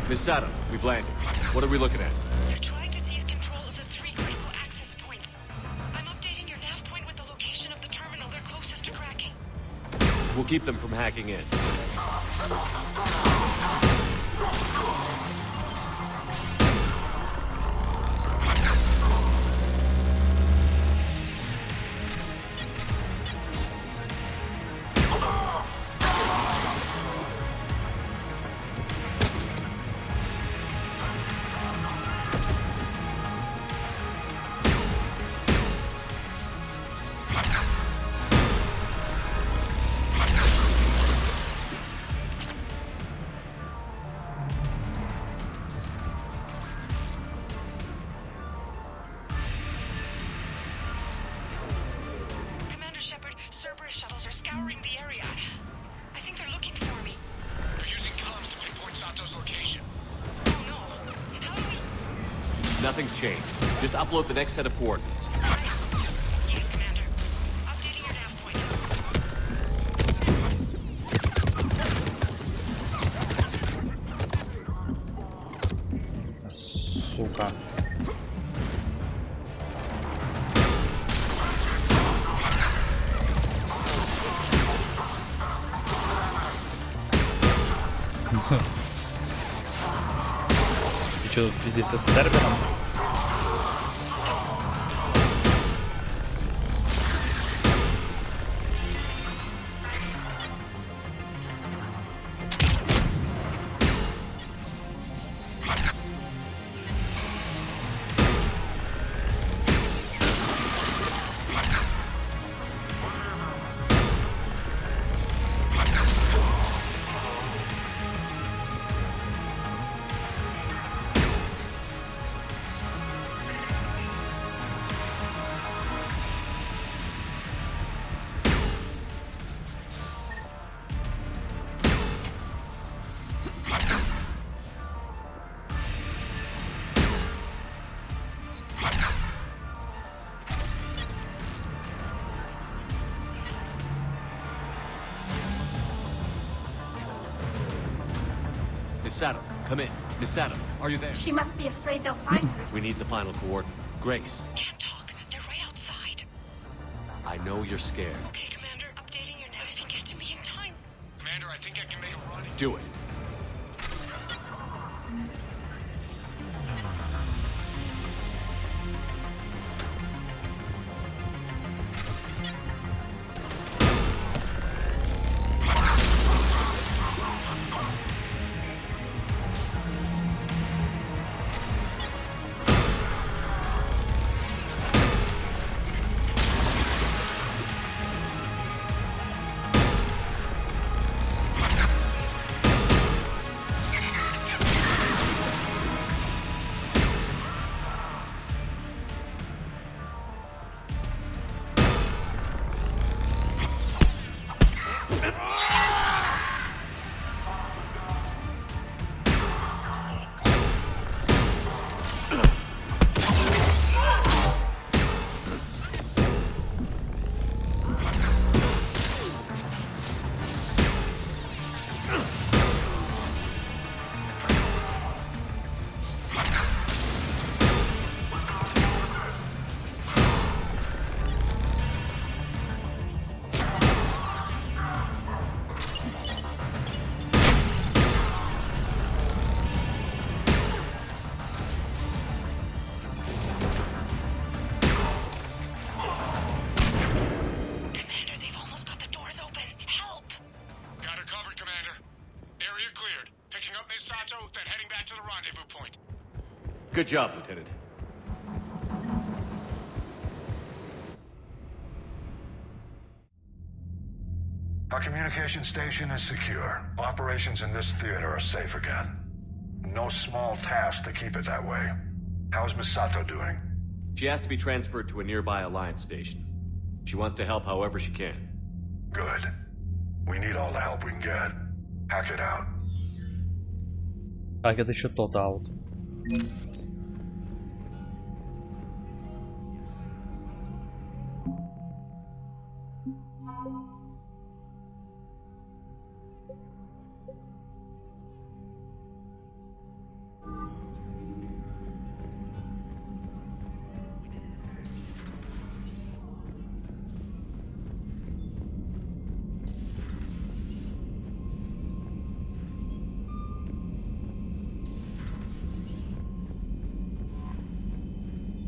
Miss Sato, we've landed. What are we looking at? They're trying to seize control of the 3 critical access points. I'm updating your nav point with the location of the terminal they're closest to cracking. We'll keep them from hacking in. Nothing's changed. Just upload the next set of coordinates. Yes, Commander. Updating your nav point. Сука. Ты что, тут здесь с сервером? Miss Sato, come in. Miss Sato, are you there? She must be afraid they'll find her. We need the final coordinate. Grace, Can't talk. They're right outside. I know you're scared. Okay, Commander. Updating your nav. If you get to me in time. Commander, I think I can make a run. Do it. Commander, they've almost got the doors open. Help! Got her covered, Commander. Area cleared. Picking up Miss Sato, then heading back to the rendezvous point. Good job, Lieutenant. Our communication station is secure. Operations in this theater are safe again. No small task to keep it that way. How's Miss Sato doing? She has to be transferred to a nearby Alliance station. She wants to help however she can. Good. We need all the help we can get. Hack it out. Так, это еще тот аут.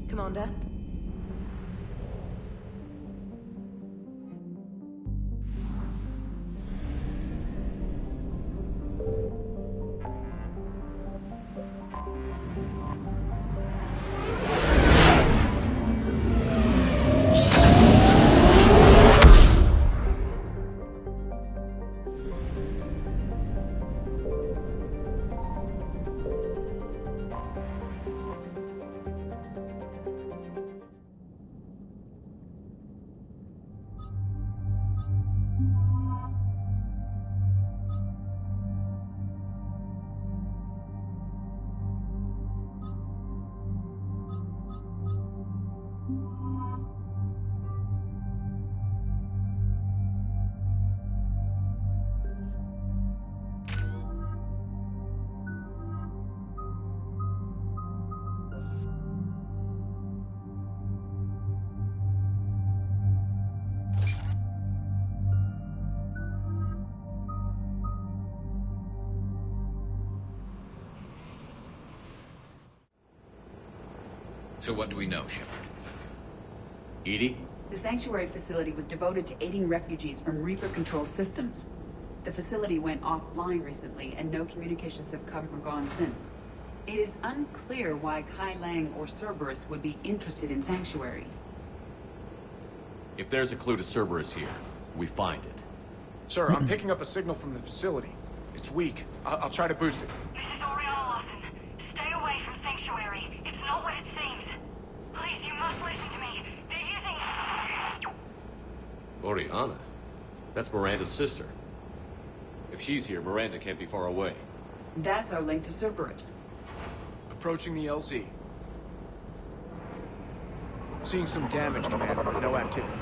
Commander? So what do we know, Shepard? Edie? The Sanctuary facility was devoted to aiding refugees from Reaper-controlled systems. The facility went offline recently, and no communications have come or gone since. It is unclear why Kai Lang or Cerberus would be interested in Sanctuary. If there's a clue to Cerberus here, we find it. Sir, I'm picking up a signal from the facility. It's weak. I'll try to boost it. This is Oriana Lawson. Stay away from Sanctuary. It's not what it seems. Please, you must listen to me. They're using... Oriana? That's Miranda's sister. If she's here, Miranda can't be far away. That's our link to Cerberus. Approaching the LZ. Seeing some damage, Commander, but no activity.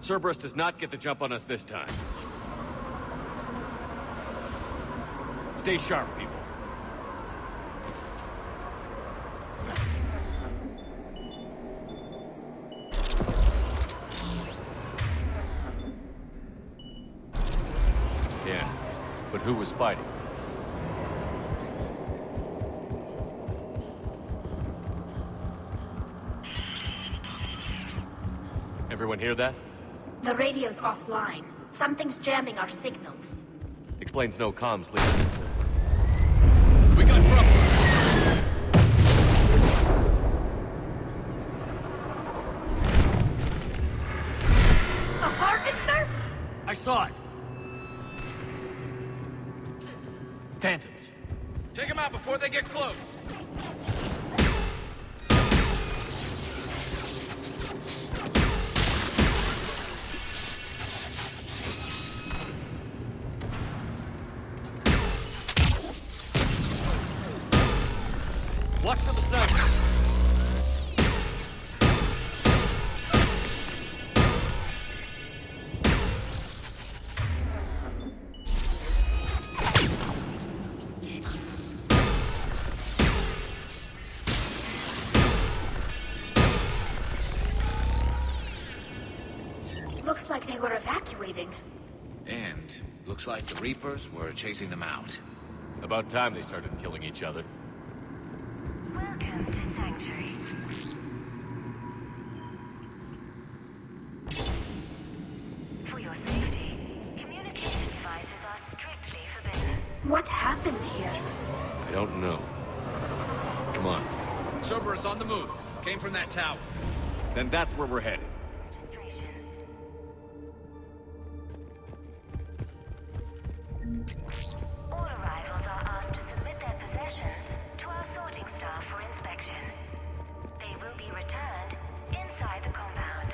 Cerberus does not get the jump on us this time. Stay sharp, people. Yeah, but who was fighting? Everyone hear that? The radio's offline. Something's jamming our signals. Explains no comms leading. We got trouble! Apartment, sir? I saw it! Phantoms. Take them out before they get close! Watch for the sniper! Looks like they were evacuating. And looks like the Reapers were chasing them out. About time they started killing each other. Welcome to Sanctuary. For your safety, communication devices are strictly forbidden. What happened here? I don't know. Come on. Cerberus on the move. Came from that tower. Then that's where we're headed. All arrivals are asked to submit their possessions to our sorting staff for inspection. They will be returned inside the compound.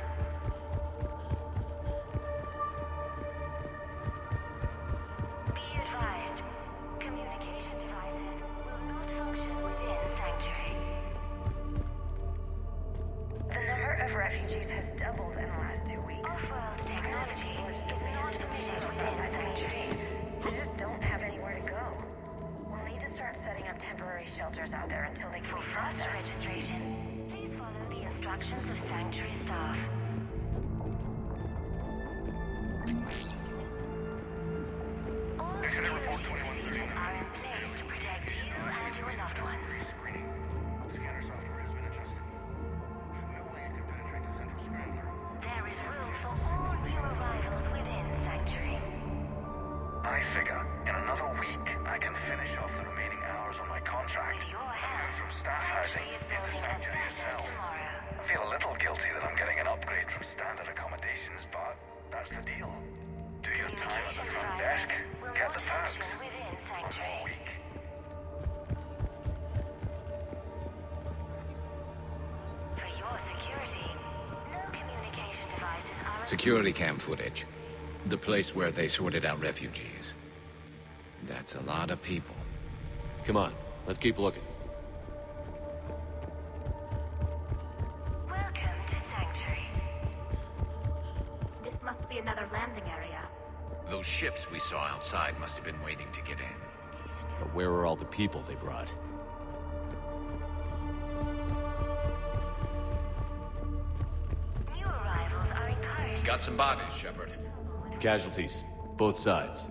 Be advised, communication devices will not function within Sanctuary. The number of refugees has doubled in the last 2 weeks. Off-world technology is not permitted within Sanctuary. They just don't have anywhere to go. We'll need to start setting up temporary shelters out there until they can be For faster processed. registration, please follow the instructions of Sanctuary staff. All security procedures are in place to protect you and your loved ones. There is room for all new arrivals within Sanctuary. I figure in another week I can finish off the remaining hours on my contract and move from staff housing into Sanctuary itself. I feel a little guilty that I'm getting an upgrade from standard accommodations, but that's the deal. Do your time at the front desk, get the perks. One more week. For your security, no communication devices are Security cam footage. The place where they sorted out refugees. That's a lot of people. Come on, let's keep looking. Welcome to Sanctuary. This must be another landing area. Those ships we saw outside must have been waiting to get in. But where are all the people they brought? New arrivals are encouraged. Got some bodies, Shepard. Casualties, both sides.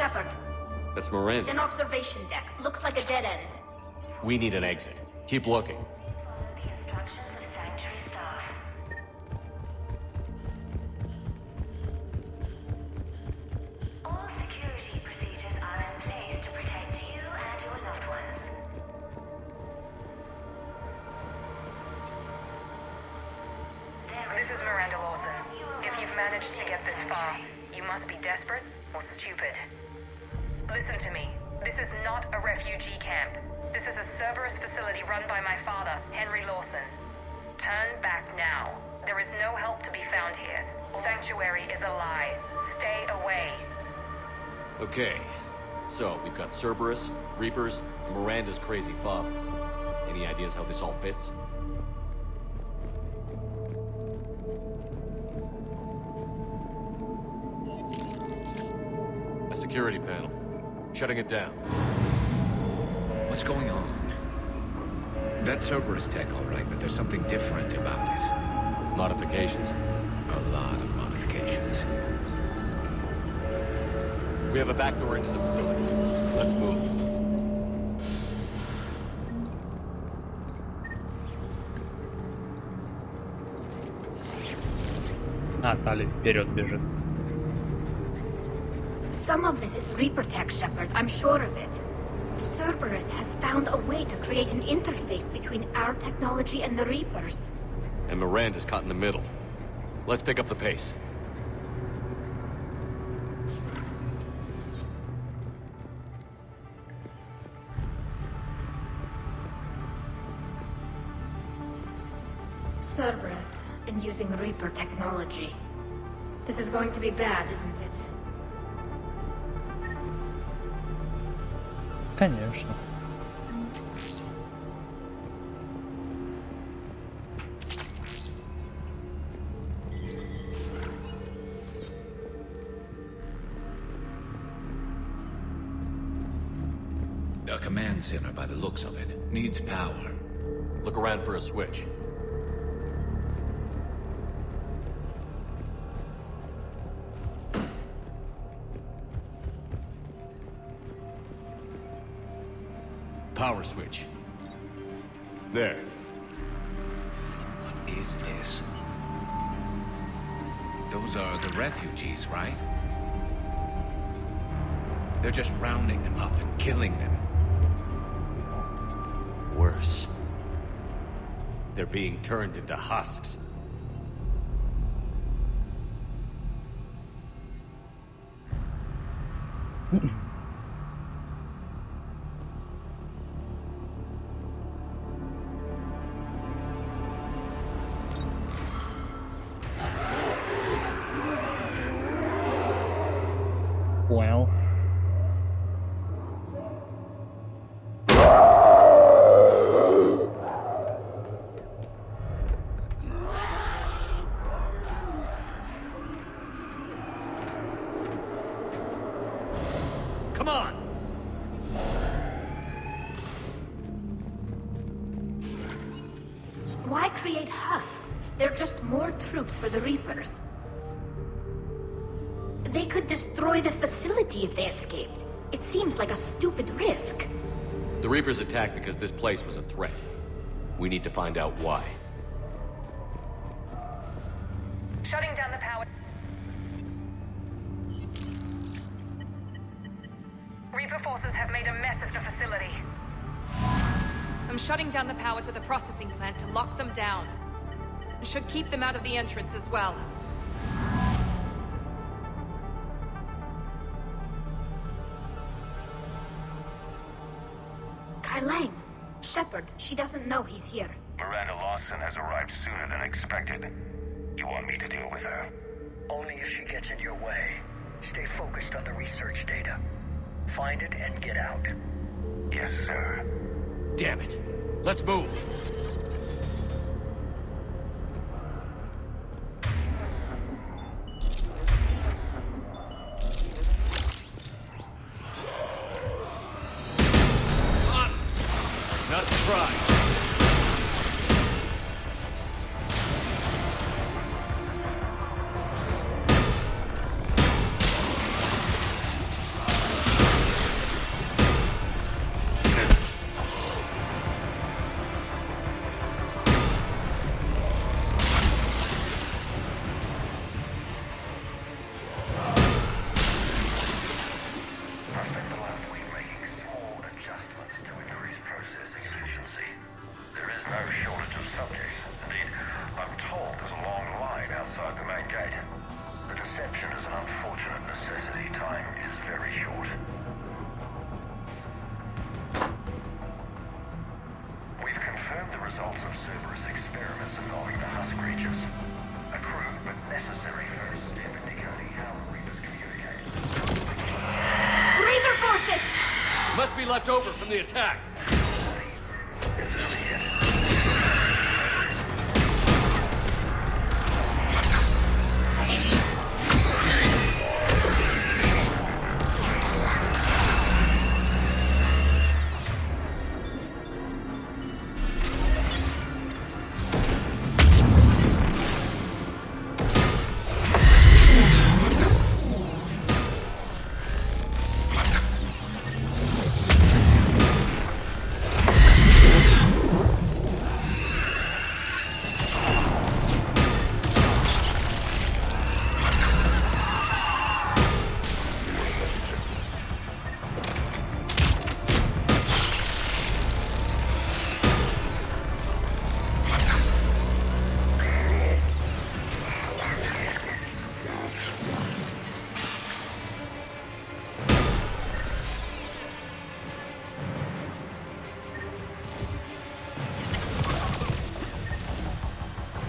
Shepard. That's Miranda. An observation deck. Looks like a dead end. We need an exit. Keep looking. All security procedures are in place to protect you and your loved ones. This is Miranda Lawson. If you've managed to get this far, you must be desperate or stupid. Listen to me. This is not a refugee camp. This is a Cerberus facility run by my father, Henry Lawson. Turn back now. There is no help to be found here. Sanctuary is a lie. Stay away. Okay. So, we've got Cerberus, Reapers, and Miranda's crazy father. Any ideas how this all fits? A security panel. Shutting it down. What's going on? That's Cerberus tech, all right, but there's something different about it. Modifications. A lot of modifications. We have a back door into the facility. Let's move. Тали вперед бежит. Some of this is Reaper tech, Shepard. I'm sure of it. Cerberus has found a way to create an interface between our technology and the Reapers. And Miranda's caught in the middle. Let's pick up the pace. Cerberus, and using Reaper technology. This is going to be bad, isn't it? Конечно. A command center, by the looks of it, needs power. Look around for a switch. Power switch. There. What is this? Those are the refugees, right? They're just rounding them up and killing them. Worse. They're being turned into husks. Понял. Come on! Why create husks? They're just more troops for the Reapers. They could destroy the facility if they escaped. It seems like a stupid risk. The Reapers attacked because this place was a threat. We need to find out why. Shutting down the power. Reaper forces have made a mess of the facility. I'm shutting down the power to the processing plant to lock them down. Should keep them out of the entrance as well. Kailang, Shepard, she doesn't know he's here. Miranda Lawson has arrived sooner than expected. You want me to deal with her? Only if she gets in your way. Stay focused on the research data. Find it and get out. Yes, sir. Damn it. Let's move. Not surprised. army left over from the attack.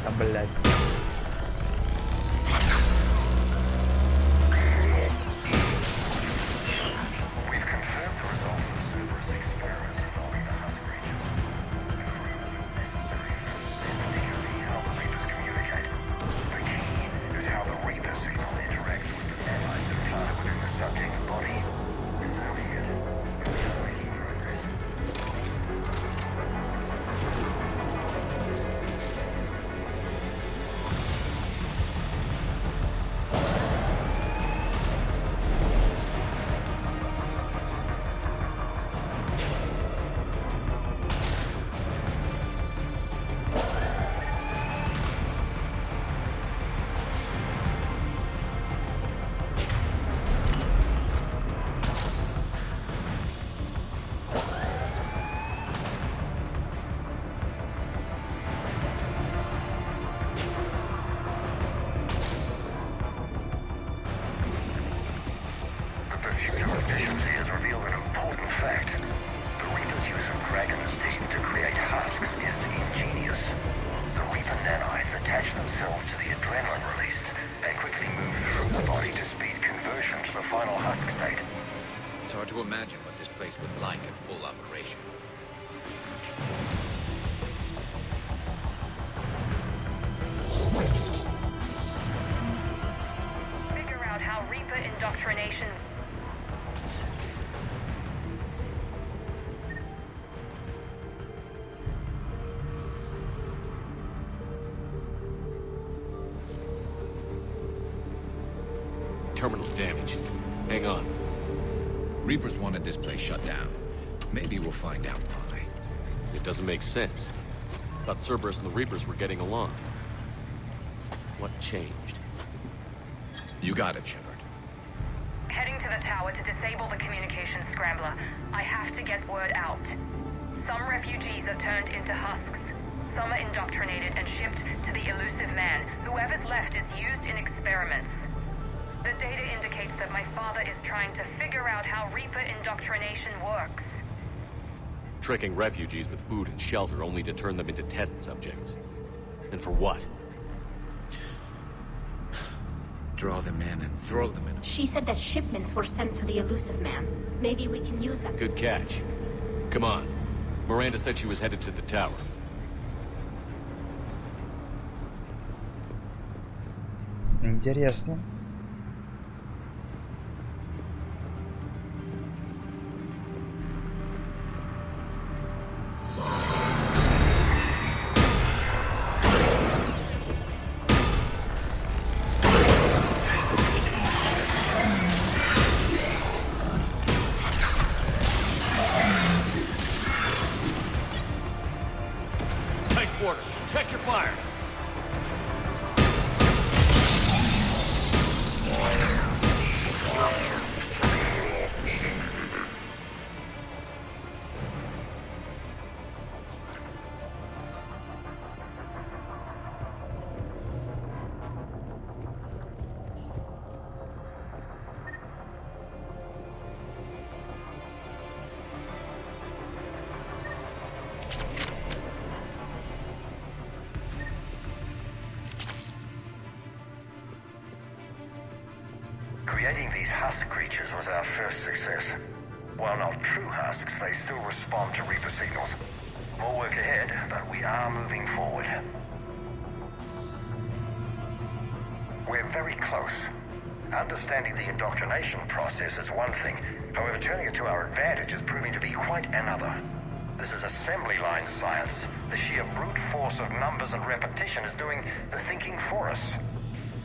Да, блядь. It's hard to imagine what this place was like in full operation. Figure out how Reaper indoctrination... Terminal's damaged. Hang on. Reapers wanted this place shut down. Maybe we'll find out why. It doesn't make sense. Thought Cerberus and the Reapers were getting along. What changed? You got it, Shepard. Heading to the tower to disable the communications scrambler. I have to get word out. Some refugees are turned into husks. Some are indoctrinated and shipped to the elusive man. Whoever's left is used in experiments. The data indicates that my father is trying to figure out how Reaper indoctrination works. Tricking refugees with food and shelter only to turn them into test subjects. And for what? Draw them in and throw them in. She said that shipments were sent to the elusive man. Maybe we can use them. Good catch. Come on. Miranda said she was headed to the tower. Интересно. Tight quarters. Check your fire. Creating these husk creatures was our first success. While not true husks, they still respond to Reaper signals. More work ahead, but we are moving forward. We're very close. Understanding the indoctrination process is one thing. However, turning it to our advantage is proving to be quite another. This is assembly line science. The sheer brute force of numbers and repetition is doing the thinking for us.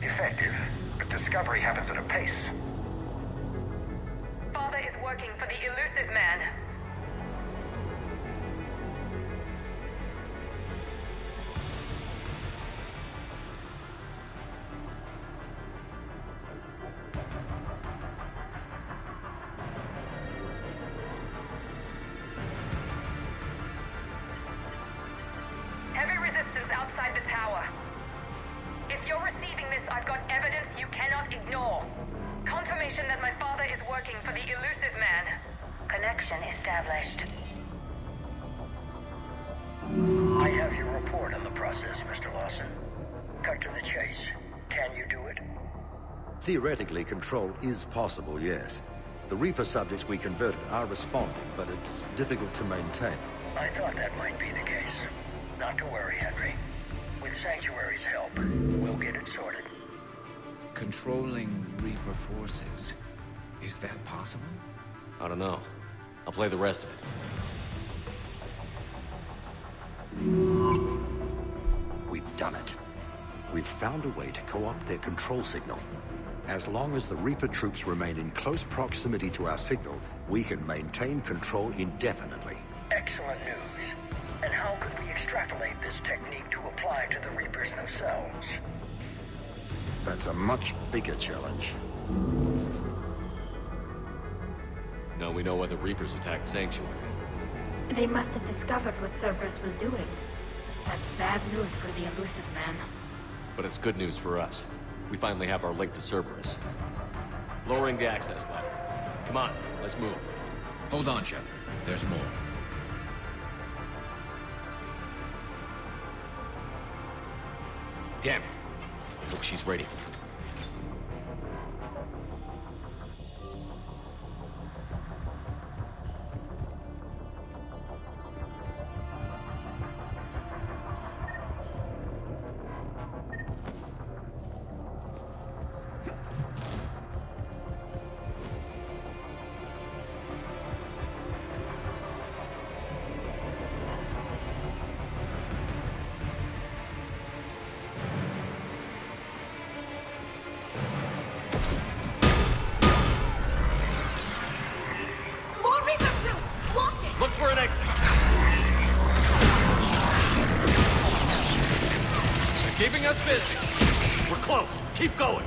Effective, but discovery happens at a pace. Father is working for the elusive man. Heavy resistance outside the tower. If you're receiving this, I've got evidence you cannot ignore. Confirmation that my father is working for the elusive man. Connection established. I have your report on the process, Mr. Lawson. Cut to the chase. Can you do it? Theoretically, control is possible, yes. The Reaper subjects we converted are responding, but it's difficult to maintain. I thought that might be the case. Not to worry, Henry. With Sanctuary's help, we'll get it sorted. Controlling Reaper forces. Is that possible? I don't know. I'll play the rest of it. We've done it. We've found a way to co-opt their control signal. As long as the Reaper troops remain in close proximity to our signal, we can maintain control indefinitely. Excellent news. And how could we extrapolate this technique to apply to the Reapers themselves? That's a much bigger challenge. Now we know why the Reapers attacked Sanctuary. They must have discovered what Cerberus was doing. That's bad news for the elusive man. But it's good news for us. We finally have our link to Cerberus. Lowering the access ladder. Come on, let's move. Hold on, Shepard. There's more. Damn it. Look, she's ready. More Reaper troops! Watch it! Look for an exit! They're keeping us busy. We're close. Keep going.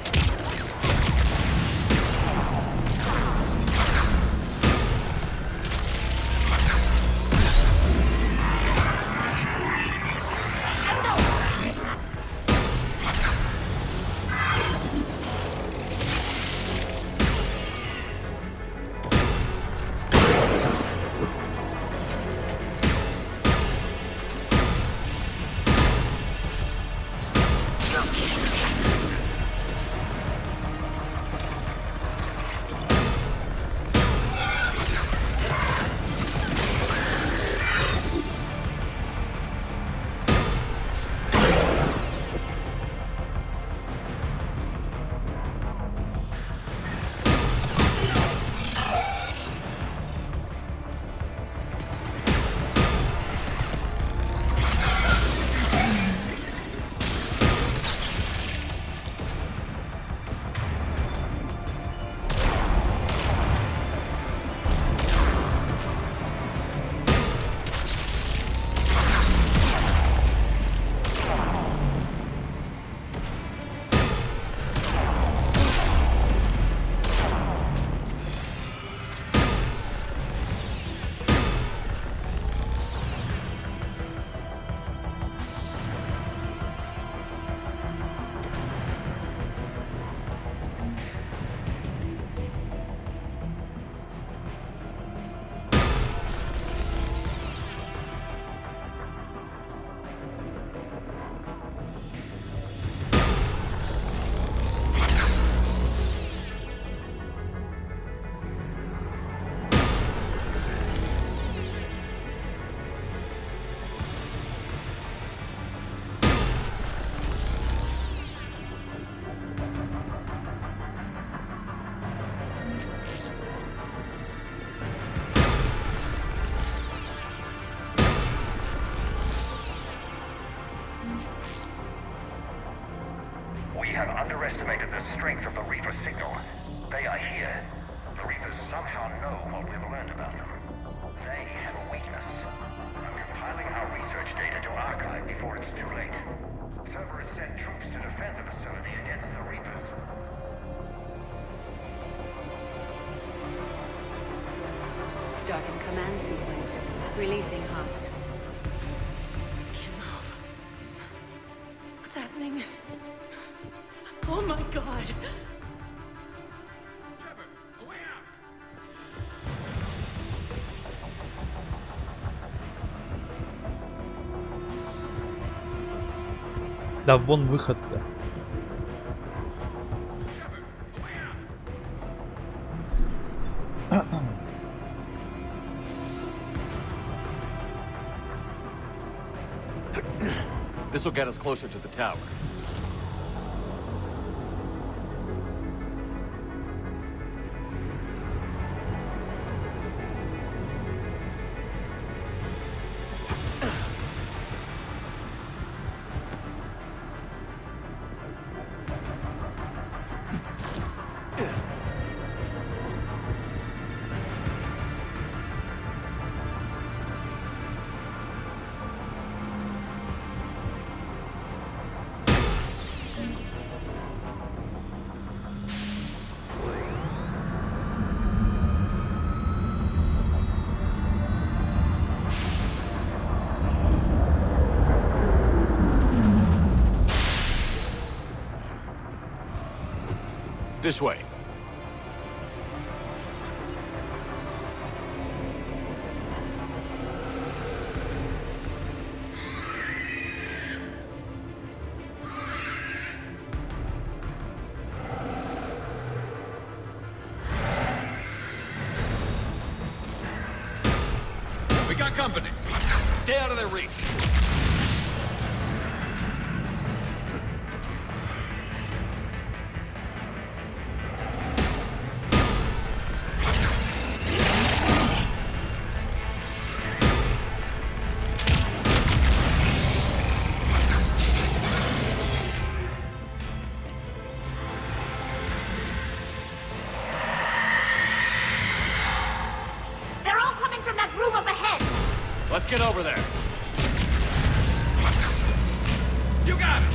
have underestimated the strength of the Reaper signal. They are here. The Reapers somehow know what we've learned about them. They have a weakness. I'm compiling our research data to archive before it's too late. Cerberus sent troops to defend the facility against the Reapers. Starting command sequence. Releasing husks. What's happening? Oh my god! Да вон выход-то. This will get us closer to the tower. This way. We got company. Stay out of their reach. Let's get over there. You got it!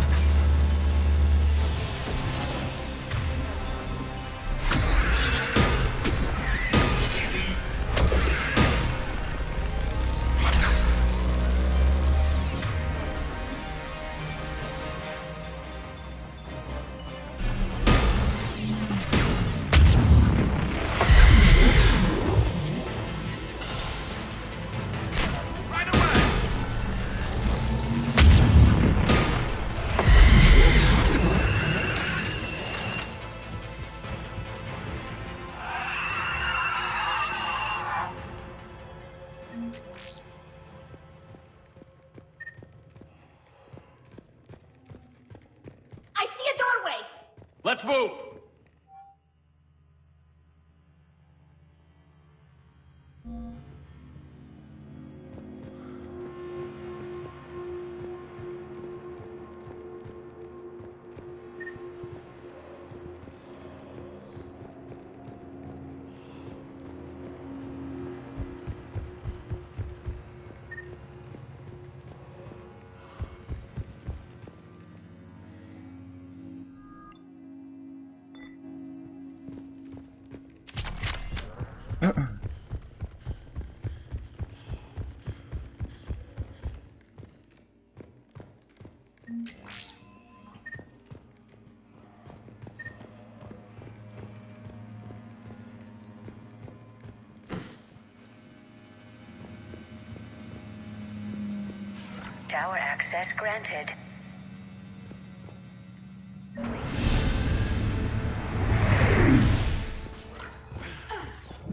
I see a doorway! Let's move! Tower access granted.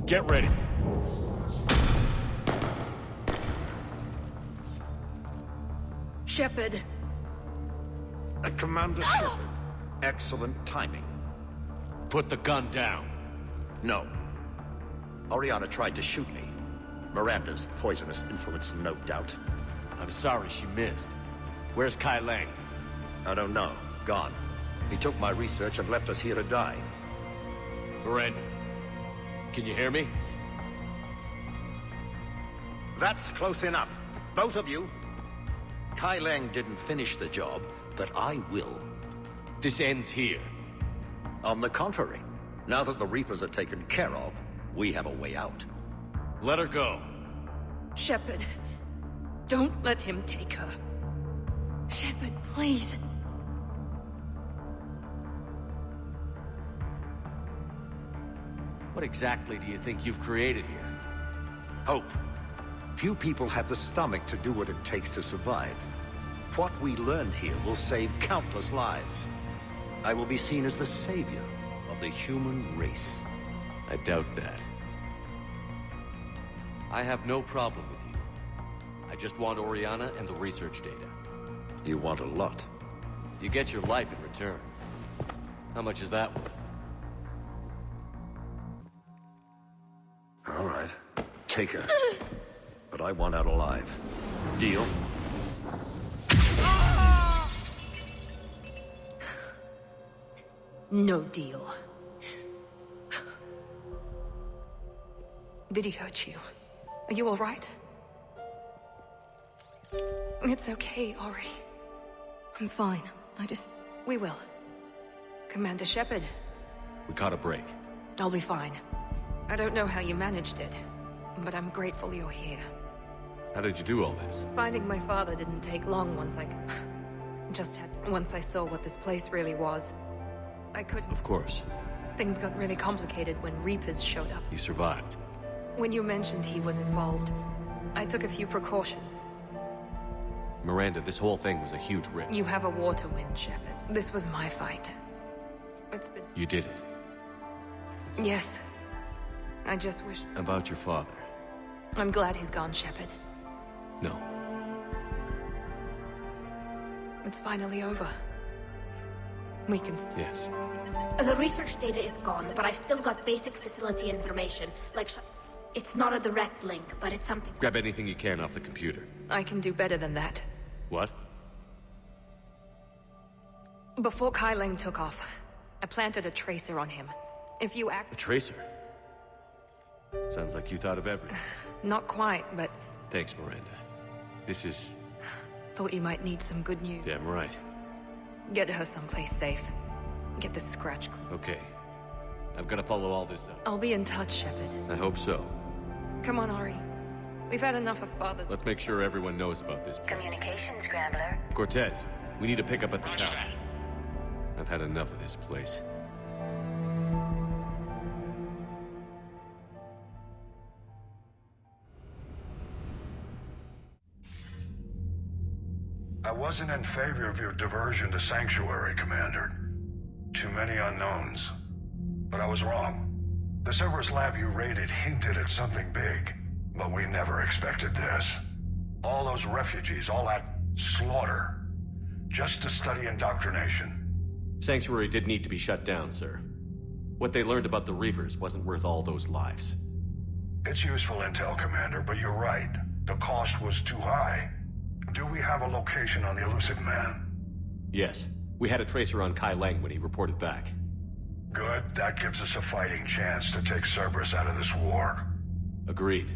Get ready. Shepard. Commander Shepard. Excellent timing. Put the gun down. No. Oriana tried to shoot me. Miranda's poisonous influence, no doubt. I'm sorry she missed. Where's Kai Lang? I don't know. Gone. He took my research and left us here to die. Miranda, can you hear me? That's close enough. Both of you. Kai Leng didn't finish the job, but I will. This ends here. On the contrary, now that the Reapers are taken care of, we have a way out. Let her go. Shepard, don't let him take her. Shepard, please. What exactly do you think you've created here? Hope. Few people have the stomach to do what it takes to survive. What we learned here will save countless lives. I will be seen as the savior of the human race. I doubt that. I have no problem with you. I just want Oriana and the research data. You want a lot. You get your life in return. How much is that worth? All right. Take her. But I want out alive. Deal? No deal. Did he hurt you? Are you all right? It's okay, Ori. I'm fine. We will. Commander Shepard. We caught a break. I'll be fine. I don't know how you managed it, but I'm grateful you're here. How did you do all this? Finding my father didn't take long once once I saw what this place really was. I couldn't... Of course. Things got really complicated when Reapers showed up. You survived. When you mentioned he was involved, I took a few precautions. Miranda, this whole thing was a huge risk. You have a war to win, Shepard. This was my fight. It's been... You did it. Yes. I just wish... About your father. I'm glad he's gone, Shepard. No. It's finally over. We can... Yes. The research data is gone, but I've still got basic facility information. It's not a direct link, but it's something... Grab anything you can off the computer. I can do better than that. What? Before Kai Leng took off, I planted a tracer on him. If you act... A tracer? Sounds like you thought of everything. Not quite, but... Thanks, Miranda. This is... Thought you might need some good news. Damn right. Get her someplace safe. Get the scratch clean. Okay. I've got to follow all this up. I'll be in touch, Shepard. I hope so. Come on, Ori. We've had enough of Father's... Let's make sure everyone knows about this place. Communication scrambler. Cortez, we need to pick up at the tower. I've had enough of this place. I wasn't in favor of your diversion to Sanctuary, Commander. Too many unknowns. But I was wrong. The Cerberus lab you raided hinted at something big, but we never expected this. All those refugees, all that slaughter, just to study indoctrination. Sanctuary did need to be shut down, sir. What they learned about the Reapers wasn't worth all those lives. It's useful intel, Commander, but you're right. The cost was too high. Do we have a location on the elusive man? Yes. We had a tracer on Kai Leng when he reported back. Good. That gives us a fighting chance to take Cerberus out of this war. Agreed.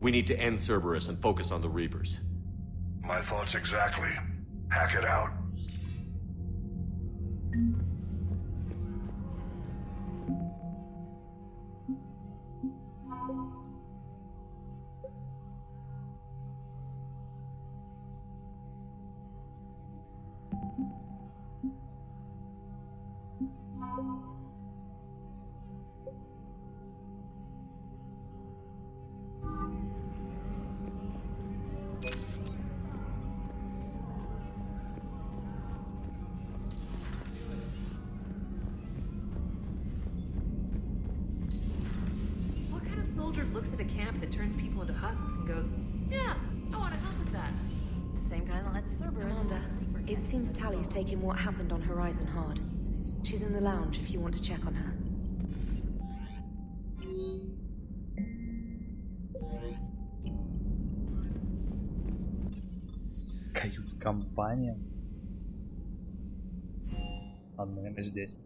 We need to end Cerberus and focus on the Reapers. My thoughts exactly. Hack it out. What kind of soldier looks at a camp that turns people into husks and goes, yeah, I want to help with that? Same kind that lets Cerberus. Commander, it seems Tally's taking what happened on Horizon hard. She's in the lounge if you want to check on her. Кают-компания. Ладно, наверное, здесь.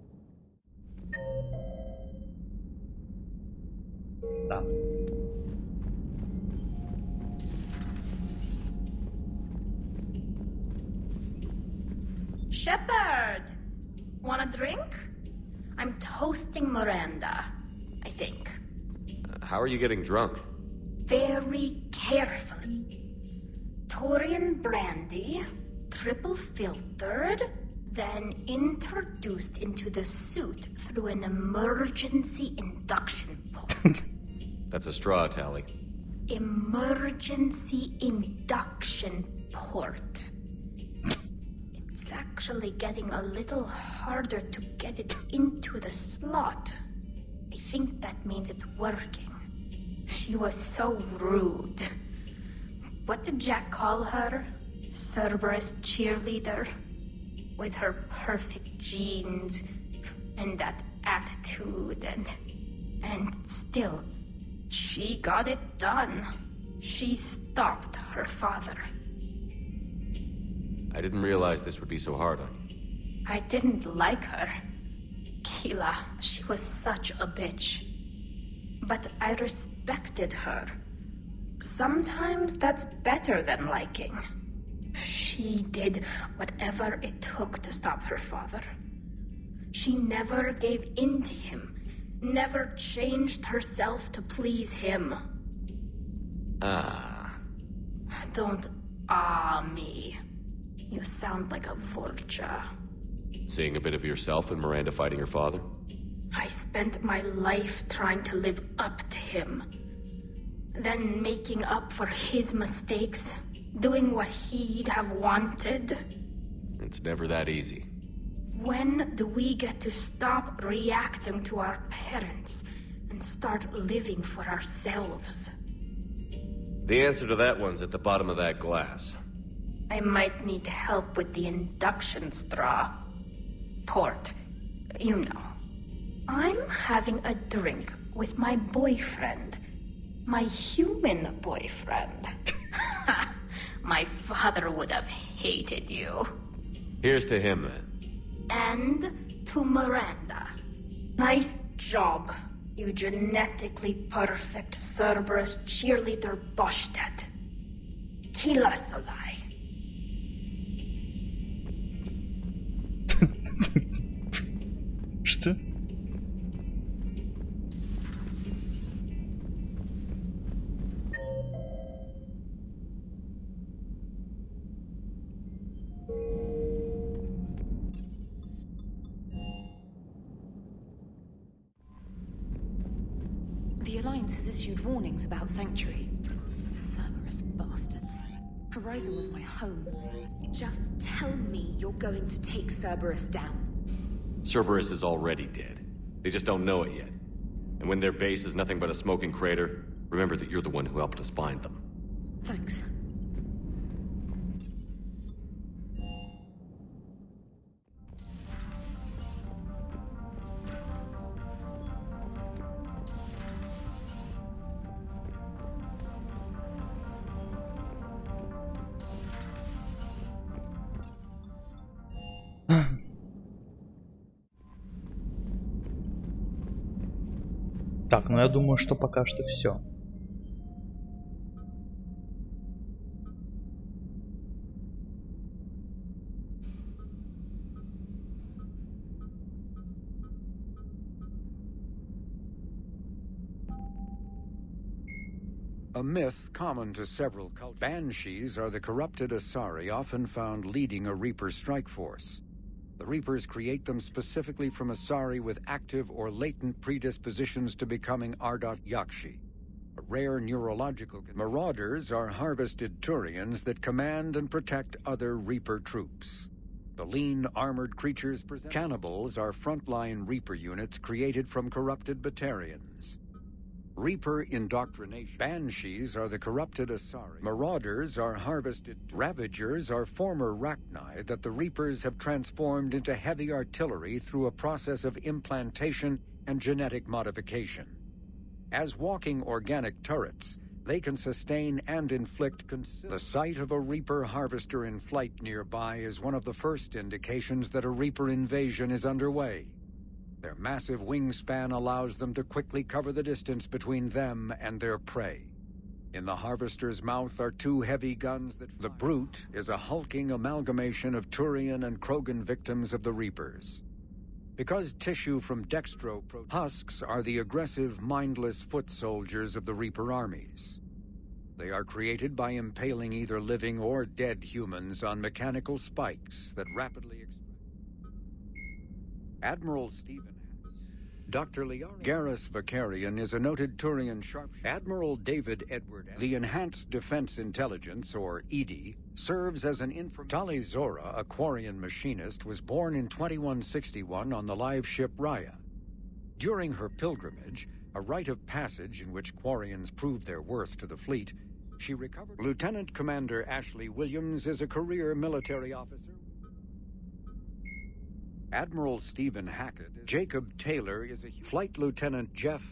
Да. Shepard! Want a drink? I'm toasting Miranda, I think. How are you getting drunk? Very carefully. Taurian brandy, triple filtered, then introduced into the suit through an emergency induction port. That's a straw, Tally. Emergency induction port. It's actually getting a little harder to get it into the slot. I think that means it's working. She was so rude. What did Jack call her? Cerberus cheerleader? With her perfect genes and that attitude and still, she got it done. She stopped her father. I didn't realize this would be so hard on you. I didn't like her. Keela, she was such a bitch. But I respected her. Sometimes that's better than liking. She did whatever it took to stop her father. She never gave in to him, never changed herself to please him. Don't me. You sound like a vulture. Seeing a bit of yourself in Miranda fighting her father? I spent my life trying to live up to him. Then making up for his mistakes, doing what he'd have wanted. It's never that easy. When do we get to stop reacting to our parents and start living for ourselves? The answer to that one's at the bottom of that glass. I might need help with the induction straw. Port, you know. I'm having a drink with my boyfriend. My human boyfriend. My father would have hated you. Here's to him, then. And to Miranda. Nice job, you genetically perfect Cerberus cheerleader Boshtet. Kila Solai. Что? The Alliance has issued warnings about Sanctuary. Cerberus bastards. Horizon was my home. Just tell me you're going to take Cerberus down. Cerberus is already dead. They just don't know it yet. And when their base is nothing but a smoking crater, remember that you're the one who helped us find them. Thanks. Так, ну я думаю, что пока что все. A myth common to several cultures. Banshees are the corrupted Asari often found leading a Reaper strike force. The Reapers create them specifically from Asari with active or latent predispositions to becoming Ardot Yakshi, a rare neurological... Marauders are harvested Turians that command and protect other Reaper troops. The lean, armored creatures present... Cannibals are frontline Reaper units created from corrupted Batarians. Reaper indoctrination. Banshees are the corrupted Asari. Marauders are harvested. Ravagers are former Rachni that the Reapers have transformed into heavy artillery through a process of implantation and genetic modification. As walking organic turrets, They can sustain and inflict The sight of a Reaper harvester in flight nearby is one of the first indications that a Reaper invasion is underway. Their massive wingspan allows them to quickly cover the distance between them and their prey. In the harvester's mouth are two heavy guns that fire. The Brute is a hulking amalgamation of Turian and Krogan victims of the Reapers. Because tissue from husks are the aggressive, mindless foot soldiers of the Reaper armies. They are created by impaling either living or dead humans on mechanical spikes that rapidly Admiral Stephen Dr. Garrus Vakarian is a noted Turian sharpshooter. Admiral David Edward, the Enhanced Defense Intelligence, or EDI, serves as an Tali Zora, a Quarian machinist, was born in 2161 on the live ship Raya. During her pilgrimage, a rite of passage in which Quarians proved their worth to the fleet, she recovered. Lieutenant Commander Ashley Williams is a career military officer. Admiral Stephen Hackett. Jacob Taylor is a Flight Lieutenant Jeff.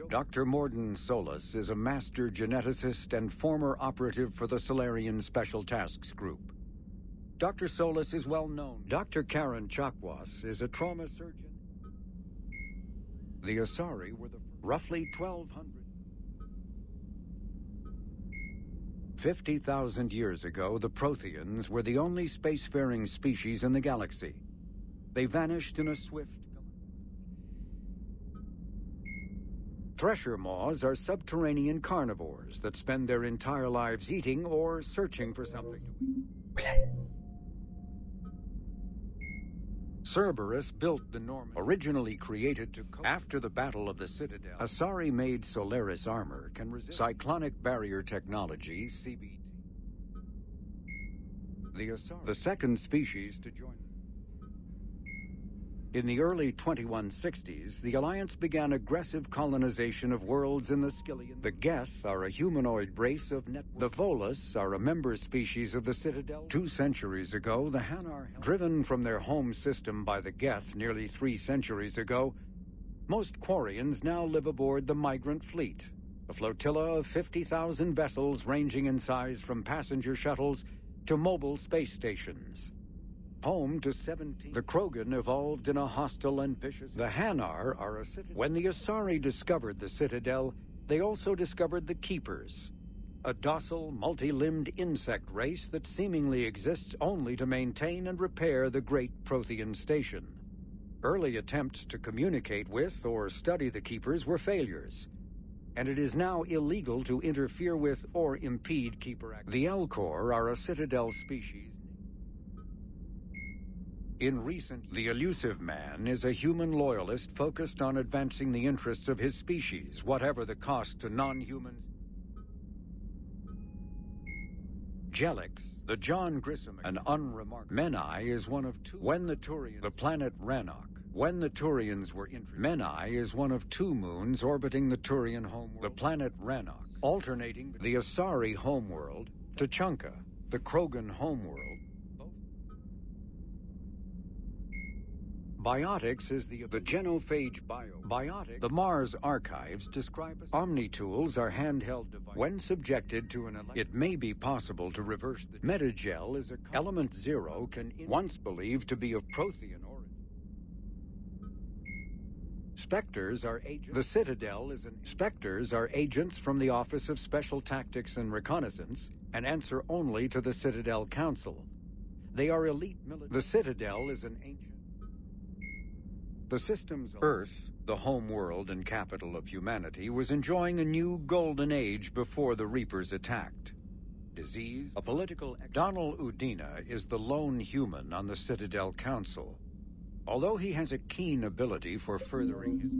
Dr. Morden Solis is a master geneticist and former operative for the Solarian Special Tasks Group. Dr. Solis is well known. Dr. Karen Chakwas is a trauma surgeon. The Asari were the roughly 1,200. 50,000 years ago, the Protheans were the only spacefaring species in the galaxy. They vanished in a swift... Thresher maws are subterranean carnivores that spend their entire lives eating or searching for something to eat. Cerberus built the Norman, originally created to after the Battle of the Citadel. Asari-made Solaris armor can resist cyclonic barrier technology, CBT. The Asari, the second species to join. In the early 2160s, the Alliance began aggressive colonization of worlds in the Skillian. The Geth are a humanoid race of The Volus are a member species of the Citadel. 2 centuries ago, the Hanar, driven from their home system by the Geth nearly 3 centuries ago, most Quarians now live aboard the Migrant Fleet, a flotilla of 50,000 vessels ranging in size from passenger shuttles to mobile space stations. Home to 17. The Krogan evolved in a hostile and vicious... The Hanar are a citadel. When the Asari discovered the Citadel, they also discovered the Keepers, a docile, multi-limbed insect race that seemingly exists only to maintain and repair the Great Prothean Station. Early attempts to communicate with or study the Keepers were failures, and it is now illegal to interfere with or impede Keeper activity. The Elcor are a Citadel species. The elusive man is a human loyalist focused on advancing the interests of his species, whatever the cost to non-humans. Jelix, the John Grissom, an unremarkable Menai is one of 2. When the Turians, the planet Rannoch. When the Turians were Menai is one of 2 moons orbiting the Turian homeworld. The planet Rannoch, alternating the Asari homeworld, Tachanka, the Krogan homeworld. Biotics is the genophage biotic. The Mars archives describe Omnitools are handheld devices. When subjected to it may be possible to reverse the Metagel is element 0 can once believed to be of Prothean origin. Spectres are agents. The Citadel is Spectres are agents from the Office of Special Tactics and Reconnaissance and answer only to the Citadel Council. They are elite military. The Citadel is an ancient. The system's Earth, the home world and capital of humanity, was enjoying a new golden age before the Reapers attacked. Disease, a political... Donald Udina is the lone human on the Citadel Council. Although he has a keen ability for furthering his...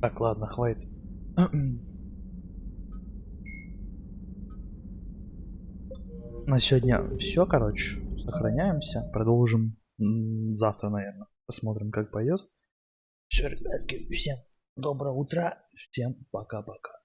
Так, ладно, хватит. На сегодня все, короче. Сохраняемся. Продолжим завтра, наверное. Посмотрим, как пойдет. Все, ребятки, всем доброе утро. Всем пока-пока.